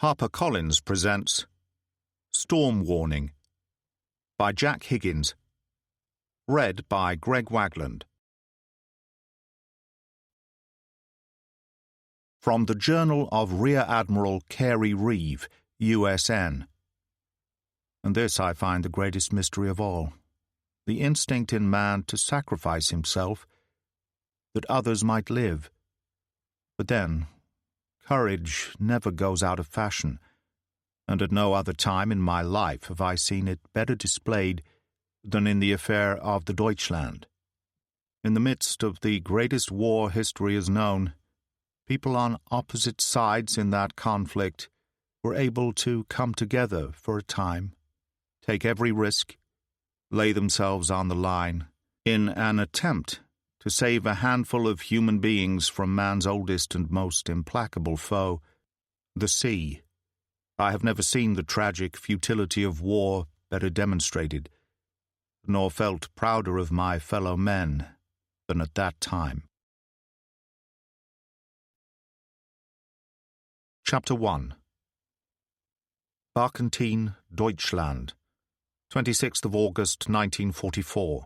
HarperCollins presents Storm Warning by Jack Higgins. Read by Greg Wagland. From the Journal of Rear Admiral Carey Reeve, USN. And this I find the greatest mystery of all, the instinct in man to sacrifice himself that others might live. But then, courage never goes out of fashion, and at no other time in my life have I seen it better displayed than in the affair of the Deutschland. In the midst of the greatest war history has known, people on opposite sides in that conflict were able to come together for a time, take every risk, lay themselves on the line, in an attempt to save a handful of human beings from man's oldest and most implacable foe, the sea. I have never seen the tragic futility of war better demonstrated, nor felt prouder of my fellow men than at that time. Chapter 1. Barkentine, Deutschland, 26th of August, 1944.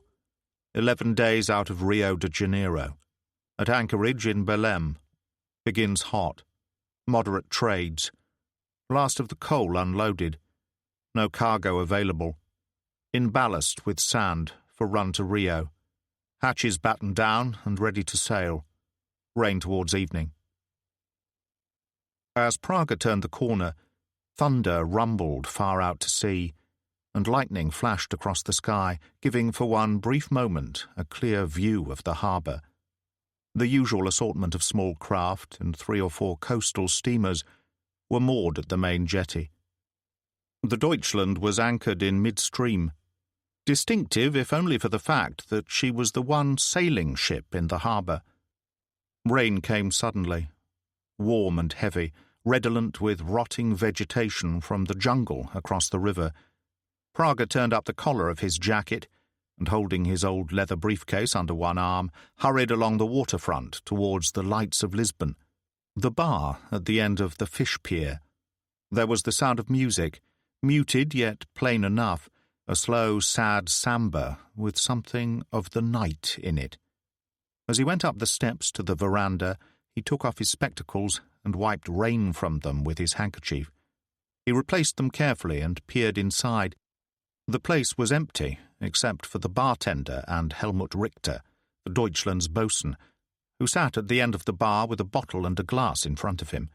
11 days out of Rio de Janeiro. At anchorage in Belém. Begins hot. Moderate trades. Last of the coal unloaded. No cargo available. In ballast with sand for run to Rio. Hatches battened down and ready to sail. Rain towards evening. As Praga turned the corner, thunder rumbled far out to sea, and lightning flashed across the sky, giving for one brief moment a clear view of the harbour. The usual assortment of small craft and 3 or 4 coastal steamers were moored at the main jetty. The Deutschland was anchored in midstream, distinctive if only for the fact that she was the one sailing ship in the harbour. Rain came suddenly, warm and heavy, redolent with rotting vegetation from the jungle across the river. Praga turned up the collar of his jacket and, holding his old leather briefcase under one arm, hurried along the waterfront towards the lights of Lisbon, the bar at the end of the fish pier. There was the sound of music, muted yet plain enough, a slow, sad samba with something of the night in it. As he went up the steps to the veranda, he took off his spectacles and wiped rain from them with his handkerchief. He replaced them carefully and peered inside. The place was empty, except for the bartender and Helmut Richter, the Deutschland's boatswain, who sat at the end of the bar with a bottle and a glass in front of him.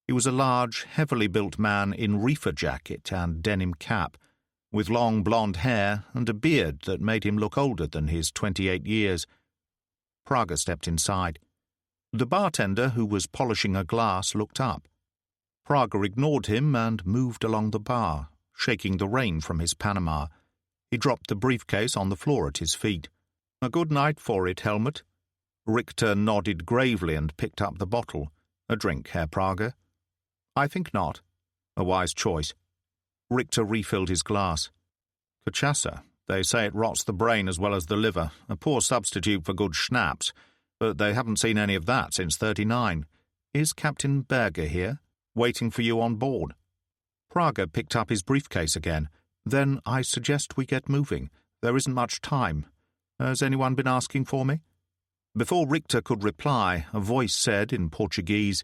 He was a large, heavily built man in reefer jacket and denim cap, with long blonde hair and a beard that made him look older than his 28 years. Praga stepped inside. The bartender, who was polishing a glass, looked up. Praga ignored him and moved along the bar, shaking the rain from his Panama. He dropped the briefcase on the floor at his feet. "A good night for it, Helmut." Richter nodded gravely and picked up the bottle. "A drink, Herr Praga?" "I think not." "A wise choice." Richter refilled his glass. "Cachaça. They say it rots the brain as well as the liver, a poor substitute for good schnapps, but they haven't seen any of that since '39. Is Captain Berger here, waiting for you on board?" Praga picked up his briefcase again. "Then I suggest we get moving. There isn't much time. Has anyone been asking for me?" Before Richter could reply, a voice said in Portuguese,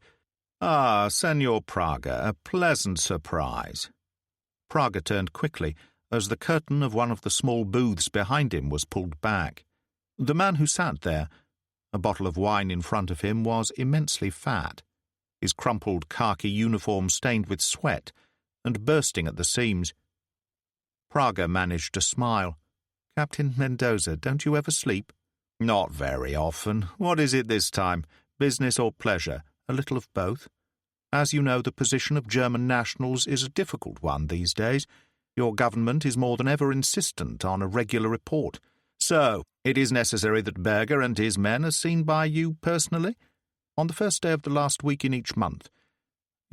"Ah, Senor Praga, a pleasant surprise." Praga turned quickly as the curtain of one of the small booths behind him was pulled back. The man who sat there, a bottle of wine in front of him, was immensely fat, his crumpled khaki uniform stained with sweat and bursting at the seams. Praga managed to smile. "Captain Mendoza, don't you ever sleep?" "Not very often. What is it this time? Business or pleasure? A little of both. As you know, the position of German nationals is a difficult one these days. Your government is more than ever insistent on a regular report. So, it is necessary that Berger and his men are seen by you personally, on the first day of the last week in each month.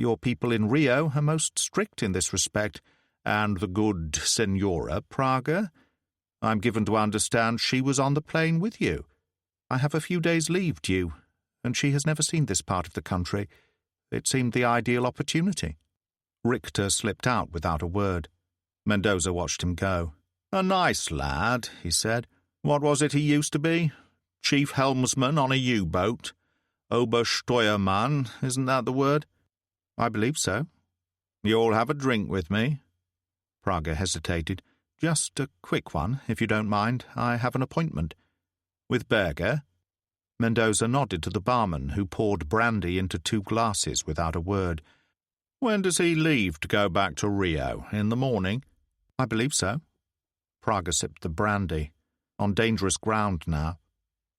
Your people in Rio are most strict in this respect, and the good Senora Praga, I'm given to understand she was on the plane with you. I have a few days' leave due, and she has never seen this part of the country. It seemed the ideal opportunity." Richter slipped out without a word. Mendoza watched him go. "A nice lad," he said. "What was it he used to be? Chief helmsman on a U-boat. Obersteuermann, isn't that the word?" "I believe so." "You'll have a drink with me?" Praga hesitated. "Just a quick one, if you don't mind. I have an appointment." "With Berger?" Mendoza nodded to the barman, who poured brandy into 2 glasses without a word. "When does he leave to go back to Rio? In the morning?" "I believe so." Praga sipped the brandy. On dangerous ground now.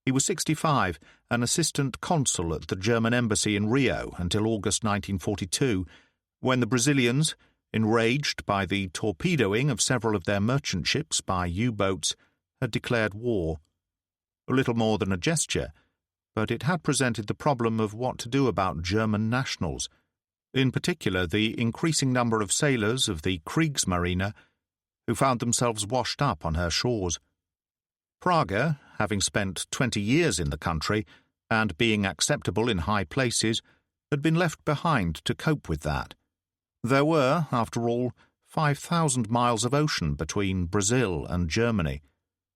He was 65, an assistant consul at the German embassy in Rio until August 1942, when the Brazilians, enraged by the torpedoing of several of their merchant ships by U-boats, had declared war. A little more than a gesture, but it had presented the problem of what to do about German nationals, in particular the increasing number of sailors of the Kriegsmarine who found themselves washed up on her shores. Praga, having spent 20 years in the country and being acceptable in high places, had been left behind to cope with that. There were, after all, 5,000 miles of ocean between Brazil and Germany,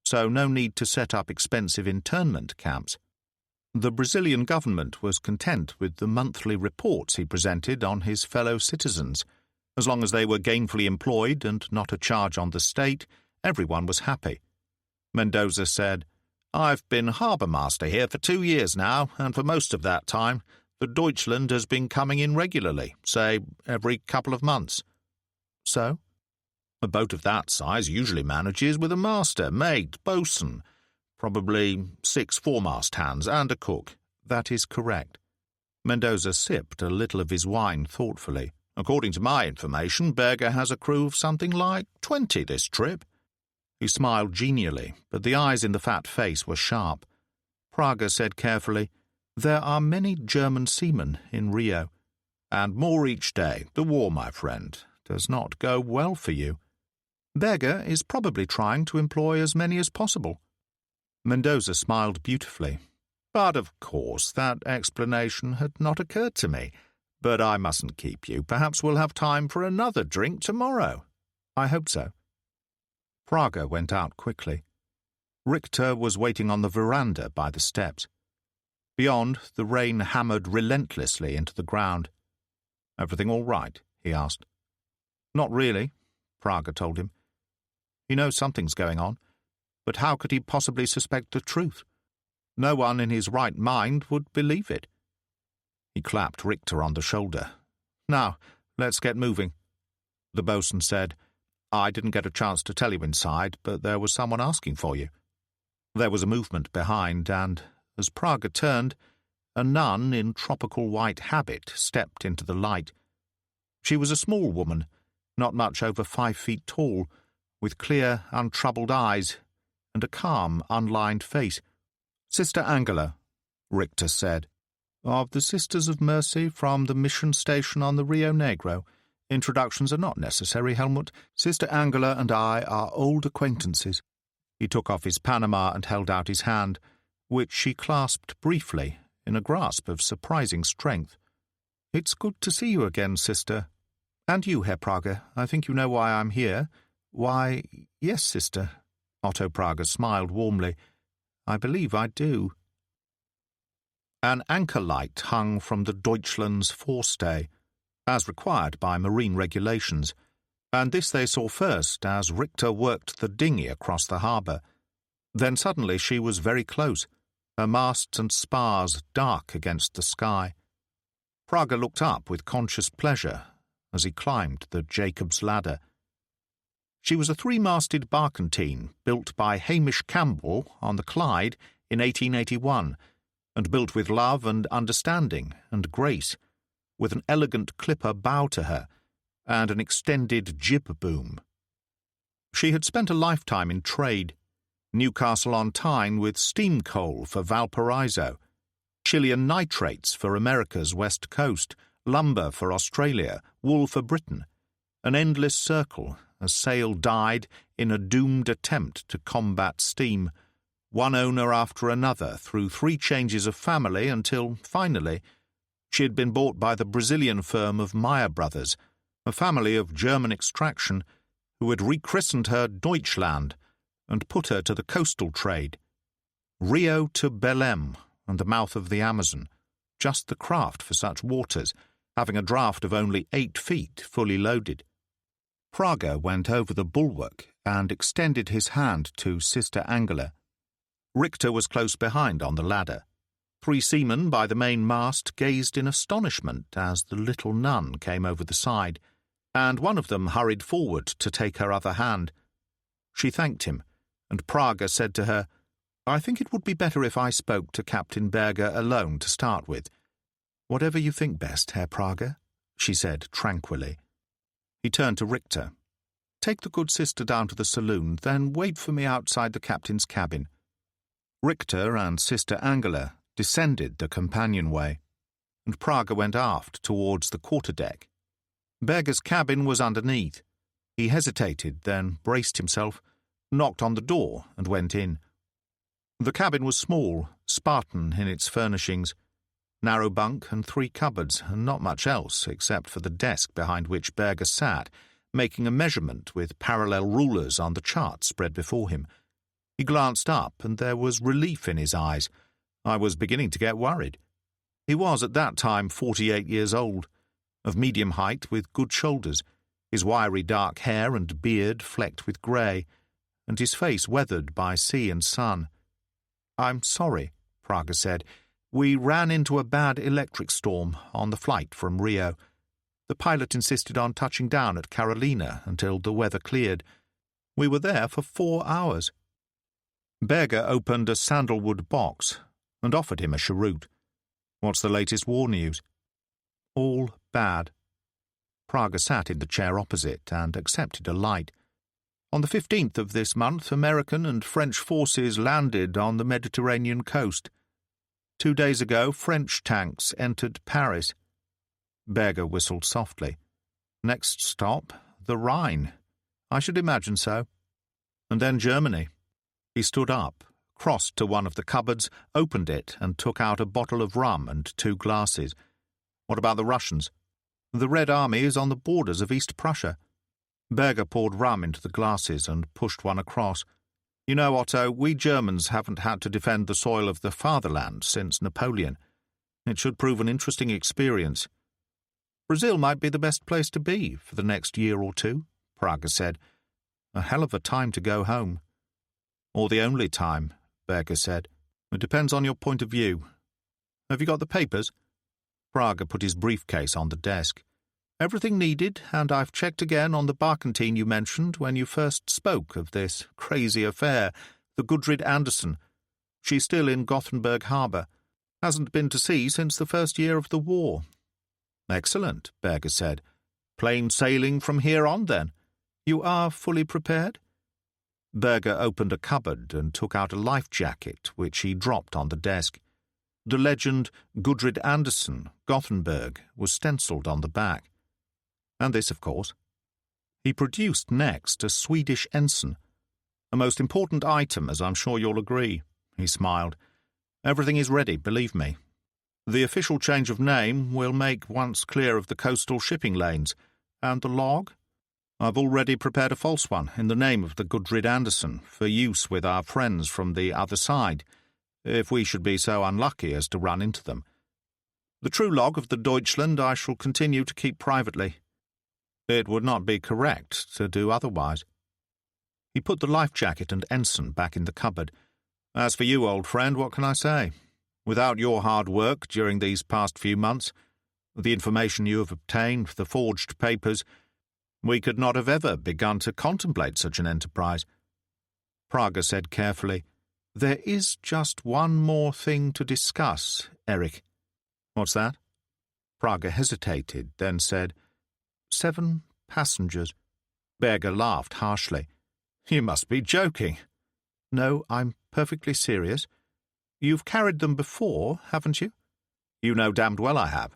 so no need to set up expensive internment camps. The Brazilian government was content with the monthly reports he presented on his fellow citizens. As long as they were gainfully employed and not a charge on the state, everyone was happy. Mendoza said, "I've been harbour master here for 2 years now, and for most of that time the Deutschland has been coming in regularly, say every couple of months." "So?" "A boat of that size usually manages with a master, mate, boatswain, probably 6 foremast hands and a cook." "That is correct." Mendoza sipped a little of his wine thoughtfully. "According to my information, Berger has a crew of something like 20 this trip." He smiled genially, but the eyes in the fat face were sharp. Praga said carefully, "There are many German seamen in Rio, and more each day. The war, my friend, does not go well for you. Berger is probably trying to employ as many as possible." Mendoza smiled beautifully. "But of course that explanation had not occurred to me. But I mustn't keep you. Perhaps we'll have time for another drink tomorrow." "I hope so." Praga went out quickly. Richter was waiting on the veranda by the steps. Beyond, the rain hammered relentlessly into the ground. "Everything all right?" he asked. "Not really," Praga told him. "He knows something's going on, but how could he possibly suspect the truth? No one in his right mind would believe it." He clapped Richter on the shoulder. "Now, let's get moving." The boatswain said, "I didn't get a chance to tell you inside, but there was someone asking for you." There was a movement behind, and, as Praga turned, a nun in tropical white habit stepped into the light. She was a small woman, not much over 5 feet tall, with clear, untroubled eyes and a calm, unlined face. "Sister Angela," Richter said. "Of the Sisters of Mercy from the mission station on the Rio Negro. Introductions are not necessary, Helmut. Sister Angela and I are old acquaintances." He took off his Panama and held out his hand, which she clasped briefly, in a grasp of surprising strength. "It's good to see you again, sister. And you, Herr Praga, I think you know why I'm here." "Why, yes, sister." Otto Praga smiled warmly. "I believe I do." An anchor light hung from the Deutschland's forestay, as required by marine regulations, and this they saw first as Richter worked the dinghy across the harbour. Then suddenly she was very close, her masts and spars dark against the sky. Praga looked up with conscious pleasure as he climbed the Jacob's ladder. She was a 3-masted barkentine built by Hamish Campbell on the Clyde in 1881, and built with love and understanding and grace, with an elegant clipper bow to her and an extended jib boom. She had spent a lifetime in trade, Newcastle-on-Tyne with steam coal for Valparaiso, Chilean nitrates for America's west coast, lumber for Australia, wool for Britain, an endless circle as sail died in a doomed attempt to combat steam, one owner after another through 3 changes of family until, finally, she had been bought by the Brazilian firm of Meyer Brothers, a family of German extraction who had rechristened her Deutschland and put her to the coastal trade. Rio to Belém and the mouth of the Amazon, just the craft for such waters, having a draft of only 8 feet fully loaded. Praga went over the bulwark and extended his hand to Sister Angela. Richter was close behind on the ladder. 3 seamen by the main mast gazed in astonishment as the little nun came over the side, and one of them hurried forward to take her other hand. She thanked him, and Praga said to her, "I think it would be better if I spoke to Captain Berger alone to start with." "Whatever you think best, Herr Praga," she said tranquilly. He turned to Richter. "Take the good sister down to the saloon, then wait for me outside the captain's cabin." Richter and Sister Angela descended the companionway, and Praga went aft towards the quarterdeck. Berger's cabin was underneath. He hesitated, then braced himself, knocked on the door, and went in. The cabin was small, Spartan in its furnishings. Narrow bunk and 3 cupboards, and not much else except for the desk behind which Berger sat, making a measurement with parallel rulers on the chart spread before him. He glanced up, and there was relief in his eyes. I was beginning to get worried. He was at that time 48 years old, of medium height with good shoulders, his wiry dark hair and beard flecked with grey, and his face weathered by sea and sun. "I'm sorry," Praga said. "We ran into a bad electric storm on the flight from Rio. The pilot insisted on touching down at Carolina until the weather cleared. We were there for 4 hours." Berger opened a sandalwood box and offered him a cheroot. "What's the latest war news?" "All bad." Praga sat in the chair opposite and accepted a light. On the 15th of this month, American and French forces landed on the Mediterranean coast. 2 days ago, French tanks entered Paris. Berger whistled softly. "Next stop, the Rhine. I should imagine so. And then Germany." He stood up, crossed to one of the cupboards, opened it, and took out a bottle of rum and 2 glasses. "What about the Russians?" "The Red Army is on the borders of East Prussia." Berger poured rum into the glasses and pushed one across. "You know, Otto, we Germans haven't had to defend the soil of the fatherland since Napoleon. It should prove an interesting experience." "Brazil might be the best place to be for the next year or 2, Praga said. "A hell of a time to go home." "Or the only time," Berger said. "It depends on your point of view. Have you got the papers?" Praga put his briefcase on the desk. "Everything needed, and I've checked again on the barkentine you mentioned when you first spoke of this crazy affair, the Gudrid Anderson. She's still in Gothenburg harbour. Hasn't been to sea since the first year of the war." "Excellent," Berger said. "Plain sailing from here on, then. You are fully prepared?" Berger opened a cupboard and took out a life jacket, which he dropped on the desk. The legend Gudrid Anderson, Gothenburg, was stencilled on the back. And this, of course. He produced next a Swedish ensign. "A most important item, as I'm sure you'll agree," he smiled. "Everything is ready, believe me. The official change of name will make once clear of the coastal shipping lanes. And the log? I've already prepared a false one in the name of the Gudrid Anderson for use with our friends from the other side, if we should be so unlucky as to run into them. The true log of the Deutschland I shall continue to keep privately. It would not be correct to do otherwise." He put the life jacket and ensign back in the cupboard. "As for you, old friend, what can I say? Without your hard work during these past few months, the information you have obtained, the forged papers, we could not have ever begun to contemplate such an enterprise." Praga said carefully, "There is just one more thing to discuss, Eric." "What's that?" Praga hesitated, then said, 7 passengers. Berger laughed harshly. "You must be joking." "No, I'm perfectly serious. You've carried them before, haven't you?" "You know damned well I have."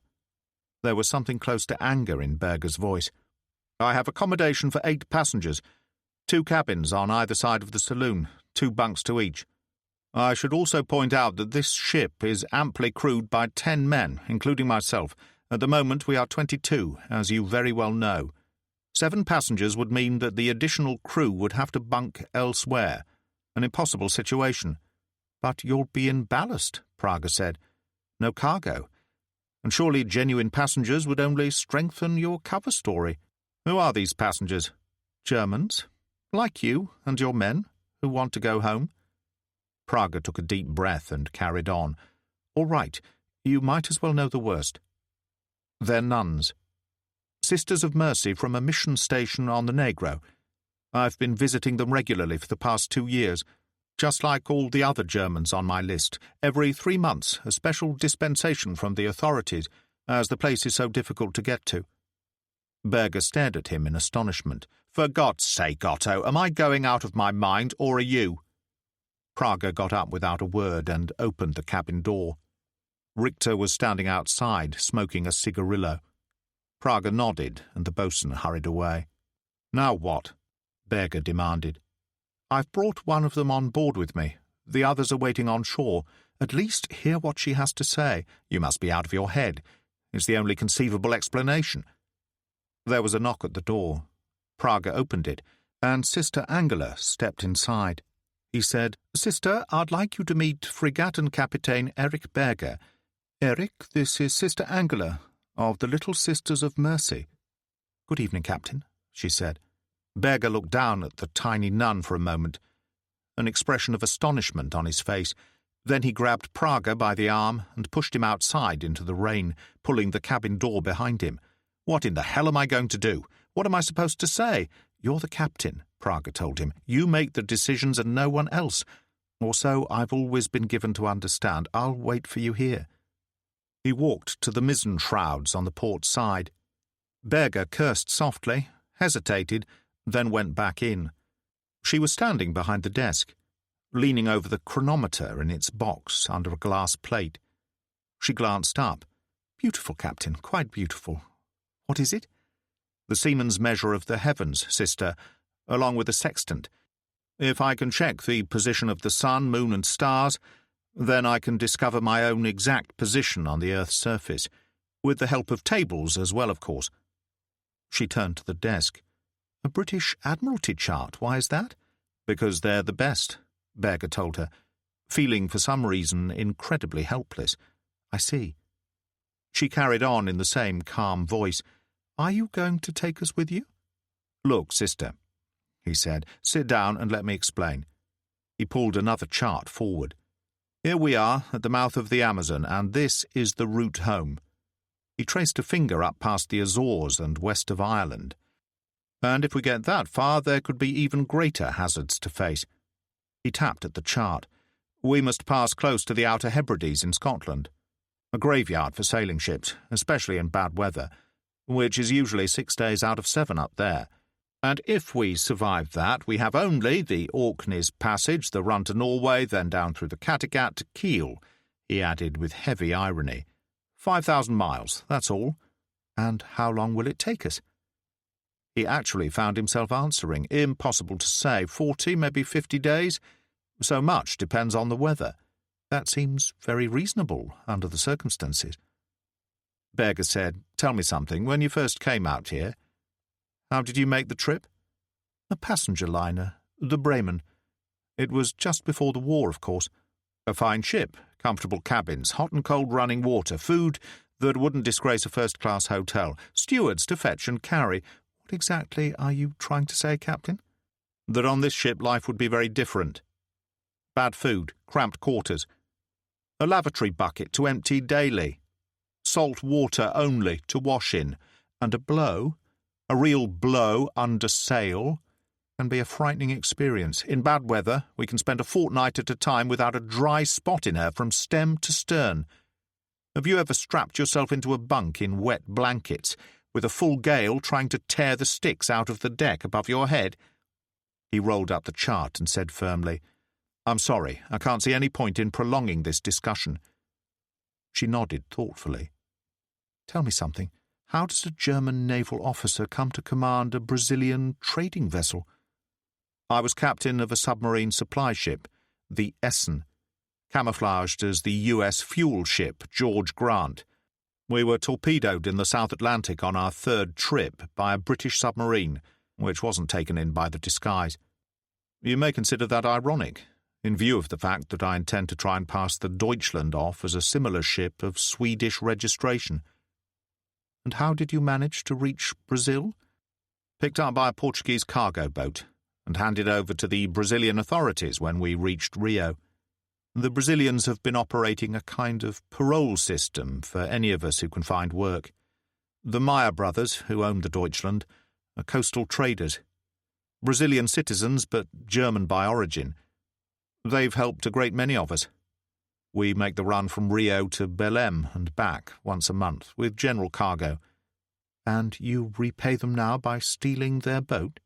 There was something close to anger in Berger's voice. "I have accommodation for 8 passengers, 2 cabins on either side of the saloon, 2 bunks to each. I should also point out that this ship is amply crewed by 10 men, including myself. At the moment we are 22, as you very well know." 7 passengers would mean that the additional crew would have to bunk elsewhere, an impossible situation. But you'll be in ballast, Praga said. No cargo. And surely genuine passengers would only strengthen your cover story. Who are these passengers? Germans, like you and your men, who want to go home? Praga took a deep breath and carried on. All right, you might as well know the worst. They're nuns. Sisters of Mercy from a mission station on the Negro. I've been visiting them regularly for the past 2 years, just like all the other Germans on my list. Every 3 months, a special dispensation from the authorities, as the place is so difficult to get to. Berger stared at him in astonishment. For God's sake, Otto, am I going out of my mind, or are you? Praga got up without a word and opened the cabin door. Richter was standing outside, smoking a cigarillo. Praga nodded, and the boatswain hurried away. Now what? Berger demanded. I've brought one of them on board with me. The others are waiting on shore. At least hear what she has to say. You must be out of your head. It's the only conceivable explanation. There was a knock at the door. Praga opened it, and Sister Angela stepped inside. He said, Sister, I'd like you to meet Fregatten Captain Eric Berger. Eric, this is Sister Angela, of the Little Sisters of Mercy. Good evening, Captain, she said. Berger looked down at the tiny nun for a moment, an expression of astonishment on his face. Then he grabbed Praga by the arm and pushed him outside into the rain, pulling the cabin door behind him. What in the hell am I going to do? What am I supposed to say? You're the captain, Praga told him. You make the decisions and no one else. Or so I've always been given to understand. I'll wait for you here. He walked to the mizzen shrouds on the port side. Berger cursed softly, hesitated, then went back in. She was standing behind the desk, leaning over the chronometer in its box under a glass plate. She glanced up. Beautiful, Captain, quite beautiful. What is it? The seaman's measure of the heavens, sister, along with a sextant. If I can check the position of the sun, moon, and stars, then I can discover my own exact position on the Earth's surface, with the help of tables as well, of course. She turned to the desk. A British Admiralty chart, why is that? Because they're the best, Berger told her, feeling for some reason incredibly helpless. I see. She carried on in the same calm voice. Are you going to take us with you? Look, sister, he said, sit down and let me explain. He pulled another chart forward. Here we are at the mouth of the Amazon, and this is the route home. He traced a finger up past the Azores and west of Ireland. And if we get that far, there could be even greater hazards to face. He tapped at the chart. We must pass close to the Outer Hebrides in Scotland, a graveyard for sailing ships, especially in bad weather, which is usually 6 days out of 7 up there. And if we survive that, we have only the Orkneys Passage, the run to Norway, then down through the Kattegat to Kiel, he added with heavy irony. 5,000 miles, that's all. And how long will it take us? He actually found himself answering. Impossible to say. 40, maybe 50 days. So much depends on the weather. That seems very reasonable under the circumstances. Berger said, Tell me something. When you first came out here, how did you make the trip? A passenger liner, the Bremen. It was just before the war, of course. A fine ship, comfortable cabins, hot and cold running water, food that wouldn't disgrace a first-class hotel, stewards to fetch and carry. What exactly are you trying to say, Captain? That on this ship life would be very different. Bad food, cramped quarters, a lavatory bucket to empty daily, salt water only to wash in, and a real blow under sail, can be a frightening experience. In bad weather, we can spend a fortnight at a time without a dry spot in her from stem to stern. Have you ever strapped yourself into a bunk in wet blankets, with a full gale trying to tear the sticks out of the deck above your head? He rolled up the chart and said firmly, I'm sorry, I can't see any point in prolonging this discussion. She nodded thoughtfully. Tell me something. How does a German naval officer come to command a Brazilian trading vessel? I was captain of a submarine supply ship, the Essen, camouflaged as the U.S. fuel ship George Grant. We were torpedoed in the South Atlantic on our third trip by a British submarine, which wasn't taken in by the disguise. You may consider that ironic, in view of the fact that I intend to try and pass the Deutschland off as a similar ship of Swedish registration. And how did you manage to reach Brazil? Picked up by a Portuguese cargo boat and handed over to the Brazilian authorities when we reached Rio. The Brazilians have been operating a kind of parole system for any of us who can find work. The Meyer brothers, who owned the Deutschland, are coastal traders. Brazilian citizens, but German by origin. They've helped a great many of us. We make the run from Rio to Belém and back once a month, with general cargo. And you repay them now by stealing their boat?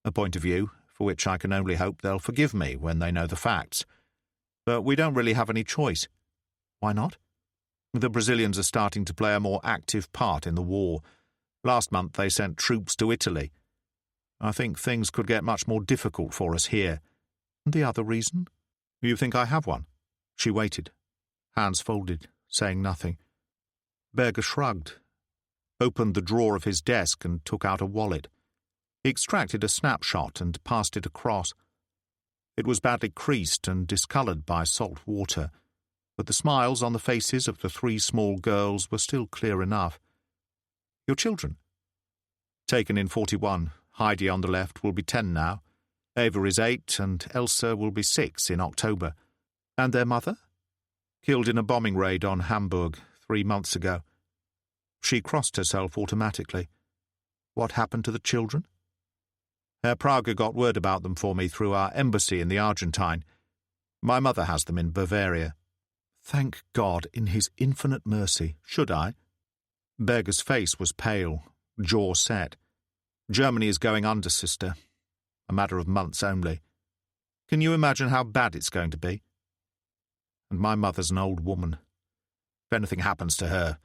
A point of view for which I can only hope they'll forgive me when they know the facts. But we don't really have any choice. Why not? The Brazilians are starting to play a more active part in the war. Last month they sent troops to Italy. I think things could get much more difficult for us here. And the other reason? You think I have one? She waited, hands folded, saying nothing. Berger shrugged, opened the drawer of his desk and took out a wallet. He extracted a snapshot and passed it across. It was badly creased and discoloured by salt water, but the smiles on the faces of the three small girls were still clear enough. Your children? Taken in 41. Heidi on the left will be 10 now. Ava is 8 and Elsa will be 6 in October. And their mother? Killed in a bombing raid on Hamburg 3 months ago. She crossed herself automatically. What happened to the children? Herr Prager got word about them for me through our embassy in the Argentine. My mother has them in Bavaria. Thank God in his infinite mercy. Should I? Berger's face was pale, jaw set. Germany is going under, sister. A matter of months only. Can you imagine how bad it's going to be? And my mother's an old woman. If anything happens to her...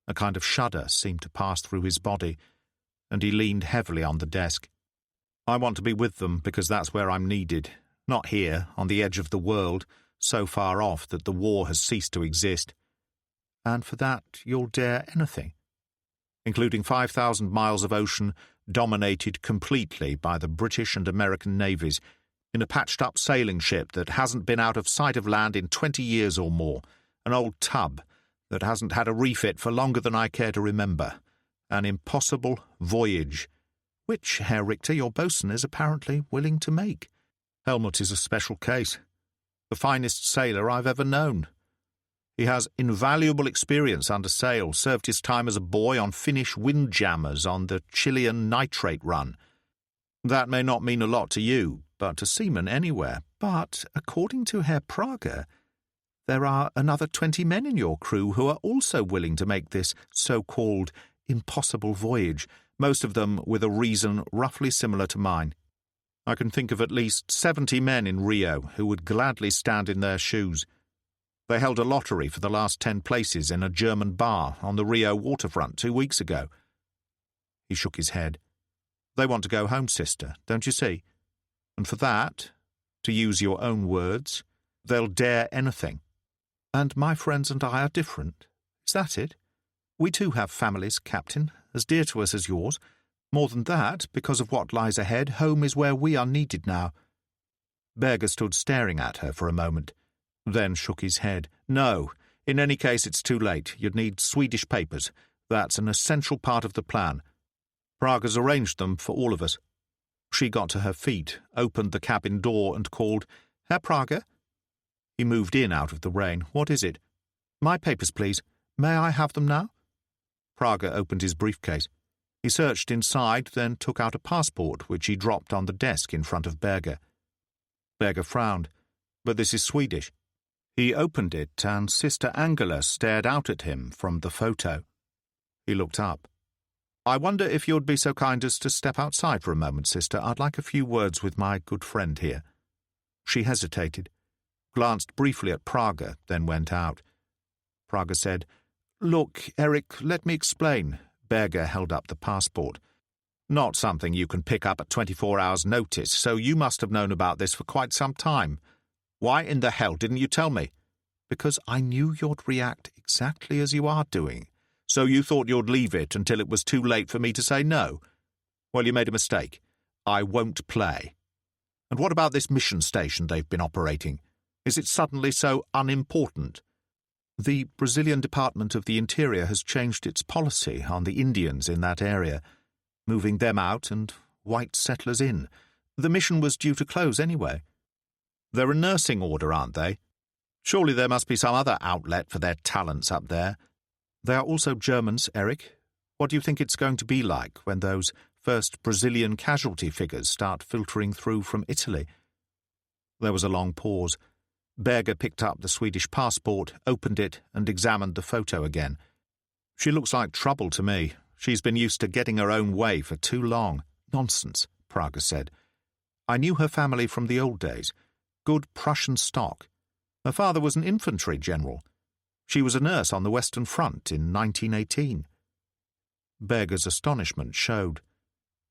A kind of shudder seemed to pass through his body, and he leaned heavily on the desk. I want to be with them because that's where I'm needed, not here, on the edge of the world, so far off that the war has ceased to exist. And for that you'll dare anything, including 5,000 miles of ocean dominated completely by the British and American navies, in a patched-up sailing ship that hasn't been out of sight of land in 20 years or more, an old tub that hasn't had a refit for longer than I care to remember, an impossible voyage, which, Herr Richter, your boatswain is apparently willing to make. Helmut is a special case, the finest sailor I've ever known. He has invaluable experience under sail, served his time as a boy on Finnish windjammers on the Chilean nitrate run. That may not mean a lot to you, but to seamen anywhere. But, according to Herr Prager, there are another 20 men in your crew who are also willing to make this so-called impossible voyage, most of them with a reason roughly similar to mine. I can think of at least 70 men in Rio who would gladly stand in their shoes. They held a lottery for the last 10 places in a German bar on the Rio waterfront 2 weeks ago. He shook his head. They want to go home, sister, don't you see? And for that, to use your own words, they'll dare anything. And my friends and I are different. Is that it? We too have families, Captain, as dear to us as yours. More than that, because of what lies ahead, home is where we are needed now. Berger stood staring at her for a moment, then shook his head. No, in any case it's too late. You'd need Swedish papers. That's an essential part of the plan. Prager's arranged them for all of us. She got to her feet, opened the cabin door and called, Herr Prager? He moved in out of the rain. What is it? My papers, please. May I have them now? Prager opened his briefcase. He searched inside, then took out a passport, which he dropped on the desk in front of Berger. Berger frowned. But this is Swedish. He opened it, and Sister Angela stared out at him from the photo. He looked up. I wonder if you'd be so kind as to step outside for a moment, sister. I'd like a few words with my good friend here. She hesitated, glanced briefly at Prager, then went out. Prager said, Look, Eric, let me explain. Berger held up the passport. Not something you can pick up at 24 hours' notice, so you must have known about this for quite some time. Why in the hell didn't you tell me? Because I knew you'd react exactly as you are doing. So you thought you'd leave it until it was too late for me to say no? Well, you made a mistake. I won't play. And what about this mission station they've been operating? Is it suddenly so unimportant? The Brazilian Department of the Interior has changed its policy on the Indians in that area, moving them out and white settlers in. The mission was due to close anyway. They're a nursing order, aren't they? Surely there must be some other outlet for their talents up there. They are also Germans, Eric. What do you think it's going to be like when those first Brazilian casualty figures start filtering through from Italy? There was a long pause. Berger picked up the Swedish passport, opened it, and examined the photo again. She looks like trouble to me. She's been used to getting her own way for too long. Nonsense, Prager said. I knew her family from the old days. Good Prussian stock. Her father was an infantry general. She was a nurse on the Western Front in 1918. Berger's astonishment showed.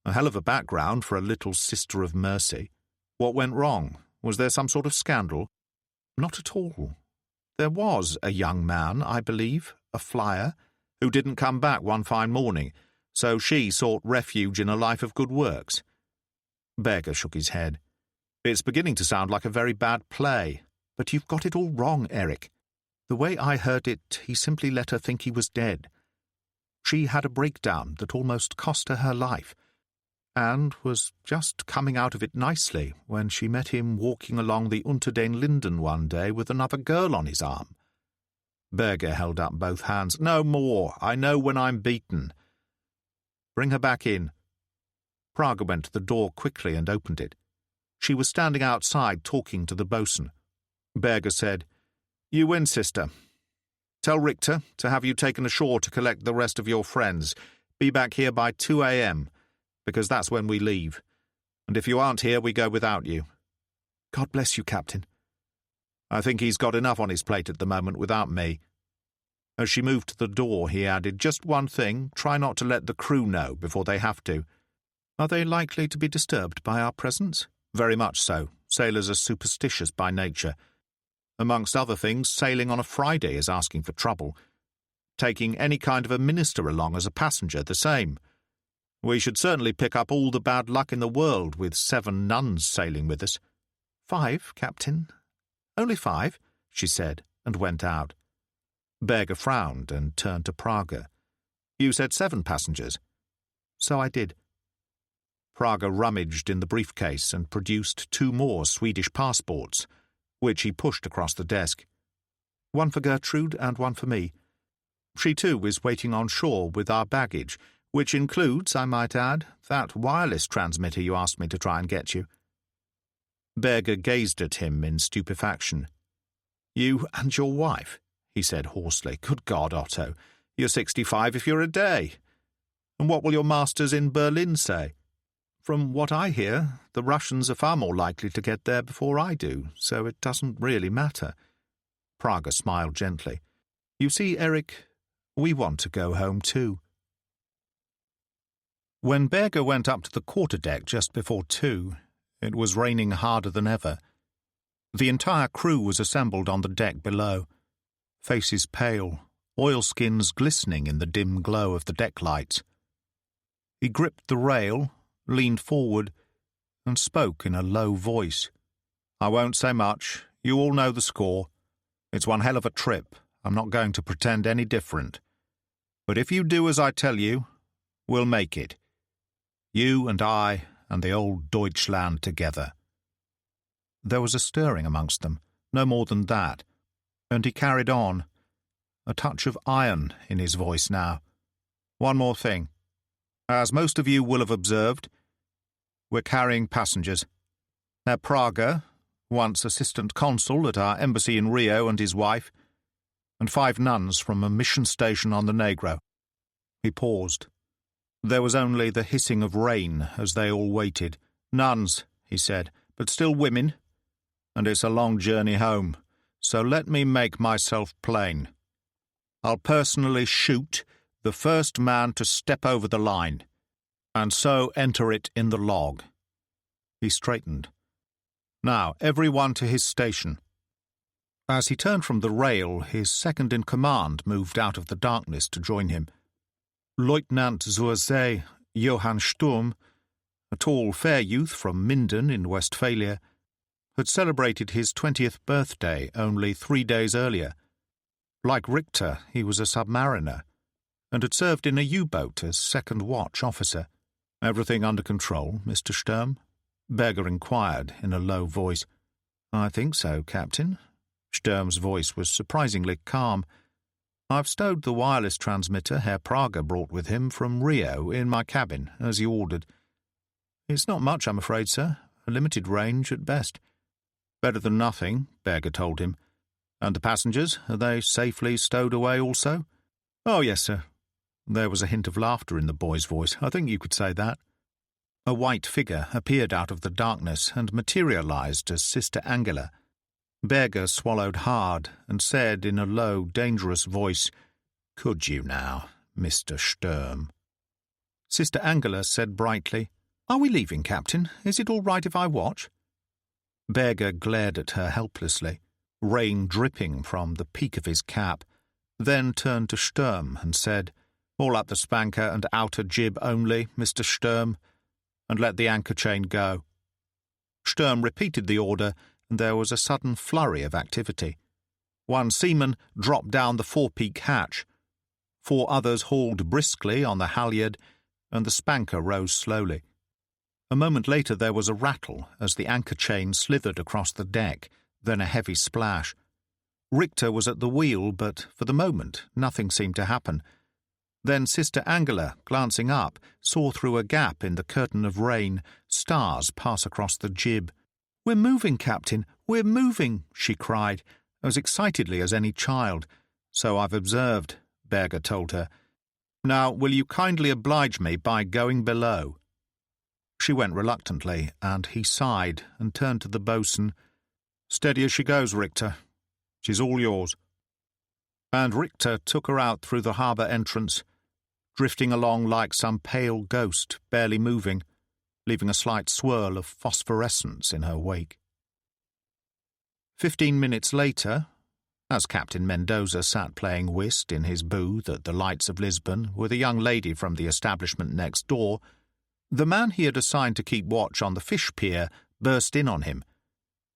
A hell of a background for a little sister of mercy. What went wrong? Was there some sort of scandal? Not at all. There was a young man, I believe, a flyer, who didn't come back one fine morning, so she sought refuge in a life of good works. Berger shook his head. It's beginning to sound like a very bad play, but you've got it all wrong, Eric. The way I heard it, he simply let her think he was dead. She had a breakdown that almost cost her her life, and was just coming out of it nicely when she met him walking along the Unter den Linden one day with another girl on his arm. Berger held up both hands. No more. I know when I'm beaten. Bring her back in. Prager went to the door quickly and opened it. She was standing outside talking to the boatswain. Berger said, You win, sister. Tell Richter to have you taken ashore to collect the rest of your friends. Be back here by 2 a.m., because that's when we leave. And if you aren't here, we go without you. God bless you, Captain. I think he's got enough on his plate at the moment without me. As she moved to the door, he added, Just one thing, try not to let the crew know before they have to. Are they likely to be disturbed by our presence? Very much so. Sailors are superstitious by nature. Amongst other things, sailing on a Friday is asking for trouble. Taking any kind of a minister along as a passenger, the same. We should certainly pick up all the bad luck in the world with 7 nuns sailing with us. 5, Captain. Only 5, she said, and went out. Berger frowned and turned to Prager. You said 7 passengers. So I did. Prager rummaged in the briefcase and produced 2 more Swedish passports, which he pushed across the desk. One for Gertrude and one for me. She too is waiting on shore with our baggage, which includes, I might add, that wireless transmitter you asked me to try and get you. Berger gazed at him in stupefaction. You and your wife, he said hoarsely. Good God, Otto, you're 65 if you're a day. And what will your masters in Berlin say? From what I hear, the Russians are far more likely to get there before I do, so it doesn't really matter. Prager smiled gently. You see, Eric, we want to go home too. When Berger went up to the quarterdeck just before 2, it was raining harder than ever. The entire crew was assembled on the deck below, faces pale, oilskins glistening in the dim glow of the deck lights. He gripped the rail, leaned forward, and spoke in a low voice. I won't say much. You all know the score. It's one hell of a trip. I'm not going to pretend any different. But if you do as I tell you, we'll make it. You and I and the old Deutschland together. There was a stirring amongst them, no more than that, and he carried on, a touch of iron in his voice now. One more thing. As most of you will have observed, we're carrying passengers. Herr Prager, once assistant consul at our embassy in Rio, and his wife, and 5 nuns from a mission station on the Negro. He paused. There was only the hissing of rain as they all waited. Nuns, he said, but still women. And it's a long journey home, so let me make myself plain. I'll personally shoot the first man to step over the line, and so enter it in the log. He straightened. Now, everyone to his station. As he turned from the rail, his second-in-command moved out of the darkness to join him. Lieutenant Zurzee Johann Sturm, a tall, fair youth from Minden in Westphalia, had celebrated his 20th birthday only 3 days earlier. Like Richter, he was a submariner, and had served in a U-boat as second watch officer. "Everything under control, Mr. Sturm?" Berger inquired in a low voice. "I think so, Captain." Sturm's voice was surprisingly calm. "I've stowed the wireless transmitter Herr Prager brought with him from Rio in my cabin, as he ordered. It's not much, I'm afraid, sir. A limited range at best." "Better than nothing," Berger told him. "And the passengers, are they safely stowed away also?" "Oh, yes, sir." There was a hint of laughter in the boy's voice. "I think you could say that." A white figure appeared out of the darkness and materialized as Sister Angela. Berger swallowed hard and said in a low, dangerous voice, "Could you now, Mr. Sturm?" Sister Angela said brightly, "Are we leaving, Captain? Is it all right if I watch?" Berger glared at her helplessly, rain dripping from the peak of his cap, then turned to Sturm and said, "Haul up the spanker and outer jib only, Mr. Sturm, and let the anchor chain go." Sturm repeated the order, and there was a sudden flurry of activity. One seaman dropped down the forepeak hatch. 4 others hauled briskly on the halyard, and the spanker rose slowly. A moment later there was a rattle as the anchor chain slithered across the deck, then a heavy splash. Richter was at the wheel, but for the moment nothing seemed to happen. Then Sister Angela, glancing up, saw through a gap in the curtain of rain stars pass across the jib. "We're moving, Captain, we're moving," she cried, as excitedly as any child. "So I've observed," Berger told her. "Now, will you kindly oblige me by going below?" She went reluctantly, and he sighed and turned to the boatswain. "Steady as she goes, Richter. She's all yours." And Richter took her out through the harbour entrance, drifting along like some pale ghost, barely moving, leaving a slight swirl of phosphorescence in her wake. 15 minutes later, as Captain Mendoza sat playing whist in his booth at the Lights of Lisbon with a young lady from the establishment next door, the man he had assigned to keep watch on the fish pier burst in on him.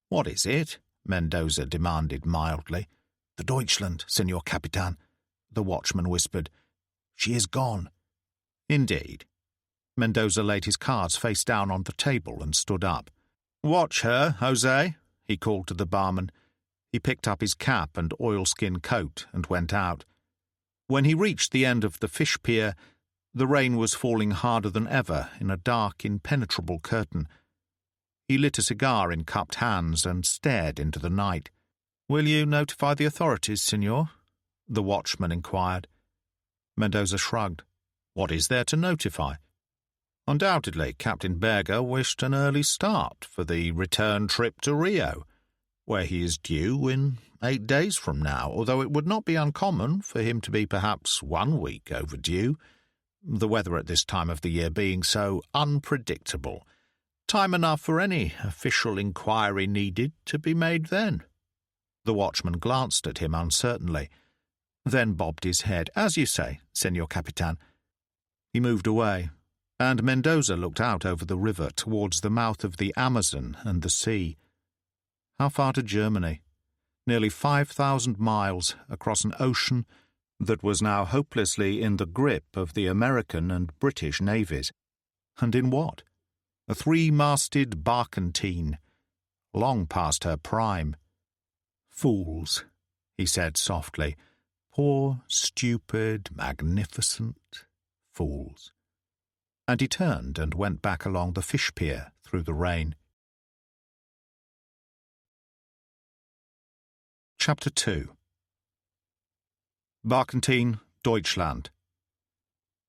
"What is it?" Mendoza demanded mildly. "The Deutschland, Senor Capitan," the watchman whispered. "She is gone." "Indeed." Mendoza laid his cards face down on the table and stood up. "Watch her, Jose," he called to the barman. He picked up his cap and oilskin coat and went out. When he reached the end of the fish pier, the rain was falling harder than ever in a dark, impenetrable curtain. He lit a cigar in cupped hands and stared into the night. "Will you notify the authorities, senor?" the watchman inquired. Mendoza shrugged. "What is there to notify?" Undoubtedly, Captain Berger wished an early start for the return trip to Rio, where he is due in 8 days from now, although it would not be uncommon for him to be perhaps 1 week overdue, the weather at this time of the year being so unpredictable. Time enough for any official inquiry needed to be made then. The watchman glanced at him uncertainly, then bobbed his head. "As you say, Senor Capitan." He moved away, and Mendoza looked out over the river towards the mouth of the Amazon and the sea. How far to Germany? Nearly 5,000 miles across an ocean that was now hopelessly in the grip of the American and British navies. And in what? A 3-masted barkentine, long past her prime. "Fools," he said softly. "Poor, stupid, magnificent fools." And he turned and went back along the fish pier through the rain. Chapter 2. Barkentine, Deutschland.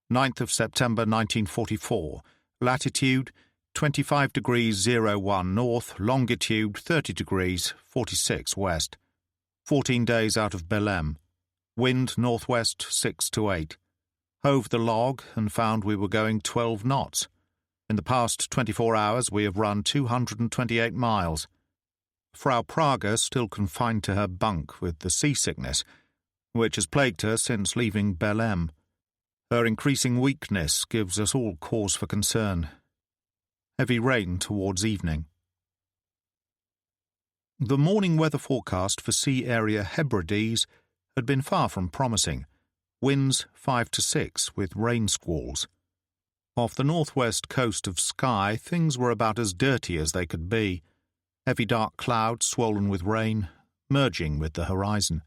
9th of September 1944, latitude 25 degrees 01 north, longitude 30 degrees 46 west. 14 days out of Belém. Wind northwest 6 to 8. Hove the log and found we were going 12 knots. In the past 24 hours we have run 228 miles. Frau Prager still confined to her bunk with the seasickness, which has plagued her since leaving Belém. Her increasing weakness gives us all cause for concern. Heavy rain towards evening. The morning weather forecast for Sea Area Hebrides had been far from promising. Winds 5 to 6 with rain squalls. Off the northwest coast of Skye, things were about as dirty as they could be. Heavy dark clouds swollen with rain, merging with the horizon.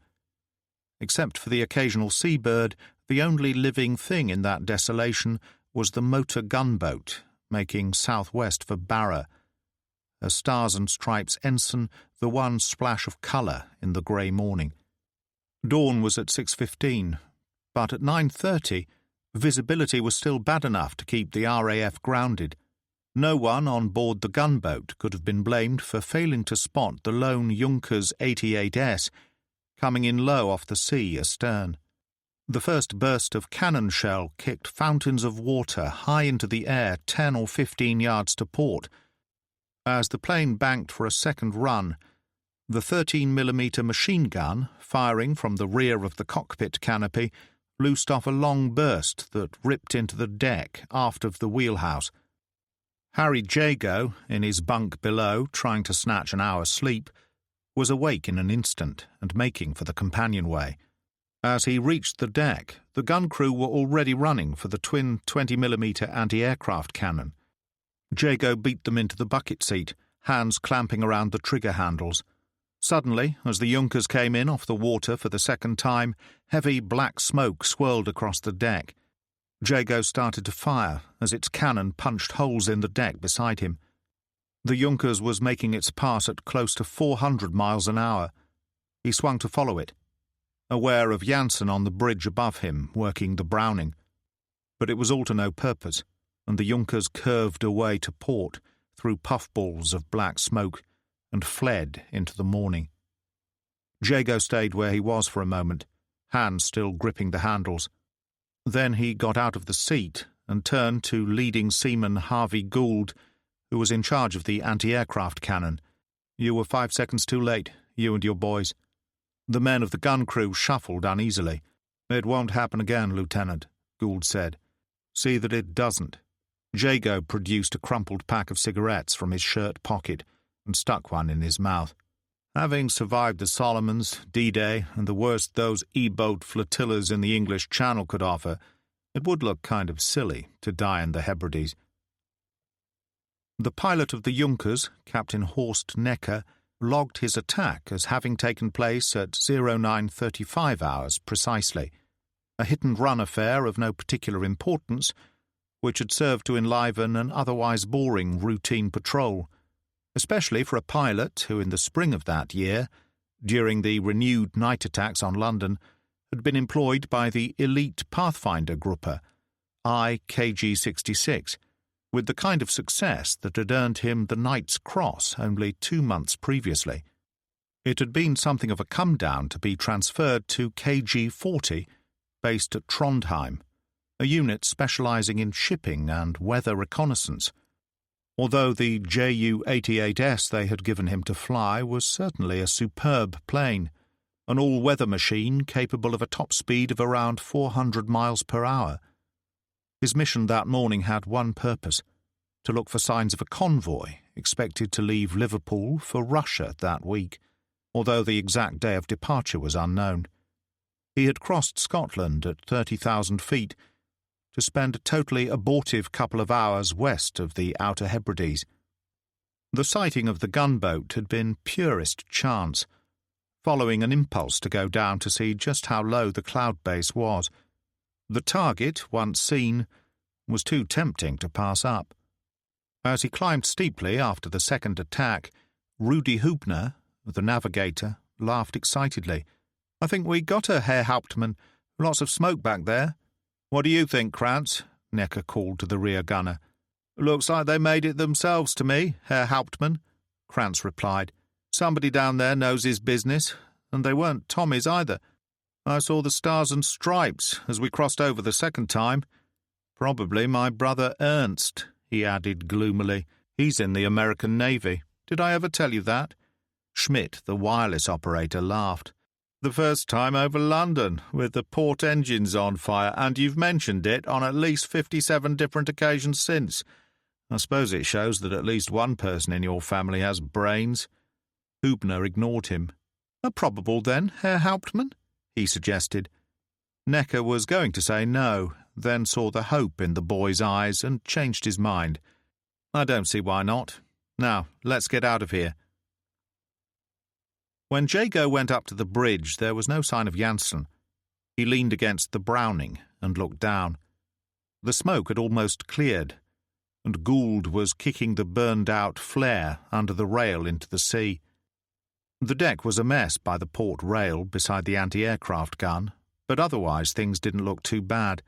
Except for the occasional seabird, the only living thing in that desolation was the motor gunboat, making southwest for Barra, a stars and stripes ensign, the one splash of colour in the grey morning. Dawn was at 6:15, but at 9:30, visibility was still bad enough to keep the RAF grounded. No one on board the gunboat could have been blamed for failing to spot the lone Junkers 88S coming in low off the sea astern. The first burst of cannon shell kicked fountains of water high into the air 10 or 15 yards to port. As the plane banked for a second run, the 13mm machine gun, firing from the rear of the cockpit canopy, loosed off a long burst that ripped into the deck aft of the wheelhouse. Harry Jago, in his bunk below, trying to snatch an hour's sleep, was awake in an instant and making for the companionway. As he reached the deck, the gun crew were already running for the twin 20mm anti-aircraft cannon. Jago beat them into the bucket seat, hands clamping around the trigger handles. Suddenly, as the Junkers came in off the water for the second time, heavy black smoke swirled across the deck. Jago started to fire as its cannon punched holes in the deck beside him. The Junkers was making its pass at close to 400 miles an hour. He swung to follow it, aware of Janssen on the bridge above him, working the Browning. But it was all to no purpose, and the Junkers curved away to port through puffballs of black smoke and fled into the morning. Jago stayed where he was for a moment, hands still gripping the handles. Then he got out of the seat and turned to leading seaman Harvey Gould, who was in charge of the anti-aircraft cannon. "You were 5 seconds too late, you and your boys." The men of the gun crew shuffled uneasily. "It won't happen again, Lieutenant," Gould said. "See that it doesn't." Jago produced a crumpled pack of cigarettes from his shirt pocket and stuck one in his mouth. Having survived the Solomons, D-Day, and the worst those E-boat flotillas in the English Channel could offer, it would look kind of silly to die in the Hebrides. The pilot of the Junkers, Captain Horst Necker, logged his attack as having taken place at 09:35 hours precisely, a hit-and-run affair of no particular importance, which had served to enliven an otherwise boring routine patrol, especially for a pilot who in the spring of that year, during the renewed night attacks on London, had been employed by the elite Pathfinder Grupper, KG-66, with the kind of success that had earned him the Knight's Cross only 2 months previously. It had been something of a come-down to be transferred to KG-40, based at Trondheim, a unit specialising in shipping and weather reconnaissance, although the Ju-88S they had given him to fly was certainly a superb plane, an all-weather machine capable of a top speed of around 400 miles per hour. His mission that morning had one purpose: to look for signs of a convoy expected to leave Liverpool for Russia that week, although the exact day of departure was unknown. He had crossed Scotland at 30,000 feet to spend a totally abortive couple of hours west of the Outer Hebrides. The sighting of the gunboat had been purest chance, following an impulse to go down to see just how low the cloud base was. The target, once seen, was too tempting to pass up. As he climbed steeply after the second attack, Rudy Hubner, the navigator, laughed excitedly. "I think we got her, Herr Hauptmann. Lots of smoke back there." "What do you think, Krantz?" Necker called to the rear gunner. "Looks like they made it themselves to me, Herr Hauptmann," Krantz replied. "Somebody down there knows his business, and they weren't Tommies either. I saw the stars and stripes as we crossed over the second time. Probably my brother Ernst," he added gloomily. "He's in the American Navy. Did I ever tell you that?" Schmidt, the wireless operator, laughed. "The first time over London, with the port engines on fire, and you've mentioned it on at least 57 different occasions since. I suppose it shows that at least one person in your family has brains." Hubner ignored him. "Probable, then, Herr Hauptmann?" he suggested. Necker was going to say no, then saw the hope in the boy's eyes and changed his mind. "I don't see why not. Now, let's get out of here." When Jago went up to the bridge, there was no sign of Janssen. He leaned against the Browning and looked down. The smoke had almost cleared, and Gould was kicking the burned-out flare under the rail into the sea. The deck was a mess by the port rail beside the anti-aircraft gun, but otherwise things didn't look too bad.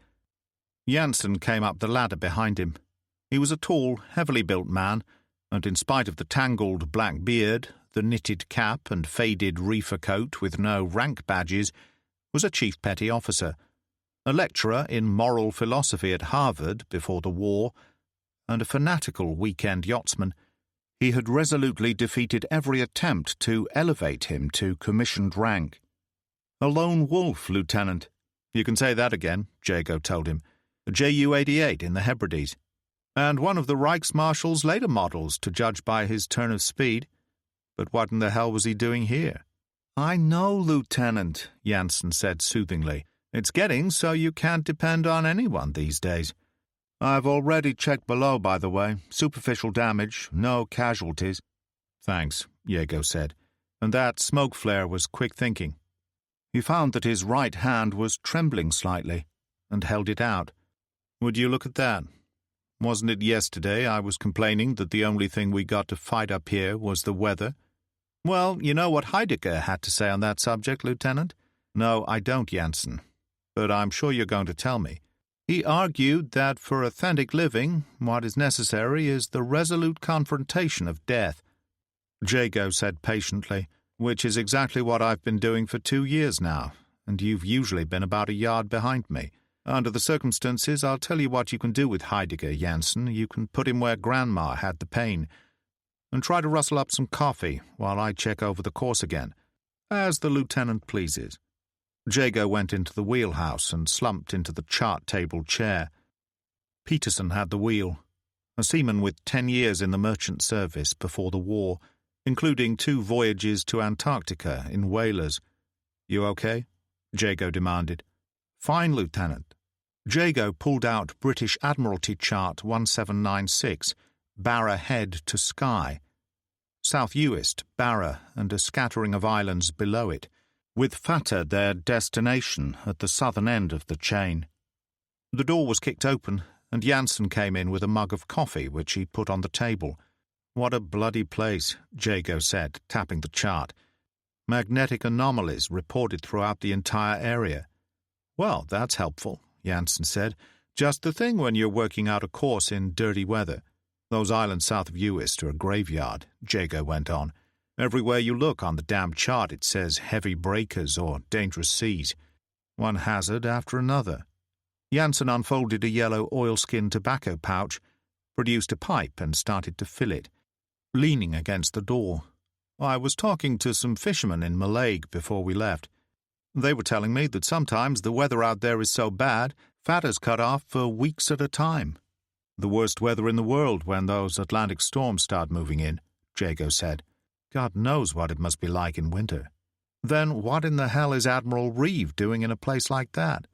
Janssen came up the ladder behind him. He was a tall, heavily built man, and in spite of the tangled black beard, the knitted cap and faded reefer coat with no rank badges, was a chief petty officer, a lecturer in moral philosophy at Harvard before the war, and a fanatical weekend yachtsman. He had resolutely defeated every attempt to elevate him to commissioned rank. "A lone wolf, Lieutenant." "You can say that again," Jago told him. "A Ju-88 in the Hebrides. And one of the Reichsmarshal's later models, to judge by his turn of speed. But what in the hell was he doing here?" "I know, Lieutenant," Janssen said soothingly. "It's getting so you can't depend on anyone these days. I've already checked below, by the way. Superficial damage, no casualties." "Thanks," Jago said, and that smoke flare was quick thinking. He found that his right hand was trembling slightly, and held it out. "Would you look at that? Wasn't it yesterday I was complaining that the only thing we got to fight up here was the weather? Well, you know what Heidegger had to say on that subject, Lieutenant?" "No, I don't, Janssen. But I'm sure you're going to tell me." "He argued that for authentic living, what is necessary is the resolute confrontation of death." Jago said patiently, "Which is exactly what I've been doing for 2 years now, and you've usually been about a yard behind me. Under the circumstances, I'll tell you what you can do with Heidegger, Janssen. You can put him where Grandma had the pain, and try to rustle up some coffee while I check over the course again, as the lieutenant pleases." Jago went into the wheelhouse and slumped into the chart table chair. Peterson had the wheel, a seaman with 10 years in the merchant service before the war, including 2 voyages to Antarctica in whalers. "You okay?" Jago demanded. "Fine, Lieutenant." Jago pulled out British Admiralty Chart 1796, Barra Head to Skye. South Uist, Barra, and a scattering of islands below it, with Fata their destination at the southern end of the chain. The door was kicked open, and Janssen came in with a mug of coffee which he put on the table. "What a bloody place," Jago said, tapping the chart. "Magnetic anomalies reported throughout the entire area." "Well, that's helpful," Janssen said. "Just the thing when you're working out a course in dirty weather. Those islands south of Uist are a graveyard," Jago went on. "Everywhere you look on the damn chart it says heavy breakers or dangerous seas. One hazard after another." Janssen unfolded a yellow oilskin tobacco pouch, produced a pipe and started to fill it, leaning against the door. "I was talking to some fishermen in Mallaig before we left. They were telling me that sometimes the weather out there is so bad, Fata's cut off for weeks at a time." "The worst weather in the world when those Atlantic storms start moving in," Jago said. "God knows what it must be like in winter." "Then what in the hell is Admiral Reeve doing in a place like that?"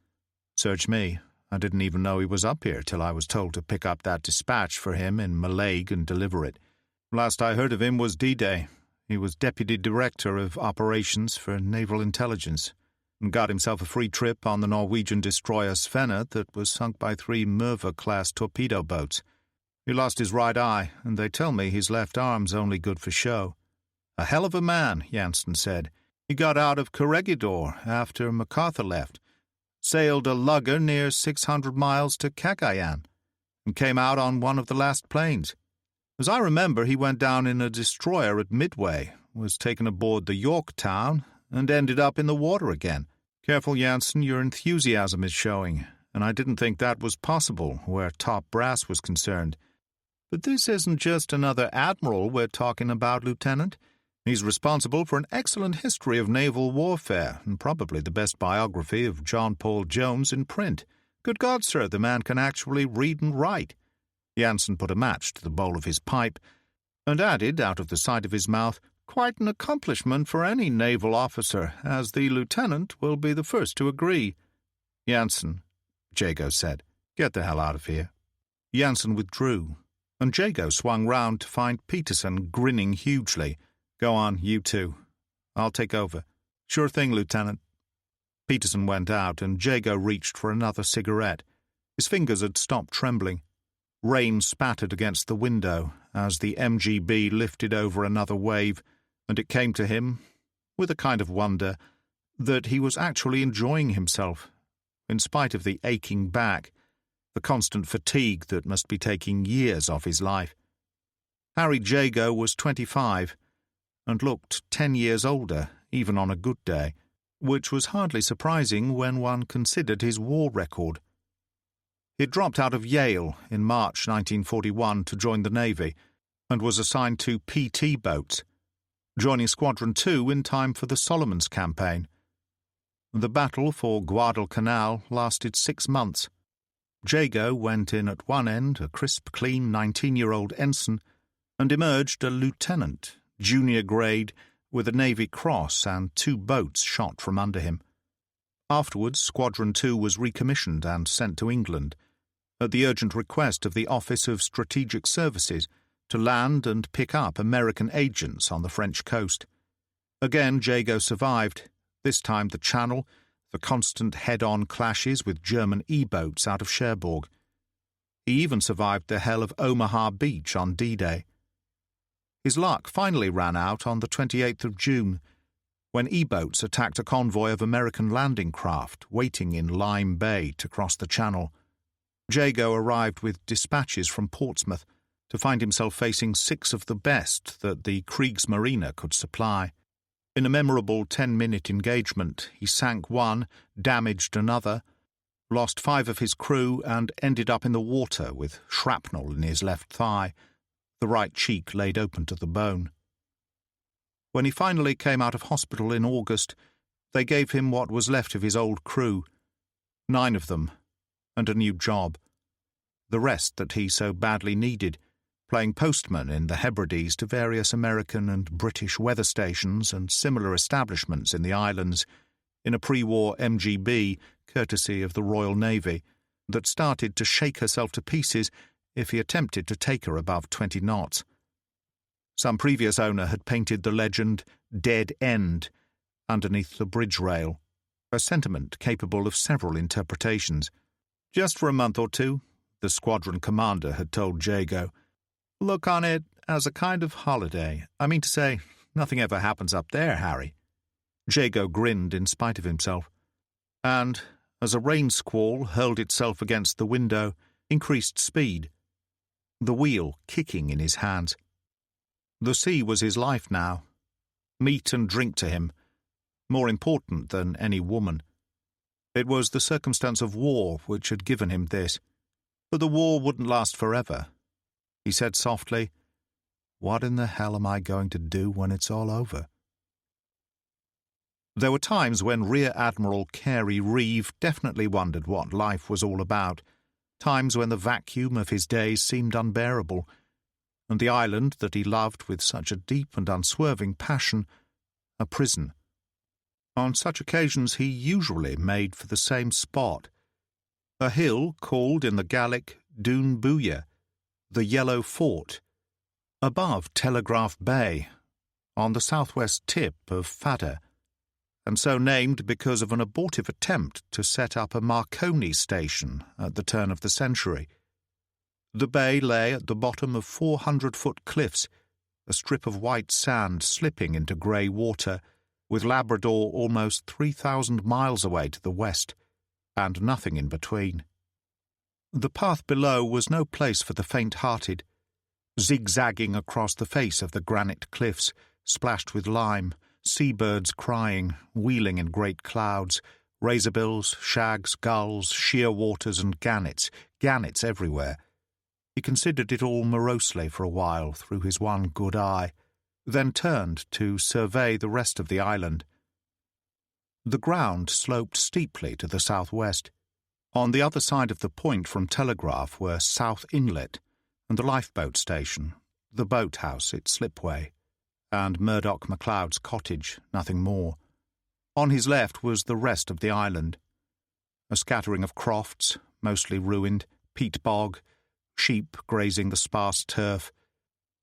"Search me. I didn't even know he was up here till I was told to pick up that dispatch for him in Mallaig and deliver it. Last I heard of him was D-Day. He was Deputy Director of Operations for Naval Intelligence, and got himself a free trip on the Norwegian destroyer Svenne that was sunk by 3 Merva-class torpedo boats. He lost his right eye, and they tell me his left arm's only good for show. A hell of a man," Janssen said. "He got out of Corregidor after MacArthur left, sailed a lugger near 600 miles to Cagayan, and came out on one of the last planes. As I remember, he went down in a destroyer at Midway, was taken aboard the Yorktown, and ended up in the water again. Careful, Janssen, your enthusiasm is showing, and I didn't think that was possible where top brass was concerned. But this isn't just another admiral we're talking about, Lieutenant. He's responsible for an excellent history of naval warfare, and probably the best biography of John Paul Jones in print. Good God, sir, the man can actually read and write." Jansen put a match to the bowl of his pipe, and added, out of the side of his mouth, "Quite an accomplishment for any naval officer, as the lieutenant will be the first to agree." "Jansen," Jago said, "get the hell out of here." Jansen withdrew, and Jago swung round to find Peterson grinning hugely. "Go on, you two. I'll take over." "Sure thing, Lieutenant." Peterson went out, and Jago reached for another cigarette. His fingers had stopped trembling. Rain spattered against the window as the MGB lifted over another wave, and it came to him, with a kind of wonder, that he was actually enjoying himself, in spite of the aching back, the constant fatigue that must be taking years off his life. Harry Jago was 25, and looked 10 years older, even on a good day, which was hardly surprising when one considered his war record. He dropped out of Yale in March 1941 to join the Navy, and was assigned to PT boats, joining Squadron 2 in time for the Solomons campaign. The battle for Guadalcanal lasted 6 months. Jago went in at one end, a crisp, clean 19-year-old ensign, and emerged a lieutenant, junior grade, with a Navy Cross and 2 boats shot from under him. Afterwards, Squadron 2 was recommissioned and sent to England, at the urgent request of the Office of Strategic Services, to land and pick up American agents on the French coast. Again, Jago survived, this time the Channel, the constant head-on clashes with German E-boats out of Cherbourg. He even survived the hell of Omaha Beach on D-Day. His luck finally ran out on the 28th of June, when E-boats attacked a convoy of American landing craft waiting in Lyme Bay to cross the Channel. Jago arrived with dispatches from Portsmouth to find himself facing 6 of the best that the Kriegsmarine could supply. In a memorable 10-minute engagement, he sank one, damaged another, lost 5 of his crew, and ended up in the water with shrapnel in his left thigh, the right cheek laid open to the bone. When he finally came out of hospital in August, they gave him what was left of his old crew, 9 of them, and a new job. The rest that he so badly needed, playing postman in the Hebrides to various American and British weather stations and similar establishments in the islands, in a pre-war MGB, courtesy of the Royal Navy, that started to shake herself to pieces if he attempted to take her above 20 knots. Some previous owner had painted the legend "Dead End" underneath the bridge rail, a sentiment capable of several interpretations. "Just for a month or two," the squadron commander had told Jago. "Look on it as a kind of holiday. I mean to say, nothing ever happens up there, Harry." Jago grinned in spite of himself, and, as a rain squall hurled itself against the window, increased speed, the wheel kicking in his hands. The sea was his life now, meat and drink to him, more important than any woman. It was the circumstance of war which had given him this, but the war wouldn't last forever. He said softly, "What in the hell am I going to do when it's all over?" There were times when Rear Admiral Carey Reeve definitely wondered what life was all about, times when the vacuum of his days seemed unbearable, and the island that he loved with such a deep and unswerving passion, a prison. On such occasions he usually made for the same spot, a hill called in the Gallic Dún Búya, the Yellow Fort, above Telegraph Bay, on the southwest tip of Fada, and so named because of an abortive attempt to set up a Marconi station at the turn of the century. The bay lay at the bottom of 400-foot cliffs, a strip of white sand slipping into grey water, with Labrador almost 3,000 miles away to the west, and nothing in between. The path below was no place for the faint-hearted, zigzagging across the face of the granite cliffs, splashed with lime, seabirds crying, wheeling in great clouds, razorbills, shags, gulls, shearwaters and gannets everywhere. He considered it all morosely for a while through his one good eye, then turned to survey the rest of the island. The ground sloped steeply to the southwest. On the other side of the point from Telegraph were South Inlet and the lifeboat station, the boathouse, its slipway, and Murdoch MacLeod's cottage, nothing more. On his left was the rest of the island. A scattering of crofts, mostly ruined, peat bog, sheep grazing the sparse turf,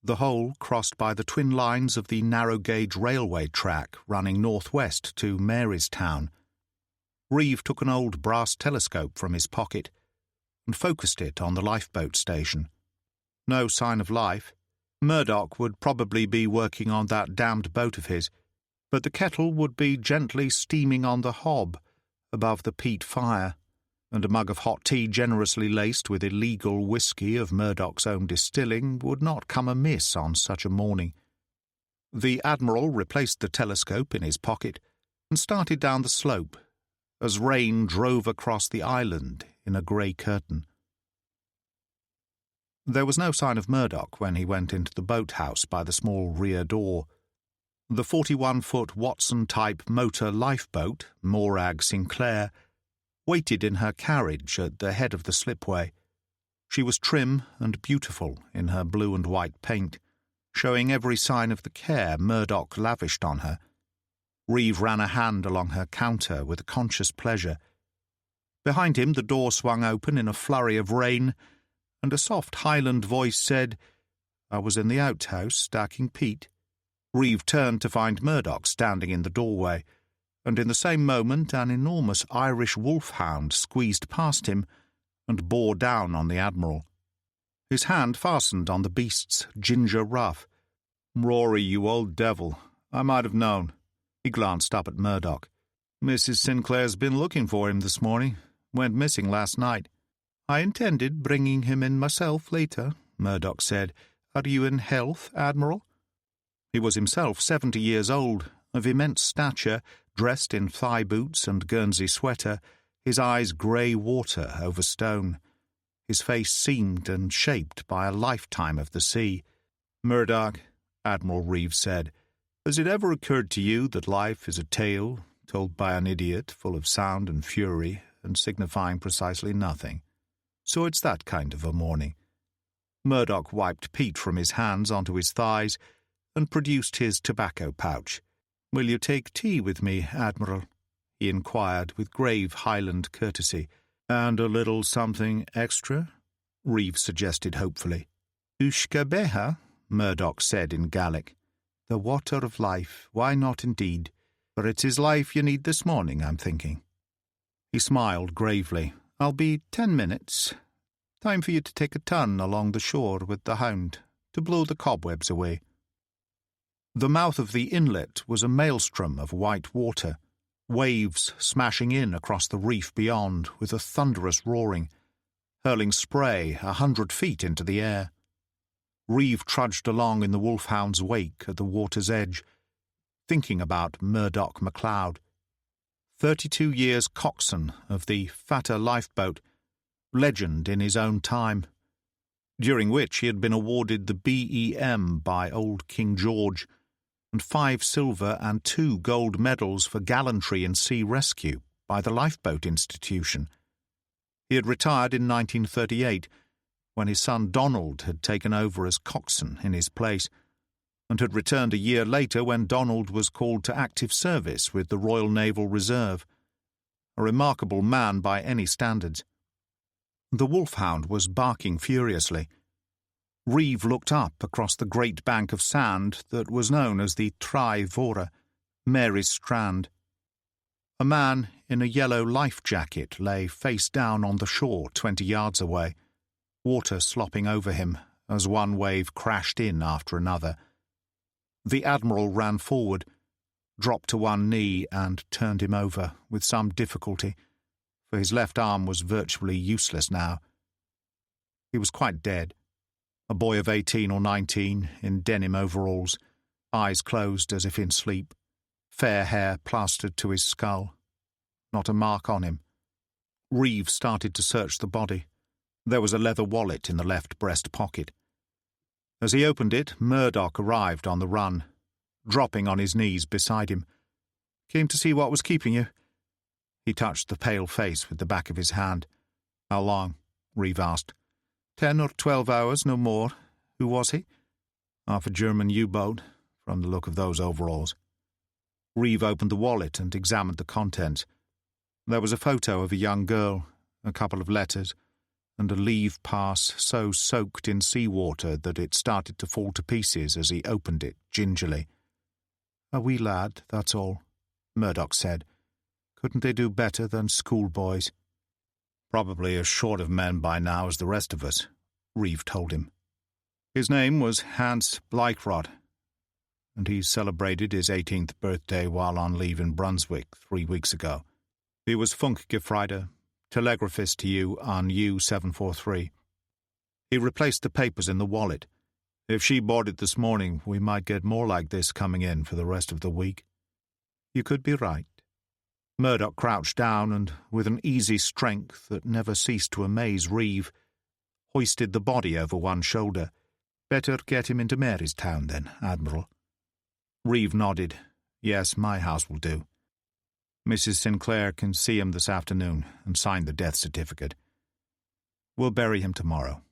the whole crossed by the twin lines of the narrow-gauge railway track running northwest to Marystown. Reeve took an old brass telescope from his pocket and focused it on the lifeboat station. No sign of life. Murdoch would probably be working on that damned boat of his, but the kettle would be gently steaming on the hob above the peat fire, and a mug of hot tea generously laced with illegal whiskey of Murdoch's own distilling would not come amiss on such a morning. The Admiral replaced the telescope in his pocket and started down the slope as rain drove across the island in a grey curtain. There was no sign of Murdoch when he went into the boathouse by the small rear door. The 41-foot Watson-type motor lifeboat, Morag Sinclair, waited in her carriage at the head of the slipway. She was trim and beautiful in her blue and white paint, showing every sign of the care Murdoch lavished on her. Reeve ran a hand along her counter with a conscious pleasure. Behind him the door swung open in a flurry of rain, and a soft Highland voice said, "I was in the outhouse stacking peat." Reeve turned to find Murdoch standing in the doorway, and in the same moment an enormous Irish wolfhound squeezed past him and bore down on the Admiral. His hand fastened on the beast's ginger ruff. "Rory, you old devil, I might have known." He glanced up at Murdoch. "Mrs. Sinclair's been looking for him this morning. Went missing last night." "I intended bringing him in myself later," Murdoch said. "Are you in health, Admiral?" He was himself 70 years old, of immense stature, dressed in thigh boots and Guernsey sweater, his eyes grey water over stone. His face seamed and shaped by a lifetime of the sea. "Murdoch," Admiral Reeve said, "has it ever occurred to you that life is a tale told by an idiot, full of sound and fury and signifying precisely nothing? So it's that kind of a morning." Murdoch wiped peat from his hands onto his thighs and produced his tobacco pouch. "Will you take tea with me, Admiral?" he inquired with grave Highland courtesy. "And a little something extra?" Reeve suggested hopefully. "Ushka beha," Murdoch said in Gaelic. "The water of life, why not indeed? For it is life you need this morning, I'm thinking." He smiled gravely. "I'll be 10 minutes. Time for you to take a turn along the shore with the hound, to blow the cobwebs away." The mouth of the inlet was a maelstrom of white water, waves smashing in across the reef beyond with a thunderous roaring, hurling spray 100 feet into the air. Reeve trudged along in the wolfhound's wake at the water's edge, thinking about Murdoch MacLeod, 32 years coxswain of the fatter lifeboat, legend in his own time, during which he had been awarded the BEM by old King George, and 5 silver and 2 gold medals for gallantry in sea rescue by the Lifeboat Institution. He had retired in 1938, when his son Donald had taken over as coxswain in his place, and had returned a year later when Donald was called to active service with the Royal Naval Reserve. A remarkable man by any standards. The wolfhound was barking furiously. Reeve looked up across the great bank of sand that was known as the Trai Vora, Mary's Strand. A man in a yellow life jacket lay face down on the shore 20 yards away, water slopping over him as one wave crashed in after another. The Admiral ran forward, dropped to one knee and turned him over with some difficulty, for his left arm was virtually useless now. He was quite dead. A boy of 18 or 19, in denim overalls, eyes closed as if in sleep, fair hair plastered to his skull. Not a mark on him. Reeve started to search the body. There was a leather wallet in the left breast pocket. As he opened it, Murdoch arrived on the run, dropping on his knees beside him. "Came to see what was keeping you?" He touched the pale face with the back of his hand. "How long?" Reeve asked. 10 or 12 hours, no more. Who was he?" "Half a German U-boat, from the look of those overalls." Reeve opened the wallet and examined the contents. There was a photo of a young girl, a couple of letters, and a leave pass so soaked in seawater that it started to fall to pieces as he opened it gingerly. "A wee lad, that's all," Murdoch said. "Couldn't they do better than schoolboys?" "Probably as short of men by now as the rest of us," Reeve told him. "His name was Hans Bleikrod, and he celebrated his 18th birthday while on leave in Brunswick 3 weeks ago. He was Funkgefreiter, telegraphist to you on U-743. He replaced the papers in the wallet. If she boarded this morning, we might get more like this coming in for the rest of the week." "You could be right." Murdoch crouched down and, with an easy strength that never ceased to amaze Reeve, hoisted the body over one shoulder. "Better get him into Marystown, then, Admiral." Reeve nodded. "Yes, my house will do. Mrs. Sinclair can see him this afternoon and sign the death certificate. We'll bury him tomorrow."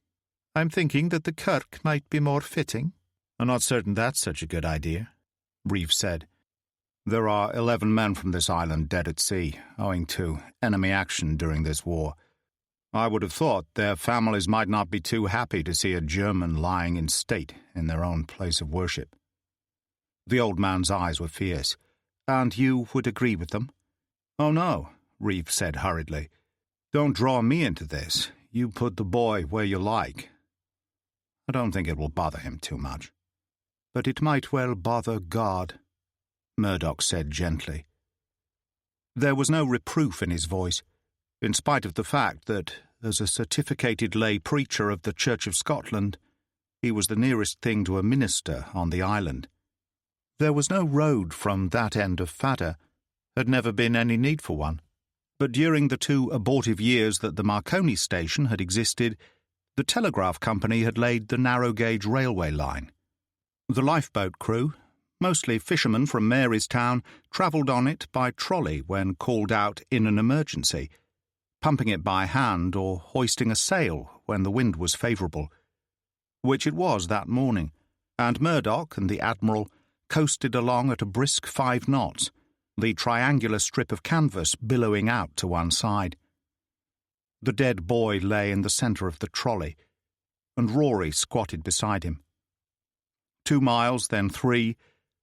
"I'm thinking that the kirk might be more fitting." "I'm not certain that's such a good idea," Reeve said. "There are 11 men from this island dead at sea, owing to enemy action during this war. I would have thought their families might not be too happy to see a German lying in state in their own place of worship." The old man's eyes were fierce. "And you would agree with them?" "Oh, no," Reeve said hurriedly. "Don't draw me into this. You put the boy where you like. I don't think it will bother him too much." "But it might well bother God," Murdoch said gently. There was no reproof in his voice, in spite of the fact that, as a certificated lay preacher of the Church of Scotland, he was the nearest thing to a minister on the island. There was no road from that end of Fada, had never been any need for one. But during the 2 abortive years that the Marconi station had existed, the telegraph company had laid the narrow-gauge railway line. The lifeboat crew, mostly fishermen from Marystown, travelled on it by trolley when called out in an emergency, pumping it by hand or hoisting a sail when the wind was favourable, which it was that morning, and Murdoch and the Admiral coasted along at a brisk 5 knots, the triangular strip of canvas billowing out to one side. The dead boy lay in the centre of the trolley, and Rory squatted beside him. 2 miles, then 3,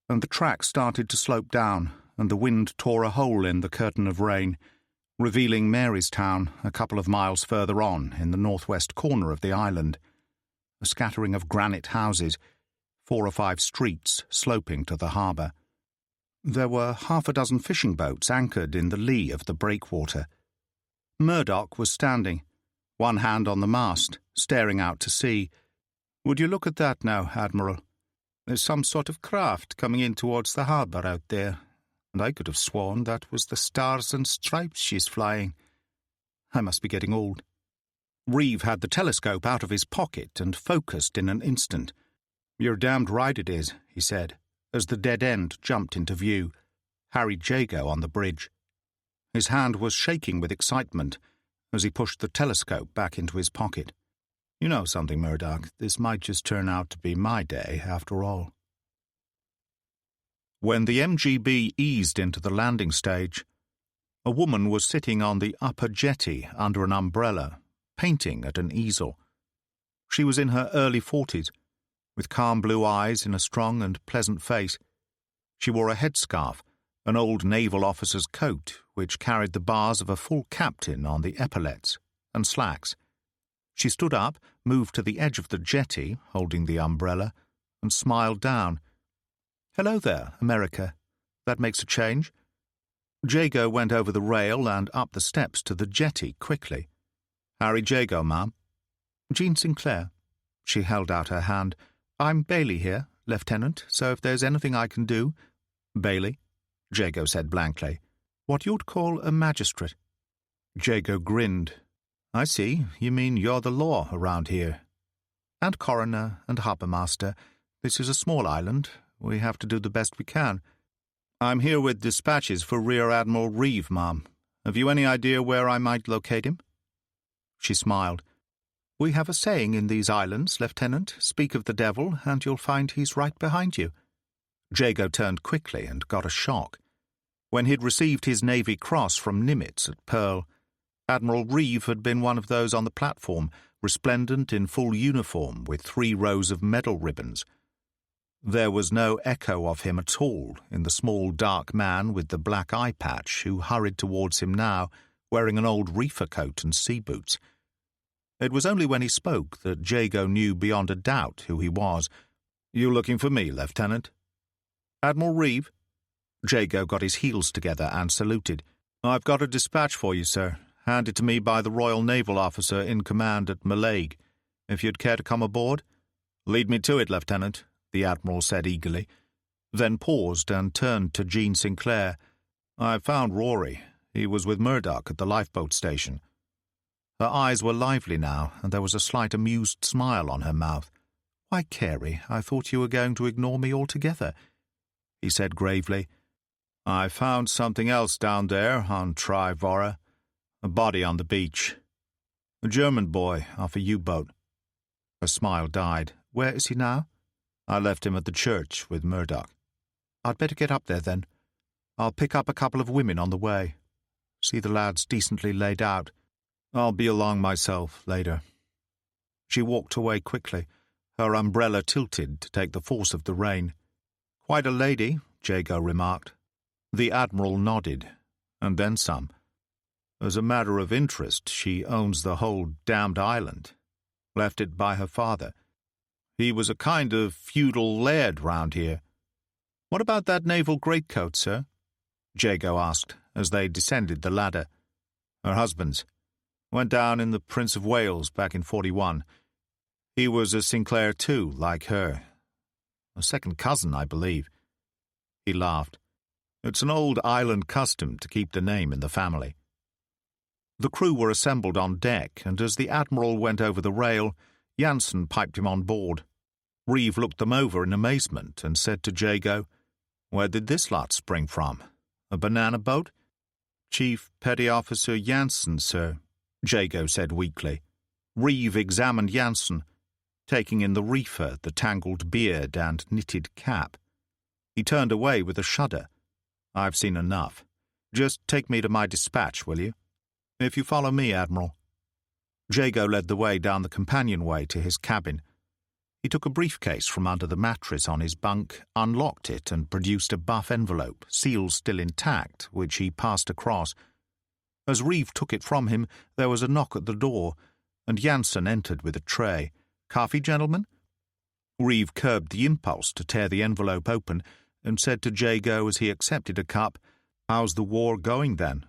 and the track started to slope down, and the wind tore a hole in the curtain of rain, revealing Marystown a couple of miles further on in the northwest corner of the island, a scattering of granite houses, 4 or 5 streets sloping to the harbour. There were half a dozen fishing boats anchored in the lee of the breakwater. Murdoch was standing, one hand on the mast, staring out to sea. "Would you look at that now, Admiral? There's some sort of craft coming in towards the harbour out there, and I could have sworn that was the Stars and Stripes she's flying. I must be getting old." Reeve had the telescope out of his pocket and focused in an instant. "You're damned right it is," he said, as the dead end jumped into view, Harry Jago on the bridge. His hand was shaking with excitement as he pushed the telescope back into his pocket. "You know something, Murdoch, this might just turn out to be my day after all." When the MGB eased into the landing stage, a woman was sitting on the upper jetty under an umbrella, painting at an easel. She was in her early 40s, with calm blue eyes and a strong and pleasant face. She wore a headscarf, an old naval officer's coat, which carried the bars of a full captain on the epaulets, and slacks. She stood up, moved to the edge of the jetty, holding the umbrella, and smiled down. "Hello there, America. That makes a change." Jago went over the rail and up the steps to the jetty quickly. "Harry Jago, ma'am." "Jean Sinclair." She held out her hand. "I'm Bailey here, Lieutenant, so if there's anything I can do—" "Bailey?" Jago said blankly. "What you'd call a magistrate." Jago grinned. "I see. You mean you're the law around here." "And coroner and harbour master. This is a small island. We have to do the best we can. I'm here with dispatches for Rear Admiral Reeve, ma'am. Have you any idea where I might locate him?" She smiled. "We have a saying in these islands, Lieutenant. Speak of the devil, and you'll find he's right behind you." Jago turned quickly and got a shock. When he'd received his Navy Cross from Nimitz at Pearl, Admiral Reeve had been one of those on the platform, resplendent in full uniform with 3 rows of medal ribbons. There was no echo of him at all in the small dark man with the black eye patch who hurried towards him now, wearing an old reefer coat and sea boots. It was only when he spoke that Jago knew beyond a doubt who he was. "You looking for me, Lieutenant?" "Admiral Reeve?" Jago got his heels together and saluted. "I've got a dispatch for you, sir, handed to me by the Royal Naval Officer in command at Mallaig. If you'd care to come aboard?" "Lead me to it, Lieutenant," the Admiral said eagerly, then paused and turned to Jean Sinclair. "I've found Rory. He was with Murdoch at the lifeboat station." Her eyes were lively now, and there was a slight amused smile on her mouth. "Why, Carey, I thought you were going to ignore me altogether," he said gravely. "I found something else down there on Trivora, a body on the beach. A German boy off a U-boat." Her smile died. "Where is he now?" "I left him at the church with Murdoch." "I'd better get up there, then. I'll pick up a couple of women on the way. See the lads decently laid out. I'll be along myself later." She walked away quickly, her umbrella tilted to take the force of the rain. "Quite a lady," Jago remarked. The Admiral nodded, and then some. "As a matter of interest, she owns the whole damned island. Left it by her father. He was a kind of feudal laird round here." "What about that naval greatcoat, sir?" Jago asked, as they descended the ladder. "Her husband's. Went down in the Prince of Wales back in 41. He was a Sinclair too, like her. A second cousin, I believe." He laughed. "It's an old island custom to keep the name in the family." The crew were assembled on deck, and as the Admiral went over the rail, Jansen piped him on board. Reeve looked them over in amazement and said to Jago, "Where did this lot spring from? A banana boat?" "Chief Petty Officer Jansen, sir," Jago said weakly. Reeve examined Jansen, taking in the reefer, the tangled beard and knitted cap. He turned away with a shudder. "I've seen enough. Just take me to my dispatch, will you?" "If you follow me, Admiral." Jago led the way down the companionway to his cabin. He took a briefcase from under the mattress on his bunk, unlocked it, and produced a buff envelope, seal still intact, which he passed across. As Reeve took it from him, there was a knock at the door, and Jansen entered with a tray. "Coffee, gentlemen?" Reeve curbed the impulse to tear the envelope open, and said to Jago as he accepted a cup, "How's the war going, then?"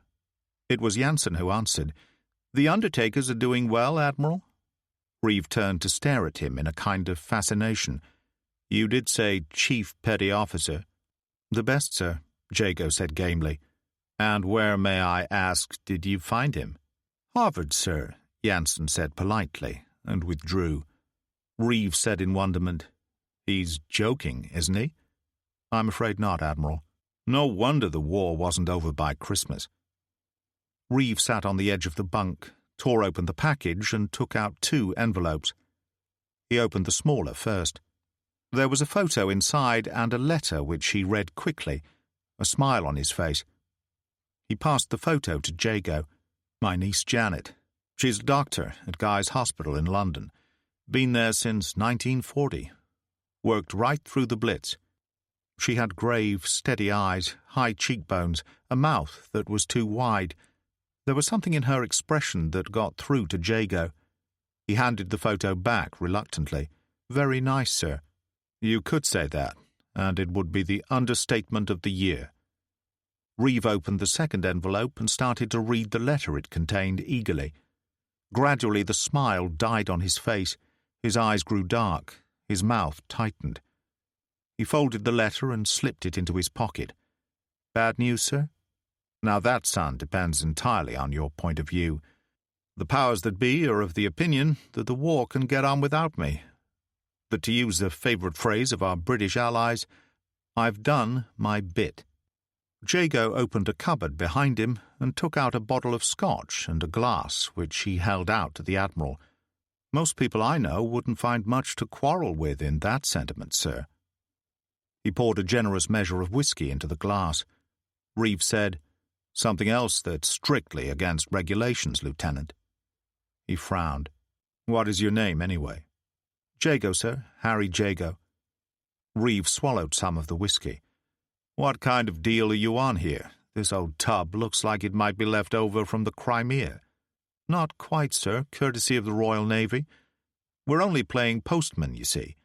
It was Jansen who answered. "The undertakers are doing well, Admiral." Reeve turned to stare at him in a kind of fascination. "You did say Chief Petty Officer." "The best, sir," Jago said gamely. "And where, may I ask, did you find him?" "Harvard, sir," Jansen said politely, and withdrew. Reeve said in wonderment, "He's joking, isn't he?" "I'm afraid not, Admiral." "No wonder the war wasn't over by Christmas." Reeve sat on the edge of the bunk, tore open the package, and took out 2 envelopes. He opened the smaller first. There was a photo inside and a letter which he read quickly, a smile on his face. He passed the photo to Jago. "My niece Janet. She's a doctor at Guy's Hospital in London. Been there since 1940. Worked right through the Blitz. She had grave, steady eyes, high cheekbones, a mouth that was too wide. There was something in her expression that got through to Jago. He handed the photo back reluctantly. "Very nice, sir." "You could say that, and it would be the understatement of the year." Reeve opened the second envelope and started to read the letter it contained eagerly. Gradually the smile died on his face, his eyes grew dark, his mouth tightened. He folded the letter and slipped it into his pocket. "Bad news, sir?" "Now that, son, depends entirely on your point of view. The powers that be are of the opinion that the war can get on without me. That, to use the favourite phrase of our British allies, I've done my bit." Jago opened a cupboard behind him and took out a bottle of scotch and a glass, which he held out to the Admiral. "Most people I know wouldn't find much to quarrel with in that sentiment, sir." He poured a generous measure of whiskey into the glass. Reeve said, "Something else that's strictly against regulations, Lieutenant." He frowned. "What is your name, anyway?" "Jago, sir. Harry Jago." Reeve swallowed some of the whiskey. "What kind of deal are you on here? This old tub looks like it might be left over from the Crimea." "Not quite, sir, courtesy of the Royal Navy. We're only playing postman, you see.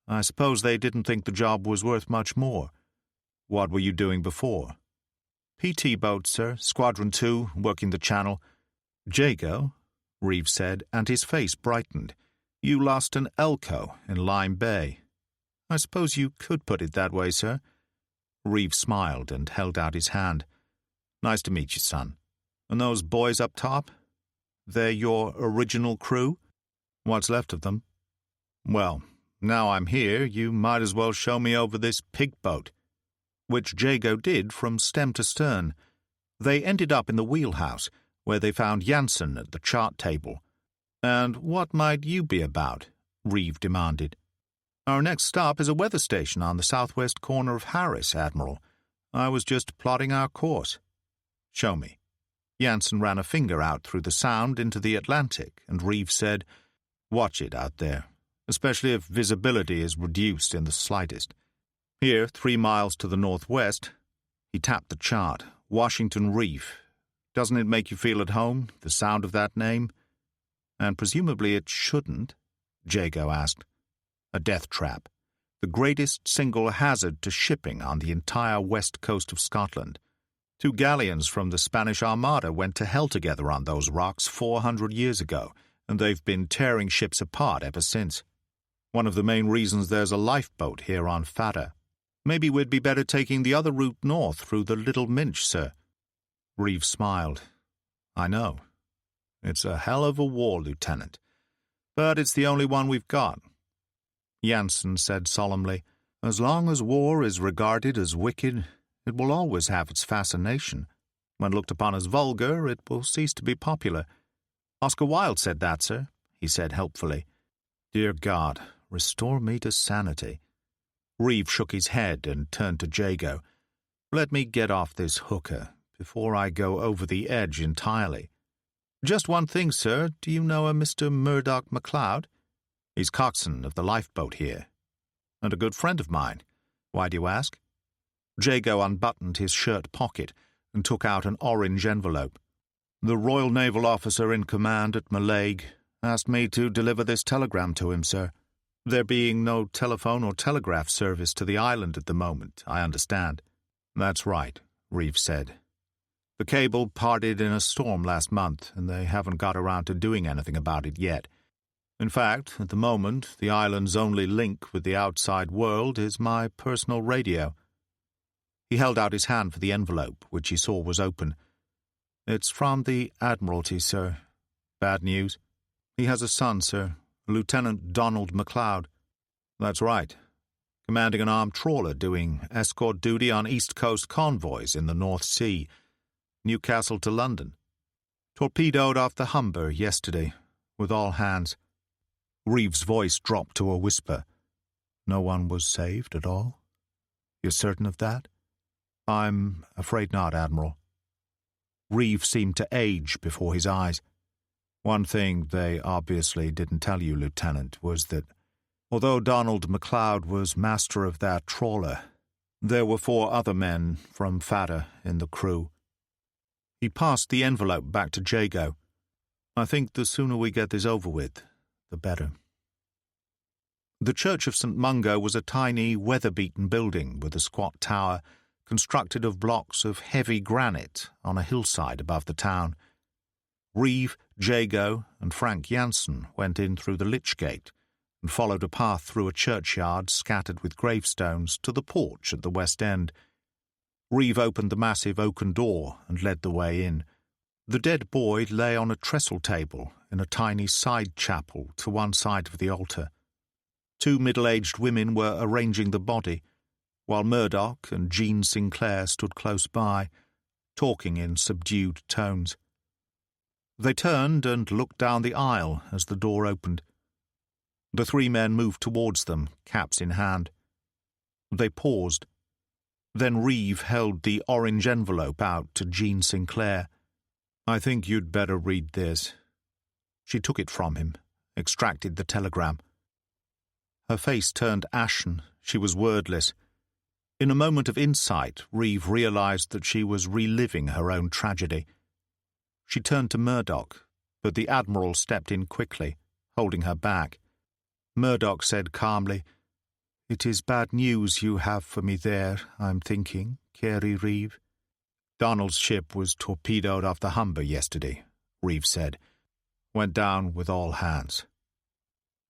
I suppose they didn't think the job was worth much more." "What were you doing before?" "PT boat, sir, Squadron 2, working the channel." "Jago," Reeve said, and his face brightened. "You lost an Elco in Lime Bay." "I suppose you could put it that way, sir." Reeve smiled and held out his hand. "Nice to meet you, son. And those boys up top? They're your original crew?" "What's left of them." "Well, now I'm here, you might as well show me over this pig boat." Which Jago did from stem to stern. They ended up in the wheelhouse, where they found Jansen at the chart table. "And what might you be about?" Reeve demanded. "Our next stop is a weather station on the southwest corner of Harris, Admiral. I was just plotting our course." "Show me." Jansen ran a finger out through the Sound into the Atlantic, and Reeve said, "Watch it out there, especially if visibility is reduced in the slightest. Here, 3 miles to the northwest." He tapped the chart. "Washington Reef. Doesn't it make you feel at home, the sound of that name?" "And presumably it shouldn't?" Jago asked. "A death trap. The greatest single hazard to shipping on the entire west coast of Scotland. 2 galleons from the Spanish Armada went to hell together on those rocks 400 years ago, and they've been tearing ships apart ever since. One of the main reasons there's a lifeboat here on Fada. Maybe we'd be better taking the other route north through the Little Minch, sir." Reeve smiled. "I know. It's a hell of a war, Lieutenant. But it's the only one we've got." Jansen said solemnly, "As long as war is regarded as wicked, it will always have its fascination. When looked upon as vulgar, it will cease to be popular. Oscar Wilde said that, sir," he said helpfully. "Dear God, restore me to sanity." Reeve shook his head and turned to Jago. "Let me get off this hooker before I go over the edge entirely." "Just one thing, sir. Do you know a Mr. Murdoch MacLeod?" "He's coxswain of the lifeboat here, and a good friend of mine. Why do you ask?" Jago unbuttoned his shirt pocket and took out an orange envelope. "The Royal Naval officer in command at Mallaig asked me to deliver this telegram to him, sir. There being no telephone or telegraph service to the island at the moment, I understand." "That's right," Reeve said. "The cable parted in a storm last month, and they haven't got around to doing anything about it yet. In fact, at the moment, the island's only link with the outside world is my personal radio." He held out his hand for the envelope, which he saw was open. "It's from the Admiralty, sir. Bad news. He has a son, sir, Lieutenant Donald MacLeod." "That's right. Commanding an armed trawler doing escort duty on East Coast convoys in the North Sea, Newcastle to London. Torpedoed off the Humber yesterday, with all hands." Reeve's voice dropped to a whisper. "No one was saved at all? You're certain of that?" "I'm afraid not, Admiral." Reeve seemed to age before his eyes. "One thing they obviously didn't tell you, Lieutenant, was that, although Donald MacLeod was master of that trawler, there were 4 other men from Fada in the crew." He passed the envelope back to Jago. "I think the sooner we get this over with, the better." The Church of St. Mungo was a tiny, weather-beaten building with a squat tower constructed of blocks of heavy granite on a hillside above the town. Reeve, Jago, and Frank Jansen went in through the Lich Gate and followed a path through a churchyard scattered with gravestones to the porch at the west end. Reeve opened the massive oaken door and led the way in. The dead boy lay on a trestle table in a tiny side chapel to one side of the altar. 2 middle-aged women were arranging the body. while Murdoch and Jean Sinclair stood close by, talking in subdued tones. They turned and looked down the aisle as the door opened. The three men moved towards them, caps in hand. They paused. Then Reeve held the orange envelope out to Jean Sinclair. "I think you'd better read this." She took it from him, extracted the telegram. Her face turned ashen. She was wordless. In a moment of insight, Reeve realized that she was reliving her own tragedy. She turned to Murdoch, but the Admiral stepped in quickly, holding her back. Murdoch said calmly, "It is bad news you have for me there, I'm thinking, Carey Reeve." "Donald's ship was torpedoed off the Humber yesterday," Reeve said. "Went down with all hands."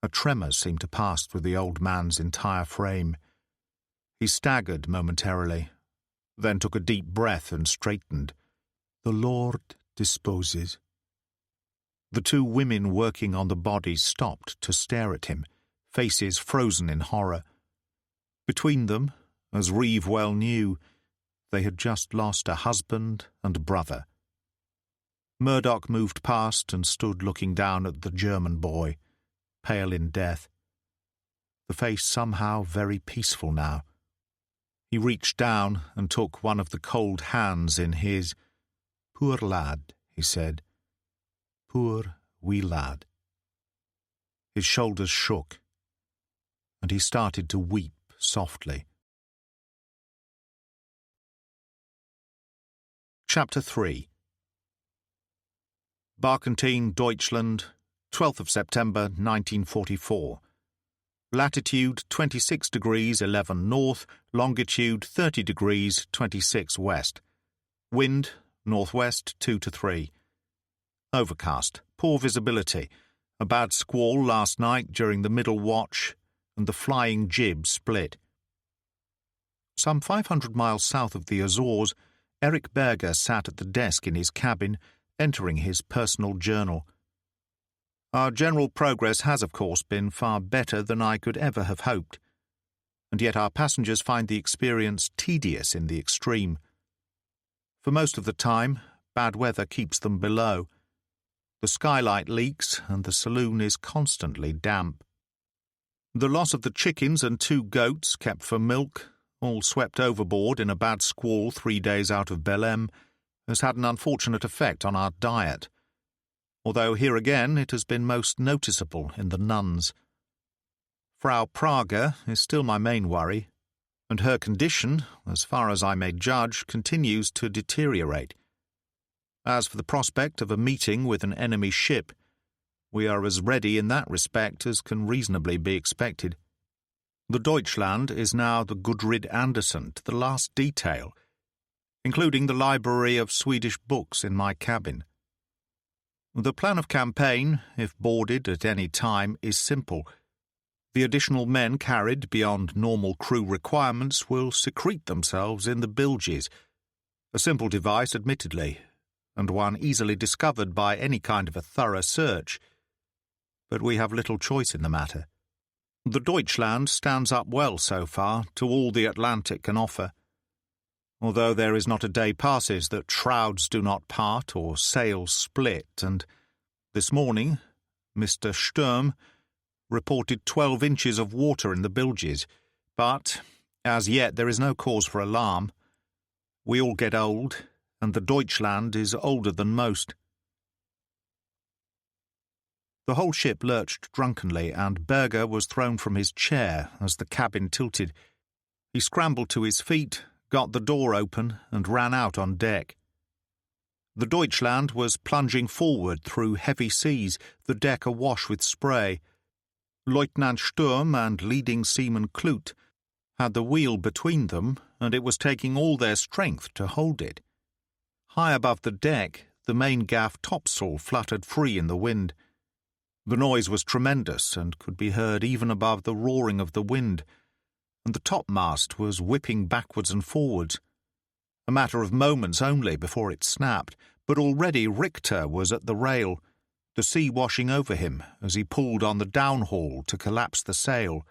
A tremor seemed to pass through the old man's entire frame. He staggered momentarily, then took a deep breath and straightened. "The Lord disposes." The two women working on the body stopped to stare at him, faces frozen in horror. Between them, as Reeve well knew, they had just lost a husband and brother. Murdoch moved past and stood looking down at the German boy, pale in death. The face somehow very peaceful now. He reached down and took one of the cold hands in his. "Poor lad," he said. "Poor wee lad." His shoulders shook, and he started to weep softly. Chapter 3. Barkentine, Deutschland, 12th of September 1944. Latitude 26 degrees 11 north, longitude 30 degrees 26 west. Wind northwest 2 to 3. Overcast, poor visibility, a bad squall last night during the middle watch, and the flying jib split. Some 500 miles south of the Azores, Eric Berger sat at the desk in his cabin, entering his personal journal. "Our general progress has, of course, been far better than I could ever have hoped, and yet our passengers find the experience tedious in the extreme. For most of the time, bad weather keeps them below. The skylight leaks, and the saloon is constantly damp. The loss of the chickens and 2 goats kept for milk, all swept overboard in a bad squall 3 days out of Belém, has had an unfortunate effect on our diet, although here again it has been most noticeable in the nuns. Frau Prager is still my main worry, and her condition, as far as I may judge, continues to deteriorate. As for the prospect of a meeting with an enemy ship, we are as ready in that respect as can reasonably be expected. The Deutschland is now the Gudrid Anderson to the last detail, including the library of Swedish books in my cabin. The plan of campaign, if boarded at any time, is simple. The additional men carried beyond normal crew requirements will secrete themselves in the bilges, a simple device admittedly, and one easily discovered by any kind of a thorough search. But we have little choice in the matter. The Deutschland stands up well so far to all the Atlantic can offer, although there is not a day passes that shrouds do not part or sails split, and this morning Mr. Sturm reported 12 inches of water in the bilges, but as yet there is no cause for alarm. We all get old, and the Deutschland is older than most. The whole ship lurched drunkenly, and Berger was thrown from his chair as the cabin tilted. He scrambled to his feet, got the door open, and ran out on deck. The Deutschland was plunging forward through heavy seas, the deck awash with spray. Lieutenant Sturm and leading seaman Kloot had the wheel between them, and it was taking all their strength to hold it. High above the deck, the main gaff topsail fluttered free in the wind. The noise was tremendous and could be heard even above the roaring of the wind, and the topmast was whipping backwards and forwards. A matter of moments only before it snapped, but already Richter was at the rail, the sea washing over him as he pulled on the downhaul to collapse the sail.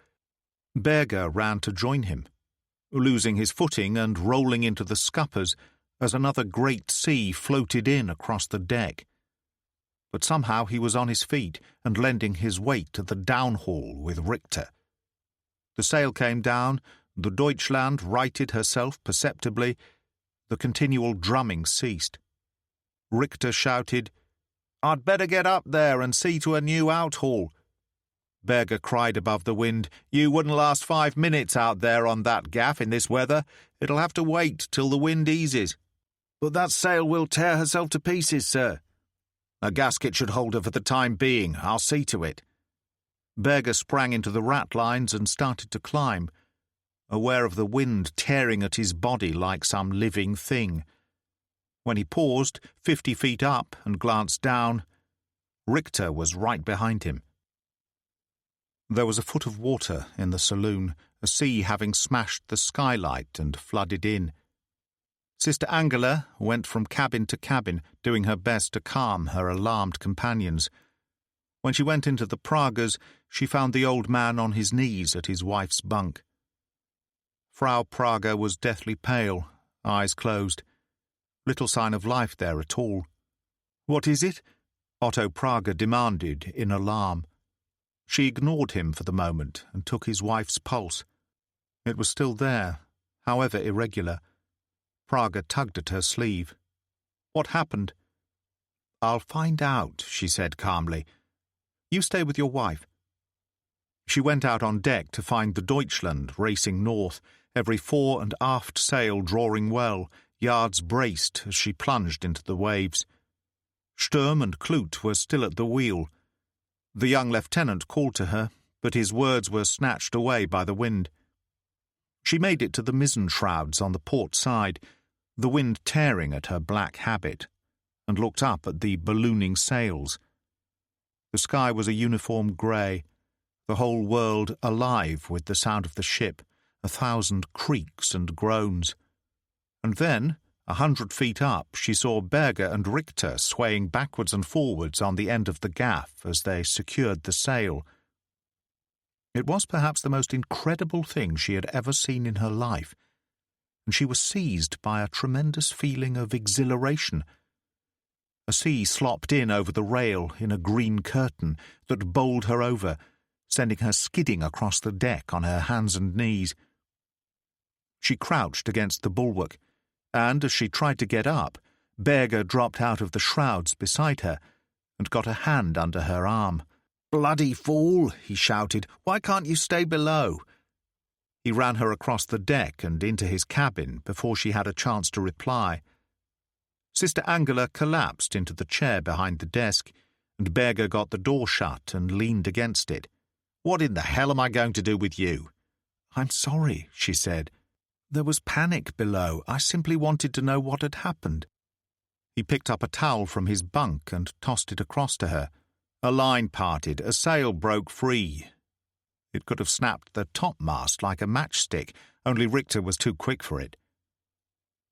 Berger ran to join him. losing his footing and rolling into the scuppers as another great sea floated in across the deck. But somehow he was on his feet and lending his weight to the downhaul with Richter. The sail came down, the Deutschland righted herself perceptibly, the continual drumming ceased. Richter shouted, "I'd better get up there and see to a new outhaul." Berger cried above the wind, "You wouldn't last 5 minutes out there on that gaff in this weather. It'll have to wait till the wind eases." "But that sail will tear herself to pieces, sir." "A gasket should hold her for the time being. I'll see to it." Berger sprang into the ratlines and started to climb, aware of the wind tearing at his body like some living thing. When he paused, 50 feet up, and glanced down, Richter was right behind him. There was a foot of water in the saloon, a sea having smashed the skylight and flooded in. Sister Angela went from cabin to cabin, doing her best to calm her alarmed companions. When she went into the Praguers, she found the old man on his knees at his wife's bunk. Frau Prager was deathly pale, eyes closed. Little sign of life there at all. "What is it?" Otto Prager demanded in alarm. She ignored him for the moment and took his wife's pulse. It was still there, however irregular. Prager tugged at her sleeve. "What happened?" "I'll find out," she said calmly. "You stay with your wife." She went out on deck to find the Deutschland racing north, every fore and aft sail drawing well, yards braced as she plunged into the waves. Sturm and Kloot were still at the wheel. The young lieutenant called to her, but his words were snatched away by the wind. She made it to the mizzen shrouds on the port side, the wind tearing at her black habit, and looked up at the ballooning sails. The sky was a uniform grey, the whole world alive with the sound of the ship, 1,000 creaks and groans. And then, 100 feet up, she saw Berger and Richter swaying backwards and forwards on the end of the gaff as they secured the sail. It was perhaps the most incredible thing she had ever seen in her life, and she was seized by a tremendous feeling of exhilaration. A sea slopped in over the rail in a green curtain that bowled her over, sending her skidding across the deck on her hands and knees. She crouched against the bulwark, and as she tried to get up, Berger dropped out of the shrouds beside her and got a hand under her arm. "Bloody fool!" he shouted. "Why can't you stay below?" He ran her across the deck and into his cabin before she had a chance to reply. Sister Angela collapsed into the chair behind the desk, and Berger got the door shut and leaned against it. "What in the hell am I going to do with you?" "I'm sorry," she said. "There was panic below. I simply wanted to know what had happened." He picked up a towel from his bunk and tossed it across to her. A line parted, a sail broke free. It could have snapped the topmast like a matchstick, only Richter was too quick for it.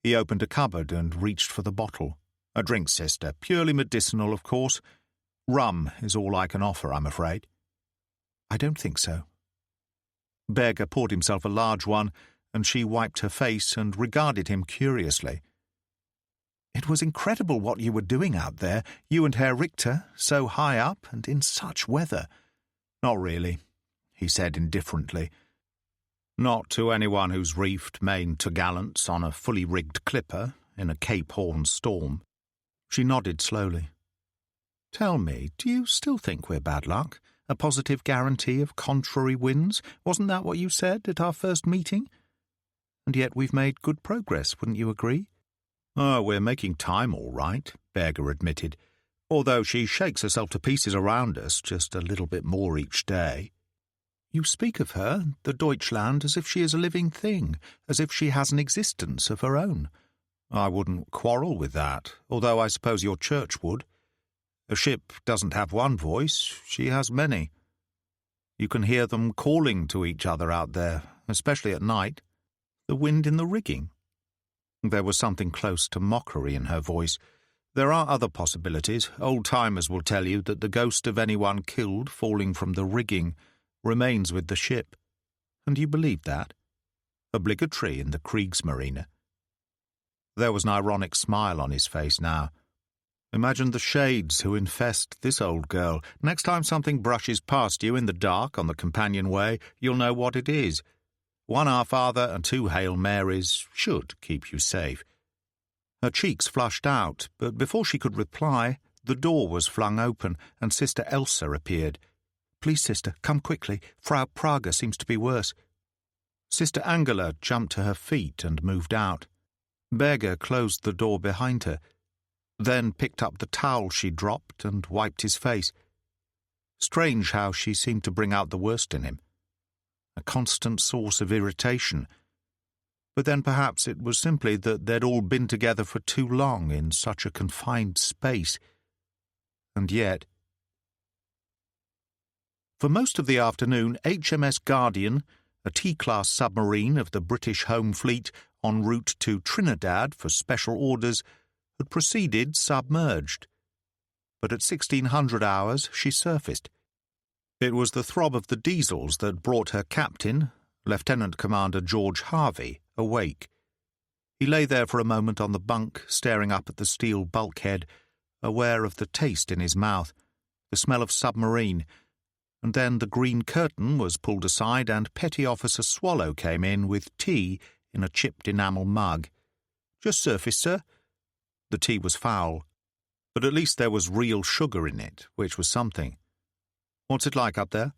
He opened a cupboard and reached for the bottle. "A drink, sister, purely medicinal, of course. Rum is all I can offer, I'm afraid." "I don't think so." Berger poured himself a large one, and she wiped her face and regarded him curiously. "It was incredible what you were doing out there, you and Herr Richter, so high up and in such weather." "Not really," he said indifferently. "Not to anyone who's reefed main topgallants on a fully rigged clipper in a Cape Horn storm." She nodded slowly. "Tell me, do you still think we're bad luck? A positive guarantee of contrary winds? Wasn't that what you said at our first meeting? And yet we've made good progress, wouldn't you agree?" "Oh, we're making time all right," Berger admitted, "although she shakes herself to pieces around us just a little bit more each day." "You speak of her, the Deutschland, as if she is a living thing, as if she has an existence of her own." "I wouldn't quarrel with that, although I suppose your church would. A ship doesn't have one voice, she has many. You can hear them calling to each other out there, especially at night. The wind in the rigging." There was something close to mockery in her voice. "There are other possibilities. Old-timers will tell you that the ghost of anyone killed falling from the rigging remains with the ship. And you believe that?" obligatory in the Kriegsmarine. There was an ironic smile on his face now. Imagine the shades who infest this old girl. Next time something brushes past you in the dark on the companionway, you'll know what it is. 1 Our Father and 2 Hail Marys should keep you safe. Her cheeks flushed out, but before she could reply, the door was flung open and Sister Elsa appeared. "Please, sister, come quickly. Frau Prager seems to be worse." Sister Angela jumped to her feet and moved out. Berger closed the door behind her, then picked up the towel she dropped and wiped his face. Strange how she seemed to bring out the worst in him. A constant source of irritation. But then perhaps it was simply that they'd all been together for too long in such a confined space. And yet... For most of the afternoon, HMS Guardian, a T-class submarine of the British Home Fleet en route to Trinidad for special orders, had proceeded submerged. But at 1600 hours she surfaced. It was the throb of the diesels that brought her captain, Lieutenant Commander George Harvey, awake. He lay there for a moment on the bunk, staring up at the steel bulkhead, aware of the taste in his mouth, the smell of submarine, and then the green curtain was pulled aside and Petty Officer Swallow came in with tea in a chipped enamel mug. "Just surfaced, sir." The tea was foul, but at least there was real sugar in it, which was something. "What's it like up there?"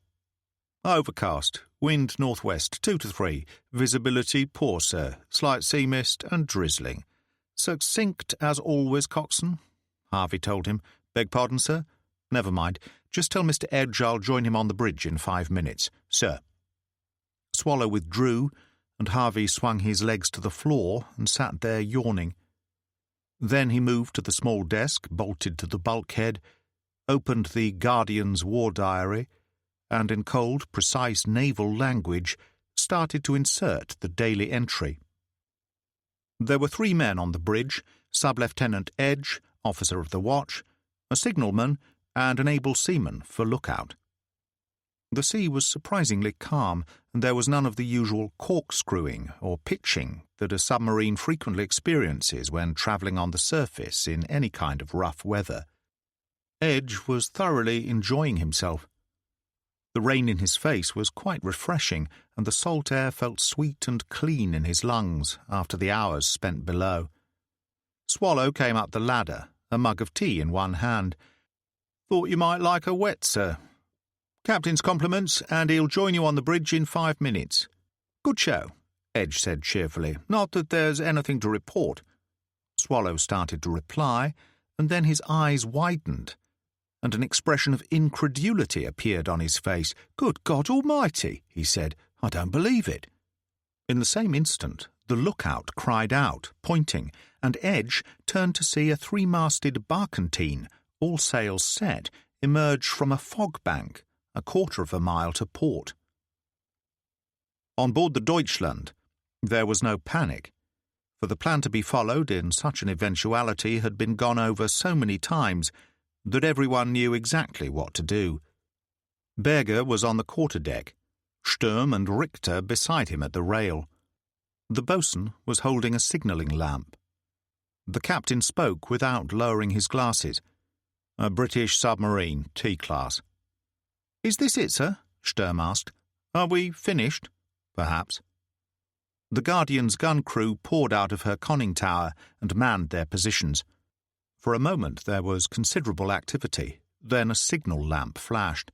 "Overcast. Wind northwest, 2 to 3. Visibility poor, sir. Slight sea mist and drizzling." "Succinct as always, coxswain," Harvey told him. "Beg pardon, sir?" "Never mind. Just tell Mr. Edge I'll join him on the bridge in 5 minutes, sir." Swallow withdrew, and Harvey swung his legs to the floor and sat there yawning. Then he moved to the small desk bolted to the bulkhead, opened the Guardian's war diary, and in cold, precise naval language started to insert the daily entry. There were 3 men on the bridge, Sub-Lieutenant Edge, officer of the watch, a signalman, and an able seaman for lookout. The sea was surprisingly calm, and there was none of the usual corkscrewing or pitching that a submarine frequently experiences when travelling on the surface in any kind of rough weather. Edge was thoroughly enjoying himself. The rain in his face was quite refreshing, and the salt air felt sweet and clean in his lungs after the hours spent below. Swallow came up the ladder, a mug of tea in one hand. "Thought you might like a wet, sir. Captain's compliments, and he'll join you on the bridge in 5 minutes." "Good show," Edge said cheerfully. "Not that there's anything to report." Swallow started to reply, and then his eyes widened, and an expression of incredulity appeared on his face. "Good God Almighty," he said. "I don't believe it." In the same instant, the lookout cried out, pointing, and Edge turned to see a 3-masted barkentine, all sails set, emerge from a fog bank, a 1/4 of a mile to port. On board the Deutschland, there was no panic, for the plan to be followed in such an eventuality had been gone over so many times that everyone knew exactly what to do. Berger was on the quarterdeck, Sturm and Richter beside him at the rail. The boatswain was holding a signalling lamp. The captain spoke without lowering his glasses. "A British submarine, T-class." "Is this it, sir?" Sturm asked. "Are we finished?" "Perhaps." The Guardian's gun crew poured out of her conning tower and manned their positions. For a moment there was considerable activity, then a signal lamp flashed.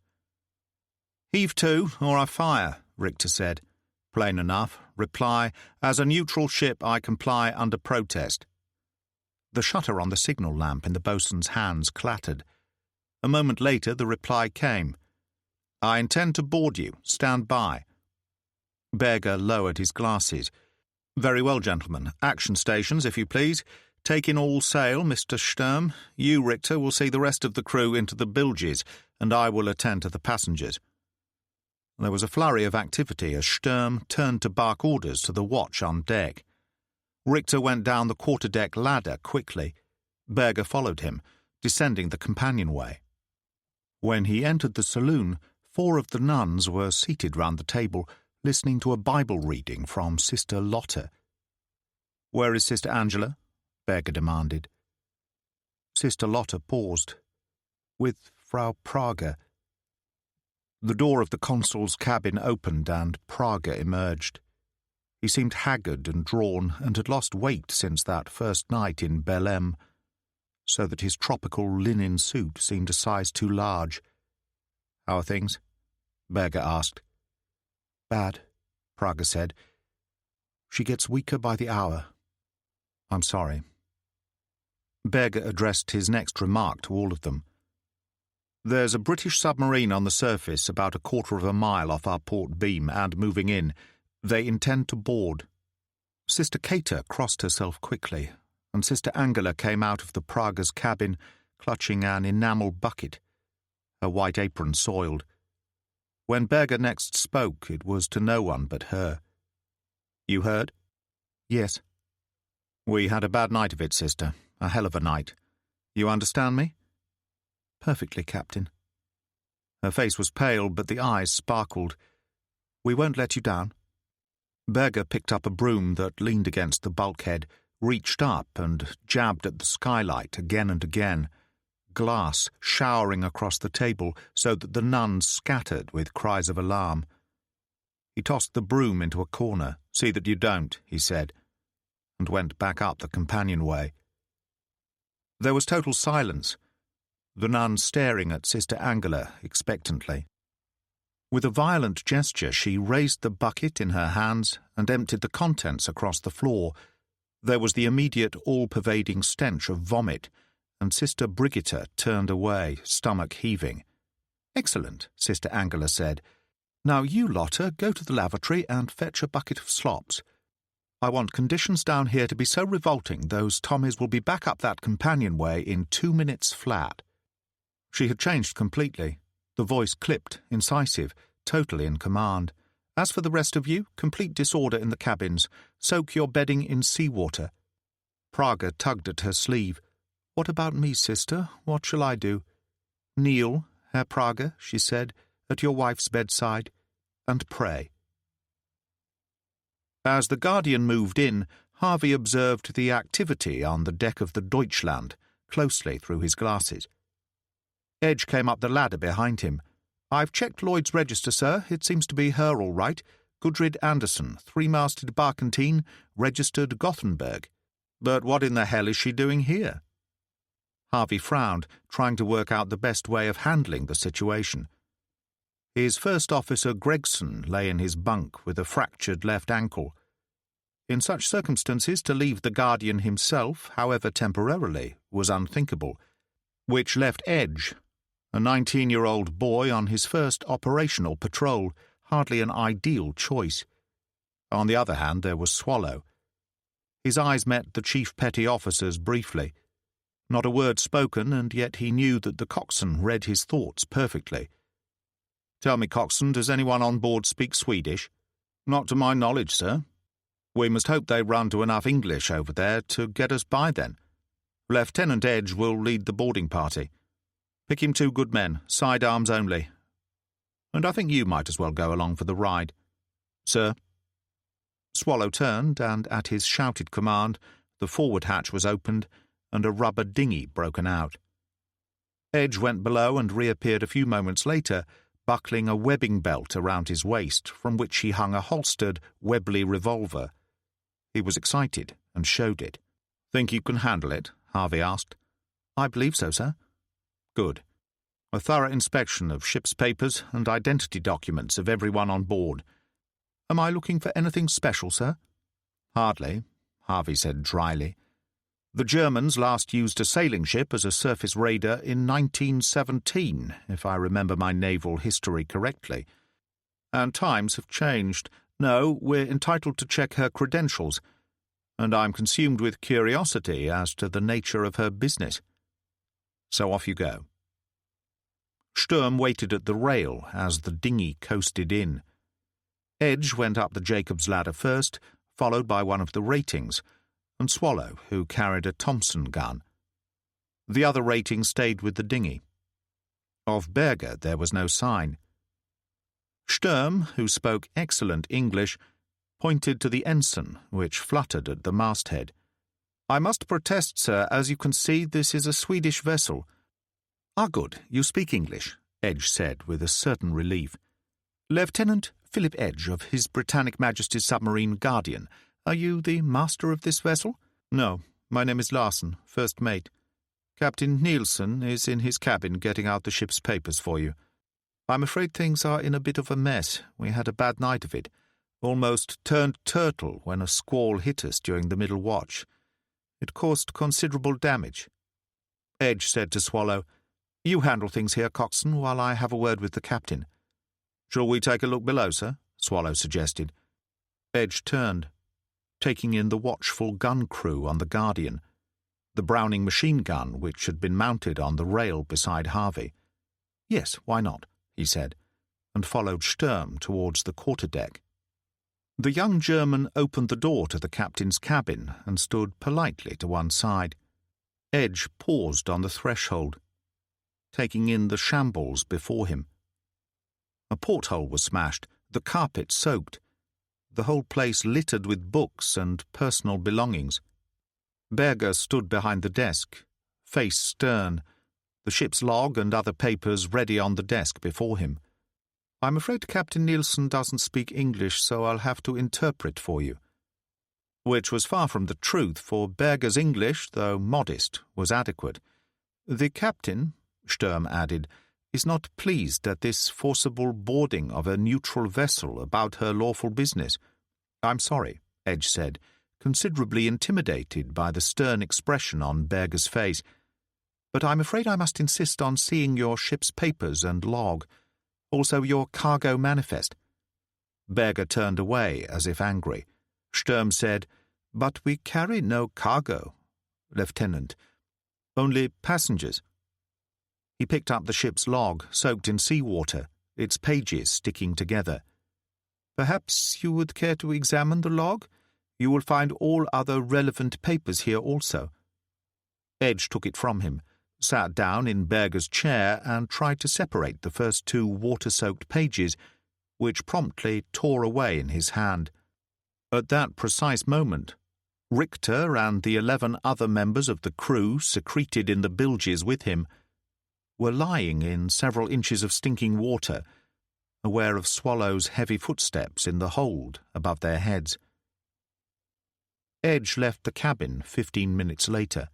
"Heave to, or I fire," Richter said. "Plain enough. Reply, as a neutral ship I comply under protest." The shutter on the signal lamp in the boatswain's hands clattered. A moment later the reply came. "I intend to board you. Stand by." Berger lowered his glasses. "Very well, gentlemen. Action stations, if you please. Take in all sail, Mr. Sturm. You, Richter, will see the rest of the crew into the bilges, and I will attend to the passengers." There was a flurry of activity as Sturm turned to bark orders to the watch on deck. Richter went down the quarterdeck ladder quickly. Berger followed him, descending the companionway. When he entered the saloon, 4 of the nuns were seated round the table, listening to a Bible reading from Sister Lotta. "Where is Sister Angela?" Berger demanded. Sister Lotta paused. "With Frau Prager." The door of the consul's cabin opened and Prager emerged. He seemed haggard and drawn and had lost weight since that first night in Belém, so that his tropical linen suit seemed a size too large. "How are things?" Berger asked. "Bad," Prager said. "She gets weaker by the hour. I'm sorry." Berger addressed his next remark to all of them. "There's a British submarine on the surface about a quarter of a mile off our port beam and moving in. They intend to board." Sister Cater crossed herself quickly, and Sister Angela came out of the Prager's cabin clutching an enamel bucket, her white apron soiled. When Berger next spoke, it was to no one but her. "You heard?" "Yes." "We had a bad night of it, sister. A hell of a night. You understand me?" "Perfectly, Captain." Her face was pale, but the eyes sparkled. "We won't let you down." Berger picked up a broom that leaned against the bulkhead, reached up and jabbed at the skylight again and again, glass showering across the table so that the nuns scattered with cries of alarm. He tossed the broom into a corner. "See that you don't," he said, and went back up the companionway. There was total silence, the nun staring at Sister Angela expectantly. With a violent gesture, she raised the bucket in her hands and emptied the contents across the floor. There was the immediate, all-pervading stench of vomit, and Sister Brigitta turned away, stomach heaving. "Excellent," Sister Angela said. "Now you, Lotta, go to the lavatory and fetch a bucket of slops. I want conditions down here to be so revolting those Tommies will be back up that companionway in 2 minutes flat." She had changed completely, the voice clipped, incisive, totally in command. "As for the rest of you, complete disorder in the cabins. Soak your bedding in seawater." Prager tugged at her sleeve. "What about me, sister? What shall I do?" "Kneel, Herr Prager," she said, "at your wife's bedside, and pray." As the Guardian moved in, Harvey observed the activity on the deck of the Deutschland closely through his glasses. Edge came up the ladder behind him. "I've checked Lloyd's register, sir. It seems to be her all right. Gudrid Anderson, 3-masted barkentine, registered Gothenburg. But what in the hell is she doing here?" Harvey frowned, trying to work out the best way of handling the situation. His first officer, Gregson, lay in his bunk with a fractured left ankle. In such circumstances, to leave the Guardian himself, however temporarily, was unthinkable, which left Edge, a 19-year-old boy on his first operational patrol, hardly an ideal choice. On the other hand, there was Swallow. His eyes met the chief petty officer's briefly. Not a word spoken, and yet he knew that the coxswain read his thoughts perfectly. "Tell me, coxswain, does anyone on board speak Swedish?" "Not to my knowledge, sir." "We must hope they run to enough English over there to get us by then. Lieutenant Edge will lead the boarding party. Pick him 2 good men, sidearms only. And I think you might as well go along for the ride." "Sir." Swallow turned, and at his shouted command, the forward hatch was opened, and a rubber dinghy broken out. Edge went below and reappeared a few moments later, buckling a webbing belt around his waist, from which he hung a holstered Webley revolver. He was excited and showed it. "Think you can handle it?" Harvey asked. "I believe so, sir." "Good. A thorough inspection of ship's papers and identity documents of everyone on board. Am I looking for anything special, sir?" "Hardly," Harvey said dryly. "The Germans last used a sailing ship as a surface raider in 1917, if I remember my naval history correctly. And times have changed. No, we're entitled to check her credentials, and I'm consumed with curiosity as to the nature of her business. So off you go." Sturm waited at the rail as the dinghy coasted in. Edge went up the Jacob's ladder first, followed by one of the ratings, and Swallow, who carried a Thompson gun. The other rating stayed with the dinghy. Of Berger there was no sign. Sturm, who spoke excellent English, pointed to the ensign, which fluttered at the masthead. "I must protest, sir, as you can see, this is a Swedish vessel." "Ah, good, you speak English," Edge said with a certain relief. "Lieutenant Philip Edge of His Britannic Majesty's submarine Guardian. Are you the master of this vessel?" "No, my name is Larson, first mate. Captain Nielsen is in his cabin getting out the ship's papers for you. I'm afraid things are in a bit of a mess. We had a bad night of it. Almost turned turtle when a squall hit us during the middle watch. It caused considerable damage." Edge said to Swallow, "You handle things here, coxswain, while I have a word with the captain." "Shall we take a look below, sir?" Swallow suggested. Edge turned, taking in the watchful gun crew on the Guardian, the Browning machine gun which had been mounted on the rail beside Harvey. "Yes, why not?" he said, and followed Sturm towards the quarterdeck. The young German opened the door to the captain's cabin and stood politely to one side. Edge paused on the threshold, taking in the shambles before him. A porthole was smashed, the carpet soaked, the whole place littered with books and personal belongings. Berger stood behind the desk, face stern, the ship's log and other papers ready on the desk before him. "I'm afraid Captain Nielsen doesn't speak English, so I'll have to interpret for you." Which was far from the truth, for Berger's English, though modest, was adequate. "The captain," Sturm added, "is not pleased at this forcible boarding of a neutral vessel about her lawful business." "I'm sorry," Edge said, considerably intimidated by the stern expression on Berger's face, "but I'm afraid I must insist on seeing your ship's papers and log, also your cargo manifest." Berger turned away as if angry. Sturm said, "But we carry no cargo, Lieutenant, only passengers." He picked up the ship's log, soaked in seawater, its pages sticking together. "Perhaps you would care to examine the log? You will find all other relevant papers here also." Edge took it from him, sat down in Berger's chair and tried to separate the first two water-soaked pages, which promptly tore away in his hand. At that precise moment, Richter and the 11 other members of the crew secreted in the bilges with him were lying in several inches of stinking water, aware of Swallow's heavy footsteps in the hold above their heads. Edge left the cabin 15 minutes later,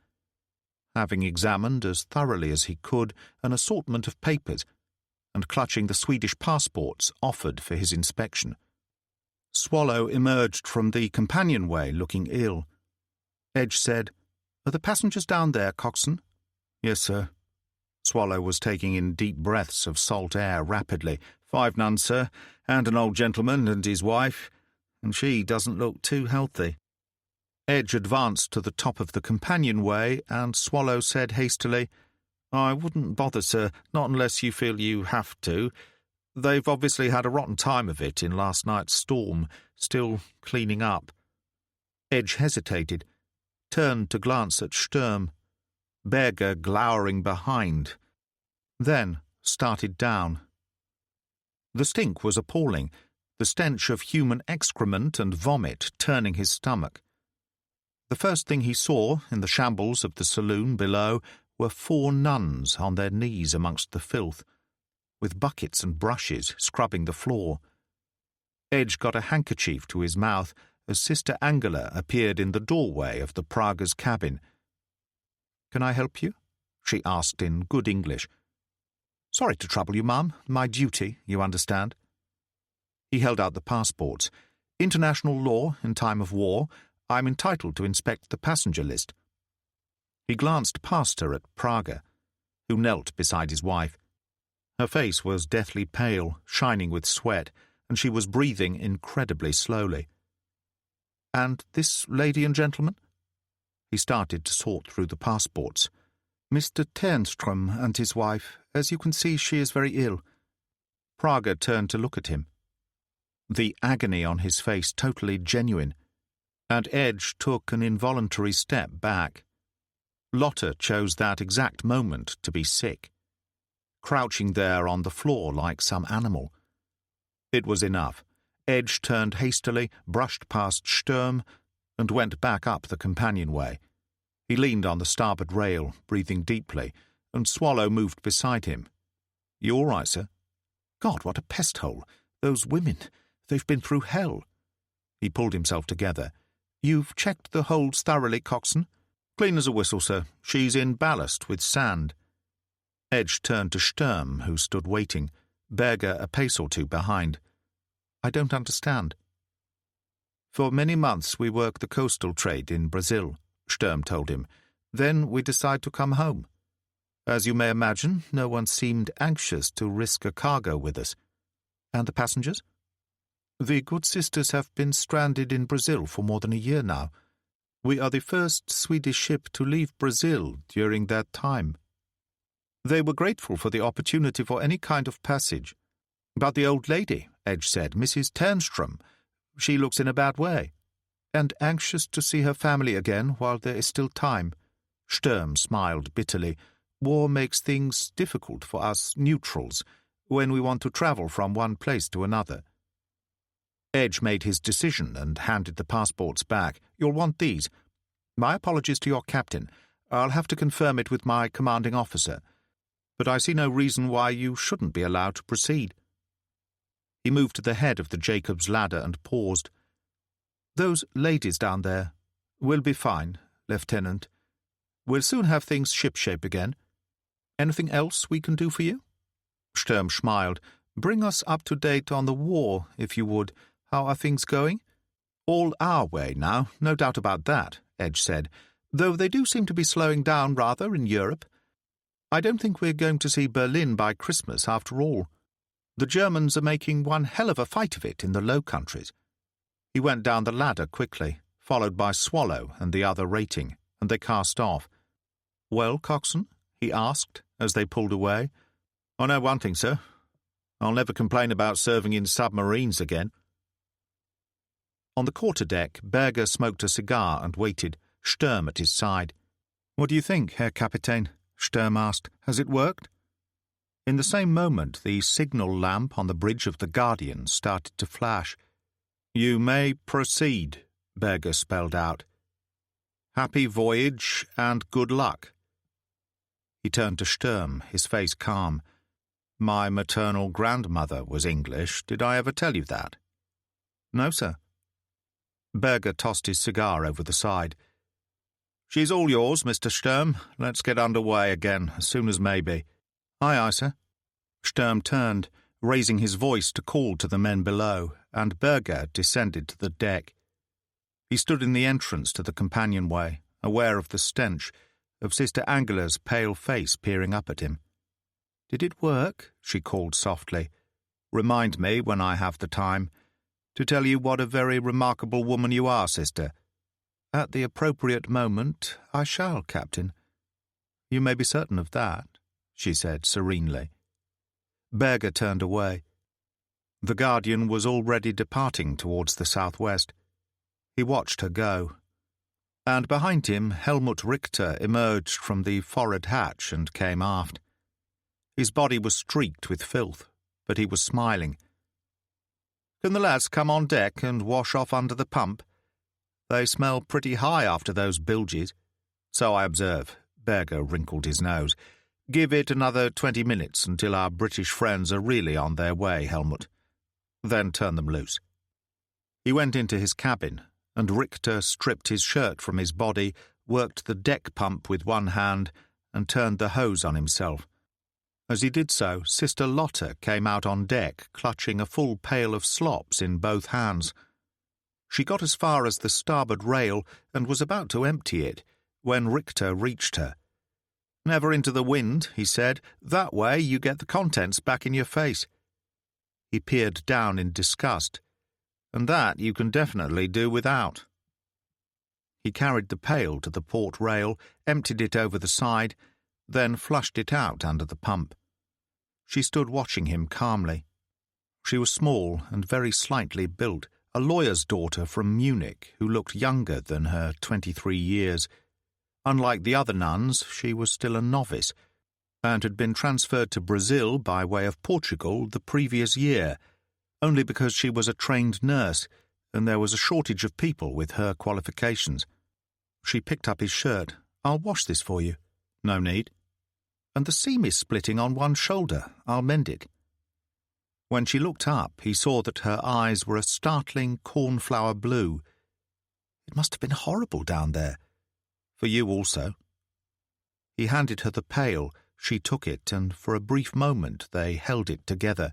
having examined as thoroughly as he could an assortment of papers and clutching the Swedish passports offered for his inspection. Swallow emerged from the companionway looking ill. Edge said, "Are the passengers down there, coxswain?" "Yes, sir." Swallow was taking in deep breaths of salt air rapidly. "5 nuns, sir, and an old gentleman and his wife, and she doesn't look too healthy." Edge advanced to the top of the companionway, and Swallow said hastily, "I wouldn't bother, sir, not unless you feel you have to. They've obviously had a rotten time of it in last night's storm, still cleaning up." Edge hesitated, turned to glance at Sturm, Berger glowering behind, then started down. The stink was appalling, the stench of human excrement and vomit turning his stomach. The first thing he saw in the shambles of the saloon below were 4 nuns on their knees amongst the filth, with buckets and brushes scrubbing the floor. Edge got a handkerchief to his mouth as Sister Angela appeared in the doorway of the Prager's cabin. "Can I help you?" she asked in good English. "Sorry to trouble you, ma'am. My duty, you understand." He held out the passports. "International law in time of war. I'm entitled to inspect the passenger list." He glanced past her at Prager, who knelt beside his wife. Her face was deathly pale, shining with sweat, and she was breathing incredibly slowly. "And this lady and gentleman?" He started to sort through the passports. "Mr. Ternström and his wife. As you can see, she is very ill." Prager turned to look at him, the agony on his face totally genuine, and Edge took an involuntary step back. Lotta chose that exact moment to be sick, crouching there on the floor like some animal. It was enough. Edge turned hastily, brushed past Sturm, and went back up the companionway. He leaned on the starboard rail, breathing deeply, and Swallow moved beside him. "You all right, sir?" "God, what a pest hole! Those women, they've been through hell." He pulled himself together. "You've checked the holds thoroughly, coxswain?" "Clean as a whistle, sir. She's in ballast with sand." Edge turned to Sturm, who stood waiting, Berger a pace or two behind. "I don't understand." "For many months we worked the coastal trade in Brazil," Sturm told him. "Then we decided to come home. As you may imagine, no one seemed anxious to risk a cargo with us." "And the passengers?" "The good sisters have been stranded in Brazil for more than a year now. We are the first Swedish ship to leave Brazil during that time. They were grateful for the opportunity for any kind of passage. But the old lady," Edge said, "Mrs. Ternström, she looks in a bad way, and anxious to see her family again while there is still time." Sturm smiled bitterly. "War makes things difficult for us neutrals when we want to travel from one place to another." Edge made his decision and handed the passports back. "You'll want these. My apologies to your captain. I'll have to confirm it with my commanding officer. But I see no reason why you shouldn't be allowed to proceed." He moved to the head of the Jacob's ladder and paused. "Those ladies down there will be fine, Lieutenant. We'll soon have things shipshape again. Anything else we can do for you?" Sturm smiled. "Bring us up to date on the war, if you would. How are things going?" "All our way now, no doubt about that," Edge said, "though they do seem to be slowing down rather in Europe. I don't think we're going to see Berlin by Christmas after all. The Germans are making one hell of a fight of it in the Low Countries." He went down the ladder quickly, followed by Swallow and the other rating, and they cast off. "Well, coxswain?" he asked, as they pulled away. "I know one thing, sir. I'll never complain about serving in submarines again." On the quarterdeck, Berger smoked a cigar and waited, Sturm at his side. "What do you think, Herr Kapitän?" Sturm asked. "Has it worked?" In the same moment, the signal lamp on the bridge of the Guardian started to flash. "You may proceed," Berger spelled out. "Happy voyage and good luck." He turned to Sturm, his face calm. "My maternal grandmother was English. Did I ever tell you that?" "No, sir." Berger tossed his cigar over the side. "She's all yours, Mr. Sturm. Let's get under way again, as soon as may be." "Aye, aye, sir." Sturm turned, raising his voice to call to the men below, and Berger descended to the deck. He stood in the entrance to the companionway, aware of the stench, of Sister Angela's pale face peering up at him. "Did it work?" she called softly. "Remind me, when I have the time, to tell you what a very remarkable woman you are, sister." "At the appropriate moment, I shall, Captain." "You may be certain of that," she said serenely. Berger turned away. The Guardian was already departing towards the southwest. He watched her go. And behind him, Helmut Richter emerged from the forward hatch and came aft. His body was streaked with filth, but he was smiling. "Can the lads come on deck and wash off under the pump? They smell pretty high after those bilges." "So I observe." Berger wrinkled his nose. "Give it another 20 minutes until our British friends are really on their way, Helmut. Then turn them loose." He went into his cabin, and Richter stripped his shirt from his body, worked the deck pump with one hand, and turned the hose on himself. As he did so, Sister Lotta came out on deck, clutching a full pail of slops in both hands. She got as far as the starboard rail and was about to empty it, when Richter reached her. "Never into the wind," he said. "That way you get the contents back in your face." He peered down in disgust. "And that you can definitely do without." He carried the pail to the port rail, emptied it over the side, then flushed it out under the pump. She stood watching him calmly. She was small and very slightly built, a lawyer's daughter from Munich who looked younger than her 23 years. Unlike the other nuns, she was still a novice, and had been transferred to Brazil by way of Portugal the previous year, only because she was a trained nurse, and there was a shortage of people with her qualifications. She picked up his shirt. "I'll wash this for you." "No need." "And the seam is splitting on one shoulder. I'll mend it." When she looked up, he saw that her eyes were a startling cornflower blue. "It must have been horrible down there. For you also." He handed her the pail. She took it, and for a brief moment they held it together.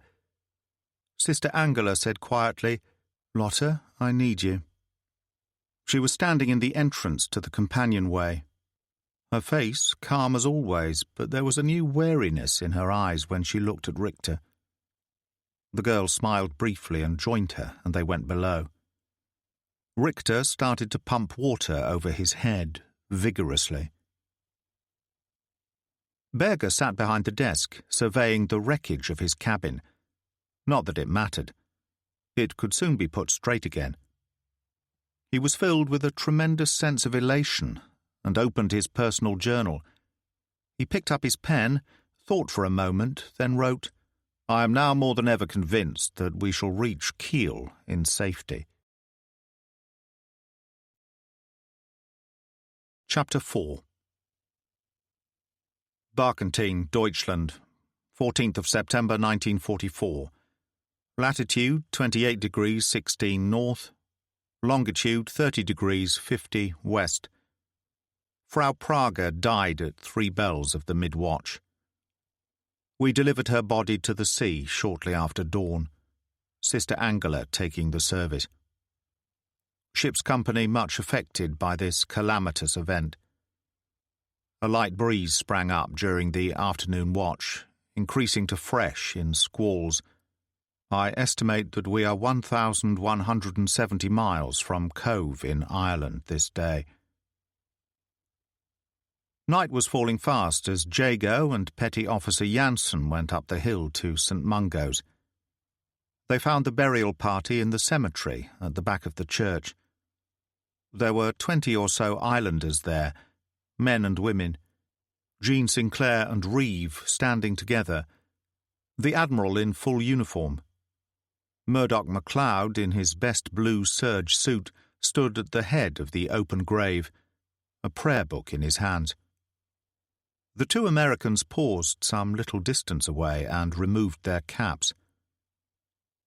Sister Angela said quietly, "Lotta, I need you." She was standing in the entrance to the companionway. Her face calm as always, but there was a new wariness in her eyes when she looked at Richter. The girl smiled briefly and joined her, and they went below. Richter started to pump water over his head, vigorously. Berger sat behind the desk, surveying the wreckage of his cabin. Not that it mattered. It could soon be put straight again. He was filled with a tremendous sense of elation, and opened his personal journal. He picked up his pen, thought for a moment, then wrote, "I am now more than ever convinced that we shall reach Kiel in safety." Chapter 4. Barkentine, Deutschland, 14th of September 1944. Latitude 28 degrees 16 north, longitude 30 degrees 50 west. Frau Prager died at 3 bells of the mid-watch. We delivered her body to the sea shortly after dawn, Sister Angela taking the service. Ship's company much affected by this calamitous event. A light breeze sprang up during the afternoon watch, increasing to fresh in squalls. I estimate that we are 1,170 miles from Cove in Ireland this day. Night was falling fast as Jago and Petty Officer Janssen went up the hill to St. Mungo's. They found the burial party in the cemetery at the back of the church. There were 20 or so islanders there, men and women, Jean Sinclair and Reeve standing together, the Admiral in full uniform. Murdoch MacLeod, in his best blue serge suit, stood at the head of the open grave, a prayer book in his hands. The 2 Americans paused some little distance away and removed their caps.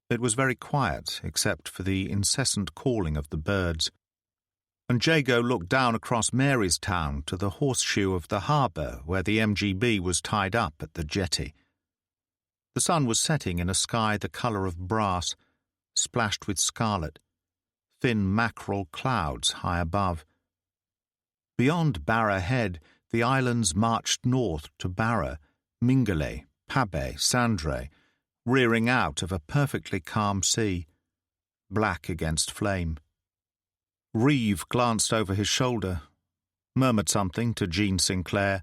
It was very quiet, except for the incessant calling of the birds, and Jago looked down across Marystown to the horseshoe of the harbour where the MGB was tied up at the jetty. The sun was setting in a sky the colour of brass, splashed with scarlet, thin mackerel clouds high above. Beyond Barra Head, the islands marched north to Barra, Mingale, Pabe, Sandre, rearing out of a perfectly calm sea, black against flame. Reeve glanced over his shoulder, murmured something to Jean Sinclair,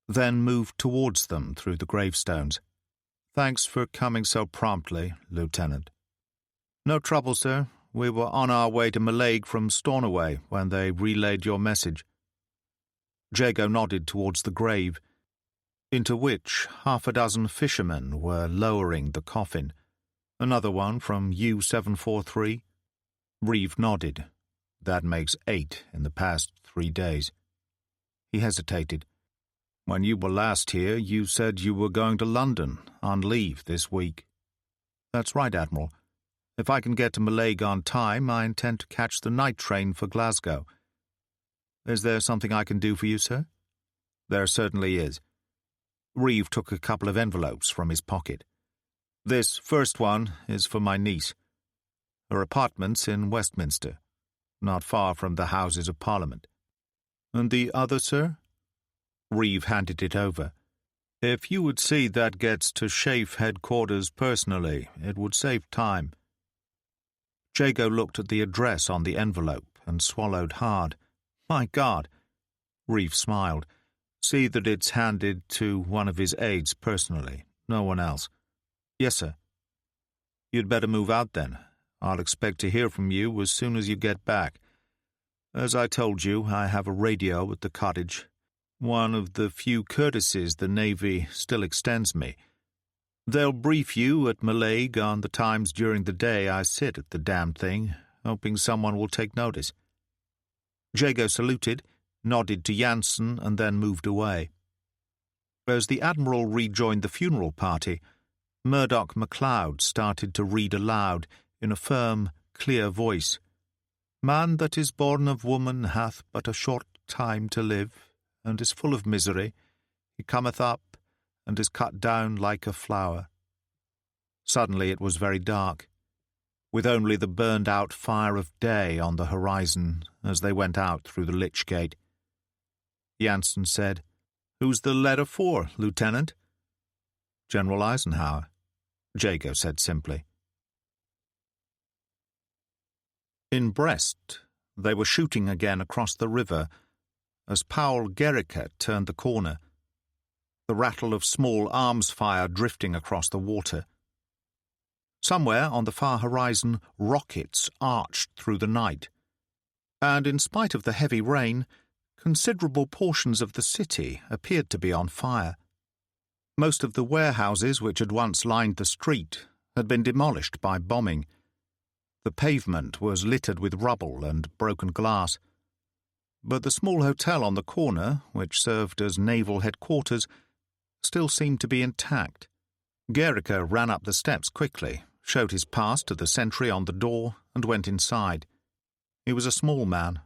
then moved towards them through the gravestones. "Thanks for coming so promptly, Lieutenant." "No trouble, sir. We were on our way to Mallaig from Stornoway when they relayed your message." Jago nodded towards the grave, into which 6 fishermen were lowering the coffin. "Another one from U-743? Reeve nodded. "That makes 8 in the past 3 days. He hesitated. "When you were last here, you said you were going to London, on leave this week." "That's right, Admiral. If I can get to Mallaig on time, I intend to catch the night train for Glasgow. Is there something I can do for you, sir?" "There certainly is." Reeve took a couple of envelopes from his pocket. "This first one is for my niece. Her apartment's in Westminster, not far from the Houses of Parliament." "And the other, sir?" Reeve handed it over. "If you would see that gets to Chafe headquarters personally, it would save time." Jago looked at the address on the envelope and swallowed hard. "My God!" Reeve smiled. "See that it's handed to one of his aides personally, no one else." "Yes, sir." "You'd better move out then. I'll expect to hear from you as soon as you get back. As I told you, I have a radio at the cottage, one of the few courtesies the Navy still extends me. They'll brief you at Mallaig on the times during the day I sit at the damned thing, hoping someone will take notice." Jago saluted, nodded to Jansen, and then moved away. As the Admiral rejoined the funeral party, Murdoch MacLeod started to read aloud in a firm, clear voice. "Man that is born of woman hath but a short time to live, and is full of misery. He cometh up, and is cut down like a flower." Suddenly it was very dark, with only the burned-out fire of day on the horizon as they went out through the Lich Gate. Jansen said, "Who's the letter for, Lieutenant?" "General Eisenhower," Jago said simply. In Brest, they were shooting again across the river as Paul Gericke turned the corner, the rattle of small arms fire drifting across the water. Somewhere on the far horizon, rockets arched through the night, and in spite of the heavy rain, considerable portions of the city appeared to be on fire. Most of the warehouses which had once lined the street had been demolished by bombing. The pavement was littered with rubble and broken glass. But the small hotel on the corner, which served as naval headquarters, still seemed to be intact. Gericke ran up the steps quickly, showed his pass to the sentry on the door, and went inside. He was a small man,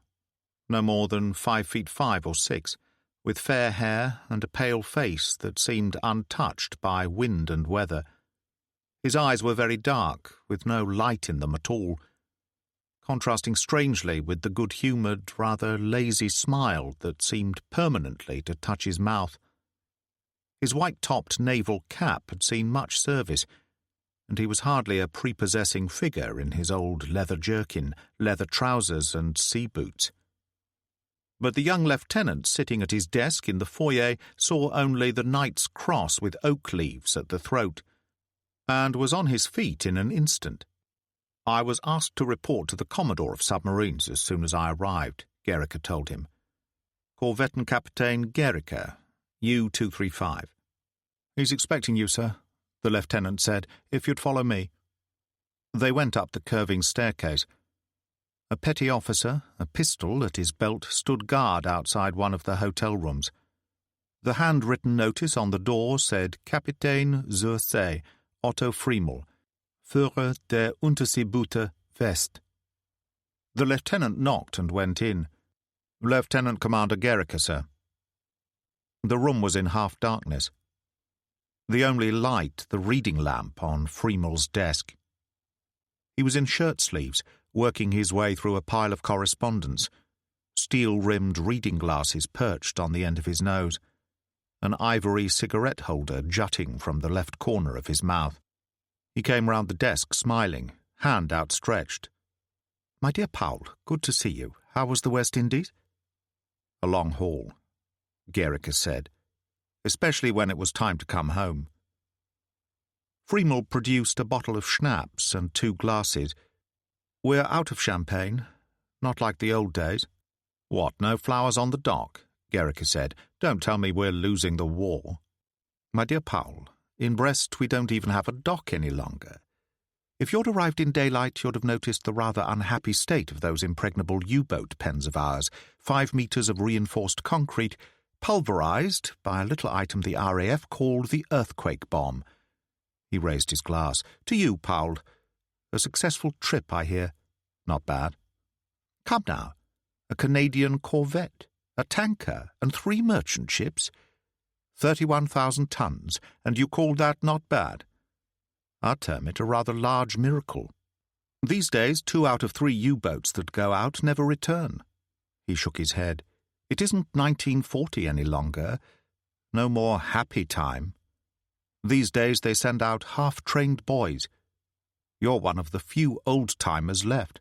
no more than 5'5" or 6", with fair hair and a pale face that seemed untouched by wind and weather. His eyes were very dark, with no light in them at all, contrasting strangely with the good-humoured, rather lazy smile that seemed permanently to touch his mouth. His white-topped naval cap had seen much service, and he was hardly a prepossessing figure in his old leather jerkin, leather trousers, and sea boots. But the young lieutenant sitting at his desk in the foyer saw only the Knight's Cross with oak leaves at the throat, and was on his feet in an instant. "I was asked to report to the Commodore of Submarines as soon as I arrived," Gericke told him. "Korvettenkaptein Gericke, U-235. "He's expecting you, sir," the lieutenant said, "if you'd follow me." They went up the curving staircase. A petty officer, a pistol at his belt, stood guard outside one of the hotel rooms. The handwritten notice on the door said Kapitän zur See, Otto Friemel, Führer der Unterseeboote West. The lieutenant knocked and went in. "Lieutenant Commander Gericke, sir." The room was in half-darkness. The only light, the reading lamp on Friemel's desk. He was in shirt-sleeves, working his way through a pile of correspondence, steel-rimmed reading glasses perched on the end of his nose, an ivory cigarette holder jutting from the left corner of his mouth. He came round the desk smiling, hand outstretched. "My dear Paul, good to see you. How was the West Indies?" "A long haul," Gericke said, "especially when it was time to come home." Friemel produced a bottle of schnapps and 2 glasses. "We're out of champagne, not like the old days." "What, no flowers on the dock?" Gericke said. "Don't tell me we're losing the war." "My dear Paul, in Brest we don't even have a dock any longer. If you'd arrived in daylight, you'd have noticed the rather unhappy state of those impregnable U-boat pens of ours, 5 meters of reinforced concrete, pulverized by a little item the RAF called the earthquake bomb." He raised his glass. "To you, Paul. A successful trip, I hear." "Not bad." "Come now. A Canadian corvette, a tanker, and 3 merchant ships. 31,000 tons, and you call that not bad? I'd term it a rather large miracle. These days, 2 out of 3 U-boats that go out never return." He shook his head. "It isn't 1940 any longer. No more happy time. These days they send out half-trained boys. You're one of the few old-timers left."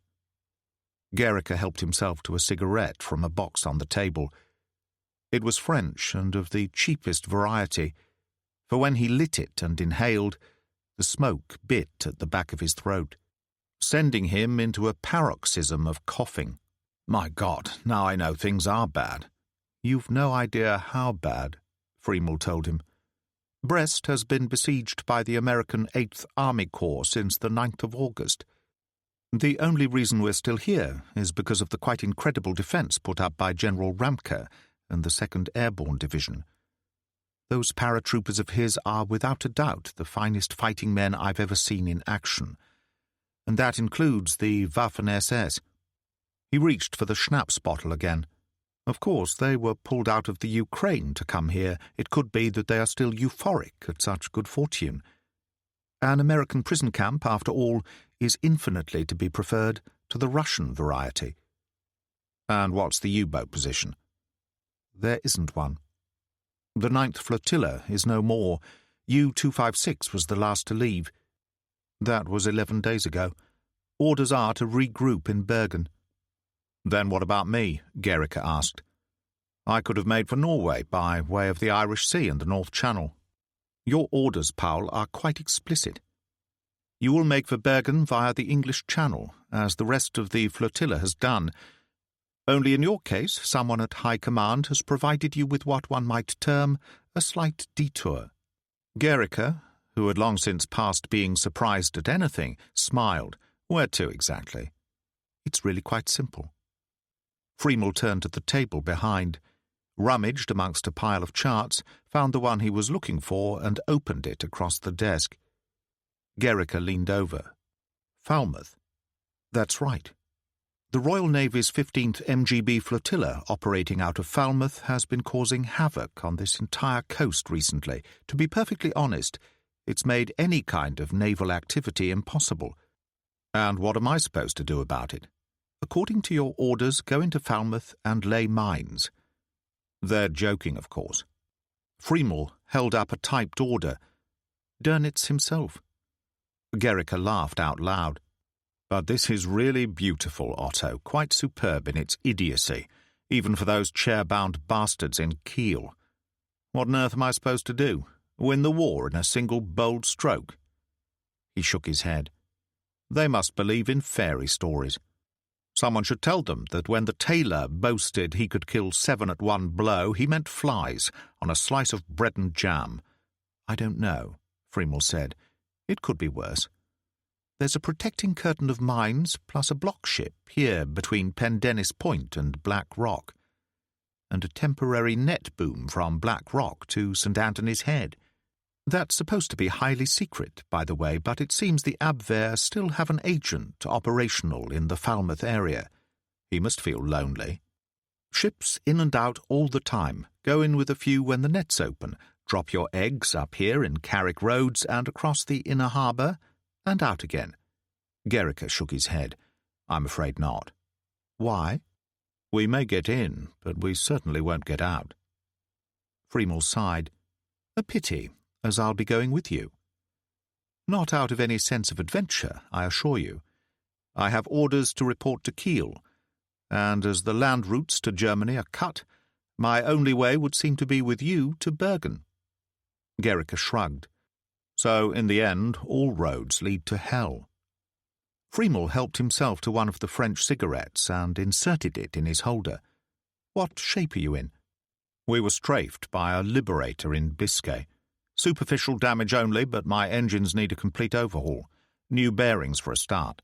Gericke helped himself to a cigarette from a box on the table. It was French and of the cheapest variety, for when he lit it and inhaled, the smoke bit at the back of his throat, sending him into a paroxysm of coughing. "My God, now I know things are bad." "You've no idea how bad," Friemel told him. Brest has been besieged by the American 8th Army Corps since the 9th of August. The only reason we're still here is because of the quite incredible defence put up by General Ramke and the 2nd Airborne Division. Those paratroopers of his are without a doubt the finest fighting men I've ever seen in action, and that includes the Waffen-SS. He reached for the schnapps bottle again. Of course, they were pulled out of the Ukraine to come here. It could be that they are still euphoric at such good fortune. An American prison camp, after all, is infinitely to be preferred to the Russian variety. And what's the U-boat position? There isn't one. The 9th Flotilla is no more. U-256 was the last to leave. That was 11 days ago. Orders are to regroup in Bergen. Then what about me? Gericke asked. I could have made for Norway by way of the Irish Sea and the North Channel. Your orders, Powell, are quite explicit. You will make for Bergen via the English Channel, as the rest of the flotilla has done. Only in your case, someone at high command has provided you with what one might term a slight detour. Gericke, who had long since passed being surprised at anything, smiled. Where to exactly? It's really quite simple. Friemel turned to the table behind, rummaged amongst a pile of charts, found the one he was looking for, and opened it across the desk. Gericke leaned over. Falmouth. That's right. The Royal Navy's 15th MGB flotilla operating out of Falmouth has been causing havoc on this entire coast recently. To be perfectly honest, it's made any kind of naval activity impossible. And what am I supposed to do about it? According to your orders, go into Falmouth and lay mines. They're joking, of course. Friemel held up a typed order. Dönitz himself. Gericke laughed out loud. But this is really beautiful, Otto, quite superb in its idiocy, even for those chair-bound bastards in Kiel. What on earth am I supposed to do? Win the war in a single bold stroke? He shook his head. They must believe in fairy stories. Someone should tell them that when the tailor boasted he could kill 7 at one blow, he meant flies on a slice of bread and jam. I don't know, Friemel said. It could be worse. There's a protecting curtain of mines plus a block ship here between Pendennis Point and Black Rock, and a temporary net boom from Black Rock to St. Anthony's Head. That's supposed to be highly secret, by the way, but it seems the Abwehr still have an agent operational in the Falmouth area. He must feel lonely. Ships in and out all the time. Go in with a few when the net's open. Drop your eggs up here in Carrick Roads and across the inner harbour, and out again. Gericke shook his head. I'm afraid not. Why? We may get in, but we certainly won't get out. Friemel sighed. A pity, as I'll be going with you. Not out of any sense of adventure, I assure you. I have orders to report to Kiel, and as the land routes to Germany are cut, my only way would seem to be with you to Bergen. Gericke shrugged. So, in the end, all roads lead to hell. Friemel helped himself to one of the French cigarettes and inserted it in his holder. What shape are you in? We were strafed by a Liberator in Biscay. Superficial damage only, but my engines need a complete overhaul. New bearings for a start.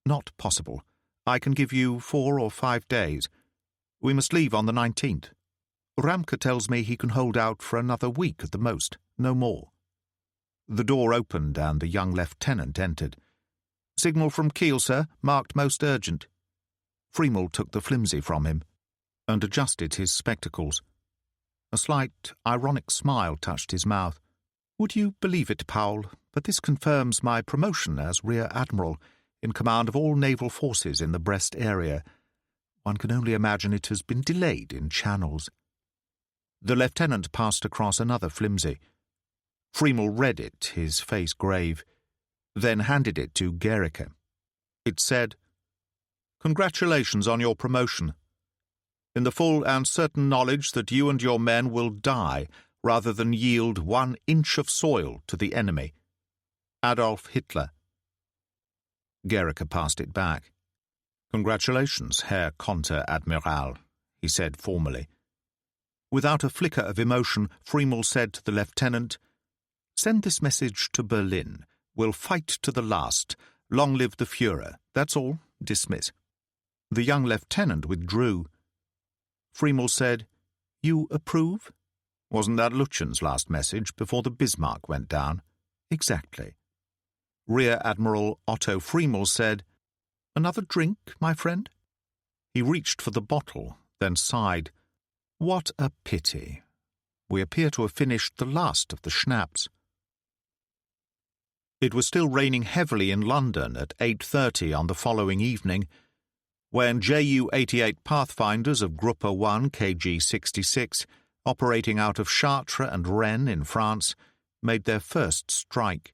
Not possible. I can give you 4 or 5 days. We must leave on the 19th. Ramke tells me he can hold out for another week at the most, no more. The door opened and the young lieutenant entered. Signal from Kiel, sir, marked most urgent. Friemel took the flimsy from him and adjusted his spectacles. A slight, ironic smile touched his mouth. Would you believe it, Powell, but this confirms my promotion as Rear Admiral, in command of all naval forces in the Brest area. One can only imagine it has been delayed in channels. The lieutenant passed across another flimsy. Friemel read it, his face grave, then handed it to Gericke. It said, Congratulations on your promotion. In the full and certain knowledge that you and your men will die rather than yield 1 inch of soil to the enemy. Adolf Hitler. Gericke passed it back. Congratulations, Herr Konter-Admiral, he said formally. Without a flicker of emotion, Friemel said to the lieutenant, Send this message to Berlin. We'll fight to the last. Long live the Führer. That's all. Dismiss." The young lieutenant withdrew. Friemel said, "You approve?" "Wasn't that Lutschen's last message before the Bismarck went down?" "Exactly." Rear Admiral Otto Friemel said, "Another drink, my friend?" He reached for the bottle, then sighed. "What a pity. We appear to have finished the last of the schnapps." It was still raining heavily in London at 8:30 on the following evening, when Ju-88 Pathfinders of Gruppe 1 KG-66, operating out of Chartres and Rennes in France, made their first strike.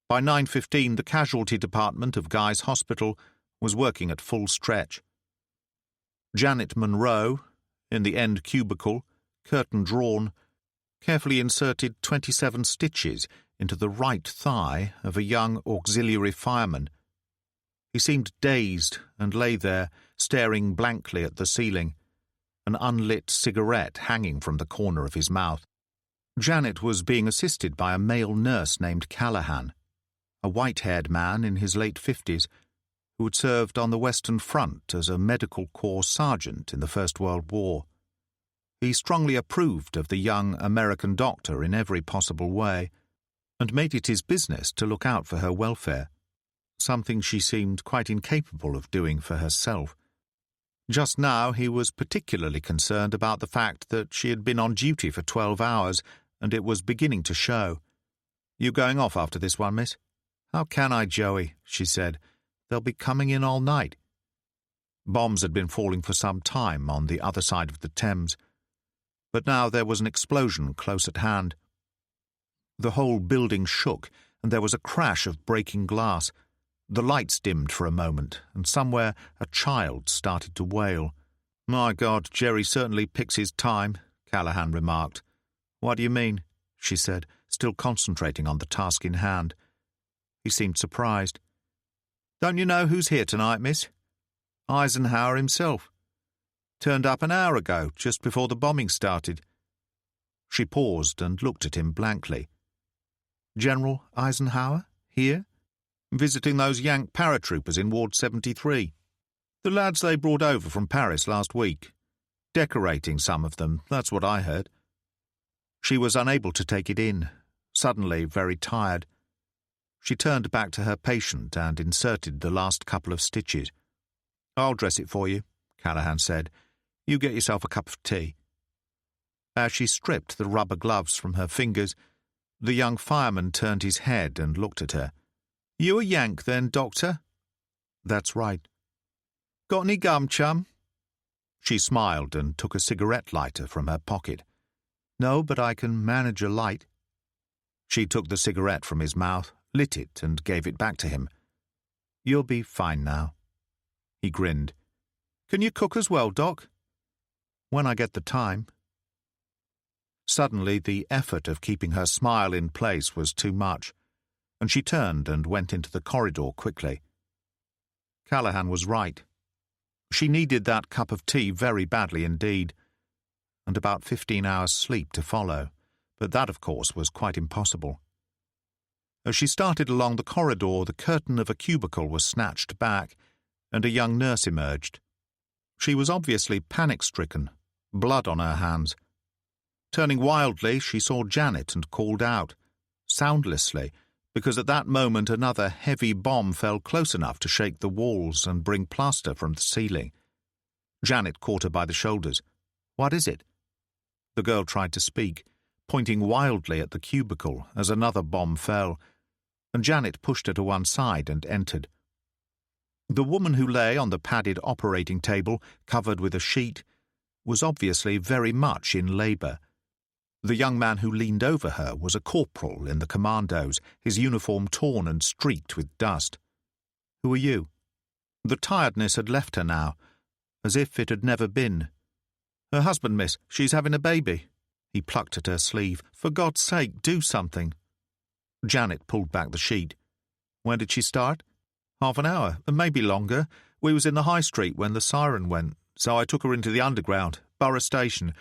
By 9:15 the casualty department of Guy's Hospital was working at full stretch. Janet Monroe, in the end cubicle, curtain drawn, carefully inserted 27 stitches into the right thigh of a young auxiliary fireman. He seemed dazed and lay there, staring blankly at the ceiling, an unlit cigarette hanging from the corner of his mouth. Janet was being assisted by a male nurse named Callahan, a white-haired man in his late 50s, who had served on the Western Front as a medical corps sergeant in the First World War. He strongly approved of the young American doctor in every possible way, and made it his business to look out for her welfare, something she seemed quite incapable of doing for herself. Just now he was particularly concerned about the fact that she had been on duty for 12 hours, and it was beginning to show. "You going off after this one, miss?" "How can I, Joey?" she said. "They'll be coming in all night." Bombs had been falling for some time on the other side of the Thames, but now there was an explosion close at hand. The whole building shook, and there was a crash of breaking glass. The lights dimmed for a moment, and somewhere a child started to wail. "My God, Jerry certainly picks his time," Callahan remarked. "What do you mean?" she said, still concentrating on the task in hand. He seemed surprised. "Don't you know who's here tonight, miss? Eisenhower himself. Turned up an hour ago, just before the bombing started." She paused and looked at him blankly. "General Eisenhower? Here?" "Visiting those Yank paratroopers in Ward 73. The lads they brought over from Paris last week. Decorating some of them, that's what I heard." She was unable to take it in, suddenly very tired. She turned back to her patient and inserted the last couple of stitches. "I'll dress it for you," Callahan said. "You get yourself a cup of tea." As she stripped the rubber gloves from her fingers, the young fireman turned his head and looked at her. "You a Yank, then, Doctor?" "That's right." "Got any gum, chum?" She smiled and took a cigarette lighter from her pocket. "No, but I can manage a light." She took the cigarette from his mouth, lit it, and gave it back to him. "You'll be fine now." He grinned. "Can you cook as well, Doc?" "When I get the time." Suddenly the effort of keeping her smile in place was too much, and she turned and went into the corridor quickly. Callahan was right. She needed that cup of tea very badly indeed, and about 15 hours' sleep to follow, but that, of course, was quite impossible. As she started along the corridor, the curtain of a cubicle was snatched back, and a young nurse emerged. She was obviously panic-stricken, blood on her hands. Turning wildly, she saw Janet and called out, soundlessly, because at that moment another heavy bomb fell close enough to shake the walls and bring plaster from the ceiling. Janet caught her by the shoulders. "What is it?" The girl tried to speak, pointing wildly at the cubicle as another bomb fell, and Janet pushed her to one side and entered. The woman who lay on the padded operating table, covered with a sheet, was obviously very much in labour. The young man who leaned over her was a corporal in the commandos, his uniform torn and streaked with dust. "Who are you?" The tiredness had left her now, as if it had never been. "Her husband, miss. She's having a baby." He plucked at her sleeve. "For God's sake, do something." Janet pulled back the sheet. "When did she start?" "Half an hour, maybe longer. We was in the High Street when the siren went, so I took her into the Underground, Borough Station.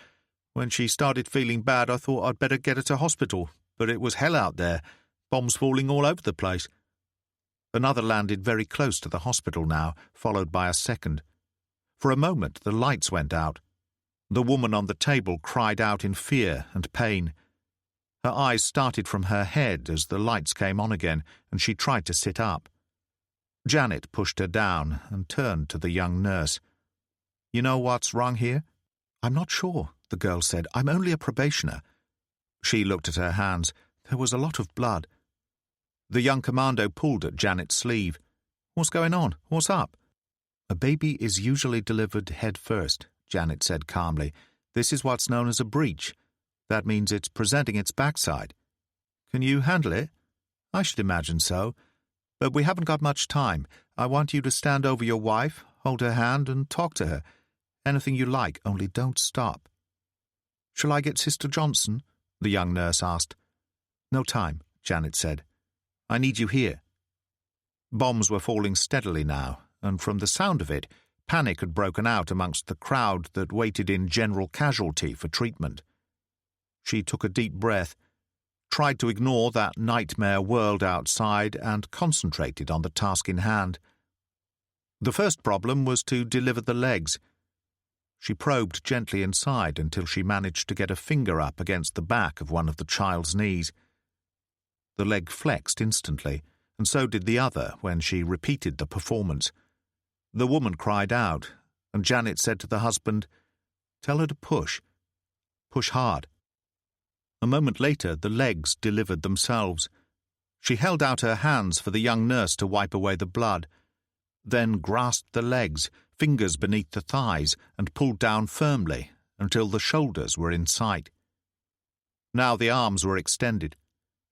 When she started feeling bad, I thought I'd better get her to hospital. but it was hell out there, bombs falling all over the place. Another landed very close to the hospital now, followed by a second. For a moment the lights went out. The woman on the table cried out in fear and pain. Her eyes started from her head as the lights came on again, and she tried to sit up. Janet pushed her down and turned to the young nurse. "You know what's wrong here?" "I'm not sure," the girl said. "I'm only a probationer." She looked at her hands. There was a lot of blood. The young commando pulled at Janet's sleeve. "What's going on? What's up?" "A baby is usually delivered head first," Janet said calmly. "This is what's known as a breech. That means it's presenting its backside. Can you handle it?" "I should imagine so. But we haven't got much time. I want you to stand over your wife, hold her hand, and talk to her. Anything you like, only don't stop." "Shall I get Sister Johnson?" the young nurse asked. "No time," Janet said. "I need you here." Bombs were falling steadily now, and from the sound of it, panic had broken out amongst the crowd that waited in general casualty for treatment. She took a deep breath, tried to ignore that nightmare world outside, and concentrated on the task in hand. The first problem was to deliver the legs. She probed gently inside until she managed to get a finger up against the back of one of the child's knees. The leg flexed instantly, and so did the other when she repeated the performance. The woman cried out, and Janet said to the husband, "Tell her to push. Push hard." A moment later, the legs delivered themselves. She held out her hands for the young nurse to wipe away the blood, then grasped the legs, fingers beneath the thighs, and pulled down firmly until the shoulders were in sight. Now the arms were extended.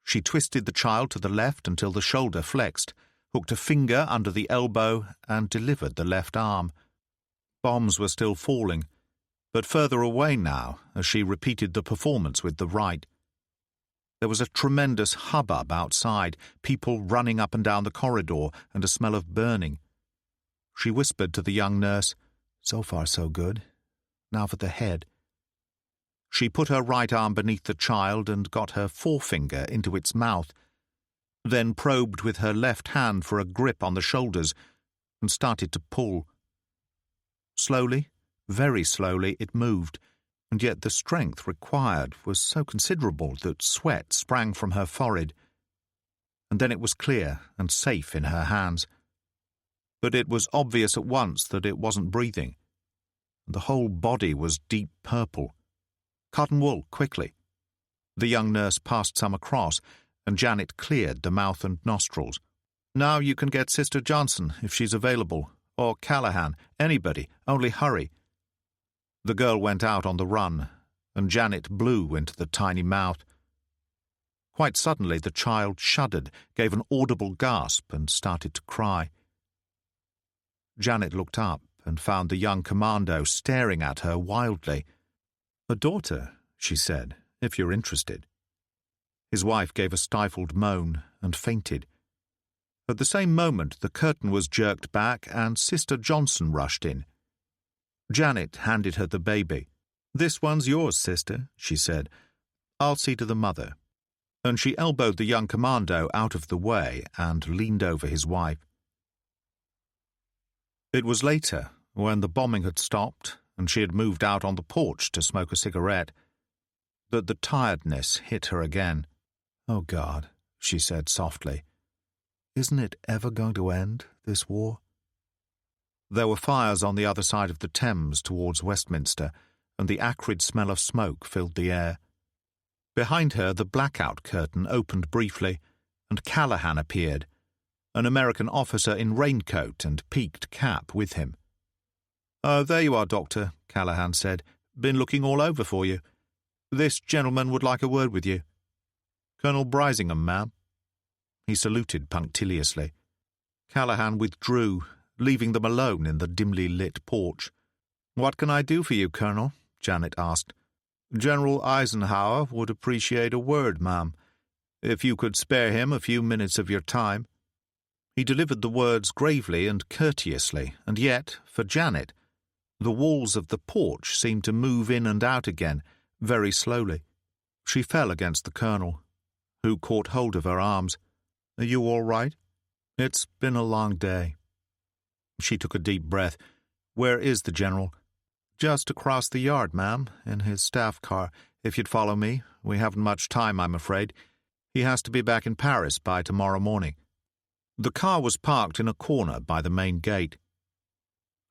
She twisted the child to the left until the shoulder flexed, hooked a finger under the elbow, and delivered the left arm. Bombs were still falling, but further away now as she repeated the performance with the right. There was a tremendous hubbub outside, people running up and down the corridor, and a smell of burning. She whispered to the young nurse, "So far so good. Now for the head." She put her right arm beneath the child and got her forefinger into its mouth, then probed with her left hand for a grip on the shoulders and started to pull. Slowly, very slowly, it moved, and yet the strength required was so considerable that sweat sprang from her forehead. And then it was clear and safe in her hands. But it was obvious at once that it wasn't breathing. The whole body was deep purple. "Cotton wool, quickly." The young nurse passed some across, and Janet cleared the mouth and nostrils. "Now you can get Sister Johnson, if she's available, or Callahan, anybody, only hurry." The girl went out on the run, and Janet blew into the tiny mouth. Quite suddenly the child shuddered, gave an audible gasp, and started to cry. Janet looked up and found the young commando staring at her wildly. "A daughter," she said, "if you're interested." His wife gave a stifled moan and fainted. At the same moment the curtain was jerked back and Sister Johnson rushed in. Janet handed her the baby. "This one's yours, sister," she said. "I'll see to the mother." And she elbowed the young commando out of the way and leaned over his wife. It was later, when the bombing had stopped and she had moved out on the porch to smoke a cigarette, that the tiredness hit her again. "Oh, God," she said softly, "isn't it ever going to end, this war?" There were fires on the other side of the Thames towards Westminster, and the acrid smell of smoke filled the air. Behind her the blackout curtain opened briefly, and Callahan appeared, an American officer in raincoat and peaked cap with him. "Oh, there you are, Doctor," Callahan said. "Been looking all over for you. This gentleman would like a word with you." "Colonel Brisingham, ma'am." He saluted punctiliously. Callahan withdrew, leaving them alone in the dimly lit porch. "What can I do for you, Colonel?" Janet asked. "General Eisenhower would appreciate a word, ma'am, if you could spare him a few minutes of your time." He delivered the words gravely and courteously, and yet, for Janet, the walls of the porch seemed to move in and out again, very slowly. She fell against the colonel, who caught hold of her arms. "Are you all right? It's been a long day." She took a deep breath. "Where is the General?" "Just across the yard, ma'am, in his staff car. If you'd follow me. We haven't much time, I'm afraid. He has to be back in Paris by tomorrow morning." The car was parked in a corner by the main gate.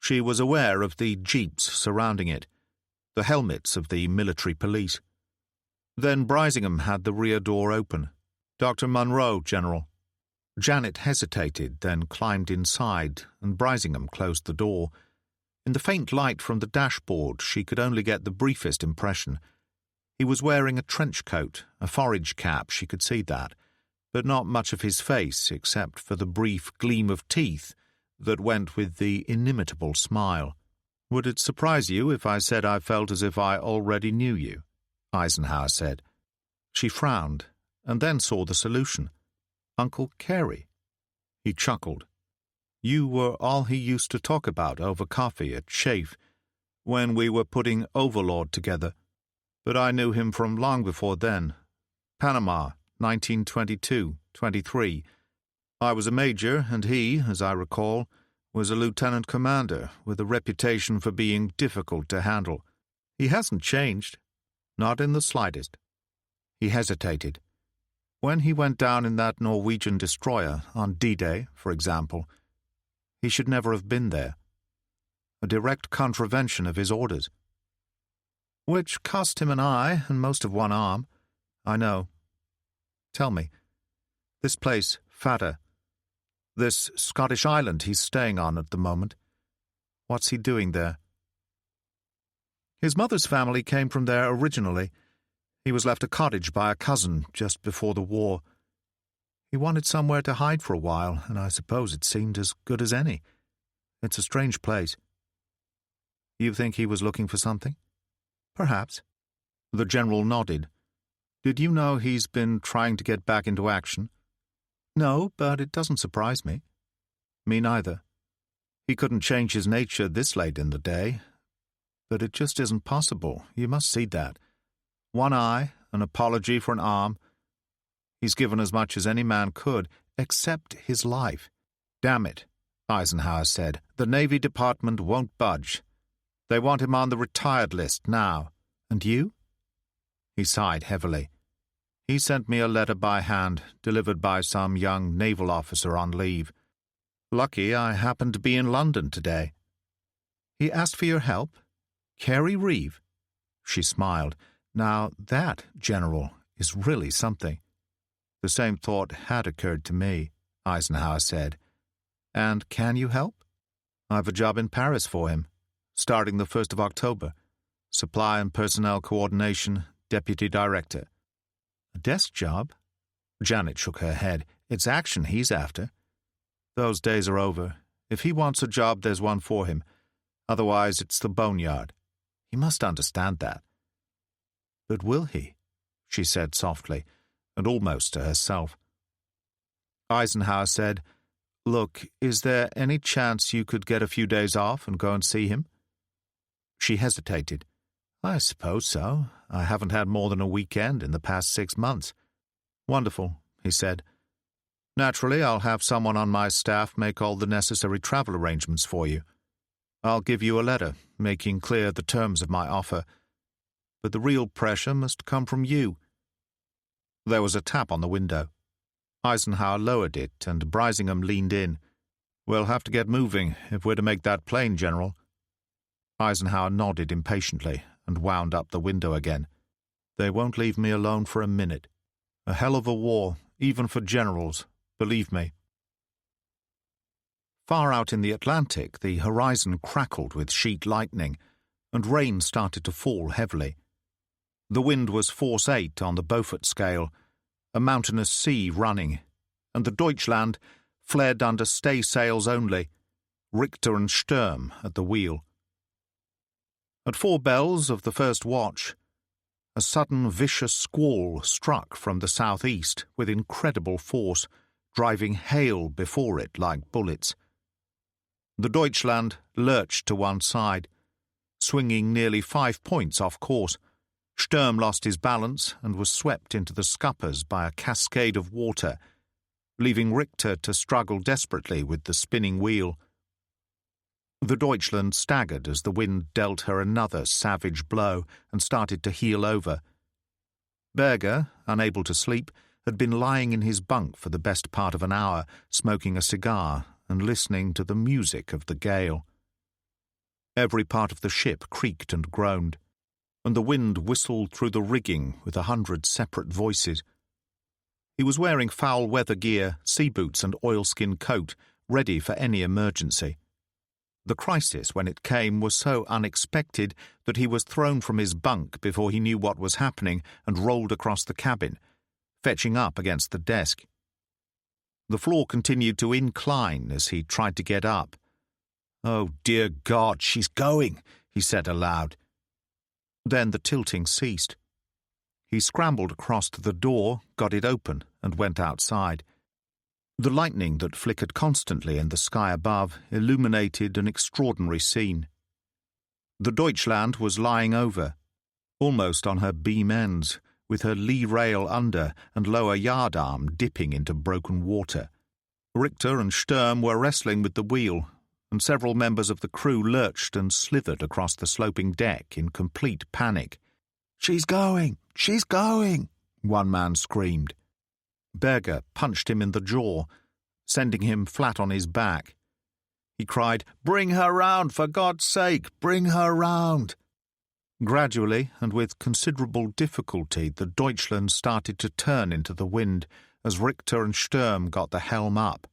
She was aware of the jeeps surrounding it, the helmets of the military police. Then Brisingham had the rear door open. "Dr. Munro, General." Janet hesitated, then climbed inside, and Brisingham closed the door. In the faint light from the dashboard, she could only get the briefest impression. He was wearing a trench coat, a forage cap, she could see that, but not much of his face except for the brief gleam of teeth that went with the inimitable smile. "Would it surprise you if I said I felt as if I already knew you?" Eisenhower said. She frowned, and then saw the solution. "Uncle Carey." He chuckled. "You were all he used to talk about over coffee at Chafe, when we were putting Overlord together. But I knew him from long before then. Panama, 1922-23. I was a major, and he, as I recall, was a lieutenant commander with a reputation for being difficult to handle. He hasn't changed. Not in the slightest." He hesitated. "When he went down in that Norwegian destroyer, on D-Day, for example, he should never have been there. A direct contravention of his orders." "Which cost him an eye and most of one arm. I know. Tell me, this place, Fada, this Scottish island he's staying on at the moment, what's he doing there?" "His mother's family came from there originally. He was left a cottage by a cousin just before the war. He wanted somewhere to hide for a while, and I suppose it seemed as good as any. It's a strange place." "You think he was looking for something?" "Perhaps." The General nodded. "Did you know he's been trying to get back into action?" "No, but it doesn't surprise me." "Me neither. He couldn't change his nature this late in the day. But it just isn't possible. You must see that. One eye, an apology for an arm. He's given as much as any man could, except his life." "Damn it," Eisenhower said. "The Navy Department won't budge. They want him on the retired list now. And you?" He sighed heavily. "He sent me a letter by hand, delivered by some young naval officer on leave. Lucky I happened to be in London today." "He asked for your help? Carey Reeve?" She smiled. "Now that, General, is really something." "The same thought had occurred to me," Eisenhower said. "And can you help?" "I've a job in Paris for him, starting the 1st of October. Supply and Personnel Coordination, Deputy Director." "A desk job?" Janet shook her head. "It's action he's after." "Those days are over. If he wants a job, there's one for him. Otherwise, it's the boneyard. He must understand that." "But will he?" she said softly, and almost to herself. Eisenhower said, "Look, is there any chance you could get a few days off and go and see him?" She hesitated. "I suppose so. I haven't had more than a weekend in the past 6 months." "Wonderful," he said. "Naturally, I'll have someone on my staff make all the necessary travel arrangements for you. I'll give you a letter, making clear the terms of my offer. But the real pressure must come from you." There was a tap on the window. Eisenhower lowered it, and Brisingham leaned in. "We'll have to get moving if we're to make that plane, General." Eisenhower nodded impatiently and wound up the window again. "They won't leave me alone for a minute. A hell of a war, even for generals, believe me." Far out in the Atlantic, the horizon crackled with sheet lightning, and rain started to fall heavily. The wind was force 8 on the Beaufort scale, a mountainous sea running, and the Deutschland fled under stay sails only, Richter and Sturm at the wheel. At 4 bells of the first watch, a sudden vicious squall struck from the southeast with incredible force, driving hail before it like bullets. The Deutschland lurched to one side, swinging nearly 5 points off course, Sturm lost his balance and was swept into the scuppers by a cascade of water, leaving Richter to struggle desperately with the spinning wheel. The Deutschland staggered as the wind dealt her another savage blow and started to heel over. Berger, unable to sleep, had been lying in his bunk for the best part of an hour, smoking a cigar and listening to the music of the gale. Every part of the ship creaked and groaned, and the wind whistled through the rigging with 100 separate voices. He was wearing foul weather gear, sea boots and oilskin coat, ready for any emergency. The crisis, when it came, was so unexpected that he was thrown from his bunk before he knew what was happening and rolled across the cabin, fetching up against the desk. The floor continued to incline as he tried to get up. "Oh, dear God, she's going," he said aloud. Then the tilting ceased. He scrambled across to the door, got it open, and went outside. The lightning that flickered constantly in the sky above illuminated an extraordinary scene. The Deutschland was lying over, almost on her beam ends, with her lee rail under and lower yardarm dipping into broken water. Richter and Sturm were wrestling with the wheel, and several members of the crew lurched and slithered across the sloping deck in complete panic. "She's going! She's going!" one man screamed. Berger punched him in the jaw, sending him flat on his back. He cried, "Bring her round, for God's sake! Bring her round!" Gradually, and with considerable difficulty, the Deutschland started to turn into the wind as Richter and Sturm got the helm up.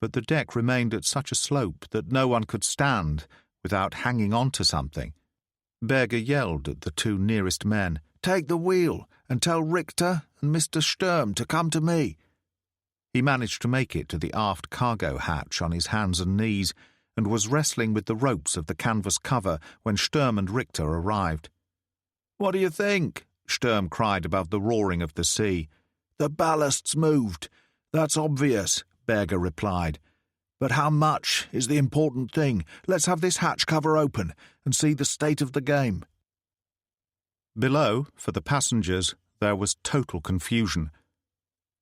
But the deck remained at such a slope that no one could stand without hanging on to something. Berger yelled at the two nearest men, "Take the wheel, and tell Richter and Mr. Sturm to come to me." He managed to make it to the aft cargo hatch on his hands and knees, and was wrestling with the ropes of the canvas cover when Sturm and Richter arrived. "What do you think?" Sturm cried above the roaring of the sea. "The ballast's moved. That's obvious," Berger replied. "But how much is the important thing. Let's have this hatch cover open and see the state of the game." Below, for the passengers, there was total confusion.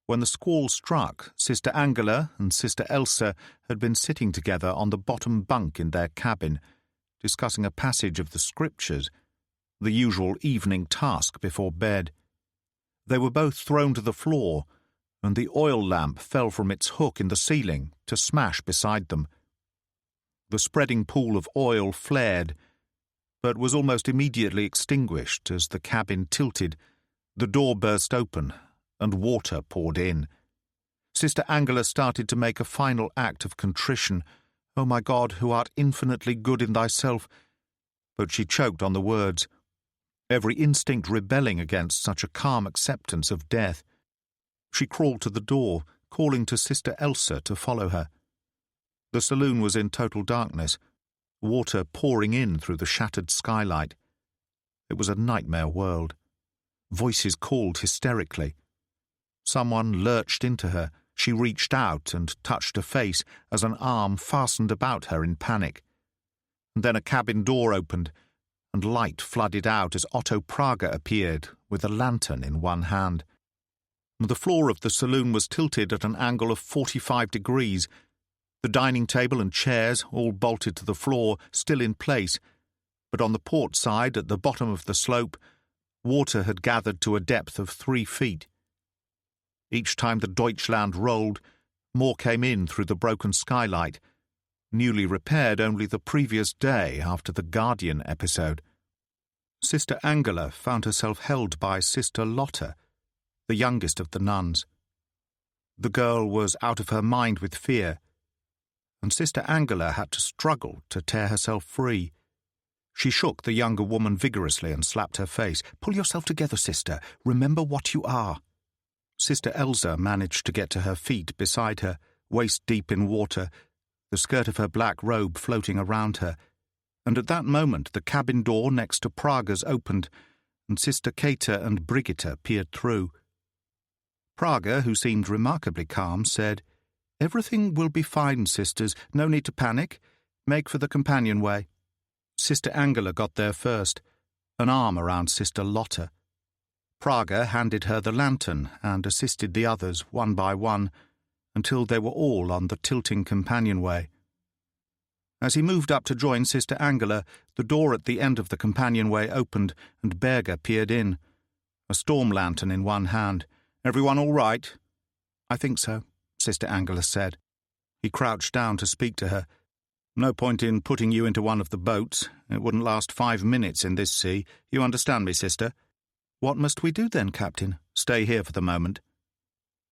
When the squall struck, Sister Angela and Sister Elsa had been sitting together on the bottom bunk in their cabin, discussing a passage of the Scriptures, the usual evening task before bed. They were both thrown to the floor, and the oil lamp fell from its hook in the ceiling to smash beside them. The spreading pool of oil flared, but was almost immediately extinguished as the cabin tilted, the door burst open, and water poured in. Sister Angela started to make a final act of contrition. "O my God, who art infinitely good in thyself," but she choked on the words, every instinct rebelling against such a calm acceptance of death. She crawled to the door, calling to Sister Elsa to follow her. The saloon was in total darkness, water pouring in through the shattered skylight. It was a nightmare world. Voices called hysterically. Someone lurched into her. She reached out and touched her face as an arm fastened about her in panic. And then a cabin door opened, and light flooded out as Otto Prager appeared with a lantern in one hand. The floor of the saloon was tilted at an angle of 45 degrees, the dining table and chairs, all bolted to the floor, still in place, but on the port side, at the bottom of the slope, water had gathered to a depth of 3 feet. Each time the Deutschland rolled, more came in through the broken skylight, newly repaired only the previous day after the Guardian episode. Sister Angela found herself held by Sister Lotta, the youngest of the nuns. The girl was out of her mind with fear, and Sister Angela had to struggle to tear herself free. She shook the younger woman vigorously and slapped her face. "Pull yourself together, sister. Remember what you are." Sister Elsa managed to get to her feet beside her, waist deep in water, the skirt of her black robe floating around her, and at that moment the cabin door next to Prager's opened, and Sister Kata and Brigitte peered through. Prager, who seemed remarkably calm, said, "Everything will be fine, sisters. No need to panic. Make for the companionway." Sister Angela got there first. an arm around Sister Lotta. Praga handed her the lantern and assisted the others one by one until they were all on the tilting companionway. As he moved up to join Sister Angela, the door at the end of the companionway opened and Berger peered in, a storm lantern in one hand. "Everyone all right?" "I think so," Sister Angela said. He crouched down to speak to her. "No point in putting you into one of the boats. It wouldn't last 5 minutes in this sea. You understand me, sister?" "What must we do then, Captain?" "Stay here for the moment."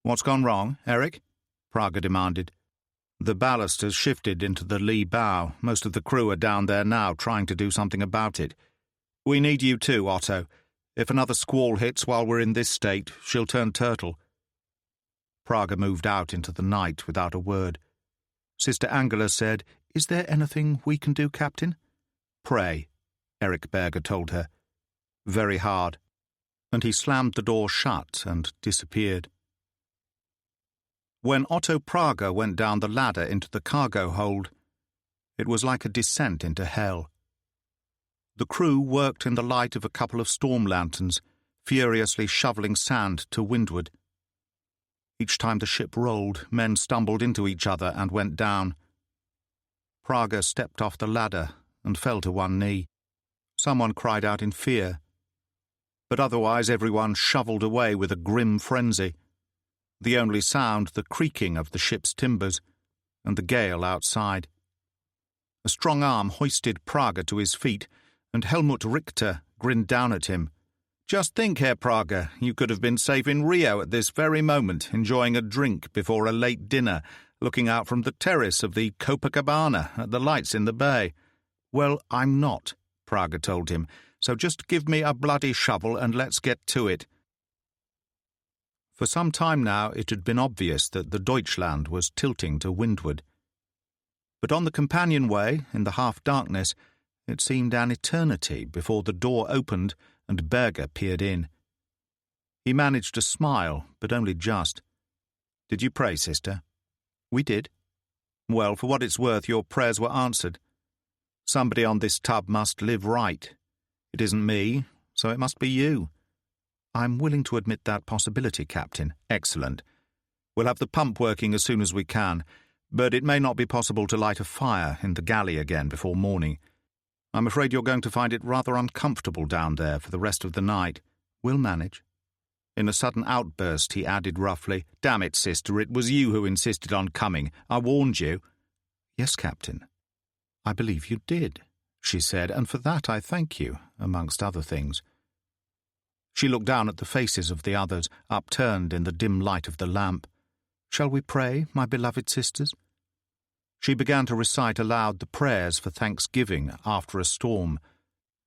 "What's gone wrong, Eric?" Praga demanded. "The ballast has shifted into the lee bow. Most of the crew are down there now trying to do something about it. We need you too, Otto. If another squall hits while we're in this state, she'll turn turtle." Praga moved out into the night without a word. Sister Angela said, "Is there anything we can do, Captain?" "Pray," Eric Berger told her. "Very hard." And he slammed the door shut and disappeared. When Otto Praga went down the ladder into the cargo hold, it was like a descent into hell. The crew worked in the light of a couple of storm lanterns, furiously shoveling sand to windward. Each time the ship rolled, men stumbled into each other and went down. Praga stepped off the ladder and fell to one knee. Someone cried out in fear. But otherwise everyone shovelled away with a grim frenzy. The only sound the creaking of the ship's timbers and the gale outside. A strong arm hoisted Praga to his feet, and Helmut Richter grinned down at him. "Just think, Herr Praga, you could have been safe in Rio at this very moment, enjoying a drink before a late dinner, looking out from the terrace of the Copacabana at the lights in the bay." "Well, I'm not," Praga told him, "so just give me a bloody shovel and let's get to it." For some time now it had been obvious that the Deutschland was tilting to windward. But on the companionway, in the half-darkness, it seemed an eternity before the door opened and Berger peered in. He managed to smile, but only just. "Did you pray, sister?" "We did." "Well, for what it's worth, your prayers were answered. Somebody on this tub must live right. It isn't me, so it must be you." "I'm willing to admit that possibility, Captain." "Excellent. We'll have the pump working as soon as we can, but it may not be possible to light a fire in the galley again before morning. I'm afraid you're going to find it rather uncomfortable down there for the rest of the night." "We'll manage." In a sudden outburst, he added roughly, "Damn it, sister, it was you who insisted on coming. I warned you." "Yes, Captain. I believe you did," she said, "and for that I thank you, amongst other things." She looked down at the faces of the others, upturned in the dim light of the lamp. "Shall we pray, my beloved sisters?" She began to recite aloud the prayers for thanksgiving after a storm.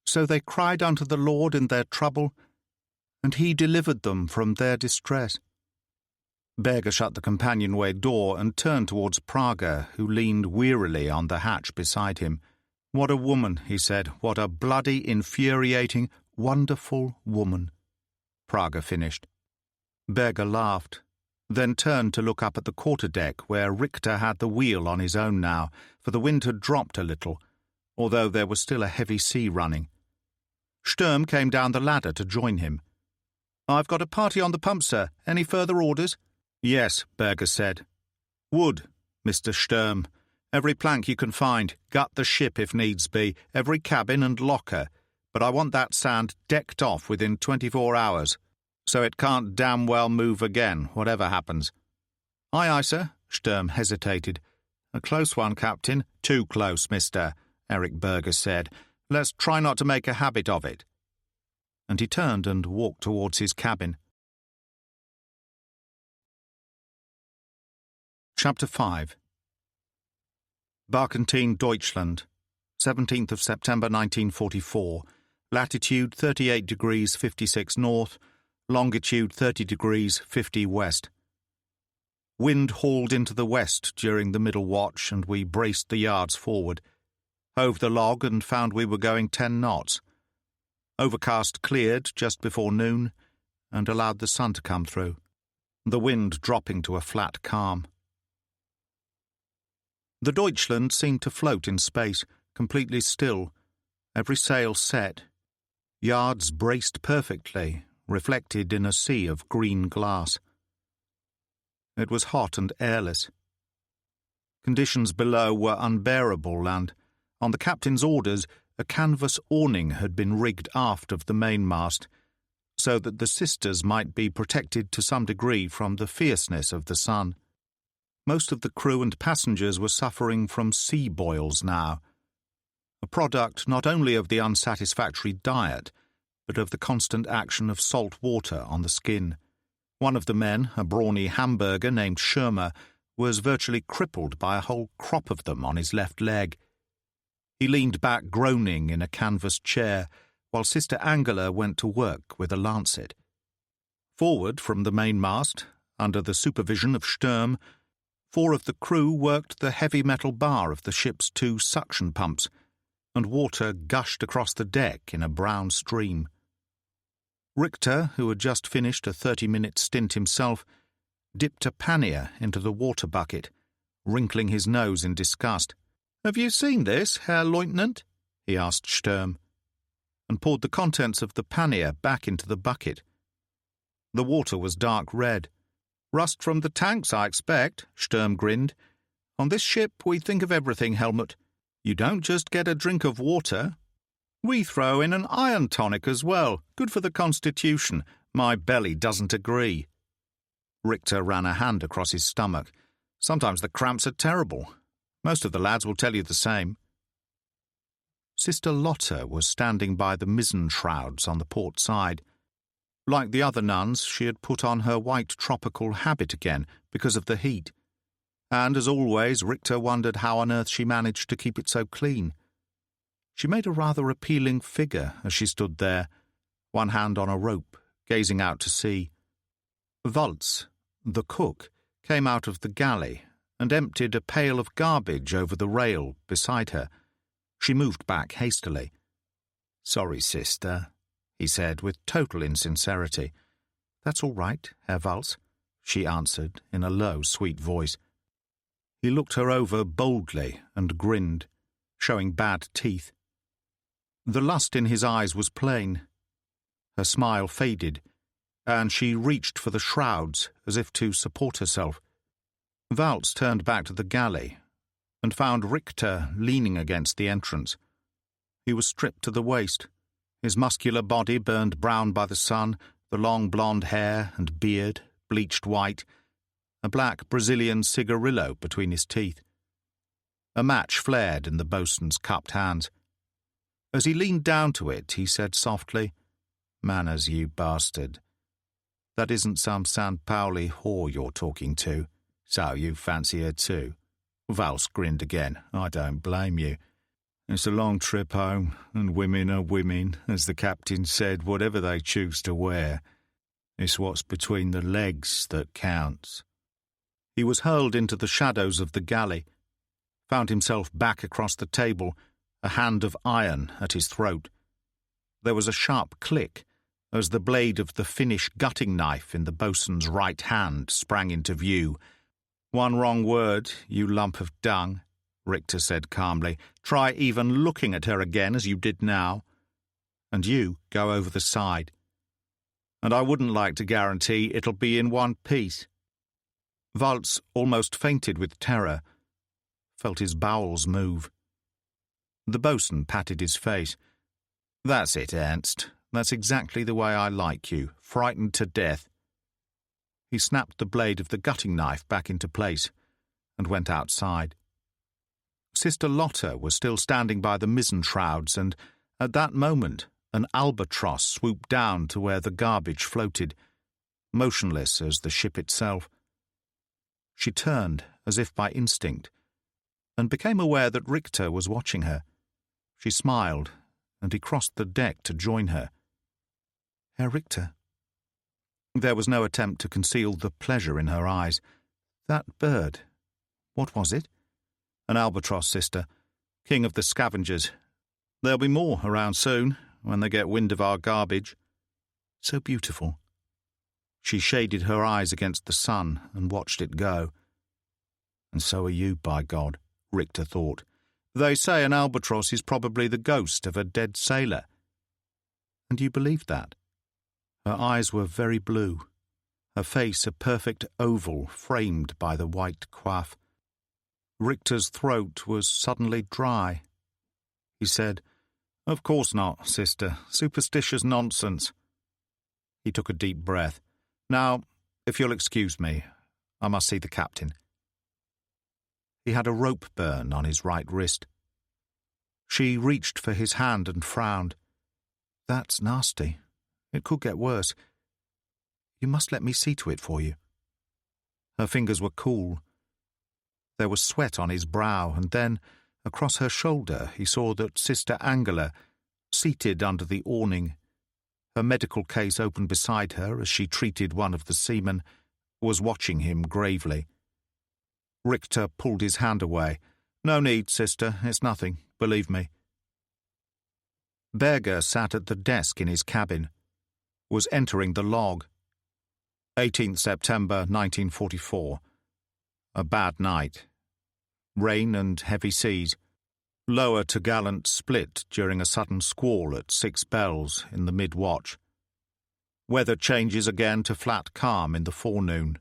"So they cried unto the Lord in their trouble, and he delivered them from their distress." Berger shut the companionway door and turned towards Praga, who leaned wearily on the hatch beside him. "What a woman," he said. "What a bloody, infuriating, wonderful woman." Praga finished. Berger laughed, then turned to look up at the quarterdeck where Richter had the wheel on his own now, for the wind had dropped a little, although there was still a heavy sea running. Sturm came down the ladder to join him. "I've got a party on the pump, sir. Any further orders?" "Yes," Berger said. "Wood, Mr. Sturm. Every plank you can find. Gut the ship if needs be, every cabin and locker. But I want that sand decked off within 24 hours, so it can't damn well move again, whatever happens." "Aye, aye, sir." Sturm hesitated. "A close one, Captain." "Too close, mister," Eric Berger said. "Let's try not to make a habit of it." And he turned and walked towards his cabin. Chapter 5. Barkentine, Deutschland, 17th of September 1944, latitude 38 degrees 56 north, longitude 30 degrees 50 west. Wind hauled into the west during the middle watch, and we braced the yards forward. Hove the log and found we were going 10 knots. Overcast cleared just before noon, and allowed the sun to come through, the wind dropping to a flat calm. The Deutschland seemed to float in space, completely still, every sail set. yards braced perfectly, reflected in a sea of green glass. It was hot and airless. Conditions below were unbearable, and, on the captain's orders, a canvas awning had been rigged aft of the mainmast, so that the sisters might be protected to some degree from the fierceness of the sun. Most of the crew and passengers were suffering from sea boils now, a product not only of the unsatisfactory diet, but of the constant action of salt water on the skin. One of the men, a brawny Hamburger named Schirmer, was virtually crippled by a whole crop of them on his left leg. He leaned back groaning in a canvas chair, while Sister Angela went to work with a lancet. Forward from the mainmast, under the supervision of Sturm, 4 of the crew worked the heavy metal bar of the ship's 2 suction pumps, and water gushed across the deck in a brown stream. Richter, who had just finished a 30-minute stint himself, dipped a pannier into the water bucket, wrinkling his nose in disgust. "Have you seen this, Herr Leutnant?" he asked Sturm, and poured the contents of the pannier back into the bucket. The water was dark red. "Rust from the tanks, I expect," Sturm grinned. "On this ship we think of everything, Helmut. You don't just get a drink of water. We throw in an iron tonic as well, good for the constitution. My belly doesn't agree." Richter ran a hand across his stomach. "Sometimes the cramps are terrible. Most of the lads will tell you the same." Sister Lotta was standing by the mizzen shrouds on the port side. Like the other nuns, she had put on her white tropical habit again because of the heat. And, as always, Richter wondered how on earth she managed to keep it so clean. She made a rather appealing figure as she stood there, one hand on a rope, gazing out to sea. Waltz, the cook, came out of the galley and emptied a pail of garbage over the rail beside her. She moved back hastily. "Sorry, sister," he said with total insincerity. "That's all right, Herr Waltz," she answered in a low, sweet voice. He looked her over boldly and grinned, showing bad teeth. The lust in his eyes was plain. Her smile faded, and she reached for the shrouds as if to support herself. Waltz turned back to the galley and found Richter leaning against the entrance. He was stripped to the waist, his muscular body burned brown by the sun, the long blonde hair and beard bleached white, a black Brazilian cigarillo between his teeth. A match flared in the boatswain's cupped hands. As he leaned down to it, he said softly, "Manners, you bastard. That isn't some San Pauli whore you're talking to. So you fancy her too?" Waltz grinned again. "I don't blame you. It's a long trip home, and women are women, as the captain said, whatever they choose to wear. It's what's between the legs that counts." He was hurled into the shadows of the galley, found himself back across the table, a hand of iron at his throat. There was a sharp click as the blade of the Finnish gutting knife in the boatswain's right hand sprang into view. "One wrong word, you lump of dung," Richter said calmly. "Try even looking at her again as you did now. And you go over the side. And I wouldn't like to guarantee it'll be in one piece." Waltz almost fainted with terror, felt his bowels move. The boatswain patted his face. "That's it, Ernst. That's exactly the way I like you, frightened to death." He snapped the blade of the gutting knife back into place and went outside. Sister Lotta was still standing by the mizzen shrouds, and at that moment an albatross swooped down to where the garbage floated, motionless as the ship itself. She turned, as if by instinct, and became aware that Richter was watching her. She smiled, and he crossed the deck to join her. "Herr Richter." There was no attempt to conceal the pleasure in her eyes. "That bird, what was it?" "An albatross, sister. King of the scavengers. There'll be more around soon, when they get wind of our garbage." "So beautiful." She shaded her eyes against the sun and watched it go. "And so are you, by God," Richter thought. "They say an albatross is probably the ghost of a dead sailor." And you believed that? Her eyes were very blue, her face a perfect oval framed by the white coif. Richter's throat was suddenly dry. He said, "Of course not, sister. Superstitious nonsense." He took a deep breath. "Now, if you'll excuse me, I must see the captain." He had a rope burn on his right wrist. She reached for his hand and frowned. "That's nasty. It could get worse. You must let me see to it for you." Her fingers were cool. There was sweat on his brow, and then, across her shoulder, he saw that Sister Angela, seated under the awning, her medical case open beside her as she treated one of the seamen, was watching him gravely. Richter pulled his hand away. "No need, sister. It's nothing. Believe me." Berger sat at the desk in his cabin, was entering the log. 18th September 1944. A bad night. Rain and heavy seas. Lower topgallant split during a sudden squall at 6 bells in the mid-watch. Weather changes again to flat calm in the forenoon.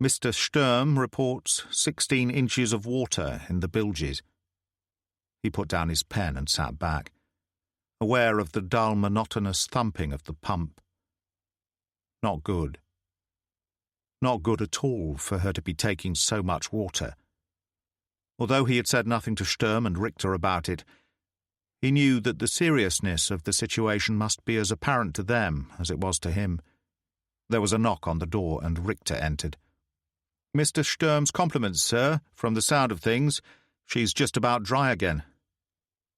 Mr. Sturm reports 16 inches of water in the bilges. He put down his pen and sat back, aware of the dull, monotonous thumping of the pump. Not good. Not good at all for her to be taking so much water. Although he had said nothing to Sturm and Richter about it, he knew that the seriousness of the situation must be as apparent to them as it was to him. There was a knock on the door, and Richter entered. "Mr. Sturm's compliments, sir. From the sound of things, she's just about dry again."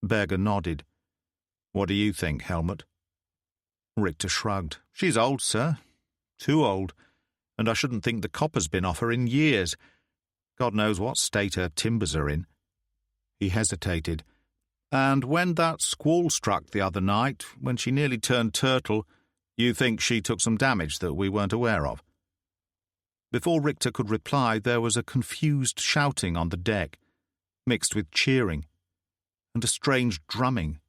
Berger nodded. "What do you think, Helmut?" Richter shrugged. "She's old, sir. Too old. And I shouldn't think the copper's been off her in years. God knows what state her timbers are in." He hesitated. "And when that squall struck the other night, when she nearly turned turtle, you think she took some damage that we weren't aware of?" Before Richter could reply, there was a confused shouting on the deck, mixed with cheering, and a strange drumming.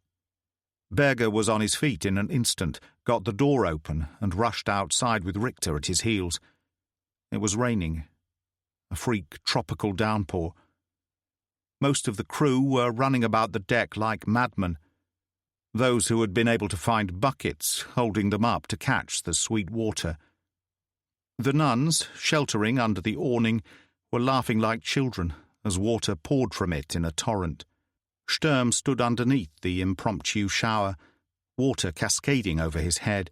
Berger was on his feet in an instant, got the door open, and rushed outside with Richter at his heels. It was raining, a freak tropical downpour. Most of the crew were running about the deck like madmen, those who had been able to find buckets holding them up to catch the sweet water. The nuns, sheltering under the awning, were laughing like children as water poured from it in a torrent. Sturm stood underneath the impromptu shower, water cascading over his head.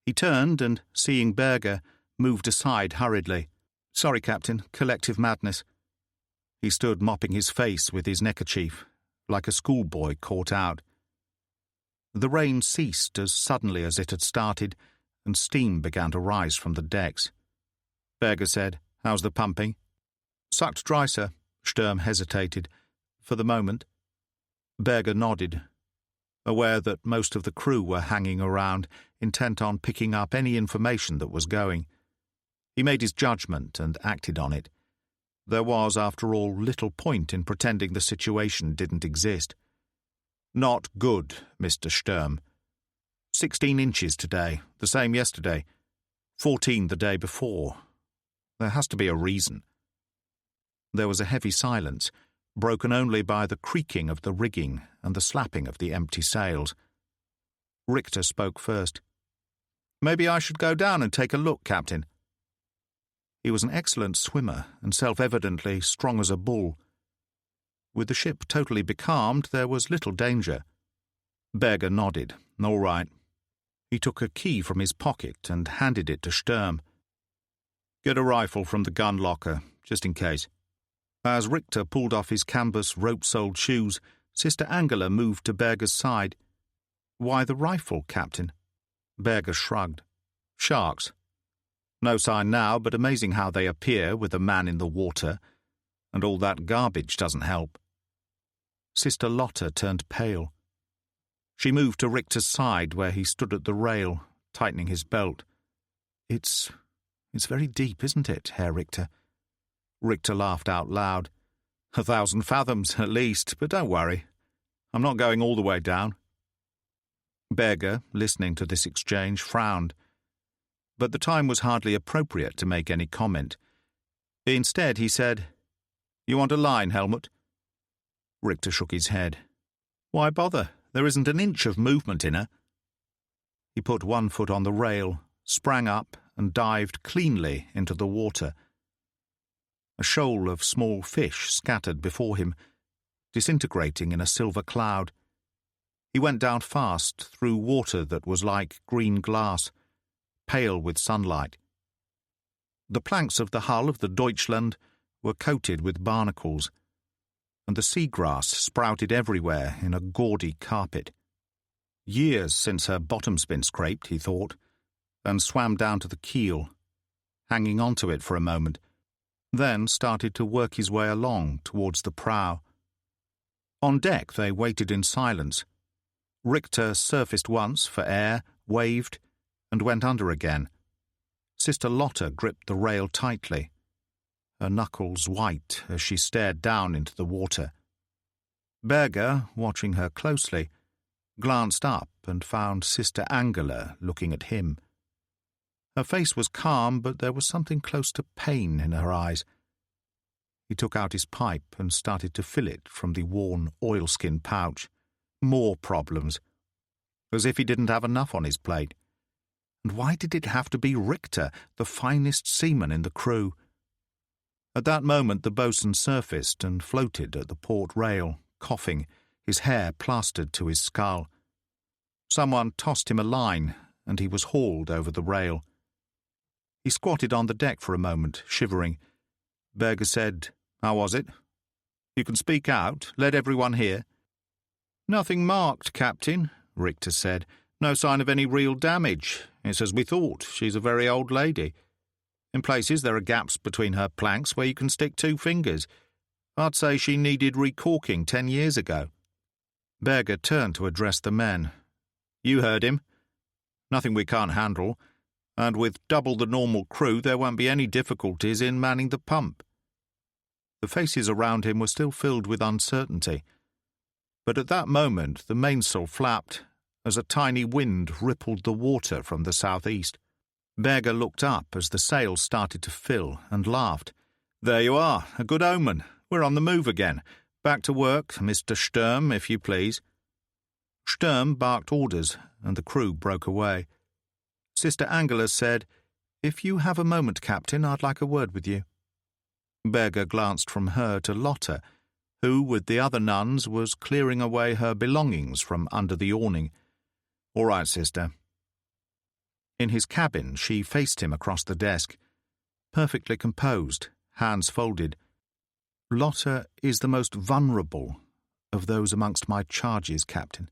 He turned and, seeing Berger, moved aside hurriedly. "Sorry, Captain, collective madness." He stood mopping his face with his neckerchief, like a schoolboy caught out. The rain ceased as suddenly as it had started, and steam began to rise from the decks. Berger said, "How's the pumping?" "Sucked dry, sir." Sturm hesitated. "For the moment." Berger nodded, aware that most of the crew were hanging around, intent on picking up any information that was going. He made his judgment and acted on it. There was, after all, little point in pretending the situation didn't exist. "Not good, Mr. Sturm. 16 inches today, the same yesterday. 14 the day before. There has to be a reason." There was a heavy silence, broken only by the creaking of the rigging and the slapping of the empty sails. Richter spoke first. "Maybe I should go down and take a look, Captain." He was an excellent swimmer and self-evidently strong as a bull. With the ship totally becalmed, there was little danger. Berger nodded. "All right." He took a key from his pocket and handed it to Sturm. "Get a rifle from the gun locker, just in case." As Richter pulled off his canvas rope-soled shoes, Sister Angela moved to Berger's side. "Why the rifle, Captain?" Berger shrugged. "Sharks. No sign now, but amazing how they appear with a man in the water, and all that garbage doesn't help." Sister Lotta turned pale. She moved to Richter's side, where he stood at the rail, tightening his belt. It's very deep, isn't it, Herr Richter?" Richter laughed out loud. 1,000 fathoms, at least, but don't worry. I'm not going all the way down." Berger, listening to this exchange, frowned. But the time was hardly appropriate to make any comment. Instead, he said, "You want a line, Helmut?" Richter shook his head. "Why bother? There isn't an inch of movement in her." He put one foot on the rail, sprang up, and dived cleanly into the water. A shoal of small fish scattered before him, disintegrating in a silver cloud. He went down fast through water that was like green glass, pale with sunlight. The planks of the hull of the Deutschland were coated with barnacles, and the seagrass sprouted everywhere in a gaudy carpet. Years since her bottom's been scraped, he thought, and swam down to the keel, hanging onto it for a moment, then started to work his way along towards the prow. On deck they waited in silence. Richter surfaced once for air, waved, and went under again. Sister Lotta gripped the rail tightly, her knuckles white as she stared down into the water. Berger, watching her closely, glanced up and found Sister Angela looking at him. Her face was calm, but there was something close to pain in her eyes. He took out his pipe and started to fill it from the worn oilskin pouch. More problems. As if he didn't have enough on his plate. And why did it have to be Richter, the finest seaman in the crew? At that moment the boatswain surfaced and floated at the port rail, coughing, his hair plastered to his skull. Someone tossed him a line, and he was hauled over the rail. He squatted on the deck for a moment, shivering. Berger said, "How was it? You can speak out. Let everyone hear." "Nothing marked, Captain," Richter said. "No sign of any real damage. It's as we thought. She's a very old lady. In places there are gaps between her planks where you can stick 2 fingers. I'd say she needed recorking 10 years ago." Berger turned to address the men. "You heard him. Nothing we can't handle, and with double the normal crew there won't be any difficulties in manning the pump." The faces around him were still filled with uncertainty, but at that moment the mainsail flapped as a tiny wind rippled the water from the southeast. Berger looked up as the sails started to fill and laughed. "There you are, a good omen. We're on the move again. Back to work, Mr. Sturm, if you please." Sturm barked orders, and the crew broke away. Sister Angela said, "If you have a moment, Captain, I'd like a word with you." Berger glanced from her to Lotta, who, with the other nuns, was clearing away her belongings from under the awning. "All right, sister." In his cabin, she faced him across the desk, perfectly composed, hands folded. "Lotta is the most vulnerable of those amongst my charges, Captain.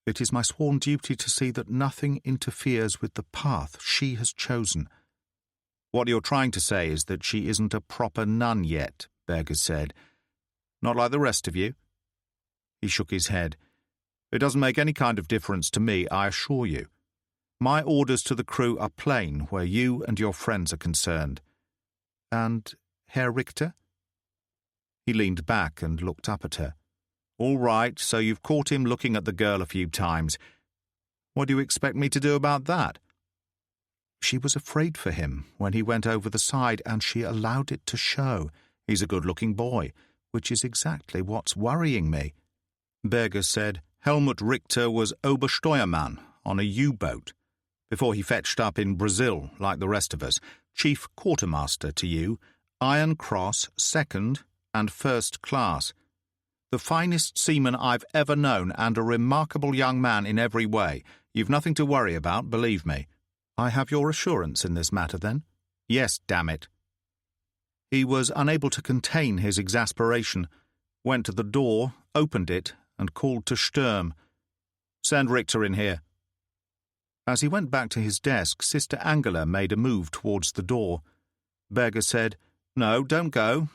It is my sworn duty to see that nothing interferes with the path she has chosen." "What you're trying to say is that she isn't a proper nun yet," Berger said. "Not like the rest of you?" He shook his head. "It doesn't make any kind of difference to me, I assure you. My orders to the crew are plain where you and your friends are concerned." "And Herr Richter?" He leaned back and looked up at her. "All right, so you've caught him looking at the girl a few times. What do you expect me to do about that?" She was afraid for him when he went over the side, and she allowed it to show. "He's a good-looking boy, which is exactly what's worrying me." Berger said, "Helmut Richter was Obersteuermann on a U-boat, before he fetched up in Brazil like the rest of us. Chief quartermaster to you, Iron Cross, 2nd and 1st class. The finest seaman I've ever known, and a remarkable young man in every way. You've nothing to worry about, believe me." "I have your assurance in this matter, then?" "Yes, damn it." He was unable to contain his exasperation, went to the door, opened it, and called to Sturm. "Send Richter in here." As he went back to his desk, Sister Angela made a move towards the door. Berger said, "No, don't go.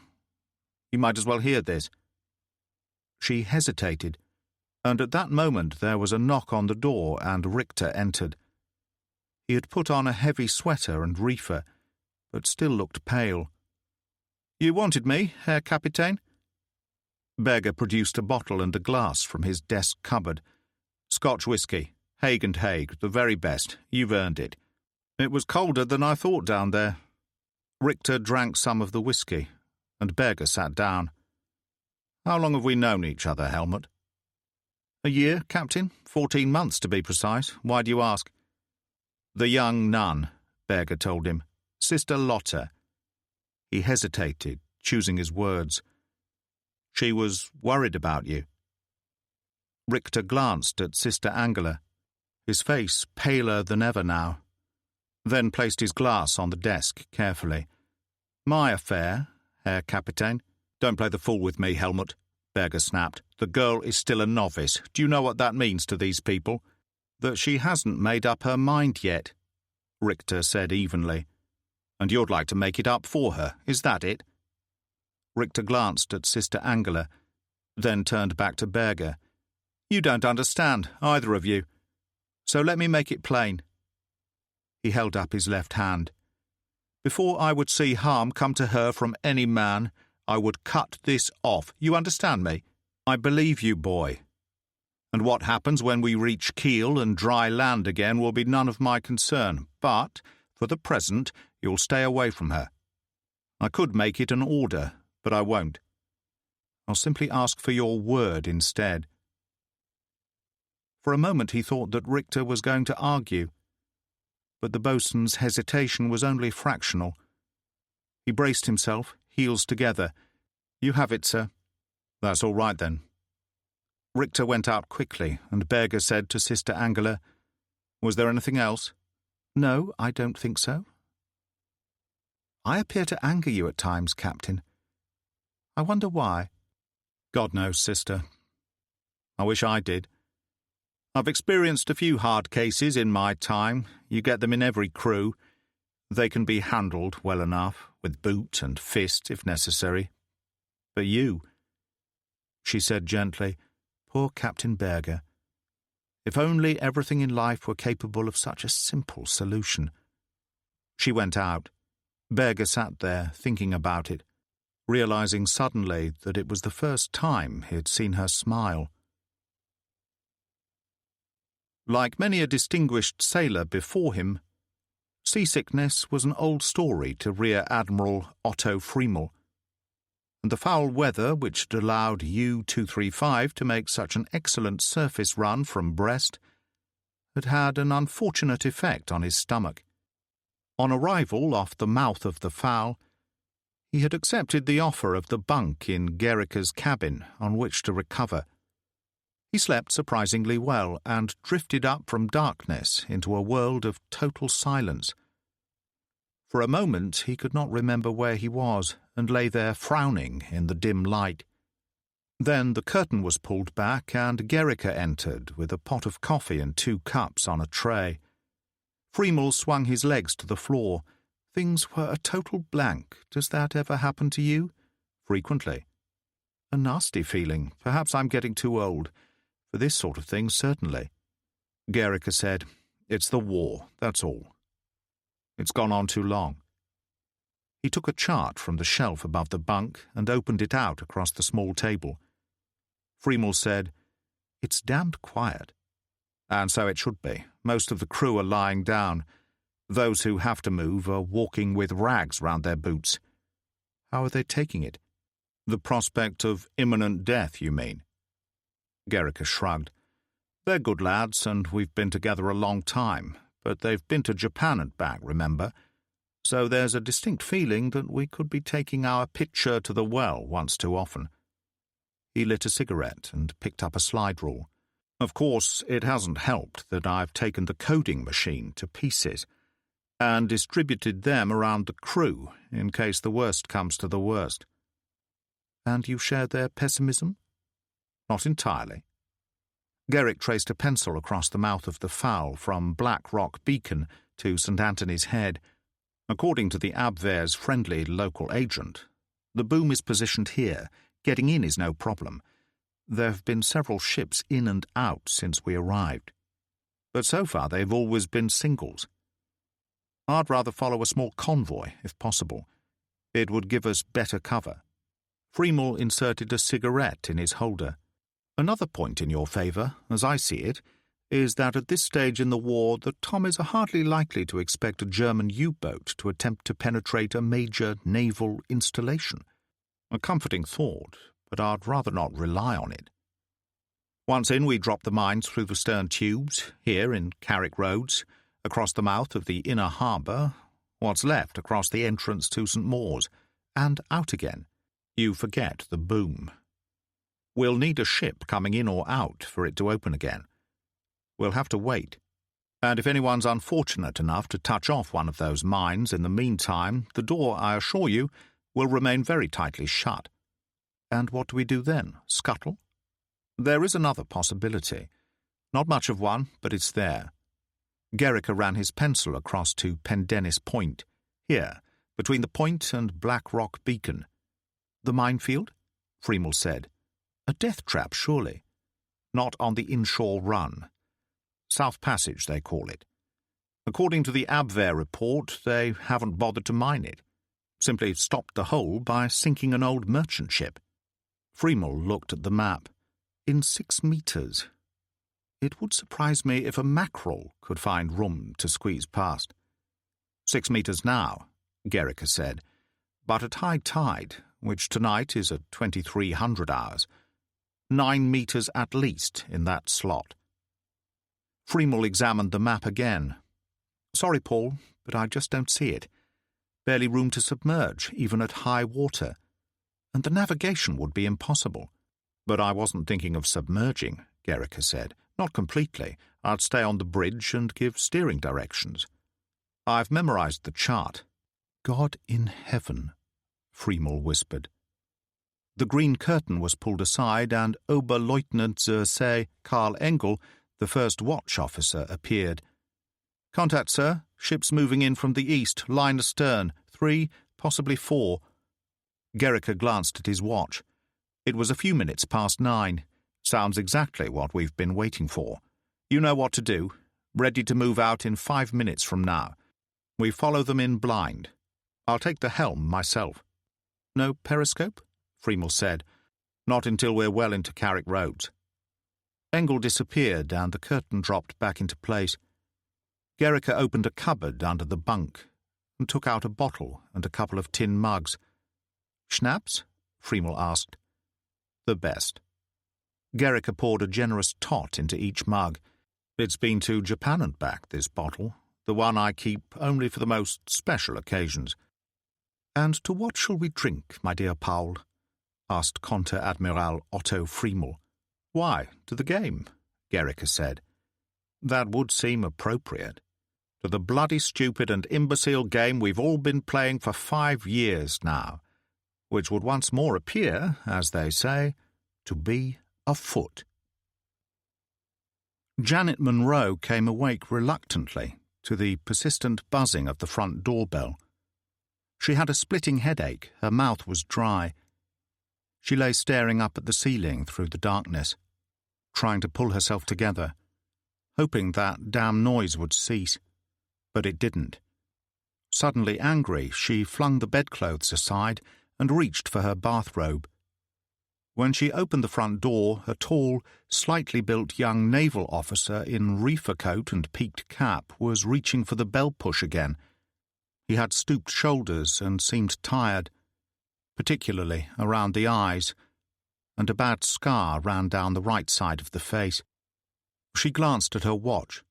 You might as well hear this." She hesitated, and at that moment there was a knock on the door, and Richter entered. He had put on a heavy sweater and reefer, but still looked pale. "You wanted me, Herr Kapitän?" Berger produced a bottle and a glass from his desk cupboard. "Scotch whisky. Haig and Haig, the very best. You've earned it. It was colder than I thought down there. Richter drank some of the whiskey, and Berger sat down. How long have we known each other, Helmut? A year, Captain. 14 months, to be precise. Why do you ask? The young nun, Berger told him. Sister Lotte. He hesitated, choosing his words. She was worried about you. Richter glanced at Sister Angela, his face paler than ever now, then placed his glass on the desk carefully. My affair, Herr Kapitän. Don't play the fool with me, Helmut, Berger snapped. The girl is still a novice. Do you know what that means to these people? That she hasn't made up her mind yet, Richter said evenly. And you'd like to make it up for her, is that it? Richter glanced at Sister Angela, then turned back to Berger. You don't understand, either of you. So let me make it plain. He held up his left hand. Before I would see harm come to her from any man, I would cut this off. You understand me? I believe you, boy. And what happens when we reach Kiel and dry land again will be none of my concern, but, for the present, you'll stay away from her. I could make it an order, but I won't. I'll simply ask for your word instead. For a moment he thought that Richter was going to argue, but the boatswain's hesitation was only fractional. He braced himself, heels together. You have it, sir. That's all right, then. Richter went out quickly, and Berger said to Sister Angela, Was there anything else? No, I don't think so. I appear to anger you at times, Captain. I wonder why. God knows, sister. I wish I did. I've experienced a few hard cases in my time. You get them in every crew. They can be handled well enough, with boot and fist if necessary. But you, she said gently, poor Captain Berger. If only everything in life were capable of such a simple solution. She went out. Berger sat there, thinking about it, realizing suddenly that it was the first time he had seen her smile. Like many a distinguished sailor before him, seasickness was an old story to Rear Admiral Otto Friemel, and the foul weather which had allowed U-235 to make such an excellent surface run from Brest had had an unfortunate effect on his stomach. On arrival off the mouth of the Foul, he had accepted the offer of the bunk in Gericke's cabin on which to recover. He slept surprisingly well and drifted up from darkness into a world of total silence. For a moment he could not remember where he was and lay there frowning in the dim light. Then the curtain was pulled back and Gericke entered with a pot of coffee and 2 cups on a tray. Friemel swung his legs to the floor. Things were a total blank. Does that ever happen to you? Frequently. A nasty feeling. Perhaps I'm getting too old. For this sort of thing, certainly. Gericke said, It's the war, that's all. It's gone on too long. He took a chart from the shelf above the bunk and opened it out across the small table. Friemel said, It's damned quiet. And so it should be. Most of the crew are lying down. Those who have to move are walking with rags round their boots. How are they taking it? The prospect of imminent death, you mean? Gericke shrugged. They're good lads, and we've been together a long time, but they've been to Japan and back, remember? So there's a distinct feeling that we could be taking our pitcher to the well once too often. He lit a cigarette and picked up a slide rule. Of course, it hasn't helped that I've taken the coding machine to pieces and distributed them around the crew in case the worst comes to the worst. And you share their pessimism? Not entirely. Gericke traced a pencil across the mouth of the Foul from Black Rock Beacon to St. Anthony's Head. According to the Abwehr's friendly local agent, the boom is positioned here. Getting in is no problem. There have been several ships in and out since we arrived. But so far they've always been singles. I'd rather follow a small convoy, if possible. It would give us better cover. Friemel inserted a cigarette in his holder. Another point in your favour, as I see it, is that at this stage in the war the Tommies are hardly likely to expect a German U-boat to attempt to penetrate a major naval installation. A comforting thought, but I'd rather not rely on it. Once in, we drop the mines through the stern tubes, here in Carrick Roads, across the mouth of the inner harbour, what's left across the entrance to St. Mawes, and out again. You forget the boom. We'll need a ship coming in or out for it to open again. We'll have to wait. And if anyone's unfortunate enough to touch off one of those mines in the meantime, the door, I assure you, will remain very tightly shut. And what do we do then? Scuttle? There is another possibility. Not much of one, but it's there. Gerrica ran his pencil across to Pendennis Point, here, between the point and Black Rock Beacon. The minefield? Freemel said. A death trap, surely. Not on the inshore run. South Passage, they call it. According to the Abwehr report, they haven't bothered to mine it. Simply stopped the hole by sinking an old merchant ship. Freemel looked at the map. In 6 meters. It would surprise me if a mackerel could find room to squeeze past. 6 meters now, Gerrica said, but at high tide, which tonight is at 2300 hours, 9 meters at least in that slot. Freemel examined the map again. Sorry, Paul, but I just don't see it. Barely room to submerge, even at high water. And the navigation would be impossible. But I wasn't thinking of submerging, Gerrica said. Not completely. I'd stay on the bridge and give steering directions. I've memorized the chart. God in heaven, Freemel whispered. The green curtain was pulled aside, and Oberleutnant zur See Karl Engel, the first watch officer, appeared. Contact, sir. Ships moving in from the east, line astern. 3, possibly 4. Gerrica glanced at his watch. It was a few minutes past 9. Sounds exactly what we've been waiting for. You know what to do. Ready to move out in 5 minutes from now. We follow them in blind. I'll take the helm myself. No periscope? Freemel said. Not until we're well into Carrick Roads. Engel disappeared and the curtain dropped back into place. Gerrica opened a cupboard under the bunk and took out a bottle and a couple of tin mugs. Schnapps? Freemel asked. The best. Gerrica poured a generous tot into each mug. It's been to Japan and back, this bottle, the one I keep only for the most special occasions. And to what shall we drink, my dear Paul? Asked Konter-Admiral Otto Freemel. Why, to the game, Gerrica said. That would seem appropriate. To the bloody stupid and imbecile game we've all been playing for 5 years now, which would once more appear, as they say, to be afoot. Janet Munro came awake reluctantly to the persistent buzzing of the front doorbell. She had a splitting headache, her mouth was dry. She lay staring up at the ceiling through the darkness, trying to pull herself together, hoping that damn noise would cease. But it didn't. Suddenly angry, she flung the bedclothes aside and reached for her bathrobe. When she opened the front door, a tall, slightly built young naval officer in reefer coat and peaked cap was reaching for the bell-push again. He had stooped shoulders and seemed tired, particularly around the eyes, and a bad scar ran down the right side of the face. She glanced at her watch.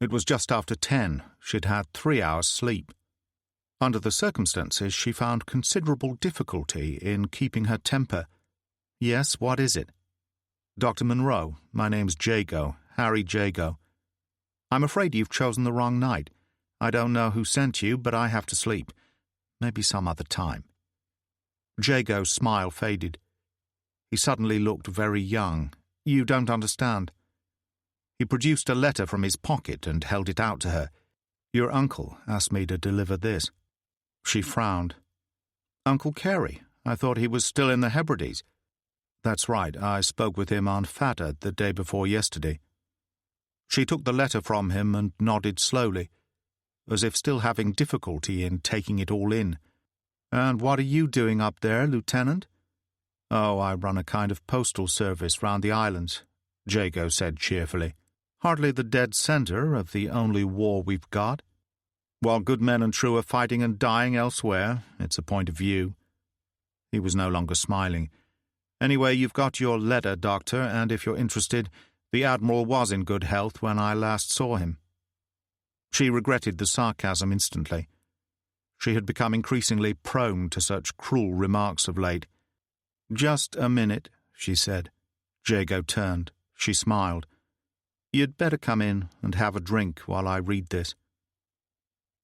It was just after 10. She'd had 3 hours' sleep. Under the circumstances, she found considerable difficulty in keeping her temper. Yes, what is it? Dr. Munro, my name's Jago, Harry Jago. I'm afraid you've chosen the wrong night. I don't know who sent you, but I have to sleep. Maybe some other time. Jago's smile faded. He suddenly looked very young. You don't understand. He produced a letter from his pocket and held it out to her. Your uncle asked me to deliver this. She frowned. Uncle Carey? I thought he was still in the Hebrides. That's right, I spoke with him on Fata the day before yesterday. She took the letter from him and nodded slowly, as if still having difficulty in taking it all in. And what are you doing up there, Lieutenant? Oh, I run a kind of postal service round the islands, Jago said cheerfully. Hardly the dead center of the only war we've got. While good men and true are fighting and dying elsewhere, it's a point of view." He was no longer smiling. "Anyway, you've got your letter, Doctor, and if you're interested, the Admiral was in good health when I last saw him." She regretted the sarcasm instantly. She had become increasingly prone to such cruel remarks of late. "Just a minute," she said. Jago turned. She smiled. "You'd better come in and have a drink while I read this."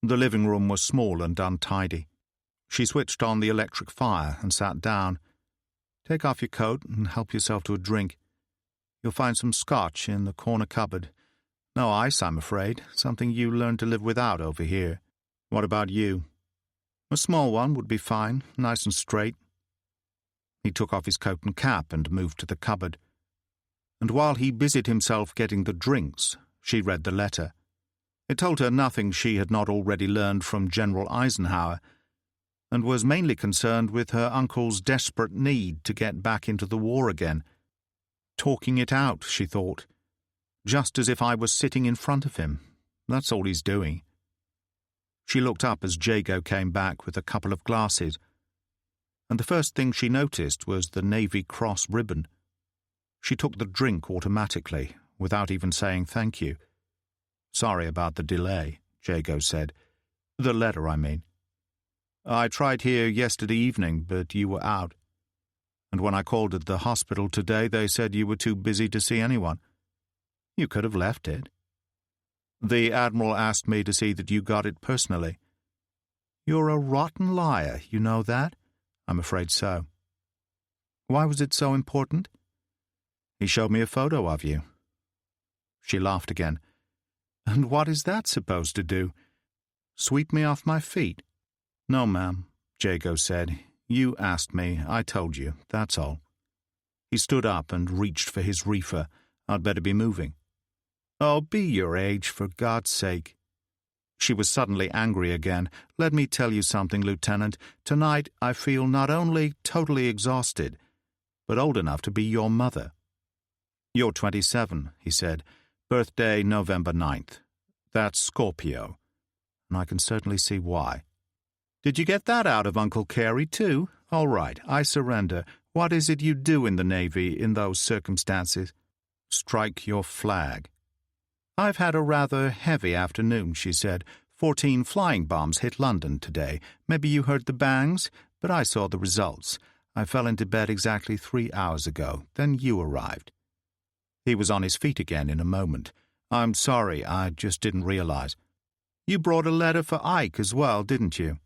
The living room was small and untidy. She switched on the electric fire and sat down. "Take off your coat and help yourself to a drink. You'll find some scotch in the corner cupboard. No ice, I'm afraid, something you learned to live without over here. What about you?" "A small one would be fine, nice and straight." He took off his coat and cap and moved to the cupboard. And while he busied himself getting the drinks, she read the letter. It told her nothing she had not already learned from General Eisenhower, and was mainly concerned with her uncle's desperate need to get back into the war again. Talking it out, she thought. Just as if I was sitting in front of him. That's all he's doing. She looked up as Jago came back with a couple of glasses, and the first thing she noticed was the Navy Cross ribbon. She took the drink automatically, without even saying thank you. "Sorry about the delay," Jago said. "The letter, I mean. I tried here yesterday evening, but you were out. And when I called at the hospital today, they said you were too busy to see anyone. You could have left it. The Admiral asked me to see that you got it personally." "You're a rotten liar, you know that?" "I'm afraid so." "Why was it so important?" "He showed me a photo of you." She laughed again. "And what is that supposed to do? Sweep me off my feet?" "No, ma'am," Jago said. "You asked me. I told you. That's all." He stood up and reached for his reefer. "I'd better be moving." "Oh, be your age, for God's sake." She was suddenly angry again. "Let me tell you something, Lieutenant. Tonight I feel not only totally exhausted, but old enough to be your mother." "You're 27, he said. "Birthday November 9th. That's Scorpio, and I can certainly see why." "Did you get that out of Uncle Carey, too? All right, I surrender. What is it you do in the Navy in those circumstances?" "Strike your flag." "I've had a rather heavy afternoon," she said. 14 flying bombs hit London today. Maybe you heard the bangs, but I saw the results. I fell into bed exactly 3 hours ago. Then you arrived." He was on his feet again in a moment. "I'm sorry, I just didn't realize." "You brought a letter for Ike as well, didn't you?"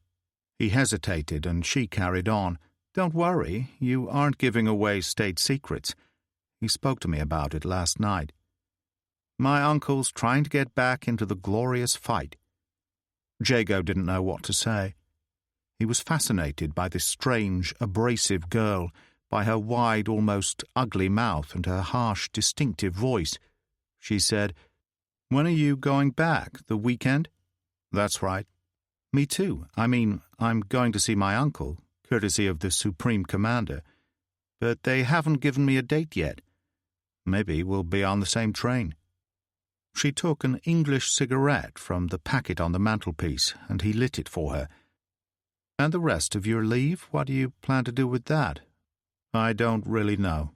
He hesitated, and she carried on. "Don't worry, you aren't giving away state secrets. He spoke to me about it last night. My uncle's trying to get back into the glorious fight." Jago didn't know what to say. He was fascinated by this strange, abrasive girl, by her wide, almost ugly mouth and her harsh, distinctive voice. She said, "When are you going back? The weekend?" "That's right." "Me too. I mean, I'm going to see my uncle, courtesy of the Supreme Commander. But they haven't given me a date yet. Maybe we'll be on the same train." She took an English cigarette from the packet on the mantelpiece, and he lit it for her. "And the rest of your leave? What do you plan to do with that?" "I don't really know."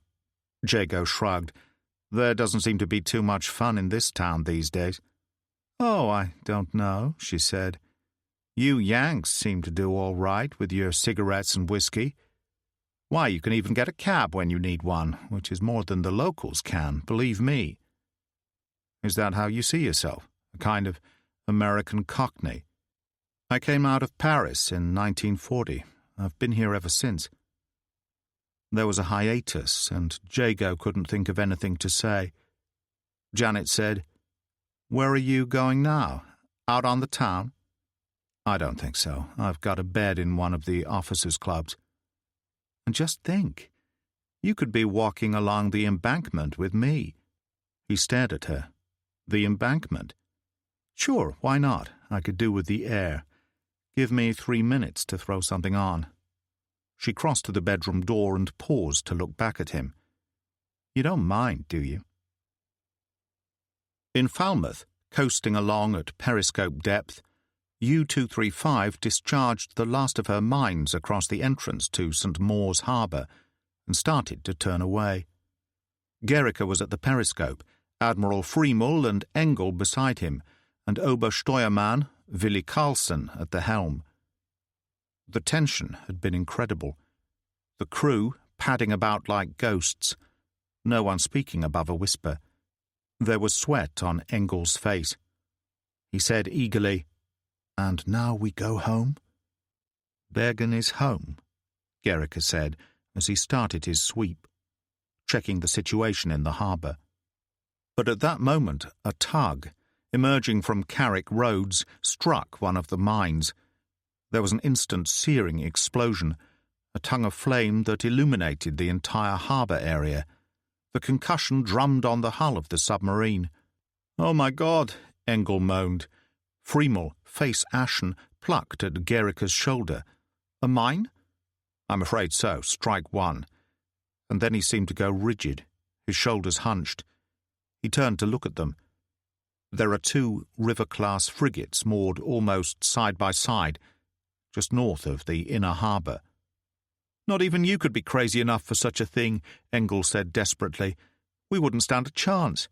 Jago shrugged. "There doesn't seem to be too much fun in this town these days." "Oh, I don't know," she said. "You Yanks seem to do all right with your cigarettes and whiskey. Why, you can even get a cab when you need one, which is more than the locals can, believe me." "Is that how you see yourself? A kind of American Cockney?" "I came out of Paris in 1940. I've been here ever since." There was a hiatus, and Jago couldn't think of anything to say. Janet said, "Where are you going now? Out on the town?" "I don't think so. I've got a bed in one of the officers' clubs." "And just think, you could be walking along the embankment with me." He stared at her. "The embankment?" "Sure, why not? I could do with the air. Give me 3 minutes to throw something on." She crossed to the bedroom door and paused to look back at him. "You don't mind, do you?" In Falmouth, coasting along at periscope depth, U-235 discharged the last of her mines across the entrance to St. Maur's Harbour and started to turn away. Gericke was at the periscope, Admiral Friemel and Engel beside him, and Obersteuermann Willi Carlson at the helm. The tension had been incredible. The crew padding about like ghosts, no one speaking above a whisper. There was sweat on Engel's face. He said eagerly, "And now we go home?" "Bergen is home," Gericke said as he started his sweep, checking the situation in the harbour. But at that moment, a tug, emerging from Carrick Roads, struck one of the mines. There was an instant searing explosion, a tongue of flame that illuminated the entire harbour area. The concussion drummed on the hull of the submarine. "Oh, my God," Engel moaned. Friemel, face ashen, plucked at Gericke's shoulder. "A mine?" "I'm afraid so. Strike one." And then he seemed to go rigid, his shoulders hunched. He turned to look at them. There are 2 river-class frigates moored almost side by side, just north of the inner harbour. "Not even you could be crazy enough for such a thing," Engel said desperately. "We wouldn't stand a chance."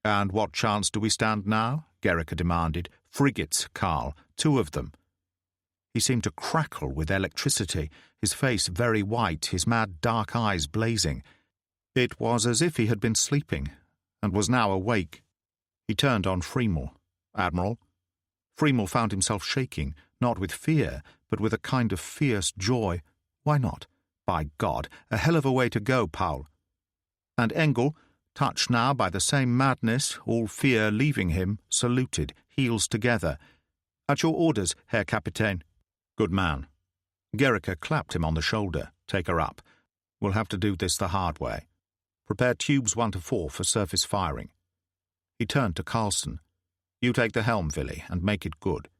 "And what chance do we stand now?" Gericke demanded. "Frigates, Carl, 2 of them." He seemed to crackle with electricity, his face very white, his mad dark eyes blazing. It was as if he had been sleeping, and was now awake. He turned on Friemel. "Admiral?" Friemel found himself shaking, not with fear, but with a kind of fierce joy. Why not? By God, a hell of a way to go, Paul. And Engel, touched now by the same madness, all fear leaving him, saluted, heels together. "At your orders, Herr Kapitän." "Good man." Gericke clapped him on the shoulder. "Take her up. We'll have to do this the hard way. Prepare tubes 1 to 4 for surface firing." He turned to Carlson. "You take the helm, Willi, and make it good."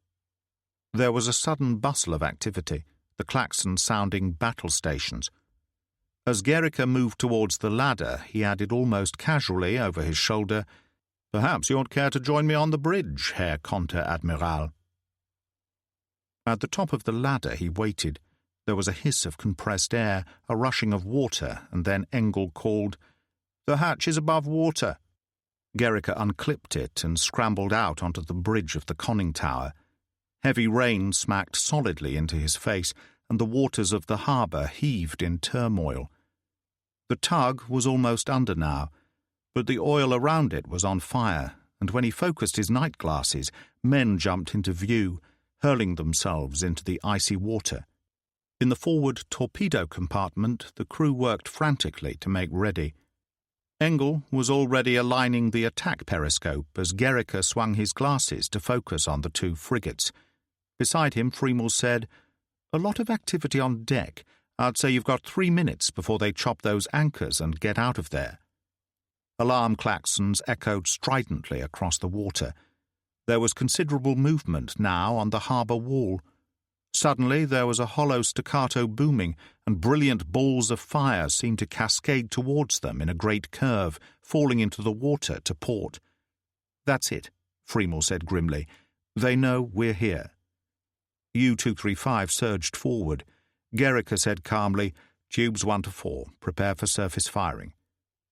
There was a sudden bustle of activity, the klaxon sounding battle stations. As Gericke moved towards the ladder, he added almost casually over his shoulder, "Perhaps you won't care to join me on the bridge, Herr Konter-Admiral." At the top of the ladder he waited. There was a hiss of compressed air, a rushing of water, and then Engel called, "The hatch is above water." Gericke unclipped it and scrambled out onto the bridge of the conning tower. Heavy rain smacked solidly into his face, and the waters of the harbour heaved in turmoil. The tug was almost under now, but the oil around it was on fire, and when he focused his night glasses, men jumped into view, hurling themselves into the icy water. In the forward torpedo compartment, the crew worked frantically to make ready. Engel was already aligning the attack periscope as Gericke swung his glasses to focus on the 2 frigates. Beside him, Friemel said, "A lot of activity on deck. I'd say you've got 3 minutes before they chop those anchors and get out of there." Alarm klaxons echoed stridently across the water. There was considerable movement now on the harbour wall. Suddenly there was a hollow staccato booming, and brilliant balls of fire seemed to cascade towards them in a great curve, falling into the water to port. "That's it," Friemel said grimly. "They know we're here." U-235 surged forward. Gericke said calmly, "Tubes 1 to 4, prepare for surface firing."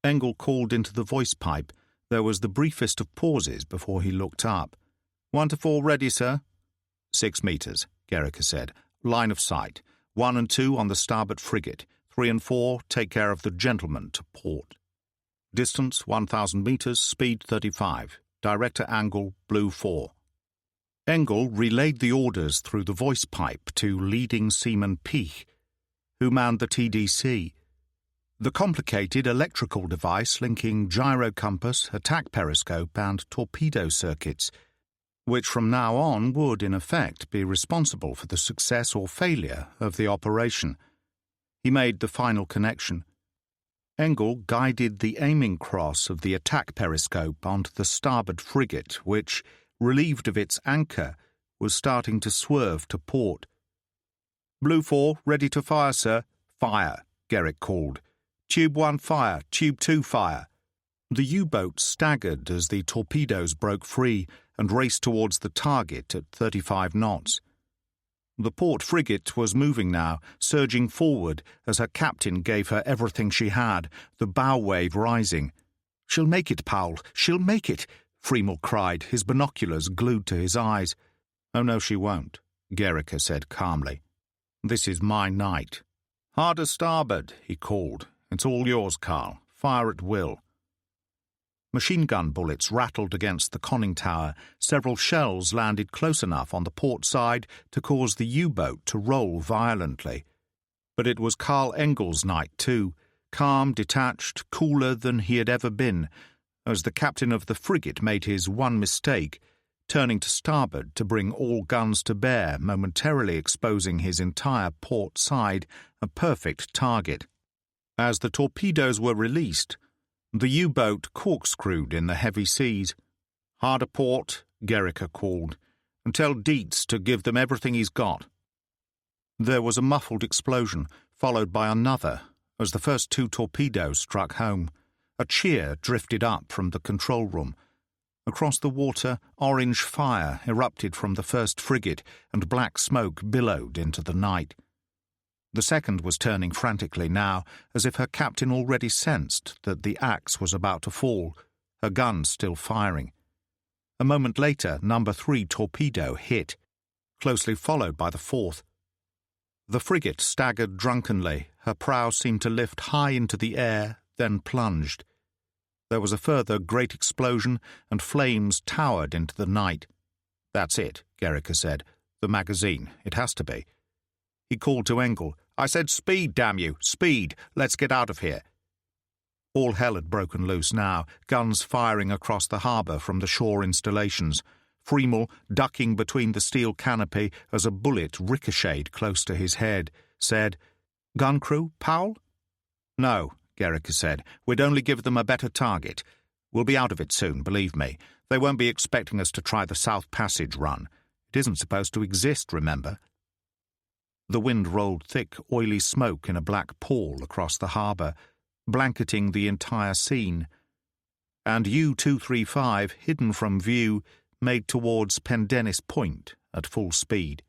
Engel called into the voice pipe. There was the briefest of pauses before he looked up. 1 to 4 ready, sir." 6 meters, Gericke said. "Line of sight. 1 and 2 on the starboard frigate. 3 and 4 take care of the gentleman to port. Distance 1,000 meters, speed 35. Director angle, blue 4. Engel relayed the orders through the voice pipe to leading seaman Piech, who manned the TDC. The complicated electrical device linking gyro compass, attack periscope, and torpedo circuits, which from now on would, in effect, be responsible for the success or failure of the operation. He made the final connection. Engel guided the aiming cross of the attack periscope onto the starboard frigate, which, relieved of its anchor, was starting to swerve to port. "Blue 4, ready to fire, sir." "Fire," Gericke called. "Tube 1 fire, Tube 2 fire." The U-boat staggered as the torpedoes broke free and raced towards the target at 35 knots. The port frigate was moving now, surging forward as her captain gave her everything she had, the bow wave rising. "She'll make it, Powell, she'll make it," Freemel cried, his binoculars glued to his eyes. "Oh, no, she won't," Gericke said calmly. "This is my night." "Hard a starboard," he called. "It's all yours, Carl. Fire at will." Machine gun bullets rattled against the conning tower. Several shells landed close enough on the port side to cause the U-boat to roll violently. But it was Carl Engel's night too, calm, detached, cooler than he had ever been, as the captain of the frigate made his one mistake, turning to starboard to bring all guns to bear, momentarily exposing his entire port side, a perfect target. As the torpedoes were released, the U-boat corkscrewed in the heavy seas. "Hard a port," Gericke called, "and tell Dietz to give them everything he's got." There was a muffled explosion, followed by another, as the first two torpedoes struck home. A cheer drifted up from the control room. Across the water, orange fire erupted from the first frigate, and black smoke billowed into the night. The second was turning frantically now, as if her captain already sensed that the axe was about to fall, her gun still firing. A moment later, number 3 torpedo hit, closely followed by the fourth. The frigate staggered drunkenly, her prow seemed to lift high into the air, then plunged. There was a further great explosion, and flames towered into the night. "That's it," Gericke said. "The magazine. It has to be." He called to Engel. "I said speed, damn you! Speed! Let's get out of here!" All hell had broken loose now, guns firing across the harbour from the shore installations. Freemel, ducking between the steel canopy as a bullet ricocheted close to his head, said, "Gun crew, Powell?" "No," Gericke said. "We'd only give them a better target. We'll be out of it soon, believe me. They won't be expecting us to try the South Passage run. It isn't supposed to exist, remember?" The wind rolled thick, oily smoke in a black pall across the harbour, blanketing the entire scene. And U-235, hidden from view, made towards Pendennis Point at full speed.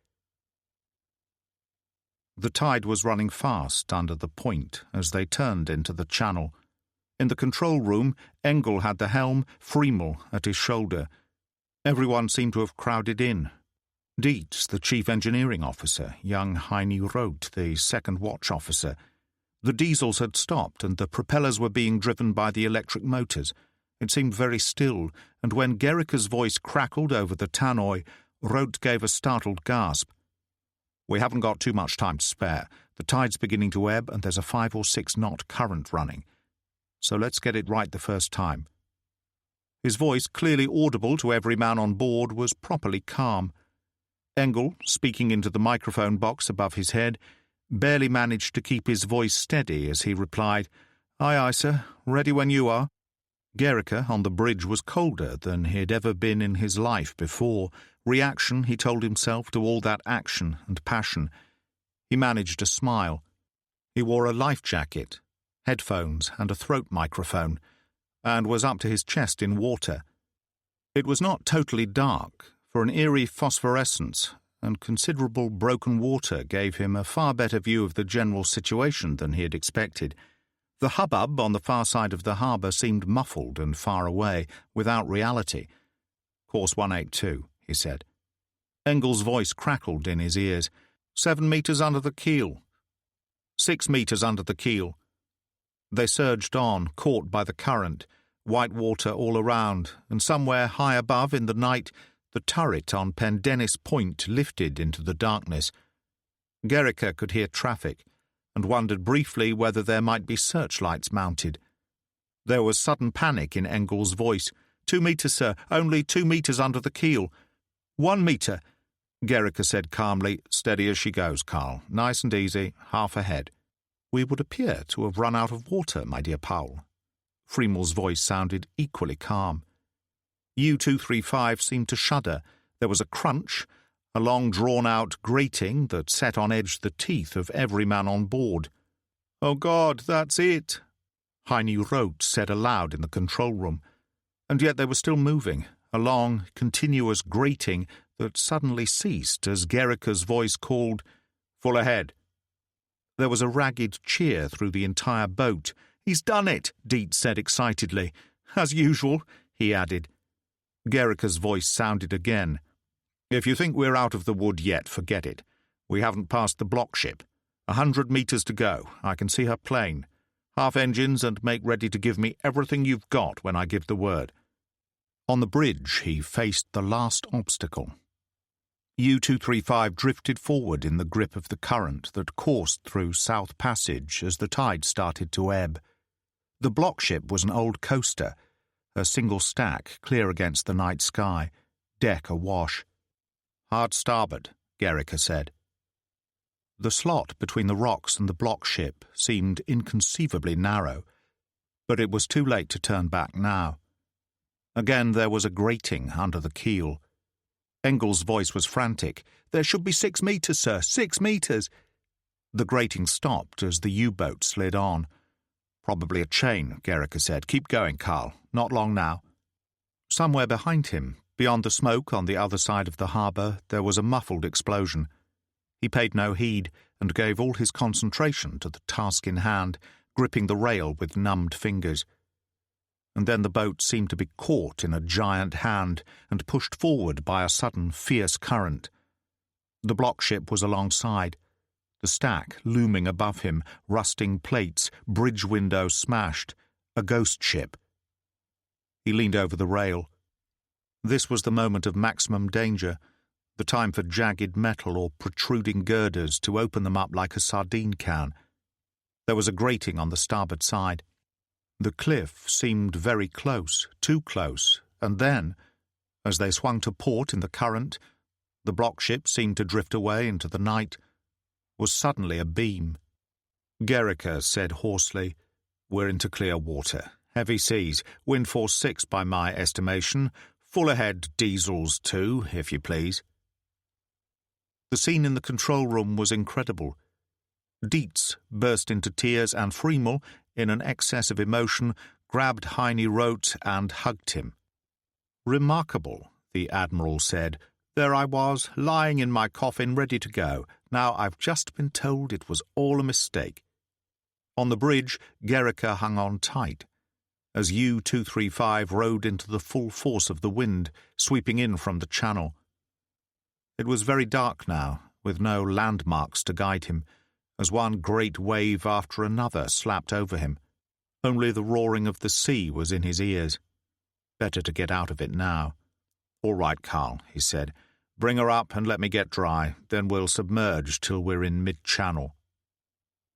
The tide was running fast under the point as they turned into the channel. In the control room, Engel had the helm, Freemel at his shoulder. Everyone seemed to have crowded in. Dietz, the chief engineering officer, young Heine Roth, the second watch officer. The diesels had stopped, and the propellers were being driven by the electric motors. It seemed very still, and when Gericke's voice crackled over the tannoy, Roth gave a startled gasp. "We haven't got too much time to spare. The tide's beginning to ebb, and there's a 5 or 6 knot current running. So let's get it right the first time." His voice, clearly audible to every man on board, was properly calm. Engel, speaking into the microphone box above his head, barely managed to keep his voice steady as he replied, "Aye, aye, sir. Ready when you are." Gericke on the bridge was colder than he had ever been in his life before. Reaction, he told himself, to all that action and passion. He managed a smile. He wore a life jacket, headphones and a throat microphone, and was up to his chest in water. It was not totally dark, for an eerie phosphorescence and considerable broken water gave him a far better view of the general situation than he had expected. The hubbub on the far side of the harbour seemed muffled and far away, without reality. "Course 182, he said. Engel's voice crackled in his ears. 7 meters under the keel. 6 meters under the keel." They surged on, caught by the current, white water all around, and somewhere high above in the night, the turret on Pendennis Point lifted into the darkness. Gericke could hear traffic, and wondered briefly whether there might be searchlights mounted. There was sudden panic in Engel's voice. 2 meters, sir, only 2 meters under the keel." 1 meter, Gericke said calmly. "Steady as she goes, Carl. Nice and easy, half ahead." "We would appear to have run out of water, my dear Powell." Freemel's voice sounded equally calm. U-235 seemed to shudder. There was a crunch, a long drawn-out grating that set on edge the teeth of every man on board. "Oh, God, that's it!" Heine wrote said aloud in the control room, and yet they were still moving, a long, continuous grating that suddenly ceased as Gericke's voice called, "Full ahead." There was a ragged cheer through the entire boat. "He's done it," Dietz said excitedly. "As usual," he added. Gericke's voice sounded again. "If you think we're out of the wood yet, forget it. We haven't passed the block ship. 100 meters to go. I can see her plane. Half engines and make ready to give me everything you've got when I give the word." On the bridge, he faced the last obstacle. U-235 drifted forward in the grip of the current that coursed through South Passage as the tide started to ebb. The block ship was an old coaster, her single stack clear against the night sky, deck awash. "Hard starboard," Gericke said. The slot between the rocks and the block ship seemed inconceivably narrow, but it was too late to turn back now. Again there was a grating under the keel. Engel's voice was frantic. "There should be 6 meters, sir, 6 meters!" The grating stopped as the U-boat slid on. "Probably a chain," Gericke said. "Keep going, Carl. Not long now." Somewhere behind him, beyond the smoke on the other side of the harbour, there was a muffled explosion. He paid no heed and gave all his concentration to the task in hand, gripping the rail with numbed fingers. And then the boat seemed to be caught in a giant hand and pushed forward by a sudden fierce current. The block ship was alongside, the stack looming above him, rusting plates, bridge windows smashed, a ghost ship. He leaned over the rail. This was the moment of maximum danger, the time for jagged metal or protruding girders to open them up like a sardine can. There was a grating on the starboard side. The cliff seemed very close, too close, and then, as they swung to port in the current, the block ship seemed to drift away into the night, was suddenly a beam. Gericke said hoarsely, "We're into clear water. Heavy seas, wind force 6 by my estimation. Full ahead, diesels 2, if you please." The scene in the control room was incredible. Dietz burst into tears and Friemel, in an excess of emotion, grabbed Heine Roth and hugged him. "Remarkable," the Admiral said. "There I was, lying in my coffin ready to go. Now I've just been told it was all a mistake." On the bridge, Gericke hung on tight, as U-235 rode into the full force of the wind, sweeping in from the channel. It was very dark now, with no landmarks to guide him, as one great wave after another slapped over him. Only the roaring of the sea was in his ears. Better to get out of it now. "All right, Carl," he said. "Bring her up and let me get dry, then we'll submerge till we're in mid-channel."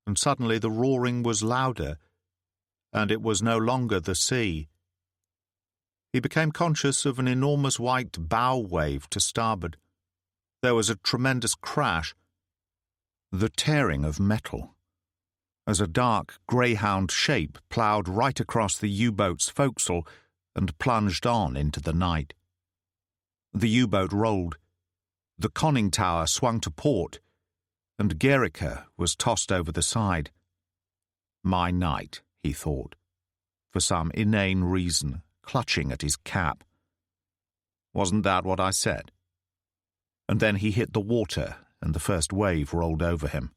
And suddenly the roaring was louder, and it was no longer the sea. He became conscious of an enormous white bow wave to starboard. There was a tremendous crash, the tearing of metal, as a dark greyhound shape ploughed right across the U-boat's forecastle and plunged on into the night. The U-boat rolled. The conning tower swung to port, and Gericke was tossed over the side. My night, he thought, for some inane reason, clutching at his cap. Wasn't that what I said? And then he hit the water, and the first wave rolled over him.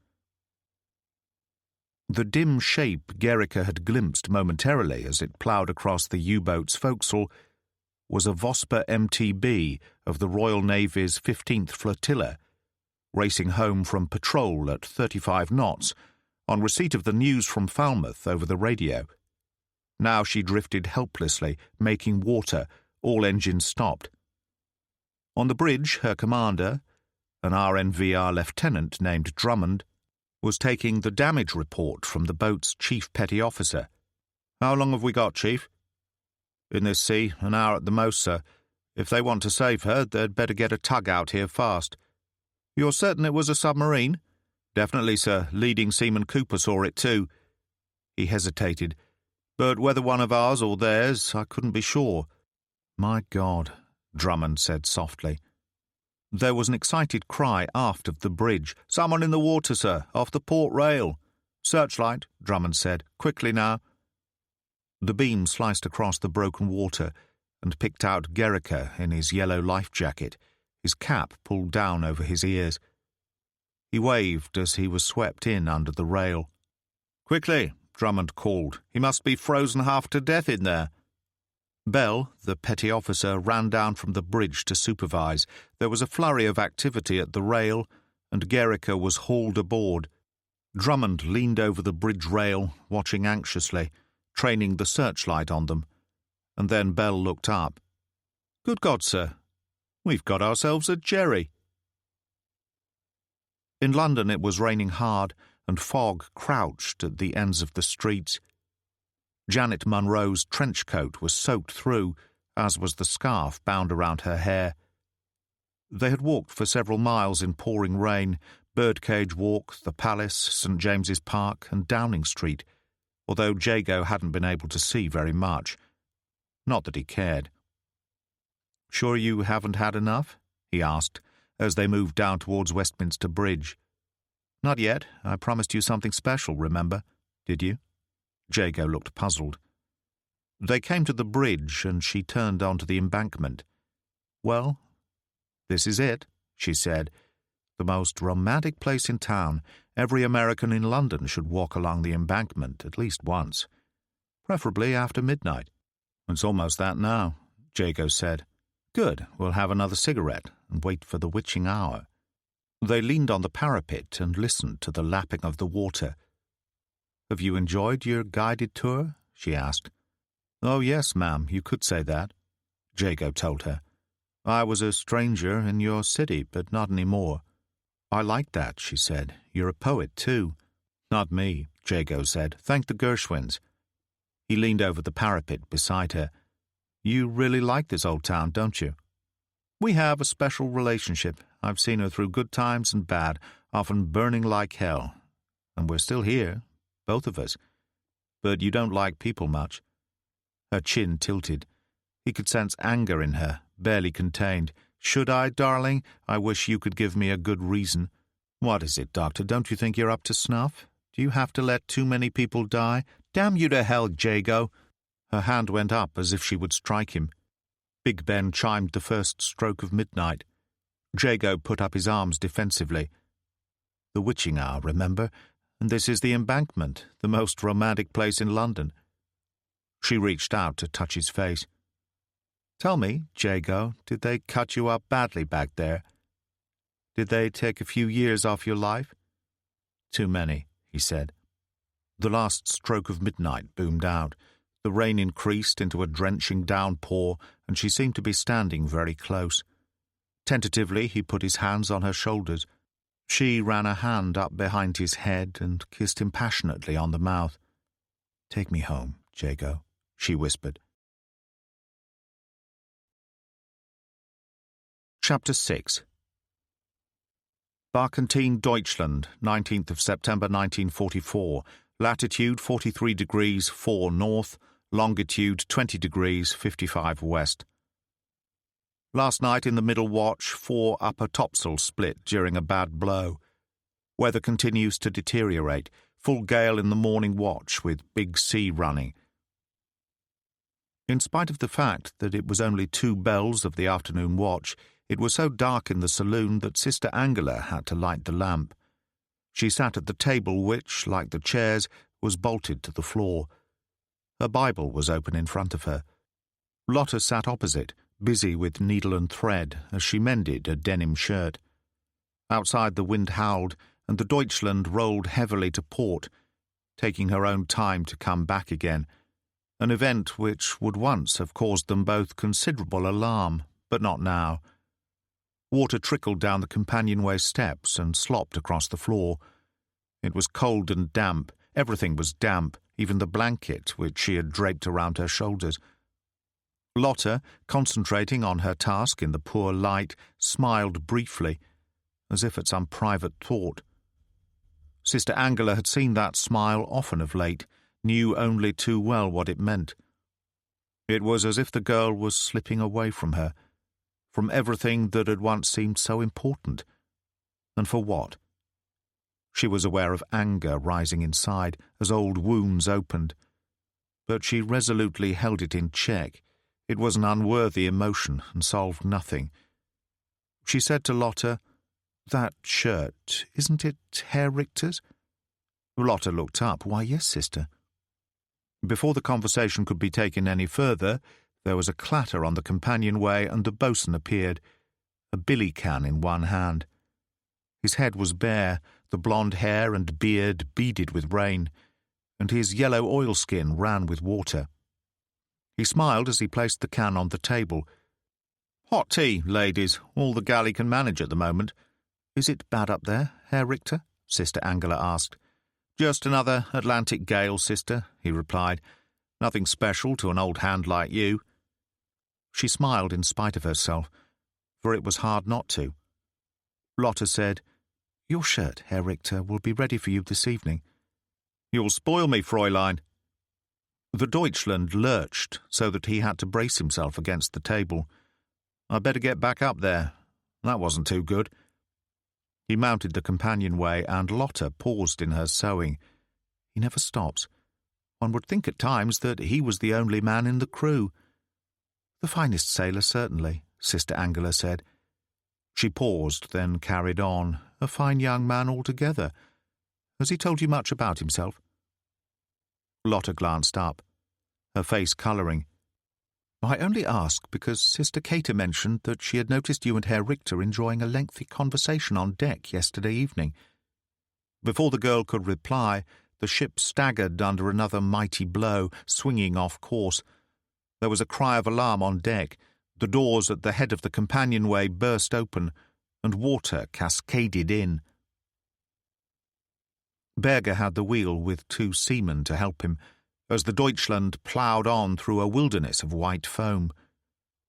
The dim shape Gericke had glimpsed momentarily as it ploughed across the U-boat's forecastle was a Vosper MTB of the Royal Navy's 15th Flotilla, racing home from patrol at 35 knots on receipt of the news from Falmouth over the radio. Now she drifted helplessly, making water, all engines stopped. On the bridge, her commander, an RNVR lieutenant named Drummond, was taking the damage report from the boat's chief petty officer. "How long have we got, Chief?" "In this sea, an hour at the most, sir. If they want to save her, they'd better get a tug out here fast." "You're certain it was a submarine?" "Definitely, sir. Leading Seaman Cooper saw it too." He hesitated. "But whether one of ours or theirs, I couldn't be sure." "My God," Drummond said softly. There was an excited cry aft of the bridge. "Someone in the water, sir, off the port rail." "Searchlight," Drummond said. "Quickly now." The beam sliced across the broken water and picked out Gericke in his yellow life jacket, his cap pulled down over his ears. He waved as he was swept in under the rail. "Quickly," Drummond called. "He must be frozen half to death in there." Bell, the petty officer, ran down from the bridge to supervise. There was a flurry of activity at the rail, and Gericke was hauled aboard. Drummond leaned over the bridge rail, watching anxiously, training the searchlight on them, and then Bell looked up. "Good God, sir, we've got ourselves a Jerry." In London it was raining hard, and fog crouched at the ends of the streets. Janet Munro's trench coat was soaked through, as was the scarf bound around her hair. They had walked for several miles in pouring rain, Birdcage Walk, the Palace, St. James's Park, and Downing Street, although Jago hadn't been able to see very much. Not that he cared. "Sure you haven't had enough?" he asked, as they moved down towards Westminster Bridge. "Not yet. I promised you something special, remember? Did you?" Jago looked puzzled. They came to the bridge, and she turned onto the embankment. "Well, this is it," she said. "The most romantic place in town. Every American in London should walk along the embankment at least once, preferably after midnight." "It's almost that now," Jago said. "Good. We'll have another cigarette and wait for the witching hour." They leaned on the parapet and listened to the lapping of the water. "Have you enjoyed your guided tour?" she asked. "Oh, yes, ma'am, you could say that," Jago told her. "I was a stranger in your city, but not any more." "I like that," she said. "You're a poet, too." "Not me," Jago said. "Thank the Gershwins." He leaned over the parapet beside her. "You really like this old town, don't you?" "We have a special relationship. I've seen her through good times and bad, often burning like hell. And we're still here, both of us. But you don't like people much." Her chin tilted. He could sense anger in her, barely contained. "Should I, darling? I wish you could give me a good reason." "What is it, Doctor? Don't you think you're up to snuff? Do you have to let too many people die? Damn you to hell, Jago!" Her hand went up as if she would strike him. Big Ben chimed the first stroke of midnight. Jago put up his arms defensively. "The witching hour, remember? And this is the Embankment, the most romantic place in London." She reached out to touch his face. "Tell me, Jago, did they cut you up badly back there? Did they take a few years off your life?" "Too many," he said. The last stroke of midnight boomed out. The rain increased into a drenching downpour, and she seemed to be standing very close. Tentatively, he put his hands on her shoulders. She ran a hand up behind his head and kissed him passionately on the mouth. "Take me home, Jago," she whispered. Chapter 6. Barkentine, Deutschland, 19th of September 1944, latitude 43 degrees 4 north, longitude 20 degrees 55 west. Last night in the middle watch, 4 upper topsails split during a bad blow. Weather continues to deteriorate, full gale in the morning watch with big sea running. In spite of the fact that it was only 2 bells of the afternoon watch, it was so dark in the saloon that Sister Angela had to light the lamp. She sat at the table which, like the chairs, was bolted to the floor. Her Bible was open in front of her. Lotta sat opposite, busy with needle and thread as she mended a denim shirt. Outside the wind howled, and the Deutschland rolled heavily to port, taking her own time to come back again, an event which would once have caused them both considerable alarm, but not now. Water trickled down the companionway steps and slopped across the floor. It was cold and damp. Everything was damp, even the blanket which she had draped around her shoulders. Lotta, concentrating on her task in the poor light, smiled briefly, as if at some private thought. Sister Angela had seen that smile often of late, knew only too well what it meant. It was as if the girl was slipping away from her, from everything that had once seemed so important. And for what? She was aware of anger rising inside as old wounds opened. but she resolutely held it in check. It was an unworthy emotion and solved nothing. She said to Lotte, "That shirt, isn't it Herr Richter's?" Lotte looked up. "Why, yes, sister." Before the conversation could be taken any further, there was a clatter on the companionway and the boatswain appeared, a billy can in one hand. His head was bare, the blonde hair and beard beaded with rain, and his yellow oilskin ran with water. He smiled as he placed the can on the table. "Hot tea, ladies, all the galley can manage at the moment." "Is it bad up there, Herr Richter?" Sister Angela asked. "Just another Atlantic gale, sister," he replied. "Nothing special to an old hand like you." She smiled in spite of herself, for it was hard not to. Lotte said, "Your shirt, Herr Richter, will be ready for you this evening." "You'll spoil me, Fräulein." The Deutschland lurched so that he had to brace himself against the table. "I'd better get back up there. That wasn't too good." He mounted the companionway, and Lotte paused in her sewing. He never stops. One would think at times that he was the only man in the crew. "The finest sailor, certainly," Sister Angela said. She paused, then carried on. "A fine young man altogether. Has he told you much about himself?" Lotte glanced up, her face colouring. "I only ask because Sister Cater mentioned that she had noticed you and Herr Richter enjoying a lengthy conversation on deck yesterday evening." Before the girl could reply, the ship staggered under another mighty blow, swinging off course. There was a cry of alarm on deck. The doors at the head of the companionway burst open, and water cascaded in. Berger had the wheel with 2 seamen to help him, as the Deutschland ploughed on through a wilderness of white foam.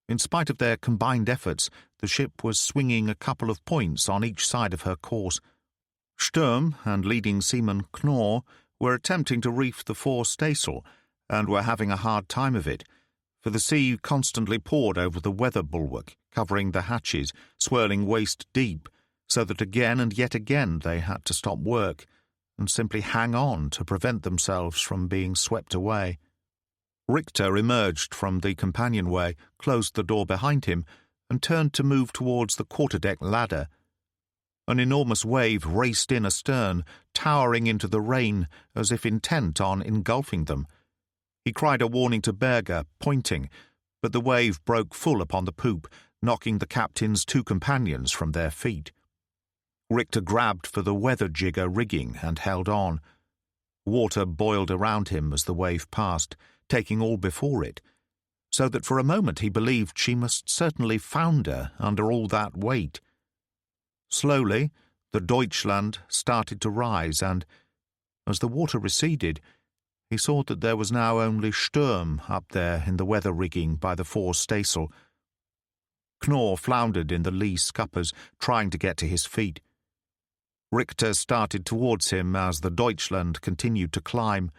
In spite of their combined efforts, the ship was swinging a couple of points on each side of her course. Sturm and leading seaman Knorr were attempting to reef the forestaysail, and were having a hard time of it, for the sea constantly poured over the weather bulwark, covering the hatches, swirling waist deep, so that again and yet again they had to stop work and simply hang on to prevent themselves from being swept away. Richter emerged from the companionway, closed the door behind him, and turned to move towards the quarterdeck ladder. An enormous wave raced in astern, towering into the rain as if intent on engulfing them. He cried a warning to Berger, pointing, but the wave broke full upon the poop, knocking the captain's 2 companions from their feet. Richter grabbed for the weather jigger rigging and held on. Water boiled around him as the wave passed, taking all before it, so that for a moment he believed she must certainly founder under all that weight. Slowly, the Deutschland started to rise, and, as the water receded, he saw that there was now only Sturm up there in the weather rigging by the forestaysail. Knorr floundered in the lee scuppers, trying to get to his feet. Richter started towards him as the Deutschland continued to climb,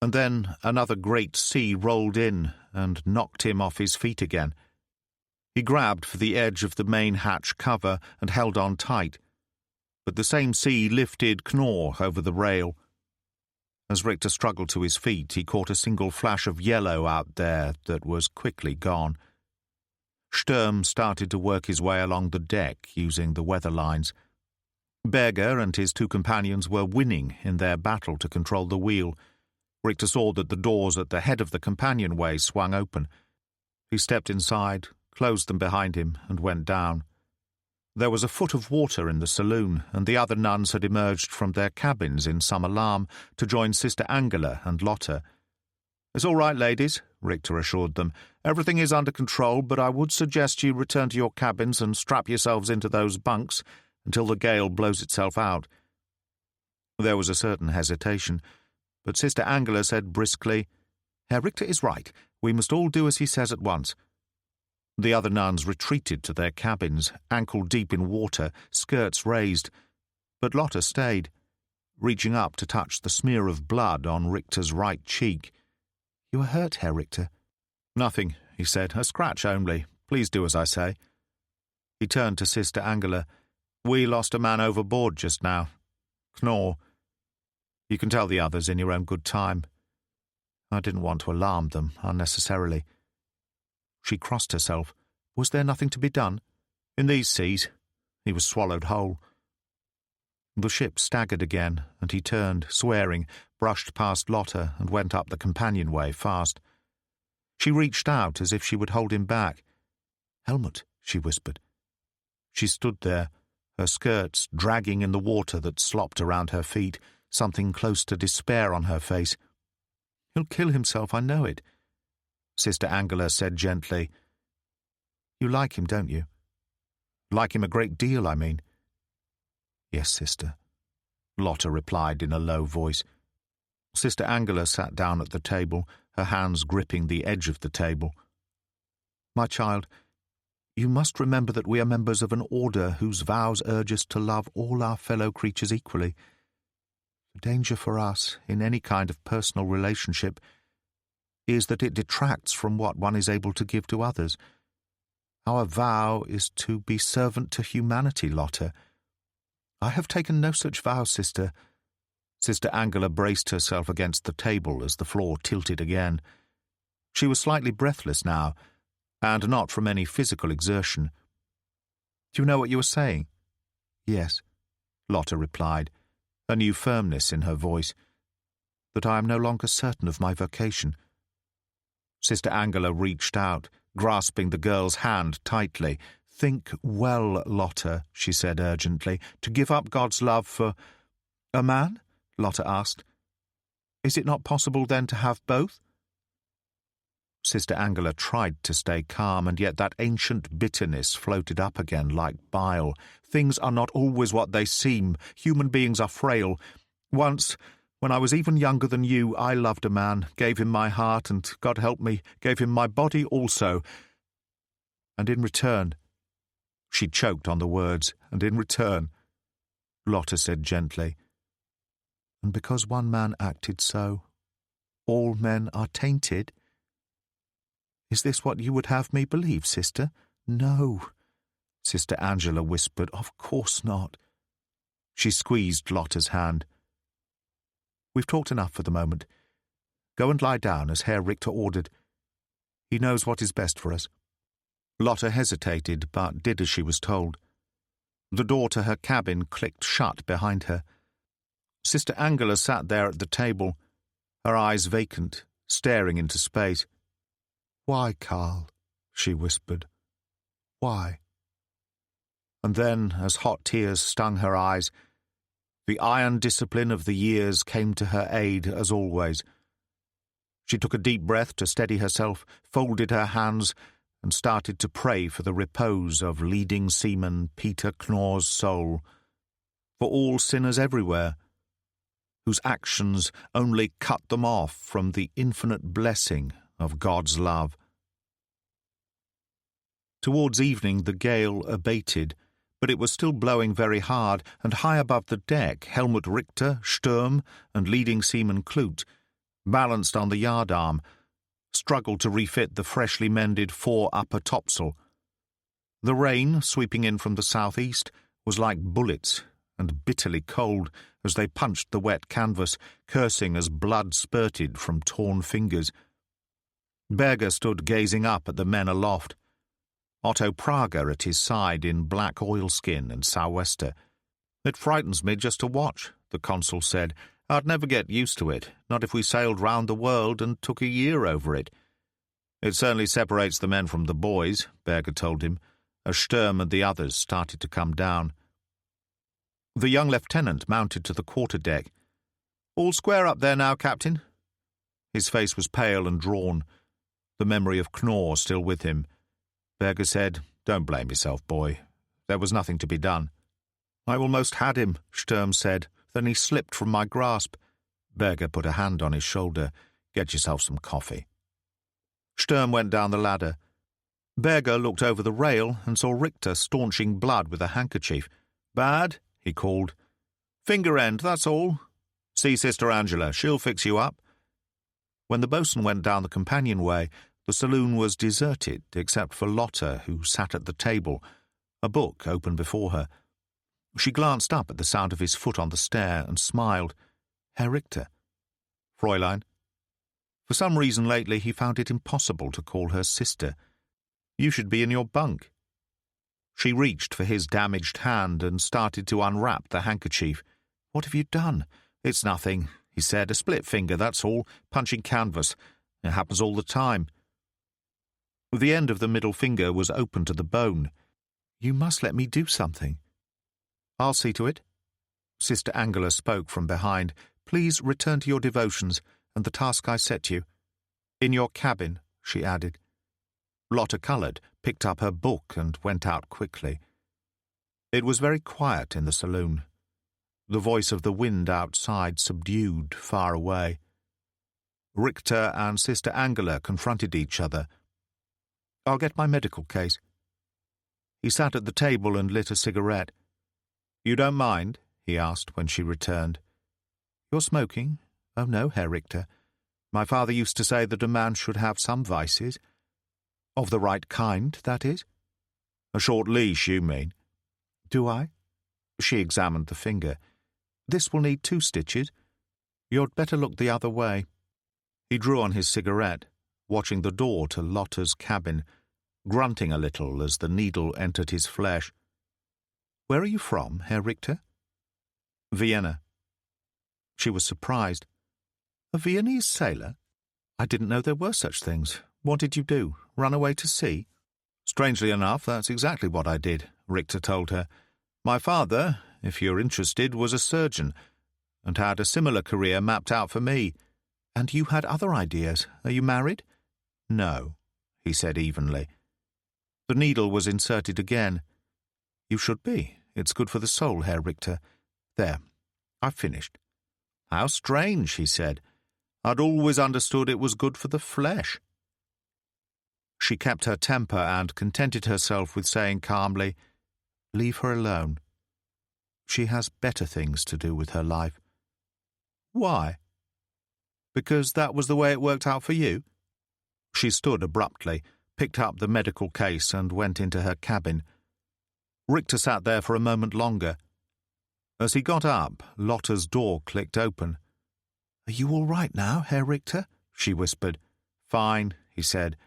and then another great sea rolled in and knocked him off his feet again. He grabbed for the edge of the main hatch cover and held on tight, but the same sea lifted Knorr over the rail. As Richter struggled to his feet, he caught a single flash of yellow out there that was quickly gone. Sturm started to work his way along the deck using the weather lines. Berger and his 2 companions were winning in their battle to control the wheel. Richter saw that the doors at the head of the companionway swung open. He stepped inside, closed them behind him, and went down. There was a foot of water in the saloon, and the other nuns had emerged from their cabins in some alarm to join Sister Angela and Lotte. "It's all right, ladies," Richter assured them. "Everything is under control, but I would suggest you return to your cabins and strap yourselves into those bunks until the gale blows itself out." There was a certain hesitation, but Sister Angela said briskly, "Herr Richter is right. We must all do as he says at once." The other nuns retreated to their cabins, ankle-deep in water, skirts raised, but Lotte stayed, reaching up to touch the smear of blood on Richter's right cheek. "You are hurt, Herr Richter?" "Nothing," he said. "A scratch only. Please do as I say." He turned to Sister Angela. "We lost a man overboard just now. Knorr. You can tell the others in your own good time. I didn't want to alarm them unnecessarily. She crossed herself. Was there nothing to be done? In these seas, he was swallowed whole. The ship staggered again, and he turned, swearing, brushed past Lotta and went up the companionway fast. She reached out as if she would hold him back. "Helmut," she whispered. She stood there, her skirts dragging in the water that slopped around her feet, something close to despair on her face. "He'll kill himself, I know it," Sister Angela said gently. "You like him, don't you? Like him a great deal, I mean." "Yes, sister," Lotta replied in a low voice. Sister Angela sat down at the table, her hands gripping the edge of the table. "My child, you must remember that we are members of an order whose vows urge us to love all our fellow creatures equally. The danger for us, in any kind of personal relationship, is that it detracts from what one is able to give to others. Our vow is to be servant to humanity, Lotta. I have taken no such vow, sister." Sister Angela braced herself against the table as the floor tilted again. She was slightly breathless now, and not from any physical exertion. "Do you know what you were saying?" "Yes," Lotta replied, a new firmness in her voice. "That I am no longer certain of my vocation." Sister Angela reached out, grasping the girl's hand tightly. "Think well, Lotta," she said urgently. "To give up God's love for—" "A man?" Lotta asked. "Is it not possible, then, to have both?" Sister Angela tried to stay calm, and yet that ancient bitterness floated up again like bile. "Things are not always what they seem. Human beings are frail. Once, when I was even younger than you, I loved a man, gave him my heart, and, God help me, gave him my body also. And in return—" She choked on the words. "And in return," Lotta said gently, "and because one man acted so, all men are tainted? Is this what you would have me believe, sister?" "No," Sister Angela whispered. "Of course not." She squeezed Lotta's hand. "We've talked enough for the moment. Go and lie down, as Herr Richter ordered. He knows what is best for us." Lotta hesitated, but did as she was told. The door to her cabin clicked shut behind her. Sister Angela sat there at the table, her eyes vacant, staring into space. "Why, Carl?" she whispered. "Why?" And then, as hot tears stung her eyes, the iron discipline of the years came to her aid as always. She took a deep breath to steady herself, folded her hands, and started to pray for the repose of leading seaman Peter Knorr's soul, for all sinners everywhere, whose actions only cut them off from the infinite blessing of God's love. Towards evening the gale abated, but it was still blowing very hard, and high above the deck Helmut Richter, Sturm, and leading seaman Kloot, balanced on the yardarm, struggled to refit the freshly mended fore upper topsail. The rain, sweeping in from the southeast, was like bullets, and bitterly cold as they punched the wet canvas, cursing as blood spurted from torn fingers. Berger stood gazing up at the men aloft, Otto Prager at his side in black oilskin and sou'wester. "It frightens me just to watch," the consul said. "I'd never get used to it, not if we sailed round the world and took a year over it." "It certainly separates the men from the boys," Berger told him, as Sturm and the others started to come down. The young lieutenant mounted to the quarter-deck. "All square up there now, Captain?" His face was pale and drawn, the memory of Knorr still with him. Berger said, "Don't blame yourself, boy. There was nothing to be done." "I almost had him," Sturm said. "Then he slipped from my grasp." Berger put a hand on his shoulder. "Get yourself some coffee." Sturm went down the ladder. Berger looked over the rail and saw Richter staunching blood with a handkerchief. "Bad?" he called. "Finger end, that's all. See Sister Angela, she'll fix you up." When the boatswain went down the companionway, the saloon was deserted except for Lotta, who sat at the table, a book open before her. She glanced up at the sound of his foot on the stair and smiled. "Herr Richter." "Fräulein." For some reason lately he found it impossible to call her sister. "You should be in your bunk." She reached for his damaged hand and started to unwrap the handkerchief. "What have you done?" "It's nothing," he said. "A split finger, that's all. Punching canvas. It happens all the time." The end of the middle finger was open to the bone. "You must let me do something." "I'll see to it." Sister Angela spoke from behind. "Please return to your devotions and the task I set you." "In your cabin," she added. Lotta coloured, picked up her book and went out quickly. It was very quiet in the saloon. The voice of the wind outside subdued, far away. Richter and Sister Angela confronted each other. "I'll get my medical case." He sat at the table and lit a cigarette. "You don't mind?" he asked when she returned. "You're smoking?" "Oh, no, Herr Richter. My father used to say that a man should have some vices. Of the right kind, that is." "A short leash, you mean." "Do I?" She examined the finger. "This will need 2 stitches. You'd better look the other way." He drew on his cigarette, watching the door to Lotta's cabin, grunting a little as the needle entered his flesh. "Where are you from, Herr Richter?" "Vienna." She was surprised. "A Viennese sailor? I didn't know there were such things. What did you do? Run away to sea?" "Strangely enough, that's exactly what I did," Richter told her. "My father, if you're interested, was a surgeon, and had a similar career mapped out for me." "And you had other ideas. Are you married?" "No," he said evenly. The needle was inserted again. "You should be. It's good for the soul, Herr Richter. There, I've finished." "How strange," he said. "I'd always understood it was good for the flesh." She kept her temper and contented herself with saying calmly, "Leave her alone. She has better things to do with her life." "Why?" "Because that was the way it worked out for you?" She stood abruptly, picked up the medical case and went into her cabin. Richter sat there for a moment longer. As he got up, Lotta's door clicked open. "Are you all right now, Herr Richter?" she whispered. "Fine," he said.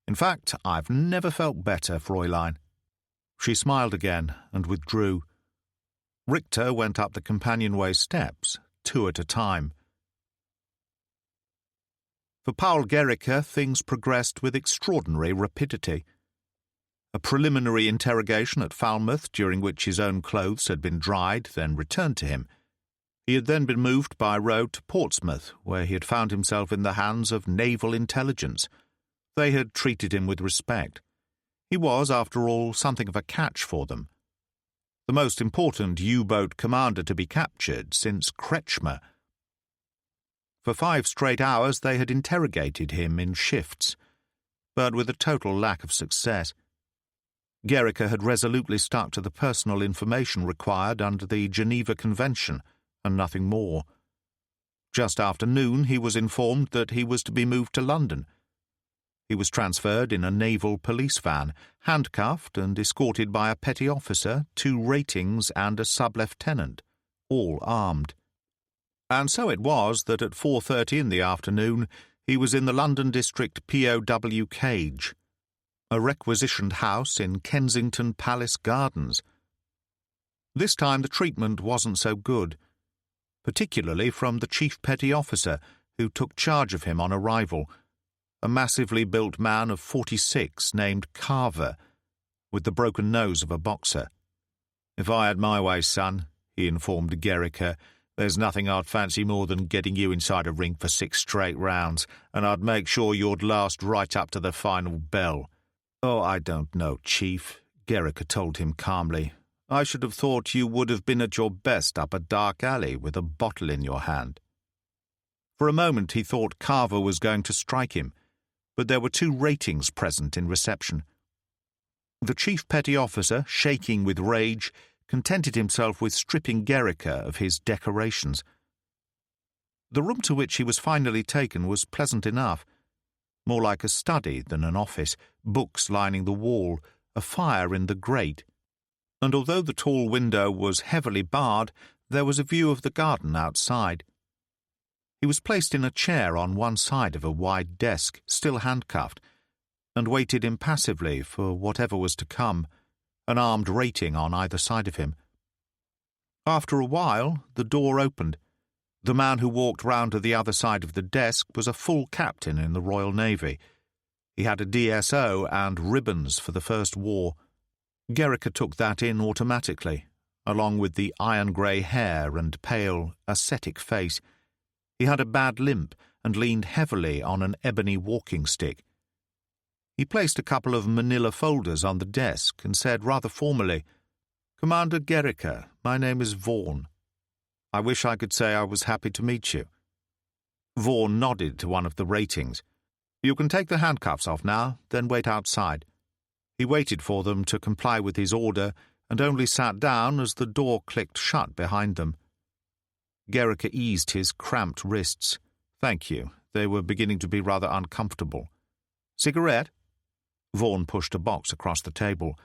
"In fact, I've never felt better, Fräulein." She smiled again and withdrew. Richter went up the companionway steps, 2 at a time. For Paul Gericke, things progressed with extraordinary rapidity. A preliminary interrogation at Falmouth, during which his own clothes had been dried, then returned to him. He had then been moved by road to Portsmouth, where he had found himself in the hands of naval intelligence. They had treated him with respect. He was, after all, something of a catch for them. The most important U-boat commander to be captured since Kretschmer. For 5 straight hours they had interrogated him in shifts, but with a total lack of success. Gericke had resolutely stuck to the personal information required under the Geneva Convention, and nothing more. Just after noon he was informed that he was to be moved to London. He was transferred in a naval police van, handcuffed and escorted by a petty officer, 2 ratings and a sub-lieutenant, all armed. And so it was that at 4:30 in the afternoon he was in the London District POW cage, a requisitioned house in Kensington Palace Gardens. This time the treatment wasn't so good, particularly from the chief petty officer who took charge of him on arrival, a massively built man of 46 named Carver, with the broken nose of a boxer. "If I had my way, son," he informed Gericke, "there's nothing I'd fancy more than getting you inside a ring for 6 straight rounds, and I'd make sure you'd last right up to the final bell." "Oh, I don't know, Chief," Gericke told him calmly. "I should have thought you would have been at your best up a dark alley with a bottle in your hand." For a moment he thought Carver was going to strike him, but there were 2 ratings present in reception. The chief petty officer, shaking with rage, contented himself with stripping Gericke of his decorations. The room to which he was finally taken was pleasant enough, more like a study than an office, books lining the wall, a fire in the grate, and although the tall window was heavily barred, there was a view of the garden outside. He was placed in a chair on one side of a wide desk, still handcuffed, and waited impassively for whatever was to come, an armed rating on either side of him. After a while, the door opened. The man who walked round to the other side of the desk was a full captain in the Royal Navy. He had a DSO and ribbons for the First War. Gerrica took that in automatically, along with the iron-grey hair and pale, ascetic face. He had a bad limp and leaned heavily on an ebony walking stick. He placed a couple of manila folders on the desk and said rather formally, "Commander Gerrica, my name is Vaughan. I wish I could say I was happy to meet you." Vaughan nodded to one of the ratings. "You can take the handcuffs off now, then wait outside." He waited for them to comply with his order and only sat down as the door clicked shut behind them. Gerrica eased his cramped wrists. "Thank you. They were beginning to be rather uncomfortable." "Cigarette?" Vaughan pushed a box across the table.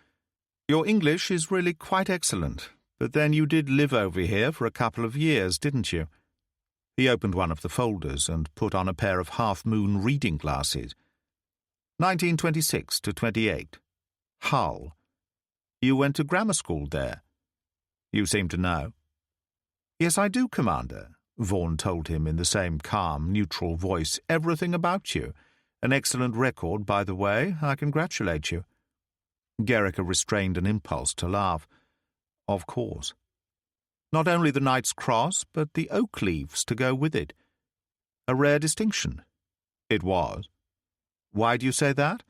"Your English is really quite excellent, but then you did live over here for a couple of years, didn't you?" He opened one of the folders and put on a pair of half-moon reading glasses. 1926 to 28. Hull. You went to grammar school there. You seem to know. "Yes, I do, Commander," Vaughan told him in the same calm, neutral voice. "Everything about you. An excellent record, by the way. I congratulate you." Gerrica restrained an impulse to laugh. "Of course. Not only the Knight's Cross, but the oak leaves to go with it. A rare distinction." "It was." "Why do you say that?"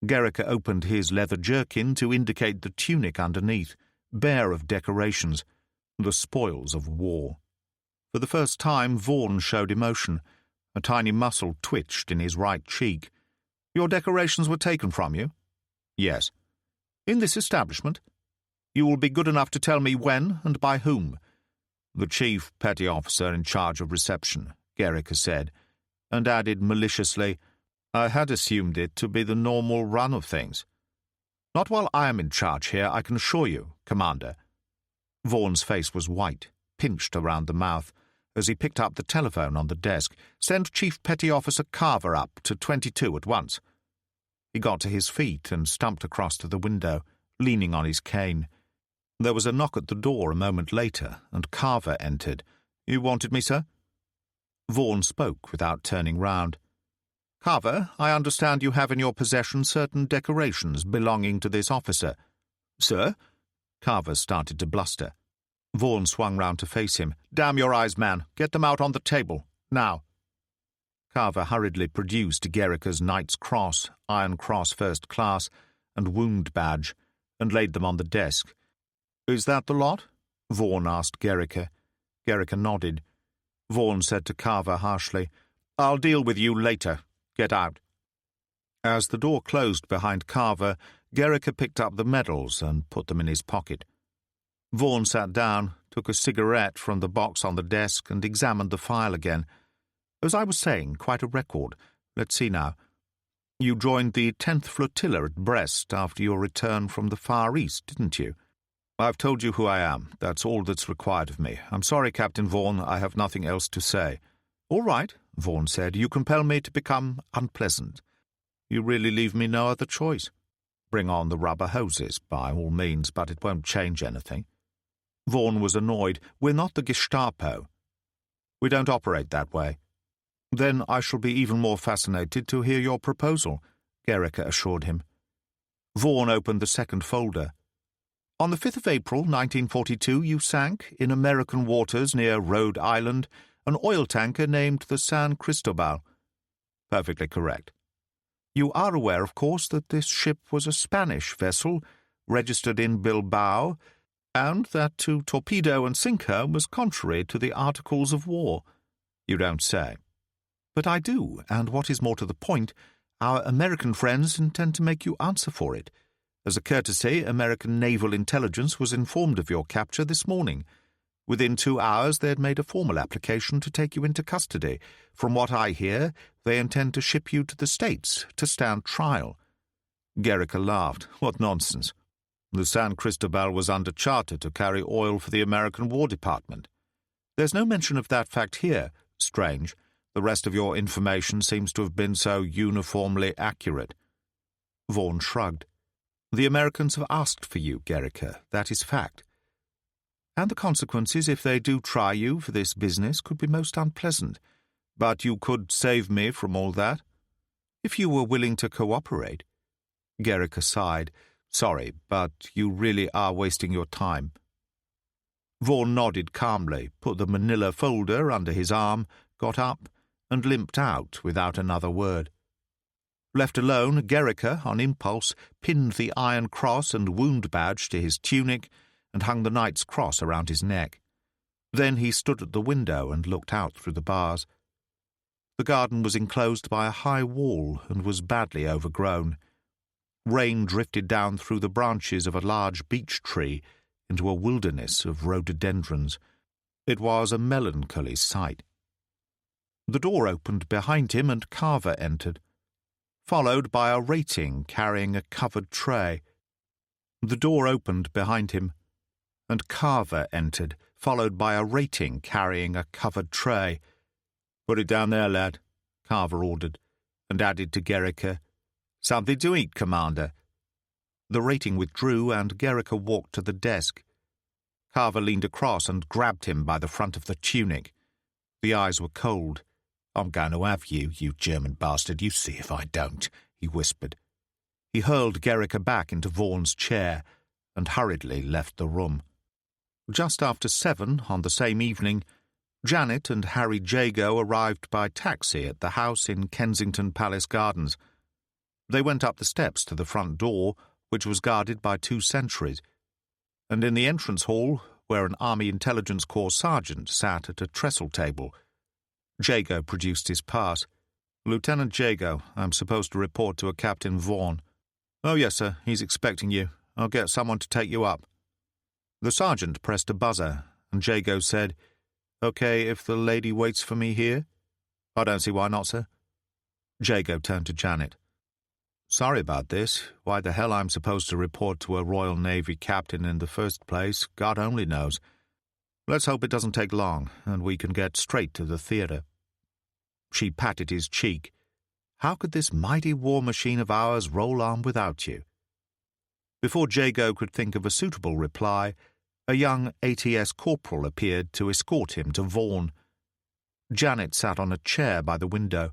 Gerrica opened his leather jerkin to indicate the tunic underneath, bare of decorations, the spoils of war. For the first time, Vaughan showed emotion. A tiny muscle twitched in his right cheek. "Your decorations were taken from you?" "Yes." "In this establishment?" "You will be good enough to tell me when and by whom." "The chief petty officer in charge of reception," Gerrica said, and added maliciously, "I had assumed it to be the normal run of things." "Not while I am in charge here, I can assure you, Commander." Vaughan's face was white, pinched around the mouth, as he picked up the telephone on the desk. "Send Chief Petty Officer Carver up to 22 at once." He got to his feet and stumped across to the window, leaning on his cane. There was a knock at the door a moment later, and Carver entered. "You wanted me, sir?" Vaughan spoke without turning round. "Carver, I understand you have in your possession certain decorations belonging to this officer." "Sir?" Carver started to bluster. Vaughan swung round to face him. "Damn your eyes, man! Get them out on the table, now!" Carver hurriedly produced Gerrica's Knight's Cross, Iron Cross First Class, and Wound Badge, and laid them on the desk. "Is that the lot?" Vaughan asked Gerrica. Gerrica nodded. Vaughan said to Carver harshly, "I'll deal with you later. Get out." As the door closed behind Carver, Gerrica picked up the medals and put them in his pocket. Vaughan sat down, took a cigarette from the box on the desk, and examined the file again. "As I was saying, quite a record. Let's see now. You joined the 10th Flotilla at Brest after your return from the Far East, didn't you?" "I've told you who I am. That's all that's required of me. I'm sorry, Captain Vaughan, I have nothing else to say." "All right," Vaughan said. "You compel me to become unpleasant. You really leave me no other choice. Bring on the rubber hoses, by all means, but it won't change anything." Vaughan was annoyed. "We're not the Gestapo." "We don't operate that way." "Then I shall be even more fascinated to hear your proposal," Gerrica assured him. Vaughan opened the second folder. "On the 5th of April, 1942, you sank, in American waters near Rhode Island, an oil tanker named the San Cristobal." "Perfectly correct." "You are aware, of course, that this ship was a Spanish vessel, registered in Bilbao, and that to torpedo and sink her was contrary to the Articles of War." "You don't say." "But I do, and what is more to the point, our American friends intend to make you answer for it. As a courtesy, American Naval Intelligence was informed of your capture this morning. Within 2 hours they had made a formal application to take you into custody. From what I hear, they intend to ship you to the States to stand trial." Gerrica laughed. "What nonsense. The San Cristobal was under charter to carry oil for the American War Department." "There's no mention of that fact here," Strange. The rest of your information seems to have been so uniformly accurate. Vaughan shrugged. The Americans have asked for you, Gerrica. That is fact. And the consequences, if they do try you for this business, could be most unpleasant. But you could save me from all that, if you were willing to cooperate. Gerrica sighed. Sorry, but you really are wasting your time. Vaughan nodded calmly, put the manila folder under his arm, got up, and limped out without another word. Left alone, Gerrica, on impulse, pinned the iron cross and wound badge to his tunic and hung the knight's cross around his neck. Then he stood at the window and looked out through the bars. The garden was enclosed by a high wall and was badly overgrown. Rain drifted down through the branches of a large beech tree into a wilderness of rhododendrons. It was a melancholy sight. The door opened behind him and Carver entered, followed by a rating carrying a covered tray. The door opened behind him, and Carver entered, followed by a rating carrying a covered tray. "Put it down there, lad," Carver ordered, and added to Gerrica, "Something to eat, Commander." The rating withdrew, and Gerrica walked to the desk. Carver leaned across and grabbed him by the front of the tunic. The eyes were cold. "I'm going to have you, you German bastard, you see if I don't," he whispered. He hurled Gerrica back into Vaughan's chair and hurriedly left the room. Just after 7 on the same evening, Janet and Harry Jago arrived by taxi at the house in Kensington Palace Gardens. They went up the steps to the front door, which was guarded by 2 sentries, and in the entrance hall, where an Army Intelligence Corps sergeant sat at a trestle table, Jago produced his pass. "Lieutenant Jago, I'm supposed to report to a Captain Vaughan." "Oh, yes, sir. He's expecting you. I'll get someone to take you up." The sergeant pressed a buzzer, and Jago said, "Okay, if the lady waits for me here?" "I don't see why not, sir." Jago turned to Janet. "Sorry about this. Why the hell I'm supposed to report to a Royal Navy captain in the first place, God only knows. Let's hope it doesn't take long, and we can get straight to the theatre." She patted his cheek. "How could this mighty war machine of ours roll on without you?" Before Jago could think of a suitable reply, a young ATS corporal appeared to escort him to Vaughan. Janet sat on a chair by the window,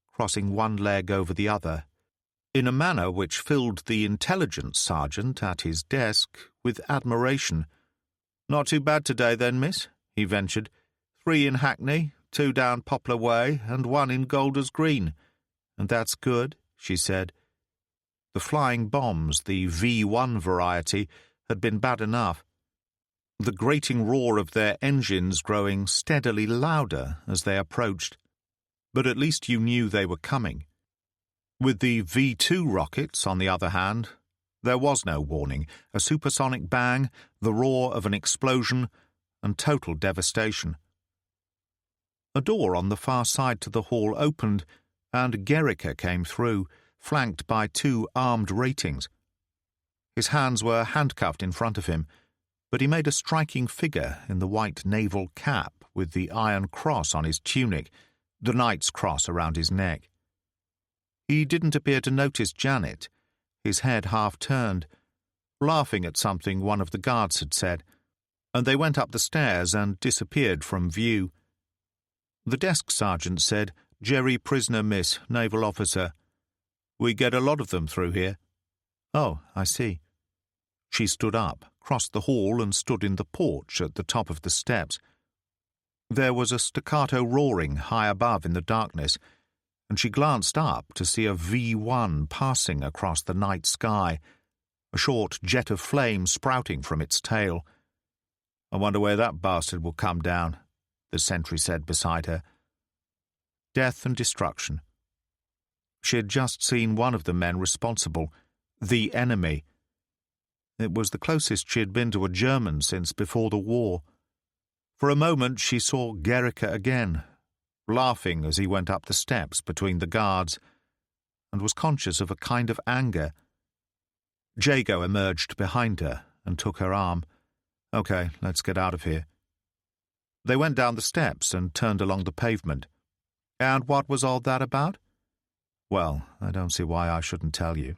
crossing one leg over the other, in a manner which filled the intelligence sergeant at his desk with admiration. "Not too bad today, then, miss," he ventured. 3 in Hackney, 2 down Poplar Way, and 1 in Golders Green. "And that's good," she said. The flying bombs, the V1 variety, had been bad enough, the grating roar of their engines growing steadily louder as they approached. But at least you knew they were coming. With the V2 rockets, on the other hand, there was no warning, a supersonic bang, the roar of an explosion, and total devastation. A door on the far side to the hall opened, and Gerrica came through, flanked by 2 armed ratings. His hands were handcuffed in front of him, but he made a striking figure in the white naval cap with the iron cross on his tunic, the knight's cross around his neck. He didn't appear to notice Janet, his head half-turned, laughing at something one of the guards had said, and they went up the stairs and disappeared from view. The desk sergeant said, "Jerry prisoner, miss, naval officer. We get a lot of them through here." "Oh, I see." She stood up, crossed the hall and stood in the porch at the top of the steps. There was a staccato roaring high above in the darkness, and she glanced up to see a V1 passing across the night sky, a short jet of flame sprouting from its tail. "I wonder where that bastard will come down," the sentry said beside her. Death and destruction. She had just seen one of the men responsible, the enemy. It was the closest she had been to a German since before the war. For a moment she saw Gerrica again, laughing as he went up the steps between the guards, and was conscious of a kind of anger. Jago emerged behind her and took her arm. "Okay, let's get out of here." They went down the steps and turned along the pavement. And what was all that about? Well, I don't see why I shouldn't tell you.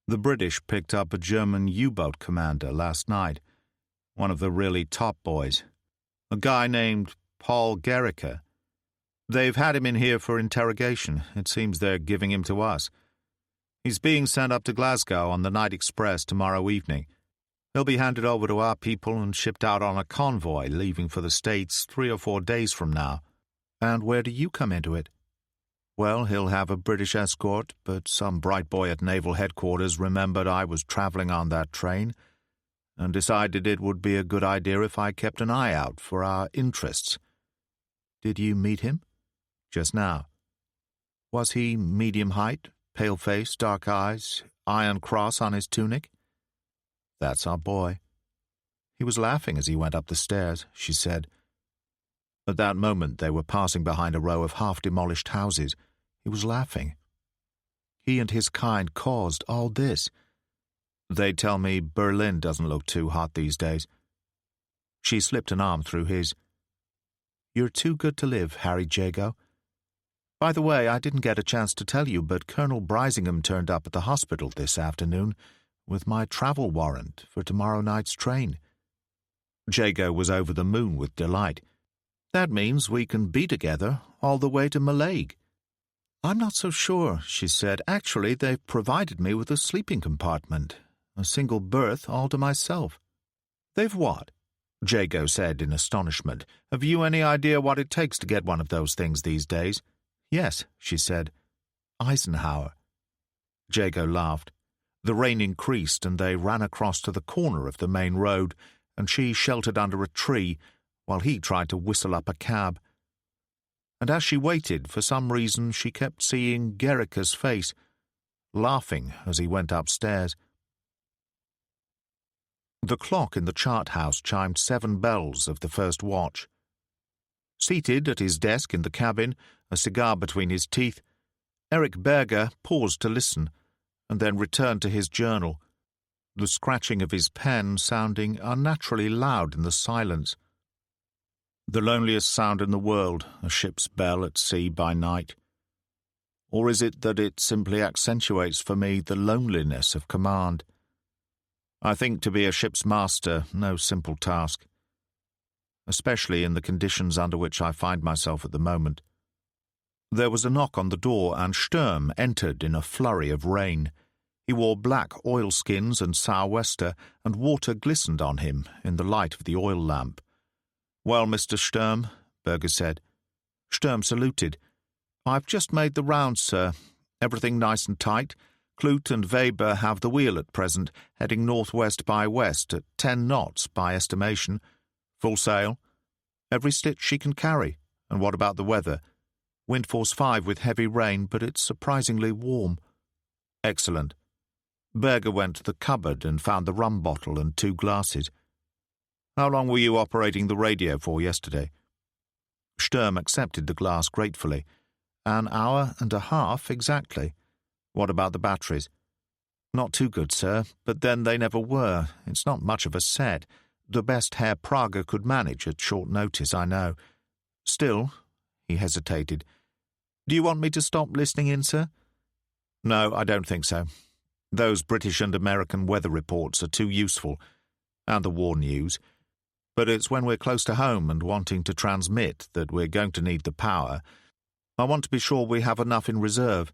The British picked up a German U-boat commander last night, one of the really top boys, a guy named Paul Gericke. They've had him in here for interrogation. It seems they're giving him to us. He's being sent up to Glasgow on the night express tomorrow evening. He'll be handed over to our people and shipped out on a convoy leaving for the States 3 or 4 days from now. And where do you come into it? Well, he'll have a British escort, but some bright boy at Naval Headquarters remembered I was travelling on that train and decided it would be a good idea if I kept an eye out for our interests. Did you meet him? Just now. Was he medium height, pale face, dark eyes, iron cross on his tunic? That's our boy. He was laughing as he went up the stairs, she said. At that moment they were passing behind a row of half-demolished houses. He was laughing. He and his kind caused all this. They tell me Berlin doesn't look too hot these days. She slipped an arm through his. You're too good to live, Harry Jago. By the way, I didn't get a chance to tell you, but Colonel Brisingham turned up at the hospital this afternoon with my travel warrant for tomorrow night's train. Jago was over the moon with delight. That means we can be together all the way to Mallaig. I'm not so sure, she said. Actually, they've provided me with a sleeping compartment, a single berth all to myself. They've what? Jago said in astonishment. Have you any idea what it takes to get one of those things these days? Yes, she said. Eisenhower. Jago laughed. The rain increased and they ran across to the corner of the main road, and she sheltered under a tree while he tried to whistle up a cab. And as she waited, for some reason she kept seeing Gericke's face, laughing as he went upstairs. The clock in the chart house chimed 7 bells of the first watch. Seated at his desk in the cabin, a cigar between his teeth, Eric Berger paused to listen, and then returned to his journal, the scratching of his pen sounding unnaturally loud in the silence. The loneliest sound in the world, a ship's bell at sea by night. Or is it that it simply accentuates for me the loneliness of command? I think to be a ship's master no simple task, especially in the conditions under which I find myself at the moment. There was a knock on the door, and Sturm entered in a flurry of rain. He wore black oilskins and sou'wester, and water glistened on him in the light of the oil lamp. Well, Mr. Sturm, Berger said. Sturm saluted. I've just made the rounds, sir. Everything nice and tight. Clute and Weber have the wheel at present, heading northwest by west at 10 knots by estimation. Full sail. Every stitch she can carry. And what about the weather? Wind force 5 with heavy rain, but it's surprisingly warm. Excellent. Berger went to the cupboard and found the rum bottle and 2 glasses. How long were you operating the radio for yesterday? Sturm accepted the glass gratefully. 1 hour and a half exactly. What about the batteries? Not too good, sir, but then they never were. It's not much of a set. The best Herr Prager could manage at short notice, I know. Still, he hesitated. Do you want me to stop listening in, sir? No, I don't think so. Those British and American weather reports are too useful, and the war news. But it's when we're close to home and wanting to transmit that we're going to need the power. I want to be sure we have enough in reserve.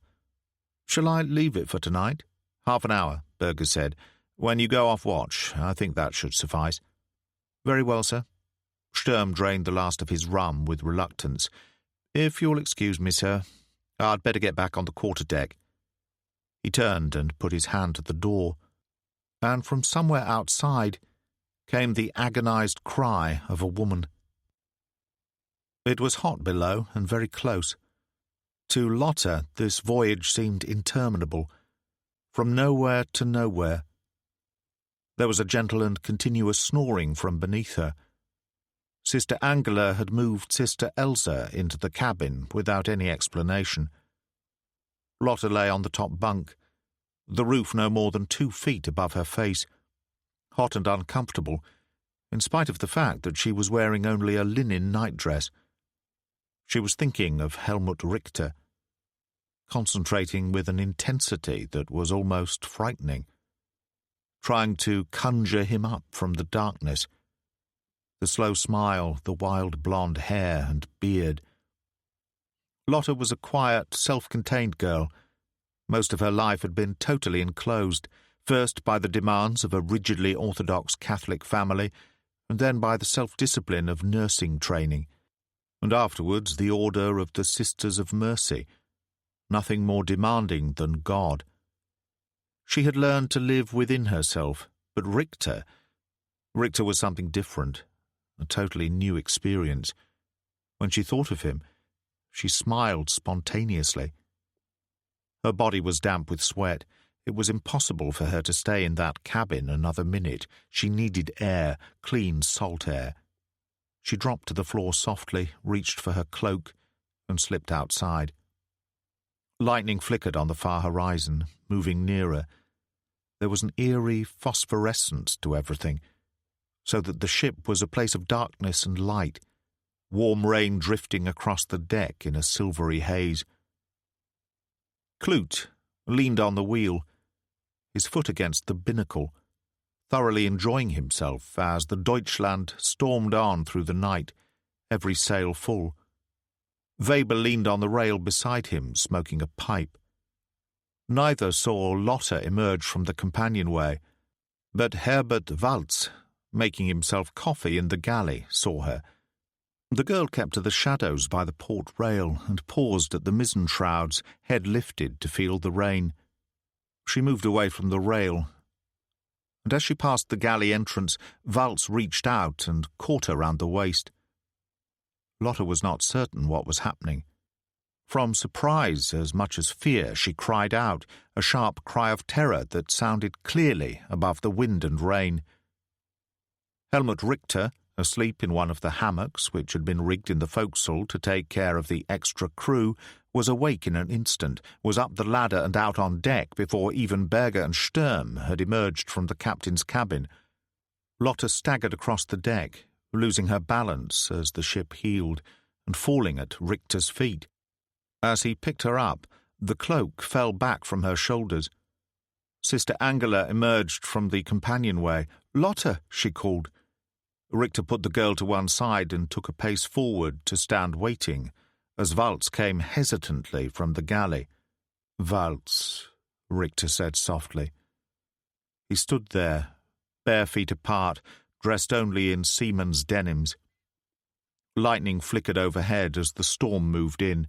Shall I leave it for tonight? Half an hour, Berger said. When you go off watch, I think that should suffice. Very well, sir. Sturm drained the last of his rum with reluctance. If you'll excuse me, sir, I'd better get back on the quarter-deck. He turned and put his hand to the door, and from somewhere outside came the agonized cry of a woman. It was hot below and very close. To Lotta, this voyage seemed interminable, from nowhere to nowhere. There was a gentle and continuous snoring from beneath her. Sister Angela had moved Sister Elsa into the cabin without any explanation. Lotta lay on the top bunk, the roof no more than 2 feet above her face, hot and uncomfortable. in spite of the fact that she was wearing only a linen nightdress. She was thinking of Helmut Richter, concentrating with an intensity that was almost frightening, trying to conjure him up from the darkness. The slow smile, the wild blonde hair and beard. Lotta was a quiet, self-contained girl. Most of her life had been totally enclosed, first by the demands of a rigidly orthodox Catholic family, and then by the self-discipline of nursing training, and afterwards the order of the Sisters of Mercy, nothing more demanding than God. She had learned to live within herself, but Richter was something different, a totally new experience. When she thought of him, she smiled spontaneously. Her body was damp with sweat. It was impossible for her to stay in that cabin another minute. She needed air, clean salt air. She dropped to the floor softly, reached for her cloak, and slipped outside. Lightning flickered on the far horizon, moving nearer. There was an eerie phosphorescence to everything, so that the ship was a place of darkness and light, warm rain drifting across the deck in a silvery haze. Clute leaned on the wheel, his foot against the binnacle, thoroughly enjoying himself as the Deutschland stormed on through the night, every sail full. Weber leaned on the rail beside him, smoking a pipe. Neither saw Lotta emerge from the companionway, but Herbert Waltz, making himself coffee in the galley, saw her. The girl kept to the shadows by the port rail and paused at the mizzen shrouds, head lifted to feel the rain. She moved away from the rail, and as she passed the galley entrance, Waltz reached out and caught her round the waist. Lotta was not certain what was happening. From surprise as much as fear, she cried out, a sharp cry of terror that sounded clearly above the wind and rain. Helmut Richter, asleep in one of the hammocks which had been rigged in the forecastle to take care of the extra crew, was awake in an instant, was up the ladder and out on deck before even Berger and Sturm had emerged from the captain's cabin. Lotta staggered across the deck, losing her balance as the ship heeled, and falling at Richter's feet. As he picked her up, the cloak fell back from her shoulders. Sister Angela emerged from the companionway. "Lotta," she called. Richter put the girl to one side and took a pace forward to stand waiting, as Waltz came hesitantly from the galley. "Waltz," Richter said softly. He stood there, bare feet apart, dressed only in seaman's denims. Lightning flickered overhead as the storm moved in.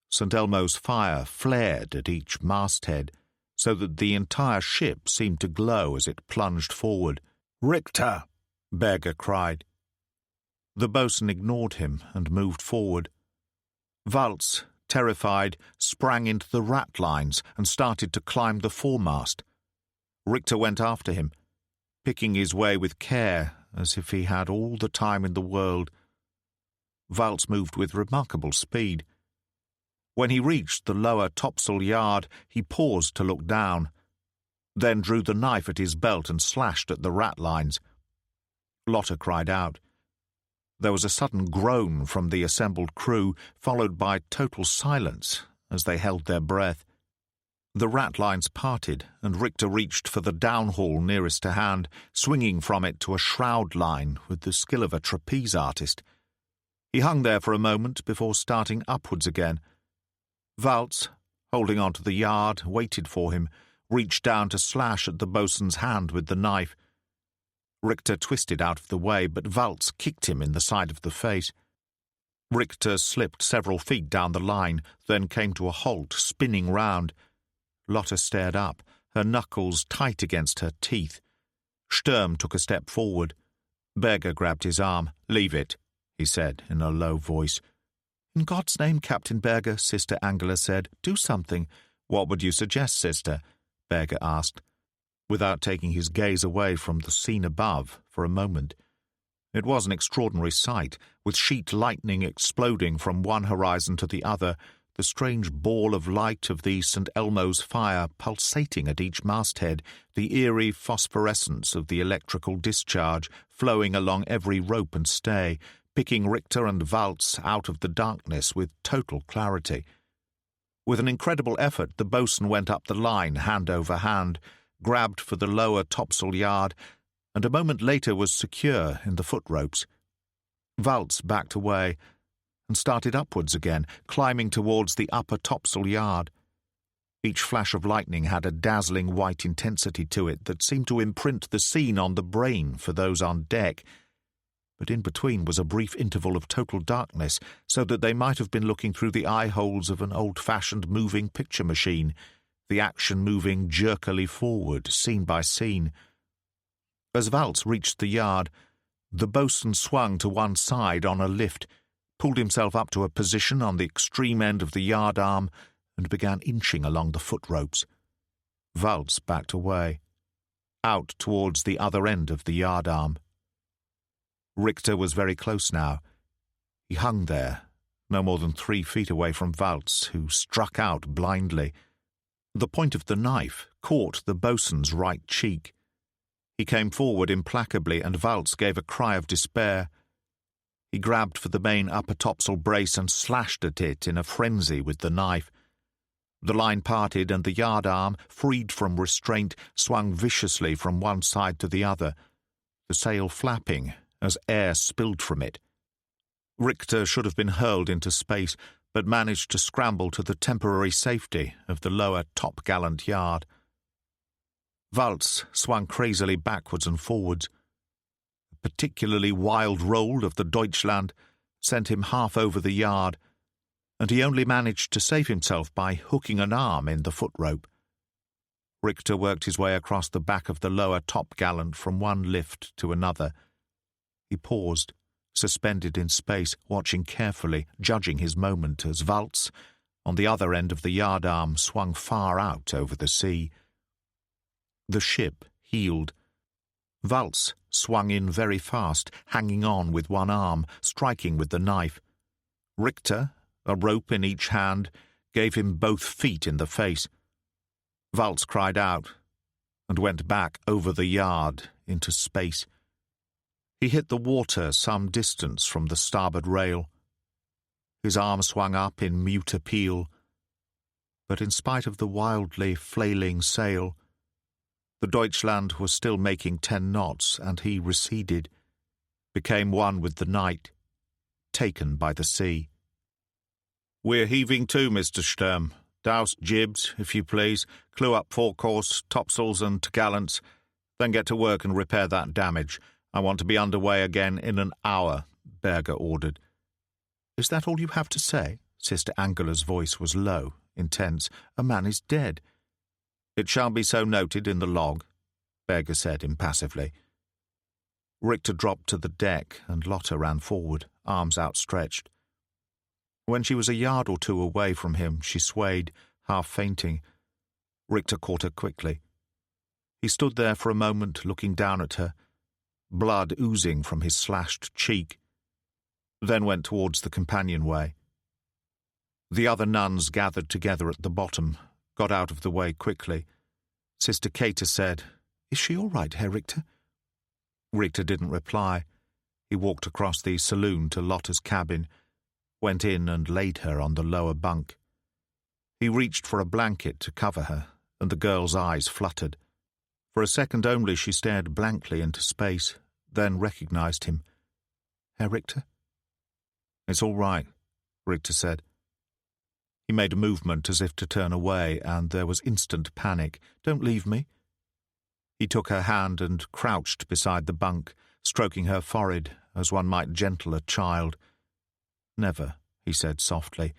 St. Elmo's fire flared at each masthead, so that the entire ship seemed to glow as it plunged forward. "Richter!" Berger cried. The boatswain ignored him and moved forward. Waltz, terrified, sprang into the ratlines and started to climb the foremast. Richter went after him, picking his way with care as if he had all the time in the world. Waltz moved with remarkable speed. When he reached the lower topsail yard, he paused to look down, then drew the knife at his belt and slashed at the ratlines. Lotta cried out. There was a sudden groan from the assembled crew, followed by total silence as they held their breath. The ratlines parted, and Richter reached for the downhaul nearest to hand, swinging from it to a shroud line with the skill of a trapeze artist. He hung there for a moment before starting upwards again. Waltz, holding on to the yard, waited for him, reached down to slash at the boatswain's hand with the knife. Richter twisted out of the way, but Waltz kicked him in the side of the face. Richter slipped several feet down the line, then came to a halt, spinning round. Lotta stared up, her knuckles tight against her teeth. Sturm took a step forward. Berger grabbed his arm. "Leave it," he said in a low voice. "In God's name, Captain Berger," Sister Angela said, "do something." "What would you suggest, Sister?" Berger asked, without taking his gaze away from the scene above for a moment. It was an extraordinary sight, with sheet lightning exploding from one horizon to the other, the strange ball of light of the St. Elmo's fire pulsating at each masthead, the eerie phosphorescence of the electrical discharge flowing along every rope and stay, picking Richter and Waltz out of the darkness with total clarity. With an incredible effort, the boatswain went up the line, hand over hand, grabbed for the lower topsail yard, and a moment later was secure in the foot ropes. Waltz backed away and started upwards again, climbing towards the upper topsail yard. Each flash of lightning had a dazzling white intensity to it that seemed to imprint the scene on the brain for those on deck, but in between was a brief interval of total darkness, so that they might have been looking through the eye-holes of an old-fashioned moving picture machine, the action moving jerkily forward, scene by scene. As Waltz reached the yard, the boatswain swung to one side on a lift, pulled himself up to a position on the extreme end of the yard arm, and began inching along the foot ropes. Waltz backed away, out towards the other end of the yard arm. Richter was very close now. He hung there, no more than 3 feet away from Waltz, who struck out blindly. The point of the knife caught the boatswain's right cheek. He came forward implacably, and Waltz gave a cry of despair. He grabbed for the main upper topsail brace and slashed at it in a frenzy with the knife. The line parted, and the yard arm, freed from restraint, swung viciously from one side to the other, the sail flapping as air spilled from it. Richter should have been hurled into space, but managed to scramble to the temporary safety of the lower topgallant yard. Waltz swung crazily backwards and forwards. A particularly wild roll of the Deutschland sent him half over the yard, and he only managed to save himself by hooking an arm in the foot rope. Richter worked his way across the back of the lower topgallant from one lift to another. He paused, suspended in space, watching carefully, judging his moment as Waltz, on the other end of the yard arm, swung far out over the sea. The ship heeled. Waltz swung in very fast, hanging on with one arm, striking with the knife. Richter, a rope in each hand, gave him both feet in the face. Waltz cried out and went back over the yard into space. He hit the water some distance from the starboard rail. His arm swung up in mute appeal, but in spite of the wildly flailing sail, the Deutschland was still making 10 knots, and he receded, became one with the night, taken by the sea. "We're heaving to, Mr. Sturm. Douse jibs, if you please, clew up forecourse, topsails and topgallants, then get to work and repair that damage. I want to be underway again in an hour," Berger ordered. "Is that all you have to say?" Sister Angela's voice was low, intense. "A man is dead." "It shall be so noted in the log," Berger said impassively. Richter dropped to the deck, and Lotta ran forward, arms outstretched. When she was a yard or two away from him, she swayed, half fainting. Richter caught her quickly. He stood there for a moment, looking down at her, blood oozing from his slashed cheek, then went towards the companionway. The other nuns gathered together at the bottom, got out of the way quickly. Sister Cater said, "Is she all right, Herr Richter?" Richter didn't reply. He walked across the saloon to Lotta's cabin, went in and laid her on the lower bunk. He reached for a blanket to cover her, and the girl's eyes fluttered. For a second only she stared blankly into space, then recognized him. "Herr Richter?" "It's all right," Richter said. He made a movement as if to turn away, and there was instant panic. "Don't leave me." He took her hand and crouched beside the bunk, stroking her forehead as one might gentle a child. "Never," he said softly.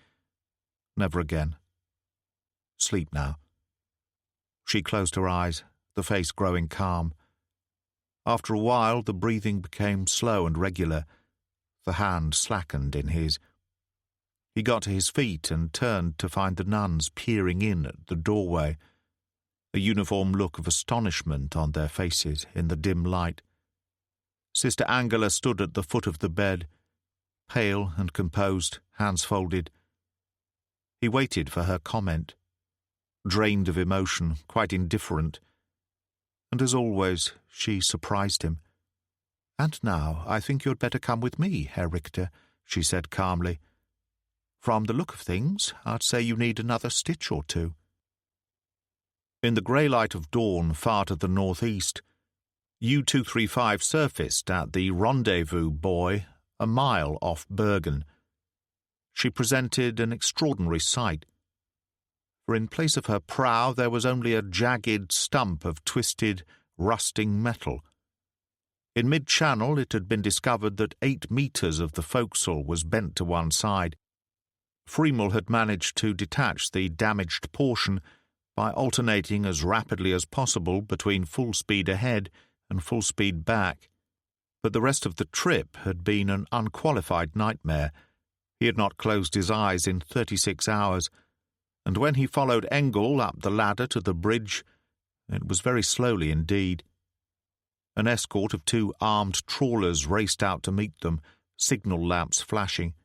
"Never again. Sleep now." She closed her eyes, the face growing calm. After a while, the breathing became slow and regular. The hand slackened in his. He got to his feet and turned to find the nuns peering in at the doorway, a uniform look of astonishment on their faces in the dim light. Sister Angela stood at the foot of the bed, pale and composed, hands folded. He waited for her comment. Drained of emotion, quite indifferent. And as always, she surprised him. "And now I think you'd better come with me, Herr Richter," she said calmly. "From the look of things, I'd say you need another stitch or two." In the grey light of dawn far to the northeast, U-235 surfaced at the rendezvous buoy a mile off Bergen. She presented an extraordinary sight, for in place of her prow there was only a jagged stump of twisted, rusting metal. In mid-channel it had been discovered that 8 metres of the forecastle was bent to one side. Friemel had managed to detach the damaged portion by alternating as rapidly as possible between full speed ahead and full speed back. But the rest of the trip had been an unqualified nightmare. He had not closed his eyes in 36 hours, and when he followed Engel up the ladder to the bridge, it was very slowly indeed. An escort of 2 armed trawlers raced out to meet them, signal lamps flashing.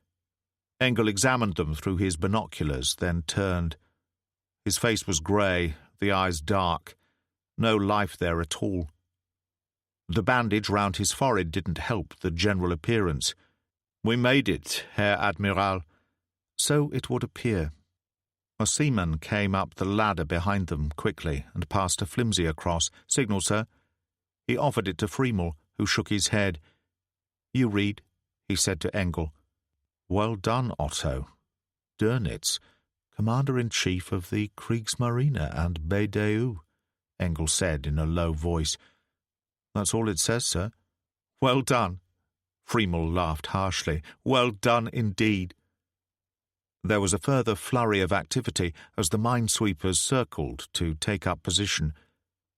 Engel examined them through his binoculars, then turned. His face was grey, the eyes dark. No life there at all. The bandage round his forehead didn't help the general appearance. "We made it, Herr Admiral." So it would appear. A seaman came up the ladder behind them quickly and passed a flimsy across. "Signal, sir." He offered it to Friemel, who shook his head. "You read," he said to Engel. "Well done, Otto. Dönitz, Commander-in-Chief of the Kriegsmarine and BDU," Engel said in a low voice. "That's all it says, sir." "Well done." Friemel laughed harshly. "Well done indeed." There was a further flurry of activity as the minesweepers circled to take up position,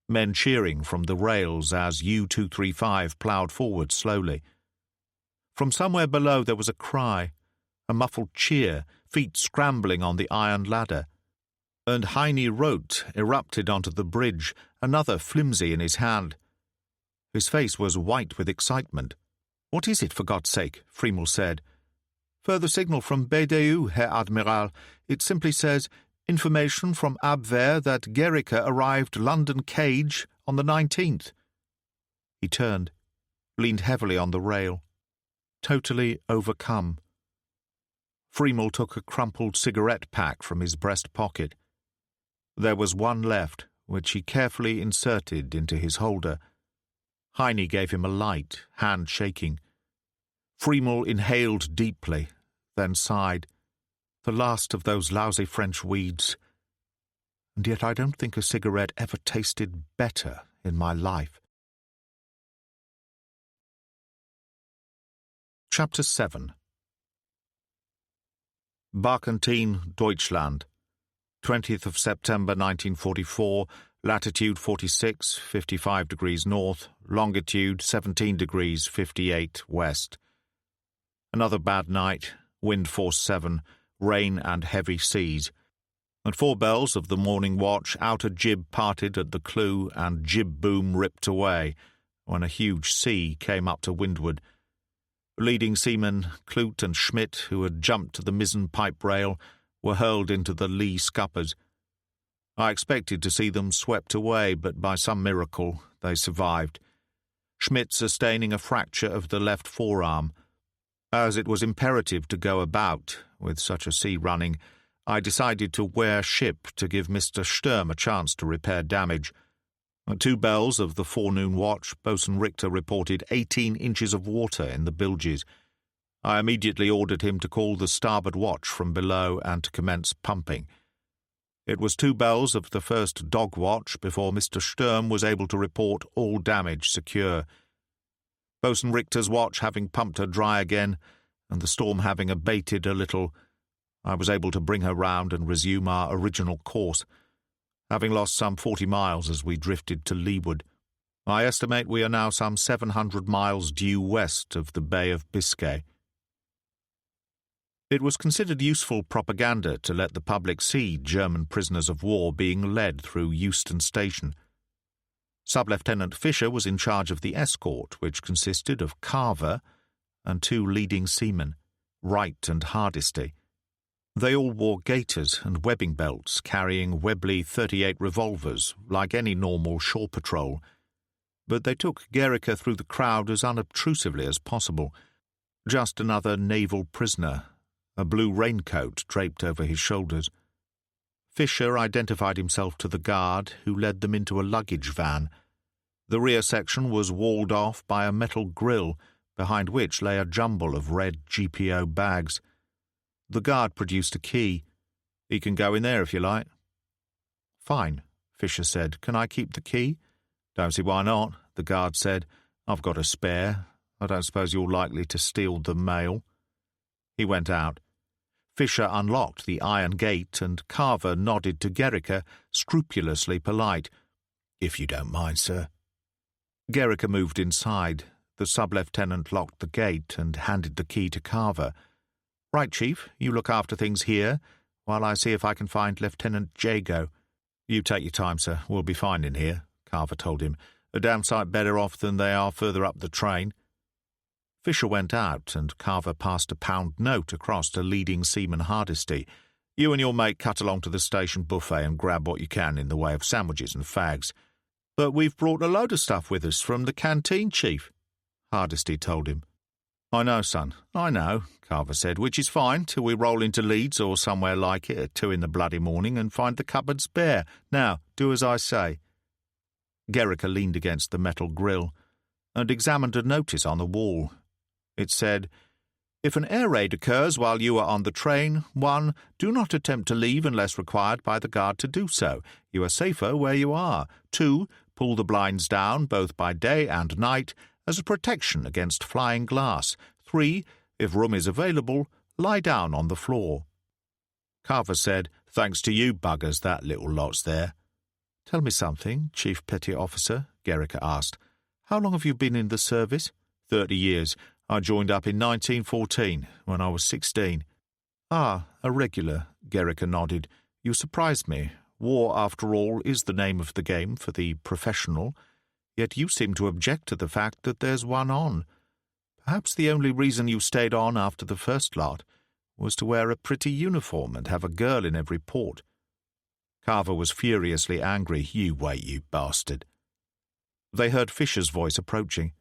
men cheering from the rails as U-235 ploughed forward slowly. From somewhere below there was a cry, a muffled cheer, feet scrambling on the iron ladder. And Heine Roth erupted onto the bridge, another flimsy in his hand. His face was white with excitement. "What is it, for God's sake?" Friemel said. "Further signal from BDU, Herr Admiral. It simply says, 'Information from Abwehr that Gericke arrived London Cage on the 19th. He turned, leaned heavily on the rail, totally overcome. Friemel took a crumpled cigarette pack from his breast pocket. There was one left, which he carefully inserted into his holder. Heine gave him a light, hand shaking. Friemel inhaled deeply, then sighed. The last of those lousy French weeds. And yet I don't think a cigarette ever tasted better in my life. Chapter 7. Barkentine, Deutschland, 20th of September 1944, latitude 46, 55 degrees north, longitude 17 degrees 58 west. Another bad night, wind force 7, rain and heavy seas. At 4 bells of the morning watch, outer jib parted at the clew and jib boom ripped away, when a huge sea came up to windward. Leading seamen, Clute and Schmidt, who had jumped to the mizzen pipe rail, were hurled into the lee scuppers. I expected to see them swept away, but by some miracle they survived. Schmidt sustaining a fracture of the left forearm. As it was imperative to go about, with such a sea running, I decided to wear ship to give Mr. Sturm a chance to repair damage. At 2 bells of the forenoon watch, Boatswain Richter reported 18 inches of water in the bilges. I immediately ordered him to call the starboard watch from below and to commence pumping. It was 2 bells of the first dog watch before Mr. Sturm was able to report all damage secure. Boatswain Richter's watch having pumped her dry again, and the storm having abated a little, I was able to bring her round and resume our original course, having lost some 40 miles as we drifted to leeward. I estimate we are now some 700 miles due west of the Bay of Biscay. It was considered useful propaganda to let the public see German prisoners of war being led through Euston Station. Sub-Lieutenant Fisher was in charge of the escort, which consisted of Carver and 2 leading seamen, Wright and Hardisty. They all wore gaiters and webbing belts, carrying Webley .38 revolvers, like any normal shore patrol. But they took Gericke through the crowd as unobtrusively as possible. Just another naval prisoner, a blue raincoat draped over his shoulders. Fisher identified himself to the guard, who led them into a luggage van. The rear section was walled off by a metal grille, behind which lay a jumble of red GPO bags. The guard produced a key. "He can go in there if you like." "Fine," Fisher said. "Can I keep the key?" "Don't see why not," the guard said. "I've got a spare. I don't suppose you're likely to steal the mail." He went out. Fisher unlocked the iron gate, and Carver nodded to Gericke, scrupulously polite. "If you don't mind, sir." Gericke moved inside. The sub-lieutenant locked the gate and handed the key to Carver. "Right, Chief, you look after things here, while I see if I can find Lieutenant Jago." "You take your time, sir. We'll be fine in here," Carver told him. "A damn sight better off than they are further up the train." Fisher went out, and Carver passed a £1 note across to leading seaman Hardesty. "You and your mate cut along to the station buffet and grab what you can in the way of sandwiches and fags." "But we've brought a load of stuff with us from the canteen, Chief," Hardesty told him. "I know, son, I know," Carver said, "which is fine till we roll into Leeds or somewhere like it at 2 in the bloody morning and find the cupboards bare. Now, do as I say." Gericke leaned against the metal grille and examined a notice on the wall. It said, "If an air raid occurs while you are on the train, 1. Do not attempt to leave unless required by the guard to do so. You are safer where you are. 2. Pull the blinds down, both by day and night, as a protection against flying glass. 3. If room is available, lie down on the floor." Carver said, "Thanks to you buggers, that little lot's there." "Tell me something, Chief Petty Officer," Gericke asked. "How long have you been in the service?" 30 years. I joined up in 1914, when I was 16. "Ah, a regular," Gericke nodded. "You surprised me. War, after all, is the name of the game for the professional. Yet you seem to object to the fact that there's one on. Perhaps the only reason you stayed on after the first lot was to wear a pretty uniform and have a girl in every port." Carver was furiously angry. "You wait, you bastard." They heard Fisher's voice approaching.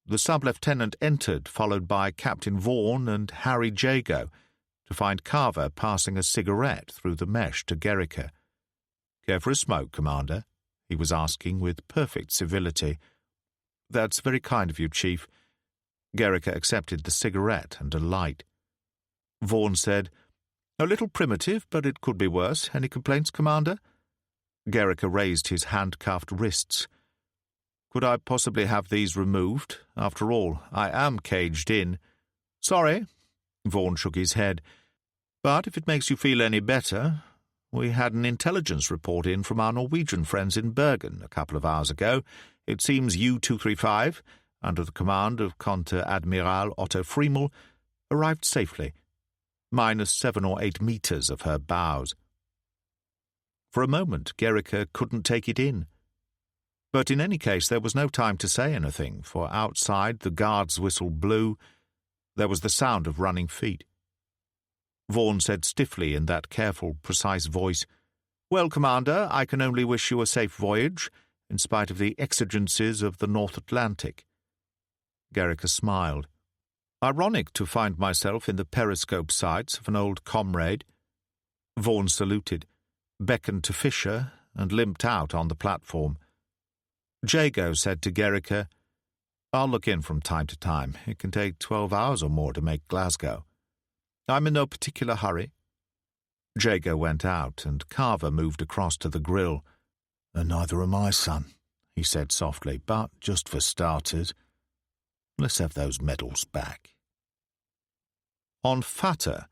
The sub-lieutenant entered, followed by Captain Vaughan and Harry Jago, to find Carver passing a cigarette through the mesh to Gericke. "Care for a smoke, Commander?" he was asking with perfect civility. "That's very kind of you, Chief." Gericke accepted the cigarette and a light. Vaughan said, "A little primitive, but it could be worse. Any complaints, Commander?" Gericke raised his handcuffed wrists. "Could I possibly have these removed? After all, I am caged in." "Sorry," Vaughan shook his head. "But if it makes you feel any better, we had an intelligence report in from our Norwegian friends in Bergen a couple of hours ago. It seems U-235, under the command of Konter-Admiral Otto Friemel, arrived safely, minus 7 or 8 meters of her bows." For a moment, Gericke couldn't take it in. But in any case, there was no time to say anything, for outside the guard's whistle blew. There was the sound of running feet. Vaughan said stiffly in that careful, precise voice, "Well, Commander, I can only wish you a safe voyage, in spite of the exigencies of the North Atlantic." Gericke smiled. "Ironic to find myself in the periscope sights of an old comrade." Vaughan saluted, beckoned to Fisher, and limped out on the platform. Jago said to Gericke, "I'll look in from time to time. It can take 12 hours or more to make Glasgow. I'm in no particular hurry." Jago went out, and Carver moved across to the grill. "And neither am I, son," he said softly, "but just for starters, let's have those medals back." On Fata,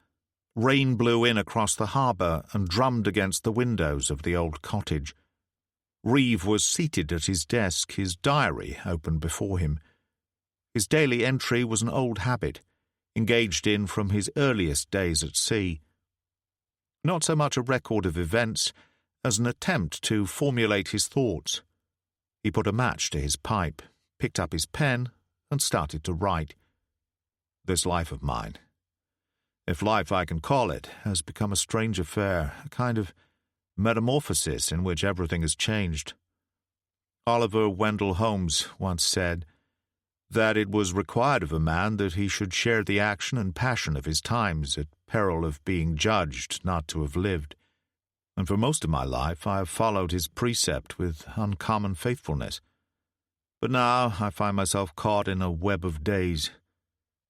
rain blew in across the harbour and drummed against the windows of the old cottage. Reeve was seated at his desk, his diary open before him. His daily entry was an old habit, engaged in from his earliest days at sea. Not so much a record of events as an attempt to formulate his thoughts. He put a match to his pipe, picked up his pen, and started to write. This life of mine. if life I can call it, has become a strange affair, a kind of metamorphosis in which everything has changed. Oliver Wendell Holmes once said that it was required of a man that he should share the action and passion of his times at peril of being judged not to have lived. And for most of my life I have followed his precept with uncommon faithfulness. But now I find myself caught in a web of days,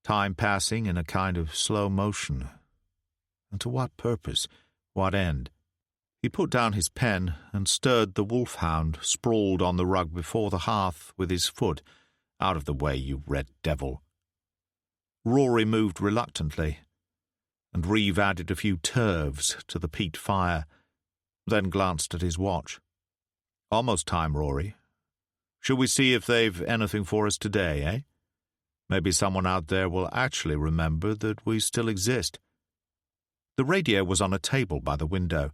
time passing in a kind of slow motion. And to what purpose? What end? He put down his pen and stirred the wolfhound sprawled on the rug before the hearth with his foot. Out of the way, you red devil. Rory moved reluctantly, and Reeve added a few turves to the peat fire, then glanced at his watch. Almost time, Rory. Shall we see if they've anything for us today, eh? Maybe someone out there will actually remember that we still exist. The radio was on a table by the window.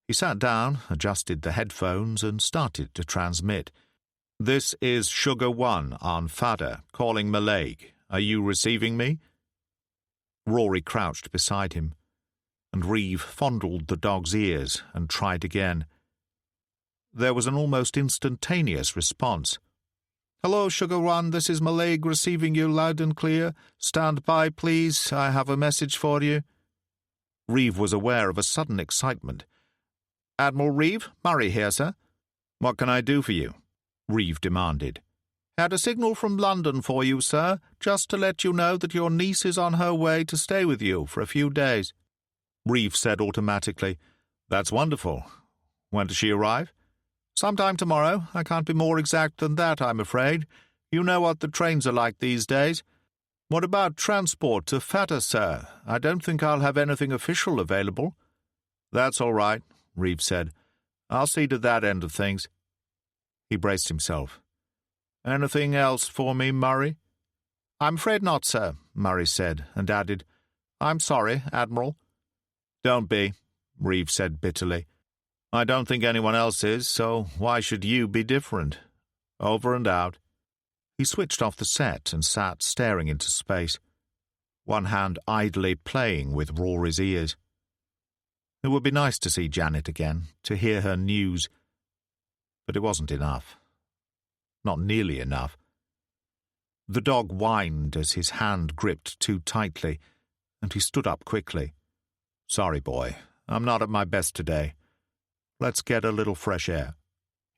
He sat down, adjusted the headphones, and started to transmit. "This is Sugar One on Fada, calling Mallaig. Are you receiving me?" Rory crouched beside him, and Reeve fondled the dog's ears and tried again. There was an almost instantaneous response. "Hello, Sugar One, this is Mallaig receiving you loud and clear. Stand by, please. I have a message for you." Reeve was aware of a sudden excitement. "Admiral Reeve, Murray here, sir." "What can I do for you?" Reeve demanded. "Had a signal from London for you, sir, just to let you know that your niece is on her way to stay with you for a few days." Reeve said automatically, "That's wonderful. When does she arrive?" "Sometime tomorrow. I can't be more exact than that, I'm afraid. You know what the trains are like these days. What about transport to Fata, sir? I don't think I'll have anything official available." "That's all right," Reeve said. "I'll see to that end of things." He braced himself. "Anything else for me, Murray?" "I'm afraid not, sir," Murray said, and added, "I'm sorry, Admiral." "Don't be," Reeve said bitterly. "I don't think anyone else is, so why should you be different? Over and out." He switched off the set and sat staring into space, one hand idly playing with Rory's ears. It would be nice to see Janet again, to hear her news. But it wasn't enough. Not nearly enough. The dog whined as his hand gripped too tightly, and he stood up quickly. "Sorry, boy, I'm not at my best today. Let's get a little fresh air."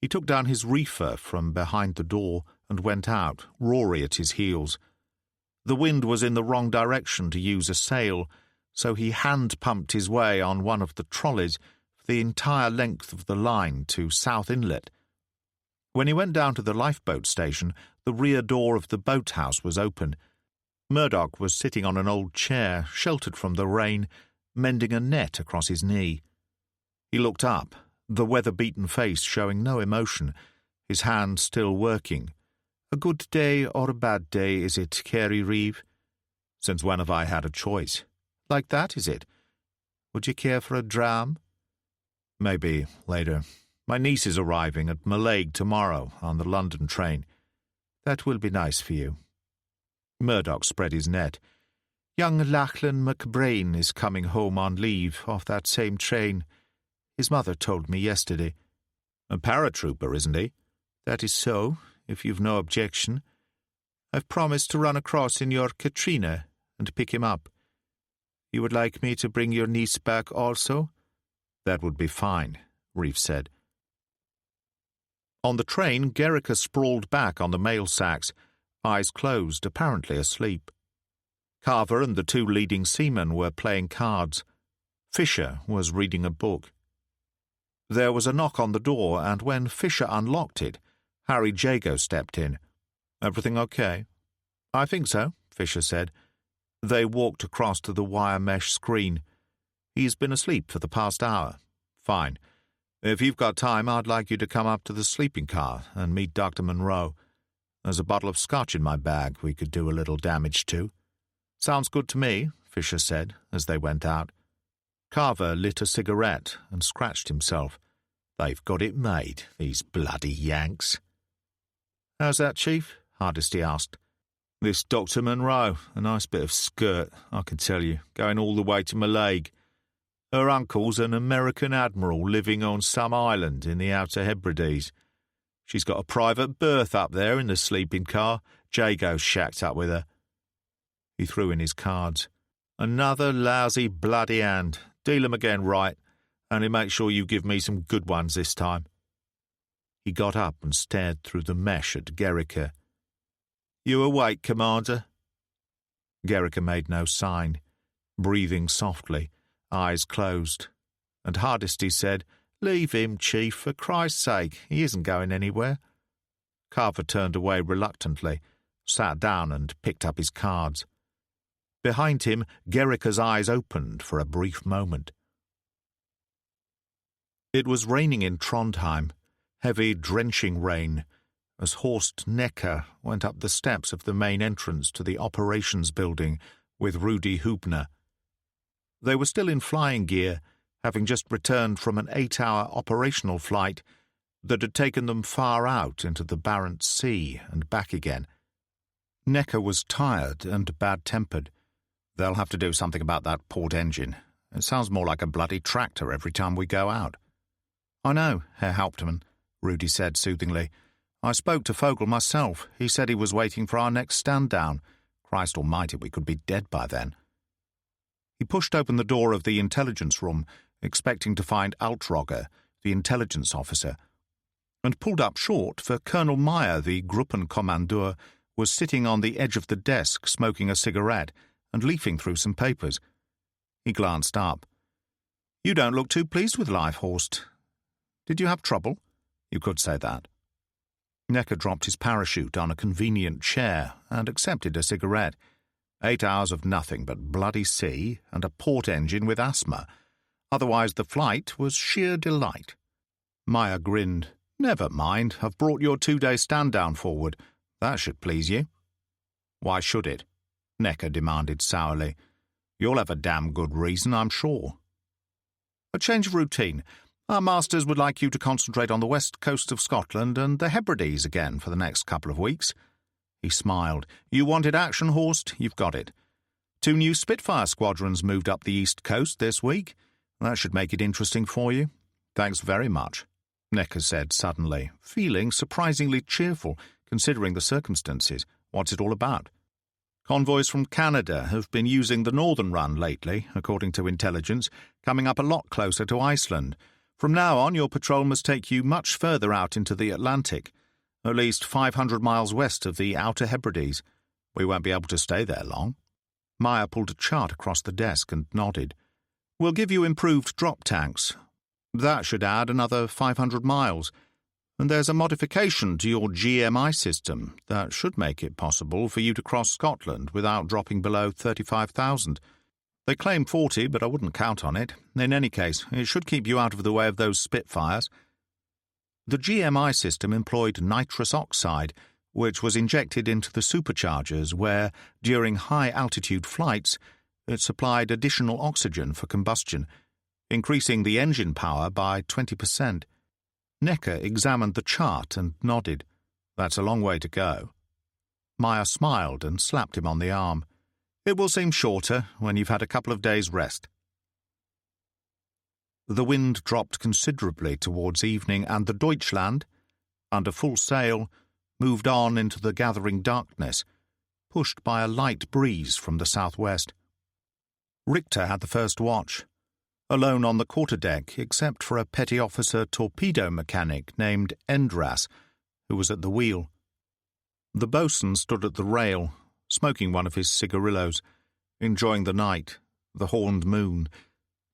He took down his reefer from behind the door and went out, Rory at his heels. The wind was in the wrong direction to use a sail, so he hand-pumped his way on one of the trolleys for the entire length of the line to South Inlet. When he went down to the lifeboat station, the rear door of the boathouse was open. Murdoch was sitting on an old chair, sheltered from the rain, mending a net across his knee. He looked up, the weather-beaten face showing no emotion, his hand still working. "A good day or a bad day, is it, Carey Reeve? Since when have I had a choice? Like that, is it? Would you care for a dram?" "Maybe, later. My niece is arriving at Mallaig tomorrow on the London train." "That will be nice for you." Murdoch spread his net. "Young Lachlan McBrain is coming home on leave off that same train. His mother told me yesterday." "A paratrooper, isn't he?" "That is so, if you've no objection. I've promised to run across in your Katrina and pick him up. You would like me to bring your niece back also?" "That would be fine," Reeve said. On the train, Gerrica sprawled back on the mail sacks, eyes closed, apparently asleep. Carver and the two leading seamen were playing cards. Fisher was reading a book. There was a knock on the door, and when Fisher unlocked it, Harry Jago stepped in. "Everything okay?" "I think so," Fisher said. They walked across to the wire mesh screen. "He's been asleep for the past hour." "Fine. If you've got time, I'd like you to come up to the sleeping car and meet Dr. Monroe. There's a bottle of scotch in my bag we could do a little damage to." "Sounds good to me," Fisher said, as they went out. Carver lit a cigarette and scratched himself. "They've got it made, these bloody Yanks." "How's that, Chief?" Hardesty asked. This Dr. Monroe, a nice bit of skirt, I can tell you, going all the way to Mallaig. Her uncle's an American admiral living on some island in the Outer Hebrides. She's got a private berth up there in the sleeping car. Jago's shacked up with her." He threw in his cards. "Another lousy bloody hand. Deal 'em again right, only make sure you give me some good ones this time." He got up and stared through the mesh at Gerrica. "You awake, Commander?" Gerrica made no sign, breathing softly, eyes closed, and Hardesty said, "Leave him, Chief, for Christ's sake. He isn't going anywhere." Carver turned away reluctantly, sat down and picked up his cards. Behind him, Gerrica's eyes opened for a brief moment. It was raining in Trondheim, heavy, drenching rain, as Horst Necker went up the steps of the main entrance to the operations building with Rudy Hubner. They were still in flying gear, having just returned from an 8-hour operational flight that had taken them far out into the Barents Sea and back again. Necker was tired and bad-tempered. "They'll have to do something about that port engine. It sounds more like a bloody tractor every time we go out." "I know, Herr Hauptmann," Rudy said soothingly. "I spoke to Vogel myself. He said he was waiting for our next stand-down. Christ almighty, we could be dead by then." He pushed open the door of the intelligence room, expecting to find Altrogger, the intelligence officer, and pulled up short, for Colonel Meyer, the Gruppenkommandeur, was sitting on the edge of the desk smoking a cigarette and leafing through some papers. He glanced up. "You don't look too pleased with life, Horst. Did you have trouble?" "You could say that." Necker dropped his parachute on a convenient chair and accepted a cigarette. 8 hours of nothing but bloody sea and a port engine with asthma. Otherwise the flight was sheer delight. Meyer grinned. "Never mind, I've brought your 2-day stand-down forward. That should please you." "Why should it?" Necker demanded sourly. "You'll have a damn good reason, I'm sure." "A change of routine. Our masters would like you to concentrate on the west coast of Scotland and the Hebrides again for the next couple of weeks." He smiled. "You wanted action, Horst? You've got it. 2 new Spitfire squadrons moved up the east coast this week. That should make it interesting for you." "Thanks very much," Necker said suddenly, feeling surprisingly cheerful, considering the circumstances. "What's it all about?" "Convoys from Canada have been using the northern run lately, according to intelligence, coming up a lot closer to Iceland. From now on, your patrol must take you much further out into the Atlantic, at least 500 miles west of the Outer Hebrides. We won't be able to stay there long." Meyer pulled a chart across the desk and nodded. "We'll give you improved drop tanks. That should add another 500 miles. And there's a modification to your GMI system that should make it possible for you to cross Scotland without dropping below 35,000. They claim 40, but I wouldn't count on it. In any case, it should keep you out of the way of those Spitfires." The GMI system employed nitrous oxide, which was injected into the superchargers where, during high-altitude flights, it supplied additional oxygen for combustion, increasing the engine power by 20%. Necker examined the chart and nodded. "That's a long way to go." Meyer smiled and slapped him on the arm. "It will seem shorter when you've had a couple of days' rest." The wind dropped considerably towards evening, and the Deutschland, under full sail, moved on into the gathering darkness, pushed by a light breeze from the southwest. Richter had the first watch, alone on the quarterdeck except for a petty officer torpedo mechanic named Endras, who was at the wheel. The boatswain stood at the rail, smoking one of his cigarillos, enjoying the night, the horned moon,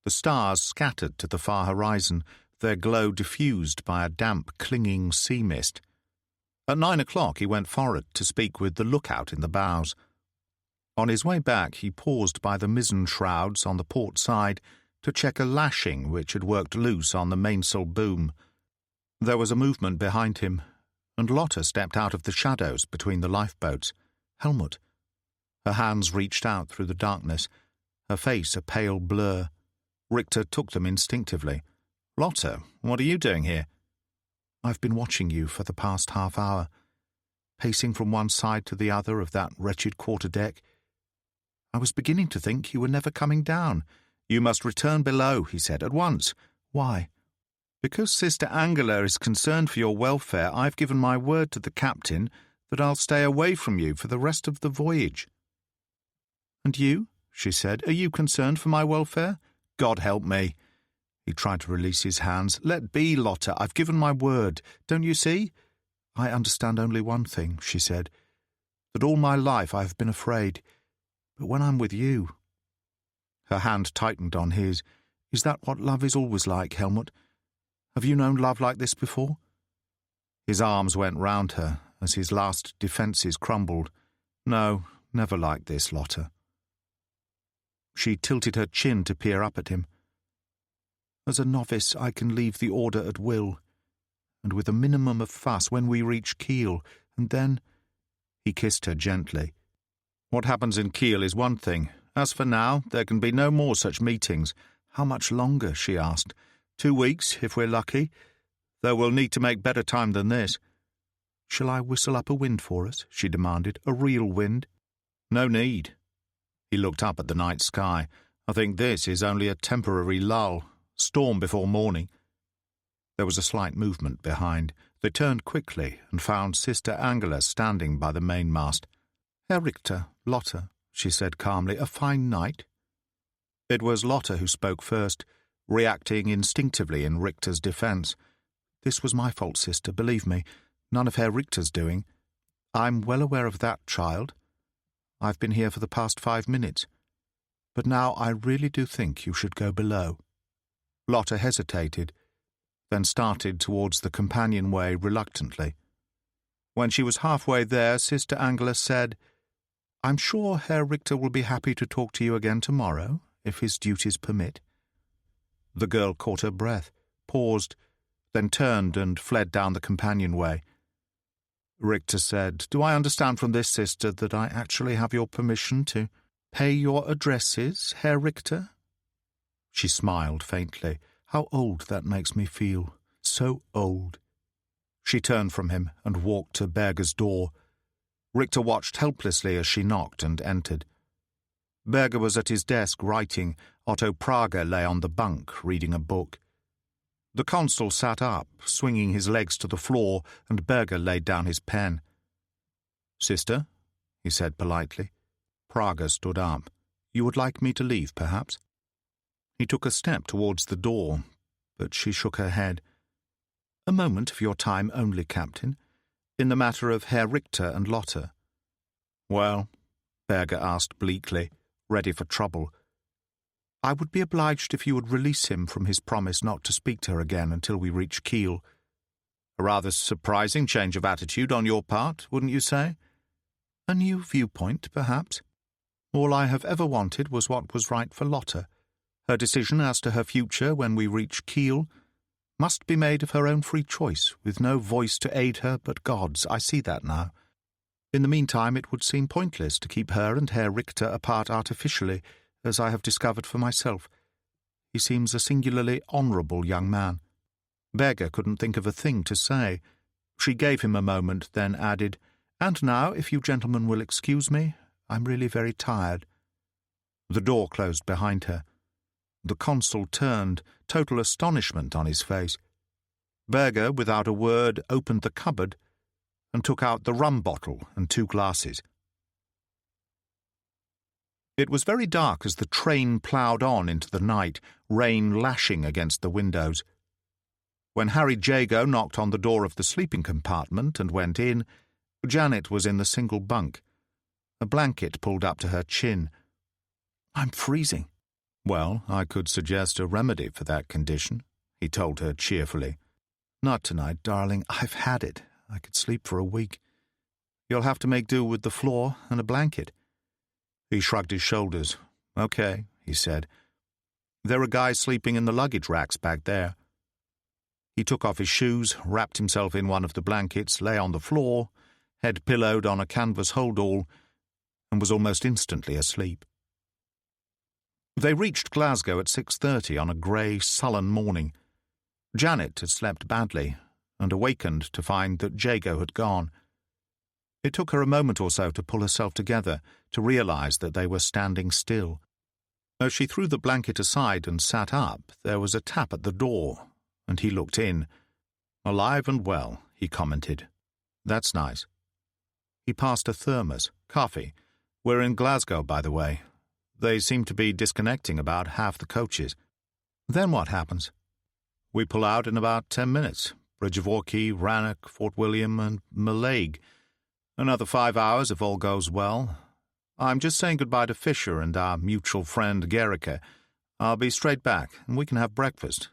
the stars scattered to the far horizon, their glow diffused by a damp, clinging sea mist. At 9 o'clock he went forward to speak with the lookout in the bows. On his way back he paused by the mizzen shrouds on the port side to check a lashing which had worked loose on the mainsail boom. There was a movement behind him, and Lotta stepped out of the shadows between the lifeboats. Helmut. Her hands reached out through the darkness, her face a pale blur. Richter took them instinctively. "Lotta, what are you doing here?" "I've been watching you for the past half hour. pacing from one side to the other of that wretched quarter-deck. I was beginning to think you were never coming down. You must return below, he said, at once. Why? Because Sister Angela is concerned for your welfare, I've given my word to the captain that I'll stay away from you for the rest of the voyage. And you, she said, are you concerned for my welfare? God help me. He tried to release his hands. Let be, Lotta, I've given my word. Don't you see? I understand only one thing, she said, that all my life I have been afraid. But when I'm with you... Her hand tightened on his. Is that what love is always like, Helmut? Have you known love like this before? His arms went round her as his last defences crumbled. No, never like this, Lotta. She tilted her chin to peer up at him. As a novice, I can leave the order at will, and with a minimum of fuss when we reach Kiel, and then... He kissed her gently. What happens in Kiel is one thing. As for now, there can be no more such meetings. How much longer, she asked. 2 weeks, if we're lucky, though we'll need to make better time than this. Shall I whistle up a wind for us? She demanded. A real wind? No need. He looked up at the night sky. I think this is only a temporary lull. Storm before morning. There was a slight movement behind. They turned quickly and found Sister Angela standing by the mainmast. Herr Richter, Lotta, she said calmly, a fine night? It was Lotta who spoke first, reacting instinctively in Richter's defence. This was my fault, sister, believe me. None of Herr Richter's doing. I'm well aware of that, child. I've been here for the past 5 minutes. But now I really do think you should go below. Lotta hesitated, then started towards the companionway reluctantly. When she was halfway there, Sister Angela said, I'm sure Herr Richter will be happy to talk to you again tomorrow, if his duties permit. The girl caught her breath, paused, then turned and fled down the companionway. Richter said, Do I understand from this, sister, that I actually have your permission to pay your addresses, Herr Richter? She smiled faintly. How old that makes me feel. So old. She turned from him and walked to Berger's door. Richter watched helplessly as she knocked and entered. Berger was at his desk writing. Otto Prager lay on the bunk, reading a book. The consul sat up, swinging his legs to the floor, and Berger laid down his pen. Sister, he said politely. Prager stood up. You would like me to leave, perhaps? He took a step towards the door, but she shook her head. A moment of your time only, Captain, in the matter of Herr Richter and Lotta. Well, Berger asked bleakly, ready for trouble. I would be obliged if you would release him from his promise not to speak to her again until we reach Kiel. A rather surprising change of attitude on your part, wouldn't you say? A new viewpoint, perhaps. All I have ever wanted was what was right for Lotta. Her decision as to her future when we reach Kiel must be made of her own free choice, with no voice to aid her but God's. I see that now. In the meantime, it would seem pointless to keep her and Herr Richter apart artificially, as I have discovered for myself. He seems a singularly honourable young man. Berger couldn't think of a thing to say. She gave him a moment, then added, And now, if you gentlemen will excuse me, I'm really very tired. The door closed behind her. The consul turned, total astonishment on his face. Berger, without a word, opened the cupboard and took out the rum bottle and 2 glasses. It was very dark as the train ploughed on into the night, rain lashing against the windows. When Harry Jago knocked on the door of the sleeping compartment and went in, Janet was in the single bunk, a blanket pulled up to her chin. I'm freezing. Well, I could suggest a remedy for that condition, he told her cheerfully. Not tonight, darling. I've had it. I could sleep for a week. You'll have to make do with the floor and a blanket. He shrugged his shoulders. Okay, he said. There are guys sleeping in the luggage racks back there. He took off his shoes, wrapped himself in one of the blankets, lay on the floor, head pillowed on a canvas holdall, and was almost instantly asleep. They reached Glasgow at 6:30 on a grey, sullen morning. Janet had slept badly and awakened to find that Jago had gone. It took her a moment or so to pull herself together, to realize that they were standing still. As she threw the blanket aside and sat up, there was a tap at the door, and he looked in. "Alive and well," he commented. "That's nice." He passed a thermos. "Coffee. We're in Glasgow, by the way. They seem to be disconnecting about half the coaches." "Then what happens?" "We pull out in about 10 minutes. Bridge of Orkney, Rannoch, Fort William, and Mallaig. Another 5 hours if all goes well. I'm just saying goodbye to Fisher and our mutual friend Gericke. I'll be straight back, and we can have breakfast.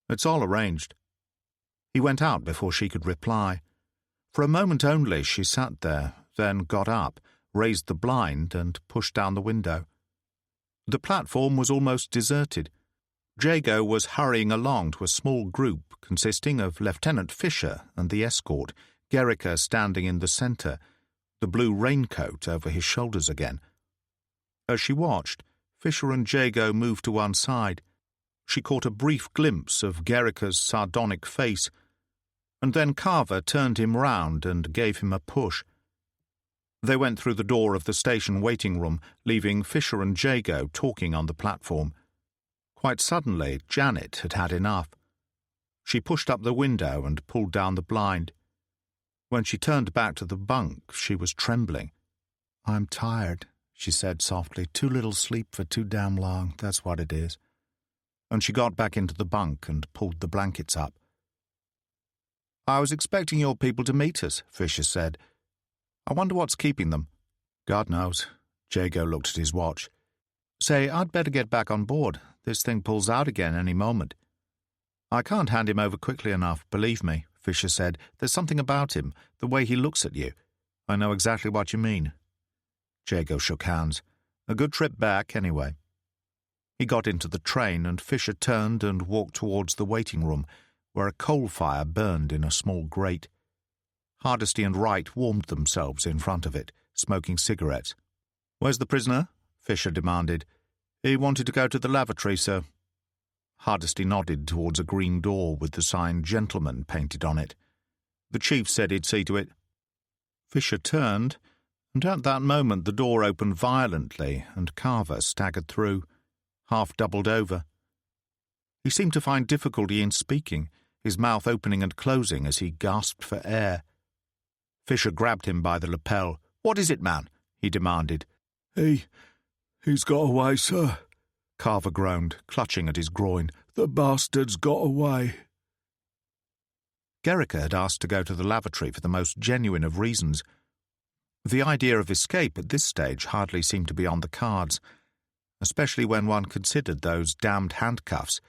It's all arranged." He went out before she could reply. For a moment only she sat there, then got up, raised the blind, and pushed down the window. The platform was almost deserted. Jago was hurrying along to a small group consisting of Lieutenant Fisher and the escort, Gericke standing in the centre, the blue raincoat over his shoulders again. As she watched, Fisher and Jago moved to one side. She caught a brief glimpse of Gericke's sardonic face, and then Carver turned him round and gave him a push. They went through the door of the station waiting room, leaving Fisher and Jago talking on the platform. Quite suddenly, Janet had had enough. She pushed up the window and pulled down the blind. When she turned back to the bunk, she was trembling. "I'm tired," she said softly. "Too little sleep for too damn long, that's what it is." And she got back into the bunk and pulled the blankets up. "I was expecting your people to meet us," Fisher said. "I wonder what's keeping them." "God knows." Jago looked at his watch. "Say, I'd better get back on board. This thing pulls out again any moment." "I can't hand him over quickly enough, believe me," Fisher said. "There's something about him, the way he looks at you. I know exactly what you mean." Jago shook hands. "A good trip back, anyway." He got into the train, and Fisher turned and walked towards the waiting room, where a coal fire burned in a small grate. Hardesty and Wright warmed themselves in front of it, smoking cigarettes. "Where's the prisoner?" Fisher demanded. "He wanted to go to the lavatory, sir." Hardesty nodded towards a green door with the sign "Gentleman" painted on it. "The chief said he'd see to it." Fisher turned, and at that moment the door opened violently, and Carver staggered through, half doubled over. He seemed to find difficulty in speaking, his mouth opening and closing as he gasped for air. Fisher grabbed him by the lapel. "What is it, man?" he demanded. He's got away, sir," Carver groaned, clutching at his groin. "The bastard's got away." Gericke had asked to go to the lavatory for the most genuine of reasons. The idea of escape at this stage hardly seemed to be on the cards, especially when one considered those damned handcuffs.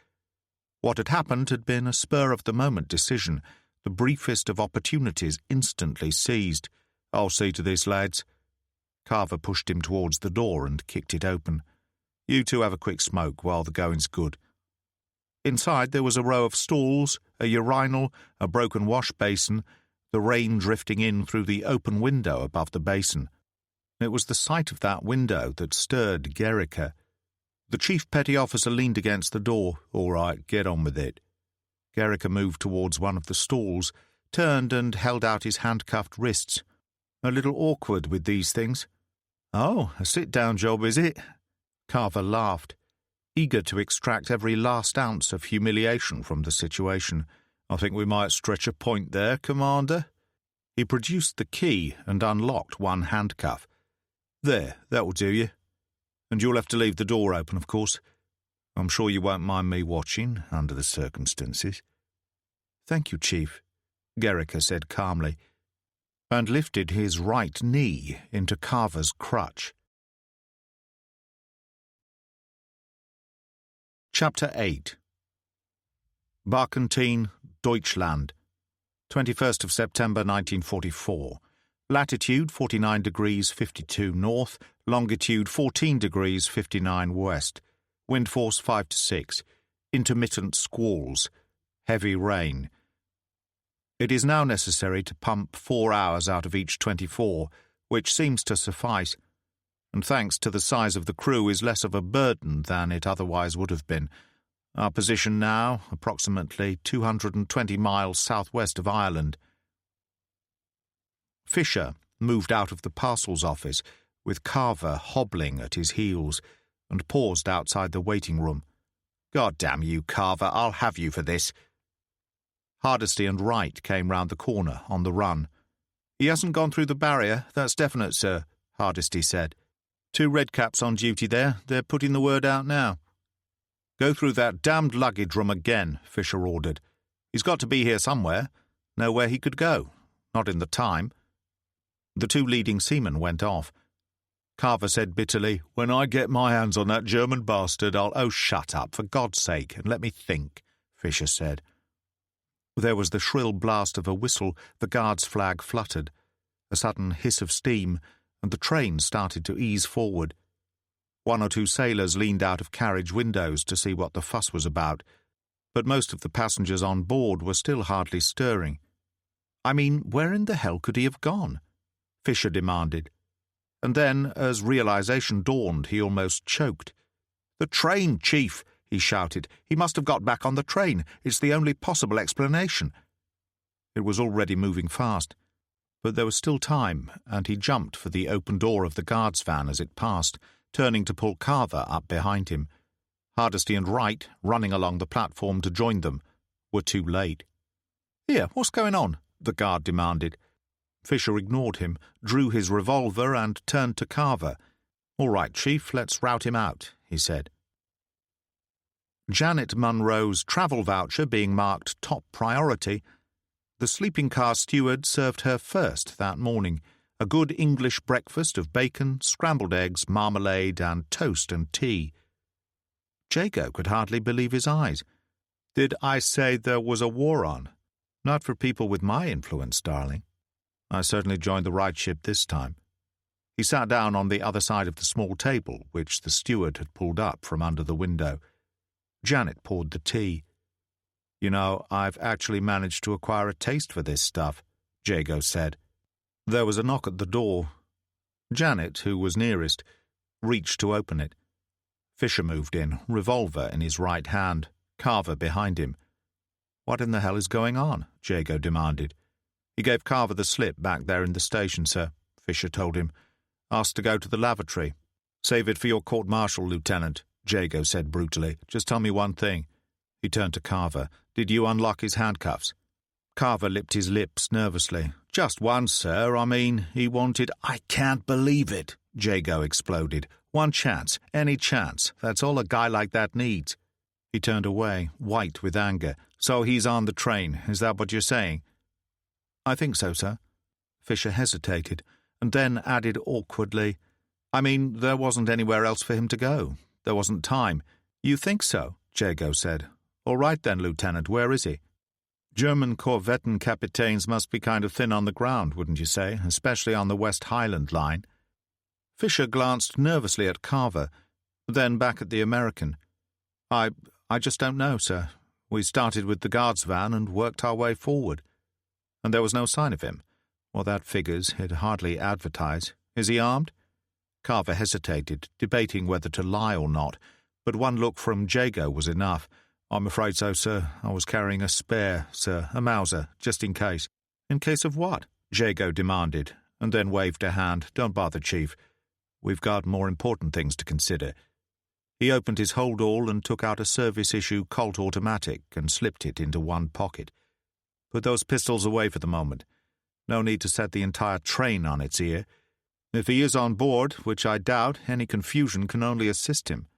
What had happened had been a spur-of-the-moment decision, the briefest of opportunities instantly seized. "I'll see to this, lads." Carver pushed him towards the door and kicked it open. "You two have a quick smoke while the going's good." Inside there was a row of stalls, a urinal, a broken wash basin, the rain drifting in through the open window above the basin. It was the sight of that window that stirred Gericke. The chief petty officer leaned against the door. "All right, get on with it." Gericke moved towards one of the stalls, turned and held out his handcuffed wrists. "A little awkward with these things." "Oh, a sit-down job, is it?" Carver laughed, eager to extract every last ounce of humiliation from the situation. "I think we might stretch a point there, Commander." He produced the key and unlocked one handcuff. "There, that will do you. And you'll have to leave the door open, of course. I'm sure you won't mind me watching, under the circumstances." "Thank you, Chief," Gericke said calmly, and lifted his right knee into Carver's crutch. Chapter 8. Barkentine, Deutschland, 21st of September 1944. Latitude 49 degrees 52 north, longitude 14 degrees 59 west. Wind force 5 to 6. Intermittent squalls. Heavy rain. It is now necessary to pump 4 hours out of each 24, which seems to suffice, and thanks to the size of the crew is less of a burden than it otherwise would have been. Our position now, approximately 220 miles southwest of Ireland. Fisher, moved out of the parcels office, with Carver hobbling at his heels, and paused outside the waiting room. "God damn you, Carver, I'll have you for this." Hardesty and Wright came round the corner on the run. "He hasn't gone through the barrier, that's definite, sir," Hardesty said. "2 redcaps on duty there. They're putting the word out now." "Go through that damned luggage room again," Fisher ordered. "He's got to be here somewhere. Nowhere he could go. Not in the time." The 2 leading seamen went off. Carver said bitterly, "When I get my hands on that German bastard, I'll—" "Oh, shut up, for God's sake, and let me think," Fisher said. There was the shrill blast of a whistle, the guard's flag fluttered, a sudden hiss of steam, and the train started to ease forward. 1 or 2 sailors leaned out of carriage windows to see what the fuss was about, but most of the passengers on board were still hardly stirring. "I mean, where in the hell could he have gone?" Fisher demanded. And then, as realization dawned, he almost choked. "The train, Chief!" he shouted. "He must have got back on the train. It's the only possible explanation." It was already moving fast, but there was still time, and he jumped for the open door of the guard's van as it passed, turning to pull Carver up behind him. Hardesty and Wright, running along the platform to join them, were too late. "Here, what's going on?" the guard demanded. Fisher ignored him, drew his revolver, and turned to Carver. "All right, Chief, let's rout him out," he said. Janet Munro's travel voucher being marked top priority, the sleeping car steward served her first that morning, a good English breakfast of bacon, scrambled eggs, marmalade, and toast and tea. Jago could hardly believe his eyes. "Did I say there was a war on?" "Not for people with my influence, darling." "I certainly joined the right ship this time." He sat down on the other side of the small table, which the steward had pulled up from under the window. Janet poured the tea. "You know, I've actually managed to acquire a taste for this stuff," Jago said. There was a knock at the door. Janet, who was nearest, reached to open it. Fisher moved in, revolver in his right hand, Carver behind him. "What in the hell is going on?" Jago demanded. "He gave Carver the slip back there in the station, sir," Fisher told him. "Asked to go to the lavatory." "Save it for your court-martial, Lieutenant," Jago said brutally. "Just tell me one thing." He turned to Carver. "Did you unlock his handcuffs?" Carver lipped his lips nervously. "Just one, sir. I mean, he wanted—" "I can't believe it," Jago exploded. "One chance, any chance. That's all a guy like that needs." He turned away, white with anger. "So he's on the train, is that what you're saying?" "I think so, sir." Fisher hesitated, and then added awkwardly, "I mean, there wasn't anywhere else for him to go. There wasn't time." "You think so?" Jago said. "All right then, Lieutenant, where is he?" "German Korvettenkapitanes must be kind of thin on the ground, wouldn't you say, especially on the West Highland line?" Fisher glanced nervously at Carver, then back at the American. I just don't know, sir. We started with the guard's van and worked our way forward. And there was no sign of him. Well, that figures. He'd hardly advertise. Is he armed?" Carver hesitated, debating whether to lie or not, but one look from Jago was enough. "I'm afraid so, sir. I was carrying a spare, sir, a Mauser, just in case." "In case of what?" Jago demanded, and then waved a hand. "Don't bother, Chief. We've got more important things to consider." He opened his hold-all and took out a service-issue Colt automatic and slipped it into one pocket. "Put those pistols away for the moment. No need to set the entire train on its ear. If he is on board, which I doubt, any confusion can only assist him."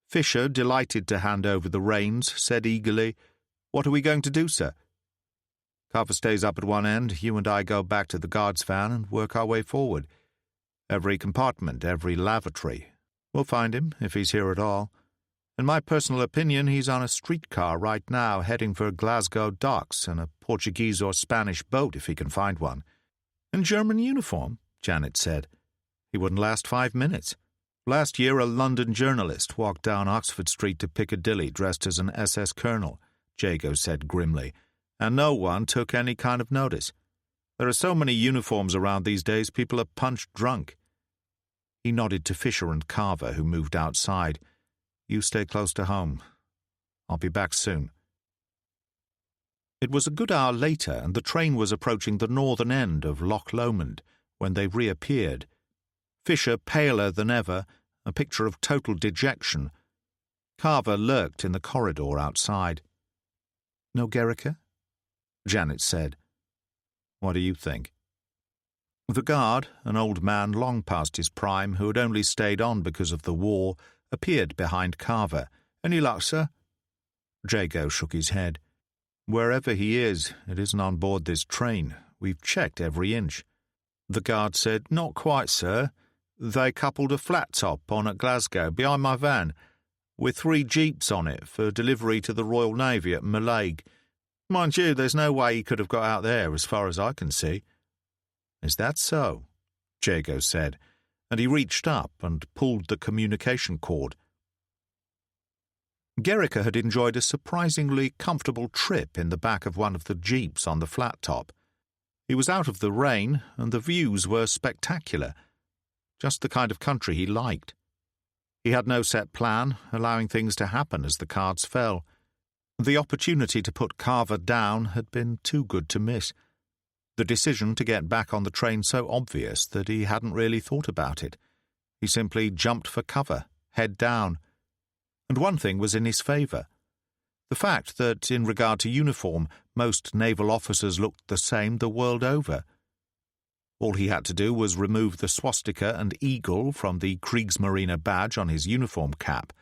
Fisher, delighted to hand over the reins, said eagerly, "What are we going to do, sir?" "Carver stays up at one end, you and I go back to the guard's van and work our way forward. Every compartment, every lavatory. We'll find him, if he's here at all. In my personal opinion, he's on a streetcar right now, heading for Glasgow docks and a Portuguese or Spanish boat if he can find one." "In German uniform?" Janet said. "He wouldn't last 5 minutes. Last year a London journalist walked down Oxford Street to Piccadilly dressed as an SS colonel," Jago said grimly, "and no one took any kind of notice. There are so many uniforms around these days, people are punch drunk." He nodded to Fisher and Carver, who moved outside. "You stay close to home. I'll be back soon." It was a good hour later, and the train was approaching the northern end of Loch Lomond, when they reappeared. Fisher paler than ever, a picture of total dejection. Carver lurked in the corridor outside. "No Gerrica?" Janet said. "What do you think?" The guard, an old man long past his prime, who had only stayed on because of the war, appeared behind Carver. "Any luck, sir?" Jago shook his head. "Wherever he is, it isn't on board this train. We've checked every inch." The guard said, "Not quite, sir. They coupled a flat top on at Glasgow, behind my van, with 3 jeeps on it for delivery to the Royal Navy at Mallaig. Mind you, there's no way he could have got out there, as far as I can see." "Is that so?" Jago said, and he reached up and pulled the communication cord. Gerrica had enjoyed a surprisingly comfortable trip in the back of one of the jeeps on the flat top. He was out of the rain, and the views were spectacular. Just the kind of country he liked. He had no set plan, allowing things to happen as the cards fell. The opportunity to put Carver down had been too good to miss. The decision to get back on the train so obvious that he hadn't really thought about it. He simply jumped for cover, head down. And one thing was in his favour. The fact that, in regard to uniform, most naval officers looked the same the world over. All he had to do was remove the swastika and eagle from the Kriegsmarine badge on his uniform cap,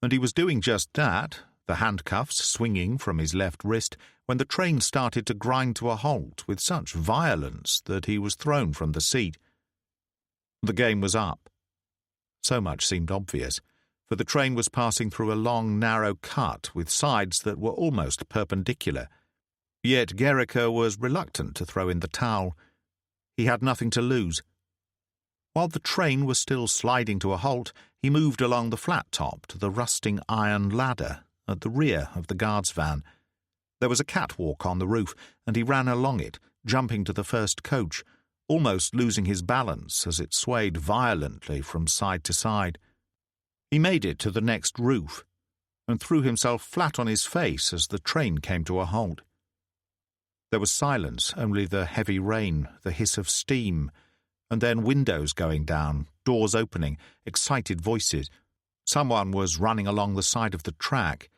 and he was doing just that, the handcuffs swinging from his left wrist, when the train started to grind to a halt with such violence that he was thrown from the seat. The game was up. So much seemed obvious, for the train was passing through a long, narrow cut with sides that were almost perpendicular. Yet Gerrica was reluctant to throw in the towel. He had nothing to lose. While the train was still sliding to a halt, he moved along the flat top to the rusting iron ladder at the rear of the guard's van. There was a catwalk on the roof, and he ran along it, jumping to the first coach, almost losing his balance as it swayed violently from side to side. He made it to the next roof, and threw himself flat on his face as the train came to a halt. There was silence, only the heavy rain, the hiss of steam, and then windows going down, doors opening, excited voices. Someone was running along the side of the track.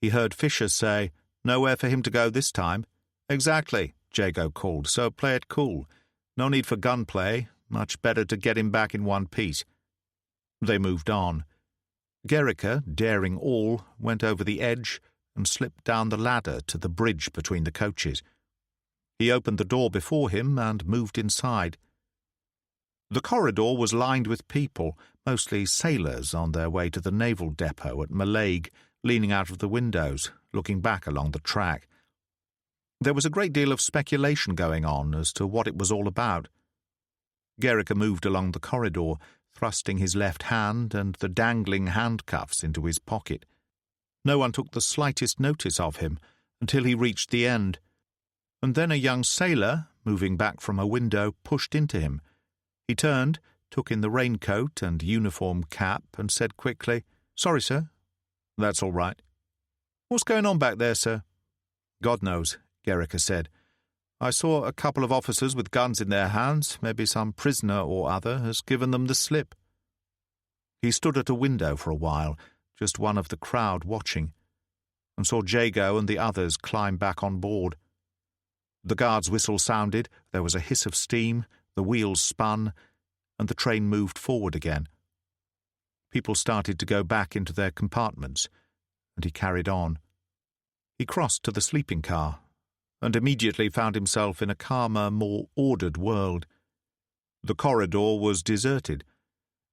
He heard Fisher say, "Nowhere for him to go this time." "Exactly," Jago called, "so play it cool. No need for gunplay, much better to get him back in one piece." They moved on. Gerrica, daring all, went over the edge and slipped down the ladder to the bridge between the coaches. He opened the door before him and moved inside. The corridor was lined with people, mostly sailors on their way to the naval depot at Mallaig, leaning out of the windows, looking back along the track. There was a great deal of speculation going on as to what it was all about. Gerrica moved along the corridor, thrusting his left hand and the dangling handcuffs into his pocket. No one took the slightest notice of him until he reached the end, and then a young sailor, moving back from a window, pushed into him. He turned, took in the raincoat and uniform cap, and said quickly, "Sorry, sir." "That's all right." "What's going on back there, sir?" "God knows," Gerrica said. "I saw a couple of officers with guns in their hands. Maybe some prisoner or other has given them the slip." He stood at a window for a while, just one of the crowd watching, and saw Jago and the others climb back on board. The guard's whistle sounded, there was a hiss of steam, the wheels spun, and the train moved forward again. People started to go back into their compartments, and he carried on. He crossed to the sleeping car, and immediately found himself in a calmer, more ordered world. The corridor was deserted,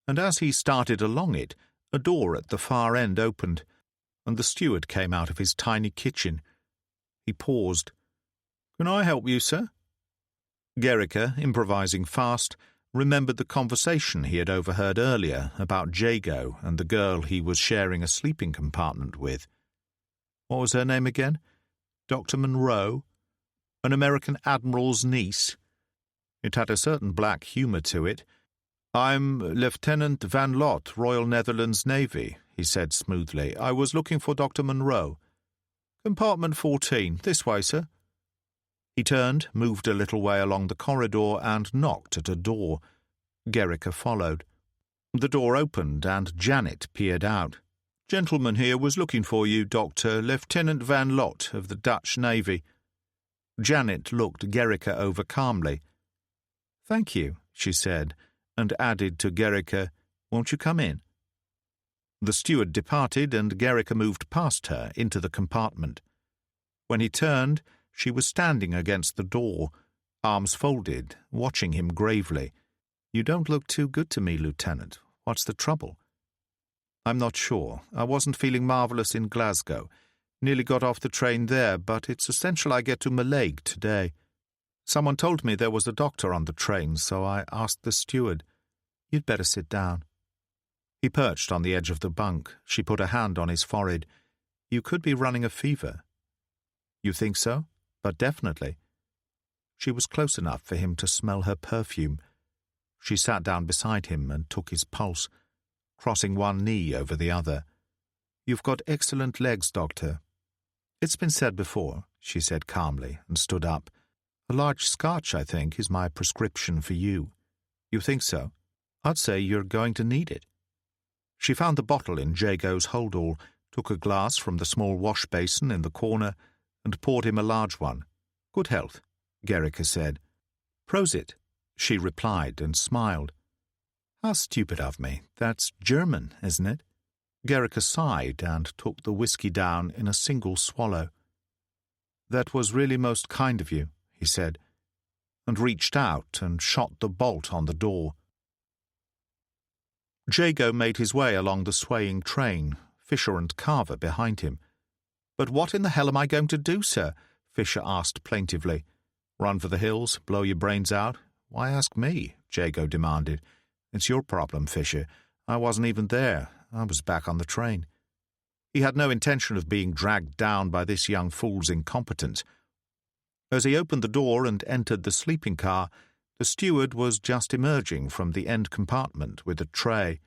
and as he started along it, a door at the far end opened, and the steward came out of his tiny kitchen. He paused. "Can I help you, sir?" Gerrica, improvising fast, remembered the conversation he had overheard earlier about Jago and the girl he was sharing a sleeping compartment with. What was her name again? Dr. Monroe? An American admiral's niece? It had a certain black humour to it. "I'm Lieutenant Van Lot, Royal Netherlands Navy," he said smoothly. "I was looking for Dr. Monroe." "Compartment 14, this way, sir." He turned, moved a little way along the corridor and knocked at a door. Gerrica followed. The door opened and Janet peered out. "Gentleman here was looking for you, Doctor, Lieutenant Van Lot of the Dutch Navy." Janet looked Gerrica over calmly. "Thank you," she said, and added to Gerrica, "Won't you come in?" The steward departed and Gerrica moved past her into the compartment. When he turned, she was standing against the door, arms folded, watching him gravely. "You don't look too good to me, Lieutenant. What's the trouble?" "I'm not sure. I wasn't feeling marvellous in Glasgow. Nearly got off the train there, but it's essential I get to Mallaig today. Someone told me there was a doctor on the train, so I asked the steward. You'd better sit down." He perched on the edge of the bunk. She put a hand on his forehead. "You could be running a fever." "You think so?" "But definitely." She was close enough for him to smell her perfume. She sat down beside him and took his pulse, crossing one knee over the other. "You've got excellent legs, Doctor." "It's been said before," she said calmly, and stood up. "A large Scotch, I think, is my prescription for you." "You think so?" "I'd say you're going to need it." She found the bottle in Jago's hold-all, took a glass from the small wash-basin in the corner, and poured him a large one. "Good health," Gerrica said. "Prosit," she replied and smiled. "How stupid of me. That's German, isn't it?" Gerrica sighed and took the whiskey down in a single swallow. "That was really most kind of you," he said, and reached out and shot the bolt on the door. Jago made his way along the swaying train, Fisher and Carver behind him. "But what in the hell am I going to do, sir?" Fisher asked plaintively. "Run for the hills, blow your brains out? Why ask me?" Jago demanded. "It's your problem, Fisher. I wasn't even there. I was back on the train." He had no intention of being dragged down by this young fool's incompetence. As he opened the door and entered the sleeping car, the steward was just emerging from the end compartment with a tray.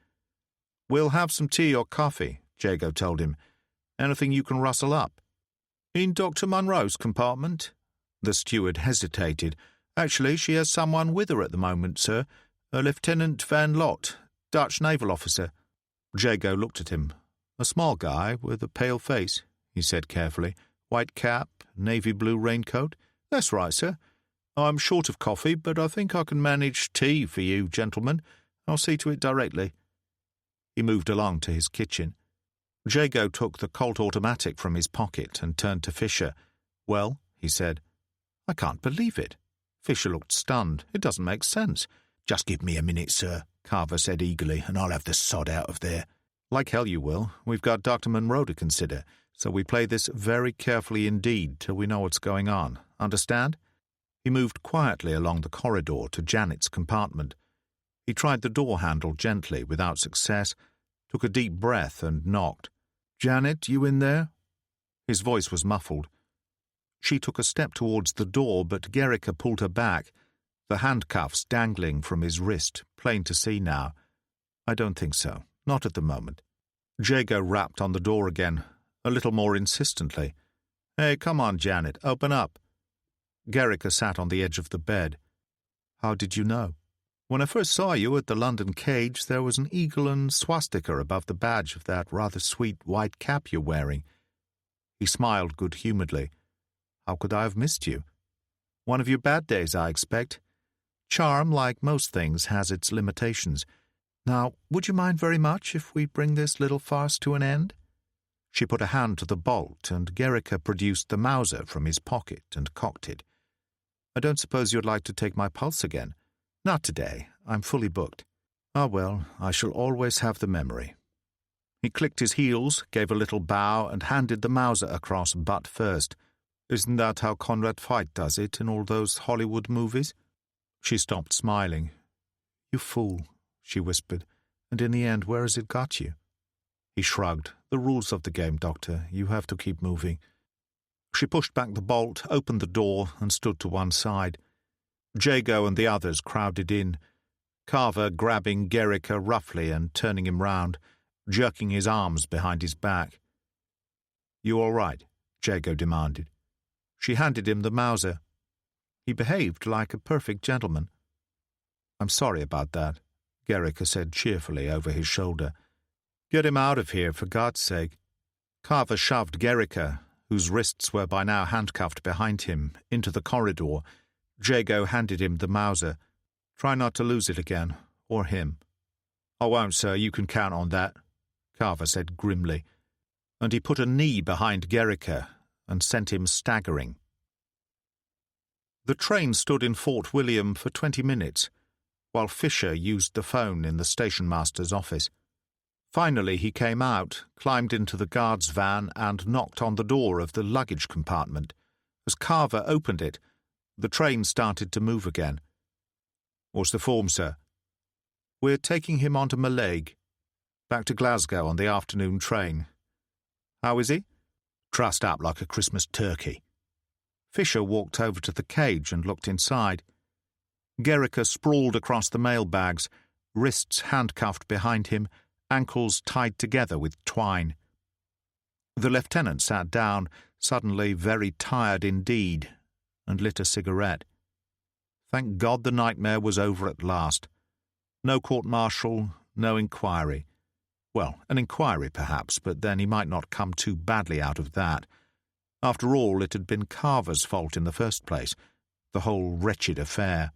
"We'll have some tea or coffee," Jago told him. "Anything you can rustle up." "In Dr. Munro's compartment?" The steward hesitated. "Actually, she has someone with her at the moment, sir. A Lieutenant Van Lot, Dutch naval officer." Jago looked at him. "A small guy with a pale face," he said carefully. "White cap, navy blue raincoat." "That's right, sir. I'm short of coffee, but I think I can manage tea for you, gentlemen. I'll see to it directly." He moved along to his kitchen. Jago took the Colt automatic from his pocket and turned to Fisher. "Well," he said. "I can't believe it." Fisher looked stunned. "It doesn't make sense." "Just give me a minute, sir," Carver said eagerly, "and I'll have the sod out of there." "Like hell you will. We've got Dr. Munro to consider, so we play this very carefully indeed till we know what's going on. Understand?" He moved quietly along the corridor to Janet's compartment. He tried the door handle gently, without success, took a deep breath and knocked. "Janet, you in there?" His voice was muffled. She took a step towards the door, but Gerrica pulled her back, the handcuffs dangling from his wrist, plain to see now. "I don't think so. Not at the moment." Jago rapped on the door again, a little more insistently. "Hey, come on, Janet, open up." Gerrica sat on the edge of the bed. "How did you know?" "When I first saw you at the London cage, there was an eagle and swastika above the badge of that rather sweet white cap you're wearing." He smiled good-humouredly. "How could I have missed you?" "One of your bad days, I expect. Charm, like most things, has its limitations. Now, would you mind very much if we bring this little farce to an end?" She put a hand to the bolt, and Gerrica produced the Mauser from his pocket and cocked it. "I don't suppose you'd like to take my pulse again?" "Not today. I'm fully booked." "Ah, well, I shall always have the memory." He clicked his heels, gave a little bow, and handed the Mauser across butt first. "Isn't that how Conrad Veidt does it in all those Hollywood movies?" She stopped smiling. "You fool," she whispered, "and in the end, where has it got you?" He shrugged. "The rules of the game, Doctor. You have to keep moving." She pushed back the bolt, opened the door, and stood to one side. Jago and the others crowded in, Carver grabbing Gerrica roughly and turning him round, jerking his arms behind his back. "You all right?" Jago demanded. She handed him the Mauser. He behaved like a perfect gentleman. "I'm sorry about that," Gerrica said cheerfully over his shoulder. "Get him out of here, for God's sake." Carver shoved Gerrica, whose wrists were by now handcuffed behind him, into the corridor. Jago handed him the Mauser. "Try not to lose it again, or him." "I won't, sir, you can count on that," Carver said grimly, and he put a knee behind Gerrica and sent him staggering. The train stood in Fort William for 20 minutes, while Fisher used the phone in the stationmaster's office. Finally he came out, climbed into the guard's van, and knocked on the door of the luggage compartment. As Carver opened it, the train started to move again. "What's the form, sir?" "We're taking him on to Mallaig, back to Glasgow on the afternoon train." "How is he?" "Trussed up like a Christmas turkey." Fisher walked over to the cage and looked inside. Gerrica sprawled across the mailbags, wrists handcuffed behind him, ankles tied together with twine. The lieutenant sat down, suddenly very tired indeed, and lit a cigarette. Thank God the nightmare was over at last. No court-martial, no inquiry. Well, an inquiry perhaps, but then he might not come too badly out of that. After all, it had been Carver's fault in the first place, the whole wretched affair.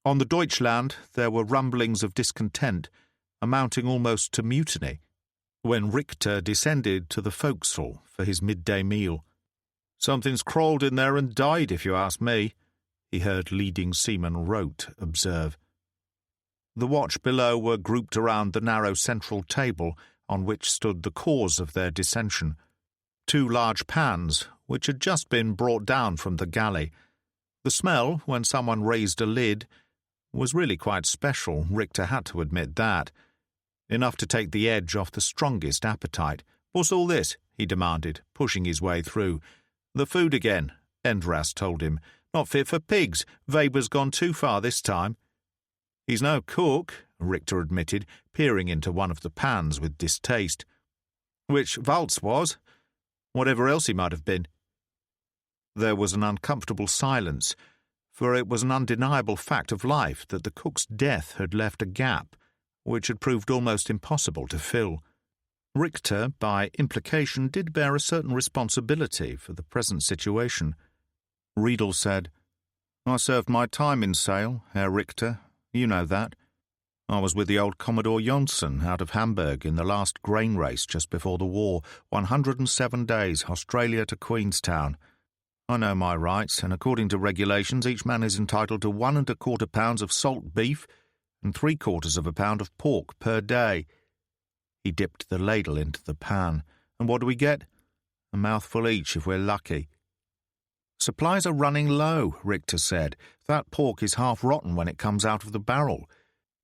On the Deutschland there were rumblings of discontent, amounting almost to mutiny, when Richter descended to the forecastle for his midday meal. "Something's crawled in there and died, if you ask me," he heard leading seaman Rote observe. The watch below were grouped around the narrow central table on which stood the cause of their dissension, 2 large pans, which had just been brought down from the galley. The smell, when someone raised a lid, was really quite special. Richter had to admit that. Enough to take the edge off the strongest appetite. "What's all this?" he demanded, pushing his way through. "The food again," Endras told him. "Not fit for pigs. Weber's gone too far this time." "He's no cook," Richter admitted, peering into one of the pans with distaste. "Which Waltz was. Whatever else he might have been." There was an uncomfortable silence, for it was an undeniable fact of life that the cook's death had left a gap which had proved almost impossible to fill. Richter, by implication, did bear a certain responsibility for the present situation. Riedel said, "I served my time in sail, Herr Richter. You know that. I was with the old Commodore Johnson out of Hamburg in the last grain race just before the war, 107 days, Australia to Queenstown. I know my rights, and according to regulations, each man is entitled to 1 1/4 pounds of salt beef and 3/4 of a pound of pork per day." He dipped the ladle into the pan. "And what do we get? A mouthful each if we're lucky." "Supplies are running low," Richter said. "That pork is half rotten when it comes out of the barrel.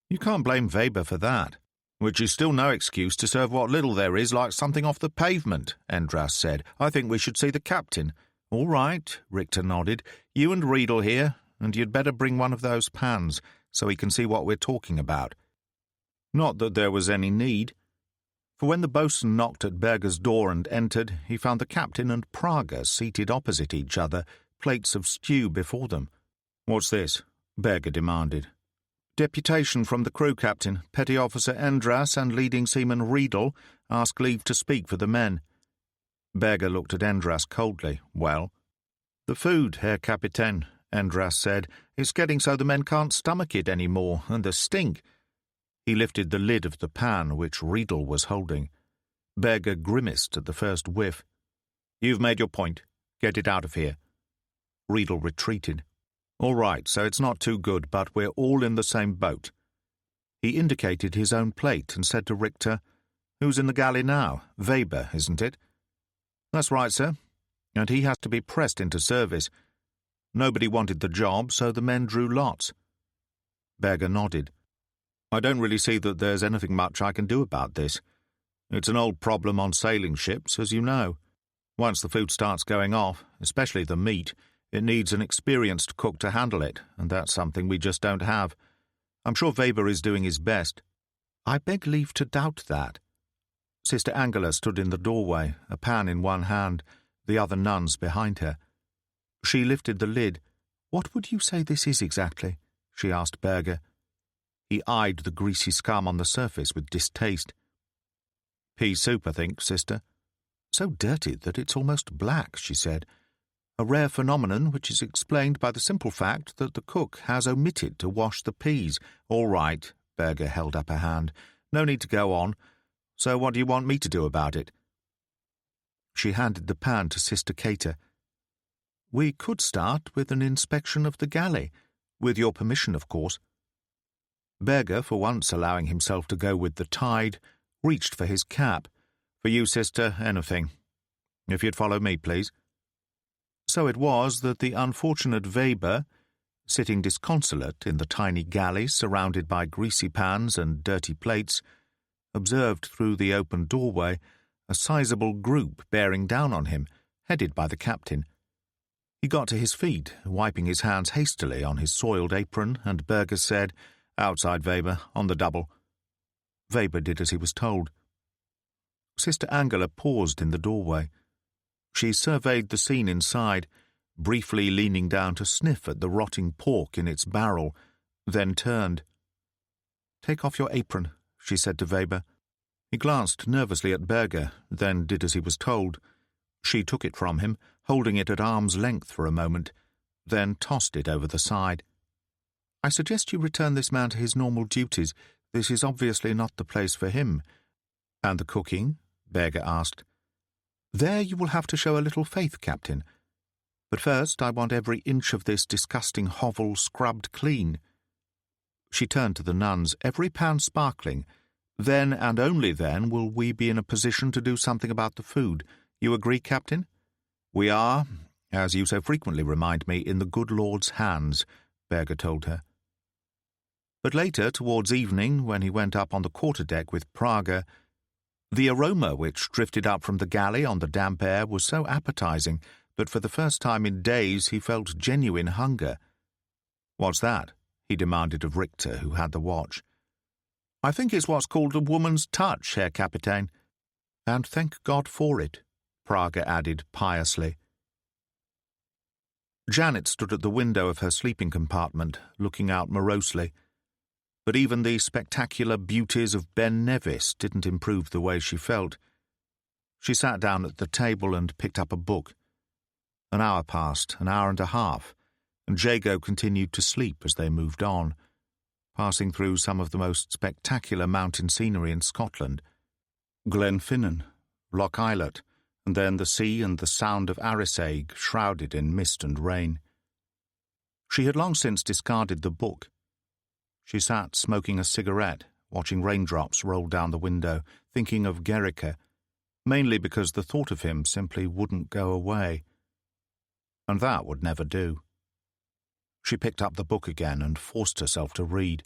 You can't blame Weber for that." "Which is still no excuse to serve what little there is like something off the pavement," Endras said. "I think we should see the captain." "All right," Richter nodded. "You and Riedel here, and you'd better bring one of those pans, so he can see what we're talking about." Not that there was any need, for when the boatswain knocked at Berger's door and entered, he found the captain and Prager seated opposite each other, plates of stew before them. "What's this?" Berger demanded. "Deputation from the crew, Captain. Petty Officer Endras and leading seaman Riedel ask leave to speak for the men." Berger looked at Endras coldly. "Well?" "The food, Herr Kapitän," Endras said. "It's getting so the men can't stomach it any more, and the stink." He lifted the lid of the pan which Riedel was holding. Berger grimaced at the first whiff. "You've made your point. Get it out of here." Riedel retreated. "All right, so it's not too good, but we're all in the same boat." He indicated his own plate and said to Richter, "Who's in the galley now? Weber, isn't it?" "That's right, sir. And he has to be pressed into service. Nobody wanted the job, so the men drew lots." Berger nodded. "I don't really see that there's anything much I can do about this. It's an old problem on sailing ships, as you know. Once the food starts going off, especially the meat, it needs an experienced cook to handle it, and that's something we just don't have. I'm sure Weber is doing his best." "I beg leave to doubt that." Sister Angela stood in the doorway, a pan in one hand, the other nuns behind her. She lifted the lid. "What would you say this is exactly?" she asked Berger. He eyed the greasy scum on the surface with distaste. "Pea soup, I think, sister." "So dirty that it's almost black," she said. "A rare phenomenon which is explained by the simple fact that the cook has omitted to wash the peas." "All right," Berger held up a hand. "No need to go on. So what do you want me to do about it?" She handed the pan to Sister Cater. "We could start with an inspection of the galley, with your permission, of course." Berger, for once allowing himself to go with the tide, reached for his cap. "For you, sister, anything. If you'd follow me, please." So it was that the unfortunate Weber, sitting disconsolate in the tiny galley surrounded by greasy pans and dirty plates, observed through the open doorway a sizable group bearing down on him, headed by the captain. He got to his feet, wiping his hands hastily on his soiled apron, and Berger said, "Outside, Weber, on the double." Weber did as he was told. Sister Angela paused in the doorway. She surveyed the scene inside, briefly leaning down to sniff at the rotting pork in its barrel, then turned. "Take off your apron," she said to Weber. He glanced nervously at Berger, then did as he was told. She took it from him, holding it at arm's length for a moment, then tossed it over the side. "I suggest you return this man to his normal duties. This is obviously not the place for him." "And the cooking?" Berger asked. "There you will have to show a little faith, Captain. But first I want every inch of this disgusting hovel scrubbed clean." She turned to the nuns, "Every pan sparkling. Then and only then will we be in a position to do something about the food. You agree, Captain?" "We are, as you so frequently remind me, in the good Lord's hands," Berger told her. But later, towards evening, when he went up on the quarterdeck with Prager, the aroma which drifted up from the galley on the damp air was so appetizing that for the first time in days he felt genuine hunger. "What's that?" he demanded of Richter, who had the watch. "I think it's what's called a woman's touch, Herr Kapitän." "And thank God for it," Prager added piously. Janet stood at the window of her sleeping compartment, looking out morosely. But even the spectacular beauties of Ben Nevis didn't improve the way she felt. She sat down at the table and picked up a book. An hour passed, an hour and a half, and Jago continued to sleep as they moved on, passing through some of the most spectacular mountain scenery in Scotland. Glenfinnan, Loch Islet, and then the sea and the sound of Arisaig shrouded in mist and rain. She had long since discarded the book. She sat smoking a cigarette, watching raindrops roll down the window, thinking of Gericke, mainly because the thought of him simply wouldn't go away. And that would never do. She picked up the book again and forced herself to read.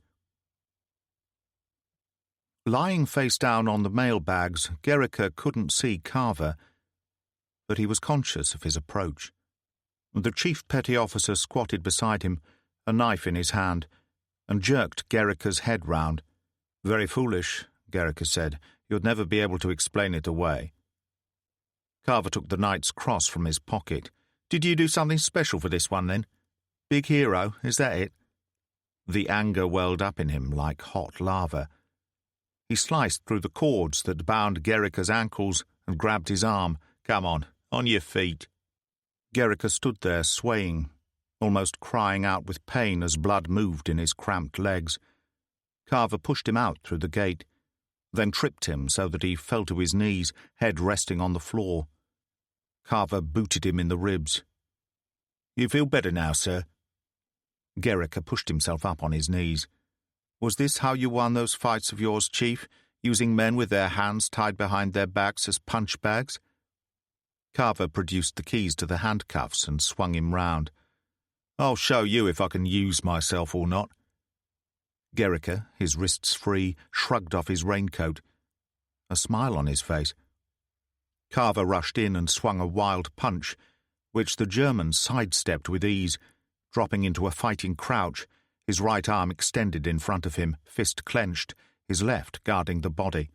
Lying face down on the mailbags, Gericke couldn't see Carver, but he was conscious of his approach. The chief petty officer squatted beside him, a knife in his hand, and jerked Gericke's head round. "Very foolish," Gericke said. "You'd never be able to explain it away." Carver took the Knight's Cross from his pocket. "Did you do something special for this one, then? Big hero, is that it?" The anger welled up in him like hot lava. He sliced through the cords that bound Gericke's ankles and grabbed his arm. "Come on your feet." Gericke stood there swaying, almost crying out with pain as blood moved in his cramped legs. Carver pushed him out through the gate, then tripped him so that he fell to his knees, head resting on the floor. Carver booted him in the ribs. "You feel better now, sir?" Gericke pushed himself up on his knees. "Was this how you won those fights of yours, Chief, using men with their hands tied behind their backs as punch bags?" Carver produced the keys to the handcuffs and swung him round. "I'll show you if I can use myself or not." Gericke, his wrists free, shrugged off his raincoat, a smile on his face. Carver rushed in and swung a wild punch, which the German sidestepped with ease, dropping into a fighting crouch, his right arm extended in front of him, fist clenched, his left guarding the body.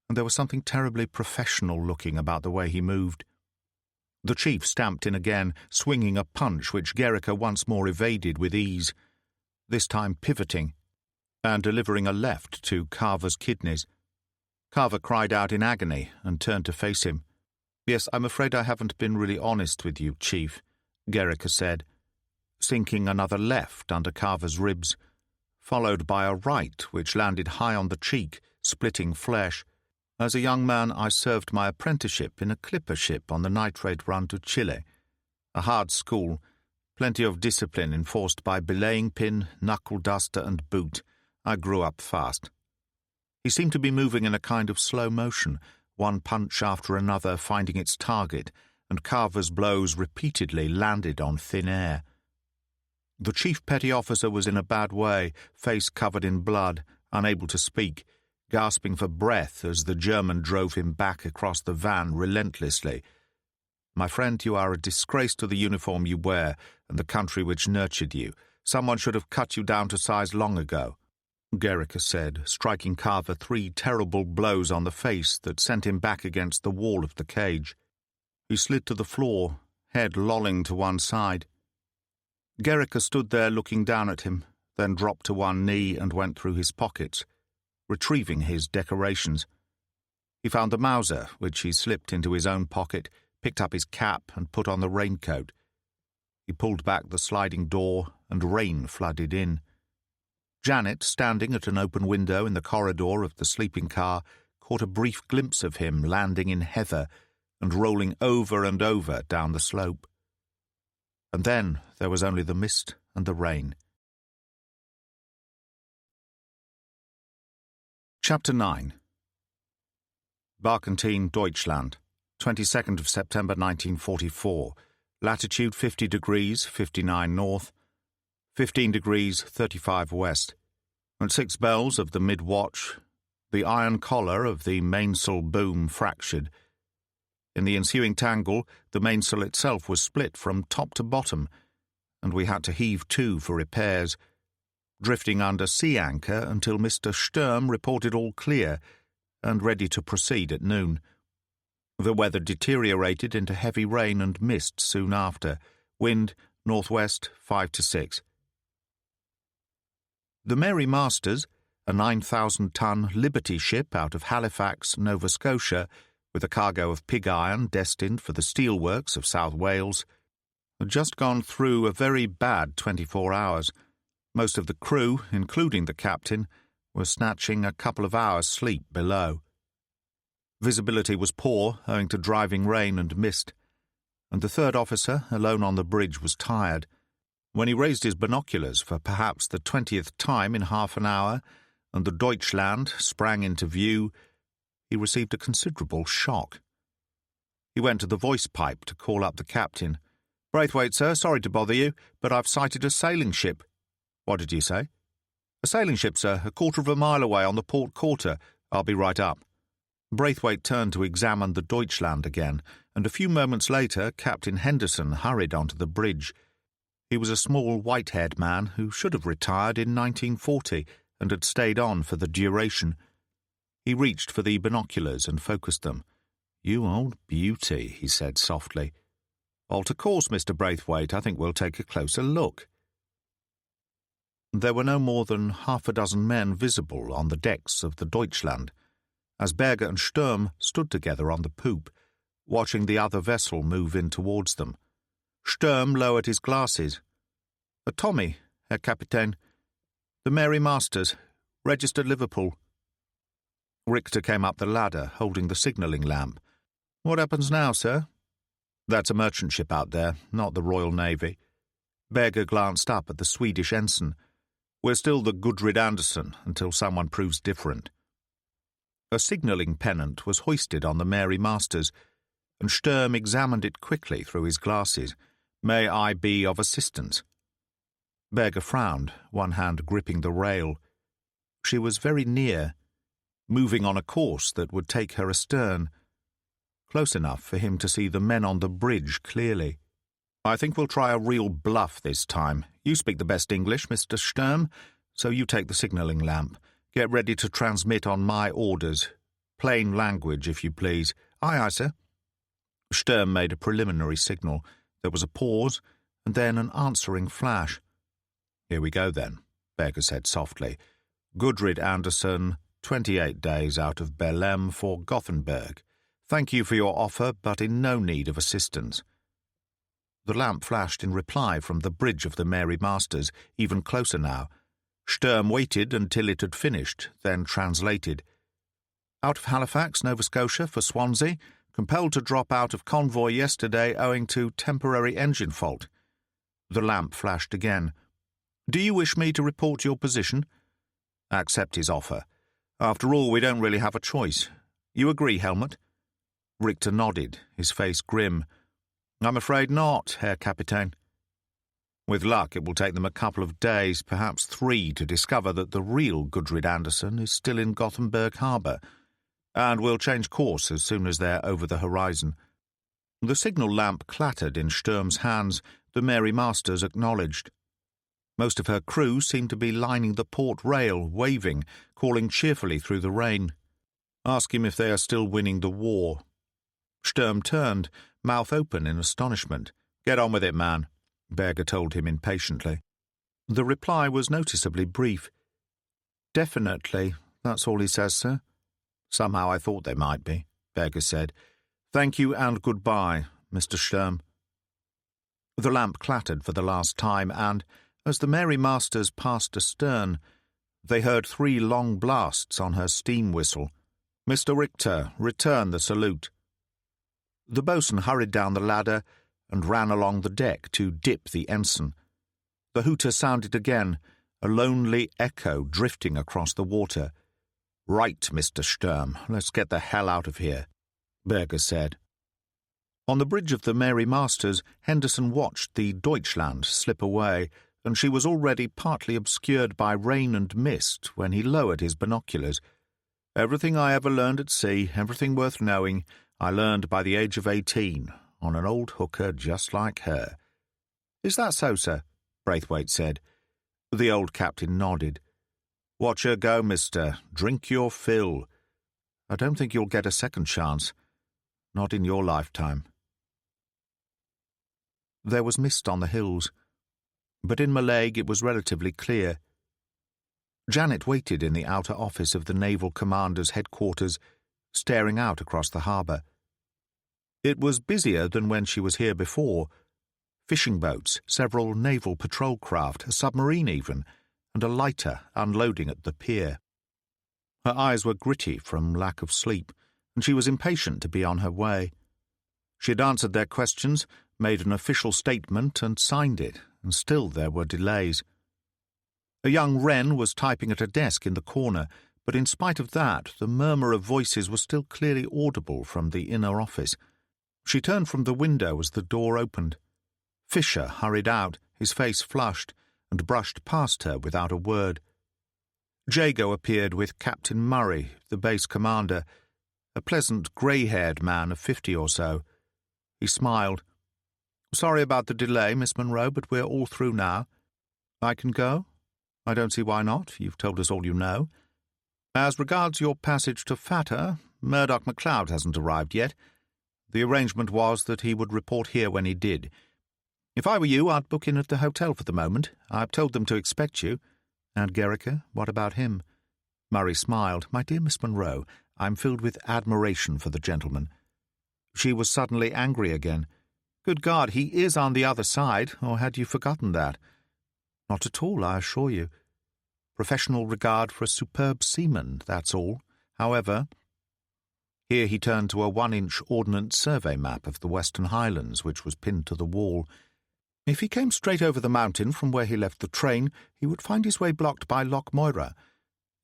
And there was something terribly professional-looking about the way he moved. The chief stamped in again, swinging a punch which Gerrica once more evaded with ease, this time pivoting, and delivering a left to Carver's kidneys. Carver cried out in agony and turned to face him. "Yes, I'm afraid I haven't been really honest with you, Chief," Gerrica said, sinking another left under Carver's ribs, followed by a right which landed high on the cheek, splitting flesh. "As a young man, I served my apprenticeship in a clipper ship on the nitrate run to Chile. A hard school, plenty of discipline enforced by belaying pin, knuckle duster, and boot. I grew up fast." He seemed to be moving in a kind of slow motion, one punch after another finding its target, and Carver's blows repeatedly landed on thin air. The chief petty officer was in a bad way, face covered in blood, unable to speak, gasping for breath as the German drove him back across the van relentlessly. "My friend, you are a disgrace to the uniform you wear and the country which nurtured you. Someone should have cut you down to size long ago," Gerrica said, striking Carver 3 terrible blows on the face that sent him back against the wall of the cage. He slid to the floor, head lolling to one side. Gerrica stood there looking down at him, then dropped to one knee and went through his pockets, retrieving his decorations. He found the Mauser, which he slipped into his own pocket, picked up his cap and put on the raincoat. He pulled back the sliding door, and rain flooded in. Janet, standing at an open window in the corridor of the sleeping car, caught a brief glimpse of him landing in heather and rolling over and over down the slope. And then there was only the mist and the rain. Chapter 9. Barkentine, Deutschland, 22nd of September 1944, latitude 50 degrees 59 north, 15 degrees 35 west. At 6 bells of the mid-watch, the iron collar of the mainsail boom fractured. In the ensuing tangle, the mainsail itself was split from top to bottom, and we had to heave to for repairs, drifting under sea anchor until Mr. Sturm reported all clear and ready to proceed at noon. The weather deteriorated into heavy rain and mist soon after, wind northwest 5 to 6. The Mary Masters, a 9,000-ton Liberty ship out of Halifax, Nova Scotia, with a cargo of pig iron destined for the steelworks of South Wales, had just gone through a very bad 24 hours. Most of the crew, including the captain, were snatching a couple of hours' sleep below. Visibility was poor, owing to driving rain and mist, and the third officer, alone on the bridge, was tired. When he raised his binoculars for perhaps the 20th time in half an hour, and the Deutschland sprang into view, he received a considerable shock. He went to the voice pipe to call up the captain. "Braithwaite, sir, sorry to bother you, but I've sighted a sailing ship." "What did you say?" "A sailing ship, sir, a quarter of a mile away on the port quarter. I'll be right up." Braithwaite turned to examine the Deutschland again, and a few moments later Captain Henderson hurried onto the bridge. He was a small, white-haired man who should have retired in 1940 and had stayed on for the duration. He reached for the binoculars and focused them. "You old beauty," he said softly. "Alter course, Mr. Braithwaite. I think we'll take a closer look." There were no more than half a dozen men visible on the decks of the Deutschland, as Berger and Sturm stood together on the poop, watching the other vessel move in towards them. Sturm lowered his glasses. "A Tommy, Herr Kapitän. The Mary Masters, registered Liverpool." Richter came up the ladder, holding the signalling lamp. "What happens now, sir?" "That's a merchant ship out there, not the Royal Navy." Berger glanced up at the Swedish ensign. "We're still the Gudrid Anderson until someone proves different." A signalling pennant was hoisted on the Mary Masters, and Sturm examined it quickly through his glasses. "May I be of assistance?" Berger frowned, one hand gripping the rail. She was very near, moving on a course that would take her astern, close enough for him to see the men on the bridge clearly. "I think we'll try a real bluff this time. You speak the best English, Mr. Sturm, so you take the signalling lamp. Get ready to transmit on my orders. Plain language, if you please." "Aye, aye, sir." Sturm made a preliminary signal. There was a pause, and then an answering flash. "Here we go, then," Berger said softly. "Gudrid Anderson, 28 days out of Belém for Gothenburg. Thank you for your offer, but in no need of assistance." The lamp flashed in reply from the bridge of the Mary Masters, even closer now. Sturm waited until it had finished, then translated. "Out of Halifax, Nova Scotia, for Swansea. Compelled to drop out of convoy yesterday owing to temporary engine fault." The lamp flashed again. "Do you wish me to report your position?" "Accept his offer. After all, we don't really have a choice. You agree, Helmut?" Richter nodded, his face grim. "I'm afraid not, Herr Kapitän." "With luck, it will take them a couple of days, perhaps 3, to discover that the real Gudrid Anderson is still in Gothenburg harbour, and we'll change course as soon as they're over the horizon." The signal lamp clattered in Sturm's hands. The Mary Masters acknowledged. Most of her crew seemed to be lining the port rail, waving, calling cheerfully through the rain. "Ask him if they are still winning the war." Sturm turned, mouth open in astonishment. "Get on with it, man," Berger told him impatiently. The reply was noticeably brief. "Definitely, that's all he says, sir." "Somehow I thought they might be," Berger said. "Thank you and goodbye, Mr. Sturm." The lamp clattered for the last time, and, as the Mary Masters passed astern, they heard 3 long blasts on her steam whistle. "Mr. Richter, return the salute." The boatswain hurried down the ladder and ran along the deck to dip the ensign. The hooter sounded again, a lonely echo drifting across the water. "Right, Mr. Sturm, let's get the hell out of here," Berger said. On the bridge of the Mary Masters, Henderson watched the Deutschland slip away, and she was already partly obscured by rain and mist when he lowered his binoculars. "Everything I ever learned at sea, everything worth knowing, I learned by the age of 18, on an old hooker just like her." "Is that so, sir?" Braithwaite said. The old captain nodded. "Watch her go, mister. Drink your fill. I don't think you'll get a second chance. Not in your lifetime." There was mist on the hills, but in Mallaig it was relatively clear. Janet waited in the outer office of the naval commander's headquarters, staring out across the harbour. It was busier than when she was here before. Fishing boats, several naval patrol craft, a submarine even, and a lighter unloading at the pier. Her eyes were gritty from lack of sleep, and she was impatient to be on her way. She had answered their questions, made an official statement, and signed it, and still there were delays. A young wren was typing at a desk in the corner, but in spite of that, the murmur of voices was still clearly audible from the inner office. She turned from the window as the door opened. Fisher hurried out, his face flushed, and brushed past her without a word. Jago appeared with Captain Murray, the base commander, a pleasant grey-haired man of 50 or so. He smiled. "Sorry about the delay, Miss Munro, but we're all through now. I can go? I don't see why not. You've told us all you know. As regards your passage to Fata, Murdoch MacLeod hasn't arrived yet. The arrangement was that he would report here when he did. If I were you, I'd book in at the hotel for the moment. I've told them to expect you. And Gericke, what about him?" Murray smiled. "My dear Miss Munro, I'm filled with admiration for the gentleman." She was suddenly angry again. "Good God, he is on the other side, or had you forgotten that?" "Not at all, I assure you. Professional regard for a superb seaman, that's all. However—" Here he turned to a 1-inch Ordnance Survey map of the Western Highlands, which was pinned to the wall. "If he came straight over the mountain from where he left the train, he would find his way blocked by Loch Moira.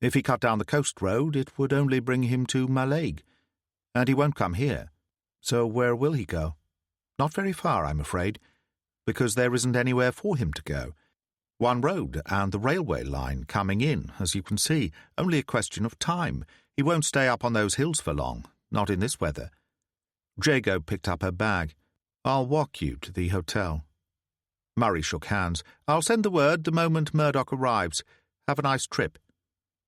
If he cut down the coast road, it would only bring him to Mallaig. And he won't come here. So where will he go? Not very far, I'm afraid, because there isn't anywhere for him to go. One road and the railway line coming in, as you can see, only a question of time. He won't stay up on those hills for long, not in this weather." Jago picked up her bag. "I'll walk you to the hotel." Murray shook hands. "I'll send the word the moment Murdoch arrives. Have a nice trip."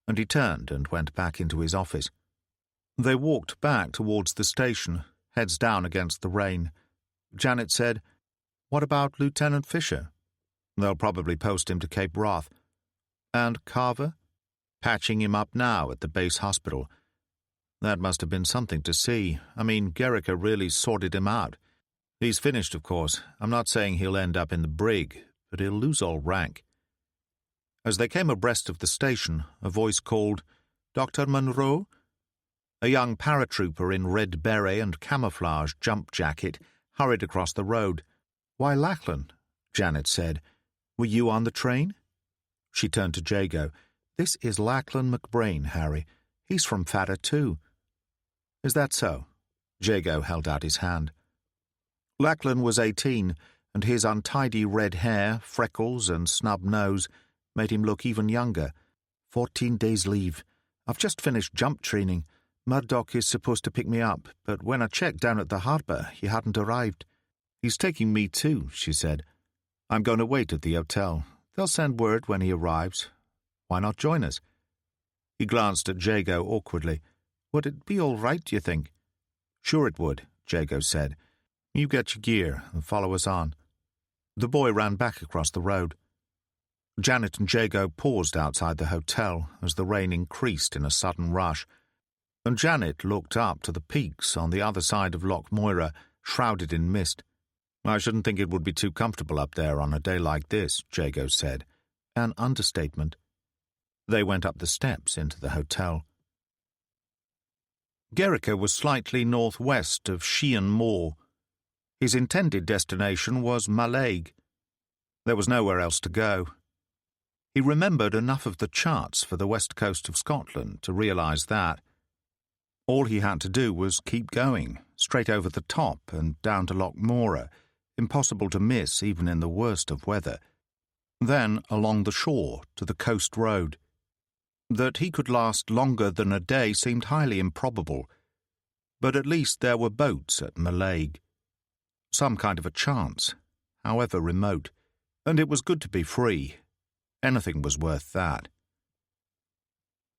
And he turned and went back into his office. They walked back towards the station, heads down against the rain. Janet said, "What about Lieutenant Fisher?" "They'll probably post him to Cape Wrath." "And Carver?" "Patching him up now at the base hospital." "That must have been something to see. I mean, Gericke really sorted him out. He's finished, of course. I'm not saying he'll end up in the brig, but he'll lose all rank." As they came abreast of the station, a voice called, "Dr. Munro?" A young paratrooper in red beret and camouflage jump jacket hurried across the road. "Why, Lachlan," Janet said. "Were you on the train?" She turned to Jago. "This is Lachlan McBrain, Harry. He's from Fada too." "Is that so?" Jago held out his hand. Lachlan was 18, and his untidy red hair, freckles, and snub nose made him look even younger. 14 days leave. I've just finished jump training. Murdoch is supposed to pick me up, but when I checked down at the harbour, he hadn't arrived. "He's taking me too," she said. "I'm going to wait at the hotel. They'll send word when he arrives. Why not join us?" He glanced at Jago awkwardly. "Would it be all right, do you think?" "Sure it would," Jago said. "You get your gear and follow us on." The boy ran back across the road. Janet and Jago paused outside the hotel as the rain increased in a sudden rush, and Janet looked up to the peaks on the other side of Loch Moira, shrouded in mist. "I shouldn't think it would be too comfortable up there on a day like this," Jago said. An understatement. They went up the steps into the hotel. Gericke was slightly northwest of Sheehan Moor. His intended destination was Mallaig. There was nowhere else to go. He remembered enough of the charts for the west coast of Scotland to realise that. All he had to do was keep going, straight over the top and down to Loch Moira, impossible to miss even in the worst of weather. Then along the shore to the coast road. That he could last longer than a day seemed highly improbable, but at least there were boats at Mallaig. Some kind of a chance, however remote, and it was good to be free. Anything was worth that.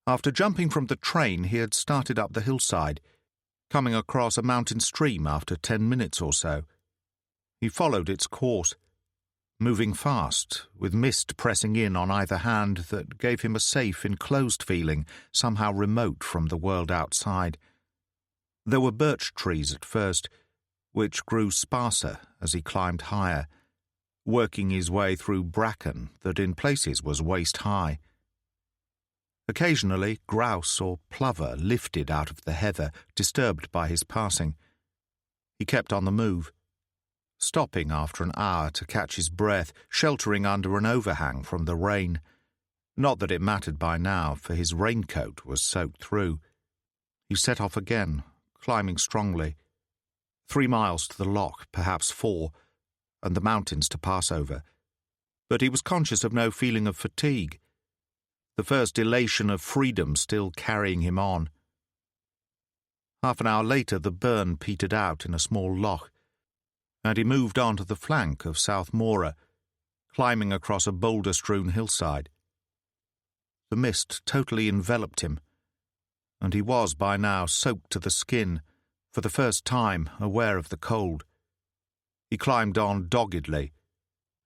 After jumping from the train, he had started up the hillside, coming across a mountain stream after 10 minutes or so. He followed its course, moving fast, with mist pressing in on either hand that gave him a safe, enclosed feeling, somehow remote from the world outside. There were birch trees at first, which grew sparser as he climbed higher, working his way through bracken that in places was waist-high. Occasionally, grouse or plover lifted out of the heather, disturbed by his passing. He kept on the move, stopping after an hour to catch his breath, sheltering under an overhang from the rain. Not that it mattered by now, for his raincoat was soaked through. He set off again, climbing strongly. 3 miles to the loch, perhaps 4, and the mountains to pass over. But he was conscious of no feeling of fatigue, the first elation of freedom still carrying him on. Half an hour later the burn petered out in a small loch, and he moved on to the flank of South Moira, climbing across a boulder-strewn hillside. The mist totally enveloped him, and he was by now soaked to the skin, for the first time aware of the cold. He climbed on doggedly,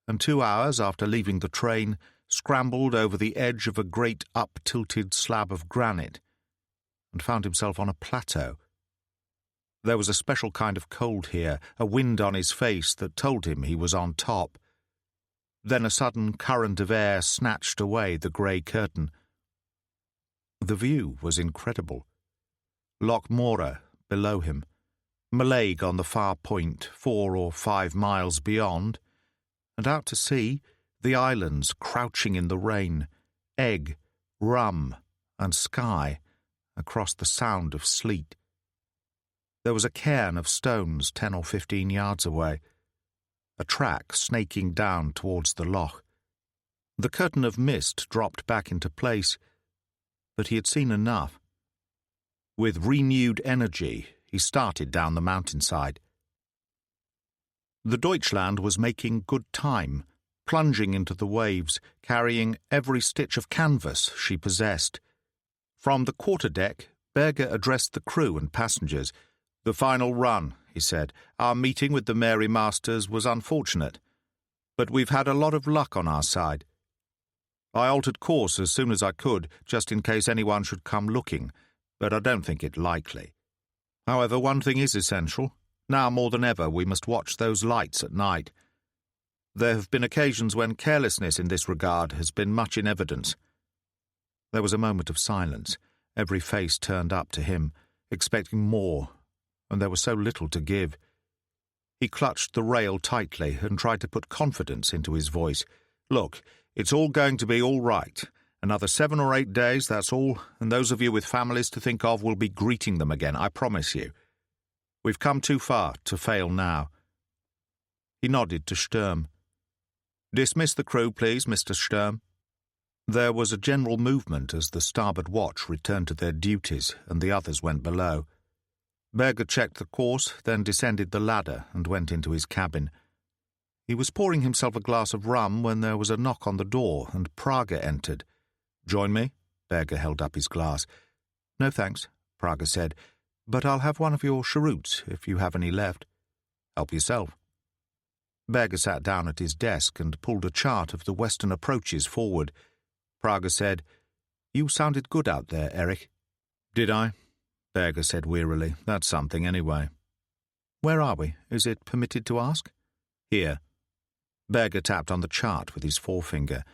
and 2 hours after leaving the train, scrambled over the edge of a great up-tilted slab of granite, and found himself on a plateau. There was a special kind of cold here, a wind on his face that told him he was on top. Then a sudden current of air snatched away the grey curtain. The view was incredible. Loch Moira below him, Mallaig on the far point 4 or 5 miles beyond, and out to sea, the islands crouching in the rain, Egg, Rum, and Skye, across the sound of sleet. There was a cairn of stones 10 or 15 yards away, a track snaking down towards the loch. The curtain of mist dropped back into place, but he had seen enough. With renewed energy, he started down the mountainside. The Deutschland was making good time, plunging into the waves, carrying every stitch of canvas she possessed. From the quarterdeck, Berger addressed the crew and passengers. "The final run," he said. "Our meeting with the Mary Masters was unfortunate, but we've had a lot of luck on our side. I altered course as soon as I could, just in case anyone should come looking, but I don't think it likely. However, one thing is essential. Now more than ever we must watch those lights at night. There have been occasions when carelessness in this regard has been much in evidence." There was a moment of silence. Every face turned up to him, expecting more, and there was so little to give. He clutched the rail tightly and tried to put confidence into his voice. "Look, it's all going to be all right. Another 7 or 8 days, that's all, and those of you with families to think of will be greeting them again, I promise you. We've come too far to fail now." He nodded to Sturm. "Dismiss the crew, please, Mr. Sturm." There was a general movement as the starboard watch returned to their duties and the others went below. Berger checked the course, then descended the ladder and went into his cabin. He was pouring himself a glass of rum when there was a knock on the door and Praga entered. "Join me?" Berger held up his glass. "No thanks," Praga said, "but I'll have one of your cheroots if you have any left." "Help yourself." Berger sat down at his desk and pulled a chart of the western approaches forward. Praga said, "You sounded good out there, Eric." "Did I?" Berger said wearily. "That's something, anyway." "Where are we? Is it permitted to ask?" "Here." Berger tapped on the chart with his forefinger.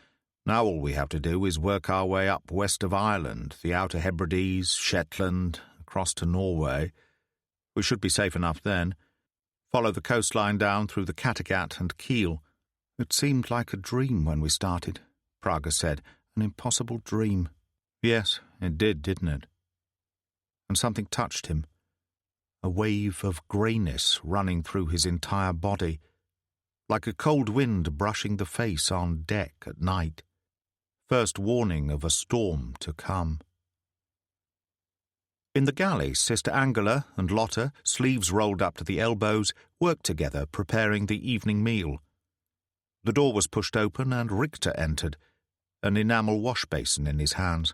"Now all we have to do is work our way up west of Ireland, the Outer Hebrides, Shetland, across to Norway. We should be safe enough then. Follow the coastline down through the Kattegat and Kiel." "It seemed like a dream when we started," Praga said. "An impossible dream." "Yes, it did, didn't it?" And something touched him. A wave of greyness running through his entire body, like a cold wind brushing the face on deck at night. First warning of a storm to come. In the galley, Sister Angela and Lotta, sleeves rolled up to the elbows, worked together preparing the evening meal. The door was pushed open and Richter entered, an enamel wash-basin in his hands.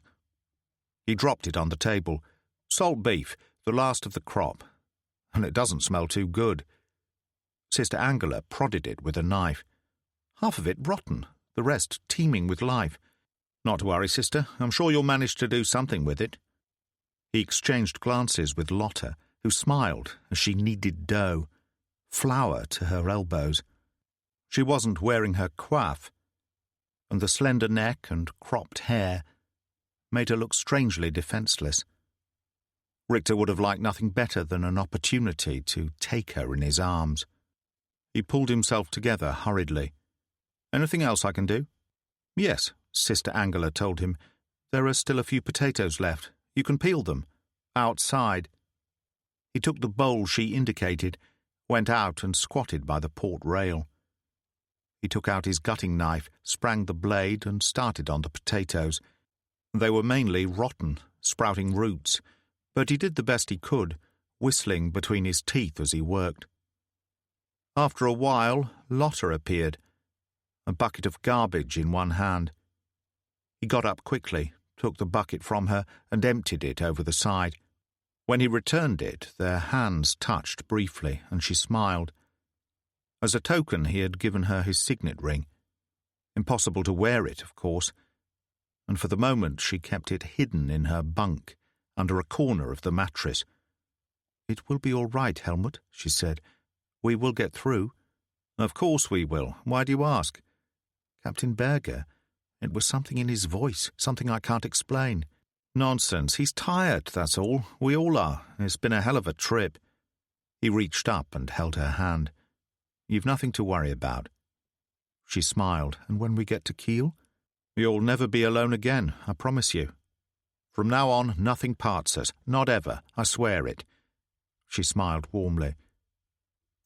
He dropped it on the table. "Salt beef, the last of the crop. And it doesn't smell too good." Sister Angela prodded it with a knife. "Half of it rotten, the rest teeming with life." "Not to worry, sister. I'm sure you'll manage to do something with it." He exchanged glances with Lotta, who smiled as she kneaded dough, flour to her elbows. She wasn't wearing her coif, and the slender neck and cropped hair made her look strangely defenseless. Richter would have liked nothing better than an opportunity to take her in his arms. He pulled himself together hurriedly. "Anything else I can do?" "Yes," Sister Angela told him. "There are still a few potatoes left. You can peel them. Outside." He took the bowl she indicated, went out and squatted by the port rail. He took out his gutting knife, sprang the blade, and started on the potatoes. They were mainly rotten, sprouting roots, but he did the best he could, whistling between his teeth as he worked. After a while, Lotta appeared, a bucket of garbage in one hand. He got up quickly, took the bucket from her, and emptied it over the side. When he returned it, their hands touched briefly, and she smiled. As a token, he had given her his signet ring. Impossible to wear it, of course, and for the moment she kept it hidden in her bunk, under a corner of the mattress. "It will be all right, Helmut," she said. "We will get through." "Of course we will. Why do you ask?" "Captain Berger. It was something in his voice, something I can't explain." "Nonsense. He's tired, that's all. We all are. It's been a hell of a trip." He reached up and held her hand. "You've nothing to worry about." She smiled. "And when we get to Kiel?" "You'll never be alone again, I promise you. From now on, nothing parts us. Not ever. I swear it." She smiled warmly.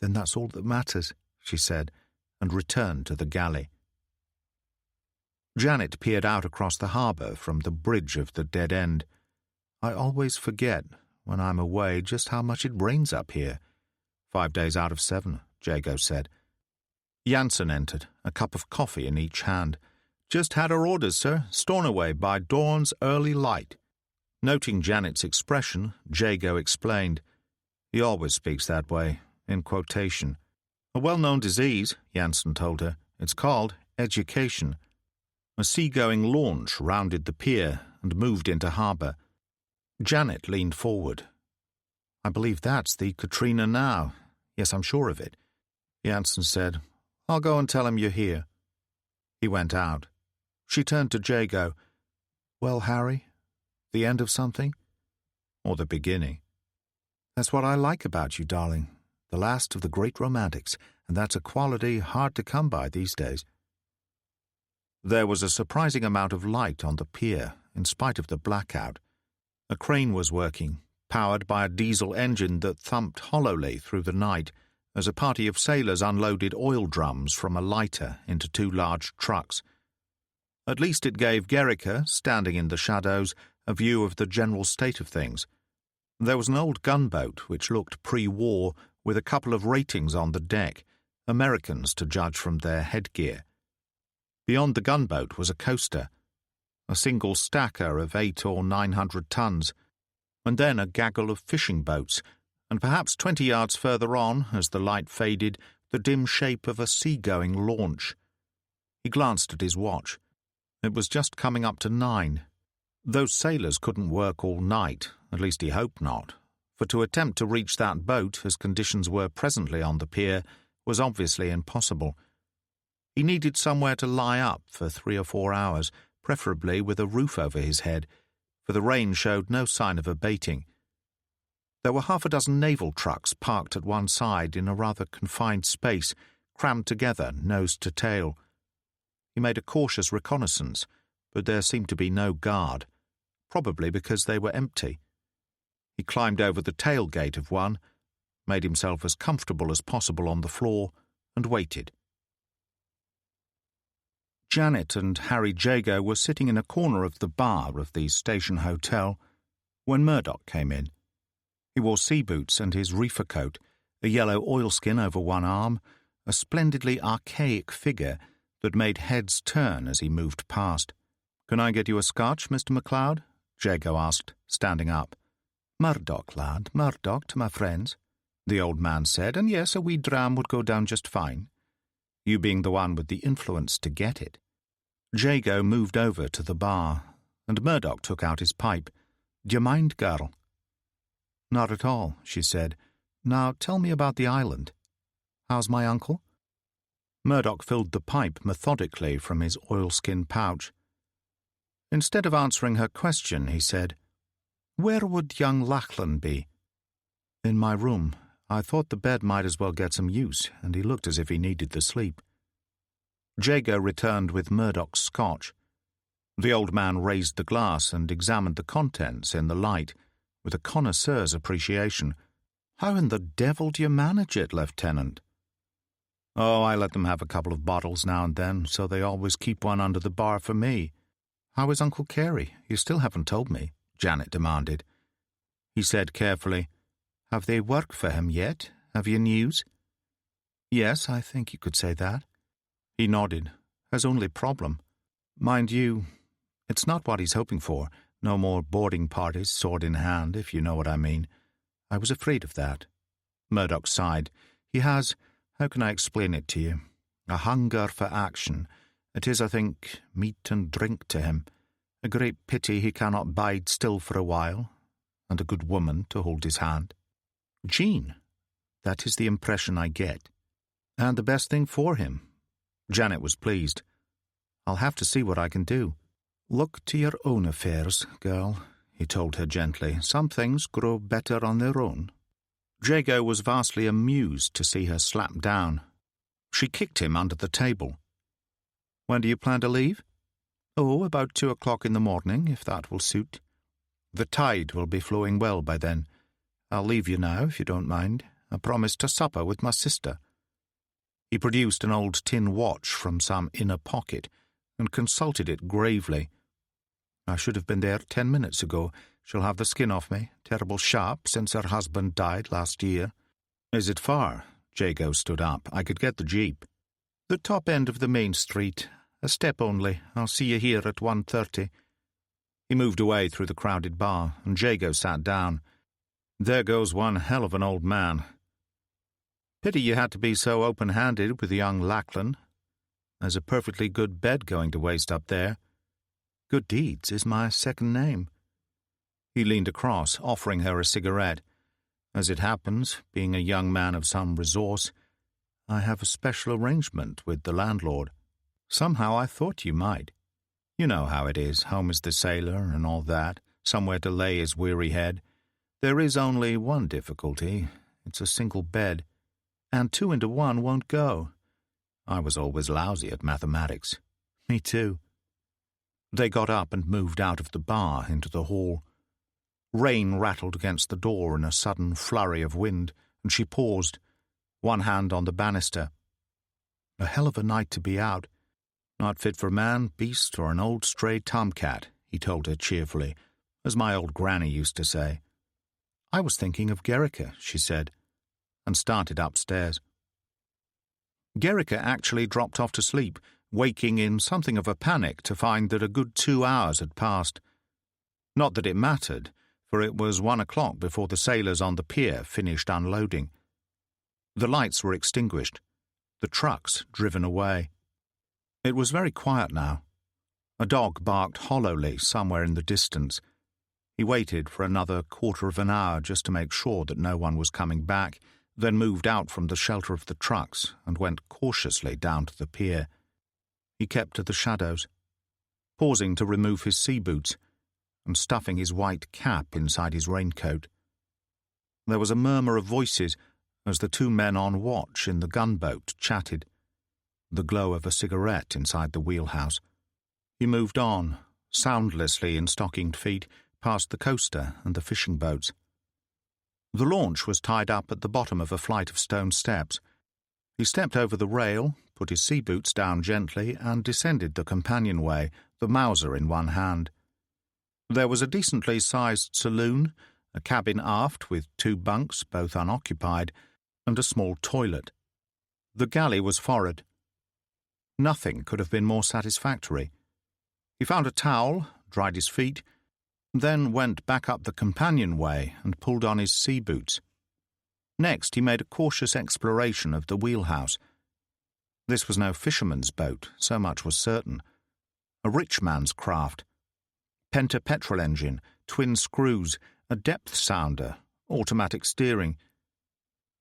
"Then that's all that matters," she said, and returned to the galley. Janet peered out across the harbour from the bridge of the dead end. "I always forget, when I'm away, just how much it rains up here." 5 days out of 7, Jago said. Jansen entered, a cup of coffee in each hand. "Just had our orders, sir. Stornoway by dawn's early light." Noting Janet's expression, Jago explained. "He always speaks that way. in quotation. A well-known disease, Jansen told her. It's called education. A seagoing launch rounded the pier and moved into harbour. Janet leaned forward. I believe that's the Katrina now. Yes, I'm sure of it. Jansen said, I'll go and tell him you're here. He went out. She turned to Jago. Well, Harry, the end of something? Or the beginning? That's what I like about you, darling. The last of the great romantics, and that's a quality hard to come by these days. There was a surprising amount of light on the pier, in spite of the blackout. A crane was working, powered by a diesel engine that thumped hollowly through the night as a party of sailors unloaded oil drums from a lighter into 2 large trucks. At least it gave Gericke, standing in the shadows, a view of the general state of things. There was an old gunboat which looked pre-war, with a couple of ratings on the deck, Americans to judge from their headgear. Beyond the gunboat was a coaster, a single stacker of 800 or 900 tons, and then a gaggle of fishing boats, and perhaps 20 yards further on, as the light faded, the dim shape of a seagoing launch. He glanced at his watch. It was just coming up to 9. Those sailors couldn't work all night, at least he hoped not, for to attempt to reach that boat, as conditions were presently on the pier, was obviously impossible. He needed somewhere to lie up for 3 or 4 hours, preferably with a roof over his head, for the rain showed no sign of abating. There were 6 naval trucks parked at one side in a rather confined space, crammed together, nose to tail. He made a cautious reconnaissance, but there seemed to be no guard, probably because they were empty. He climbed over the tailgate of one, made himself as comfortable as possible on the floor, and waited. Janet and Harry Jago were sitting in a corner of the bar of the station hotel when Murdoch came in. He wore sea boots and his reefer coat, a yellow oilskin over one arm, a splendidly archaic figure that made heads turn as he moved past. "Can I get you a scotch, Mr. MacLeod?" Jago asked, standing up. "Murdoch, lad, Murdoch to my friends," the old man said, "and yes, a wee dram would go down just fine. You being the one with the influence to get it." Jago moved over to the bar, and Murdoch took out his pipe. "D'you mind, girl?" "Not at all," she said. "Now tell me about the island. How's my uncle?" Murdoch filled the pipe methodically from his oilskin pouch. Instead of answering her question, he said, "Where would young Lachlan be?" "In my room. I thought the bed might as well get some use, and he looked as if he needed the sleep." Jago returned with Murdoch's scotch. The old man raised the glass and examined the contents in the light, with a connoisseur's appreciation. "How in the devil do you manage it, Lieutenant?" "Oh, I let them have a couple of bottles now and then, so they always keep one under the bar for me." "How is Uncle Carey? You still haven't told me," Janet demanded. He said carefully, "Have they worked for him yet? Have you news?" "Yes, I think you could say that." He nodded. "His only problem. Mind you, it's not what he's hoping for. No more boarding parties, sword in hand, if you know what I mean. I was afraid of that." Murdoch sighed. "He has, how can I explain it to you? A hunger for action. It is, I think, meat and drink to him. A great pity he cannot bide still for a while, and a good woman to hold his hand." "Jean, that is the impression I get. And the best thing for him." Janet was pleased. "I'll have to see what I can do." "Look to your own affairs, girl," he told her gently. "Some things grow better on their own." Jago was vastly amused to see her slap down. She kicked him under the table. "When do you plan to leave?" "Oh, about 2 o'clock in the morning, if that will suit. The tide will be flowing well by then. I'll leave you now, if you don't mind. I promised to supper with my sister." He produced an old tin watch from some inner pocket and consulted it gravely. "I should have been there 10 minutes ago. She'll have the skin off me. Terrible sharp since her husband died last year." "Is it far?" Jago stood up. "I could get the jeep." "The top end of the main street. A step only. I'll see you here at 1:30. He moved away through the crowded bar, and Jago sat down. "There goes one hell of an old man." Pity you had to be so open-handed with young Lachlan. There's a perfectly good bed going to waste up there. Good deeds is my second name." He leaned across, offering her a cigarette. "As it happens, being a young man of some resource, I have a special arrangement with the landlord. Somehow I thought you might. You know how it is, home is the sailor and all that, somewhere to lay his weary head. There is only one difficulty. It's a single bed, and 2 into 1 won't go. I was always lousy at mathematics." "Me too." They got up and moved out of the bar into the hall. Rain rattled against the door in a sudden flurry of wind, and she paused, one hand on the banister. "A hell of a night to be out. Not fit for man, beast, or an old stray tomcat," he told her cheerfully, as my old granny used to say. "I was thinking of Gericka," she said, and started upstairs. Gericka actually dropped off to sleep, waking in something of a panic to find that a good 2 hours had passed. Not that it mattered, for it was 1 o'clock before the sailors on the pier finished unloading. The lights were extinguished, the trucks driven away. It was very quiet now. A dog barked hollowly somewhere in the distance. He waited for another 1/4 of an hour just to make sure that no one was coming back, then moved out from the shelter of the trucks and went cautiously down to the pier. He kept to the shadows, pausing to remove his sea boots and stuffing his white cap inside his raincoat. There was a murmur of voices as the 2 men on watch in the gunboat chatted, the glow of a cigarette inside the wheelhouse. He moved on, soundlessly in stockinged feet, past the coaster and the fishing boats. The launch was tied up at the bottom of a flight of stone steps. He stepped over the rail, put his sea boots down gently, and descended the companionway, the Mauser in one hand. There was a decently sized saloon, a cabin aft with 2 bunks, both unoccupied, and a small toilet. The galley was forward. Nothing could have been more satisfactory. He found a towel, dried his feet, then went back up the companionway and pulled on his sea boots. Next, he made a cautious exploration of the wheelhouse. This was no fisherman's boat, so much was certain. A rich man's craft. Penta petrol engine, twin screws, a depth sounder, automatic steering.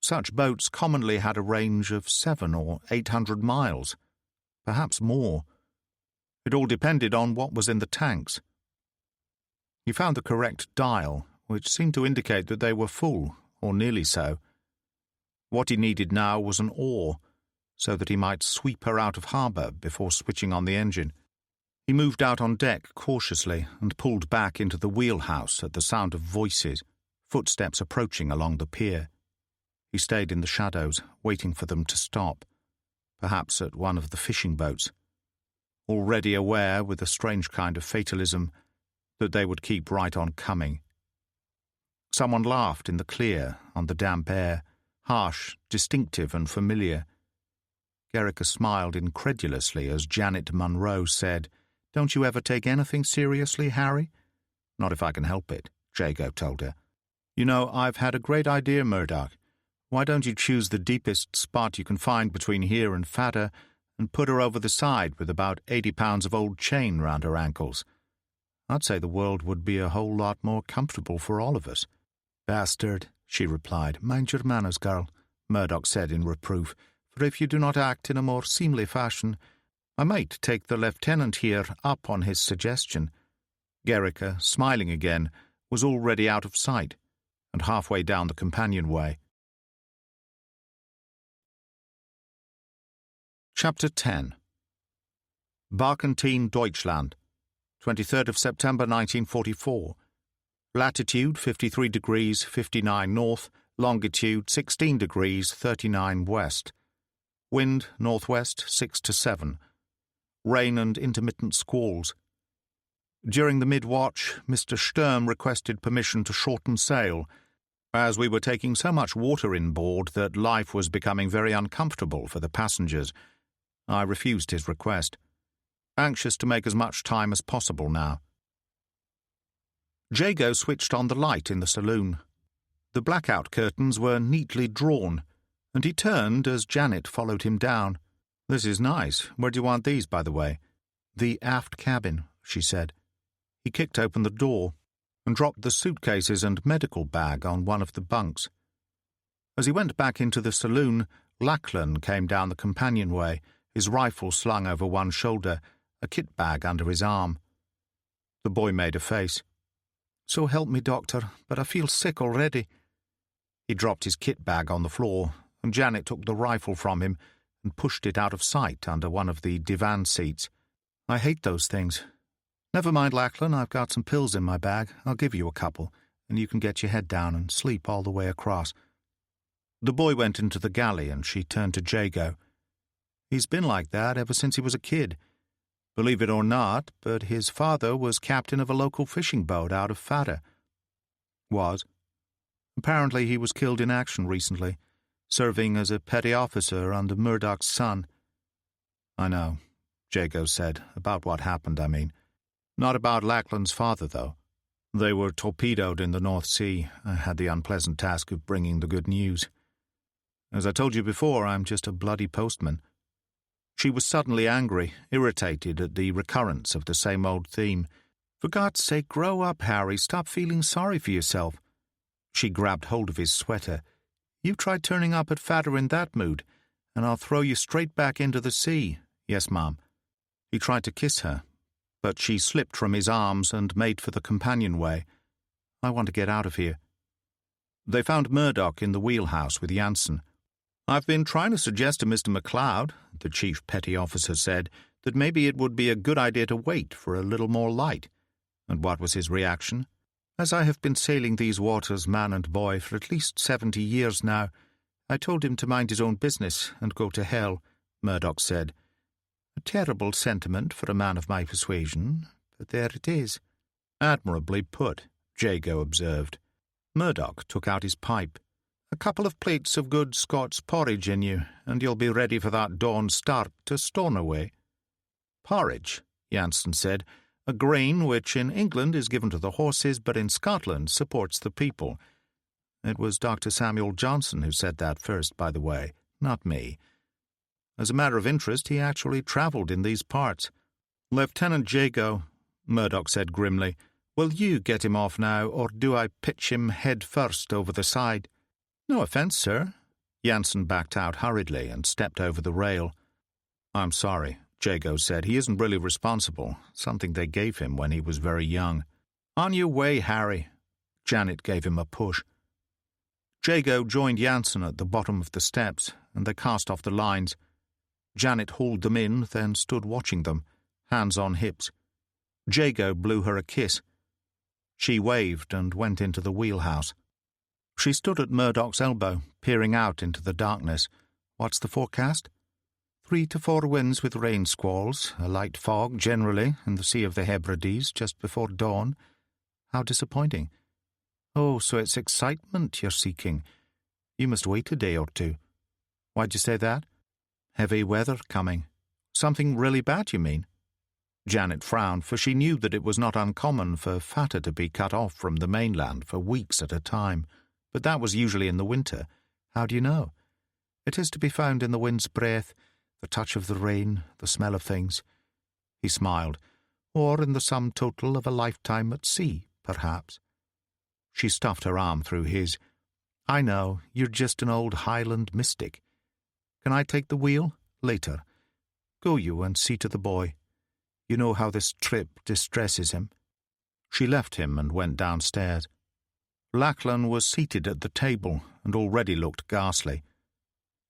Such boats commonly had a range of 700 or 800 miles, perhaps more. It all depended on what was in the tanks. He found the correct dial, which seemed to indicate that they were full, or nearly so. What he needed now was an oar, so that he might sweep her out of harbour before switching on the engine. He moved out on deck cautiously and pulled back into the wheelhouse at the sound of voices, footsteps approaching along the pier. He stayed in the shadows, waiting for them to stop, perhaps at one of the fishing boats, already aware, with a strange kind of fatalism, that they would keep right on coming. Someone laughed in the clear, on the damp air, harsh, distinctive and familiar. Gericka smiled incredulously as Janet Munro said, "Don't you ever take anything seriously, Harry?" "Not if I can help it," Jago told her. "You know, I've had a great idea, Murdoch. Why don't you choose the deepest spot you can find between here and Fada and put her over the side with about 80 pounds of old chain round her ankles? I'd say the world would be a whole lot more comfortable for all of us." "Bastard," she replied. "Mind your manners, girl," Murdoch said in reproof, "for if you do not act in a more seemly fashion, I might take the lieutenant here up on his suggestion." Gericka, smiling again, was already out of sight and halfway down the companionway. Chapter 10. Barkentine, Deutschland, 23rd of September 1944. Latitude 53 degrees 59 north, longitude 16 degrees 39 west. Wind northwest 6 to 7. Rain and intermittent squalls. During the mid-watch, Mr. Sturm requested permission to shorten sail, as we were taking so much water inboard that life was becoming very uncomfortable for the passengers. I refused his request, anxious to make as much time as possible now. Jago switched on the light in the saloon. The blackout curtains were neatly drawn, and he turned as Janet followed him down. "This is nice. Where do you want these, by the way?" "The aft cabin," she said. He kicked open the door and dropped the suitcases and medical bag on one of the bunks. As he went back into the saloon, Lachlan came down the companionway, his rifle slung over one shoulder, a kit bag under his arm. The boy made a face. "So help me, Doctor, but I feel sick already." He dropped his kit bag on the floor, and Janet took the rifle from him and pushed it out of sight under one of the divan seats. "I hate those things. Never mind, Lachlan, I've got some pills in my bag. I'll give you a couple, and you can get your head down and sleep all the way across." The boy went into the galley, and she turned to Jago. "He's been like that ever since he was a kid. Believe it or not, but his father was captain of a local fishing boat out of Fada." "Was?" "Apparently he was killed in action recently, serving as a petty officer under Murdoch's son." "I know," Jago said, "about what happened, I mean. Not about Lachlan's father, though. They were torpedoed in the North Sea. I had the unpleasant task of bringing the good news. As I told you before, I'm just a bloody postman." She was suddenly angry, irritated at the recurrence of the same old theme. "For God's sake, grow up, Harry. Stop feeling sorry for yourself." She grabbed hold of his sweater. "You try turning up at Fada in that mood, and I'll throw you straight back into the sea." "Yes, Ma'am." He tried to kiss her, but she slipped from his arms and made for the companionway. "I want to get out of here." They found Murdoch in the wheelhouse with Jansen. "I've been trying to suggest to Mr. MacLeod," the chief petty officer said, "that maybe it would be a good idea to wait for a little more light." And what was his reaction? "As I have been sailing these waters, man and boy, for at least 70 years now, I told him to mind his own business and go to hell," Murdoch said. "A terrible sentiment for a man of my persuasion, but there it is." "Admirably put," Jago observed. Murdoch took out his pipe. "A couple of plates of good Scots porridge in you, and you'll be ready for that dawn start to Stornoway." "Porridge," Jansen said, "a grain which in England is given to the horses, but in Scotland supports the people. It was Dr. Samuel Johnson who said that first, by the way, not me. As a matter of interest, he actually travelled in these parts." "Lieutenant Jago," Murdoch said grimly, "will you get him off now, or do I pitch him head first over the side?" "No offence, sir." Jansen backed out hurriedly and stepped over the rail. "I'm sorry," Jago said. "He isn't really responsible. Something they gave him when he was very young." "On your way, Harry." Janet gave him a push. Jago joined Jansen at the bottom of the steps, and they cast off the lines. Janet hauled them in, then stood watching them, hands on hips. Jago blew her a kiss. She waved and went into the wheelhouse. She stood at Murdoch's elbow, peering out into the darkness. "What's the forecast?" 3 to 4 winds with rain squalls, a light fog generally in the Sea of the Hebrides just before dawn. How disappointing. Oh, so it's excitement you're seeking. You must wait a day or two. Why'd you say that? Heavy weather coming. Something really bad, you mean? Janet frowned, for she knew that it was not uncommon for Fata to be cut off from the mainland for weeks at a time, but that was usually in the winter. How do you know? It is to be found in the wind's breath, the touch of the rain, the smell of things. He smiled. Or in the sum total of a lifetime at sea, perhaps. She stuffed her arm through his. "I know, you're just an old Highland mystic. Can I take the wheel? Later. Go you and see to the boy. You know how this trip distresses him." She left him and went downstairs. Lachlan was seated at the table and already looked ghastly.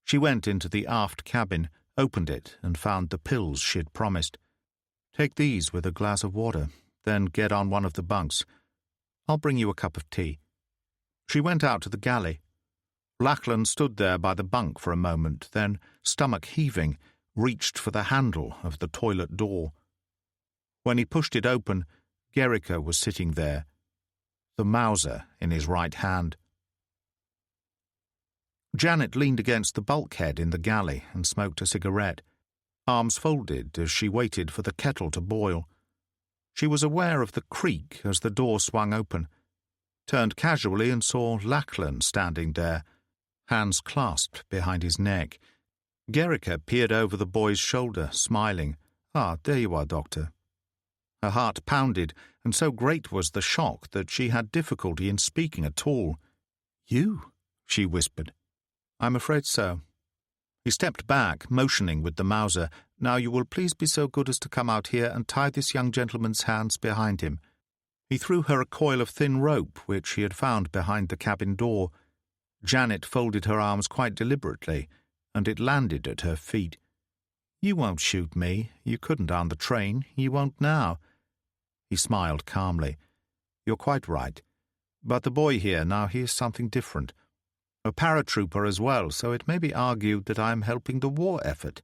She went into the aft cabin, opened it, and found the pills she'd promised. "Take these with a glass of water, then get on one of the bunks. I'll bring you a cup of tea." She went out to the galley. Lachlan stood there by the bunk for a moment, then, stomach heaving, reached for the handle of the toilet door. When he pushed it open, Gericka was sitting there, the Mauser in his right hand. Janet leaned against the bulkhead in the galley and smoked a cigarette, arms folded as she waited for the kettle to boil. She was aware of the creak as the door swung open, turned casually and saw Lachlan standing there, hands clasped behind his neck. Gericka peered over the boy's shoulder, smiling. "Ah, there you are, Doctor." Her heart pounded, and so great was the shock that she had difficulty in speaking at all. "You?" she whispered. "I'm afraid so." He stepped back, motioning with the Mauser. "Now you will please be so good as to come out here and tie this young gentleman's hands behind him." He threw her a coil of thin rope which he had found behind the cabin door. Janet folded her arms quite deliberately, and it landed at her feet. "You won't shoot me. You couldn't on the train. You won't now." He smiled calmly. "You're quite right. But the boy here, now, he is something different. A paratrooper as well, so it may be argued that I am helping the war effort.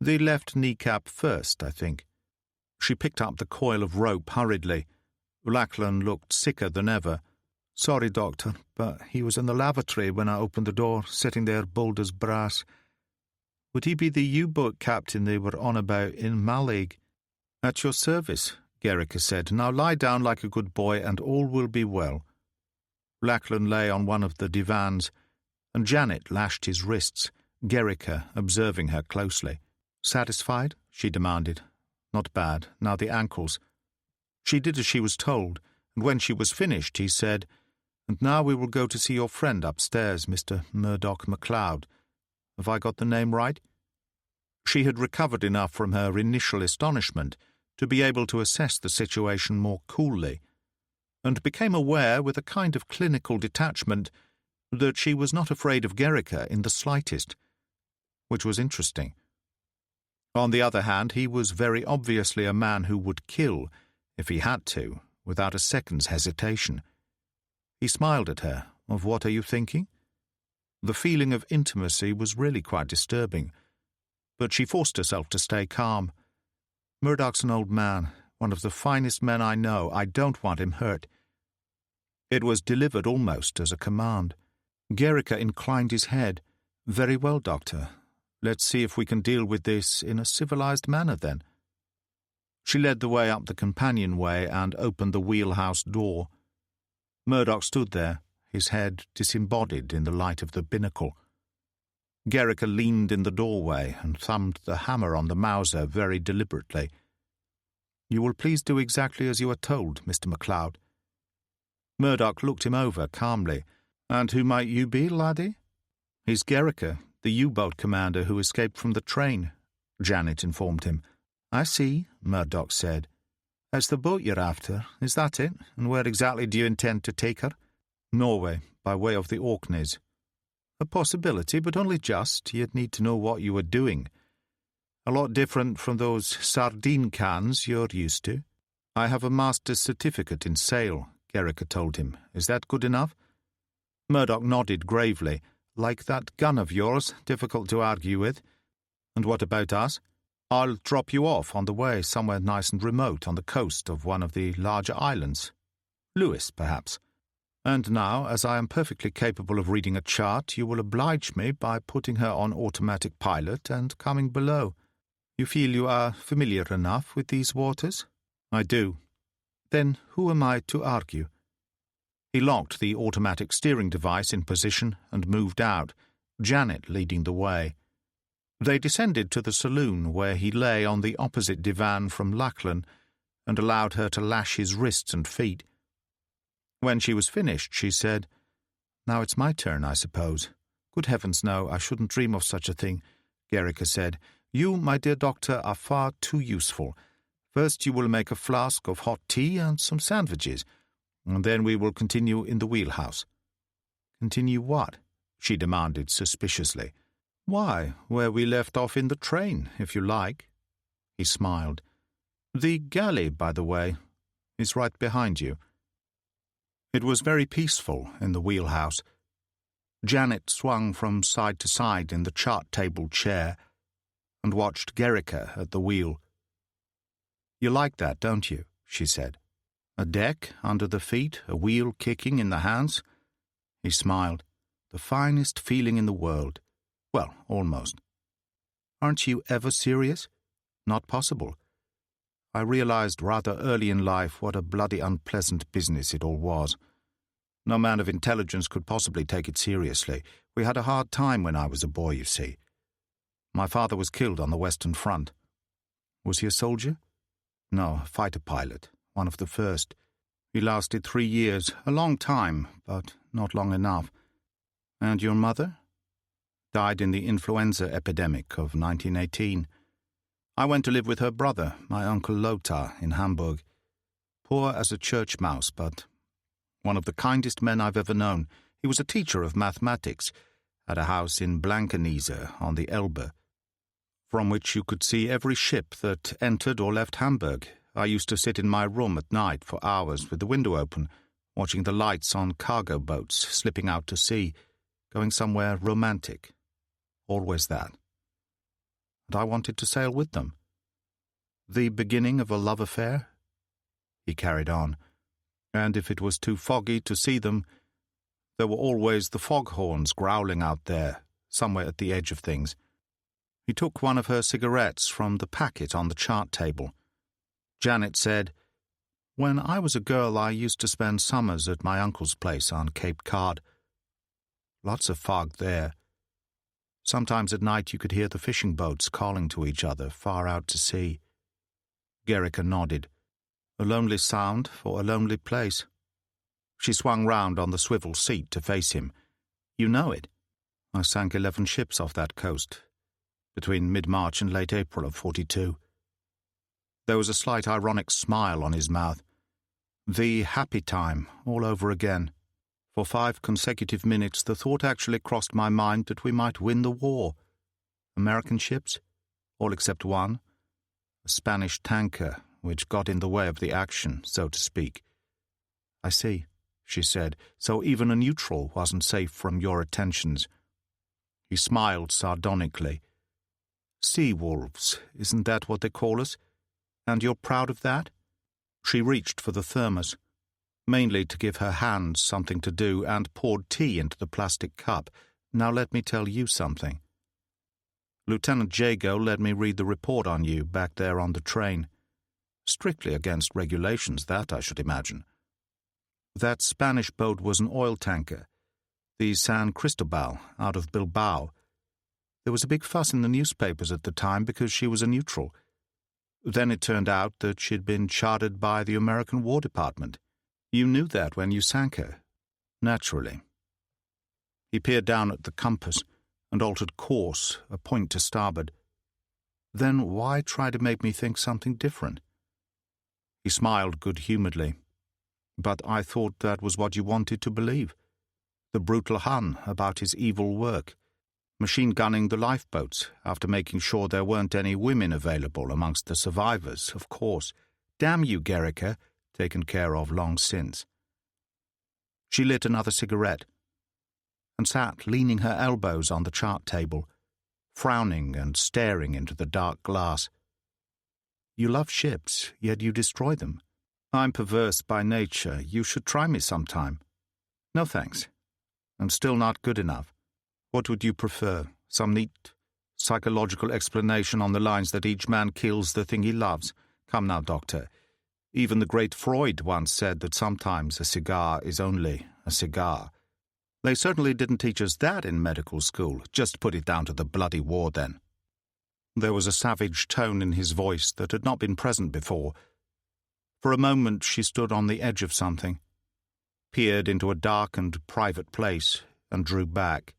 The left kneecap first, I think." She picked up the coil of rope hurriedly. MacLean looked sicker than ever. "Sorry, Doctor, but he was in the lavatory when I opened the door, sitting there bold as brass. Would he be the U-boat captain they were on about in Mallaig?" "At your service," Gericka said. "Now lie down like a good boy, and all will be well." MacLean lay on one of the divans, and Janet lashed his wrists, Gericka observing her closely. "Satisfied?" she demanded. "Not bad. Now the ankles." She did as she was told, and when she was finished, he said, "And now we will go to see your friend upstairs, Mr. Murdoch MacLeod. Have I got the name right?" She had recovered enough from her initial astonishment to be able to assess the situation more coolly, and became aware with a kind of clinical detachment that she was not afraid of Gericka in the slightest, which was interesting. On the other hand, he was very obviously a man who would kill, if he had to, without a second's hesitation. He smiled at her. "Of what are you thinking?" The feeling of intimacy was really quite disturbing, but she forced herself to stay calm. "Murdoch's an old man, one of the finest men I know. I don't want him hurt." It was delivered almost as a command. Gericka inclined his head. "Very well, Doctor. Let's see if we can deal with this in a civilized manner, then." She led the way up the companionway and opened the wheelhouse door. Murdoch stood there, his head disembodied in the light of the binnacle. Gericka leaned in the doorway and thumbed the hammer on the Mauser very deliberately. "You will please do exactly as you are told, Mr. MacLeod." Murdoch looked him over calmly. "And who might you be, laddie?" "He's Gericka, the U-boat commander who escaped from the train," Janet informed him. "I see," Murdoch said. "It's the boat you're after, is that it? And where exactly do you intend to take her?" "Norway, by way of the Orkneys." "A possibility, but only just. You'd need to know what you were doing. A lot different from those sardine cans you're used to." "I have a master's certificate in sail," Gericka told him. "Is that good enough?" Murdoch nodded gravely. "Like that gun of yours, difficult to argue with." "And what about us?" "I'll drop you off on the way, somewhere nice and remote on the coast of one of the larger islands. Lewis, perhaps. And now, as I am perfectly capable of reading a chart, you will oblige me by putting her on automatic pilot and coming below. You feel you are familiar enough with these waters?" "I do." "Then who am I to argue?" He locked the automatic steering device in position and moved out, Janet leading the way. They descended to the saloon, where he lay on the opposite divan from Lachlan, and allowed her to lash his wrists and feet. When she was finished, she said, "Now it's my turn, I suppose." "Good heavens, no, I shouldn't dream of such a thing," Gericka said. "You, my dear doctor, are far too useful. First you will make a flask of hot tea and some sandwiches, and then we will continue in the wheelhouse." "Continue what?" she demanded suspiciously. "Why, where we left off in the train, if you like." He smiled. "The galley, by the way, is right behind you." It was very peaceful in the wheelhouse. Janet swung from side to side in the chart-table chair and watched Gericka at the wheel. "You like that, don't you?" she said. "A deck under the feet, a wheel kicking in the hands." He smiled. "The finest feeling in the world. Well, almost." "Aren't you ever serious?" "Not possible. I realized rather early in life what a bloody unpleasant business it all was. No man of intelligence could possibly take it seriously. We had a hard time when I was a boy, you see. My father was killed on the Western Front. Was he a soldier? No, a fighter pilot, one of the first. He lasted 3 years, a long time, but not long enough. And your mother? Died in the influenza epidemic of 1918. I went to live with her brother, my Uncle Lothar, in Hamburg. Poor as a church mouse, but one of the kindest men I've ever known. He was a teacher of mathematics, at a house in Blankenese on the Elbe, from which you could see every ship that entered or left Hamburg. I used to sit in my room at night for hours with the window open, watching the lights on cargo boats slipping out to sea, going somewhere romantic. Always that. And I wanted to sail with them. The beginning of a love affair? He carried on. And if it was too foggy to see them, there were always the foghorns growling out there, somewhere at the edge of things. He took one of her cigarettes from the packet on the chart table. Janet said, "When I was a girl, I used to spend summers at my uncle's place on Cape Cod. Lots of fog there. Sometimes at night you could hear the fishing boats calling to each other far out to sea." Gericke nodded. A lonely sound for a lonely place. She swung round on the swivel seat to face him. "You know it. I sank 11 ships off that coast, between mid-March and late April of 42. There was a slight ironic smile on his mouth. The happy time, all over again. For 5 consecutive minutes the thought actually crossed my mind that we might win the war. American ships, all except one, a Spanish tanker, which got in the way of the action, so to speak. "I see," she said, "so even a neutral wasn't safe from your attentions." He smiled sardonically. "Sea wolves, isn't that what they call us? And you're proud of that?" She reached for the thermos, mainly to give her hands something to do, and poured tea into the plastic cup. "Now let me tell you something. Lieutenant Jago let me read the report on you back there on the train. Strictly against regulations, that, I should imagine. That Spanish boat was an oil tanker, the San Cristobal, out of Bilbao. There was a big fuss in the newspapers at the time because she was a neutral. Then it turned out that she'd been chartered by the American War Department. You knew that when you sank her. Naturally." He peered down at the compass and altered course, a point to starboard. "Then why try to make me think something different?" He smiled good-humouredly. "But I thought that was what you wanted to believe. The brutal Hun about his evil work. Machine-gunning the lifeboats after making sure there weren't any women available amongst the survivors, of course. Damn you, Gericke, taken care of long since." She lit another cigarette and sat leaning her elbows on the chart table, frowning and staring into the dark glass. "You love ships, yet you destroy them. I'm perverse by nature. You should try me sometime." "No thanks. I'm still not good enough. What would you prefer? Some neat psychological explanation on the lines that each man kills the thing he loves? Come now, doctor. Even the great Freud once said that sometimes a cigar is only a cigar. They certainly didn't teach us that in medical school. Just put it down to the bloody war, then." There was a savage tone in his voice that had not been present before. For a moment she stood on the edge of something, peered into a dark and private place, and drew back.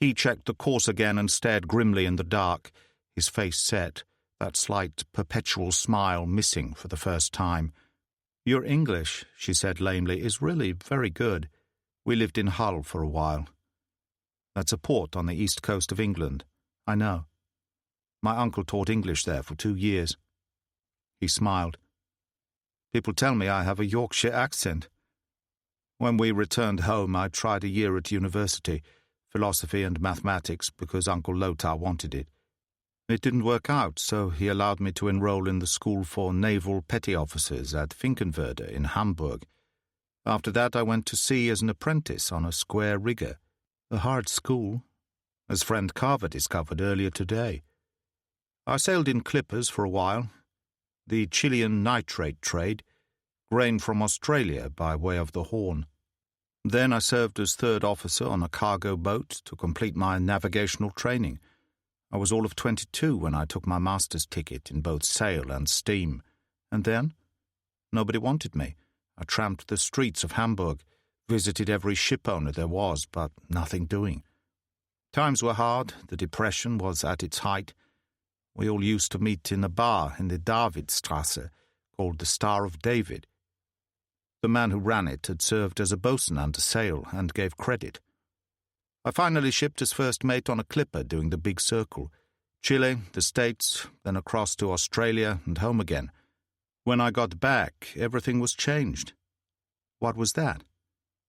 He checked the course again and stared grimly in the dark, his face set, that slight, perpetual smile missing for the first time. "Your English," she said lamely, "is really very good. We lived in Hull for a while. That's a port on the east coast of England. I know. My uncle taught English there for 2 years." He smiled. "People tell me I have a Yorkshire accent. When we returned home, I tried a year at university, philosophy and mathematics, because Uncle Lothar wanted it. It didn't work out, so he allowed me to enroll in the school for naval petty officers at Finkenwerder in Hamburg. After that I went to sea as an apprentice on a square rigger. A hard school, as friend Carver discovered earlier today. I sailed in clippers for a while, the Chilean nitrate trade, grain from Australia by way of the Horn. Then I served as third officer on a cargo boat to complete my navigational training. I was all of 22 when I took my master's ticket in both sail and steam. And then? Nobody wanted me. I tramped the streets of Hamburg, visited every ship owner there was, but nothing doing. Times were hard, the depression was at its height. We all used to meet in a bar in the Davidstrasse, called the Star of David. The man who ran it had served as a boatswain under sail and gave credit. I finally shipped as first mate on a clipper doing the big circle. Chile, the States, then across to Australia and home again. When I got back, everything was changed. What was that?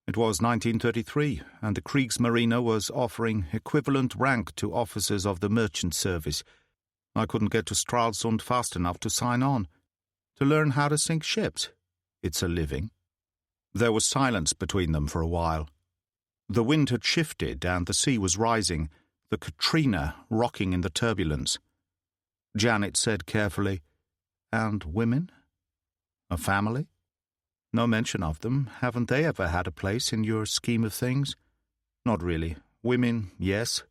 It was 1933, and the Kriegsmarine was offering equivalent rank to officers of the merchant service. I couldn't get to Stralsund fast enough to sign on. To learn how to sink ships. It's a living. There was silence between them for a while. The wind had shifted and the sea was rising, the Katrina rocking in the turbulence. Janet said carefully, "And women? A family? No mention of them. Haven't they ever had a place in your scheme of things?" "Not really. Women, yes,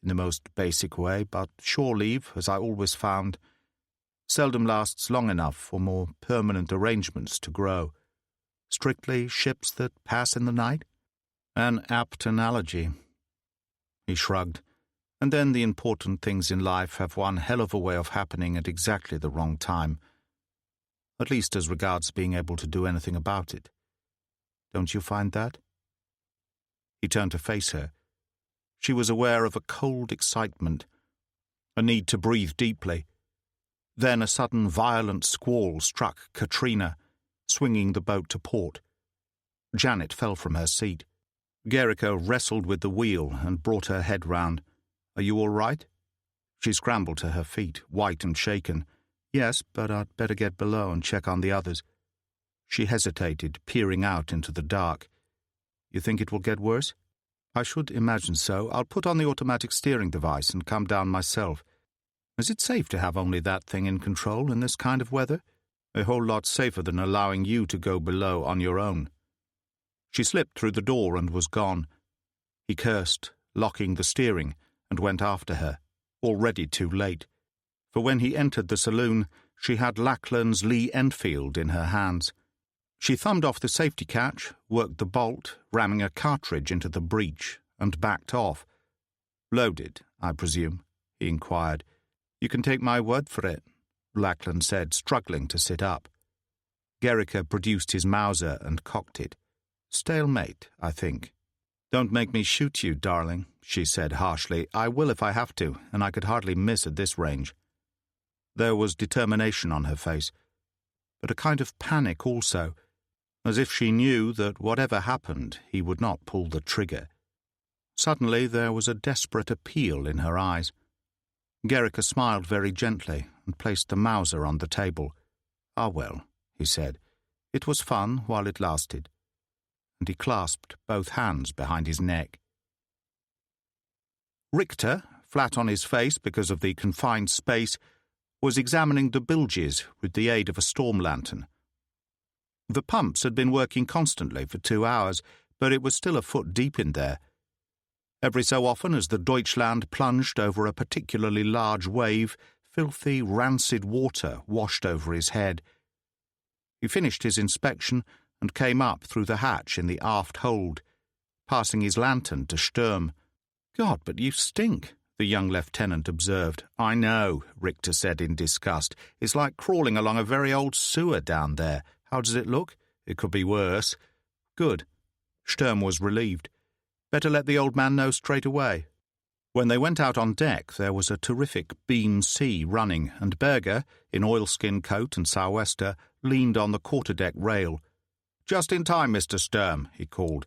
in the most basic way, but shore leave, as I always found, seldom lasts long enough for more permanent arrangements to grow. Strictly ships that pass in the night? An apt analogy." He shrugged. "And then the important things in life have one hell of a way of happening at exactly the wrong time. At least as regards being able to do anything about it. Don't you find that?" He turned to face her. She was aware of a cold excitement, a need to breathe deeply. Then a sudden violent squall struck Katrina, swinging the boat to port. Janet fell from her seat. Gericke wrestled with the wheel and brought her head round. "Are you all right?" She scrambled to her feet, white and shaken. "Yes, but I'd better get below and check on the others." She hesitated, peering out into the dark. "You think it will get worse?" "I should imagine so. I'll put on the automatic steering device and come down myself. Is it safe to have only that thing in control in this kind of weather? A whole lot safer than allowing you to go below on your own." She slipped through the door and was gone. He cursed, locking the steering, and went after her, already too late. For when he entered the saloon, she had Lachlan's Lee Enfield in her hands. She thumbed off the safety catch, worked the bolt, ramming a cartridge into the breech, and backed off. "Loaded, I presume?" he inquired. "You can take my word for it," Lachlan said, struggling to sit up. Gericke produced his Mauser and cocked it. "Stalemate, I think." "Don't make me shoot you, darling," she said harshly. "I will if I have to, and I could hardly miss at this range." There was determination on her face, but a kind of panic also, as if she knew that whatever happened, he would not pull the trigger. Suddenly there was a desperate appeal in her eyes. Gericke smiled very gently and placed the Mauser on the table. "Ah, well," he said, "it was fun while it lasted." And he clasped both hands behind his neck. Richter, flat on his face because of the confined space, was examining the bilges with the aid of a storm lantern. The pumps had been working constantly for 2 hours, but it was still a foot deep in there. Every so often, as the Deutschland plunged over a particularly large wave, filthy, rancid water washed over his head. He finished his inspection and came up through the hatch in the aft hold, passing his lantern to Sturm. "God, but you stink," the young lieutenant observed. "I know," Richter said in disgust. "It's like crawling along a very old sewer down there. How does it look? It could be worse." "Good." Sturm was relieved. "Better let the old man know straight away." When they went out on deck, there was a terrific beam sea running, and Berger, in oilskin coat and sou'wester, leaned on the quarterdeck rail. "Just in time, Mr. Sturm," he called.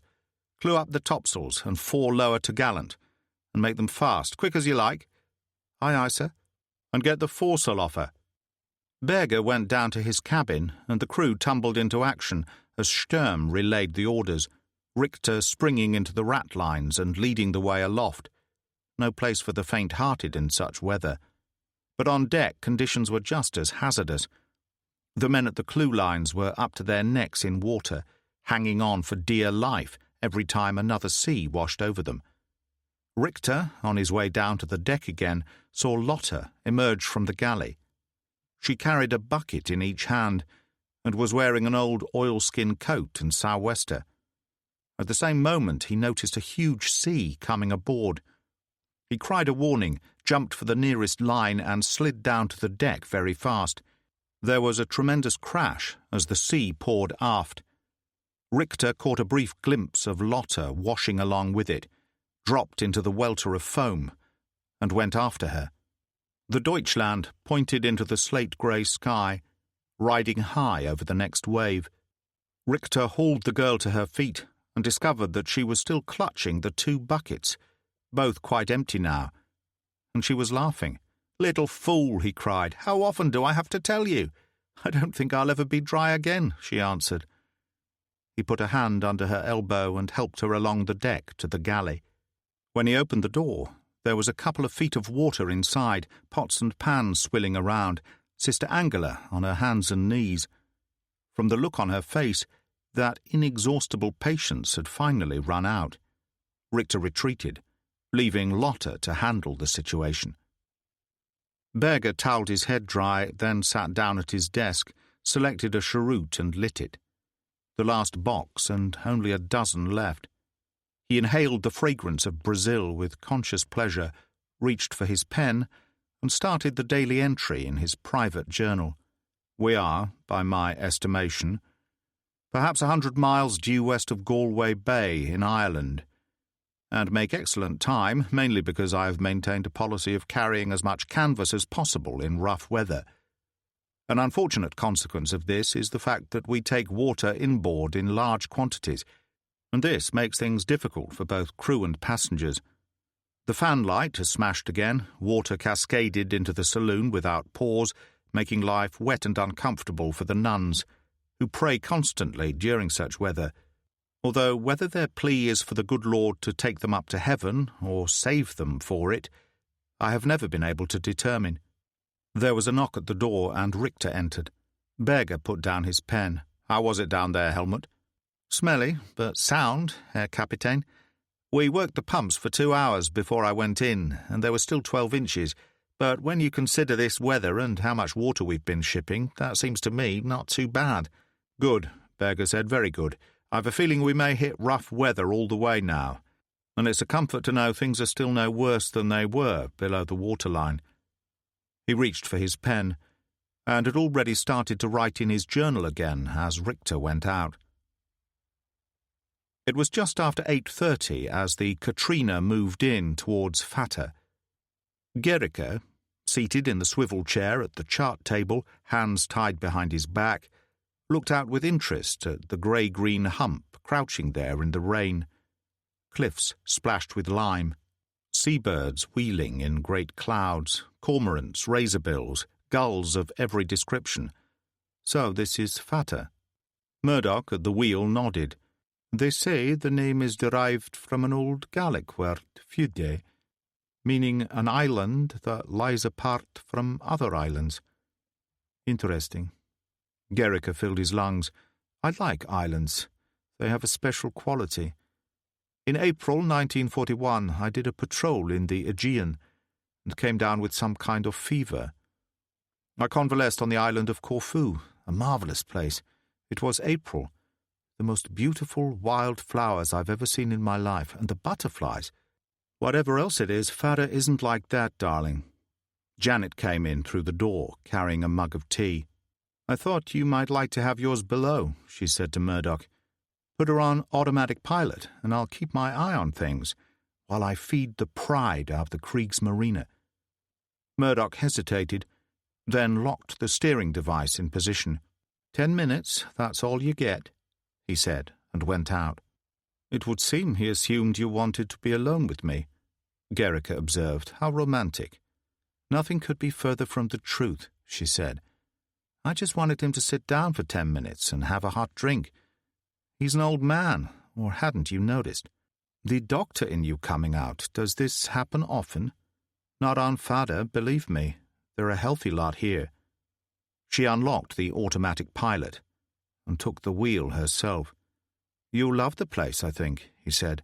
"Clew up the topsails and 4 lower t'gallant, and make them fast, quick as you like." "Aye, aye, sir." "And get the foresail off her." Berger went down to his cabin, and the crew tumbled into action as Sturm relayed the orders, Richter springing into the ratlines and leading the way aloft. No place for the faint-hearted in such weather. But on deck conditions were just as hazardous. The men at the clew lines were up to their necks in water, hanging on for dear life, every time another sea washed over them. Richter, on his way down to the deck again, saw Lotta emerge from the galley. She carried a bucket in each hand and was wearing an old oilskin coat and sou'wester. At the same moment he noticed a huge sea coming aboard. He cried a warning, jumped for the nearest line and slid down to the deck very fast. There was a tremendous crash as the sea poured aft. Richter caught a brief glimpse of Lotta washing along with it, dropped into the welter of foam, and went after her. The Deutschland pointed into the slate-grey sky, riding high over the next wave. Richter hauled the girl to her feet and discovered that she was still clutching the 2 buckets, both quite empty now, and she was laughing. "Little fool," he cried, "how often do I have to tell you?" "I don't think I'll ever be dry again," she answered. He put a hand under her elbow and helped her along the deck to the galley. When he opened the door, there was a couple of feet of water inside, pots and pans swilling around, Sister Angela on her hands and knees. From the look on her face, that inexhaustible patience had finally run out. Richter retreated, leaving Lotta to handle the situation. Berger towelled his head dry, then sat down at his desk, selected a cheroot and lit it. The last box, and only a dozen left. He inhaled the fragrance of Brazil with conscious pleasure, reached for his pen, and started the daily entry in his private journal. We are, by my estimation, perhaps 100 miles due west of Galway Bay in Ireland, and make excellent time, mainly because I have maintained a policy of carrying as much canvas as possible in rough weather. An unfortunate consequence of this is the fact that we take water inboard in large quantities, and this makes things difficult for both crew and passengers. The fan light has smashed again, water cascaded into the saloon without pause, making life wet and uncomfortable for the nuns, who pray constantly during such weather, although whether their plea is for the good Lord to take them up to heaven or save them for it, I have never been able to determine. There was a knock at the door, and Richter entered. Berger put down his pen. "How was it down there, Helmut?" "Smelly, but sound, Herr Kapitän. We worked the pumps for 2 hours before I went in, and there were still 12 inches, but when you consider this weather and how much water we've been shipping, that seems to me not too bad." "Good," Berger said, "very good. I've a feeling we may hit rough weather all the way now, and it's a comfort to know things are still no worse than they were below the waterline." He reached for his pen, and had already started to write in his journal again as Richter went out. It was just after 8:30 as the Katrina moved in towards Vater. Gericke, seated in the swivel chair at the chart table, hands tied behind his back, looked out with interest at the grey-green hump crouching there in the rain. Cliffs splashed with lime, seabirds wheeling in great clouds, cormorants, razorbills, gulls of every description. "So this is Vater." Murdoch at the wheel nodded. "They say the name is derived from an old Gallic word, feude, meaning an island that lies apart from other islands." "Interesting." Gericke filled his lungs. "I like islands. They have a special quality. In April 1941 I did a patrol in the Aegean and came down with some kind of fever. I convalesced on the island of Corfu, a marvellous place. It was April. The most beautiful wild flowers I've ever seen in my life, and the butterflies. Whatever else it is, Vater isn't like that, darling." Janet came in through the door, carrying a mug of tea. "I thought you might like to have yours below," she said to Murdoch. "Put her on automatic pilot, and I'll keep my eye on things, while I feed the pride out of the Kriegsmarine." Murdoch hesitated, then locked the steering device in position. 10 minutes, that's all you get," he said, and went out. "It would seem he assumed you wanted to be alone with me," Gericke observed. "How romantic." "Nothing could be further from the truth," she said. "I just wanted him to sit down for 10 minutes and have a hot drink. He's an old man, or hadn't you noticed? The doctor in you coming out, does this happen often?" "Not on Vater, believe me. They're a healthy lot here." She unlocked the automatic pilot and took the wheel herself. "You'll love the place, I think," he said.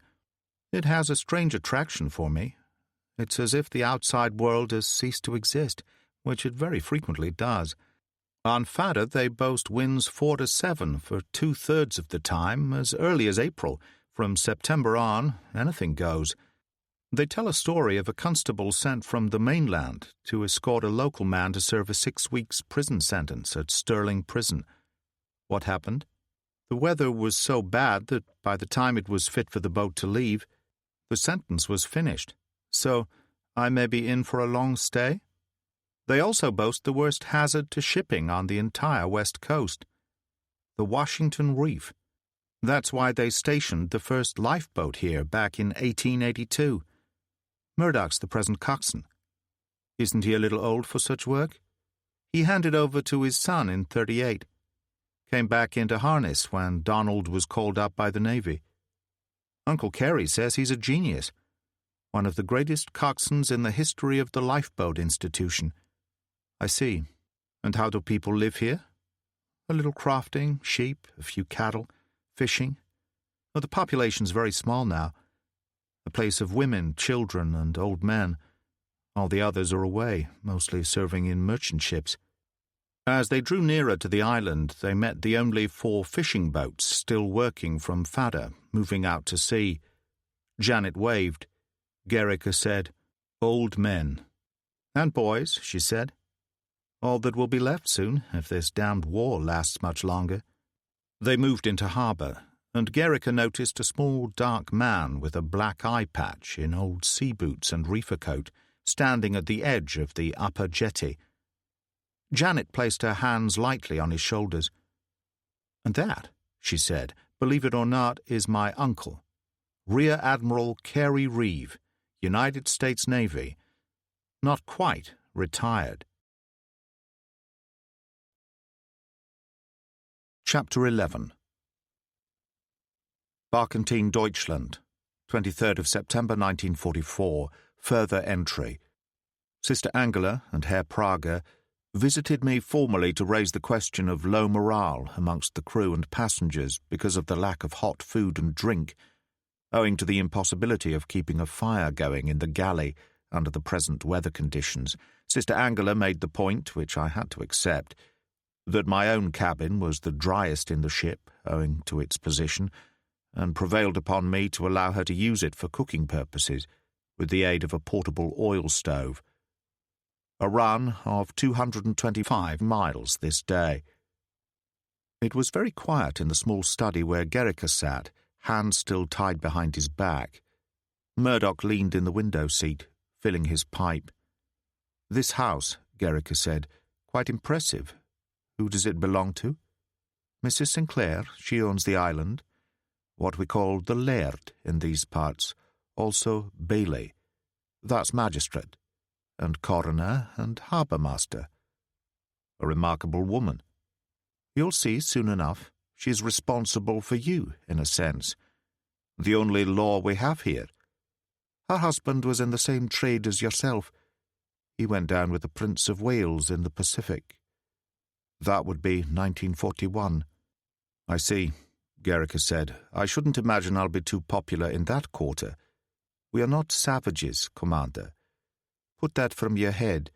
"It has a strange attraction for me. It's as if the outside world has ceased to exist, which it very frequently does. On Fada they boast winds 4 to 7 for 2/3 of the time, as early as April. From September on, anything goes. They tell a story of a constable sent from the mainland to escort a local man to serve a 6 weeks prison sentence at Stirling Prison. What happened? The weather was so bad that by the time it was fit for the boat to leave, the sentence was finished. So I may be in for a long stay? They also boast the worst hazard to shipping on the entire west coast. The Washington Reef. That's why they stationed the first lifeboat here back in 1882. Murdoch's the present coxswain. Isn't he a little old for such work? He handed over to his son in 38. Came back into harness when Donald was called up by the Navy. Uncle Kerry says he's a genius. One of the greatest coxswains in the history of the lifeboat institution. I see. And how do people live here? A little crofting, sheep, a few cattle, fishing. Oh, the population's very small now. A place of women, children, and old men. All the others are away, mostly serving in merchant ships. As they drew nearer to the island, they met the only 4 fishing boats still working from Fada, moving out to sea. Janet waved. Gerrica said, "Old men." "And boys," she said. "All that will be left soon, if this damned war lasts much longer." They moved into harbour, and Gerrica noticed a small dark man with a black eye patch in old sea boots and reefer coat, standing at the edge of the upper jetty. Janet placed her hands lightly on his shoulders. "And that," she said, "believe it or not, is my uncle, Rear Admiral Carey Reeve, United States Navy. Not quite retired." Chapter 11. Barkentine, Deutschland, 23rd of September 1944. Further entry. Sister Angela and Herr Prager visited me formally to raise the question of low morale amongst the crew and passengers because of the lack of hot food and drink, owing to the impossibility of keeping a fire going in the galley under the present weather conditions. Sister Angela made the point, which I had to accept, that my own cabin was the driest in the ship, owing to its position, and prevailed upon me to allow her to use it for cooking purposes, with the aid of a portable oil stove. A run of 225 miles this day. It was very quiet in the small study where Gerrica sat, hands still tied behind his back. Murdoch leaned in the window seat, filling his pipe. "This house," Gerrica said, "quite impressive. Who does it belong to?" "Mrs. Sinclair. She owns the island. What we call the laird in these parts. Also bailey. That's magistrate. And coroner and harbour master. A remarkable woman. You'll see soon enough. She's responsible for you, in a sense. The only law we have here. Her husband was in the same trade as yourself. He went down with the Prince of Wales in the Pacific. That would be 1941. "I see," Gerrica said. "I shouldn't imagine I'll be too popular in that quarter. We are not savages, Commander. Put that from your head.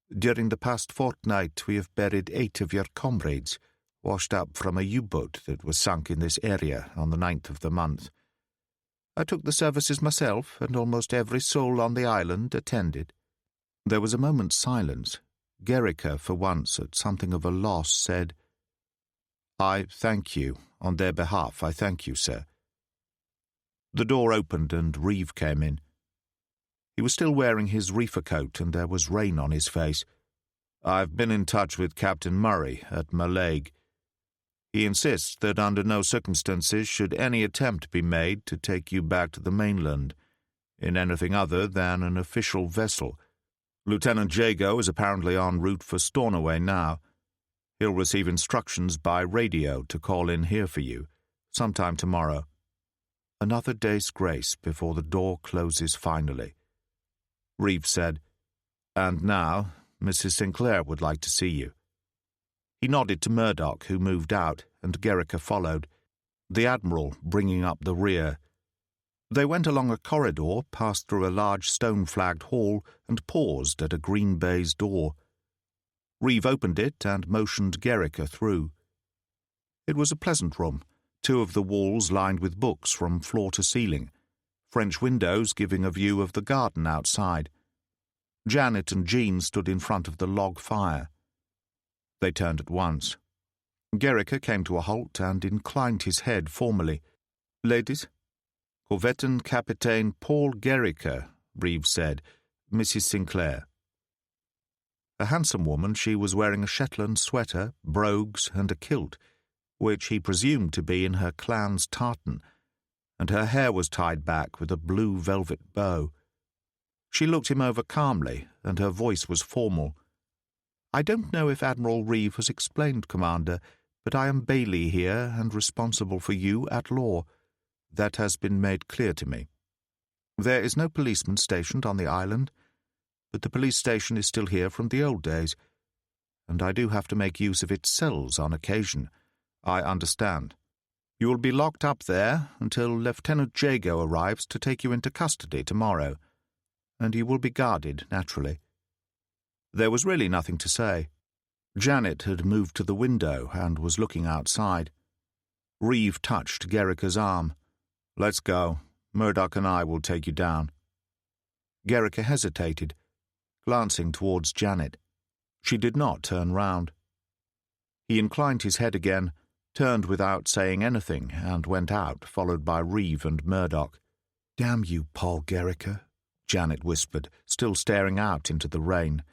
During the past fortnight we have buried 8 of your comrades, washed up from a U-boat that was sunk in this area on the 9th of the month. I took the services myself, and almost every soul on the island attended." There was a moment's silence. Gerrica, for once at something of a loss, said, "I thank you. On their behalf, I thank you, sir." The door opened and Reeve came in. He was still wearing his reefer coat and there was rain on his face. "I've been in touch with Captain Murray at Mallaig. He insists that under no circumstances should any attempt be made to take you back to the mainland in anything other than an official vessel. Lieutenant Jago is apparently en route for Stornoway now. He'll receive instructions by radio to call in here for you, sometime tomorrow. Another day's grace before the door closes finally." Reeve said, "And now, Mrs. Sinclair would like to see you." He nodded to Murdoch, who moved out, and Gerrica followed. the Admiral bringing up the rear. They went along a corridor, passed through a large stone-flagged hall, and paused at a green baize door. Reeve opened it and motioned Gerrica through. It was a pleasant room, two of the walls lined with books from floor to ceiling, French windows giving a view of the garden outside. Janet and Jean stood in front of the log fire. They turned at once. Gerrica came to a halt and inclined his head formally. "Ladies?" "Corvetten Capitaine Paul Gerrica," Reeve said. "Mrs. Sinclair." A handsome woman, she was wearing a Shetland sweater, brogues, and a kilt, which he presumed to be in her clan's tartan, and her hair was tied back with a blue velvet bow. She looked him over calmly, and her voice was formal. "I don't know if Admiral Reeve has explained, Commander, but I am Bailey here and responsible for you at law. That has been made clear to me. There is no policeman stationed on the island, but the police station is still here from the old days, and I do have to make use of its cells on occasion. I understand. You will be locked up there until Lieutenant Jago arrives to take you into custody tomorrow, and you will be guarded, naturally." There was really nothing to say. Janet had moved to the window and was looking outside. Reeve touched Gerrica's arm. "Let's go. Murdoch and I will take you down." Gerrica hesitated, glancing towards Janet. She did not turn round. He inclined his head again, turned without saying anything, and went out, followed by Reeve and Murdoch. "Damn you, Paul Gerrica," Janet whispered, still staring out into the rain.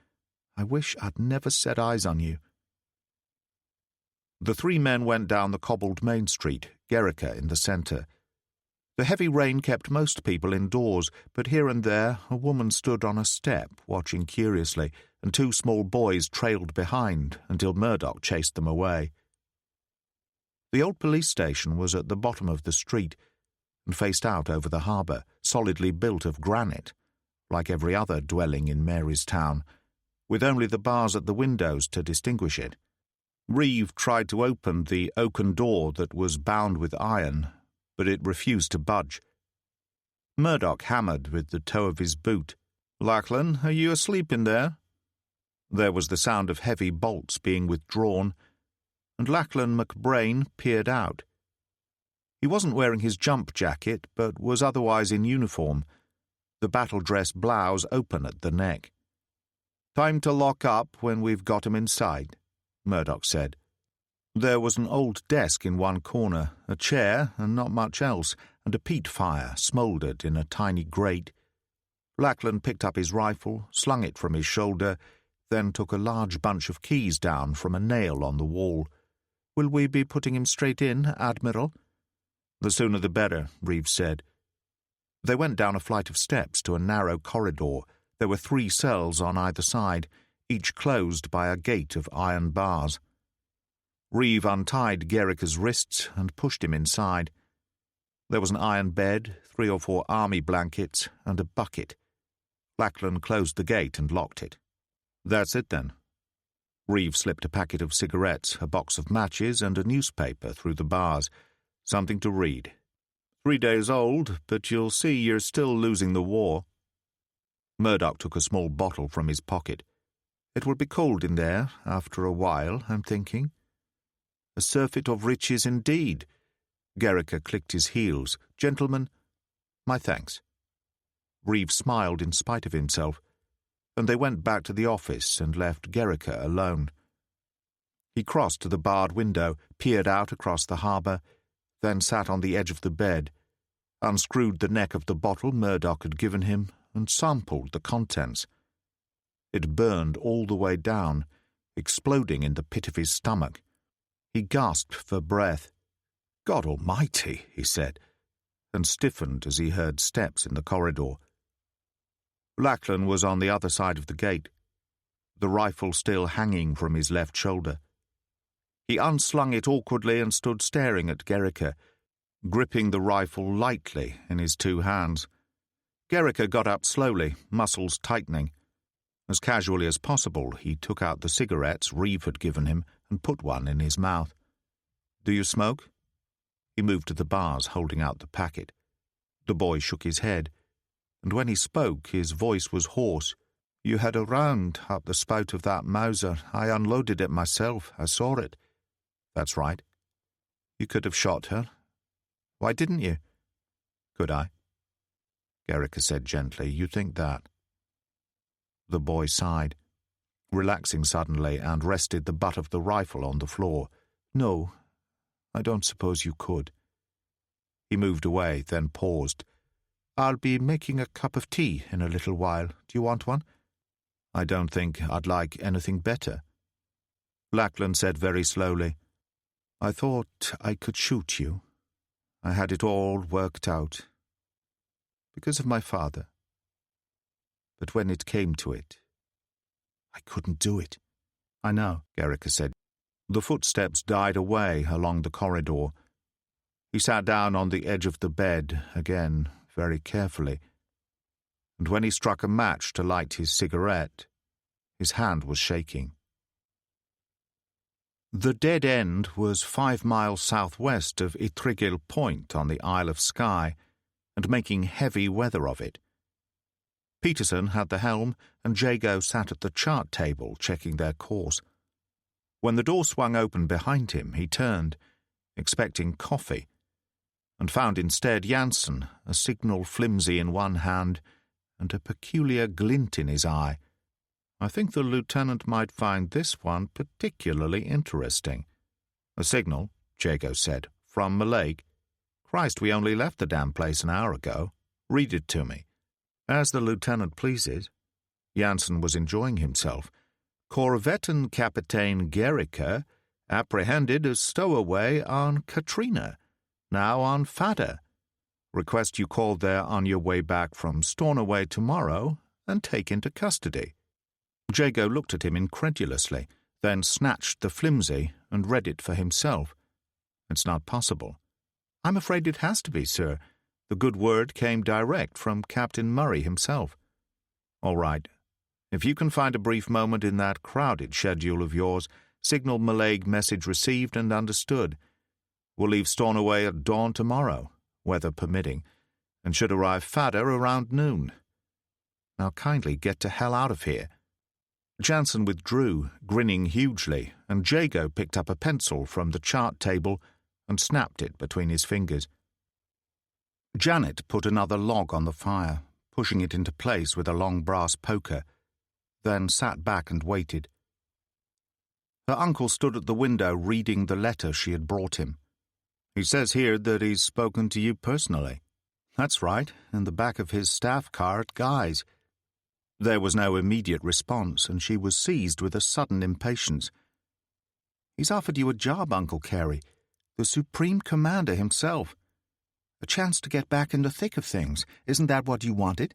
"I wish I'd never set eyes on you." The three men went down the cobbled main street, Gerrica in the centre. The heavy rain kept most people indoors, but here and there a woman stood on a step, watching curiously, and two small boys trailed behind until Murdoch chased them away. The old police station was at the bottom of the street and faced out over the harbour, solidly built of granite, like every other dwelling in Mary's Town, with only the bars at the windows to distinguish it. Reeve tried to open the oaken door that was bound with iron, but it refused to budge. Murdoch hammered with the toe of his boot. "Lachlan, are you asleep in there?" There was the sound of heavy bolts being withdrawn, and Lachlan McBrain peered out. He wasn't wearing his jump jacket, but was otherwise in uniform, the battle-dress blouse open at the neck. "Time to lock up when we've got 'em inside," Murdoch said. There was an old desk in one corner, a chair, and not much else, and a peat fire smouldered in a tiny grate. Lachlan picked up his rifle, slung it from his shoulder, then took a large bunch of keys down from a nail on the wall. "Will we be putting him straight in, Admiral?" "The sooner the better," Reeves said. They went down a flight of steps to a narrow corridor. There were 3 cells on either side, each closed by a gate of iron bars. Reeve untied Gerrica's wrists and pushed him inside. There was an iron bed, 3 or 4 army blankets, and a bucket. Lachlan closed the gate and locked it. "That's it, then." Reeve slipped a packet of cigarettes, a box of matches, and a newspaper through the bars. "Something to read. 3 days old, but you'll see you're still losing the war." Murdoch took a small bottle from his pocket. "It will be cold in there after a while, I'm thinking." "A surfeit of riches indeed." Gerrica clicked his heels. "Gentlemen, my thanks." Reeve smiled in spite of himself, and they went back to the office and left Gerrica alone. He crossed to the barred window, peered out across the harbour, then sat on the edge of the bed, unscrewed the neck of the bottle Murdoch had given him, and sampled the contents. It burned all the way down, exploding in the pit of his stomach. He gasped for breath. "God Almighty," he said, and stiffened as he heard steps in the corridor. Lachlan was on the other side of the gate, the rifle still hanging from his left shoulder. He unslung it awkwardly and stood staring at Gerrica, gripping the rifle lightly in his 2 hands. Gerrica got up slowly, muscles tightening. As casually as possible, he took out the cigarettes Reeve had given him and put one in his mouth. "Do you smoke?" He moved to the bars, holding out the packet. The boy shook his head, and when he spoke, his voice was hoarse. "You had a round up the spout of that Mauser. I unloaded it myself. I saw it." "That's right." "You could have shot her. Why didn't you?" "Could I?" Gericke said gently. "You think that?" The boy sighed, relaxing suddenly, and rested the butt of the rifle on the floor. "No, I don't suppose you could." He moved away, then paused. "I'll be making a cup of tea in a little while. Do you want one?" "I don't think I'd like anything better." Lackland said very slowly, "I thought I could shoot you. I had it all worked out. Because of my father. But when it came to it, I couldn't do it." "I know," Gericke said. The footsteps died away along the corridor. He sat down on the edge of the bed again, very carefully, and when he struck a match to light his cigarette, his hand was shaking. The dead end was 5 miles southwest of Ythrigil Point on the Isle of Skye, and making heavy weather of it. Peterson had the helm, and Jago sat at the chart table checking their course. When the door swung open behind him, he turned, expecting coffee, and found instead Jansen, a signal flimsy in one hand and a peculiar glint in his eye. "I think the lieutenant might find this one particularly interesting." "A signal," Jago said, "from Mallaig. Christ, we only left the damn place an hour ago. Read it to me." "As the lieutenant pleases." Jansen was enjoying himself. "Korvettenkaptein Gericke apprehended as stowaway on Katrina, now on Fadder. Request you call there on your way back from Stornoway tomorrow and take into custody." Jago looked at him incredulously, then snatched the flimsy and read it for himself. "It's not possible." "I'm afraid it has to be, sir. The good word came direct from Captain Murray himself." "All right. If you can find a brief moment in that crowded schedule of yours, signal Mallaig message received and understood. We'll leave Stornoway at dawn tomorrow, weather permitting, and should arrive Fadder around noon. Now kindly get to hell out of here." Jansen withdrew, grinning hugely, and Jago picked up a pencil from the chart table and snapped it between his fingers. Janet put another log on the fire, pushing it into place with a long brass poker, then sat back and waited. Her uncle stood at the window reading the letter she had brought him. "He says here that he's spoken to you personally." "That's right, in the back of his staff car at Guy's." There was no immediate response, and she was seized with a sudden impatience. "He's offered you a job, Uncle Carey. The Supreme Commander himself. A chance to get back in the thick of things. Isn't that what you wanted?"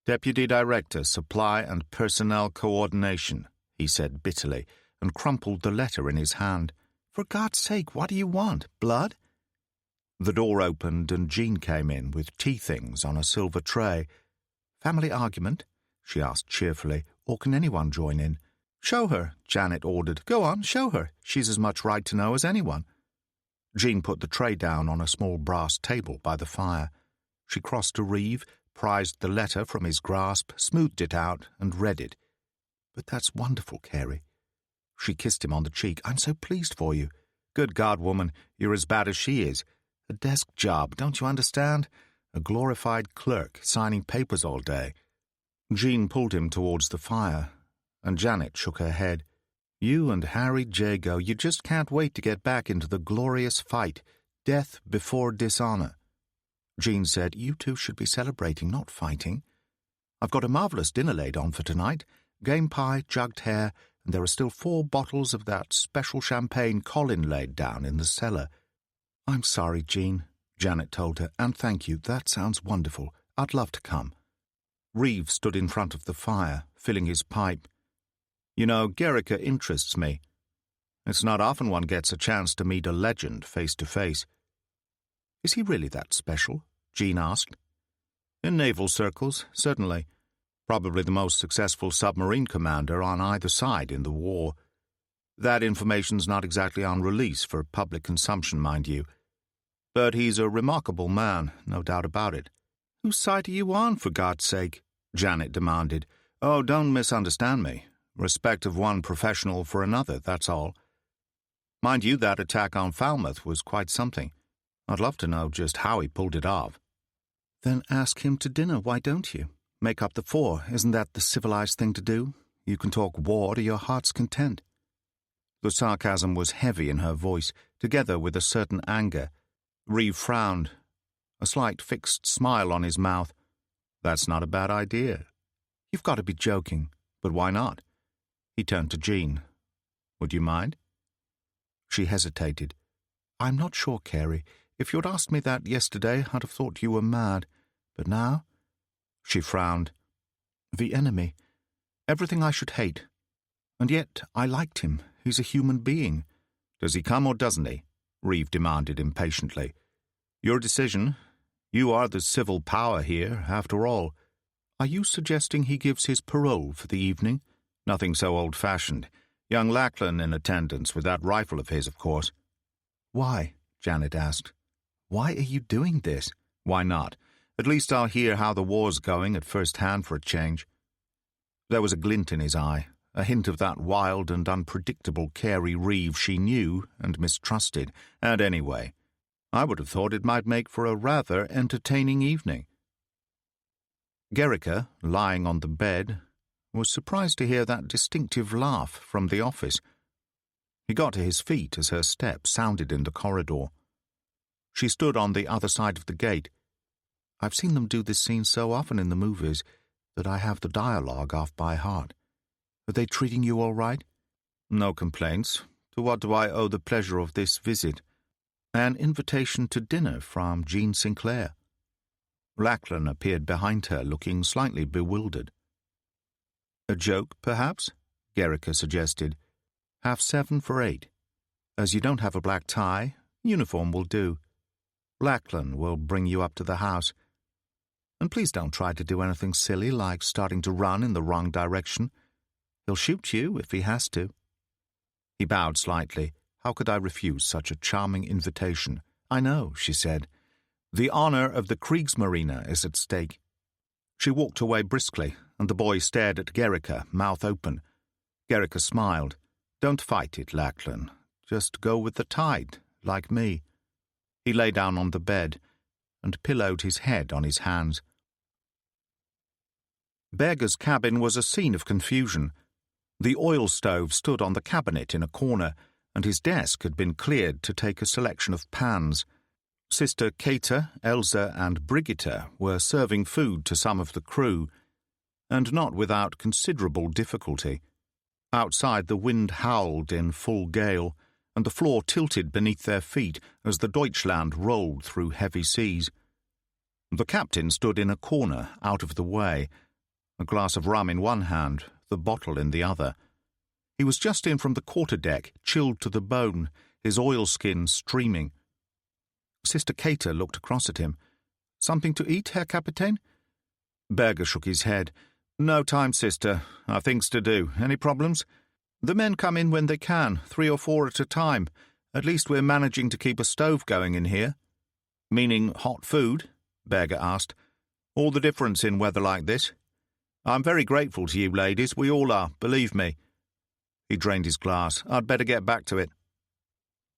"Deputy Director, Supply and Personnel Coordination," he said bitterly, and crumpled the letter in his hand. "For God's sake, what do you want? Blood?" The door opened and Jean came in with tea things on a silver tray. "Family argument?" she asked cheerfully, "or can anyone join in?" "Show her," Janet ordered. "Go on, show her. She's as much right to know as anyone." Jean put the tray down on a small brass table by the fire. She crossed to Reeve, prized the letter from his grasp, smoothed it out, and read it. "But that's wonderful, Carey." She kissed him on the cheek. "I'm so pleased for you. Good God, woman, you're as bad as she is. A desk job, don't you understand? A glorified clerk, signing papers all day." Jean pulled him towards the fire, and Janet shook her head. "You and Harry Jago, you just can't wait to get back into the glorious fight, death before dishonor." Jean said, "You two should be celebrating, not fighting. I've got a marvelous dinner laid on for tonight, game pie, jugged hare, and there are still 4 bottles of that special champagne Colin laid down in the cellar." "I'm sorry, Jean," Janet told her, "and thank you. That sounds wonderful. I'd love to come." Reeve stood in front of the fire, filling his pipe. "You know, Gericke interests me. It's not often one gets a chance to meet a legend face to face." "Is he really that special?" Jean asked. "In naval circles, certainly. Probably the most successful submarine commander on either side in the war. That information's not exactly on release for public consumption, mind you. But he's a remarkable man, no doubt about it." "Whose side are you on, for God's sake?" Janet demanded. "Oh, don't misunderstand me. Respect of one professional for another, that's all. Mind you, that attack on Falmouth was quite something. I'd love to know just how he pulled it off." "Then ask him to dinner, why don't you? Make up the four, isn't that the civilized thing to do? You can talk war to your heart's content." The sarcasm was heavy in her voice, together with a certain anger. Reeve frowned, a slight fixed smile on his mouth. "That's not a bad idea." "You've got to be joking." "But why not?" He turned to Jean. "Would you mind?" She hesitated. "I'm not sure, Carey. If you'd asked me that yesterday, I'd have thought you were mad. But now—" She frowned. "The enemy. Everything I should hate. And yet I liked him. He's a human being." "Does he come or doesn't he?" Reeve demanded impatiently. "Your decision. You are the civil power here, after all." "Are you suggesting he gives his parole for the evening?" "Nothing so old-fashioned. Young Lachlan in attendance with that rifle of his, of course." "Why?" Janet asked. "Why are you doing this?" "Why not? At least I'll hear how the war's going at first hand for a change." There was a glint in his eye, a hint of that wild and unpredictable Carey Reeve she knew and mistrusted, and anyway, I would have thought it might make for a rather entertaining evening. Gerrica, lying on the bed, was surprised to hear that distinctive laugh from the office. He got to his feet as her step sounded in the corridor. She stood on the other side of the gate. "I've seen them do this scene so often in the movies that I have the dialogue off by heart. Are they treating you all right?" "No complaints. To what do I owe the pleasure of this visit?" "An invitation to dinner from Jean Sinclair." Lachlan appeared behind her, looking slightly bewildered. "A joke, perhaps?" Gerrica suggested. 7:30 for 8. As you don't have a black tie, uniform will do. Lachlan will bring you up to the house. And please don't try to do anything silly like starting to run in the wrong direction. He'll shoot you if he has to." He bowed slightly. How could I refuse such a charming invitation? "I know," she said. "The honor of the Kriegsmarine is at stake." She walked away briskly, and the boy stared at Gerrica, mouth open. Gerrica smiled. "Don't fight it, Lachlan. Just go with the tide, like me." He lay down on the bed and pillowed his head on his hands. Berger's cabin was a scene of confusion. The oil stove stood on the cabinet in a corner, and his desk had been cleared to take a selection of pans. Sister Kata, Elsa, and Brigitte were serving food to some of the crew, and not without considerable difficulty. Outside the wind howled in full gale, and the floor tilted beneath their feet as the Deutschland rolled through heavy seas. The captain stood in a corner, out of the way, a glass of rum in one hand, the bottle in the other. He was just in from the quarterdeck, chilled to the bone, his oilskin streaming. Sister Kata looked across at him. "Something to eat, Herr Kapitän?" Berger shook his head. "No time, sister. I've things to do. Any problems?" "The men come in when they can, 3 or 4 at a time. At least we're managing to keep a stove going in here." "Meaning hot food?" Berger asked. "All the difference in weather like this. I'm very grateful to you, ladies. We all are, believe me." He drained his glass. "I'd better get back to it."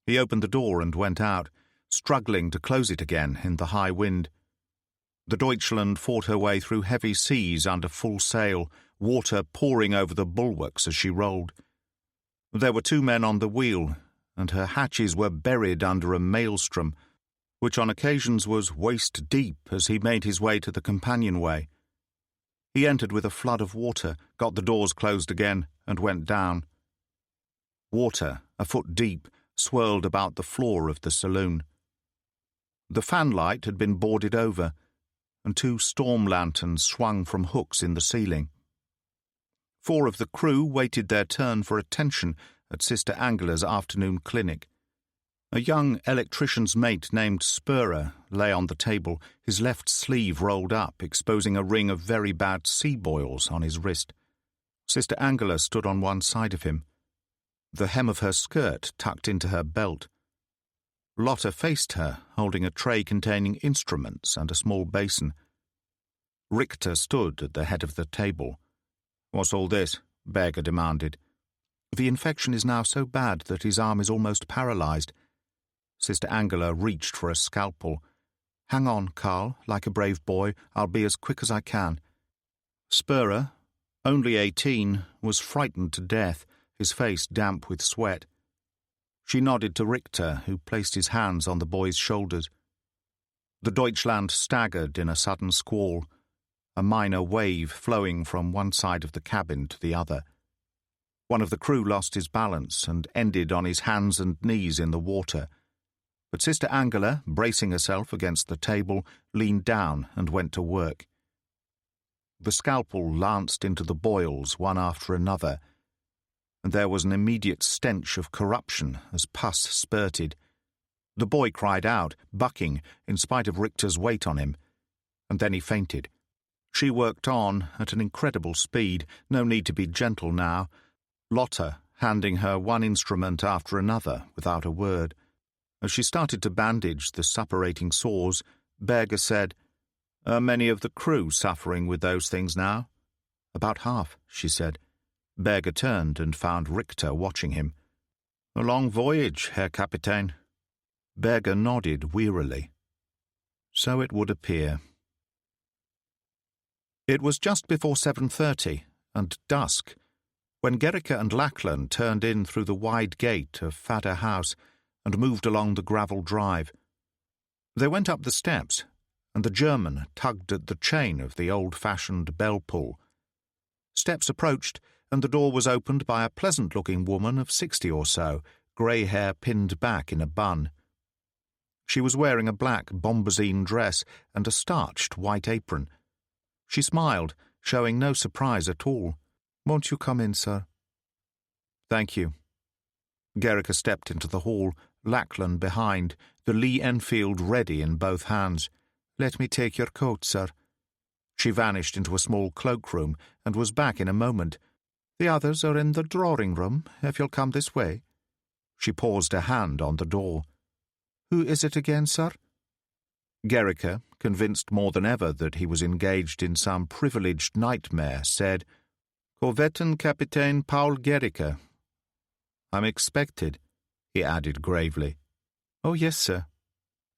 He opened the door and went out, struggling to close it again in the high wind. The Deutschland fought her way through heavy seas under full sail, water pouring over the bulwarks as she rolled. There were 2 men on the wheel, and her hatches were buried under a maelstrom, which on occasions was waist-deep as he made his way to the companionway. He entered with a flood of water, got the doors closed again, and went down. Water, a foot deep, swirled about the floor of the saloon. The fanlight had been boarded over, and 2 storm lanterns swung from hooks in the ceiling. 4 of the crew waited their turn for attention at Sister Angela's afternoon clinic. A young electrician's mate named Spurrer lay on the table, his left sleeve rolled up, exposing a ring of very bad sea boils on his wrist. Sister Angela stood on one side of him, the hem of her skirt tucked into her belt. Lotta faced her, holding a tray containing instruments and a small basin. Richter stood at the head of the table. "What's all this?" Berger demanded. "The infection is now so bad that his arm is almost paralyzed." Sister Angela reached for a scalpel. "Hang on, Carl, like a brave boy. I'll be as quick as I can." Spurrer, only 18, was frightened to death, his face damp with sweat. She nodded to Richter, who placed his hands on the boy's shoulders. The Deutschland staggered in a sudden squall, a minor wave flowing from one side of the cabin to the other. One of the crew lost his balance and ended on his hands and knees in the water. But Sister Angela, bracing herself against the table, leaned down and went to work. The scalpel lanced into the boils one after another, and there was an immediate stench of corruption as pus spurted. The boy cried out, bucking, in spite of Richter's weight on him, and then he fainted. She worked on at an incredible speed, no need to be gentle now, Lotta handing her one instrument after another without a word. As she started to bandage the suppurating sores, Berger said, "Are many of the crew suffering with those things now?" "About half," she said. Berger turned and found Richter watching him. "A long voyage, Herr Kapitän." Berger nodded wearily. So it would appear. It was just before 7:30, and dusk, when Gericke and Lachlan turned in through the wide gate of Vater House and moved along the gravel drive. They went up the steps, and the German tugged at the chain of the old-fashioned bell-pull. Steps approached, and the door was opened by a pleasant-looking woman of 60 or so, grey hair pinned back in a bun. She was wearing a black bombazine dress and a starched white apron. She smiled, showing no surprise at all. "Won't you come in, sir?" "Thank you." Gericke stepped into the hall, Lachlan behind, the Lee-Enfield ready in both hands. "Let me take your coat, sir." She vanished into a small cloakroom and was back in a moment. "The others are in the drawing-room, if you'll come this way." She paused a hand on the door. "Who is it again, sir?" Gericke, convinced more than ever that he was engaged in some privileged nightmare, said, "Korvettenkapitän Paul Gericke." "I'm expected," he added gravely. "Oh, yes, sir."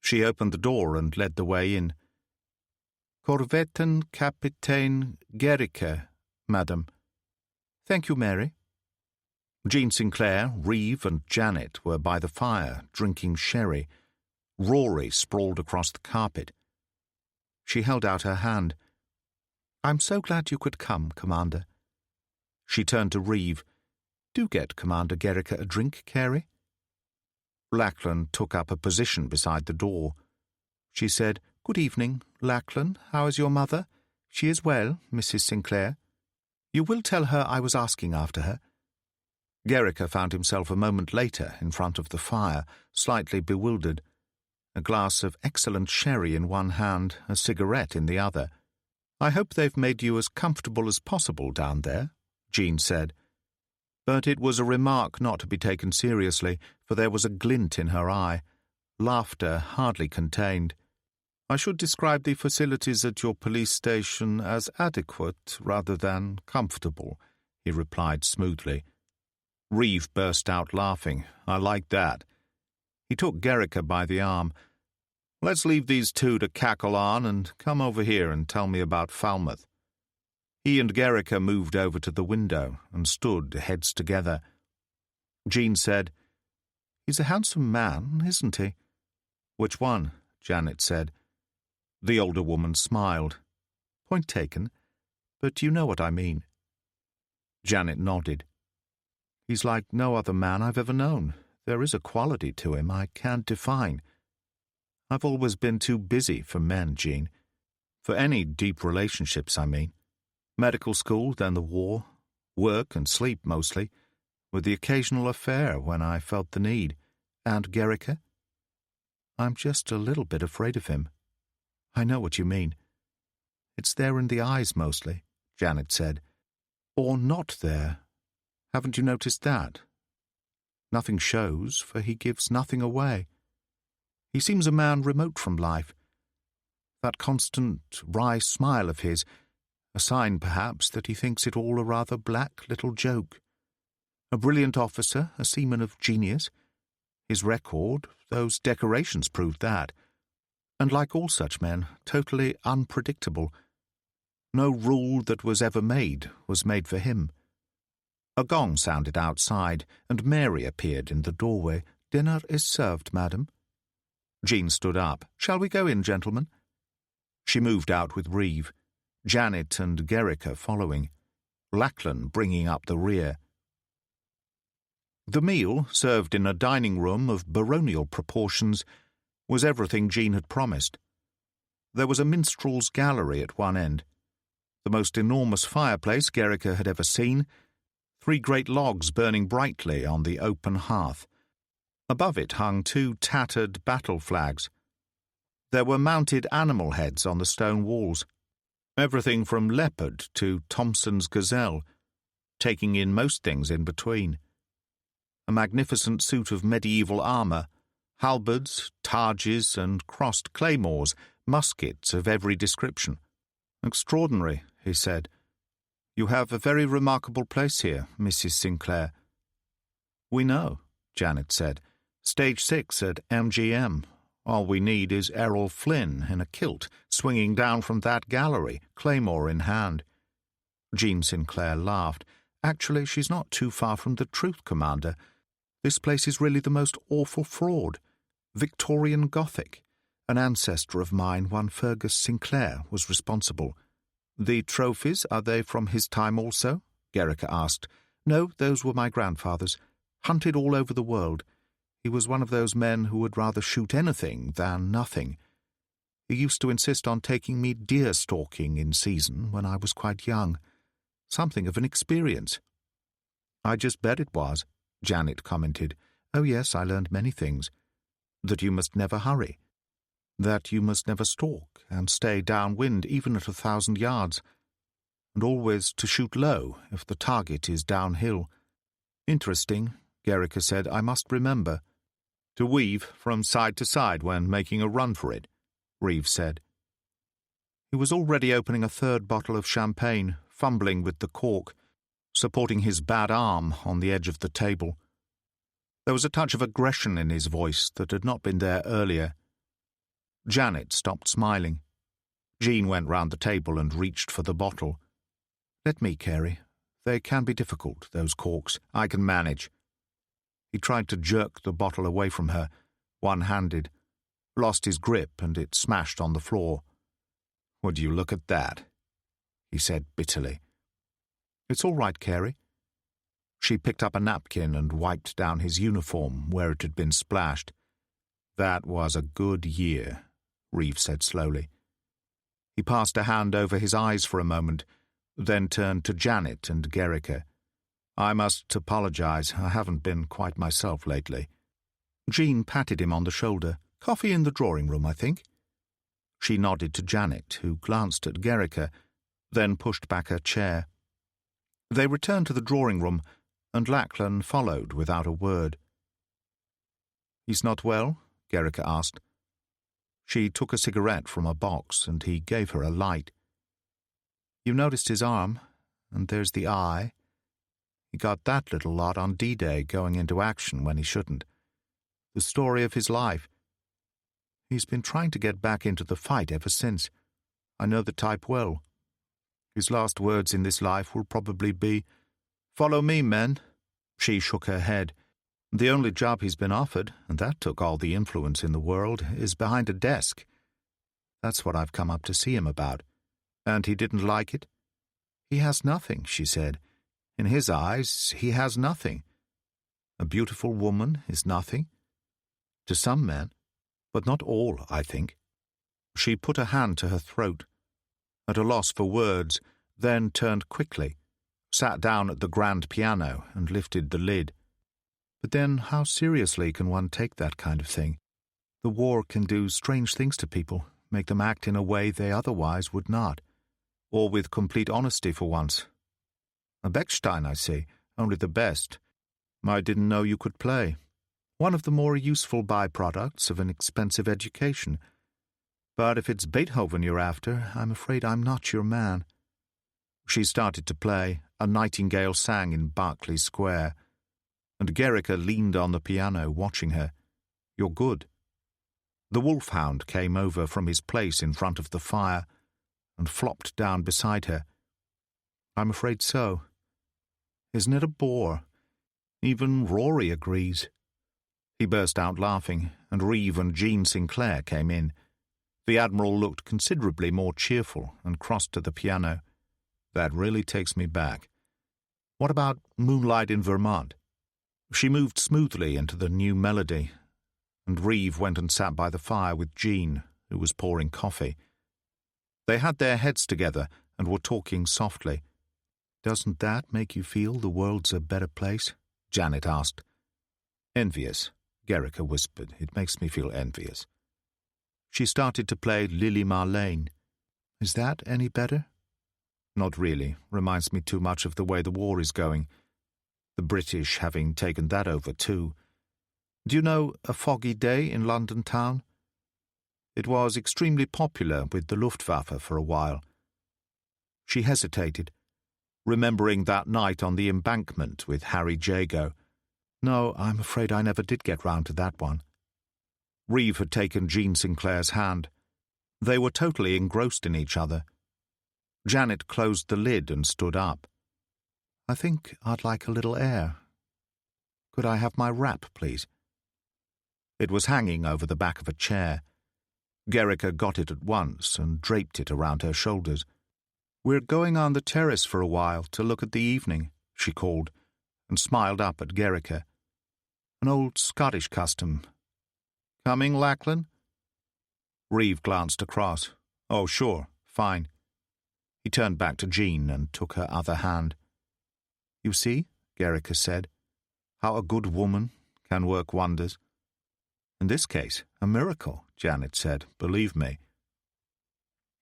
She opened the door and led the way in. "Korvettenkapitän Gericke, madam." "Thank you, Mary." Jean Sinclair, Reeve, and Janet were by the fire, drinking sherry. Rory sprawled across the carpet. She held out her hand. "I'm so glad you could come, Commander." She turned to Reeve. "Do get Commander Gericke a drink, Carey." Lachlan took up a position beside the door. She said, "Good evening, Lachlan. How is your mother? She is well, Mrs. Sinclair. You will tell her I was asking after her." Gericke found himself a moment later in front of the fire, slightly bewildered, a glass of excellent sherry in one hand, a cigarette in the other. "I hope they've made you as comfortable as possible down there," Jean said. But it was a remark not to be taken seriously, for there was a glint in her eye, laughter hardly contained. "I should describe the facilities at your police station as adequate rather than comfortable," he replied smoothly. Reeve burst out laughing. "I like that." He took Gericke by the arm. "Let's leave these two to cackle on and come over here and tell me about Falmouth." He and Gericke moved over to the window and stood heads together. Jean said, "He's a handsome man, isn't he?" "Which one?" Janet said. The older woman smiled. "Point taken, but you know what I mean." Janet nodded. "He's like no other man I've ever known. There is a quality to him I can't define. I've always been too busy for men, Jean. For any deep relationships, I mean. Medical school, then the war. Work and sleep, mostly, with the occasional affair when I felt the need. And Gericke? I'm just a little bit afraid of him. I know what you mean. It's there in the eyes, mostly," Janet said. "Or not there. Haven't you noticed that? Nothing shows, for he gives nothing away. He seems a man remote from life. That constant, wry smile of his, a sign, perhaps, that he thinks it all a rather black little joke. A brilliant officer, a seaman of genius. His record, those decorations proved that. And like all such men, totally unpredictable. No rule that was ever made was made for him. A gong sounded outside, and Mary appeared in the doorway. "Dinner is served, madam." Jean stood up. "Shall we go in, gentlemen?" She moved out with Reeve, Janet and Gerrica following, Lachlan bringing up the rear. The meal, served in a dining room of baronial proportions, was everything Jean had promised. There was a minstrel's gallery at one end, the most enormous fireplace Gerrica had ever seen, 3 great logs burning brightly on the open hearth. Above it hung 2 tattered battle flags. There were mounted animal heads on the stone walls, everything from leopard to Thompson's gazelle, taking in most things in between. A magnificent suit of medieval armour, halberds, targes, and crossed claymores, muskets of every description. "Extraordinary," he said. "You have a very remarkable place here, Mrs. Sinclair." "We know," Janet said. "Stage 6 at MGM. All we need is Errol Flynn in a kilt, swinging down from that gallery, claymore in hand." Jean Sinclair laughed. "Actually, she's not too far from the truth, Commander. This place is really the most awful fraud. Victorian Gothic. An ancestor of mine, one Fergus Sinclair, was responsible." "The trophies, are they from his time also?" Gerrica asked. "No, those were my grandfather's. Hunted all over the world. He was one of those men who would rather shoot anything than nothing. He used to insist on taking me deer stalking in season when I was quite young. Something of an experience." "I just bet it was," Janet commented. "Oh yes, I learned many things. That you must never hurry. That you must never stalk and stay downwind even at 1,000 yards. And always to shoot low if the target is downhill." "Interesting," Gerrica said. "I must remember." "To weave from side to side when making a run for it," Reeve said. He was already opening a 3rd bottle of champagne, fumbling with the cork, supporting his bad arm on the edge of the table. There was a touch of aggression in his voice that had not been there earlier. Janet stopped smiling. Jean went round the table and reached for the bottle. "Let me, Carey. They can be difficult, those corks. I can manage." He tried to jerk the bottle away from her, one-handed, lost his grip, and it smashed on the floor. "Would you look at that?" he said bitterly. "It's all right, Carey." She picked up a napkin and wiped down his uniform where it had been splashed. "That was a good year," Reeve said slowly. He passed a hand over his eyes for a moment, then turned to Janet and Gerrica. "I must apologize. I haven't been quite myself lately." Jean patted him on the shoulder. "Coffee in the drawing-room, I think." She nodded to Janet, who glanced at Gerrica, then pushed back her chair. They returned to the drawing-room, and Lachlan followed without a word. "He's not well?" Gerrica asked. She took a cigarette from a box, and he gave her a light. "You noticed his arm, and there's the eye. He got that little lot on D-Day going into action when he shouldn't. The story of his life. He's been trying to get back into the fight ever since. I know the type well. His last words in this life will probably be, 'Follow me, men.'" She shook her head. "The only job he's been offered, and that took all the influence in the world, is behind a desk. That's what I've come up to see him about. And he didn't like it?" "He has nothing," she said. "In his eyes, he has nothing. A beautiful woman is nothing. To some men, but not all, I think." She put a hand to her throat, at a loss for words, then turned quickly, sat down at the grand piano and lifted the lid. "But then how seriously can one take that kind of thing? The war can do strange things to people, make them act in a way they otherwise would not, or with complete honesty for once. A Bechstein, I see, only the best. I didn't know you could play." One of the more useful byproducts of an expensive education. But if it's Beethoven you're after, I'm afraid I'm not your man." She started to play A Nightingale Sang in Berkeley Square, and Gericke leaned on the piano, watching her. "You're good." The wolfhound came over from his place in front of the fire and flopped down beside her. "I'm afraid so. Isn't it a bore? Even Rory agrees." He burst out laughing, and Reeve and Jean Sinclair came in. The Admiral looked considerably more cheerful and crossed to the piano. "That really takes me back. What about Moonlight in Vermont?" She moved smoothly into the new melody, and Reeve went and sat by the fire with Jean, who was pouring coffee. They had their heads together and were talking softly. "Doesn't that make you feel the world's a better place?" Janet asked. "Envious," Gericke whispered. "It makes me feel envious." She started to play Lily Marlene. "Is that any better?" "Not really. Reminds me too much of the way the war is going. The British having taken that over too. Do you know A Foggy Day in London town? It was extremely popular with the Luftwaffe for a while." She hesitated, remembering that night on the embankment with Harry Jago. "No, I'm afraid I never did get round to that one." Reeve had taken Jean Sinclair's hand. They were totally engrossed in each other. Janet closed the lid and stood up. "I think I'd like a little air. Could I have my wrap, please?" It was hanging over the back of a chair. Gericke got it at once and draped it around her shoulders. "We're going on the terrace for a while to look at the evening," she called, and smiled up at Gericke. "An old Scottish custom. Coming, Lachlan?" Reeve glanced across. "Oh, sure, fine." He turned back to Jean and took her other hand. "You see," Gericke said, "how a good woman can work wonders." "In this case, a miracle," Janet said, "believe me."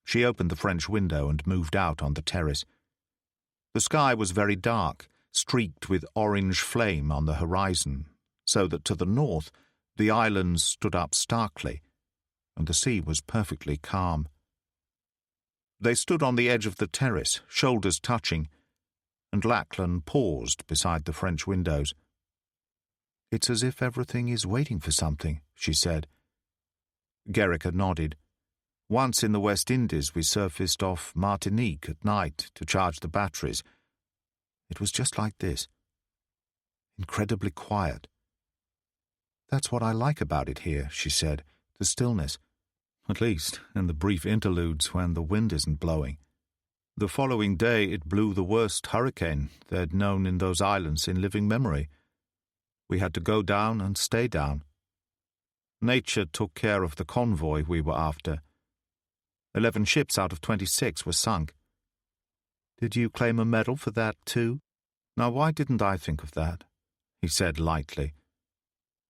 She opened the French window and moved out on the terrace. The sky was very dark, streaked with orange flame on the horizon, so that to the north the islands stood up starkly, and the sea was perfectly calm. They stood on the edge of the terrace, shoulders touching, and Lachlan paused beside the French windows. "It's as if everything is waiting for something," she said. Gericke nodded. "Once in the West Indies we surfaced off Martinique at night to charge the batteries. It was just like this. Incredibly quiet." "That's what I like about it here," she said, "the stillness. At least in the brief interludes when the wind isn't blowing. The following day it blew the worst hurricane they'd known in those islands in living memory. We had to go down and stay down. Nature took care of the convoy we were after. 11 ships out of 26 were sunk. Did you claim a medal for that too? Now why didn't I think of that?" he said lightly.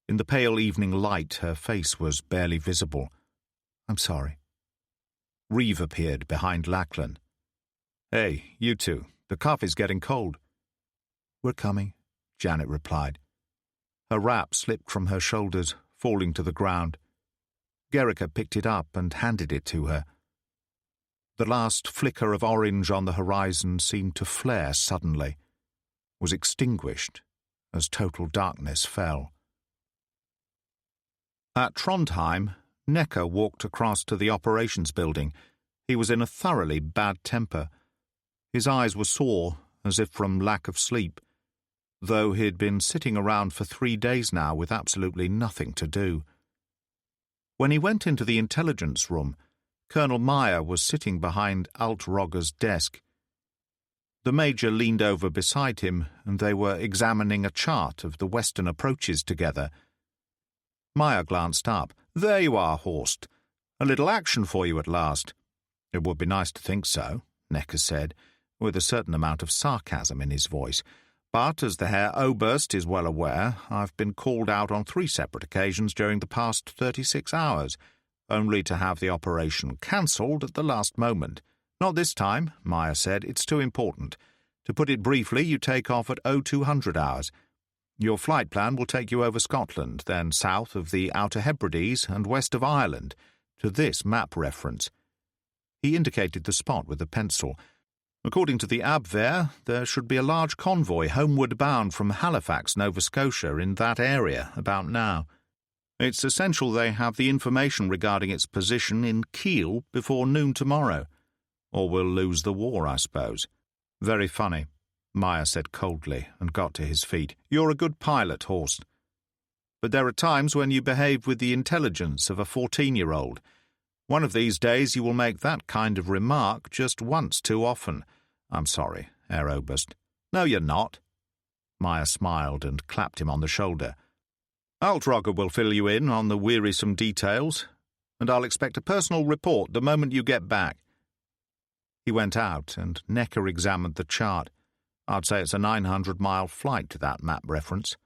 In the pale evening light her face was barely visible. "I'm sorry." Reeve appeared behind Lachlan. "Hey, you two, the coffee's getting cold." "We're coming," Janet replied. Her wrap slipped from her shoulders, falling to the ground. Gericke picked it up and handed it to her. The last flicker of orange on the horizon seemed to flare suddenly, was extinguished as total darkness fell. At Trondheim, Necker walked across to the operations building. He was in a thoroughly bad temper. His eyes were sore, as if from lack of sleep, though he'd been sitting around for 3 days now with absolutely nothing to do. When he went into the intelligence room, Colonel Meyer was sitting behind Altrogger's desk. The Major leaned over beside him, and they were examining a chart of the western approaches together. Meyer glanced up. "There you are, Horst. A little action for you at last." "It would be nice to think so," Necker said, with a certain amount of sarcasm in his voice. "But, as the Herr Oberst is well aware, I've been called out on 3 separate occasions during the past 36 hours, only to have the operation cancelled at the last moment. Not this time," Meyer said. "It's too important. To put it briefly, you take off at 0200 hours. Your flight plan will take you over Scotland, then south of the Outer Hebrides and west of Ireland, to this map reference. He indicated the spot with a pencil. According to the Abwehr, there should be a large convoy homeward bound from Halifax, Nova Scotia, in that area about now. It's essential they have the information regarding its position in Kiel before noon tomorrow, or we'll lose the war, I suppose. Very funny, Meyer said coldly, and got to his feet. You're a good pilot, Horst. But there are times when you behave with the intelligence of a 14-year-old. One of these days you will make that kind of remark just once too often. I'm sorry, Herr Oberst. No, you're not. Meyer smiled and clapped him on the shoulder. Altrogger will fill you in on the wearisome details, and I'll expect a personal report the moment you get back. He went out, and Necker examined the chart. I'd say it's a 900-mile flight to that map reference.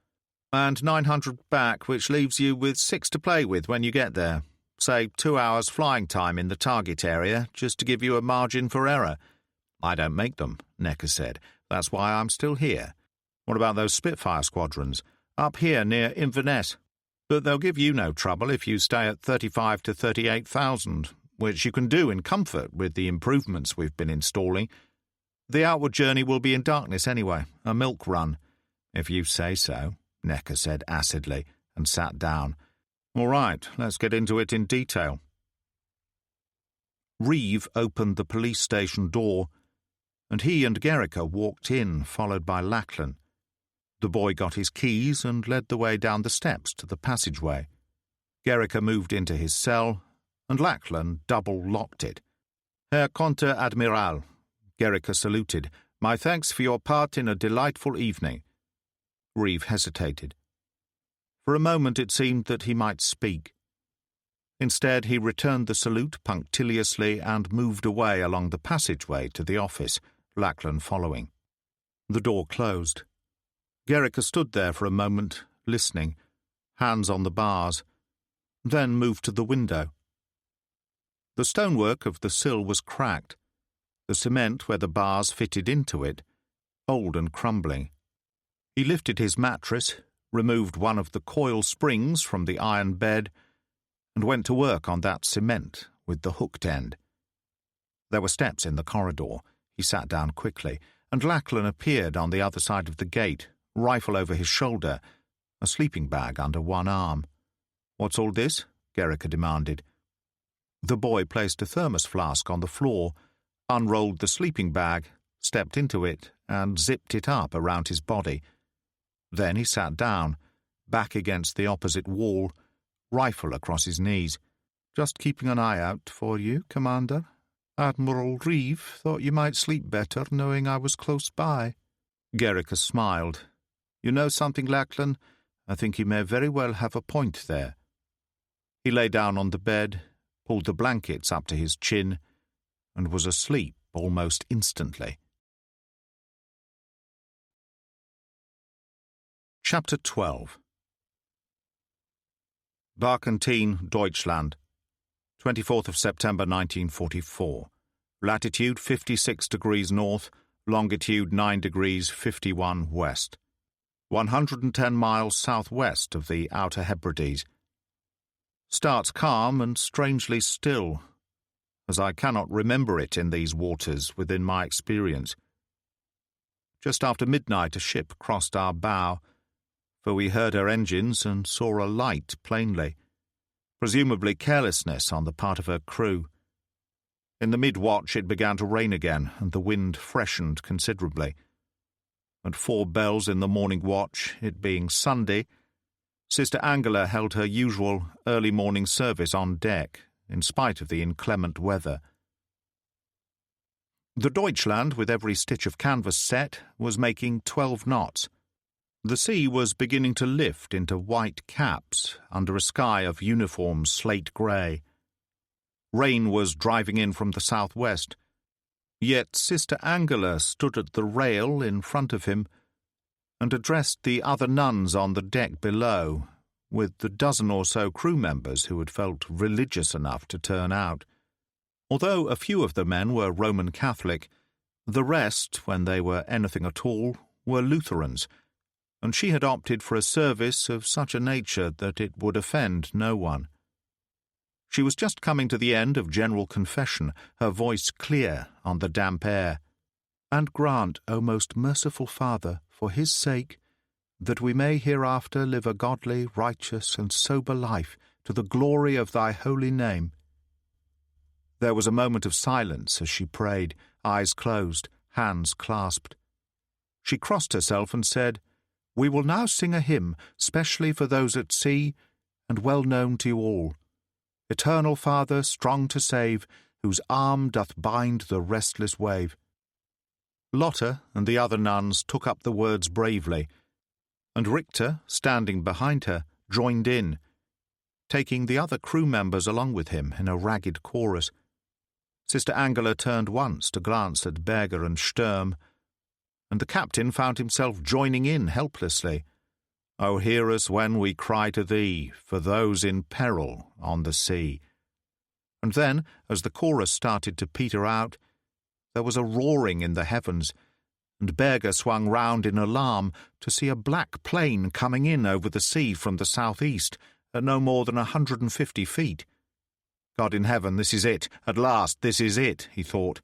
And 900 back, which leaves you with 6 to play with when you get there. Say 2 hours flying time in the target area, just to give you a margin for error. I don't make them, Necker said. That's why I'm still here. What about those Spitfire squadrons? Up here near Inverness. But they'll give you no trouble if you stay at 35 to 38,000, which you can do in comfort with the improvements we've been installing. The outward journey will be in darkness anyway, a milk run. If you say so, Necker said acidly, and sat down. All right, let's get into it in detail. Reeve opened the police station door, and he and Gericke walked in, followed by Lachlan. The boy got his keys and led the way down the steps to the passageway. Gericke moved into his cell, and Lachlan double-locked it. Herr Konter-Admiral, Gericke saluted. My thanks for your part in a delightful evening. Reeve hesitated. For a moment it seemed that he might speak. Instead, he returned the salute punctiliously and moved away along the passageway to the office, Lachlan following. The door closed. Gericke stood there for a moment, listening, hands on the bars, then moved to the window. The stonework of the sill was cracked, the cement where the bars fitted into it, old and crumbling. He lifted his mattress, removed one of the coil springs from the iron bed, and went to work on that cement with the hooked end. There were steps in the corridor. He sat down quickly, and Lachlan appeared on the other side of the gate, rifle over his shoulder, a sleeping bag under one arm. What's all this? Gericke demanded. The boy placed a thermos flask on the floor, unrolled the sleeping bag, stepped into it, and zipped it up around his body. Then he sat down, back against the opposite wall, rifle across his knees. Just keeping an eye out for you, Commander. Admiral Reeve thought you might sleep better knowing I was close by. Gericke smiled. You know something, Lachlan? I think he may very well have a point there. He lay down on the bed, pulled the blankets up to his chin, and was asleep almost instantly. Chapter 12. Barkentine, Deutschland, 24th of September 1944. Latitude 56 degrees north, longitude 9 degrees 51 west. 110 miles southwest of the Outer Hebrides. Starts calm and strangely still, as I cannot remember it in these waters within my experience. Just after midnight a ship crossed our bow, for we heard her engines and saw a light plainly, presumably carelessness on the part of her crew. In the mid-watch it began to rain again, and the wind freshened considerably. At 4 bells in the morning watch, it being Sunday, Sister Angela held her usual early morning service on deck, in spite of the inclement weather. The Deutschland, with every stitch of canvas set, was making 12 knots. The sea was beginning to lift into white caps under a sky of uniform slate grey. Rain was driving in from the southwest, yet Sister Angela stood at the rail in front of him and addressed the other nuns on the deck below, with the dozen or so crew members who had felt religious enough to turn out. Although a few of the men were Roman Catholic, the rest, when they were anything at all, were Lutherans, and she had opted for a service of such a nature that it would offend no one. She was just coming to the end of general confession, her voice clear on the damp air. "And grant, O most merciful Father, for his sake, that we may hereafter live a godly, righteous, and sober life to the glory of thy holy name." There was a moment of silence as she prayed, eyes closed, hands clasped. She crossed herself and said, "We will now sing a hymn, specially for those at sea, and well known to you all. Eternal Father, strong to save, whose arm doth bind the restless wave." Lotta and the other nuns took up the words bravely, and Richter, standing behind her, joined in, taking the other crew members along with him in a ragged chorus. Sister Angela turned once to glance at Berger and Sturm, and the captain found himself joining in helplessly. "O hear us when we cry to thee, for those in peril on the sea." And then, as the chorus started to peter out, there was a roaring in the heavens, and Berger swung round in alarm to see a black plane coming in over the sea from the southeast at no more than 150 feet. God in heaven, this is it. At last, this is it, he thought,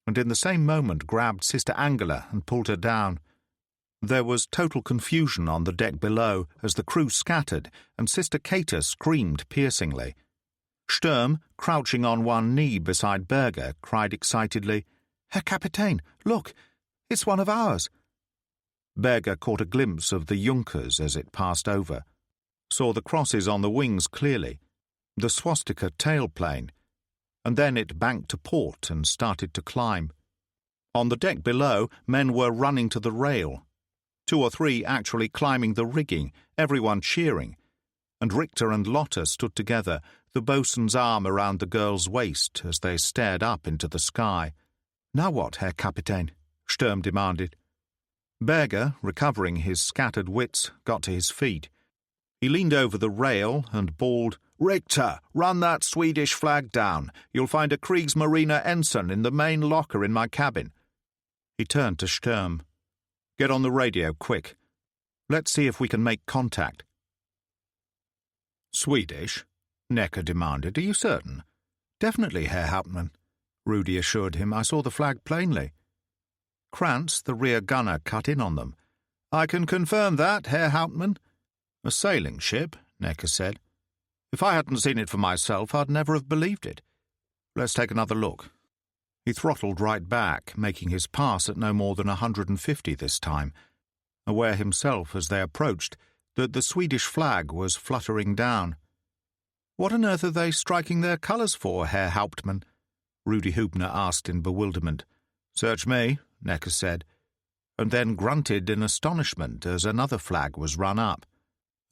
and in the same moment grabbed Sister Angela and pulled her down. There was total confusion on the deck below as the crew scattered, and Sister Kater screamed piercingly. Sturm, crouching on one knee beside Berger, cried excitedly, "Herr Kapitän, look! It's one of ours!" Berger caught a glimpse of the Junkers as it passed over, saw the crosses on the wings clearly, the swastika tailplane, and then it banked to port and started to climb. On the deck below, men were running to the rail, 2 or 3 actually climbing the rigging, everyone cheering, and Richter and Lotta stood together, the boatswain's arm around the girl's waist as they stared up into the sky. "Now what, Herr Kapitän?" Sturm demanded. Berger, recovering his scattered wits, got to his feet. He leaned over the rail and bawled, "Richter, run that Swedish flag down. You'll find a Kriegsmarine ensign in the main locker in my cabin." He turned to Sturm. "Get on the radio, quick. Let's see if we can make contact." "Swedish?" Necker demanded. "Are you certain?" "Definitely, Herr Hauptmann," Rudy assured him. "I saw the flag plainly." Krantz, the rear gunner, cut in on them. "I can confirm that, Herr Hauptmann." "A sailing ship," Necker said. "If I hadn't seen it for myself, I'd never have believed it. Let's take another look." He throttled right back, making his pass at no more than 150 this time, aware himself as they approached that the Swedish flag was fluttering down. "What on earth are they striking their colours for, Herr Hauptmann?" Rudy Hubner asked in bewilderment. "Search me," Necker said, and then grunted in astonishment as another flag was run up.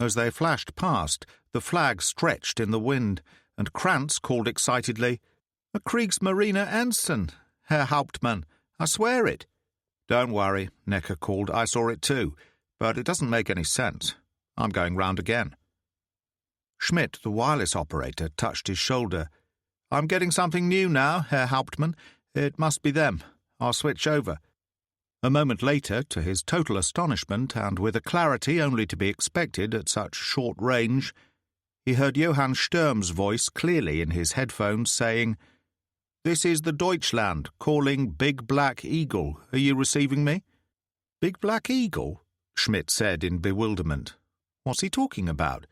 As they flashed past, the flag stretched in the wind, and Krantz called excitedly, "A Kriegsmarine ensign, Herr Hauptmann, I swear it." "Don't worry," Necker called. "I saw it too, but it doesn't make any sense. I'm going round again." Schmidt, the wireless operator, touched his shoulder. "I'm getting something new now, Herr Hauptmann. It must be them. I'll switch over." A moment later, to his total astonishment, and with a clarity only to be expected at such short range, he heard Johann Sturm's voice clearly in his headphones saying, "This is the Deutschland, calling Big Black Eagle. Are you receiving me?" "Big Black Eagle?" Schmidt said in bewilderment. "What's he talking about?"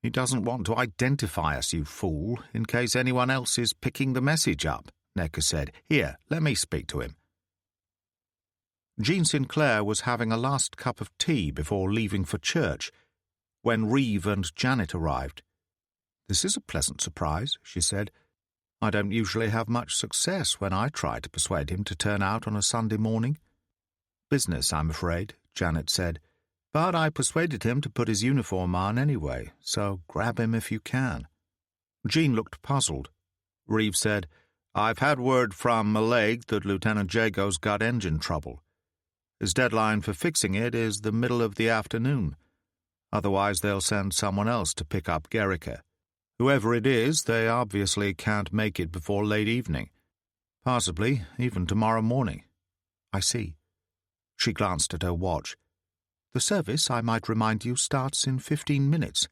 "He doesn't want to identify us, you fool, in case anyone else is picking the message up," Necker said. "Here, let me speak to him." Jean Sinclair was having a last cup of tea before leaving for church, when Reeve and Janet arrived. "This is a pleasant surprise," she said. "I don't usually have much success when I try to persuade him to turn out on a Sunday morning." "Business, I'm afraid," Janet said. "But I persuaded him to put his uniform on anyway, so grab him if you can." Jean looked puzzled. Reeve said, "I've had word from Mallaig that Lieutenant Jago's got engine trouble. His deadline for fixing it is the middle of the afternoon. Otherwise they'll send someone else to pick up Gericke. Whoever it is, they obviously can't make it before late evening. Possibly even tomorrow morning." "I see." She glanced at her watch. The service, I might remind you, starts in 15 minutes.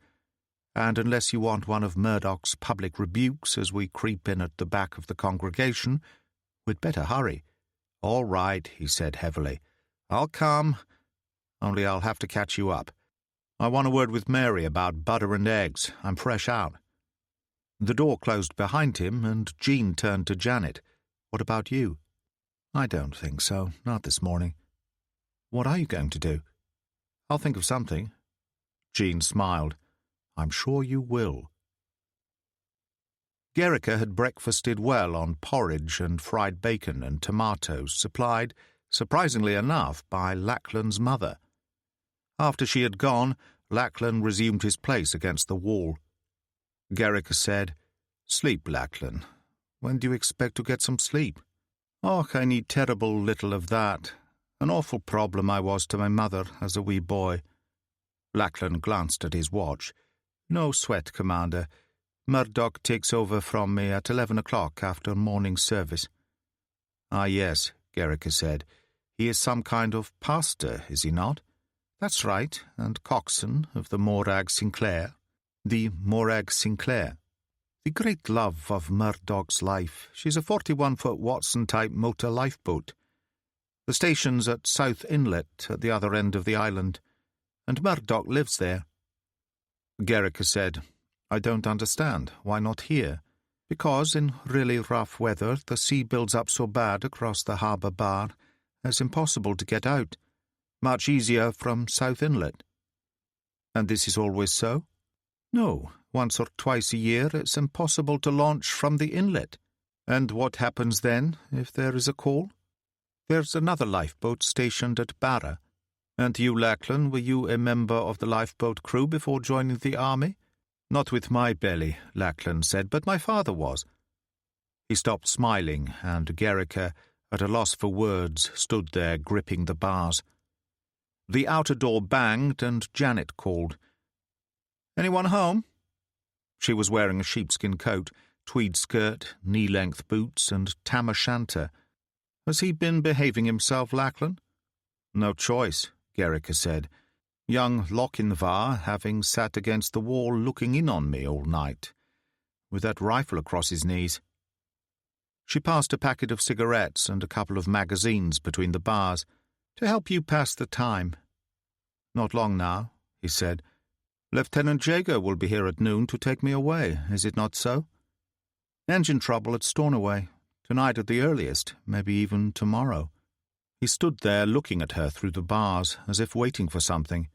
And unless you want one of Murdoch's public rebukes as we creep in at the back of the congregation, we'd better hurry." "All right," he said heavily. "I'll come. Only I'll have to catch you up. I want a word with Mary about butter and eggs. I'm fresh out." The door closed behind him, and Jean turned to Janet. "What about you?" "I don't think so. Not this morning." "What are you going to do?" "I'll think of something." Jean smiled. "I'm sure you will." Gerrica had breakfasted well on porridge and fried bacon and tomatoes supplied, surprisingly enough, by Lachlan's mother. After she had gone, Lachlan resumed his place against the wall. Gerrica said, "Sleep, Lachlan. When do you expect to get some sleep?" "Och, I need terrible little of that. An awful problem I was to my mother as a wee boy." Lachlan glanced at his watch. "No sweat, Commander. Murdoch takes over from me at 11 o'clock after morning service." "Ah, yes," Gerrica said. "He is some kind of pastor, is he not?" "That's right, and coxswain of the Morag Sinclair." "The Morag Sinclair." "The great love of Murdoch's life. She's a 41-foot Watson-type motor lifeboat. The station's at South Inlet, at the other end of the island, and Murdoch lives there." Gerrica said, "I don't understand. Why not here?" "Because in really rough weather the sea builds up so bad across the harbour bar it's impossible to get out. Much easier from South Inlet." "And this is always so?" "No. Once or twice a year it's impossible to launch from the inlet." "And what happens then, if there is a call?" "There's another lifeboat stationed at Barra." "And you, Lachlan, were you a member of the lifeboat crew before joining the army?" "Not with my belly," Lachlan said, "but my father was." He stopped smiling, and Gerrica, at a loss for words, stood there gripping the bars. The outer door banged, and Janet called. "Anyone home?" She was wearing a sheepskin coat, tweed skirt, knee-length boots, and tam o' shanter. "Has he been behaving himself, Lachlan?" "No choice," Gerrica said. "Young Lochinvar having sat against the wall looking in on me all night, with that rifle across his knees." She passed a packet of cigarettes and a couple of magazines between the bars. "To help you pass the time." "Not long now," he said. "Lieutenant Jaeger will be here at noon to take me away, is it not so?" "Engine trouble at Stornoway. Tonight at the earliest, maybe even tomorrow." He stood there looking at her through the bars, as if waiting for something.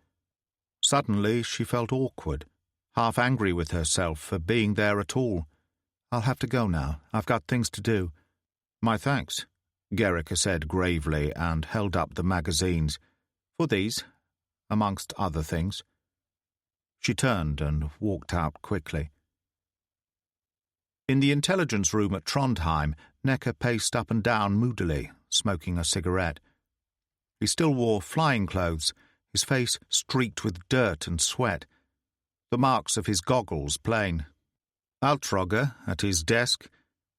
Suddenly she felt awkward, half angry with herself for being there at all. "I'll have to go now. I've got things to do." "My thanks," Gerrica said gravely, and held up the magazines. "For these, amongst other things." She turned and walked out quickly. In the intelligence room at Trondheim, Necker paced up and down moodily, smoking a cigarette. He still wore flying clothes, his face streaked with dirt and sweat, the marks of his goggles plain. Altrogger, at his desk,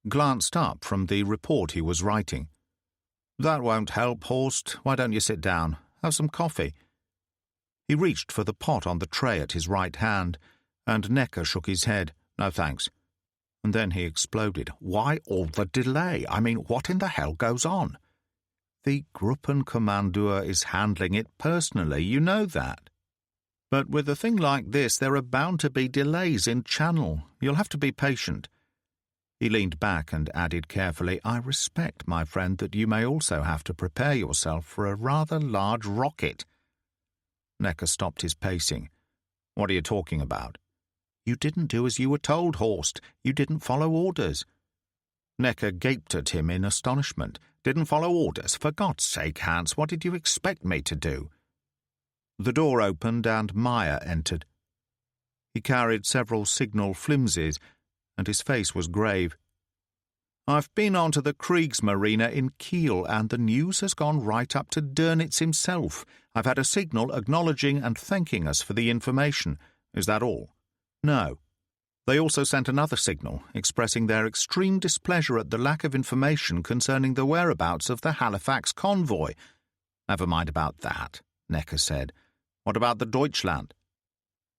glanced up from the report he was writing. "That won't help, Horst. Why don't you sit down? Have some coffee." He reached for the pot on the tray at his right hand, and Necker shook his head. "No, thanks." And then he exploded. "Why all the delay? I mean, what in the hell goes on?" "The Gruppenkommandeur is handling it personally, you know that." "But with a thing like this, there are bound to be delays in channel. You'll have to be patient." He leaned back and added carefully, "I respect, my friend, that you may also have to prepare yourself for a rather large rocket." Necker stopped his pacing. "What are you talking about?" "You didn't do as you were told, Horst. You didn't follow orders." Necker gaped at him in astonishment. "Didn't follow orders? For God's sake, Hans, what did you expect me to do?" The door opened and Meyer entered. He carried several signal flimsies, and his face was grave. "I've been on to the Kriegsmarine in Kiel, and the news has gone right up to Dönitz himself. I've had a signal acknowledging and thanking us for the information. Is that all?" "No. They also sent another signal, expressing their extreme displeasure at the lack of information concerning the whereabouts of the Halifax convoy." "Never mind about that," Necker said. What about the Deutschland?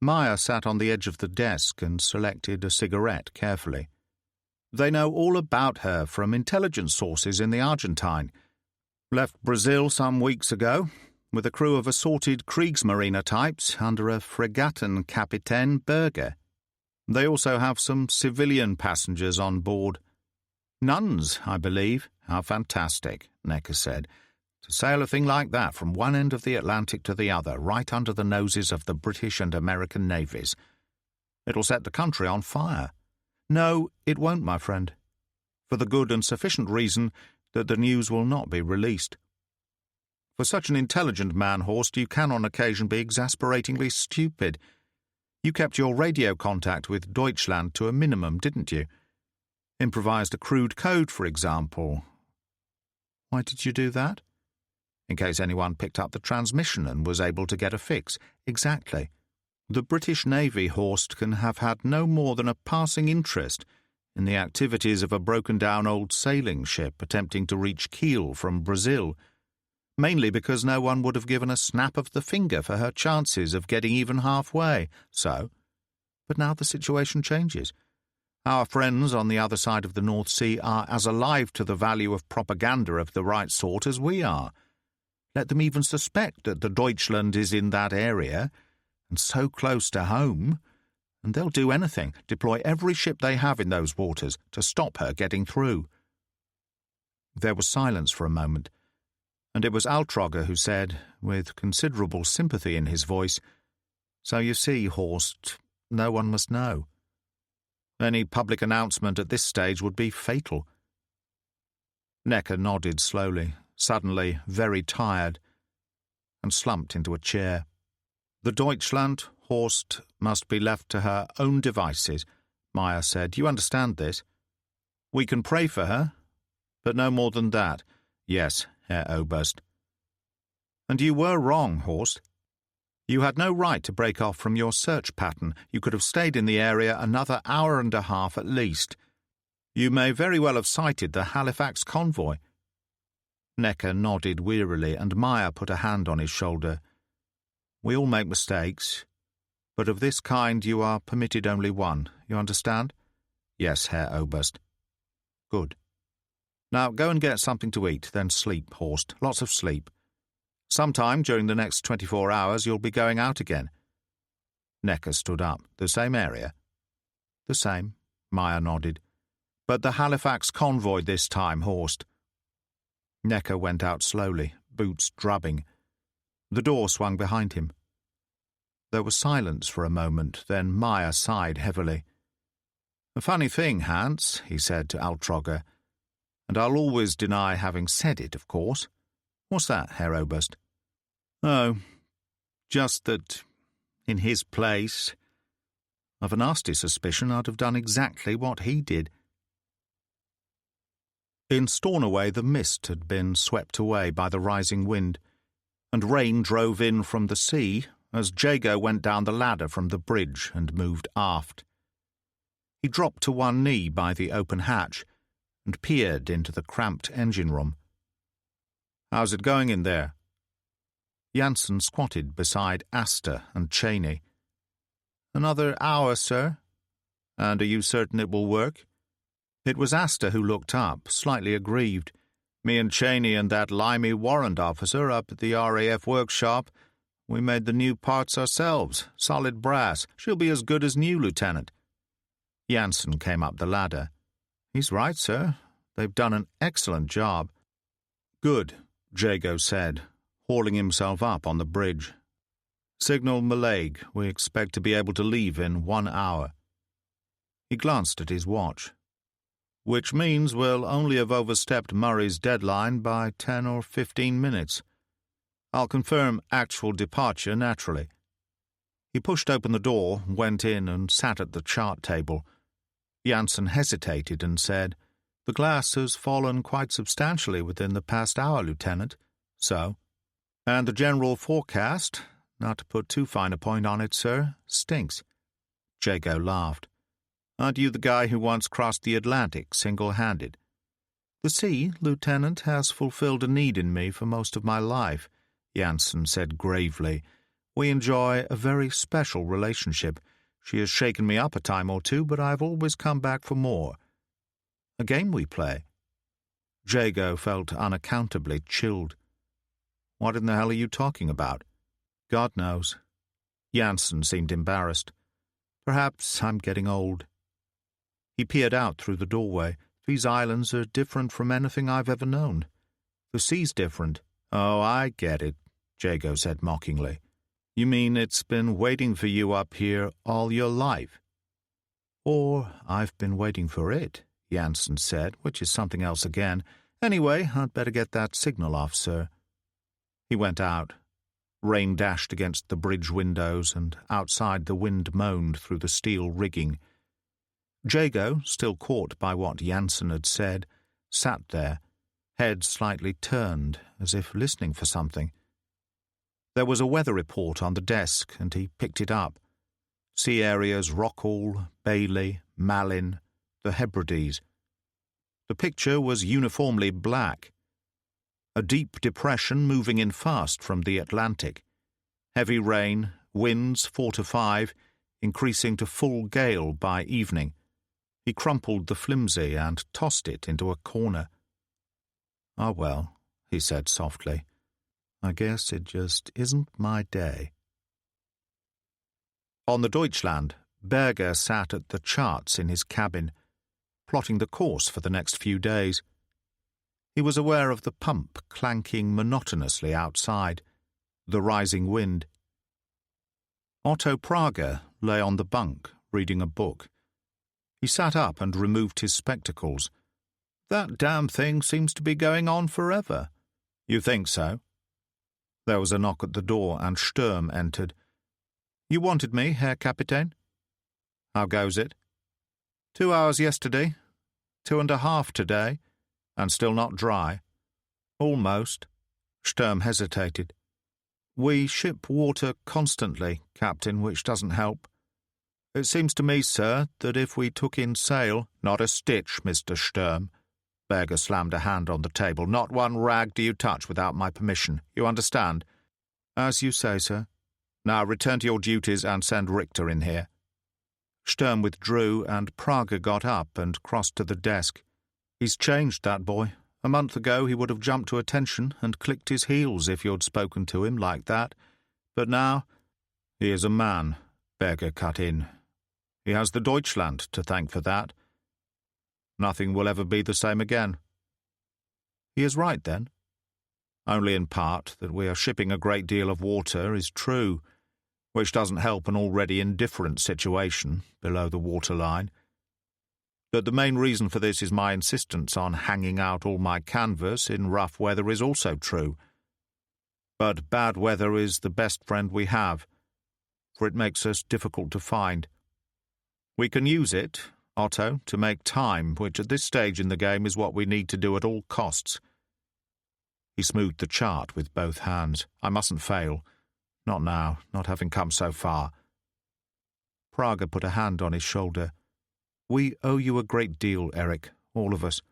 Meyer sat on the edge of the desk and selected a cigarette carefully. They know all about her from intelligence sources in the Argentine. Left Brazil some weeks ago, with a crew of assorted Kriegsmarine types under a Fregattenkapitän Berger. They also have some civilian passengers on board. Nuns, I believe. How fantastic, Necker said. To sail a thing like that from one end of the Atlantic to the other, right under the noses of the British and American navies. It'll set the country on fire. No, it won't, my friend. For the good and sufficient reason that the news will not be released. For such an intelligent man, Horst, you can on occasion be exasperatingly stupid. You kept your radio contact with Deutschland to a minimum, didn't you? Improvised a crude code, for example. Why did you do that? In case anyone picked up the transmission and was able to get a fix. Exactly. The British Navy, Horst, can have had no more than a passing interest in the activities of a broken-down old sailing ship attempting to reach Kiel from Brazil, mainly because no one would have given a snap of the finger for her chances of getting even halfway. But now the situation changes. Our friends on the other side of the North Sea are as alive to the value of propaganda of the right sort as we are. Let them even suspect that the Deutschland is in that area, and so close to home, and they'll do anything, deploy every ship they have in those waters to stop her getting through. There was silence for a moment, and it was Altrogger who said, with considerable sympathy in his voice, "So you see, Horst, no one must know. Any public announcement at this stage would be fatal." Necker nodded slowly, suddenly very tired, and slumped into a chair. The Deutschland, Horst, must be left to her own devices, Meyer said. You understand this? We can pray for her, but no more than that. Yes, Herr Oberst. And you were wrong, Horst. You had no right to break off from your search pattern. You could have stayed in the area another hour and a half at least. You may very well have sighted the Halifax convoy. Necker nodded wearily, and Meyer put a hand on his shoulder. We all make mistakes, but of this kind you are permitted only one. You understand? Yes, Herr Oberst. Good. Now go and get something to eat, then sleep, Horst. Lots of sleep. Sometime during the next 24 hours you'll be going out again. Necker stood up. The same area? The same, Meyer nodded. But the Halifax convoy this time, Horst. Necker went out slowly, boots drubbing. The door swung behind him. There was silence for a moment, then Meyer sighed heavily. A funny thing, Hans, he said to Altrogger, and I'll always deny having said it, of course. What's that, Herr Oberst? Oh, just that, in his place, I've a nasty suspicion I'd have done exactly what he did. In Stornoway the mist had been swept away by the rising wind, and rain drove in from the sea as Jago went down the ladder from the bridge and moved aft. He dropped to one knee by the open hatch and peered into the cramped engine room. How's it going in there? Jansen squatted beside Astor and Cheney. Another hour, sir. And are you certain it will work? It was Astor who looked up, slightly aggrieved. Me and Cheney and that limey warrant officer up at the RAF workshop, we made the new parts ourselves, solid brass. She'll be as good as new, Lieutenant. Jansen came up the ladder. He's right, sir. They've done an excellent job. Good, Jago said, hauling himself up on the bridge. Signal Mallaig. We expect to be able to leave in 1 hour. He glanced at his watch. Which means we'll only have overstepped Murray's deadline by 10 or 15 minutes. I'll confirm actual departure naturally. He pushed open the door, went in and sat at the chart table. Jansen hesitated and said, The glass has fallen quite substantially within the past hour, Lieutenant. So? And the general forecast, not to put too fine a point on it, sir, stinks. Jago laughed. Aren't you the guy who once crossed the Atlantic single-handed? The sea, Lieutenant, has fulfilled a need in me for most of my life, Jansen said gravely. We enjoy a very special relationship. She has shaken me up a time or two, but I've always come back for more. A game we play." Jago felt unaccountably chilled. "What in the hell are you talking about?" "God knows." Jansen seemed embarrassed. "Perhaps I'm getting old." He peered out through the doorway. "These islands are different from anything I've ever known. The sea's different." "Oh, I get it," Jago said mockingly. "You mean it's been waiting for you up here all your life?" "Or I've been waiting for it," Jansen said, which is something else again. "Anyway, I'd better get that signal off, sir." He went out. Rain dashed against the bridge windows, and outside the wind moaned through the steel rigging. Jago, still caught by what Jansen had said, sat there, head slightly turned, as if listening for something. There was a weather report on the desk, and he picked it up. Sea areas Rockall, Bailey, Malin, the Hebrides. The picture was uniformly black. A deep depression moving in fast from the Atlantic. Heavy rain, winds 4 to 5, increasing to full gale by evening. He crumpled the flimsy and tossed it into a corner. "Ah, well," he said softly, "I guess it just isn't my day." On the Deutschland, Berger sat at the charts in his cabin, plotting the course for the next few days. He was aware of the pump clanking monotonously outside, the rising wind. Otto Prager lay on the bunk, reading a book. He sat up and removed his spectacles. "That damn thing seems to be going on forever." "You think so?" There was a knock at the door, and Sturm entered. "You wanted me, Herr Kapitän?" "How goes it?" 2 hours yesterday, 2.5 today, and still not dry." "Almost." Sturm hesitated. "We ship water constantly, Captain, which doesn't help. It seems to me, sir, that if we took in sail—" "Not a stitch, Mr. Sturm." Berger slammed a hand on the table. "Not one rag do you touch without my permission. You understand?" "As you say, sir." "Now return to your duties and send Richter in here." Sturm withdrew, and Prager got up and crossed to the desk. "He's changed, that boy. A month ago he would have jumped to attention and clicked his heels if you'd spoken to him like that. But now—" "He is a man," Berger cut in. "He has the Deutschland to thank for that. Nothing will ever be the same again." "He is right, then?" "Only in part. That we are shipping a great deal of water is true, which doesn't help an already indifferent situation below the waterline. That the main reason for this is my insistence on hanging out all my canvas in rough weather is also true. But bad weather is the best friend we have, for it makes us difficult to find. We can use it, Otto, to make time, which at this stage in the game is what we need to do at all costs." He smoothed the chart with both hands. "I mustn't fail. Not now, not having come so far." Prager put a hand on his shoulder. "We owe you a great deal, Eric, all of us."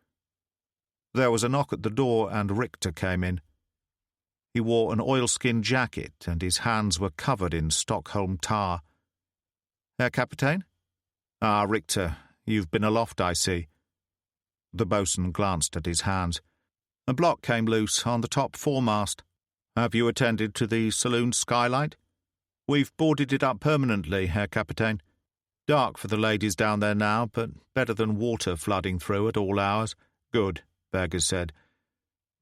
There was a knock at the door, and Richter came in. He wore an oilskin jacket, and his hands were covered in Stockholm tar. "Herr Kapitän?" "Ah, Richter, you've been aloft, I see." The boatswain glanced at his hands. "A block came loose on the top foremast. Have you attended to the saloon skylight?" "We've boarded it up permanently, Herr Kapitän. Dark for the ladies down there now, but better than water flooding through at all hours." "Good," Berger said.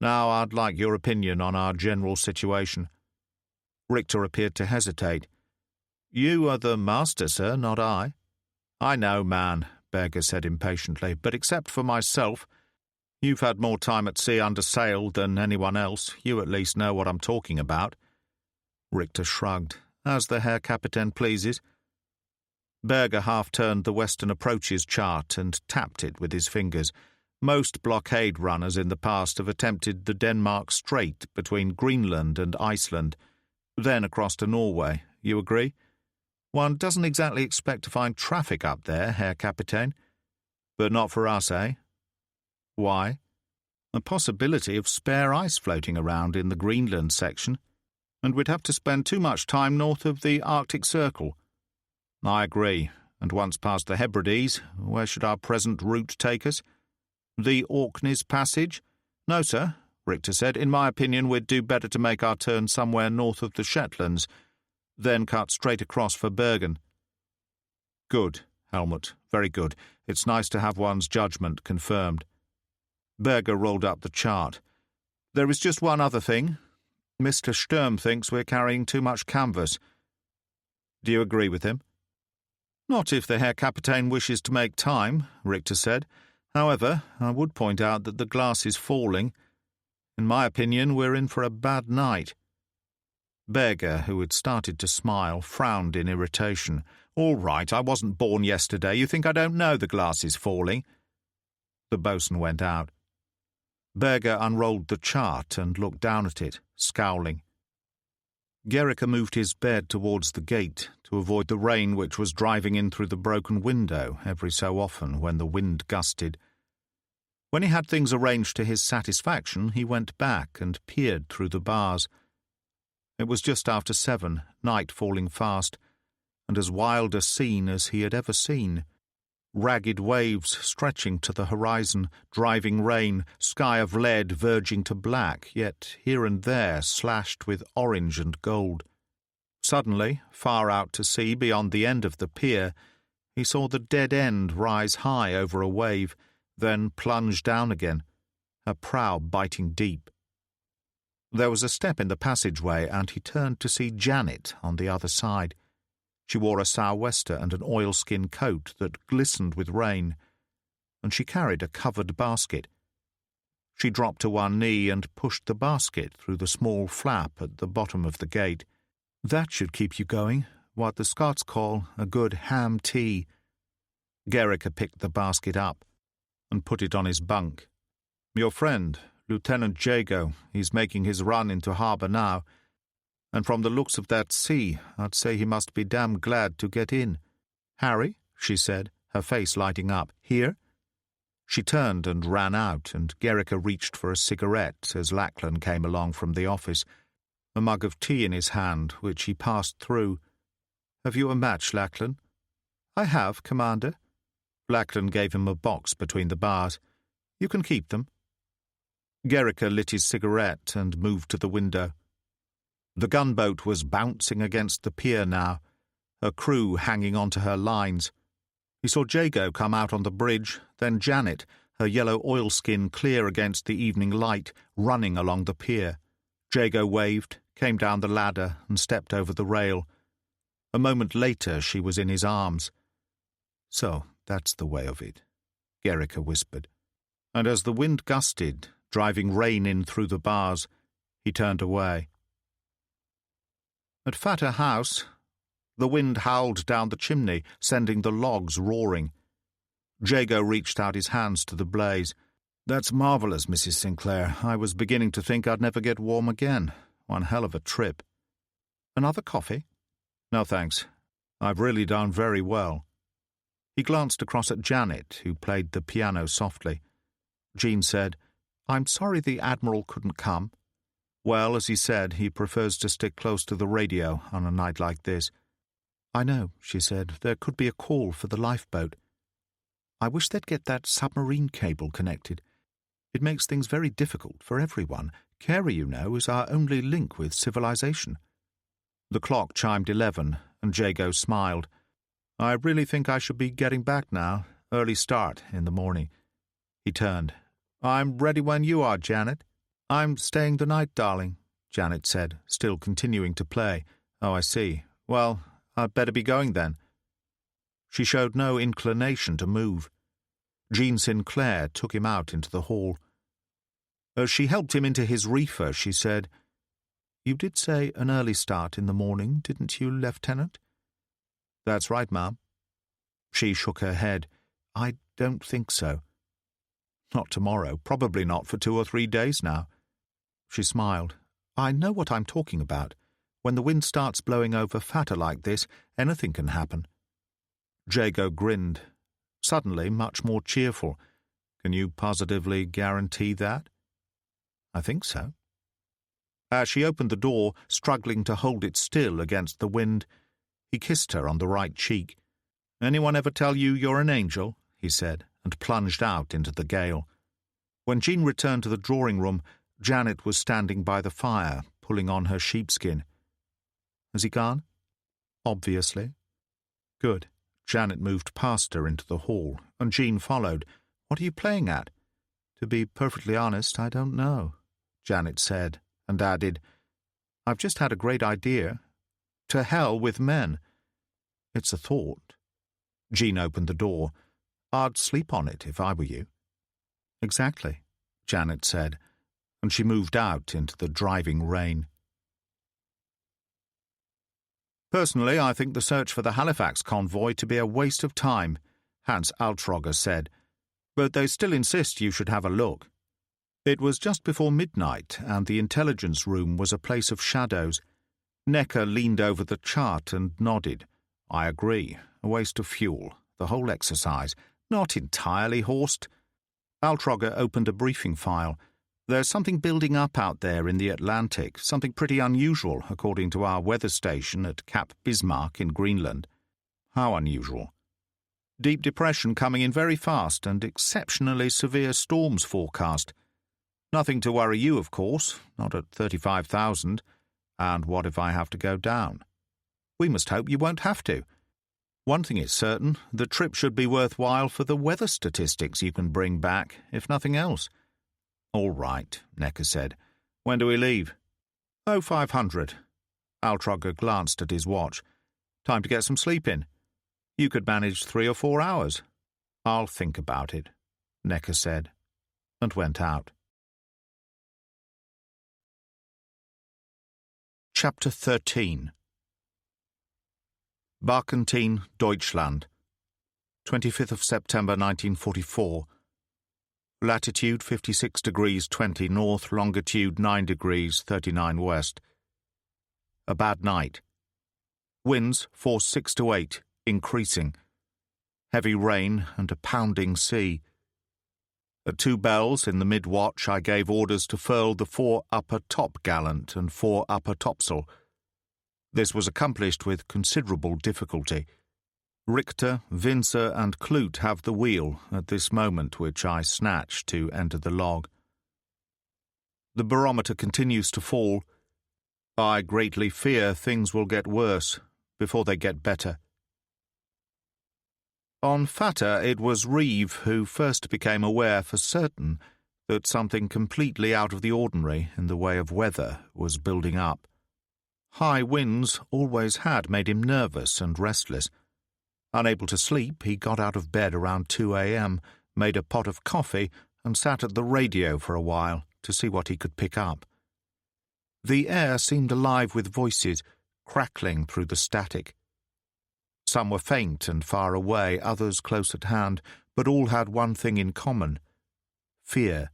"Now I'd like your opinion on our general situation." Richter appeared to hesitate. "You are the master, sir, not I." "I know, man," Berger said impatiently, "but except for myself, you've had more time at sea under sail than anyone else. You at least know what I'm talking about." Richter shrugged. "As the Herr Kapitän pleases." Berger half-turned the Western Approaches chart and tapped it with his fingers. "Most blockade runners in the past have attempted the Denmark Strait between Greenland and Iceland, then across to Norway. You agree? One doesn't exactly expect to find traffic up there, Herr Kapitän. But not for us, eh?" "Why?" "A possibility of spare ice floating around in the Greenland section." and we'd have to spend too much time north of the Arctic Circle. I agree, and once past the Hebrides, where should our present route take us? The Orkneys Passage? No, sir, Richter said. In my opinion, we'd do better to make our turn somewhere north of the Shetlands, then cut straight across for Bergen. Good, Helmut, very good. It's nice to have one's judgment confirmed. Berger rolled up the chart. There is just one other thing. Mr. Sturm thinks we're carrying too much canvas. Do you agree with him? Not if the Herr Kapitän wishes to make time, Richter said. However, I would point out that the glass is falling. In my opinion, we're in for a bad night. Berger, who had started to smile, frowned in irritation. All right, I wasn't born yesterday. You think I don't know the glass is falling? The boatswain went out. Berger unrolled the chart and looked down at it, scowling. Gericke moved his bed towards the gate to avoid the rain which was driving in through the broken window every so often when the wind gusted. When he had things arranged to his satisfaction, he went back and peered through the bars. It was just after 7, night falling fast, and as wild a scene as he had ever seen. Ragged waves stretching to the horizon, driving rain, sky of lead verging to black, yet here and there slashed with orange and gold. Suddenly, far out to sea beyond the end of the pier, he saw the dead end rise high over a wave, then plunge down again, her prow biting deep. There was a step in the passageway, and he turned to see Janet on the other side. She wore a sou'wester and an oilskin coat that glistened with rain, and she carried a covered basket. She dropped to one knee and pushed the basket through the small flap at the bottom of the gate. That should keep you going, what the Scots call a good ham tea. Gericke picked the basket up and put it on his bunk. Your friend, Lieutenant Jago, he's making his run into harbour now, and from the looks of that sea, I'd say he must be damn glad to get in. Harry, she said, her face lighting up, here? She turned and ran out, and Gericke reached for a cigarette as Lachlan came along from the office, a mug of tea in his hand, which he passed through. Have you a match, Lachlan? I have, Commander. Lachlan gave him a box between the bars. You can keep them. Gericke lit his cigarette and moved to the window. The gunboat was bouncing against the pier now, her crew hanging onto her lines. He saw Jago come out on the bridge, then Janet, her yellow oilskin clear against the evening light, running along the pier. Jago waved, came down the ladder, and stepped over the rail. A moment later she was in his arms. So that's the way of it, Gericke whispered. And as the wind gusted, driving rain in through the bars, he turned away. At Fatter House, the wind howled down the chimney, sending the logs roaring. Jago reached out his hands to the blaze. That's marvellous, Mrs. Sinclair. I was beginning to think I'd never get warm again. One hell of a trip. Another coffee? No, thanks. I've really done very well. He glanced across at Janet, who played the piano softly. Jean said, I'm sorry the Admiral couldn't come. Well, as he said, he prefers to stick close to the radio on a night like this. I know, she said. There could be a call for the lifeboat. I wish they'd get that submarine cable connected. It makes things very difficult for everyone. Carey, you know, is our only link with civilization. The clock chimed 11, and Jago smiled. I really think I should be getting back now. Early start in the morning. He turned. I'm ready when you are, Janet. I'm staying the night, darling, Janet said, still continuing to play. Oh, I see. Well, I'd better be going then. She showed no inclination to move. Jean Sinclair took him out into the hall. As she helped him into his reefer, she said, You did say an early start in the morning, didn't you, Lieutenant? That's right, ma'am. She shook her head. I don't think so. Not tomorrow, probably not for 2 or 3 days now. She smiled. I know what I'm talking about. When the wind starts blowing over fatter like this, anything can happen. Jago grinned, suddenly much more cheerful. Can you positively guarantee that? I think so. As she opened the door, struggling to hold it still against the wind, he kissed her on the right cheek. "Anyone ever tell you you're an angel?" he said, and plunged out into the gale. When Jean returned to the drawing-room, Janet was standing by the fire, pulling on her sheepskin. "Has he gone?" "Obviously." "Good." Janet moved past her into the hall, and Jean followed. "What are you playing at?" "To be perfectly honest, I don't know," Janet said, and added, "I've just had a great idea. To hell with men." "It's a thought." Jean opened the door. "I'd sleep on it if I were you." "Exactly," Janet said, and she moved out into the driving rain. "Personally, I think the search for the Halifax convoy to be a waste of time," Hans Altrogger said, "but they still insist you should have a look." It was just before midnight, and the intelligence room was a place of shadows. Necker leaned over the chart and nodded. "I agree. A waste of fuel. The whole exercise. Not entirely horsed." Altrogger opened a briefing file. "There's something building up out there in the Atlantic, something pretty unusual, according to our weather station at Cap Bismarck in Greenland." "How unusual?" "Deep depression coming in very fast and exceptionally severe storms forecast. Nothing to worry you, of course, not at 35,000. And what if I have to go down?" "We must hope you won't have to. One thing is certain, the trip should be worthwhile for the weather statistics you can bring back, if nothing else." "All right," Necker said. "When do we leave?" "Oh, 500. Altrogger glanced at his watch. "Time to get some sleep in. You could manage 3 or 4 hours." "I'll think about it," Necker said, and went out. Chapter 13. Barkentine, Deutschland, 25th of September 1944. Latitude 56 degrees 20 north, longitude 9 degrees 39 west. A bad night. Winds force 6 to 8, increasing. Heavy rain and a pounding sea. At 2 bells in the mid-watch I gave orders to furl the 4 upper topgallant and 4 upper topsail. This was accomplished with considerable difficulty. Richter, Winzer, and Clute have the wheel at this moment, which I snatch to enter the log. The barometer continues to fall. I greatly fear things will get worse before they get better. On Fata, it was Reeve who first became aware for certain that something completely out of the ordinary in the way of weather was building up. High winds always had made him nervous and restless. Unable to sleep, he got out of bed around 2 a.m., made a pot of coffee, and sat at the radio for a while to see what he could pick up. The air seemed alive with voices, crackling through the static. Some were faint and far away, others close at hand, but all had one thing in common: fear.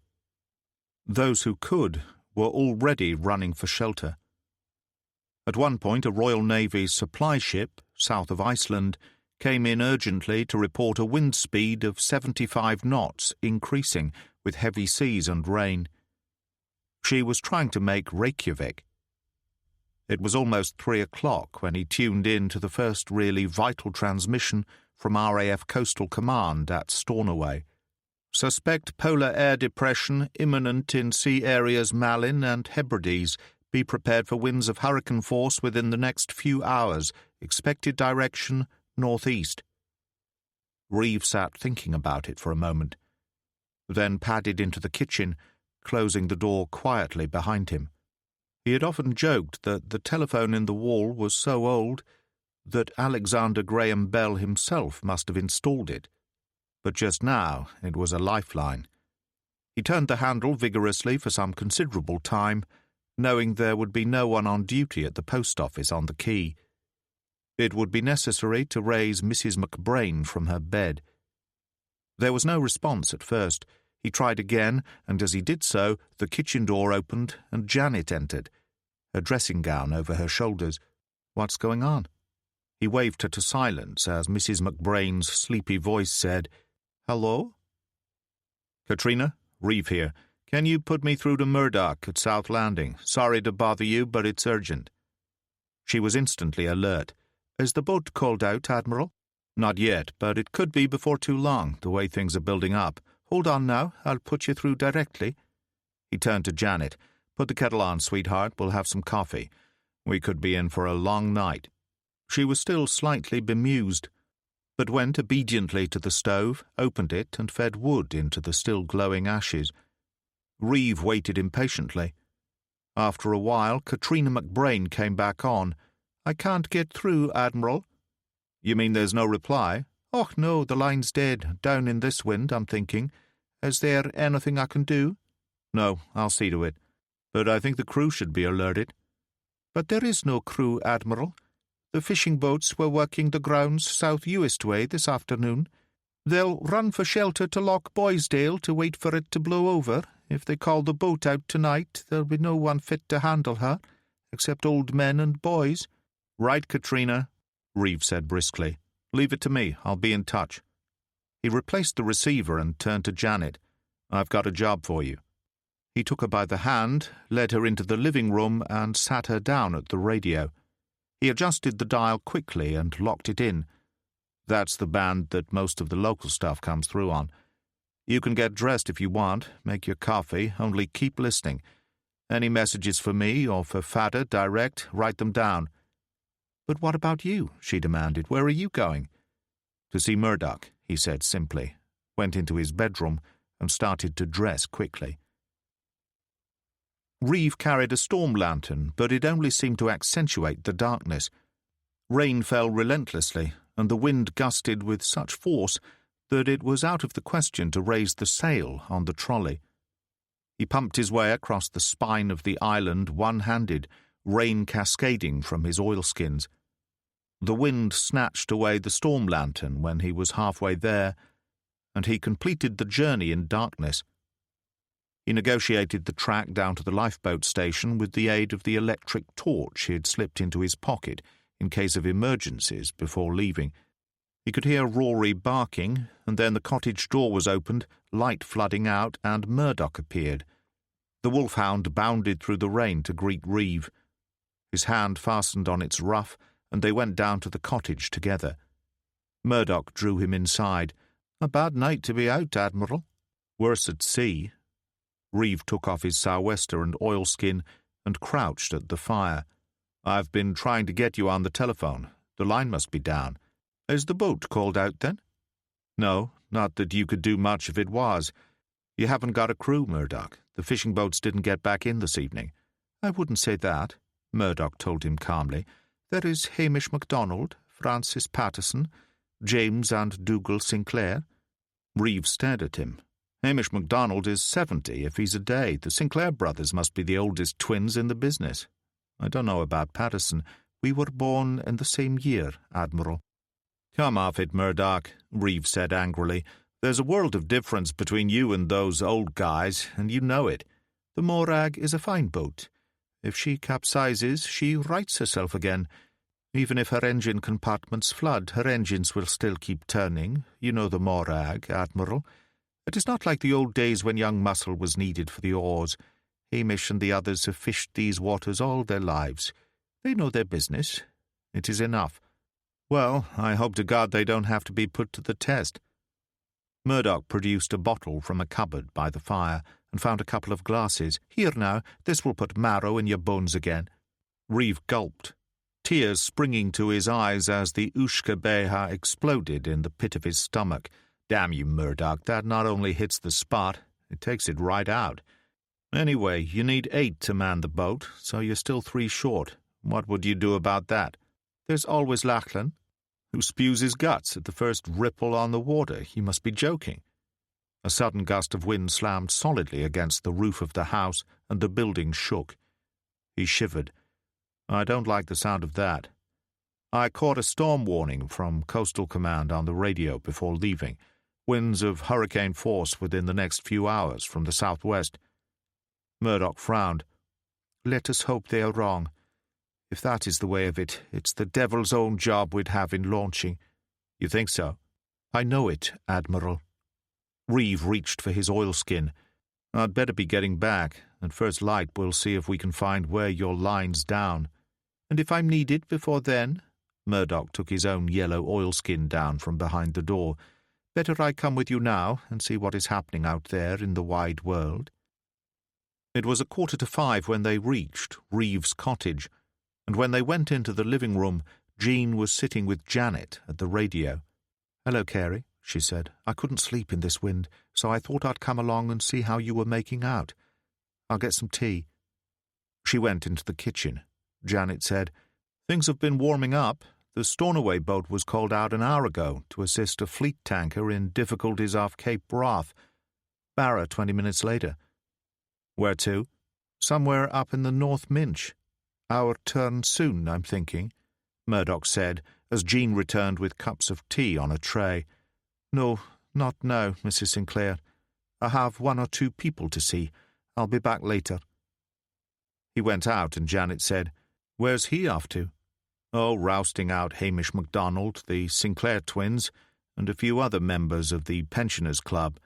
Those who could were already running for shelter. At one point, a Royal Navy supply ship, south of Iceland, came in urgently to report a wind speed of 75 knots, increasing, with heavy seas and rain. She was trying to make Reykjavik. It was almost 3 o'clock when he tuned in to the first really vital transmission from RAF Coastal Command at Stornoway. "Suspect polar air depression imminent in sea areas Malin and Hebrides. Be prepared for winds of hurricane force within the next few hours. Expected direction northeast." Reeve sat thinking about it for a moment, then padded into the kitchen, closing the door quietly behind him. He had often joked that the telephone in the wall was so old that Alexander Graham Bell himself must have installed it, but just now it was a lifeline. He turned the handle vigorously for some considerable time, knowing there would be no one on duty at the post office on the quay. It would be necessary to raise Mrs. McBrain from her bed. There was no response at first. He tried again, and as he did so, the kitchen door opened and Janet entered, her dressing gown over her shoulders. "What's going on?" He waved her to silence as Mrs. McBrain's sleepy voice said, "Hello?" "Katrina, Reeve here. Can you put me through to Murdoch at South Landing? Sorry to bother you, but it's urgent." She was instantly alert. "Is the boat called out, Admiral?" "Not yet, but it could be before too long, the way things are building up. Hold on now, I'll put you through directly." He turned to Janet. "Put the kettle on, sweetheart. We'll have some coffee. We could be in for a long night." She was still slightly bemused, but went obediently to the stove, opened it, and fed wood into the still glowing ashes. Reeve waited impatiently. After a while, Katrina McBrain came back on. "I can't get through, Admiral." "You mean there's no reply?" "Oh, no, the line's dead, down in this wind, I'm thinking. Is there anything I can do?" "No, I'll see to it. But I think the crew should be alerted." "But there is no crew, Admiral. The fishing boats were working the grounds South Uist way this afternoon. They'll run for shelter to Loch Boysdale to wait for it to blow over. If they call the boat out tonight, there'll be no one fit to handle her, except old men and boys." "Right, Katrina," Reeve said briskly. "Leave it to me. I'll be in touch." He replaced the receiver and turned to Janet. "I've got a job for you." He took her by the hand, led her into the living room, and sat her down at the radio. He adjusted the dial quickly and locked it in. That's the band that most of the local stuff comes through on. "You can get dressed if you want, make your coffee, only keep listening. Any messages for me or for Fada direct, write them down." "But what about you?" she demanded. "Where are you going?" "To see Murdoch," he said simply, went into his bedroom, and started to dress quickly. Reeve carried a storm lantern, but it only seemed to accentuate the darkness. Rain fell relentlessly, and the wind gusted with such force that it was out of the question to raise the sail on the trolley. He pumped his way across the spine of the island one-handed, rain cascading from his oilskins. The wind snatched away the storm lantern when he was halfway there, and he completed the journey in darkness. He negotiated the track down to the lifeboat station with the aid of the electric torch he had slipped into his pocket in case of emergencies before leaving. He could hear Rory barking, and then the cottage door was opened, light flooding out, and Murdoch appeared. The wolfhound bounded through the rain to greet Reeve. His hand fastened on its ruff, and they went down to the cottage together. Murdoch drew him inside. "A bad night to be out, Admiral." "Worse at sea." Reeve took off his sou'wester and oilskin and crouched at the fire. "I've been trying to get you on the telephone. The line must be down." "Is the boat called out, then?" "No, not that you could do much if it was. You haven't got a crew, Murdoch. The fishing boats didn't get back in this evening." "I wouldn't say that," Murdoch told him calmly. "There is Hamish MacDonald, Francis Patterson, James and Dougal Sinclair." Reeve stared at him. "Hamish MacDonald is 70 if he's a day. The Sinclair brothers must be the oldest twins in the business. I don't know about Patterson. We were born in the same year, Admiral." "Come off it, Murdoch," Reeve said angrily. "There's a world of difference between you and those old guys, and you know it. The Morag is a fine boat. If she capsizes, she rights herself again. Even if her engine compartments flood, her engines will still keep turning. You know the Morag, Admiral. It is not like the old days when young muscle was needed for the oars. Hamish and the others have fished these waters all their lives. They know their business. It is enough." "Well, I hope to God they don't have to be put to the test." Murdoch produced a bottle from a cupboard by the fire and found a couple of glasses. "Here now, this will put marrow in your bones again." Reeve gulped, tears springing to his eyes as the Ushka Beha exploded in the pit of his stomach. "Damn you, Murdoch, that not only hits the spot, it takes it right out. Anyway, you need 8 to man the boat, so you're still 3 short. What would you do about that?" "There's always Lachlan." "Who spews his guts at the first ripple on the water. You must be joking." A sudden gust of wind slammed solidly against the roof of the house, and the building shook. He shivered. "I don't like the sound of that. I caught a storm warning from Coastal Command on the radio before leaving. Winds of hurricane force within the next few hours from the southwest." Murdoch frowned. "Let us hope they are wrong. If that is the way of it, it's the devil's own job we'd have in launching." "You think so?" "I know it, Admiral." Reeve reached for his oilskin. I'd better be getting back. At first light we'll see if we can find where your line's down. And if I'm needed before then? Murdoch took his own yellow oilskin down from behind the door. Better I come with you now and see what is happening out there in the wide world. It was 5:15 when they reached Reeves' cottage, and when they went into the living room, Jean was sitting with Janet at the radio. "Hello, Carey," she said. "I couldn't sleep in this wind, so I thought I'd come along and see how you were making out. I'll get some tea." She went into the kitchen. Janet said, "Things have been warming up. The Stornoway boat was called out an hour ago to assist a fleet tanker in difficulties off Cape Wrath. Barra 20 minutes later." "Where to?" "Somewhere up in the North Minch. Our turn soon, I'm thinking," Murdoch said, as Jean returned with cups of tea on a tray. "No, not now, Mrs. Sinclair. I have 1 or 2 people to see. I'll be back later." He went out, and Janet said, "Where's he off to?" "Oh, rousting out Hamish MacDonald, the Sinclair twins, and a few other members of the Pensioners' Club,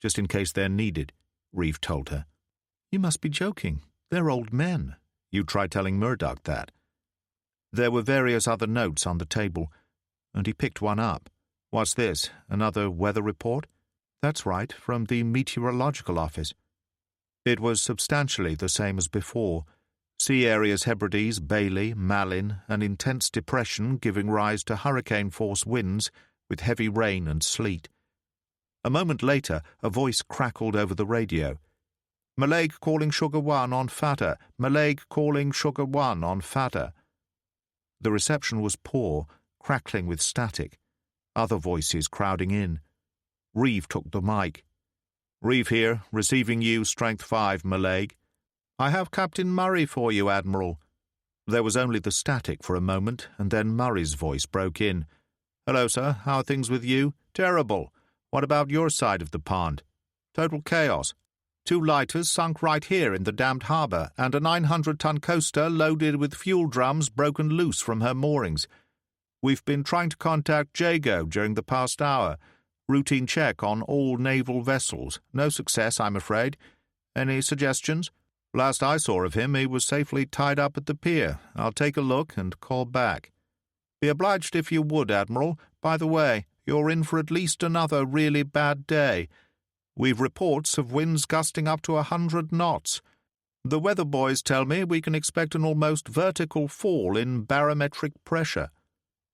just in case they're needed," Reeve told her. "You must be joking. They're old men." "You try telling Murdoch that." There were various other notes on the table, and he picked one up. "What's this, another weather report?" "That's right, from the Meteorological Office." It was substantially the same as before. Sea areas Hebrides, Bailey, Malin, an intense depression giving rise to hurricane-force winds with heavy rain and sleet. A moment later, a voice crackled over the radio. "Mallaig calling Sugar 1 on Fata. Mallaig calling Sugar 1 on Fata." The reception was poor, crackling with static. Other voices crowding in. Reeve took the mic. "Reeve here, receiving you, strength 5, Mallaig." "I have Captain Murray for you, Admiral." There was only the static for a moment, and then Murray's voice broke in. "Hello, sir. How are things with you?" "Terrible. What about your side of the pond?" "Total chaos. 2 lighters sunk right here in the damned harbour, and a 900-ton coaster loaded with fuel drums broken loose from her moorings. We've been trying to contact Jago during the past hour. Routine check on all naval vessels. No success, I'm afraid. Any suggestions?" "Last I saw of him, he was safely tied up at the pier. I'll take a look and call back." "Be obliged if you would, Admiral. By the way, you're in for at least another really bad day. We've reports of winds gusting up to 100 knots. The weather boys tell me we can expect an almost vertical fall in barometric pressure."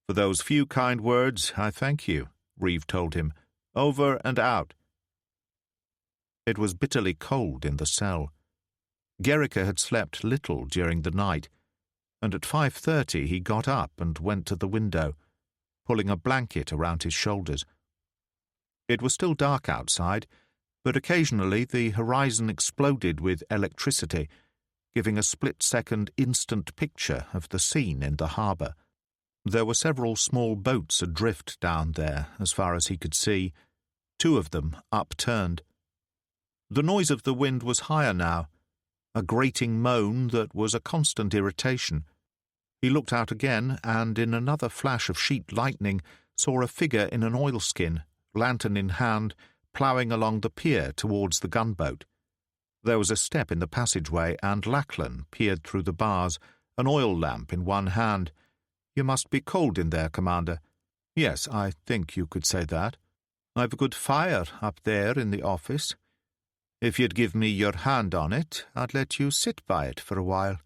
"For those few kind words, I thank you," Reeve told him. "Over and out." It was bitterly cold in the cell. Gerrica had slept little during the night, and at 5:30 he got up and went to the window, pulling a blanket around his shoulders. It was still dark outside, but occasionally the horizon exploded with electricity, giving a split-second instant picture of the scene in the harbour. There were several small boats adrift down there, as far as he could see, 2 of them upturned. The noise of the wind was higher now, a grating moan that was a constant irritation. He looked out again, and in another flash of sheet lightning saw a figure in an oilskin, lantern in hand, ploughing along the pier towards the gunboat. There was a step in the passageway, and Lachlan peered through the bars, an oil lamp in one hand. "You must be cold in there, Commander." "Yes, I think you could say that." "I've a good fire up there in the office. If you'd give me your hand on it, I'd let you sit by it for a while."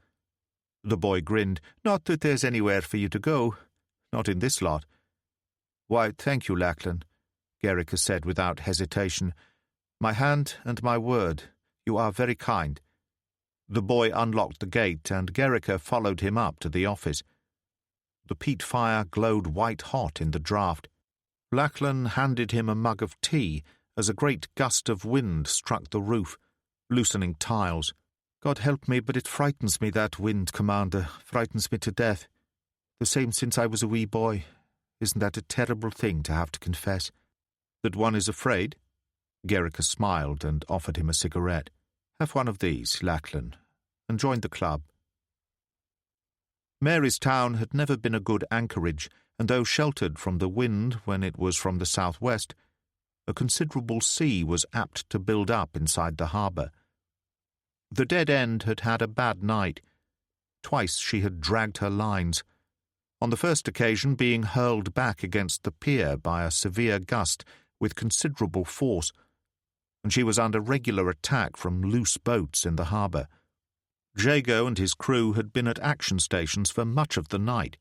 The boy grinned. "Not that there's anywhere for you to go. Not in this lot." "Why, thank you, Lachlan," Gerrica said without hesitation. "My hand and my word. You are very kind." The boy unlocked the gate, and Gerrica followed him up to the office. The peat fire glowed white-hot in the draught. Lachlan handed him a mug of tea as a great gust of wind struck the roof, loosening tiles. "God help me, but it frightens me, that wind, Commander, frightens me to death. The same since I was a wee boy. Isn't that a terrible thing to have to confess?" "That one is afraid?" Gerrica smiled and offered him a cigarette. "Have one of these, Lachlan, and join the club." Marystown had never been a good anchorage, and though sheltered from the wind when it was from the southwest, A considerable sea was apt to build up inside the harbour. The Dead End had had a bad night. Twice she had dragged her lines, on the first occasion being hurled back against the pier by a severe gust with considerable force, and she was under regular attack from loose boats in the harbour. Jago and his crew had been at action stations for much of the night,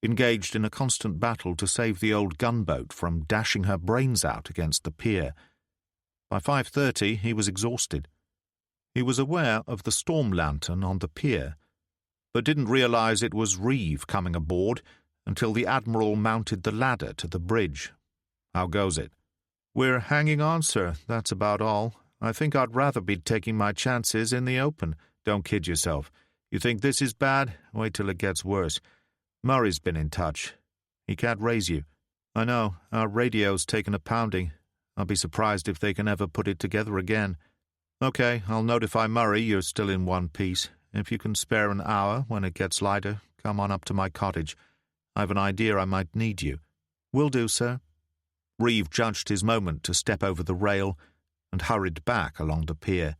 engaged in a constant battle to save the old gunboat from dashing her brains out against the pier. By 5:30 he was exhausted. He was aware of the storm lantern on the pier, but didn't realise it was Reeve coming aboard until the Admiral mounted the ladder to the bridge. "How goes it?" "We're hanging on, sir, that's about all. I think I'd rather be taking my chances in the open." "Don't kid yourself. You think this is bad? Wait till it gets worse. Murray's been in touch. He can't raise you." "I know. Our radio's taken a pounding. I'll be surprised if they can ever put it together again." "Okay, I'll notify Murray you're still in one piece. If you can spare an hour when it gets lighter, come on up to my cottage. I've an idea I might need you." "Will do, sir." Reeve judged his moment to step over the rail and hurried back along the pier.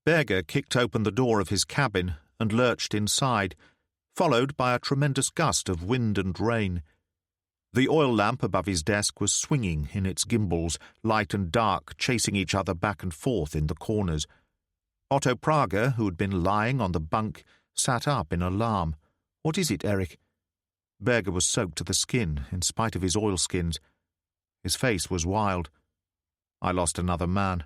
Berger kicked open the door of his cabin and lurched inside, followed by a tremendous gust of wind and rain. The oil lamp above his desk was swinging in its gimbals, light and dark chasing each other back and forth in the corners. Otto Prager, who had been lying on the bunk, sat up in alarm. "What is it, Eric?" Berger was soaked to the skin, in spite of his oilskins. His face was wild. "I lost another man."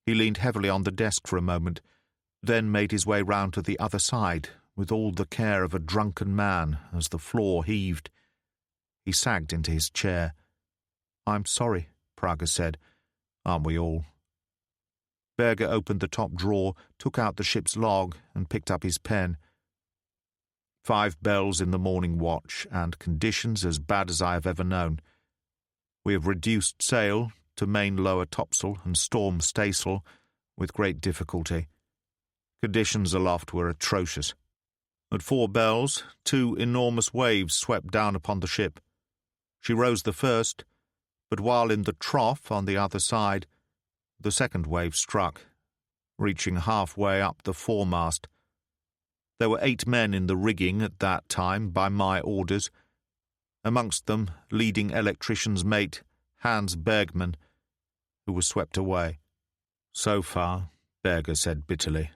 He leaned heavily on the desk for a moment, then made his way round to the other side, with all the care of a drunken man, as the floor heaved. He sagged into his chair. "I'm sorry," Prager said. "Aren't we all?" Berger opened the top drawer, took out the ship's log, and picked up his pen. 5 bells in the morning watch, and conditions as bad as I have ever known. We have reduced sail to main lower topsail and storm staysail with great difficulty. Conditions aloft were atrocious. At 4 bells, 2 enormous waves swept down upon the ship. She rose the first, but while in the trough on the other side, the second wave struck, reaching halfway up the foremast. There were 8 men in the rigging at that time by my orders, amongst them leading electrician's mate Hans Bergman, who was swept away. "So far," Berger said bitterly.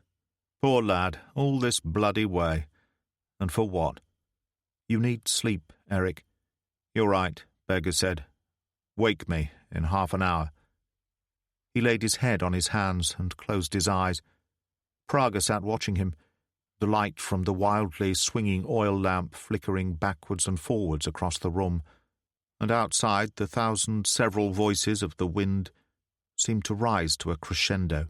"Poor lad, all this bloody way. And for what?" "You need sleep, Eric." "You're right," Berger said. "Wake me in half an hour." He laid his head on his hands and closed his eyes. Prager sat watching him, the light from the wildly swinging oil lamp flickering backwards and forwards across the room, and outside the thousand several voices of the wind seemed to rise to a crescendo.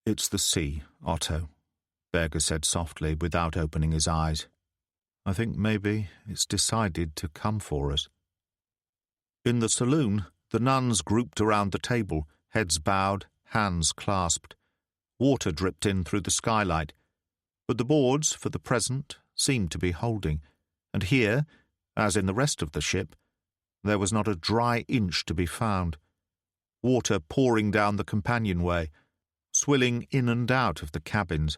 "It's the sea, Otto," Berger said softly without opening his eyes. "I think maybe it's decided to come for us." In the saloon, the nuns grouped around the table, heads bowed, hands clasped. Water dripped in through the skylight, but the boards, for the present, seemed to be holding, and here, as in the rest of the ship, there was not a dry inch to be found. Water pouring down the companionway, swilling in and out of the cabins.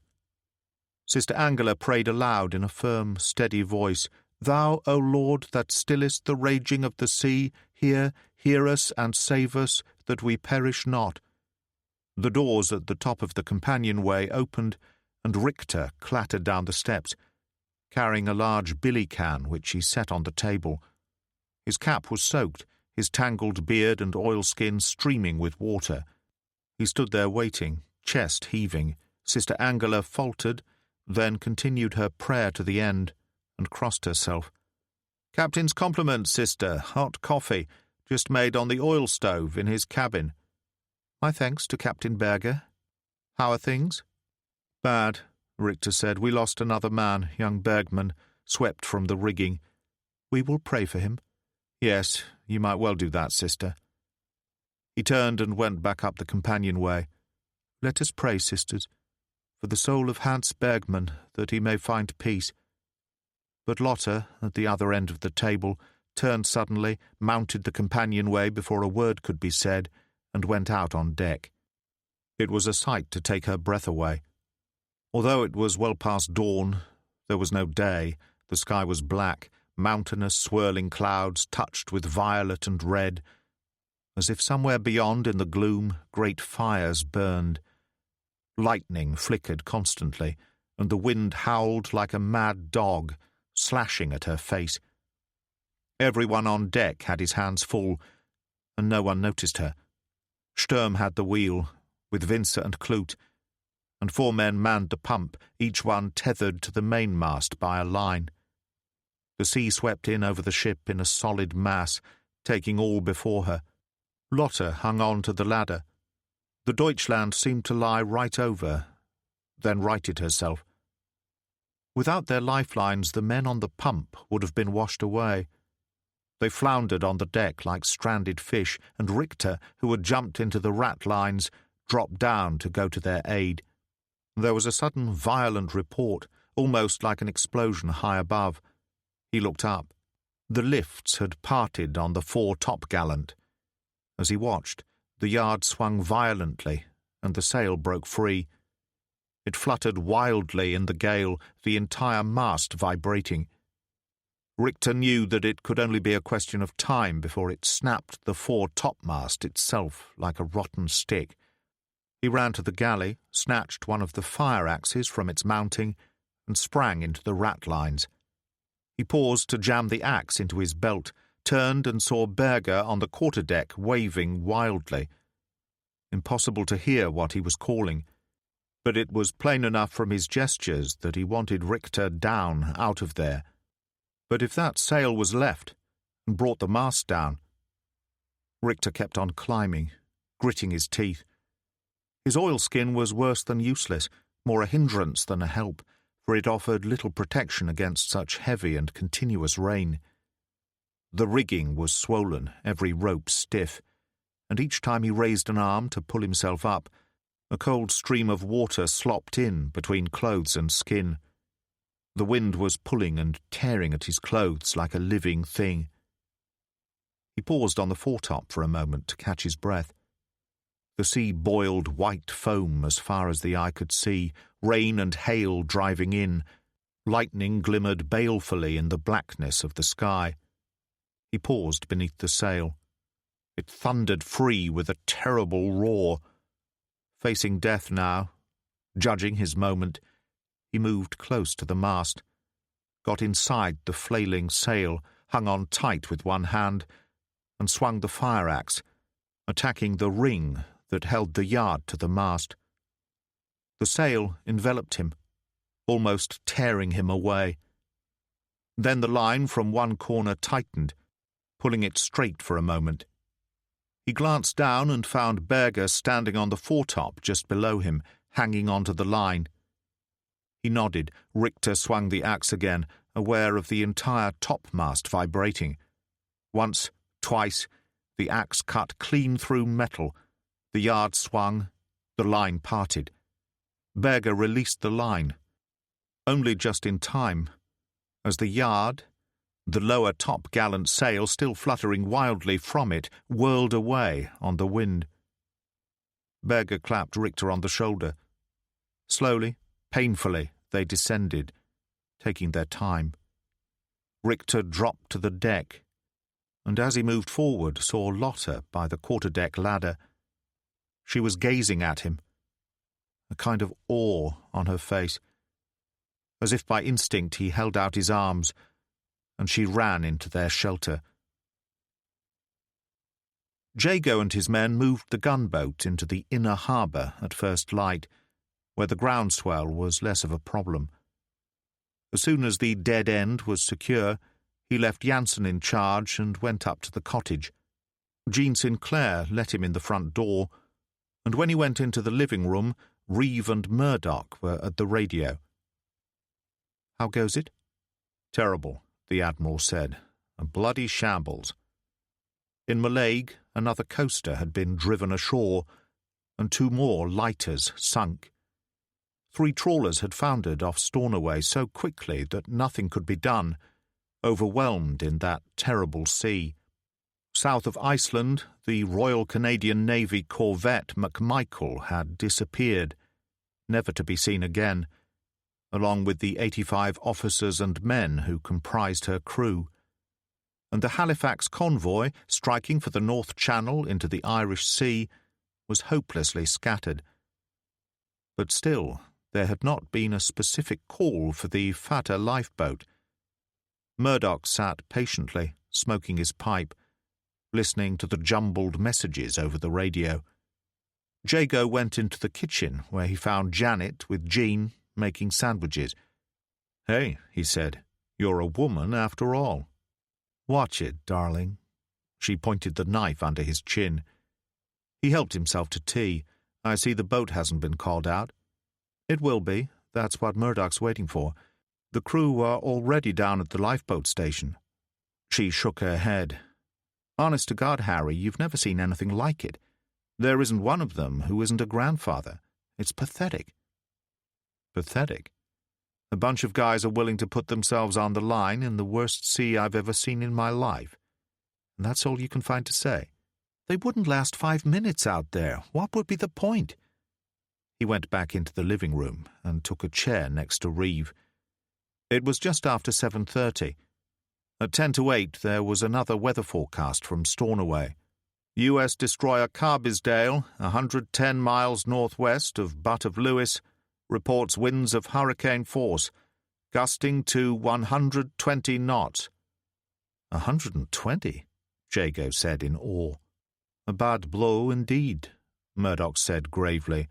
Sister Angela prayed aloud in a firm, steady voice, "Thou, O Lord, that stillest the raging of the sea, hear us and save us, that we perish not." The doors at the top of the companionway opened, and Richter clattered down the steps, carrying a large billy can which he set on the table. His cap was soaked, his tangled beard and oilskin streaming with water. He stood there waiting, chest heaving. Sister Angela faltered, then continued her prayer to the end, and crossed herself. "Captain's compliments, sister. Hot coffee, just made on the oil stove in his cabin." "My thanks to Captain Berger. How are things?" "Bad," Richter said. "We lost another man, young Bergman, swept from the rigging." "We will pray for him." "Yes, you might well do that, sister." He turned and went back up the companionway. "Let us pray, sisters, for the soul of Hans Bergman, that he may find peace." But Lotta, at the other end of the table, turned suddenly, mounted the companionway before a word could be said, and went out on deck. It was a sight to take her breath away. Although it was well past dawn, there was no day. The sky was black, mountainous swirling clouds touched with violet and red, as if somewhere beyond in the gloom great fires burned. Lightning flickered constantly, and the wind howled like a mad dog, slashing at her face. Everyone on deck had his hands full, and no one noticed her. Sturm had the wheel, with Vince and Kloot, and 4 men manned the pump, each one tethered to the mainmast by a line. The sea swept in over the ship in a solid mass, taking all before her. Lotte hung on to the ladder. The Deutschland seemed to lie right over, then righted herself. Without their lifelines, the men on the pump would have been washed away. They floundered on the deck like stranded fish, and Richter, who had jumped into the ratlines, dropped down to go to their aid. There was a sudden violent report, almost like an explosion high above. He looked up. The lifts had parted on the fore topgallant. As he watched, the yard swung violently, and the sail broke free. It fluttered wildly in the gale, the entire mast vibrating. Richter knew that it could only be a question of time before it snapped the fore topmast itself like a rotten stick. He ran to the galley, snatched one of the fire-axes from its mounting, and sprang into the ratlines. He paused to jam the axe into his belt, turned and saw Berger on the quarterdeck waving wildly. Impossible to hear what he was calling, but it was plain enough from his gestures that he wanted Richter down out of there. But if that sail was left and brought the mast down... Richter kept on climbing, gritting his teeth. His oilskin was worse than useless, more a hindrance than a help, for it offered little protection against such heavy and continuous rain. The rigging was swollen, every rope stiff, and each time he raised an arm to pull himself up, a cold stream of water slopped in between clothes and skin. The wind was pulling and tearing at his clothes like a living thing. He paused on the foretop for a moment to catch his breath. The sea boiled white foam as far as the eye could see, rain and hail driving in. Lightning glimmered balefully in the blackness of the sky. He paused beneath the sail. It thundered free with a terrible roar. Facing death now, judging his moment, he moved close to the mast, got inside the flailing sail, hung on tight with one hand, and swung the fire-axe, attacking the ring that held the yard to the mast. The sail enveloped him, almost tearing him away. Then the line from one corner tightened, pulling it straight for a moment. He glanced down and found Berger standing on the foretop just below him, hanging onto the line. He nodded. Richter swung the axe again, aware of the entire topmast vibrating. Once, twice, the axe cut clean through metal. The yard swung, the line parted. Berger released the line, only just in time, as the yard, the lower topgallant sail still fluttering wildly from it, whirled away on the wind. Berger clapped Richter on the shoulder. Slowly, painfully, they descended, taking their time. Richter dropped to the deck, and as he moved forward saw Lotte by the quarterdeck ladder. She was gazing at him, a kind of awe on her face. As if by instinct he held out his arms, and she ran into their shelter. Jago and his men moved the gunboat into the inner harbour at first light, where the groundswell was less of a problem. As soon as the dead end was secure, he left Jansen in charge and went up to the cottage. Jean Sinclair let him in the front door, and when he went into the living room, Reeve and Murdoch were at the radio. "How goes it?" "Terrible," the Admiral said. "A bloody shambles." In Mallaig, another coaster had been driven ashore, and 2 more lighters sunk. 3 trawlers had foundered off Stornoway so quickly that nothing could be done, overwhelmed in that terrible sea. South of Iceland, the Royal Canadian Navy corvette McMichael had disappeared, never to be seen again, along with the 85 officers and men who comprised her crew. And the Halifax convoy, striking for the North Channel into the Irish Sea, was hopelessly scattered. But still, there had not been a specific call for the Fata lifeboat. Murdoch sat patiently, smoking his pipe, listening to the jumbled messages over the radio. Jago went into the kitchen, where he found Janet with Jean making sandwiches. "Hey," he said, "you're a woman after all." "Watch it, darling." She pointed the knife under his chin. He helped himself to tea. "I see the boat hasn't been called out." "It will be. That's what Murdoch's waiting for. The crew are already down at the lifeboat station." She shook her head. "Honest to God, Harry, you've never seen anything like it. There isn't one of them who isn't a grandfather. It's pathetic." "Pathetic? A bunch of guys are willing to put themselves on the line in the worst sea I've ever seen in my life. And that's all you can find to say? They wouldn't last 5 minutes out there. What would be the point?" He went back into the living room and took a chair next to Reeve. It was just after 7:30. At 10 to 8 there was another weather forecast from Stornoway. U.S. destroyer Carbisdale, 110 miles northwest of Butt of Lewis, reports winds of hurricane force, gusting to 120 knots. 120? Jago said in awe. "A bad blow indeed," Murdoch said gravely.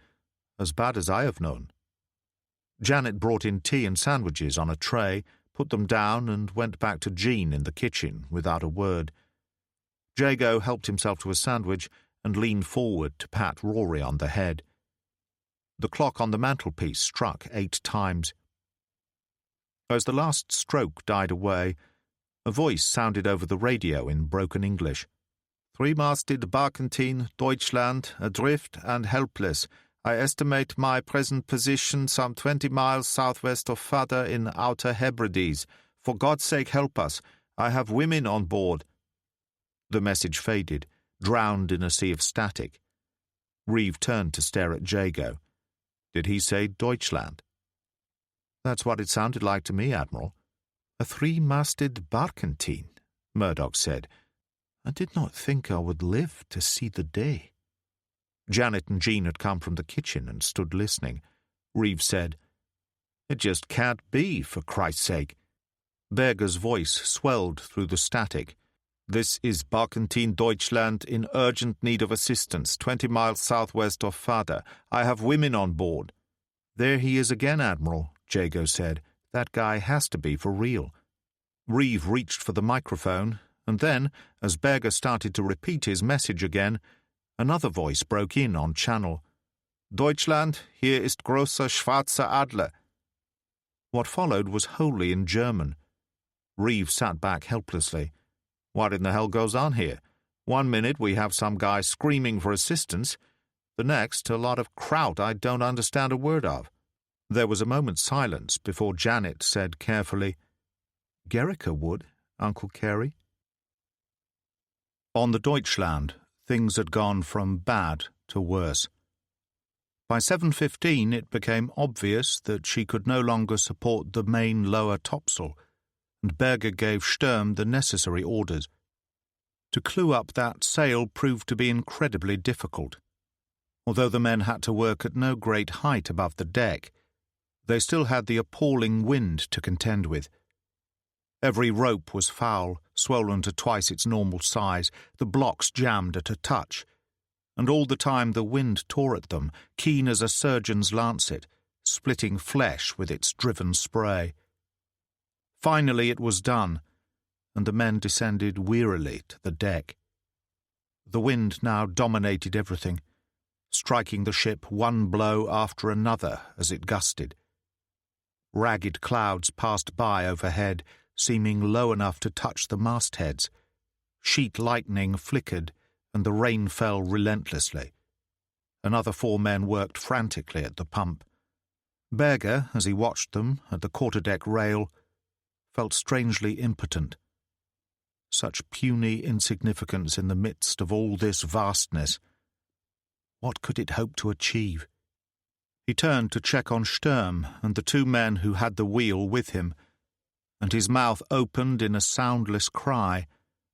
"As bad as I have known." Janet brought in tea and sandwiches on a tray, put them down, and went back to Jean in the kitchen without a word. Jago helped himself to a sandwich and leaned forward to pat Rory on the head. The clock on the mantelpiece struck 8 times. As the last stroke died away, a voice sounded over the radio in broken English. "Three-masted barkentine, Deutschland, adrift and helpless. I estimate my present position some 20 miles southwest of Fata in Outer Hebrides. For God's sake, help us. I have women on board." The message faded, drowned in a sea of static. Reeve turned to stare at Jago. Did he say Deutschland? "That's what it sounded like to me, Admiral." "A 3-masted barkentine," Murdoch said. "I did not think I would live to see the day." Janet and Jean had come from the kitchen and stood listening. Reeve said, "It just can't be, for Christ's sake." Berger's voice swelled through the static. "This is Barkentine Deutschland in urgent need of assistance, 20 miles southwest of Fata. I have women on board." "There he is again, Admiral," Jago said. "That guy has to be for real." Reeve reached for the microphone, and then, as Berger started to repeat his message again, another voice broke in on channel. "Deutschland, hier ist großer schwarzer Adler." What followed was wholly in German. Reeve sat back helplessly. What in the hell goes on here? 1 minute we have some guy screaming for assistance. The next, a lot of kraut I don't understand a word of. There was a moment's silence before Janet said carefully, "Gericka would, Uncle Carey." On the Deutschland, things had gone from bad to worse. By 7:15 it became obvious that she could no longer support the main lower topsail, and Berger gave Sturm the necessary orders. To clew up that sail proved to be incredibly difficult. Although the men had to work at no great height above the deck, they still had the appalling wind to contend with. Every rope was foul, swollen to twice its normal size, the blocks jammed at a touch, and all the time the wind tore at them, keen as a surgeon's lancet, splitting flesh with its driven spray. Finally it was done, and the men descended wearily to the deck. The wind now dominated everything, striking the ship one blow after another as it gusted. Ragged clouds passed by overhead, seeming low enough to touch the mastheads. Sheet lightning flickered, and the rain fell relentlessly. Another 4 men worked frantically at the pump. Berger, as he watched them at the quarterdeck rail, felt strangely impotent. Such puny insignificance in the midst of all this vastness. What could it hope to achieve? He turned to check on Sturm and the two men who had the wheel with him, and his mouth opened in a soundless cry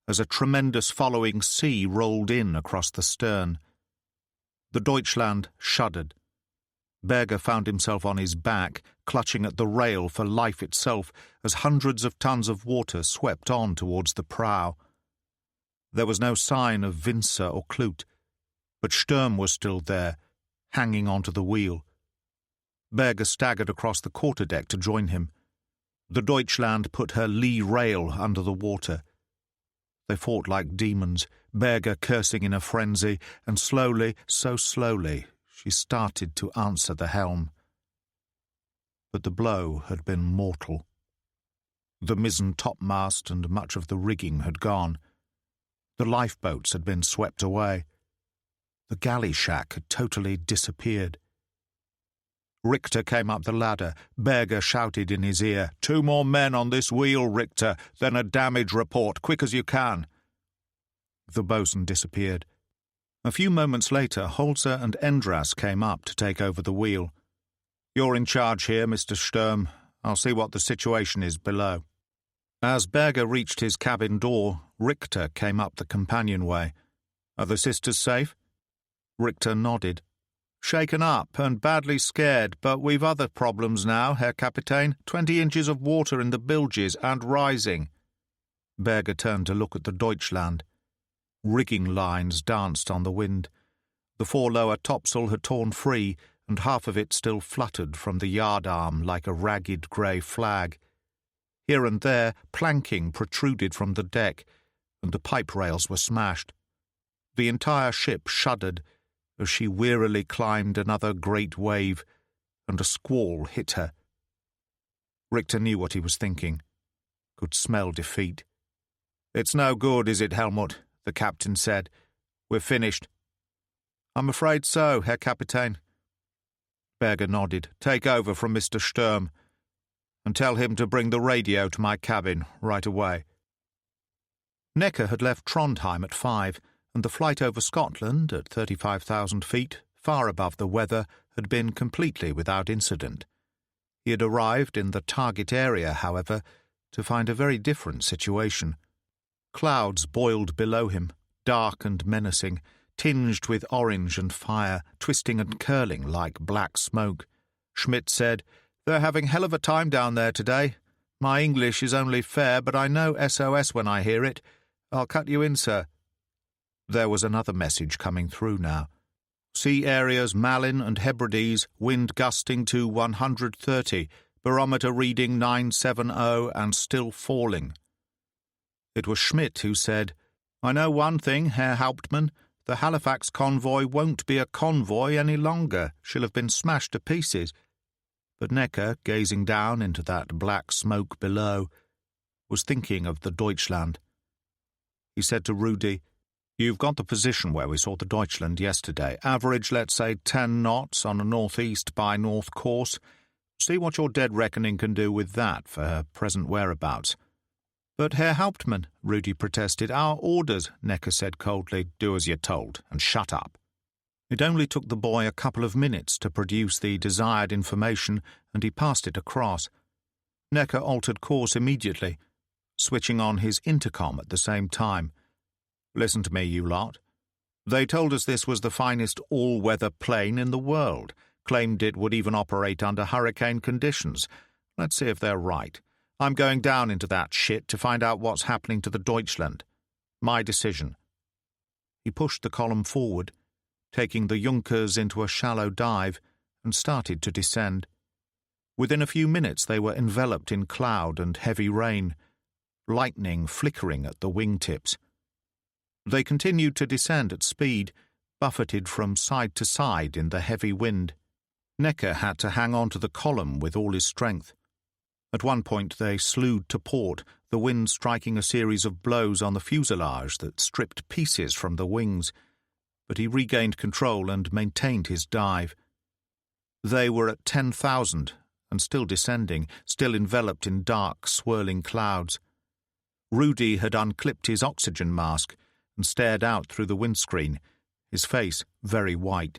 as a tremendous following sea rolled in across the stern. The Deutschland shuddered. Berger found himself on his back, clutching at the rail for life itself as hundreds of tons of water swept on towards the prow. There was no sign of Winzer or Kloot, but Sturm was still there, hanging onto the wheel. Berger staggered across the quarterdeck to join him. The Deutschland put her lee rail under the water. They fought like demons, Berger cursing in a frenzy, and slowly, so slowly, she started to answer the helm. But the blow had been mortal. The mizzen topmast and much of the rigging had gone. The lifeboats had been swept away. The galley shack had totally disappeared. Richter came up the ladder. Berger shouted in his ear, "2 more men on this wheel, Richter, then a damage report, quick as you can." The bosun disappeared. A few moments later, Holzer and Endras came up to take over the wheel. "You're in charge here, Mr. Sturm. I'll see what the situation is below." As Berger reached his cabin door, Richter came up the companionway. "Are the sisters safe?" Richter nodded. "Shaken up and badly scared, but we've other problems now, Herr Kapitän. 20 inches of water in the bilges and rising." Berger turned to look at the Deutschland. Rigging lines danced on the wind. The fore-lower topsail had torn free, and half of it still fluttered from the yardarm like a ragged grey flag. Here and there, planking protruded from the deck, and the pipe rails were smashed. The entire ship shuddered as she wearily climbed another great wave, and a squall hit her. Richter knew what he was thinking, could smell defeat. "It's no good, is it, Helmut?" the captain said. "We're finished." "I'm afraid so, Herr Kapitän." Berger nodded. "Take over from Mr. Sturm, and tell him to bring the radio to my cabin right away." Necker had left Trondheim at 5, and the flight over Scotland, at 35,000 feet, far above the weather, had been completely without incident. He had arrived in the target area, however, to find a very different situation. Clouds boiled below him, dark and menacing, tinged with orange and fire, twisting and curling like black smoke. Schmidt said, "They're having hell of a time down there today. My English is only fair, but I know SOS when I hear it. I'll cut you in, sir." There was another message coming through now. "Sea areas Malin and Hebrides, wind gusting to 130, barometer reading 970 and still falling." It was Schmidt who said, "I know one thing, Herr Hauptmann. The Halifax convoy won't be a convoy any longer. She'll have been smashed to pieces." But Necker, gazing down into that black smoke below, was thinking of the Deutschland. He said to Rudy, "You've got the position where we saw the Deutschland yesterday. Average, let's say, 10 knots on a northeast by north course. See what your dead reckoning can do with that for her present whereabouts." "But, Herr Hauptmann," Rudy protested, "our orders," Necker said coldly. "Do as you're told, and shut up." It only took the boy a couple of minutes to produce the desired information, and he passed it across. Necker altered course immediately, switching on his intercom at the same time. "Listen to me, you lot. They told us this was the finest all-weather plane in the world, claimed it would even operate under hurricane conditions. Let's see if they're right. I'm going down into that shit to find out what's happening to the Deutschland. My decision." He pushed the column forward, taking the Junkers into a shallow dive, and started to descend. Within a few minutes they were enveloped in cloud and heavy rain, lightning flickering at the wingtips. They continued to descend at speed, buffeted from side to side in the heavy wind. Necker had to hang on to the column with all his strength. At one point they slewed to port, the wind striking a series of blows on the fuselage that stripped pieces from the wings, but he regained control and maintained his dive. They were at 10,000 and still descending, still enveloped in dark, swirling clouds. Rudy had unclipped his oxygen mask and stared out through the windscreen, his face very white.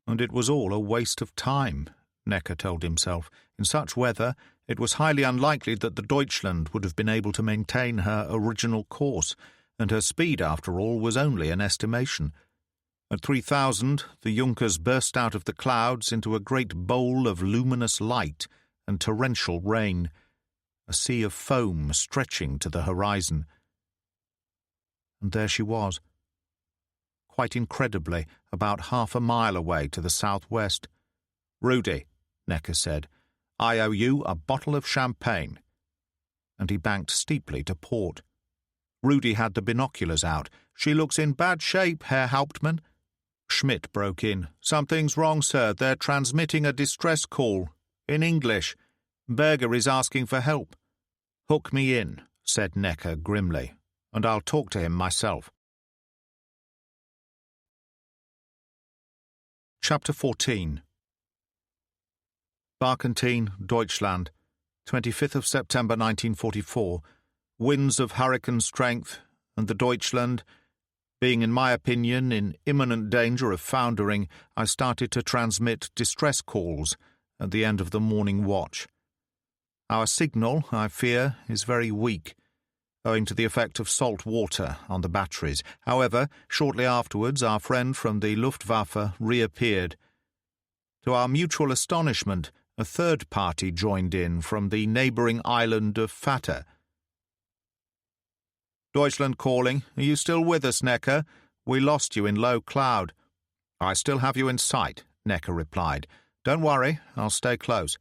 And it was all a waste of time, Necker told himself. In such weather, it was highly unlikely that the Deutschland would have been able to maintain her original course, and her speed, after all, was only an estimation. At 3,000, the Junkers burst out of the clouds into a great bowl of luminous light and torrential rain, a sea of foam stretching to the horizon. And there she was, quite incredibly, about half a mile away to the southwest. "Rudy," Necker said, "I owe you a bottle of champagne." And he banked steeply to port. Rudy had the binoculars out. "She looks in bad shape, Herr Hauptmann." Schmidt broke in. "Something's wrong, sir. They're transmitting a distress call. In English. Berger is asking for help." "Hook me in," said Necker grimly, "and I'll talk to him myself." Chapter 14. Barkentine, Deutschland, 25th of September 1944. Winds of hurricane strength, and the Deutschland, being, in my opinion, in imminent danger of foundering, I started to transmit distress calls at the end of the morning watch. Our signal, I fear, is very weak, owing to the effect of salt water on the batteries. However, shortly afterwards, our friend from the Luftwaffe reappeared. To our mutual astonishment, a third party joined in from the neighbouring island of Vater. "Deutschland calling. Are you still with us, Necker? We lost you in low cloud." "I still have you in sight," Necker replied. "Don't worry, I'll stay close."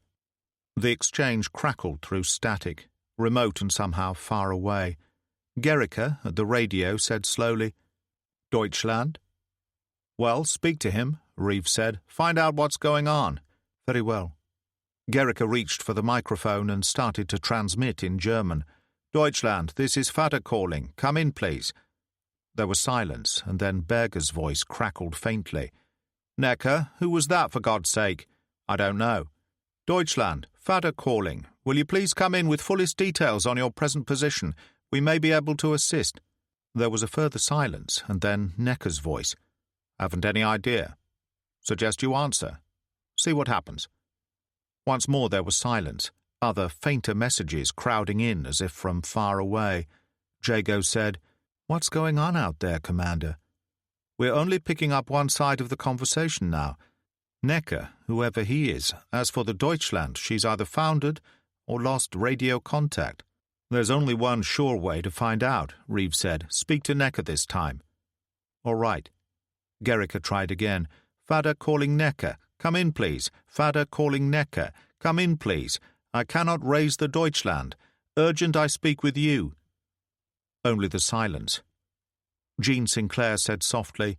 The exchange crackled through static, remote and somehow far away. Gericke, at the radio, said slowly, "Deutschland?" "Well, speak to him," Reeve said. "Find out what's going on." "Very well." Gericke reached for the microphone and started to transmit in German. "Deutschland, this is Vater calling. Come in, please." There was silence, and then Berger's voice crackled faintly. "Necker, who was that, for God's sake?" "I don't know." "Deutschland, Vater calling. Will you please come in with fullest details on your present position? We may be able to assist." There was a further silence, and then Necker's voice. "Haven't any idea. Suggest you answer. See what happens." Once more there was silence, other fainter messages crowding in as if from far away. Jago said, "What's going on out there, Commander?" "We're only picking up one side of the conversation now. Necker, whoever he is, as for the Deutschland, she's either foundered or lost radio contact." "There's only one sure way to find out," Reeve said. "Speak to Necker this time." "All right." Gericke tried again. "Vater calling Necker. Come in, please. Vater calling Necker. Come in, please. I cannot raise the Deutschland. Urgent I speak with you." Only the silence. Jean Sinclair said softly,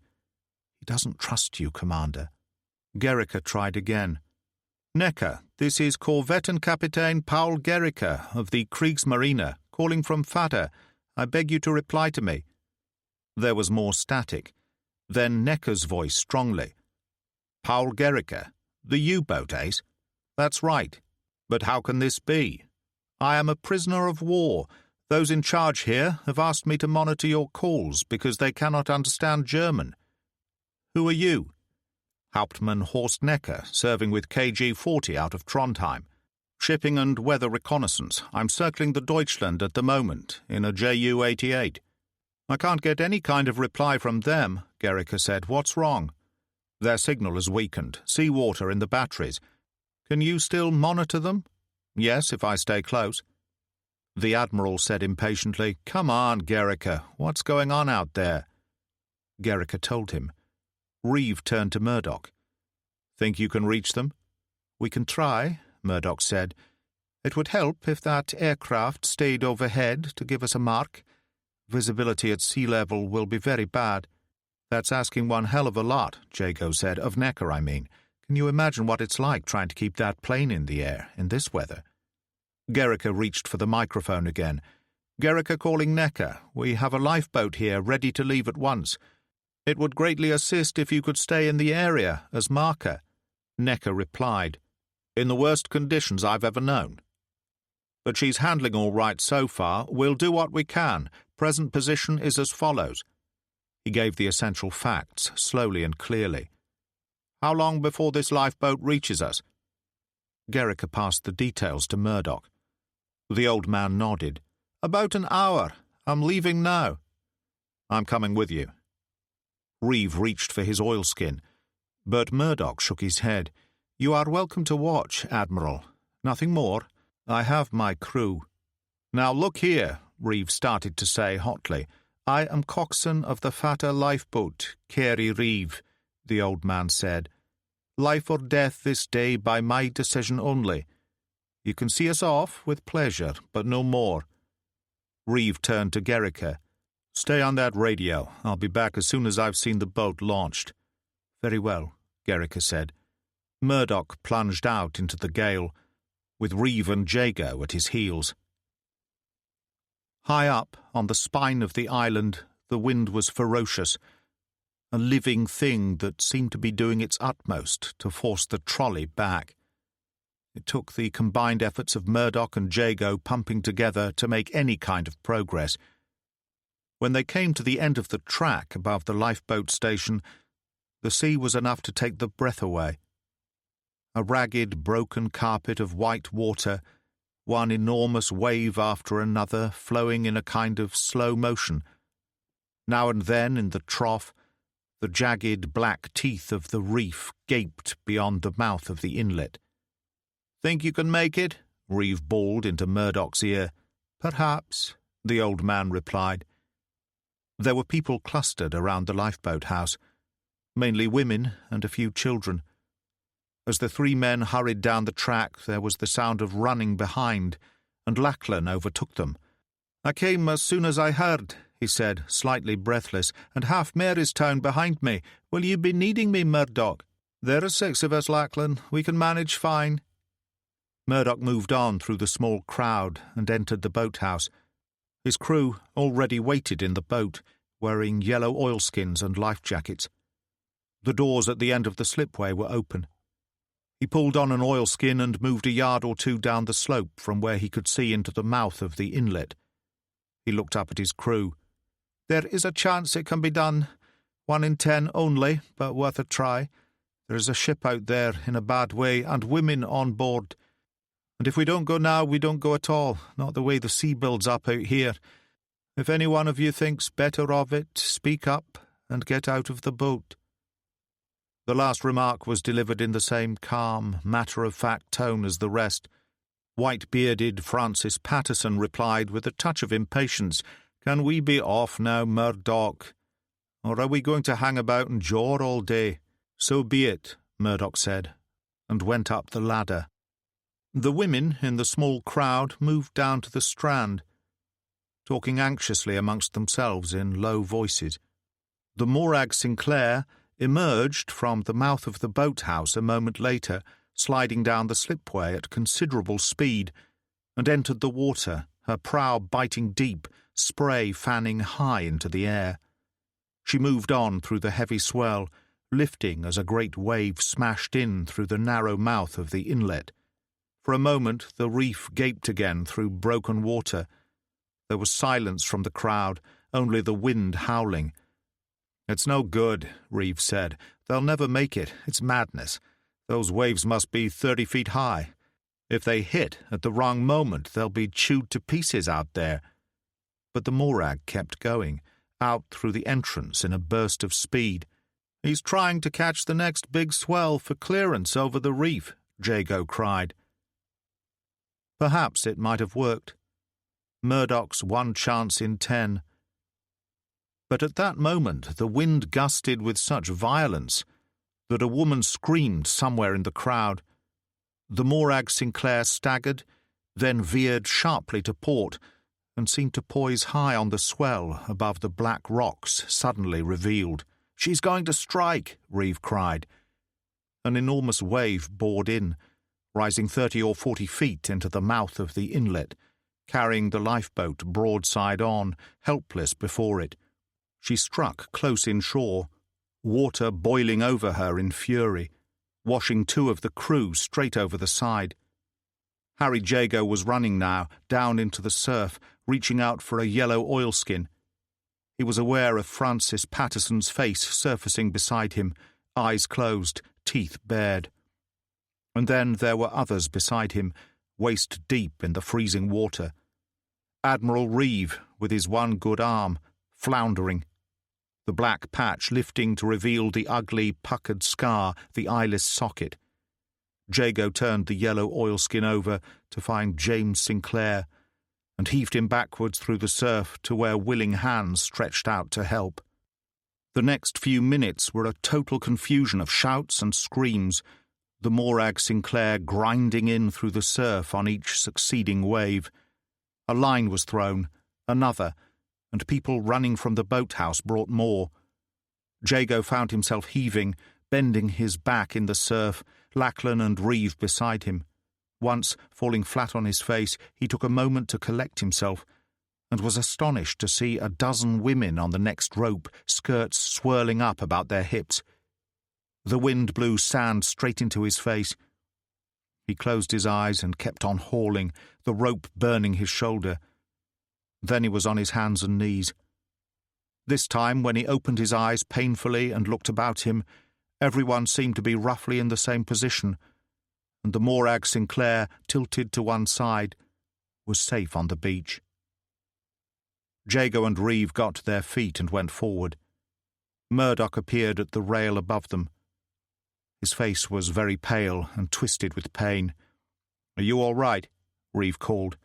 "He doesn't trust you, Commander." Gericke tried again. "Necker, this is Korvettenkapitän Paul Gericke of the Kriegsmarine, calling from Vater. I beg you to reply to me." There was more static. Then Necker's voice strongly. "Paul Gericke, the U-boat ace?" "That's right. But how can this be? I am a prisoner of war. Those in charge here have asked me to monitor your calls because they cannot understand German." "Who are you?" "Hauptmann Horst Necker, serving with KG-40 out of Trondheim. Shipping and weather reconnaissance. I'm circling the Deutschland at the moment, in a Ju-88. "I can't get any kind of reply from them," Gericke said. "What's wrong?" "Their signal has weakened. Seawater in the batteries. Can you still monitor them?" "Yes, if I stay close." The Admiral said impatiently, "Come on, Gericke. What's going on out there?" Gericke told him. Reeve turned to Murdoch. "Think you can reach them?" "We can try," Murdoch said. "It would help if that aircraft stayed overhead to give us a mark. Visibility at sea level will be very bad." "That's asking one hell of a lot," Jago said. "Of Necker, I mean. Can you imagine what it's like trying to keep that plane in the air in this weather?" Gericke reached for the microphone again. "Gericke calling Necker. We have a lifeboat here ready to leave at once. It would greatly assist if you could stay in the area as marker." Necker replied. in the worst conditions I've ever known. But she's handling all right so far. We'll do what we can. Present position is as follows." He gave the essential facts, slowly and clearly. "How long before this lifeboat reaches us?" Gerrica passed the details to Murdoch. The old man nodded. "About an hour. I'm leaving now." "I'm coming with you." Reeve reached for his oilskin, but Murdoch shook his head. "You are welcome to watch, Admiral. Nothing more. I have my crew." "Now look here," Reeve started to say hotly. "I am coxswain of the Fata lifeboat, Carey Reeve," the old man said. "Life or death this day by my decision only. You can see us off with pleasure, but no more." Reeve turned to Gerrica. "Stay on that radio. I'll be back as soon as I've seen the boat launched." "Very well," Gerrica said. Murdoch plunged out into the gale, with Reeve and Jago at his heels. High up, on the spine of the island, the wind was ferocious, a living thing that seemed to be doing its utmost to force the trolley back. It took the combined efforts of Murdoch and Jago pumping together to make any kind of progress. When they came to the end of the track above the lifeboat station, the sea was enough to take the breath away. A ragged, broken carpet of white water, one enormous wave after another flowing in a kind of slow motion. Now and then, in the trough, the jagged black teeth of the reef gaped beyond the mouth of the inlet. "Think you can make it?" Reeve bawled into Murdoch's ear. "Perhaps," the old man replied. There were people clustered around the lifeboat house, mainly women and a few children. As the three men hurried down the track, there was the sound of running behind, and Lachlan overtook them. "I came as soon as I heard," he said, slightly breathless, "and half Marystown behind me. Will you be needing me, Murdoch?" "There are 6 of us, Lachlan. We can manage fine." Murdoch moved on through the small crowd and entered the boathouse. His crew already waited in the boat, wearing yellow oilskins and life jackets. The doors at the end of the slipway were open. He pulled on an oilskin and moved a yard or two down the slope from where he could see into the mouth of the inlet. He looked up at his crew. "There is a chance it can be done. 1 in 10 only, but worth a try. There is a ship out there in a bad way and women on board. And if we don't go now, we don't go at all, not the way the sea builds up out here. If any one of you thinks better of it, speak up and get out of the boat." The last remark was delivered in the same calm, matter-of-fact tone as the rest. White-bearded Francis Patterson replied with a touch of impatience, "Can we be off now, Murdoch? Or are we going to hang about and jaw all day?" "So be it," Murdoch said, and went up the ladder. The women in the small crowd moved down to the strand, talking anxiously amongst themselves in low voices. The Morag Sinclair emerged from the mouth of the boathouse a moment later, sliding down the slipway at considerable speed, and entered the water, her prow biting deep, spray fanning high into the air. She moved on through the heavy swell, lifting as a great wave smashed in through the narrow mouth of the inlet. For a moment the reef gaped again through broken water. There was silence from the crowd, only the wind howling. "It's no good," Reeve said. "They'll never make it. It's madness. Those waves must be 30 feet high. If they hit at the wrong moment, they'll be chewed to pieces out there." But the Morag kept going, out through the entrance in a burst of speed. "He's trying to catch the next big swell for clearance over the reef," Jago cried. Perhaps it might have worked. Murdoch's 1 chance in 10. But at that moment the wind gusted with such violence that a woman screamed somewhere in the crowd. The Morag Sinclair staggered, then veered sharply to port, and seemed to poise high on the swell above the black rocks suddenly revealed. "She's going to strike!" Reeve cried. An enormous wave bored in, rising 30 or 40 feet into the mouth of the inlet, carrying the lifeboat broadside on, helpless before it. She struck close inshore, water boiling over her in fury. washing 2 of the crew straight over the side. Harry Jago was running now, down into the surf, reaching out for a yellow oilskin. He was aware of Francis Patterson's face surfacing beside him, eyes closed, teeth bared. And then there were others beside him, waist deep in the freezing water. Admiral Reeve, with his one good arm, floundering. The black patch lifting to reveal the ugly, puckered scar, the eyeless socket. Jago turned the yellow oilskin over to find James Sinclair, and heaved him backwards through the surf to where willing hands stretched out to help. The next few minutes were a total confusion of shouts and screams, the Morag Sinclair grinding in through the surf on each succeeding wave. A line was thrown, another, and people running from the boathouse brought more. Jago found himself heaving, bending his back in the surf, Lachlan and Reeve beside him. Once, falling flat on his face, he took a moment to collect himself, and was astonished to see a dozen women on the next rope, skirts swirling up about their hips. The wind blew sand straight into his face. He closed his eyes and kept on hauling, the rope burning his shoulder. Then he was on his hands and knees. This time, when he opened his eyes painfully and looked about him, everyone seemed to be roughly in the same position, and the Morag Sinclair, tilted to one side, was safe on the beach. Jago and Reeve got to their feet and went forward. Murdoch appeared at the rail above them. His face was very pale and twisted with pain. "Are you all right?" Reeve called.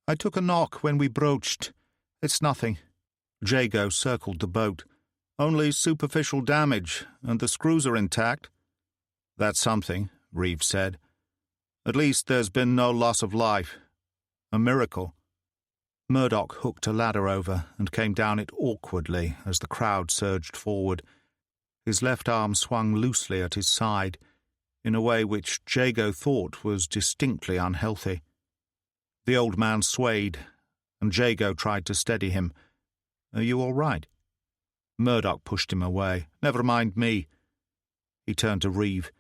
"I took a knock when we broached. It's nothing." Jago circled the boat. "Only superficial damage, and the screws are intact." "That's something," Reeve said. "At least there's been no loss of life. A miracle." Murdoch hooked a ladder over and came down it awkwardly as the crowd surged forward. His left arm swung loosely at his side, in a way which Jago thought was distinctly unhealthy. The old man swayed, and Jago tried to steady him. "Are you all right?" Murdoch pushed him away. "Never mind me." He turned to Reeve.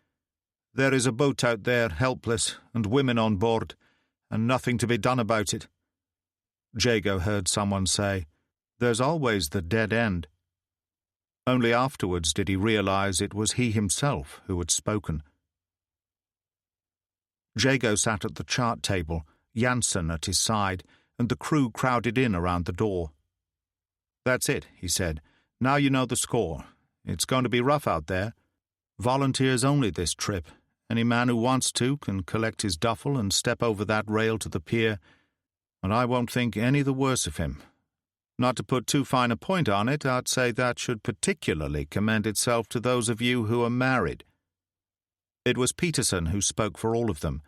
"There is a boat out there, helpless, and women on board, and nothing to be done about it." Jago heard someone say, "There's always the dead end." Only afterwards did he realize it was he himself who had spoken. Jago sat at the chart table, Jansen at his side, and the crew crowded in around the door. "That's it," he said. "Now you know the score. It's going to be rough out there. Volunteers only this trip. Any man who wants to can collect his duffel and step over that rail to the pier, and I won't think any the worse of him. Not to put too fine a point on it, I'd say that should particularly commend itself to those of you who are married." It was Peterson who spoke for all of them.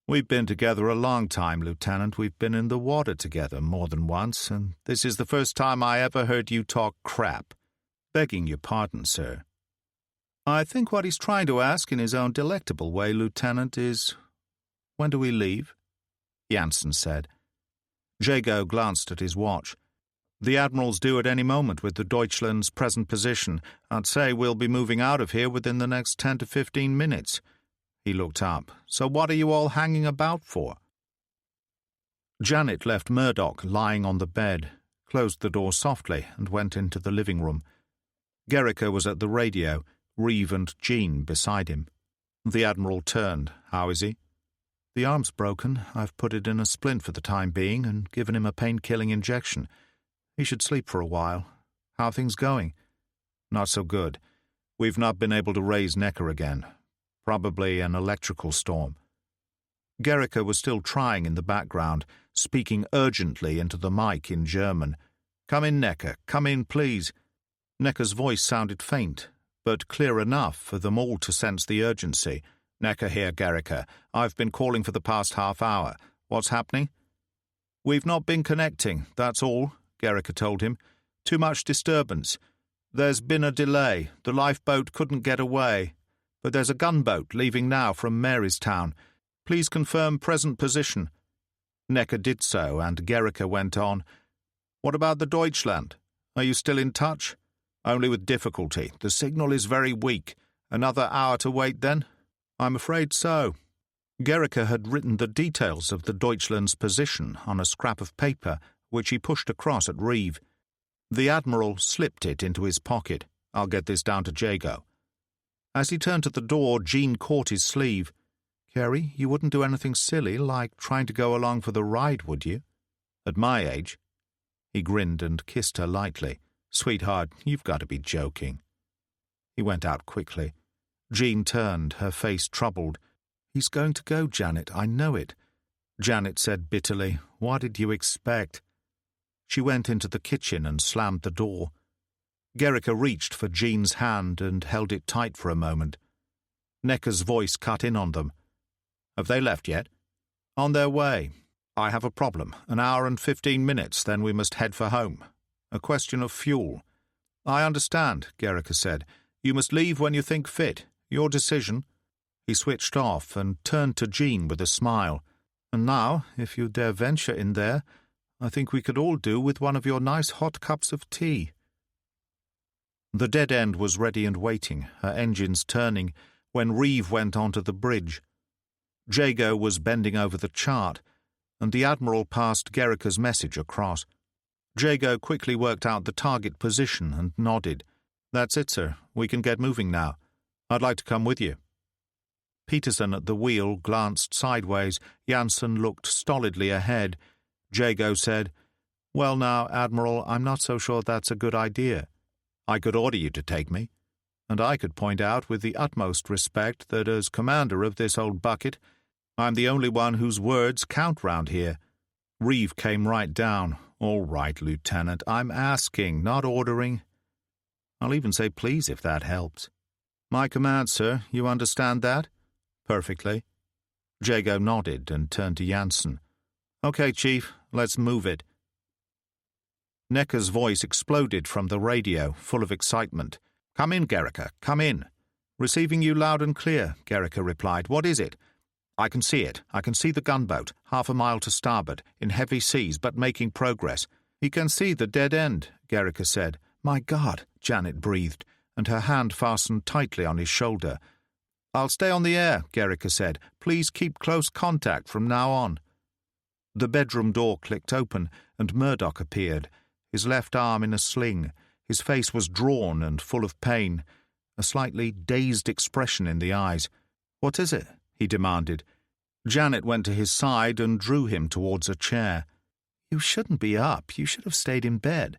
"We've been together a long time, Lieutenant. We've been in the water together more than once, and this is the first time I ever heard you talk crap. Begging your pardon, sir." "I think what he's trying to ask in his own delectable way, Lieutenant, is, when do we leave?" Jansen said. Jago glanced at his watch. "The Admiral's due at any moment with the Deutschland's present position. I'd say we'll be moving out of here within the next 10 to 15 minutes. He looked up. "So what are you all hanging about for?" Janet left Murdoch lying on the bed, closed the door softly, and went into the living room. Gerrica was at the radio, Reeve and Jean beside him. The Admiral turned. "How is he?" "The arm's broken. I've put it in a splint for the time being and given him a pain-killing injection. He should sleep for a while. How are things going?" "Not so good. We've not been able to raise Necker again. Probably an electrical storm." Gerrica was still trying in the background, speaking urgently into the mic in German. "Come in, Necker. Come in, please." Necker's voice sounded faint, but clear enough for them all to sense the urgency. "Necker here, Gerrica. I've been calling for the past half hour. What's happening?" "We've not been connecting, that's all," Gerrica told him. "Too much disturbance. There's been a delay. The lifeboat couldn't get away. But there's a gunboat leaving now from Marystown. Please confirm present position." Necker did so, and Gerrica went on. "What about the Deutschland? Are you still in touch?" "Only with difficulty. The signal is very weak. Another hour to wait, then?" I'm afraid so. Gericke had written the details of the Deutschland's position on a scrap of paper, which he pushed across at Reeve. The Admiral slipped it into his pocket. I'll get this down to Jago. As he turned to the door, Jean caught his sleeve. Carrie, you wouldn't do anything silly like trying to go along for the ride, would you? At my age? He grinned and kissed her lightly. Sweetheart, you've got to be joking. He went out quickly. Jean turned, her face troubled. He's going to go, Janet, I know it. Janet said bitterly, What did you expect? She went into the kitchen and slammed the door. Gericke reached for Jean's hand and held it tight for a moment. Necker's voice cut in on them. Have they left yet? On their way. I have a problem. 1 hour and 15 minutes, then we must head for home. A question of fuel. I understand, Gericke said. You must leave when you think fit. Your decision. He switched off and turned to Jean with a smile. And now, if you dare venture in there, I think we could all do with one of your nice hot cups of tea. The dead end was ready and waiting, her engines turning, when Reeve went onto the bridge. Jago was bending over the chart, and the Admiral passed Gericke's message across. Jago quickly worked out the target position and nodded. That's it, sir. We can get moving now. I'd like to come with you. Peterson at the wheel glanced sideways. Janssen looked stolidly ahead. Jago said, Well now, Admiral, I'm not so sure that's a good idea. I could order you to take me, and I could point out with the utmost respect that as commander of this old bucket, I'm the only one whose words count round here. Reeve came right down. All right, Lieutenant, I'm asking, not ordering. I'll even say please if that helps. My command, sir, you understand that? Perfectly. Jago nodded and turned to Janssen. Okay, Chief, let's move it. Necker's voice exploded from the radio, full of excitement. Come in, Gericke, come in. Receiving you loud and clear, Gericke replied. What is it? I can see it. I can see the gunboat, 1/2 a mile to starboard, in heavy seas, but making progress. He can see the dead end, Gericke said. My God, Janet breathed, and her hand fastened tightly on his shoulder. I'll stay on the air, Gericke said. Please keep close contact from now on. The bedroom door clicked open, and Murdoch appeared, his left arm in a sling. His face was drawn and full of pain, a slightly dazed expression in the eyes. What is it? He demanded. Janet went to his side and drew him towards a chair. You shouldn't be up. You should have stayed in bed.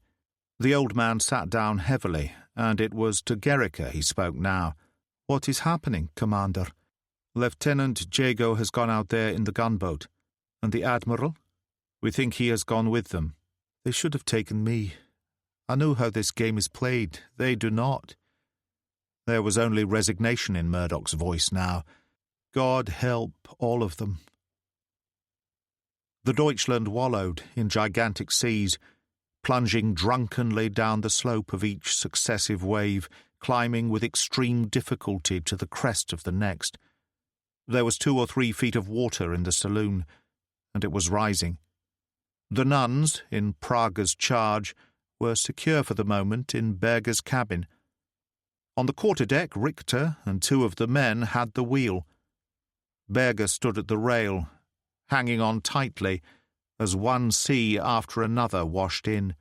The old man sat down heavily, and it was to Gericke he spoke now. What is happening, Commander? Lieutenant Jago has gone out there in the gunboat. And the Admiral? We think he has gone with them. They should have taken me. I know how this game is played. They do not. There was only resignation in Murdoch's voice now. God help all of them. The Deutschland wallowed in gigantic seas, plunging drunkenly down the slope of each successive wave, climbing with extreme difficulty to the crest of the next. There was 2 or 3 feet of water in the saloon, and it was rising. The nuns, in Prager's charge, were secure for the moment in Berger's cabin. On the quarterdeck, Richter and 2 of the men had the wheel. Berger stood at the rail, hanging on tightly, as one sea after another washed in.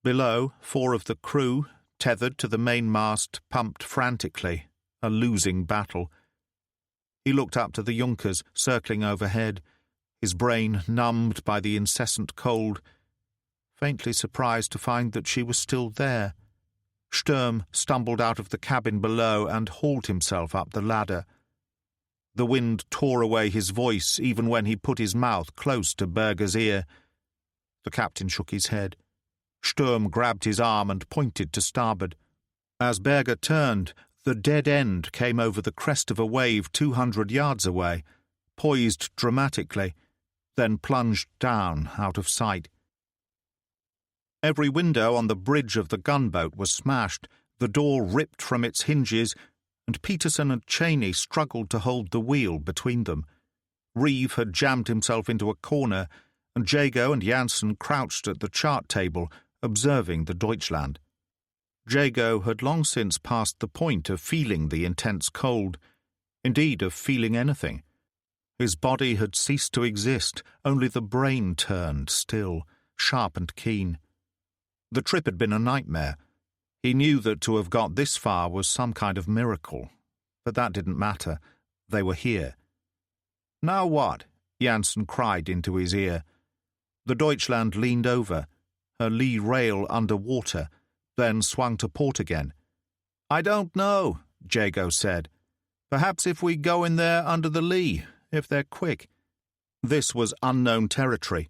Below, 4 of the crew, tethered to the mainmast, pumped frantically, a losing battle. He looked up to the Junkers circling overhead, his brain numbed by the incessant cold, faintly surprised to find that she was still there. Sturm stumbled out of the cabin below and hauled himself up the ladder. The wind tore away his voice even when he put his mouth close to Berger's ear. The captain shook his head. Sturm grabbed his arm and pointed to starboard. As Berger turned, the dead end came over the crest of a wave 200 yards away, poised dramatically, then plunged down out of sight. Every window on the bridge of the gunboat was smashed, the door ripped from its hinges, and Peterson and Cheney struggled to hold the wheel between them. Reeve had jammed himself into a corner, and Jago and Janssen crouched at the chart table, observing the Deutschland. Jago had long since passed the point of feeling the intense cold. indeed of feeling anything. His body had ceased to exist, only the brain turned, still, sharp and keen. The trip had been a nightmare. He knew that to have got this far was some kind of miracle, but that didn't matter. They were here. "Now what?" Janssen cried into his ear. The Deutschland leaned over, her lee rail under water, then swung to port again. "I don't know," Jago said. "Perhaps if we go in there under the lee, if they're quick." This was unknown territory,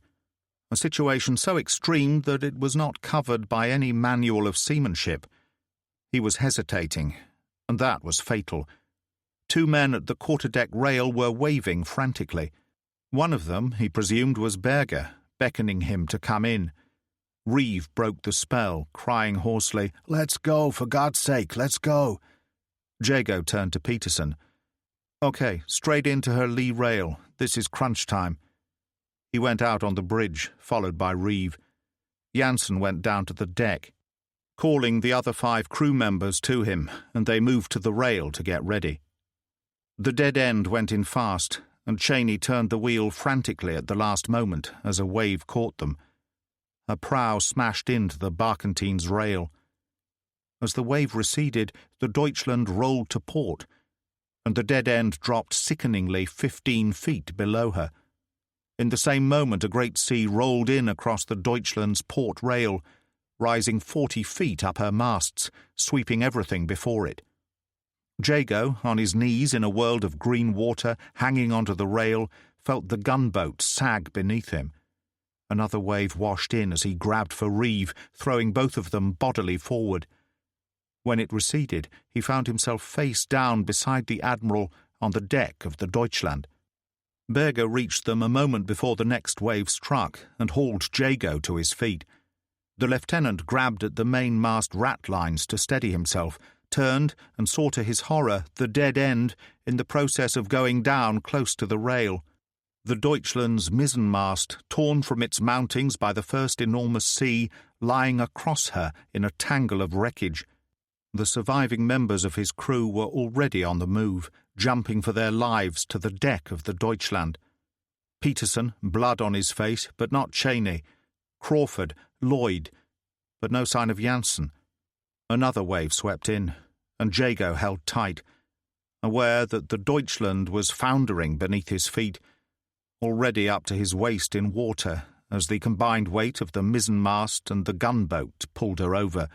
a situation so extreme that it was not covered by any manual of seamanship. He was hesitating, and that was fatal. 2 men at the quarterdeck rail were waving frantically. One of them, he presumed, was Berger, beckoning him to come in. Reeve broke the spell, crying hoarsely, "Let's go, for God's sake, let's go." Jago turned to Peterson. "Okay, straight into her lee rail. This is crunch time." He went out on the bridge, followed by Reeve. Janssen went down to the deck, calling the other 5 crew members to him, and they moved to the rail to get ready. The dead end went in fast, and Cheney turned the wheel frantically at the last moment as a wave caught them. Her prow smashed into the barkentine's rail. As the wave receded, the Deutschland rolled to port, and the dead end dropped sickeningly 15 feet below her. In the same moment a great sea rolled in across the Deutschland's port rail, rising 40 feet up her masts, sweeping everything before it. Jago, on his knees in a world of green water, hanging onto the rail, felt the gunboat sag beneath him. Another wave washed in as he grabbed for Reeve, throwing both of them bodily forward. When it receded, he found himself face down beside the Admiral on the deck of the Deutschland. Berger reached them a moment before the next wave struck and hauled Jago to his feet. The lieutenant grabbed at the mainmast ratlines to steady himself, turned and saw to his horror the dead end in the process of going down close to the rail. The Deutschland's mizzenmast, torn from its mountings by the first enormous sea, lying across her in a tangle of wreckage. The surviving members of his crew were already on the move, jumping for their lives to the deck of the Deutschland. Peterson, blood on his face, but not Cheney. Crawford, Lloyd, but no sign of Janssen. Another wave swept in, and Jago held tight, aware that the Deutschland was foundering beneath his feet, already up to his waist in water, as the combined weight of the mizzenmast and the gunboat pulled her over.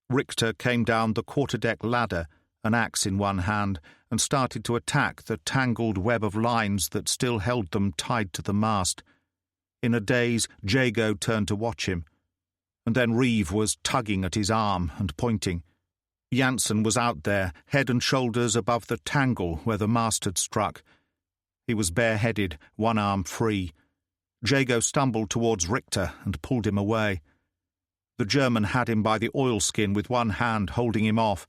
Richter came down the quarterdeck ladder, an axe in one hand, and started to attack the tangled web of lines that still held them tied to the mast. In a daze, Jago turned to watch him, and then Reeve was tugging at his arm and pointing. Janssen was out there, head and shoulders above the tangle where the mast had struck. He was bareheaded, one arm free. Jago stumbled towards Richter and pulled him away. The German had him by the oilskin with one hand, holding him off,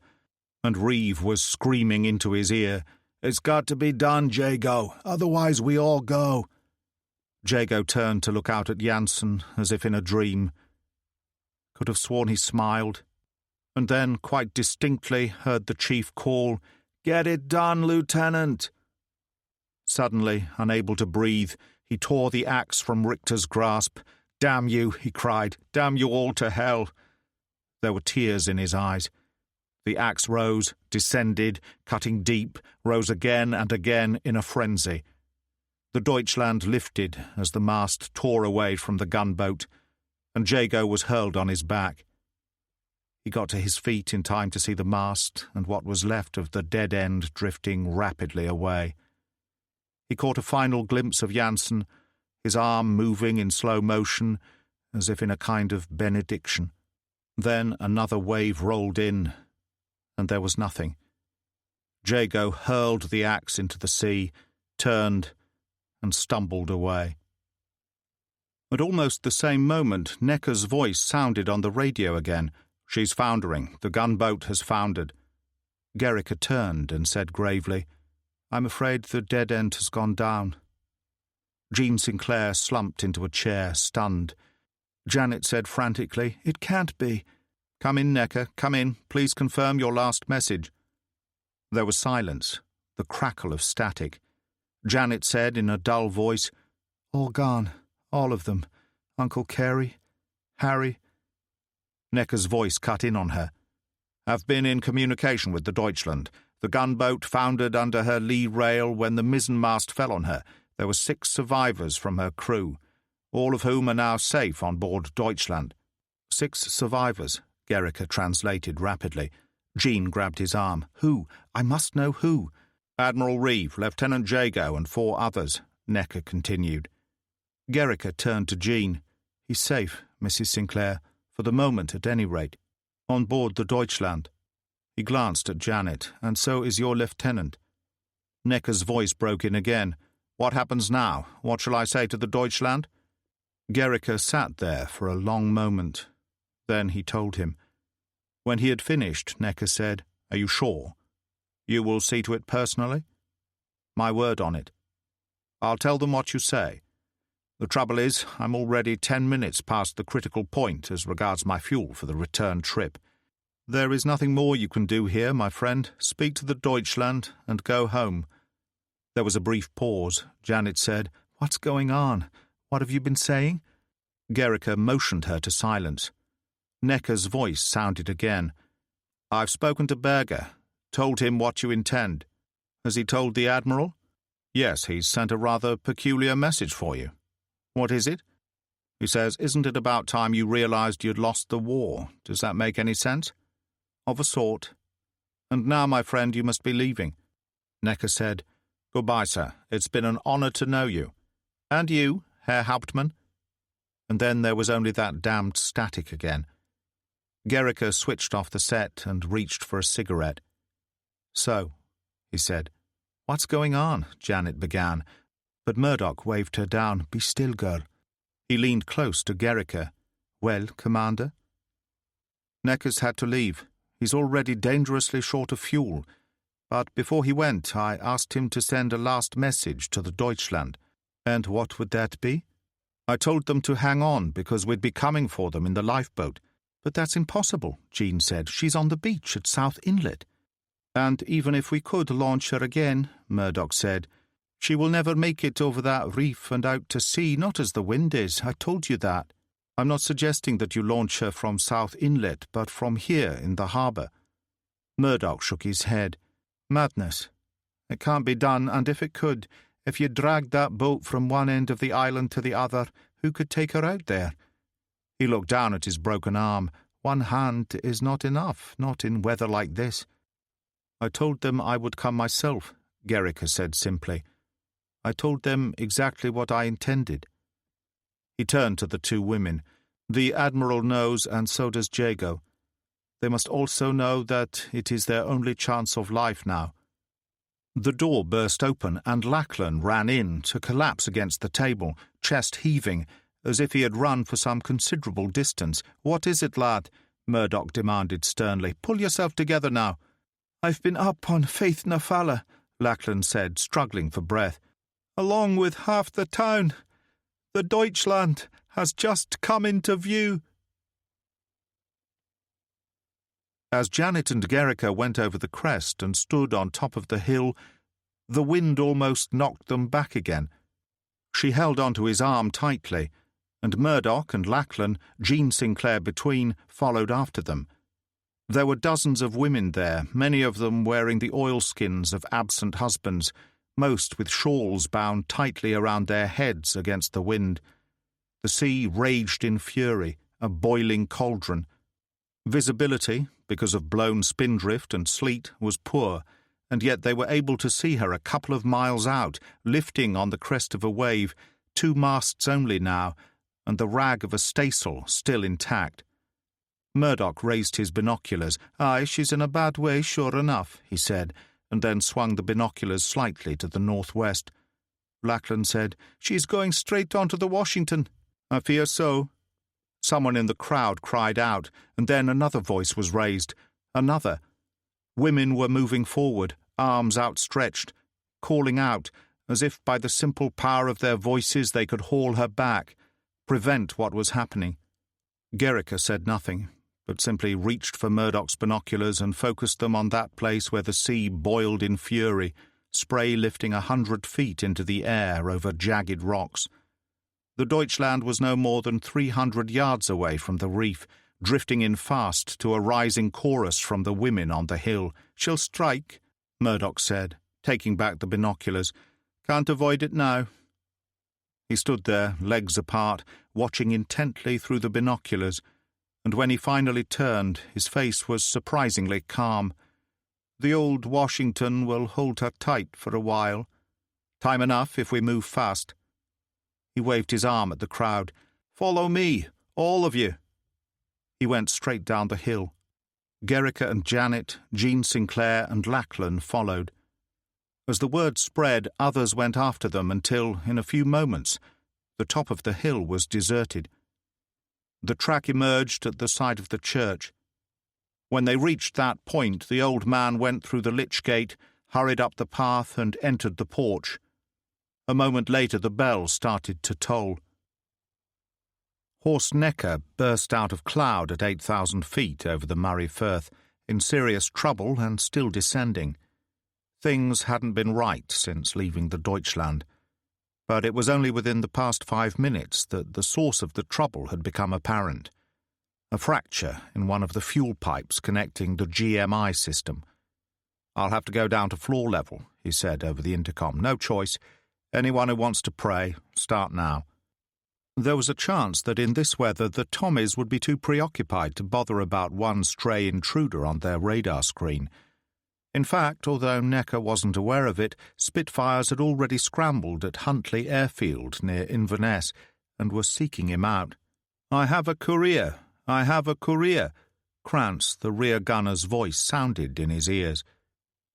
and Reeve was screaming into his ear, "It's got to be done, Jago, otherwise we all go." Jago turned to look out at Janssen as if in a dream. Could have sworn he smiled, and then, quite distinctly, heard the chief call, "Get it done, Lieutenant!" Suddenly, unable to breathe, he tore the axe from Richter's grasp. "Damn you," he cried. "Damn you all to hell." There were tears in his eyes. The axe rose, descended, cutting deep, rose again and again in a frenzy. The Deutschland lifted as the mast tore away from the gunboat, and Jago was hurled on his back. He got to his feet in time to see the mast and what was left of the dead end drifting rapidly away. He caught a final glimpse of Janssen, his arm moving in slow motion, as if in a kind of benediction. Then another wave rolled in, and there was nothing. Jago hurled the axe into the sea, turned, and stumbled away. At almost the same moment, Necker's voice sounded on the radio again. "She's foundering. The gunboat has foundered." Gerrica turned and said gravely, "I'm afraid the dead end has gone down." Jean Sinclair slumped into a chair, stunned. Janet said frantically, "It can't be." "Come in, Necker, come in. Please confirm your last message." There was silence, the crackle of static. Janet said in a dull voice, "All gone, all of them. Uncle Carey, Harry." Necker's voice cut in on her. "Have been in communication with the Deutschland. The gunboat foundered under her lee rail when the mizzenmast fell on her. There were 6 survivors from her crew, all of whom are now safe on board Deutschland." 6 survivors, Gericke translated rapidly. Jean grabbed his arm. "Who? I must know who." "Admiral Reeve, Lieutenant Jago, and 4 others, Necker continued. Gericke turned to Jean. "He's safe, Mrs. Sinclair, for the moment at any rate. On board the Deutschland." He glanced at Janet. "And so is your lieutenant." Necker's voice broke in again. "What happens now? What shall I say to the Deutschland?" Gericke sat there for a long moment. Then he told him. When he had finished, Necker said, "Are you sure? You will see to it personally?" "My word on it." "I'll tell them what you say. The trouble is, I'm already 10 minutes past the critical point as regards my fuel for the return trip. There is nothing more you can do here, my friend. Speak to the Deutschland and go home." There was a brief pause. Janet said, "What's going on? What have you been saying?" Gericke motioned her to silence. Necker's voice sounded again. "I've spoken to Berger. Told him what you intend." "Has he told the Admiral?" "Yes, he's sent a rather peculiar message for you." "What is it?" "He says, isn't it about time you realized you'd lost the war? Does that make any sense?" "Of a sort." "And now, my friend, you must be leaving." Necker said, "Goodbye, sir. It's been an honor to know you." "And you, Herr Hauptmann." And then there was only that damned static again. Gericke switched off the set and reached for a cigarette. "So," he said. "What's going on?" Janet began, but Murdoch waved her down. "Be still, girl." He leaned close to Gericke. "Well, Commander?" "Necker's had to leave. He's already dangerously short of fuel. But before he went, I asked him to send a last message to the Deutschland." "And what would that be?" "I told them to hang on because we'd be coming for them in the lifeboat." "But that's impossible," Jean said. "She's on the beach at South Inlet." "And even if we could launch her again," Murdoch said, "she will never make it over that reef and out to sea, not as the wind is. I told you that. I'm not suggesting that you launch her from South Inlet, but from here in the harbour." Murdoch shook his head. "Madness. It can't be done, and if it could, if you dragged that boat from one end of the island to the other, who could take her out there?" He looked down at his broken arm. "One hand is not enough, not in weather like this." "I told them I would come myself," Gericke said simply. "I told them exactly what I intended." He turned to the 2 women. "The Admiral knows, and so does Jago. They must also know that it is their only chance of life now." The door burst open, and Lachlan ran in to collapse against the table, chest heaving, as if he had run for some considerable distance. "What is it, lad?" Murdoch demanded sternly. "Pull yourself together now." "I've been up on Faith na Falla," Lachlan said, struggling for breath, "along with half the town. The Deutschland has just come into view." As Janet and Gericke went over the crest and stood on top of the hill, the wind almost knocked them back again. She held onto his arm tightly, and Murdoch and Lachlan, Jean Sinclair between, followed after them. There were dozens of women there, many of them wearing the oilskins of absent husbands, most with shawls bound tightly around their heads against the wind. The sea raged in fury, a boiling cauldron. Visibility, because of blown spindrift and sleet, was poor, and yet they were able to see her a couple of miles out, lifting on the crest of a wave, 2 masts only now, and the rag of a staysail still intact. Murdoch raised his binoculars. "Aye, she's in a bad way, sure enough," he said, and then swung the binoculars slightly to the northwest. Lachlan said, "She's going straight on to the Washington." "I fear so." Someone in the crowd cried out, and then another voice was raised. Another. Women were moving forward, arms outstretched, calling out, as if by the simple power of their voices they could haul her back, prevent what was happening. Gericke said nothing, but simply reached for Murdoch's binoculars and focused them on that place where the sea boiled in fury, spray lifting 100 feet into the air over jagged rocks. The Deutschland was no more than 300 yards away from the reef, drifting in fast to a rising chorus from the women on the hill. "She'll strike," Murdoch said, taking back the binoculars. "Can't avoid it now." He stood there, legs apart, watching intently through the binoculars, and when he finally turned, his face was surprisingly calm. "The old Washington will hold her tight for a while. Time enough if we move fast." He waved his arm at the crowd. "Follow me, all of you." He went straight down the hill. Gericke and Janet, Jean Sinclair and Lachlan followed. As the word spread, others went after them until, in a few moments, the top of the hill was deserted. The track emerged at the side of the church. When they reached that point, the old man went through the lich gate, hurried up the path and entered the porch. A moment later the bell started to toll. Horst Necker burst out of cloud at 8,000 feet over the Murray Firth, in serious trouble and still descending. Things hadn't been right since leaving the Deutschland, but it was only within the past 5 minutes that the source of the trouble had become apparent. A fracture in one of the fuel pipes connecting the GMI system. "I'll have to go down to floor level," he said over the intercom. "No choice. Anyone who wants to pray, start now." There was a chance that in this weather the Tommies would be too preoccupied to bother about one stray intruder on their radar screen. In fact, although Necker wasn't aware of it, Spitfires had already scrambled at Huntley Airfield near Inverness and were seeking him out. "I have a courier! I have a courier!" Krantz, the rear gunner's voice, sounded in his ears.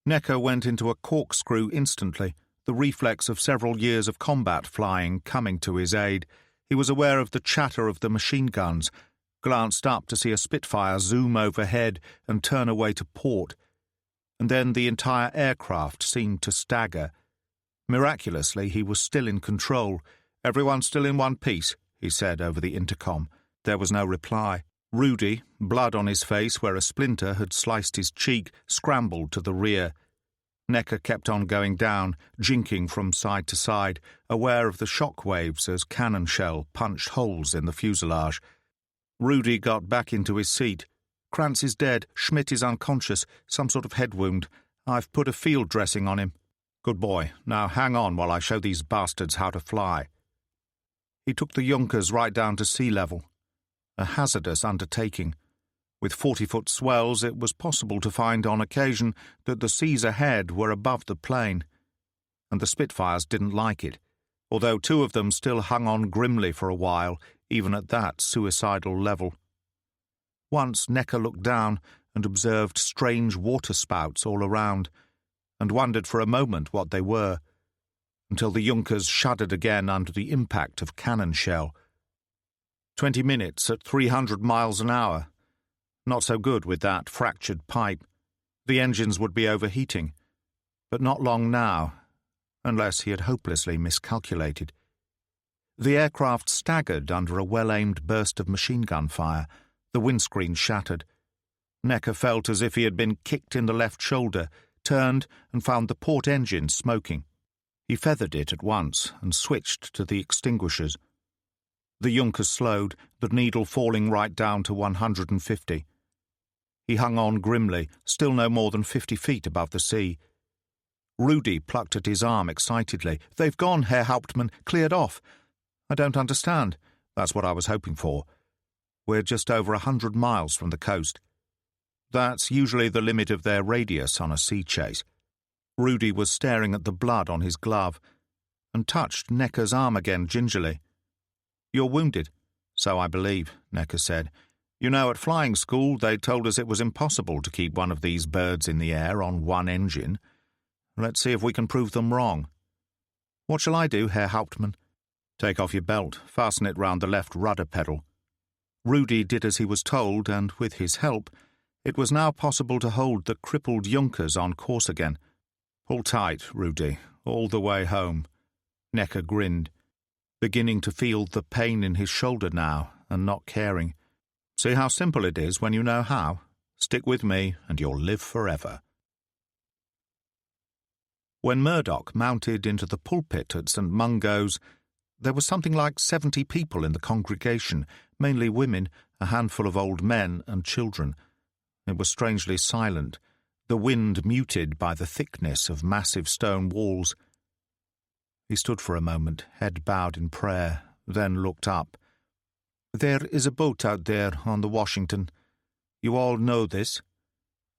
Necker went into a corkscrew instantly, the reflex of several years of combat flying coming to his aid. He was aware of the chatter of the machine guns, glanced up to see a Spitfire zoom overhead and turn away to port, and then the entire aircraft seemed to stagger. Miraculously, he was still in control. "Everyone still in one piece," he said over the intercom. There was no reply. Rudy, blood on his face where a splinter had sliced his cheek, scrambled to the rear. Necker kept on going down, jinking from side to side, aware of the shock waves as cannon shell punched holes in the fuselage. Rudy got back into his seat. "Krantz is dead. Schmidt is unconscious. Some sort of head wound. I've put a field dressing on him." "Good boy. Now hang on while I show these bastards how to fly." He took the Junkers right down to sea level. A hazardous undertaking. With 40-foot swells, it was possible to find on occasion that the seas ahead were above the plane. And the Spitfires didn't like it, although 2 of them still hung on grimly for a while, even at that suicidal level. Once Necker looked down and observed strange waterspouts all around, and wondered for a moment what they were, until the Junkers shuddered again under the impact of cannon shell. 20 minutes at 300 miles an hour. Not so good with that fractured pipe. The engines would be overheating. But not long now, unless he had hopelessly miscalculated. The aircraft staggered under a well-aimed burst of machine gun fire. The windscreen shattered. Necker felt as if he had been kicked in the left shoulder, turned and found the port engine smoking. He feathered it at once and switched to the extinguishers. The Junkers slowed, the needle falling right down to 150. He hung on grimly, still no more than 50 feet above the sea. Rudy plucked at his arm excitedly. "They've gone, Herr Hauptmann, cleared off." "I don't understand." "That's what I was hoping for. We're just over 100 miles from the coast. That's usually the limit of their radius on a sea chase." Rudy was staring at the blood on his glove and touched Necker's arm again gingerly. "You're wounded?" "So I believe," Necker said. "You know, at flying school they told us it was impossible to keep one of these birds in the air on one engine. Let's see if we can prove them wrong." "What shall I do, Herr Hauptmann?" "Take off your belt, fasten it round the left rudder pedal." Rudy did as he was told, and with his help, it was now possible to hold the crippled Junkers on course again. "Pull tight, Rudy, all the way home." Necker grinned, beginning to feel the pain in his shoulder now and not caring. "See how simple it is when you know how? Stick with me and you'll live forever." When Murdoch mounted into the pulpit at St. Mungo's, there was something like 70 people in the congregation, mainly women, a handful of old men and children. It was strangely silent, the wind muted by the thickness of massive stone walls. He stood for a moment, head bowed in prayer, then looked up. "There is a boat out there on the Washington. You all know this.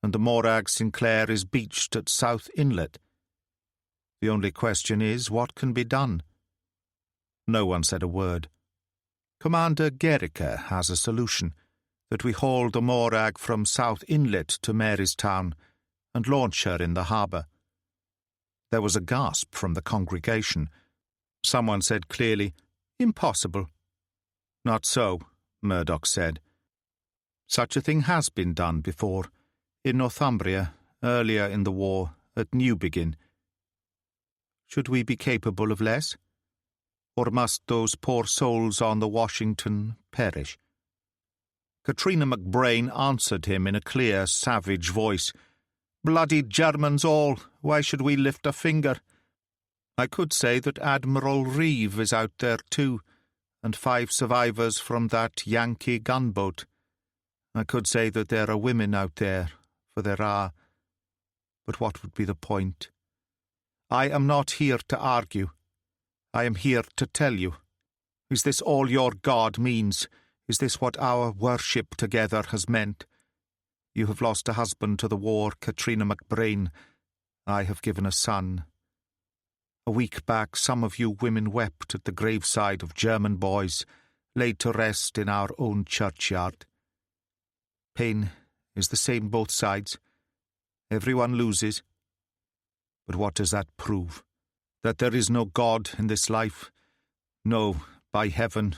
And the Morag Sinclair is beached at South Inlet. The only question is, what can be done?" No one said a word. "Commander Gericke has a solution, that we haul the Morag from South Inlet to Marystown and launch her in the harbour." There was a gasp from the congregation. Someone said clearly, "Impossible." "Not so," Murdoch said. "Such a thing has been done before, in Northumbria, earlier in the war, at Newbegin. Should we be capable of less? Or must those poor souls on the Washington perish?" Katrina McBrain answered him in a clear, savage voice. "Bloody Germans all! Why should we lift a finger? I could say that Admiral Reeve is out there too, and 5 survivors from that Yankee gunboat. I could say that there are women out there, for there are. But what would be the point? I am not here to argue. I am here to tell you. Is this all your God means? Is this what our worship together has meant? You have lost a husband to the war, Katrina McBrain. I have given a son. A week back, some of you women wept at the graveside of German boys, laid to rest in our own churchyard. Pain is the same both sides. Everyone loses. But what does that prove? That there is no God in this life? No, by heaven.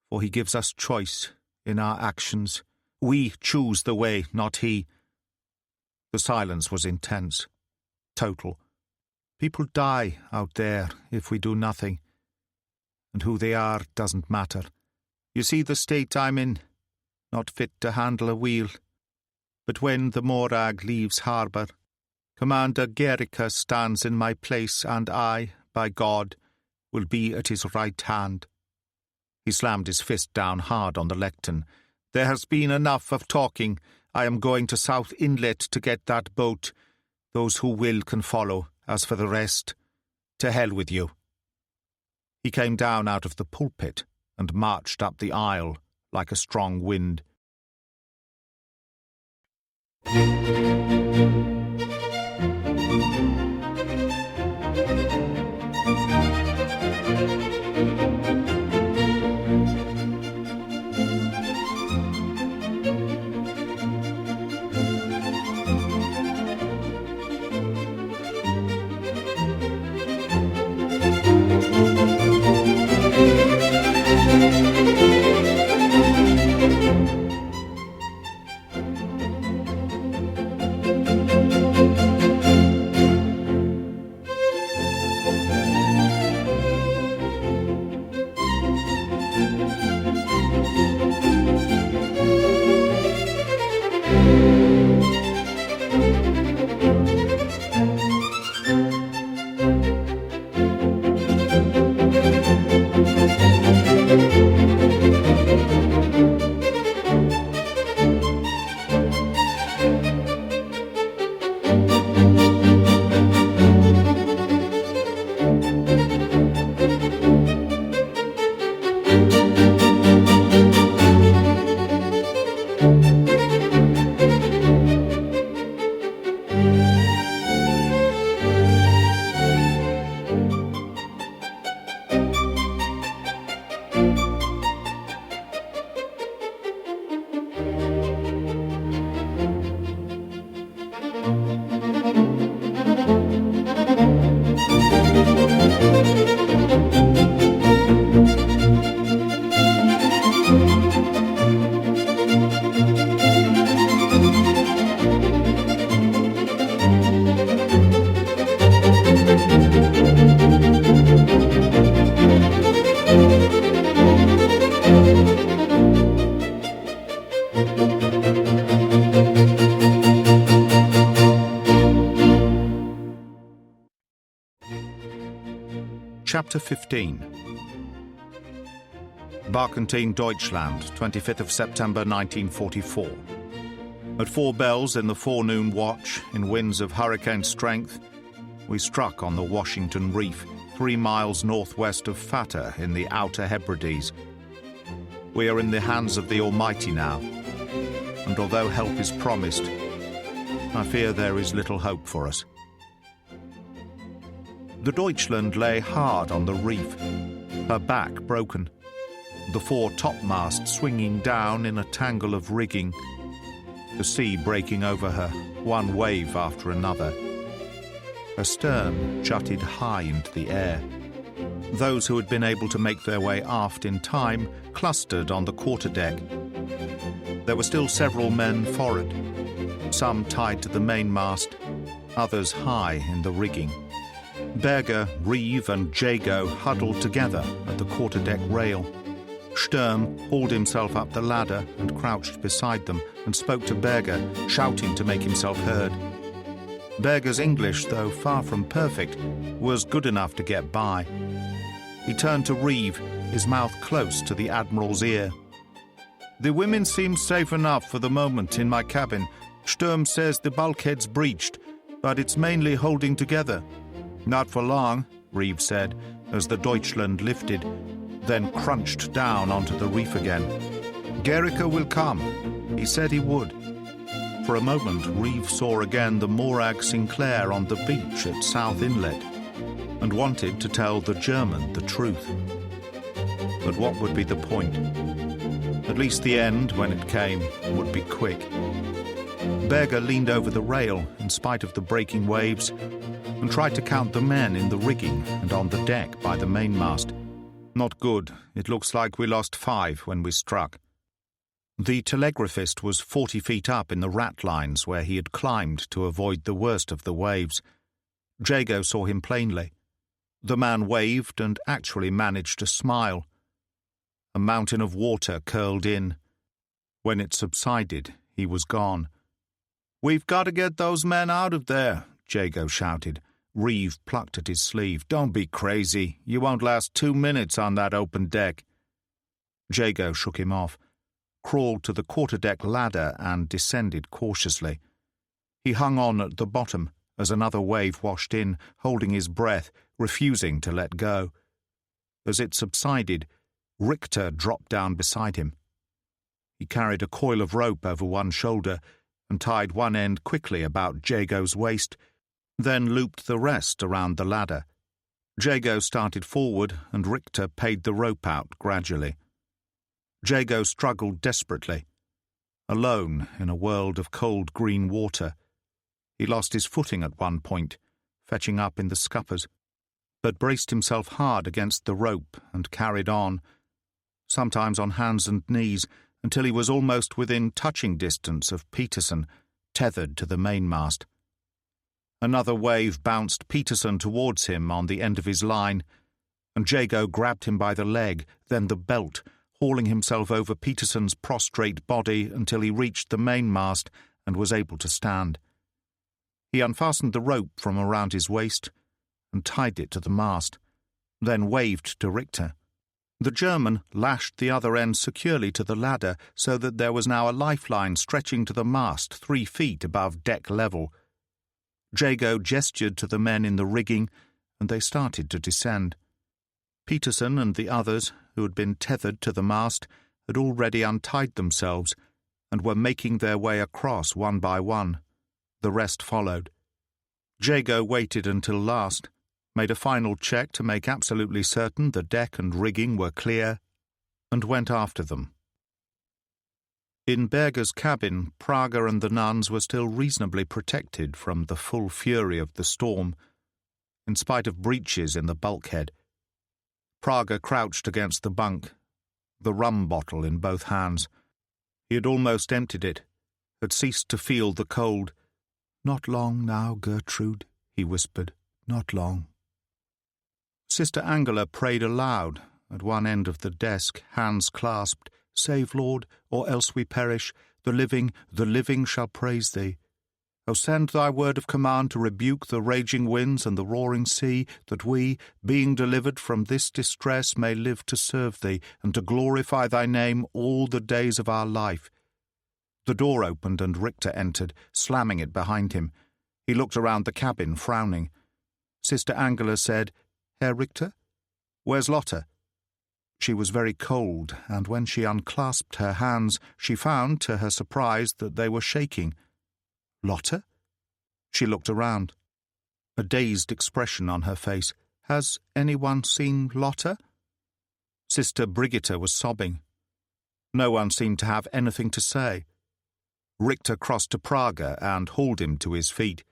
For he gives us choice in our actions. We choose the way, not he. The silence was intense, total. People die out there if we do nothing. And who they are doesn't matter. You see the state I'm in, not fit to handle a wheel. But when the Morag leaves harbour, Commander Gericke stands in my place, and I, by God, will be at his right hand. He slammed his fist down hard on the lectern. There has been enough of talking. I am going to South Inlet to get that boat. Those who will can follow. As for the rest, to hell with you. He came down out of the pulpit and marched up the aisle like a strong wind. Chapter 15. Barkentine, Deutschland, 25th of September 1944. At 4 bells in the forenoon watch, in winds of hurricane strength, we struck on the Washington Reef, 3 miles northwest of Fatah in the Outer Hebrides. We are in the hands of the Almighty now, and although help is promised, I fear there is little hope for us. The Deutschland lay hard on the reef, her back broken, the 4 topmasts swinging down in a tangle of rigging, the sea breaking over her, one wave after another. Her stern jutted high into the air. Those who had been able to make their way aft in time clustered on the quarterdeck. There were still several men forward, some tied to the mainmast, others high in the rigging. Berger, Reeve and Jago huddled together at the quarterdeck rail. Sturm hauled himself up the ladder and crouched beside them and spoke to Berger, shouting to make himself heard. Berger's English, though far from perfect, was good enough to get by. He turned to Reeve, his mouth close to the Admiral's ear. "The women seem safe enough for the moment in my cabin. Sturm says the bulkhead's breached, but it's mainly holding together." "Not for long," Reeve said, as the Deutschland lifted, then crunched down onto the reef again. "Gericke will come. He said he would." For a moment, Reeve saw again the Morag Sinclair on the beach at South Inlet, and wanted to tell the German the truth. But what would be the point? At least the end, when it came, would be quick. Berger leaned over the rail, in spite of the breaking waves, and tried to count the men in the rigging and on the deck by the mainmast. "Not good. It looks like we lost 5 when we struck." The telegraphist was 40 feet up in the ratlines where he had climbed to avoid the worst of the waves. Jago saw him plainly. The man waved and actually managed to smile. A mountain of water curled in. When it subsided, he was gone. "We've got to get those men out of there," Jago shouted. Reeve plucked at his sleeve. "Don't be crazy. You won't last 2 minutes on that open deck." Jago shook him off, crawled to the quarterdeck ladder and descended cautiously. He hung on at the bottom as another wave washed in, holding his breath, refusing to let go. As it subsided, Richter dropped down beside him. He carried a coil of rope over one shoulder and tied one end quickly about Jago's waist, then looped the rest around the ladder. Jago started forward and Richter paid the rope out gradually. Jago struggled desperately. Alone in a world of cold green water, he lost his footing at one point, fetching up in the scuppers, but braced himself hard against the rope and carried on, sometimes on hands and knees, until he was almost within touching distance of Peterson, tethered to the mainmast. Another wave bounced Peterson towards him on the end of his line, and Jago grabbed him by the leg, then the belt, hauling himself over Peterson's prostrate body until he reached the mainmast and was able to stand. He unfastened the rope from around his waist and tied it to the mast, then waved to Richter. The German lashed the other end securely to the ladder so that there was now a lifeline stretching to the mast 3 feet above deck level. Jago gestured to the men in the rigging, and they started to descend. Peterson and the others, who had been tethered to the mast, had already untied themselves and were making their way across one by one. The rest followed. Jago waited until last, made a final check to make absolutely certain the deck and rigging were clear, and went after them. In Berger's cabin, Prager and the nuns were still reasonably protected from the full fury of the storm, in spite of breaches in the bulkhead. Prager crouched against the bunk, the rum bottle in both hands. He had almost emptied it, had ceased to feel the cold. "Not long now, Gertrude," he whispered. "Not long." Sister Angela prayed aloud, at one end of the desk, hands clasped, "Save, Lord, or else we perish. The living shall praise thee." O send thy word of command to rebuke the raging winds and the roaring sea, that we, being delivered from this distress, may live to serve thee, and to glorify thy name all the days of our life. The door opened and Richter entered, slamming it behind him. He looked around the cabin, frowning. Sister Angela said, "Herr Richter? Where's Lotte?" She was very cold, and when she unclasped her hands, she found, to her surprise, that they were shaking. "Lotte?" She looked around. A dazed expression on her face. "Has anyone seen Lotte?" Sister Brigitte was sobbing. No one seemed to have anything to say. Richter crossed to Praga and hauled him to his feet.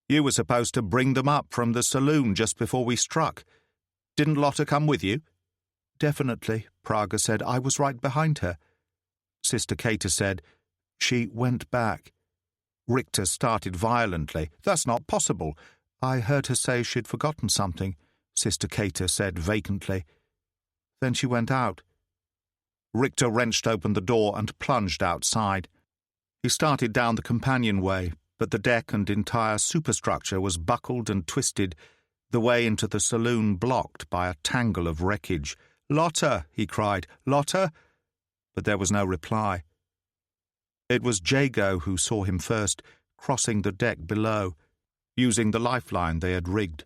"You were supposed to bring them up from the saloon just before we struck. Didn't Lotte come with you?" "Definitely," Praga said. "I was right behind her." Sister Cater said, "She went back." Richter started violently. "That's not possible." "I heard her say she'd forgotten something," Sister Cater said vacantly. "Then she went out." Richter wrenched open the door and plunged outside. He started down the companionway, but the deck and entire superstructure was buckled and twisted, the way into the saloon blocked by a tangle of wreckage. "Lotte!" he cried. "Lotte!" But there was no reply. It was Jago who saw him first, crossing the deck below, using the lifeline they had rigged.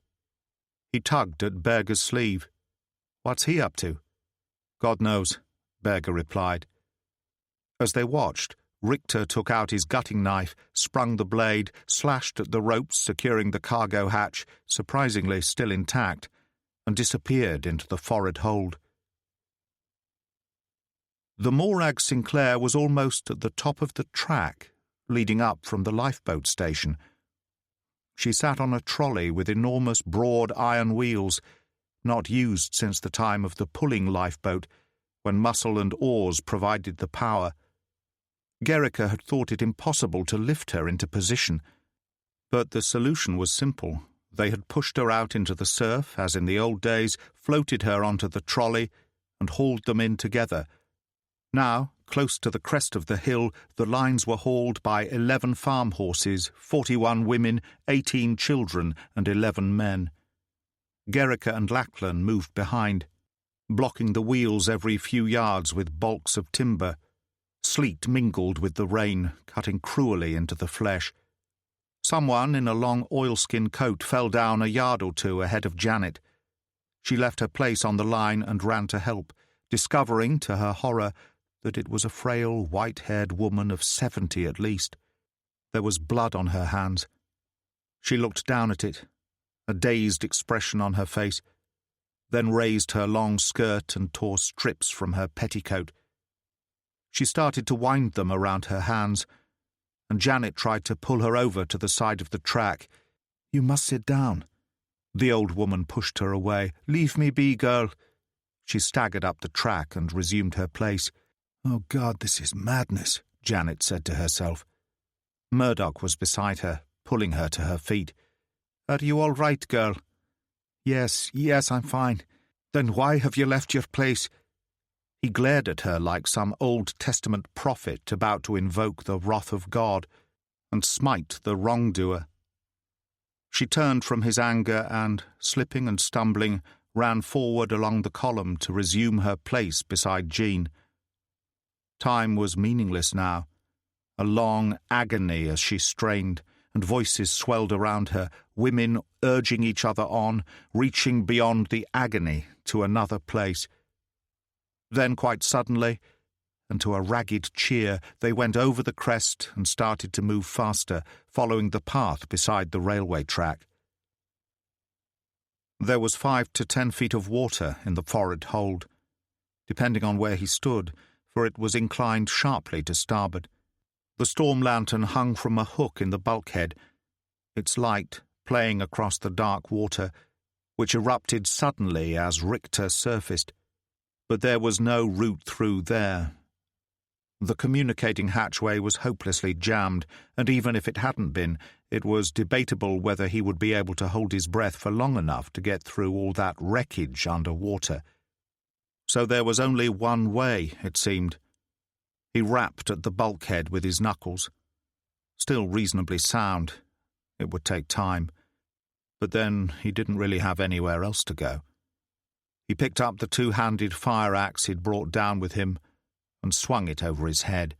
He tugged at Berger's sleeve. "What's he up to?" "God knows," Berger replied. As they watched, Richter took out his gutting knife, sprung the blade, slashed at the ropes securing the cargo hatch, surprisingly still intact, and disappeared into the forward hold. The Morag Sinclair was almost at the top of the track, leading up from the lifeboat station. She sat on a trolley with enormous broad iron wheels, not used since the time of the pulling lifeboat, when muscle and oars provided the power. Gericke had thought it impossible to lift her into position, but the solution was simple. They had pushed her out into the surf, as in the old days, floated her onto the trolley, and hauled them in together. Now, close to the crest of the hill, the lines were hauled by 11 farm horses, 41 women, 18 children, and 11 men. Gericke and Lachlan moved behind, blocking the wheels every few yards with balks of timber. Sleet mingled with the rain, cutting cruelly into the flesh. Someone in a long oilskin coat fell down a yard or two ahead of Janet. She left her place on the line and ran to help, discovering, to her horror, that it was a frail, white-haired woman of 70 at least. There was blood on her hands. She looked down at it, a dazed expression on her face, then raised her long skirt and tore strips from her petticoat. She started to wind them around her hands, and Janet tried to pull her over to the side of the track. "You must sit down." The old woman pushed her away. "Leave me be, girl." She staggered up the track and resumed her place. "Oh, God, this is madness," Janet said to herself. Murdoch was beside her, pulling her to her feet. "Are you all right, girl?" Yes, I'm fine." "Then why have you left your place?" He glared at her like some Old Testament prophet about to invoke the wrath of God and smite the wrongdoer. She turned from his anger and, slipping and stumbling, ran forward along the column to resume her place beside Jean. Time was meaningless now, a long agony as she strained, and voices swelled around her, women urging each other on, reaching beyond the agony to another place. Then, quite suddenly, and to a ragged cheer, they went over the crest and started to move faster, following the path beside the railway track. There was 5 to 10 feet of water in the forward hold, depending on where he stood, for it was inclined sharply to starboard. The storm lantern hung from a hook in the bulkhead, its light playing across the dark water, which erupted suddenly as Richter surfaced. But there was no route through there. The communicating hatchway was hopelessly jammed, and even if it hadn't been, it was debatable whether he would be able to hold his breath for long enough to get through all that wreckage under water. So there was only one way, it seemed. He rapped at the bulkhead with his knuckles. Still reasonably sound. It would take time. But then he didn't really have anywhere else to go. He picked up the two-handed fire axe he'd brought down with him and swung it over his head.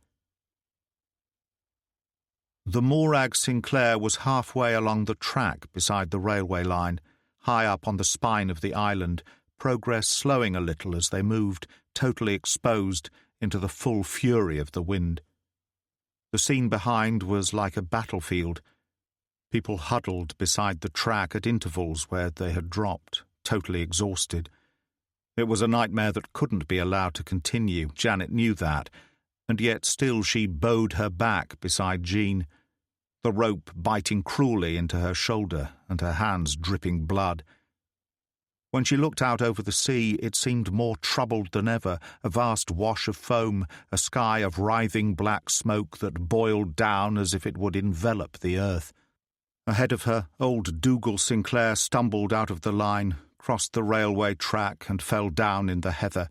The Morag Sinclair was halfway along the track beside the railway line, high up on the spine of the island, progress slowing a little as they moved, totally exposed, into the full fury of the wind. The scene behind was like a battlefield. People huddled beside the track at intervals where they had dropped, totally exhausted. It was a nightmare that couldn't be allowed to continue. Janet knew that, and yet still she bowed her back beside Jean, the rope biting cruelly into her shoulder and her hands dripping blood. When she looked out over the sea, it seemed more troubled than ever, a vast wash of foam, a sky of writhing black smoke that boiled down as if it would envelop the earth. Ahead of her, old Dougal Sinclair stumbled out of the line, crossed the railway track and fell down in the heather.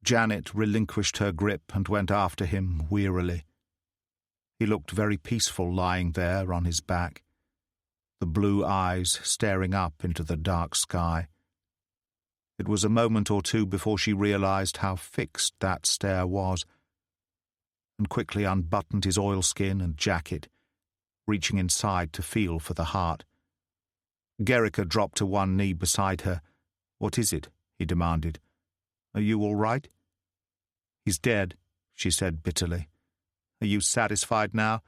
Janet relinquished her grip and went after him wearily. He looked very peaceful lying there on his back, the blue eyes staring up into the dark sky. It was a moment or two before she realized how fixed that stare was, and quickly unbuttoned his oilskin and jacket, reaching inside to feel for the heart. Gerrica dropped to one knee beside her. "What is it?" he demanded. "Are you all right?" "He's dead," she said bitterly. "Are you satisfied now?"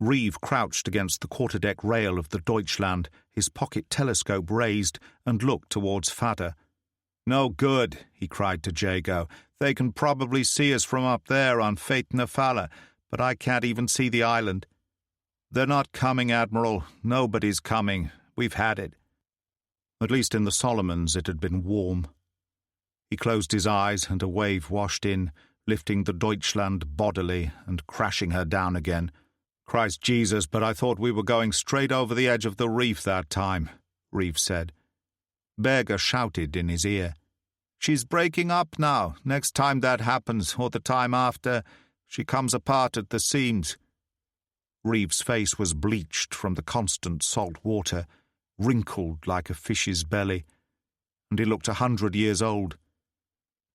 Reeve crouched against the quarterdeck rail of the Deutschland, his pocket telescope raised, and looked towards Fada. "No good," he cried to Jago. "They can probably see us from up there on Fate na Falla, but I can't even see the island." "They're not coming, Admiral. Nobody's coming. We've had it." At least in the Solomons it had been warm. He closed his eyes and a wave washed in, lifting the Deutschland bodily and crashing her down again. "Christ Jesus, but I thought we were going straight over the edge of the reef that time," Reeve said. Berger shouted in his ear. "She's breaking up now. Next time that happens, or the time after, she comes apart at the seams." Reeve's face was bleached from the constant salt water, wrinkled like a fish's belly, and he looked 100 years old.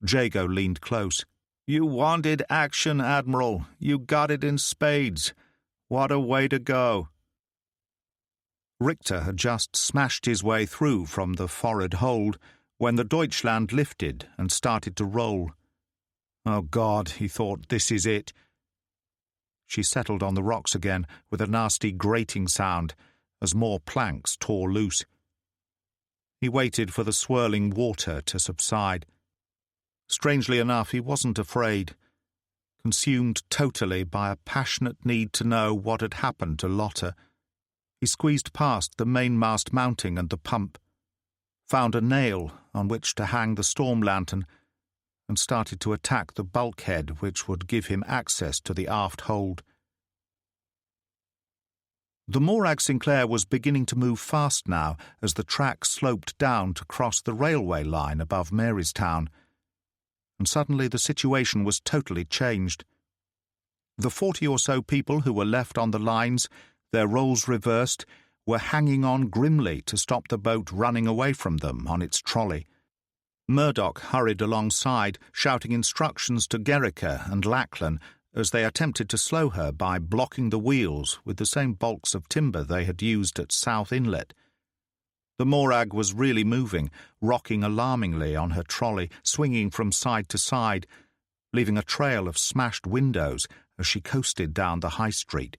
Jago leaned close. "You wanted action, Admiral. You got it in spades. What a way to go." Richter had just smashed his way through from the forward hold when the Deutschland lifted and started to roll. "Oh, God," he thought, "this is it." She settled on the rocks again with a nasty grating sound as more planks tore loose. He waited for the swirling water to subside. Strangely enough, he wasn't afraid, consumed totally by a passionate need to know what had happened to Lotta. He squeezed past the mainmast mounting and the pump, found a nail on which to hang the storm lantern, and started to attack the bulkhead which would give him access to the aft hold. The Morag Sinclair was beginning to move fast now as the track sloped down to cross the railway line above Marystown, and suddenly the situation was totally changed. The 40 or so people who were left on the lines, their roles reversed, were hanging on grimly to stop the boat running away from them on its trolley. Murdoch hurried alongside, shouting instructions to Gerrica and Lachlan as they attempted to slow her by blocking the wheels with the same balks of timber they had used at South Inlet. The Morag was really moving, rocking alarmingly on her trolley, swinging from side to side, leaving a trail of smashed windows as she coasted down the high street.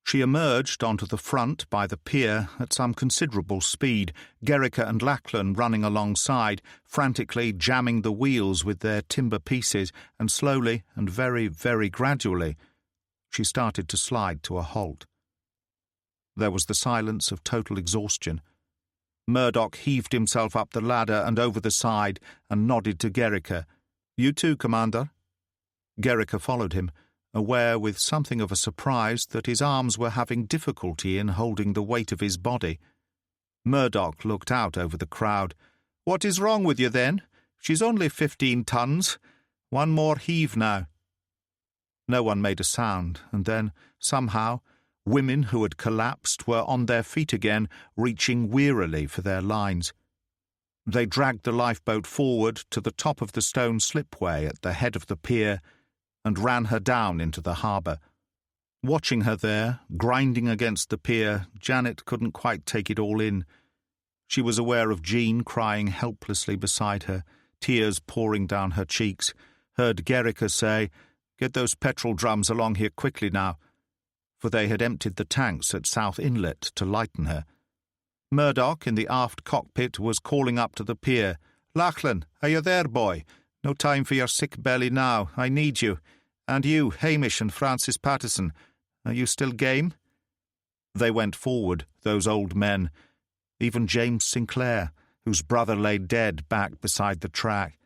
She emerged onto the front by the pier at some considerable speed, Gerrica and Lachlan running alongside, frantically jamming the wheels with their timber pieces, and slowly and very, very gradually, she started to slide to a halt. There was the silence of total exhaustion. Murdoch heaved himself up the ladder and over the side and nodded to Gerrica. "You too, Commander." Gerrica followed him, aware with something of a surprise that his arms were having difficulty in holding the weight of his body. Murdoch looked out over the crowd. "What is wrong with you, then? She's only 15 tons. One more heave now." No one made a sound, and then, somehow, women who had collapsed were on their feet again, reaching wearily for their lines. They dragged the lifeboat forward to the top of the stone slipway at the head of the pier and ran her down into the harbour. Watching her there, grinding against the pier, Janet couldn't quite take it all in. She was aware of Jean crying helplessly beside her, tears pouring down her cheeks, heard Gerrica say, "Get those petrol drums along here quickly now," for they had emptied the tanks at South Inlet to lighten her. Murdoch, in the aft cockpit, was calling up to the pier. "Lachlan, are you there, boy? No time for your sick belly now. I need you. And you, Hamish and Francis Patterson. Are you still game?" They went forward, those old men, even James Sinclair, whose brother lay dead back beside the track.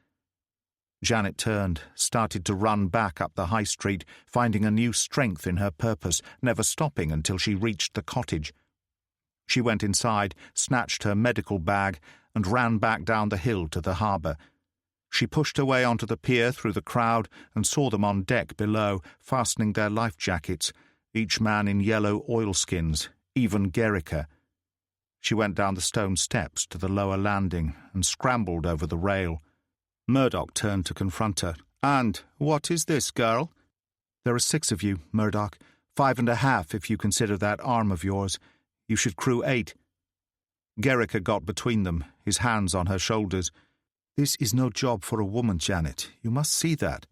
Janet turned, started to run back up the high street, finding a new strength in her purpose, never stopping until she reached the cottage. She went inside, snatched her medical bag, and ran back down the hill to the harbour. She pushed her way onto the pier through the crowd and saw them on deck below, fastening their life jackets, each man in yellow oilskins, even Gerrica. She went down the stone steps to the lower landing and scrambled over the rail. Murdoch turned to confront her. "And what is this, girl?" "There are 6 of you, Murdoch. 5.5 if you consider that arm of yours. You should crew 8. Gerrica got between them, his hands on her shoulders. "This is no job for a woman, Janet. You must see that.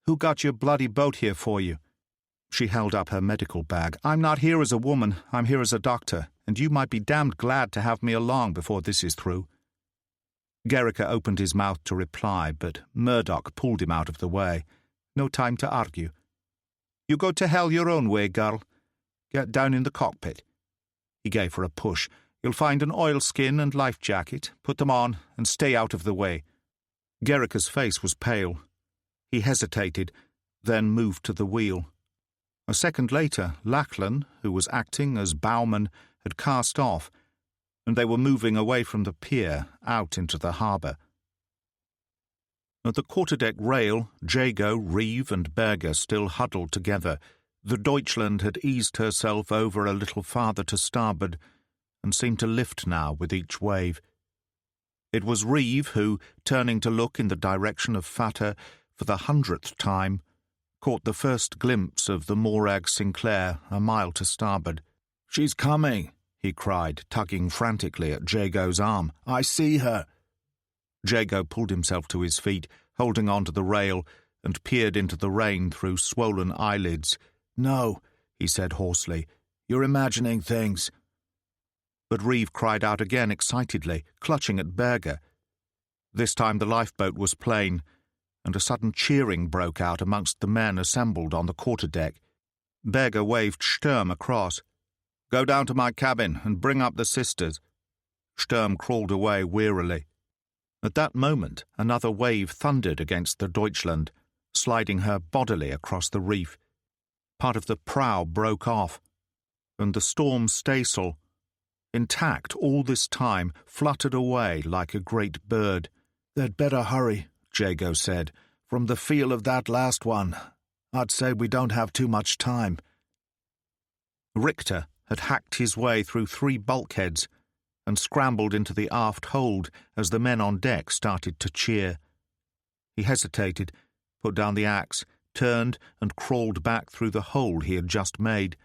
Who got your bloody boat here for you?" She held up her medical bag. "I'm not here as a woman. I'm here as a doctor, and you might be damned glad to have me along before this is through." Gerrica opened his mouth to reply, but Murdoch pulled him out of the way. "No time to argue. You go to hell your own way, girl. Get down in the cockpit." He gave her a push. "You'll find an oilskin and life jacket. Put them on and stay out of the way." Gerrica's face was pale. He hesitated, then moved to the wheel. A second later, Lachlan, who was acting as bowman, had cast off, and they were moving away from the pier out into the harbour. At the quarterdeck rail, Jago, Reeve and Berger still huddled together. The Deutschland had eased herself over a little farther to starboard and seemed to lift now with each wave. It was Reeve who, turning to look in the direction of Fata for the 100th time, caught the first glimpse of the Morag Sinclair a mile to starboard. "She's coming," he cried, tugging frantically at Jago's arm. "I see her." Jago pulled himself to his feet, holding on to the rail, and peered into the rain through swollen eyelids. "No," he said hoarsely, "you're imagining things." But Reeve cried out again excitedly, clutching at Berger. This time the lifeboat was plain, and a sudden cheering broke out amongst the men assembled on the quarterdeck. Berger waved Sturm across. "Go down to my cabin and bring up the sisters." Sturm crawled away wearily. At that moment, another wave thundered against the Deutschland, sliding her bodily across the reef. Part of the prow broke off, and the storm staysail, intact all this time, fluttered away like a great bird. "They'd better hurry," Jago said. "From the feel of that last one, I'd say we don't have too much time." Richter had hacked his way through 3 bulkheads and scrambled into the aft hold as the men on deck started to cheer. He hesitated, put down the axe, turned and crawled back through the hole he had just made.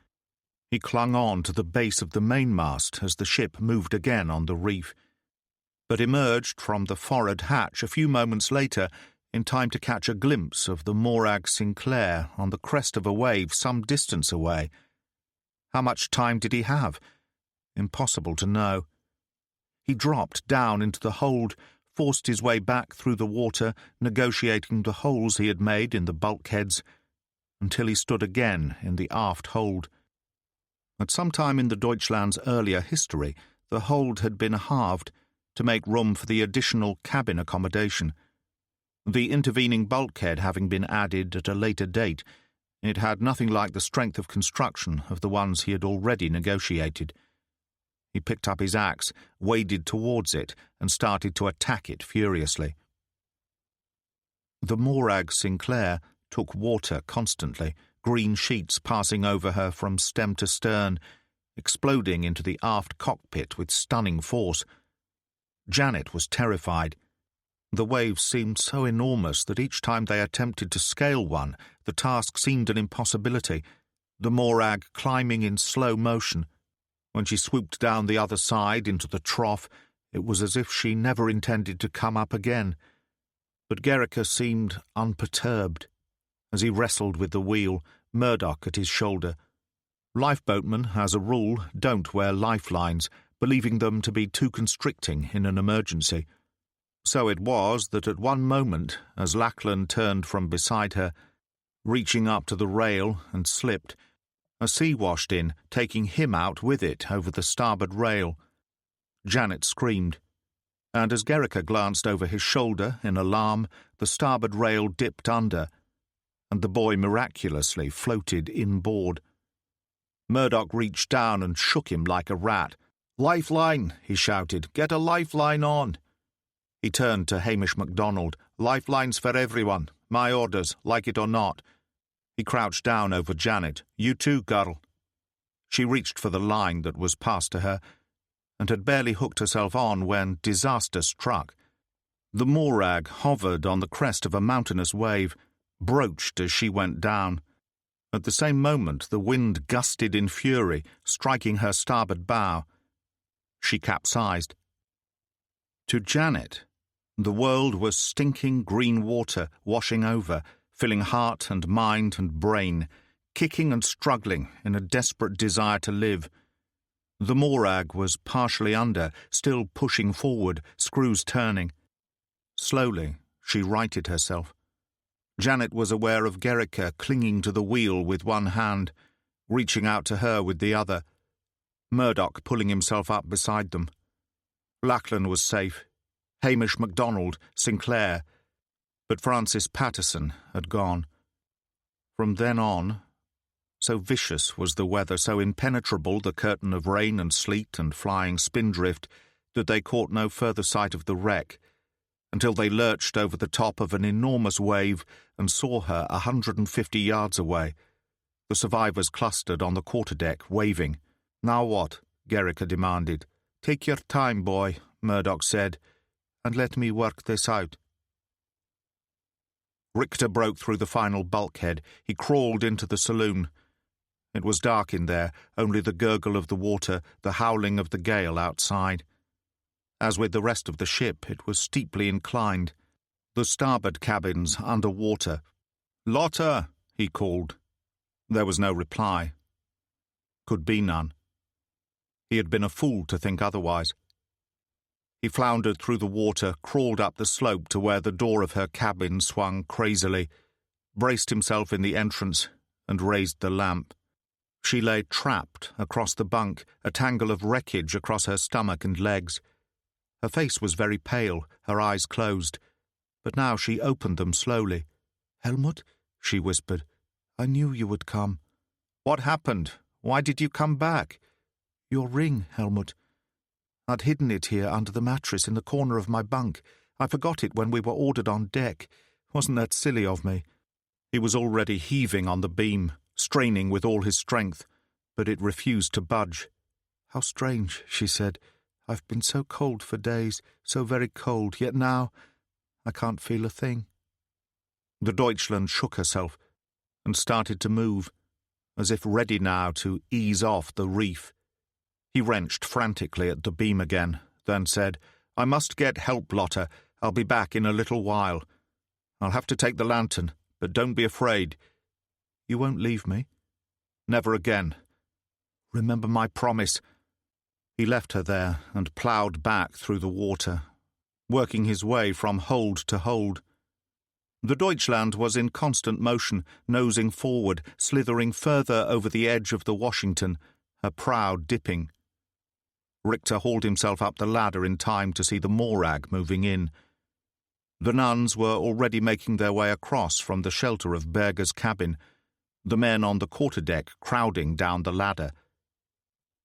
He clung on to the base of the mainmast as the ship moved again on the reef, but emerged from the forward hatch a few moments later in time to catch a glimpse of the Morag Sinclair on the crest of a wave some distance away. How much time did he have? Impossible to know. He dropped down into the hold, forced his way back through the water, negotiating the holes he had made in the bulkheads, until he stood again in the aft hold. At some time in the Deutschland's earlier history, the hold had been halved to make room for the additional cabin accommodation. The intervening bulkhead having been added at a later date, it had nothing like the strength of construction of the ones he had already negotiated. He picked up his axe, waded towards it, and started to attack it furiously. The Morag Sinclair, took water constantly, green sheets passing over her from stem to stern, exploding into the aft cockpit with stunning force. Janet was terrified. The waves seemed so enormous that each time they attempted to scale one, the task seemed an impossibility, the Morag climbing in slow motion. When she swooped down the other side into the trough, it was as if she never intended to come up again. But Gerrica seemed unperturbed. As he wrestled with the wheel, Murdoch at his shoulder. Lifeboatmen, as a rule, don't wear lifelines, believing them to be too constricting in an emergency. So it was that at one moment, as Lachlan turned from beside her, reaching up to the rail and slipped, a sea washed in, taking him out with it over the starboard rail. Janet screamed, and as Gerrica glanced over his shoulder in alarm, the starboard rail dipped under, and the boy miraculously floated inboard. Murdoch reached down and shook him like a rat. "Lifeline!" he shouted. "Get a lifeline on!" He turned to Hamish MacDonald. "Lifelines for everyone. My orders, like it or not." He crouched down over Janet. "You too, girl." She reached for the line that was passed to her, and had barely hooked herself on when disaster struck. The Morag hovered on the crest of a mountainous wave, broached as she went down. At the same moment the wind gusted in fury, striking her starboard bow. She capsized. To Janet, the world was stinking green water washing over, filling heart and mind and brain, kicking and struggling in a desperate desire to live. The Morag was partially under, still pushing forward, screws turning. Slowly, she righted herself. Janet was aware of Gerrica clinging to the wheel with one hand, reaching out to her with the other. Murdoch pulling himself up beside them. Lachlan was safe. Hamish MacDonald, Sinclair. But Francis Patterson had gone. From then on, so vicious was the weather, so impenetrable the curtain of rain and sleet and flying spindrift, that they caught no further sight of the wreck, until they lurched over the top of an enormous wave and saw her 150 yards away. The survivors clustered on the quarterdeck, waving. "Now what?" Gerrica demanded. "Take your time, boy," Murdoch said, "and let me work this out." Richter broke through the final bulkhead. He crawled into the saloon. It was dark in there, only the gurgle of the water, the howling of the gale outside. As with the rest of the ship, it was steeply inclined. The starboard cabins under water. "Lotta!" he called. There was no reply. Could be none. He had been a fool to think otherwise. He floundered through the water, crawled up the slope to where the door of her cabin swung crazily, braced himself in the entrance, and raised the lamp. She lay trapped across the bunk, a tangle of wreckage across her stomach and legs. Her face was very pale, her eyes closed, but now she opened them slowly. "Helmut," she whispered, "I knew you would come." "What happened? Why did you come back?" "Your ring, Helmut. I'd hidden it here under the mattress in the corner of my bunk. I forgot it when we were ordered on deck. Wasn't that silly of me?" He was already heaving on the beam, straining with all his strength, but it refused to budge. "How strange," she said. "I've been so cold for days, so very cold, yet now I can't feel a thing." The Deutschland shook herself and started to move, as if ready now to ease off the reef. He wrenched frantically at the beam again, then said, "I must get help, Lotta. I'll be back in a little while. I'll have to take the lantern, but don't be afraid." "You won't leave me?" "Never again. Remember my promise." He left her there and ploughed back through the water, working his way from hold to hold. The Deutschland was in constant motion, nosing forward, slithering further over the edge of the Washington, her prow dipping. Richter hauled himself up the ladder in time to see the Morag moving in. The nuns were already making their way across from the shelter of Berger's cabin, the men on the quarterdeck crowding down the ladder.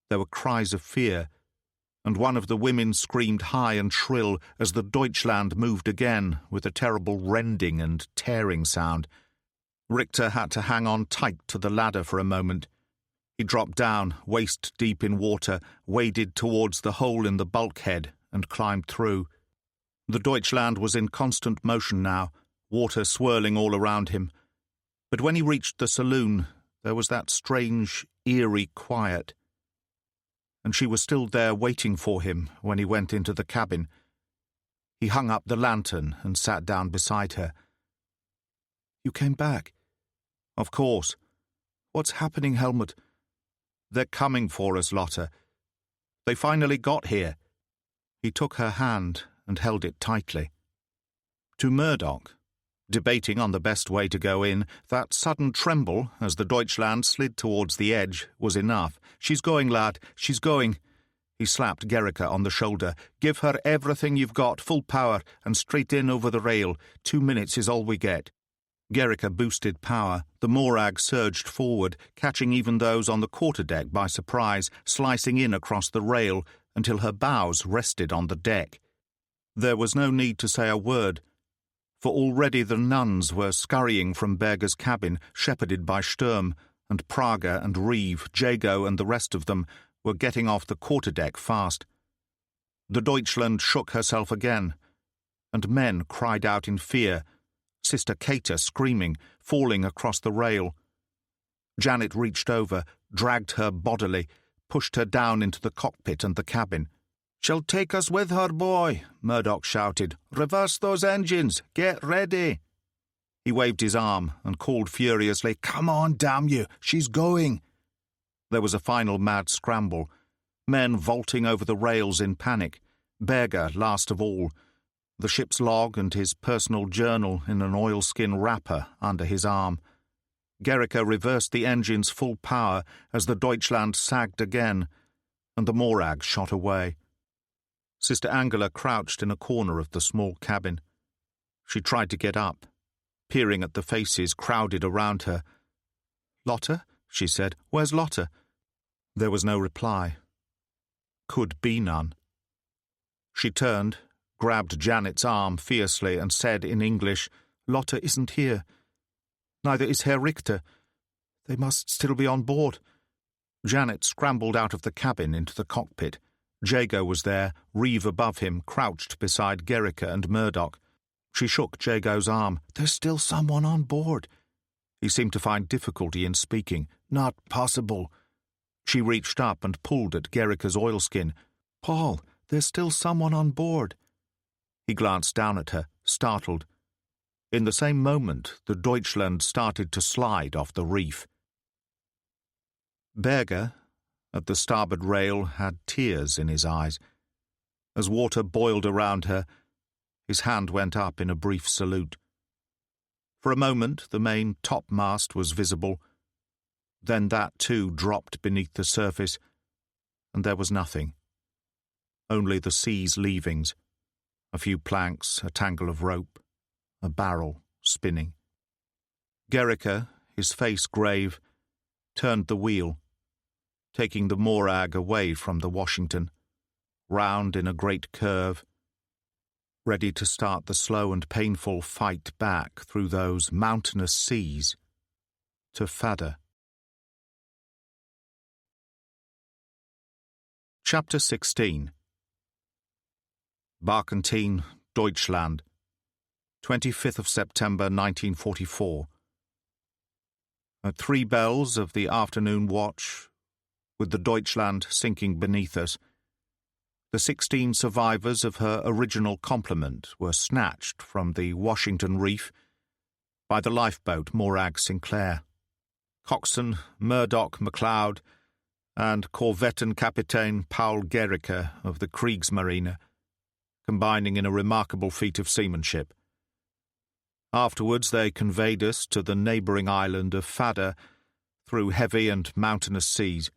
There were cries of fear, and one of the women screamed high and shrill as the Deutschland moved again with a terrible rending and tearing sound. Richter had to hang on tight to the ladder for a moment. He dropped down, waist-deep in water, waded towards the hole in the bulkhead, and climbed through. The Deutschland was in constant motion now, water swirling all around him. But when he reached the saloon, there was that strange, eerie quiet. And she was still there waiting for him when he went into the cabin. He hung up the lantern and sat down beside her. "You came back?" "Of course. What's happening, Helmut?" "They're coming for us, Lotte. They finally got here." He took her hand and held it tightly. To Murdoch, debating on the best way to go in, that sudden tremble as the Deutschland slid towards the edge was enough. "She's going, lad, she's going." He slapped Gericke on the shoulder. "Give her everything you've got, full power, and straight in over the rail. 2 minutes is all we get." Gericke boosted power. The Morag surged forward, catching even those on the quarterdeck by surprise, slicing in across the rail until her bows rested on the deck. There was no need to say a word, for already the nuns were scurrying from Berger's cabin, shepherded by Sturm, and Prager and Reeve, Jago and the rest of them were getting off the quarterdeck fast. The Deutschland shook herself again, and men cried out in fear, Sister Kata screaming, falling across the rail. Janet reached over, dragged her bodily, pushed her down into the cockpit and the cabin. "She'll take us with her, boy," Murdoch shouted. "Reverse those engines. Get ready." He waved his arm and called furiously, "Come on, damn you, she's going." There was a final mad scramble, men vaulting over the rails in panic, Berger last of all, the ship's log and his personal journal in an oilskin wrapper under his arm. Gericke reversed the engine's full power as the Deutschland sagged again, and the Morag shot away. Sister Angela crouched in a corner of the small cabin. She tried to get up, peering at the faces crowded around her. "Lotte?" she said. "Where's Lotte?" There was no reply. Could be none. She turned, grabbed Janet's arm fiercely and said in English, "Lotte isn't here. Neither is Herr Richter. They must still be on board." Janet scrambled out of the cabin into the cockpit. Jago was there, Reeve above him, crouched beside Gericke and Murdoch. She shook Jago's arm. "There's still someone on board." He seemed to find difficulty in speaking. "Not possible." She reached up and pulled at Gericke's oilskin. "Paul, there's still someone on board." He glanced down at her, startled. In the same moment, the Deutschland started to slide off the reef. Berger, at the starboard rail, had tears in his eyes. As water boiled around her, his hand went up in a brief salute. For a moment, the main topmast was visible. Then that too dropped beneath the surface, and there was nothing. Only the sea's leavings, a few planks, a tangle of rope, a barrel spinning. Gericke, his face grave, turned the wheel, taking the Morag away from the Washington, round in a great curve, ready to start the slow and painful fight back through those mountainous seas to Fada. Chapter 16. Barkentine, Deutschland, 25th of September 1944. At 3 bells of the afternoon watch, with the Deutschland sinking beneath us, the 16 survivors of her original complement were snatched from the Washington Reef by the lifeboat Morag Sinclair. Coxswain Murdoch MacLeod and Korvettenkapitän Paul Gericke of the Kriegsmarine, combining in a remarkable feat of seamanship. Afterwards they conveyed us to the neighbouring island of Fada through heavy and mountainous seas.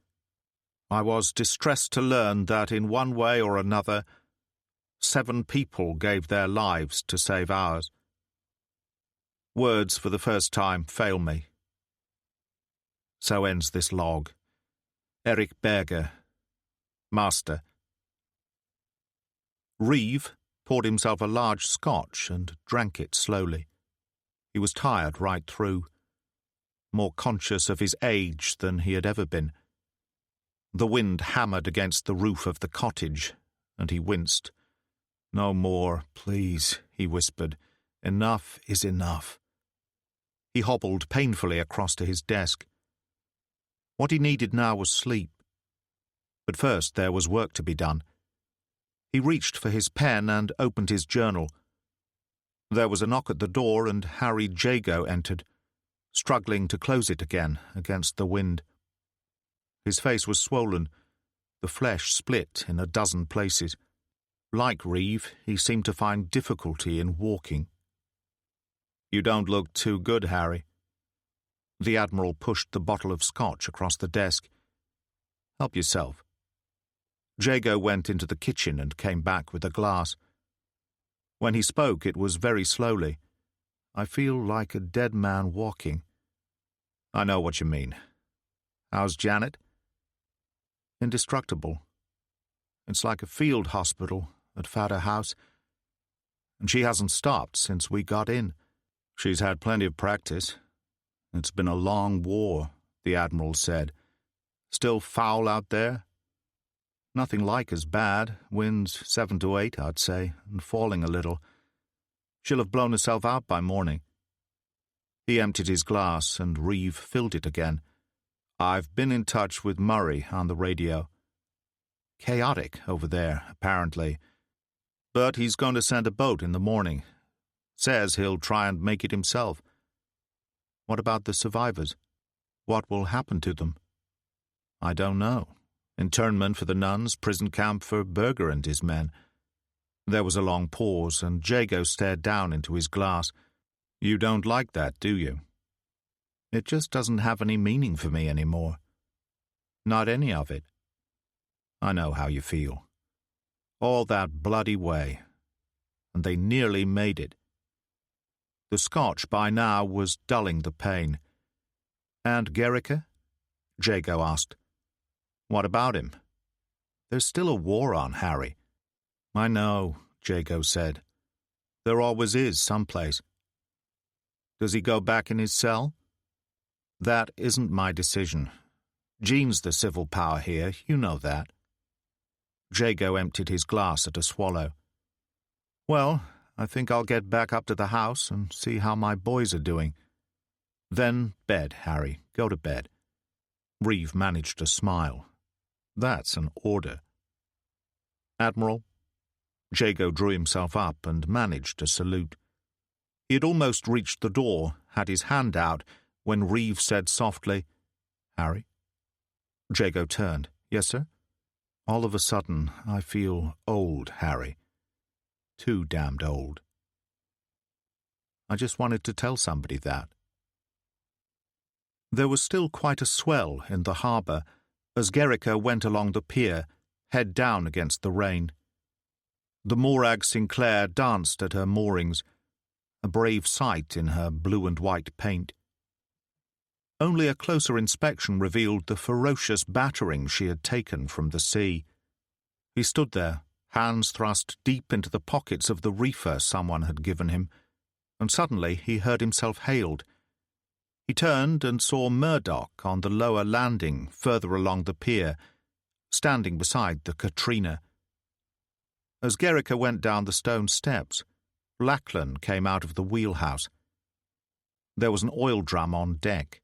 I was distressed to learn that in one way or another 7 people gave their lives to save ours. Words for the first time fail me. So ends this log. Eric Berger, Master. Reeve poured himself a large Scotch and drank it slowly. He was tired right through. more conscious of his age than he had ever been. The wind hammered against the roof of the cottage, and he winced. "No more, please," he whispered. "Enough is enough." He hobbled painfully across to his desk. What he needed now was sleep. But first there was work to be done. He reached for his pen and opened his journal. There was a knock at the door, and Harry Jago entered, struggling to close it again against the wind. His face was swollen, the flesh split in a dozen places. Like Reeve, he seemed to find difficulty in walking. "You don't look too good, Harry." The Admiral pushed the bottle of scotch across the desk. "Help yourself." Jago went into the kitchen and came back with a glass. When he spoke, it was very slowly. "I feel like a dead man walking." "I know what you mean. How's Janet?" "Indestructible. It's like a field hospital at Fadder House, and she hasn't stopped since we got in." "She's had plenty of practice. It's been a long war," the Admiral said. "Still foul out there?" "Nothing like as bad. Winds 7 to 8, I'd say, and falling a little. She'll have blown herself out by morning." He emptied his glass, and Reeve filled it again. "I've been in touch with Murray on the radio. Chaotic over there, apparently. But he's going to send a boat in the morning. Says he'll try and make it himself." "What about the survivors? What will happen to them?" "I don't know. Internment for the nuns, prison camp for Berger and his men." There was a long pause, and Jago stared down into his glass. "You don't like that, do you?" "It just doesn't have any meaning for me anymore." "Not any of it." "I know how you feel. All that bloody way. And they nearly made it." The scotch by now was dulling the pain. "And Gericke?" Jago asked. "What about him?" "There's still a war on, Harry." "I know," Jago said. "There always is someplace." "Does he go back in his cell?" "That isn't my decision. Jean's the civil power here, you know that." Jago emptied his glass at a swallow. "Well, I think I'll get back up to the house and see how my boys are doing." "Then bed, Harry. Go to bed." Reeve managed a smile. "That's an order." "Admiral?" Jago drew himself up and managed a salute. He had almost reached the door, had his hand out, when Reeve said softly, "Harry?" Jago turned. "Yes, sir?" "All of a sudden, I feel old, Harry. Too damned old. I just wanted to tell somebody that." There was still quite a swell in the harbour as Gericke went along the pier, head down against the rain. The Morag Sinclair danced at her moorings, a brave sight in her blue and white paint. Only a closer inspection revealed the ferocious battering she had taken from the sea. He stood there, hands thrust deep into the pockets of the reefer someone had given him, and suddenly he heard himself hailed. He turned and saw Murdoch on the lower landing further along the pier, standing beside the Katrina. As Gericke went down the stone steps, Lachlan came out of the wheelhouse. There was an oil drum on deck,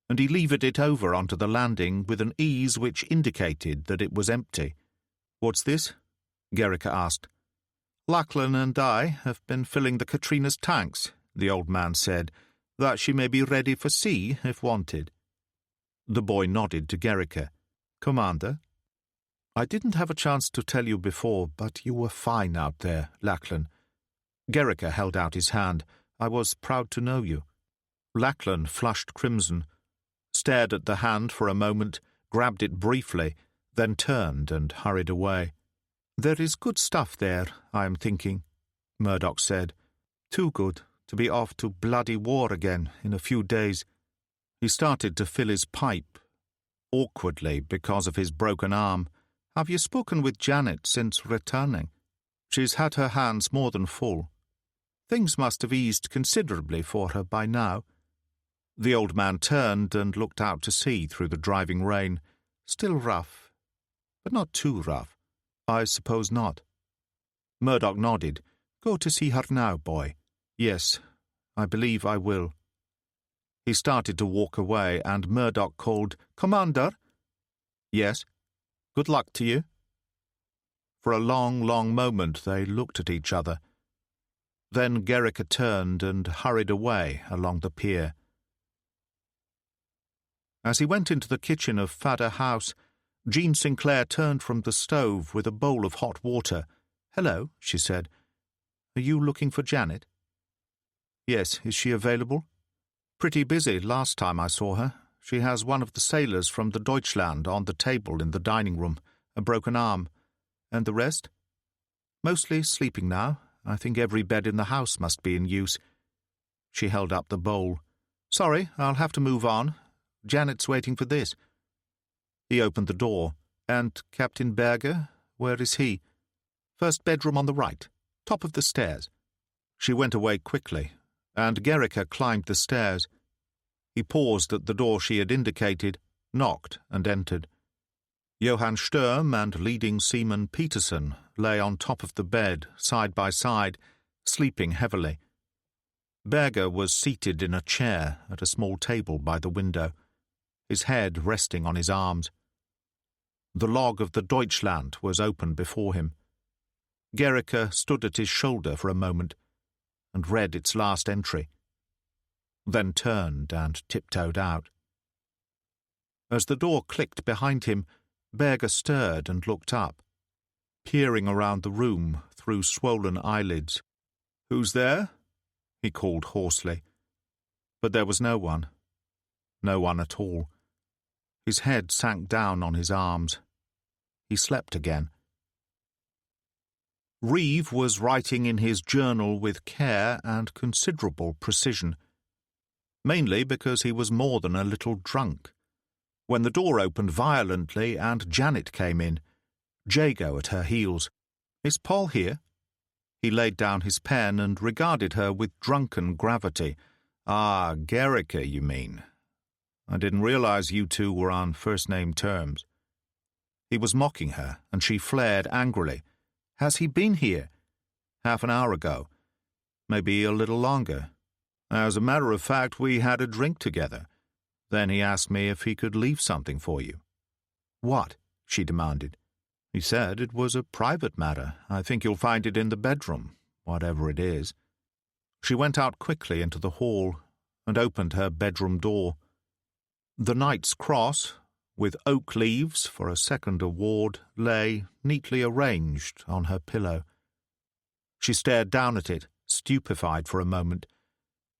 and he levered it over onto the landing with an ease which indicated that it was empty. "What's this?" Gericke asked. "Lachlan and I have been filling the Katrina's tanks," the old man said, "that she may be ready for sea if wanted." The boy nodded to Gericke. "Commander?" "I didn't have a chance to tell you before, but you were fine out there, Lachlan." Gericke held out his hand. "I was proud to know you." Lachlan flushed crimson, stared at the hand for a moment, grabbed it briefly, then turned and hurried away. "There is good stuff there, I am thinking," Murdoch said. "Too good to be off to bloody war again in a few days." He started to fill his pipe, awkwardly because of his broken arm. "Have you spoken with Janet since returning?" "She's had her hands more than full. Things must have eased considerably for her by now." The old man turned and looked out to sea through the driving rain. Still rough, but not too rough. I suppose not. Murdoch nodded. Go to see her now, boy. Yes, I believe I will. He started to walk away, and Murdoch called, Commander? Yes. Good luck to you. For a long, long moment they looked at each other. Then Gerrica turned and hurried away along the pier. As he went into the kitchen of Fadder House, Jean Sinclair turned from the stove with a bowl of hot water. Hello, she said. Are you looking for Janet? Yes, is she available? Pretty busy last time I saw her. She has one of the sailors from the Deutschland on the table in the dining room, a broken arm. And the rest? Mostly sleeping now. I think every bed in the house must be in use. She held up the bowl. Sorry, I'll have to move on. Janet's waiting for this. He opened the door. And Captain Berger? Where is he? First bedroom on the right, top of the stairs. She went away quickly, and Gerrica climbed the stairs. He paused at the door she had indicated, knocked, and entered. Johann Sturm and leading seaman Peterson lay on top of the bed, side by side, sleeping heavily. Berger was seated in a chair at a small table by the window, his head resting on his arms. The log of the Deutschland was open before him. Gerrica stood at his shoulder for a moment and read its last entry, then turned and tiptoed out. As the door clicked behind him, Berger stirred and looked up, peering around the room through swollen eyelids. "Who's there?" he called hoarsely. But there was no one. No one at all. His head sank down on his arms. He slept again. Reeve was writing in his journal with care and considerable precision, mainly because he was more than a little drunk, when the door opened violently and Janet came in, Jago at her heels. "Is Paul here?" He laid down his pen and regarded her with drunken gravity. "Ah, Gerrica, you mean. I didn't realize you two were on first-name terms." He was mocking her, and she flared angrily. "Has he been here?" "Half an hour ago. Maybe a little longer. As a matter of fact, we had a drink together. Then he asked me if he could leave something for you." "What?" she demanded. "He said it was a private matter. I think you'll find it in the bedroom, whatever it is." She went out quickly into the hall and opened her bedroom door. The Knight's Cross, with oak leaves for a second award, lay, neatly arranged, on her pillow. She stared down at it, stupefied for a moment,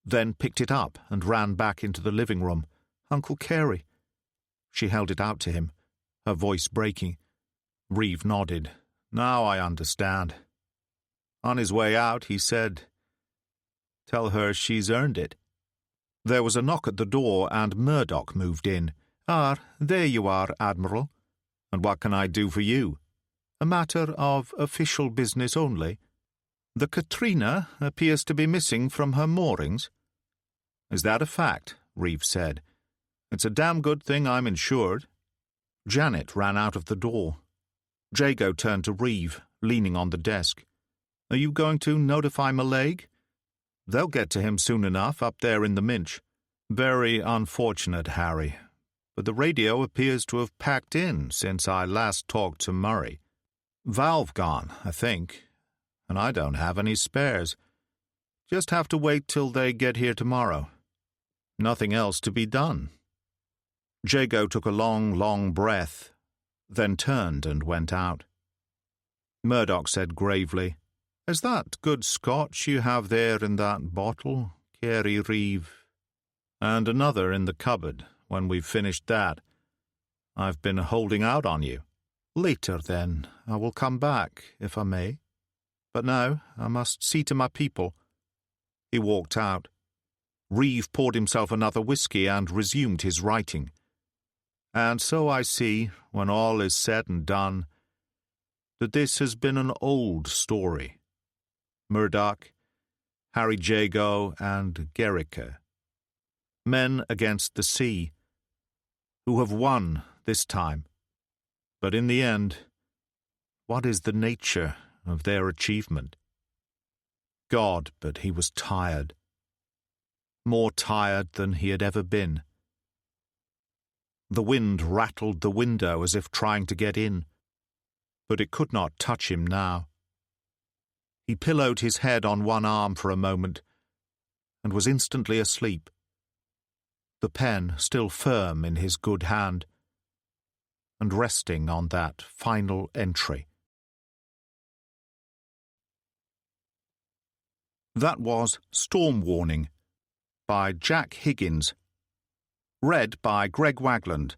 then picked it up and ran back into the living room. "Uncle Carey." She held it out to him, her voice breaking. Reeve nodded. "Now I understand." On his way out, he said, "Tell her she's earned it." There was a knock at the door, and Murdoch moved in. "Ah, there you are, Admiral. And what can I do for you?" "A matter of official business only. The Katrina appears to be missing from her moorings." "Is that a fact?" Reeve said. "It's a damn good thing I'm insured." Janet ran out of the door. Jago turned to Reeve, leaning on the desk. "Are you going to notify Mallaig?" "They'll get to him soon enough up there in the Minch." "Very unfortunate, Harry. But the radio appears to have packed in since I last talked to Murray. Valve gone, I think, and I don't have any spares. Just have to wait till they get here tomorrow. Nothing else to be done." Jago took a long, long breath, then turned and went out. Murdoch said gravely, "Is that good Scotch you have there in that bottle, Carey Reeve? And another in the cupboard when we've finished that. I've been holding out on you." "Later, then, I will come back, if I may. But now I must see to my people." He walked out. Reeve poured himself another whisky and resumed his writing. "And so I see, when all is said and done, that this has been an old story. Murdoch, Harry Jago, and Gerrica. men against the sea, who have won this time. But in the end, what is the nature of their achievement? God, but he was tired. More tired than he had ever been. The wind rattled the window as if trying to get in, but it could not touch him now. He pillowed his head on one arm for a moment and was instantly asleep, the pen still firm in his good hand and resting on that final entry. That was Storm Warning by Jack Higgins. Read by Greg Wagland.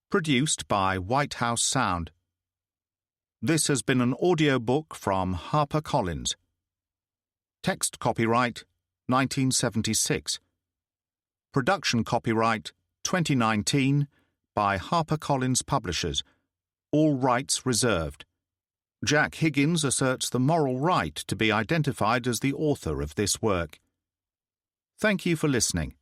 Produced by White House Sound. This has been an audiobook from HarperCollins. Text copyright 1976. Production copyright 2019 by HarperCollins Publishers. All rights reserved. Jack Higgins asserts the moral right to be identified as the author of this work. Thank you for listening.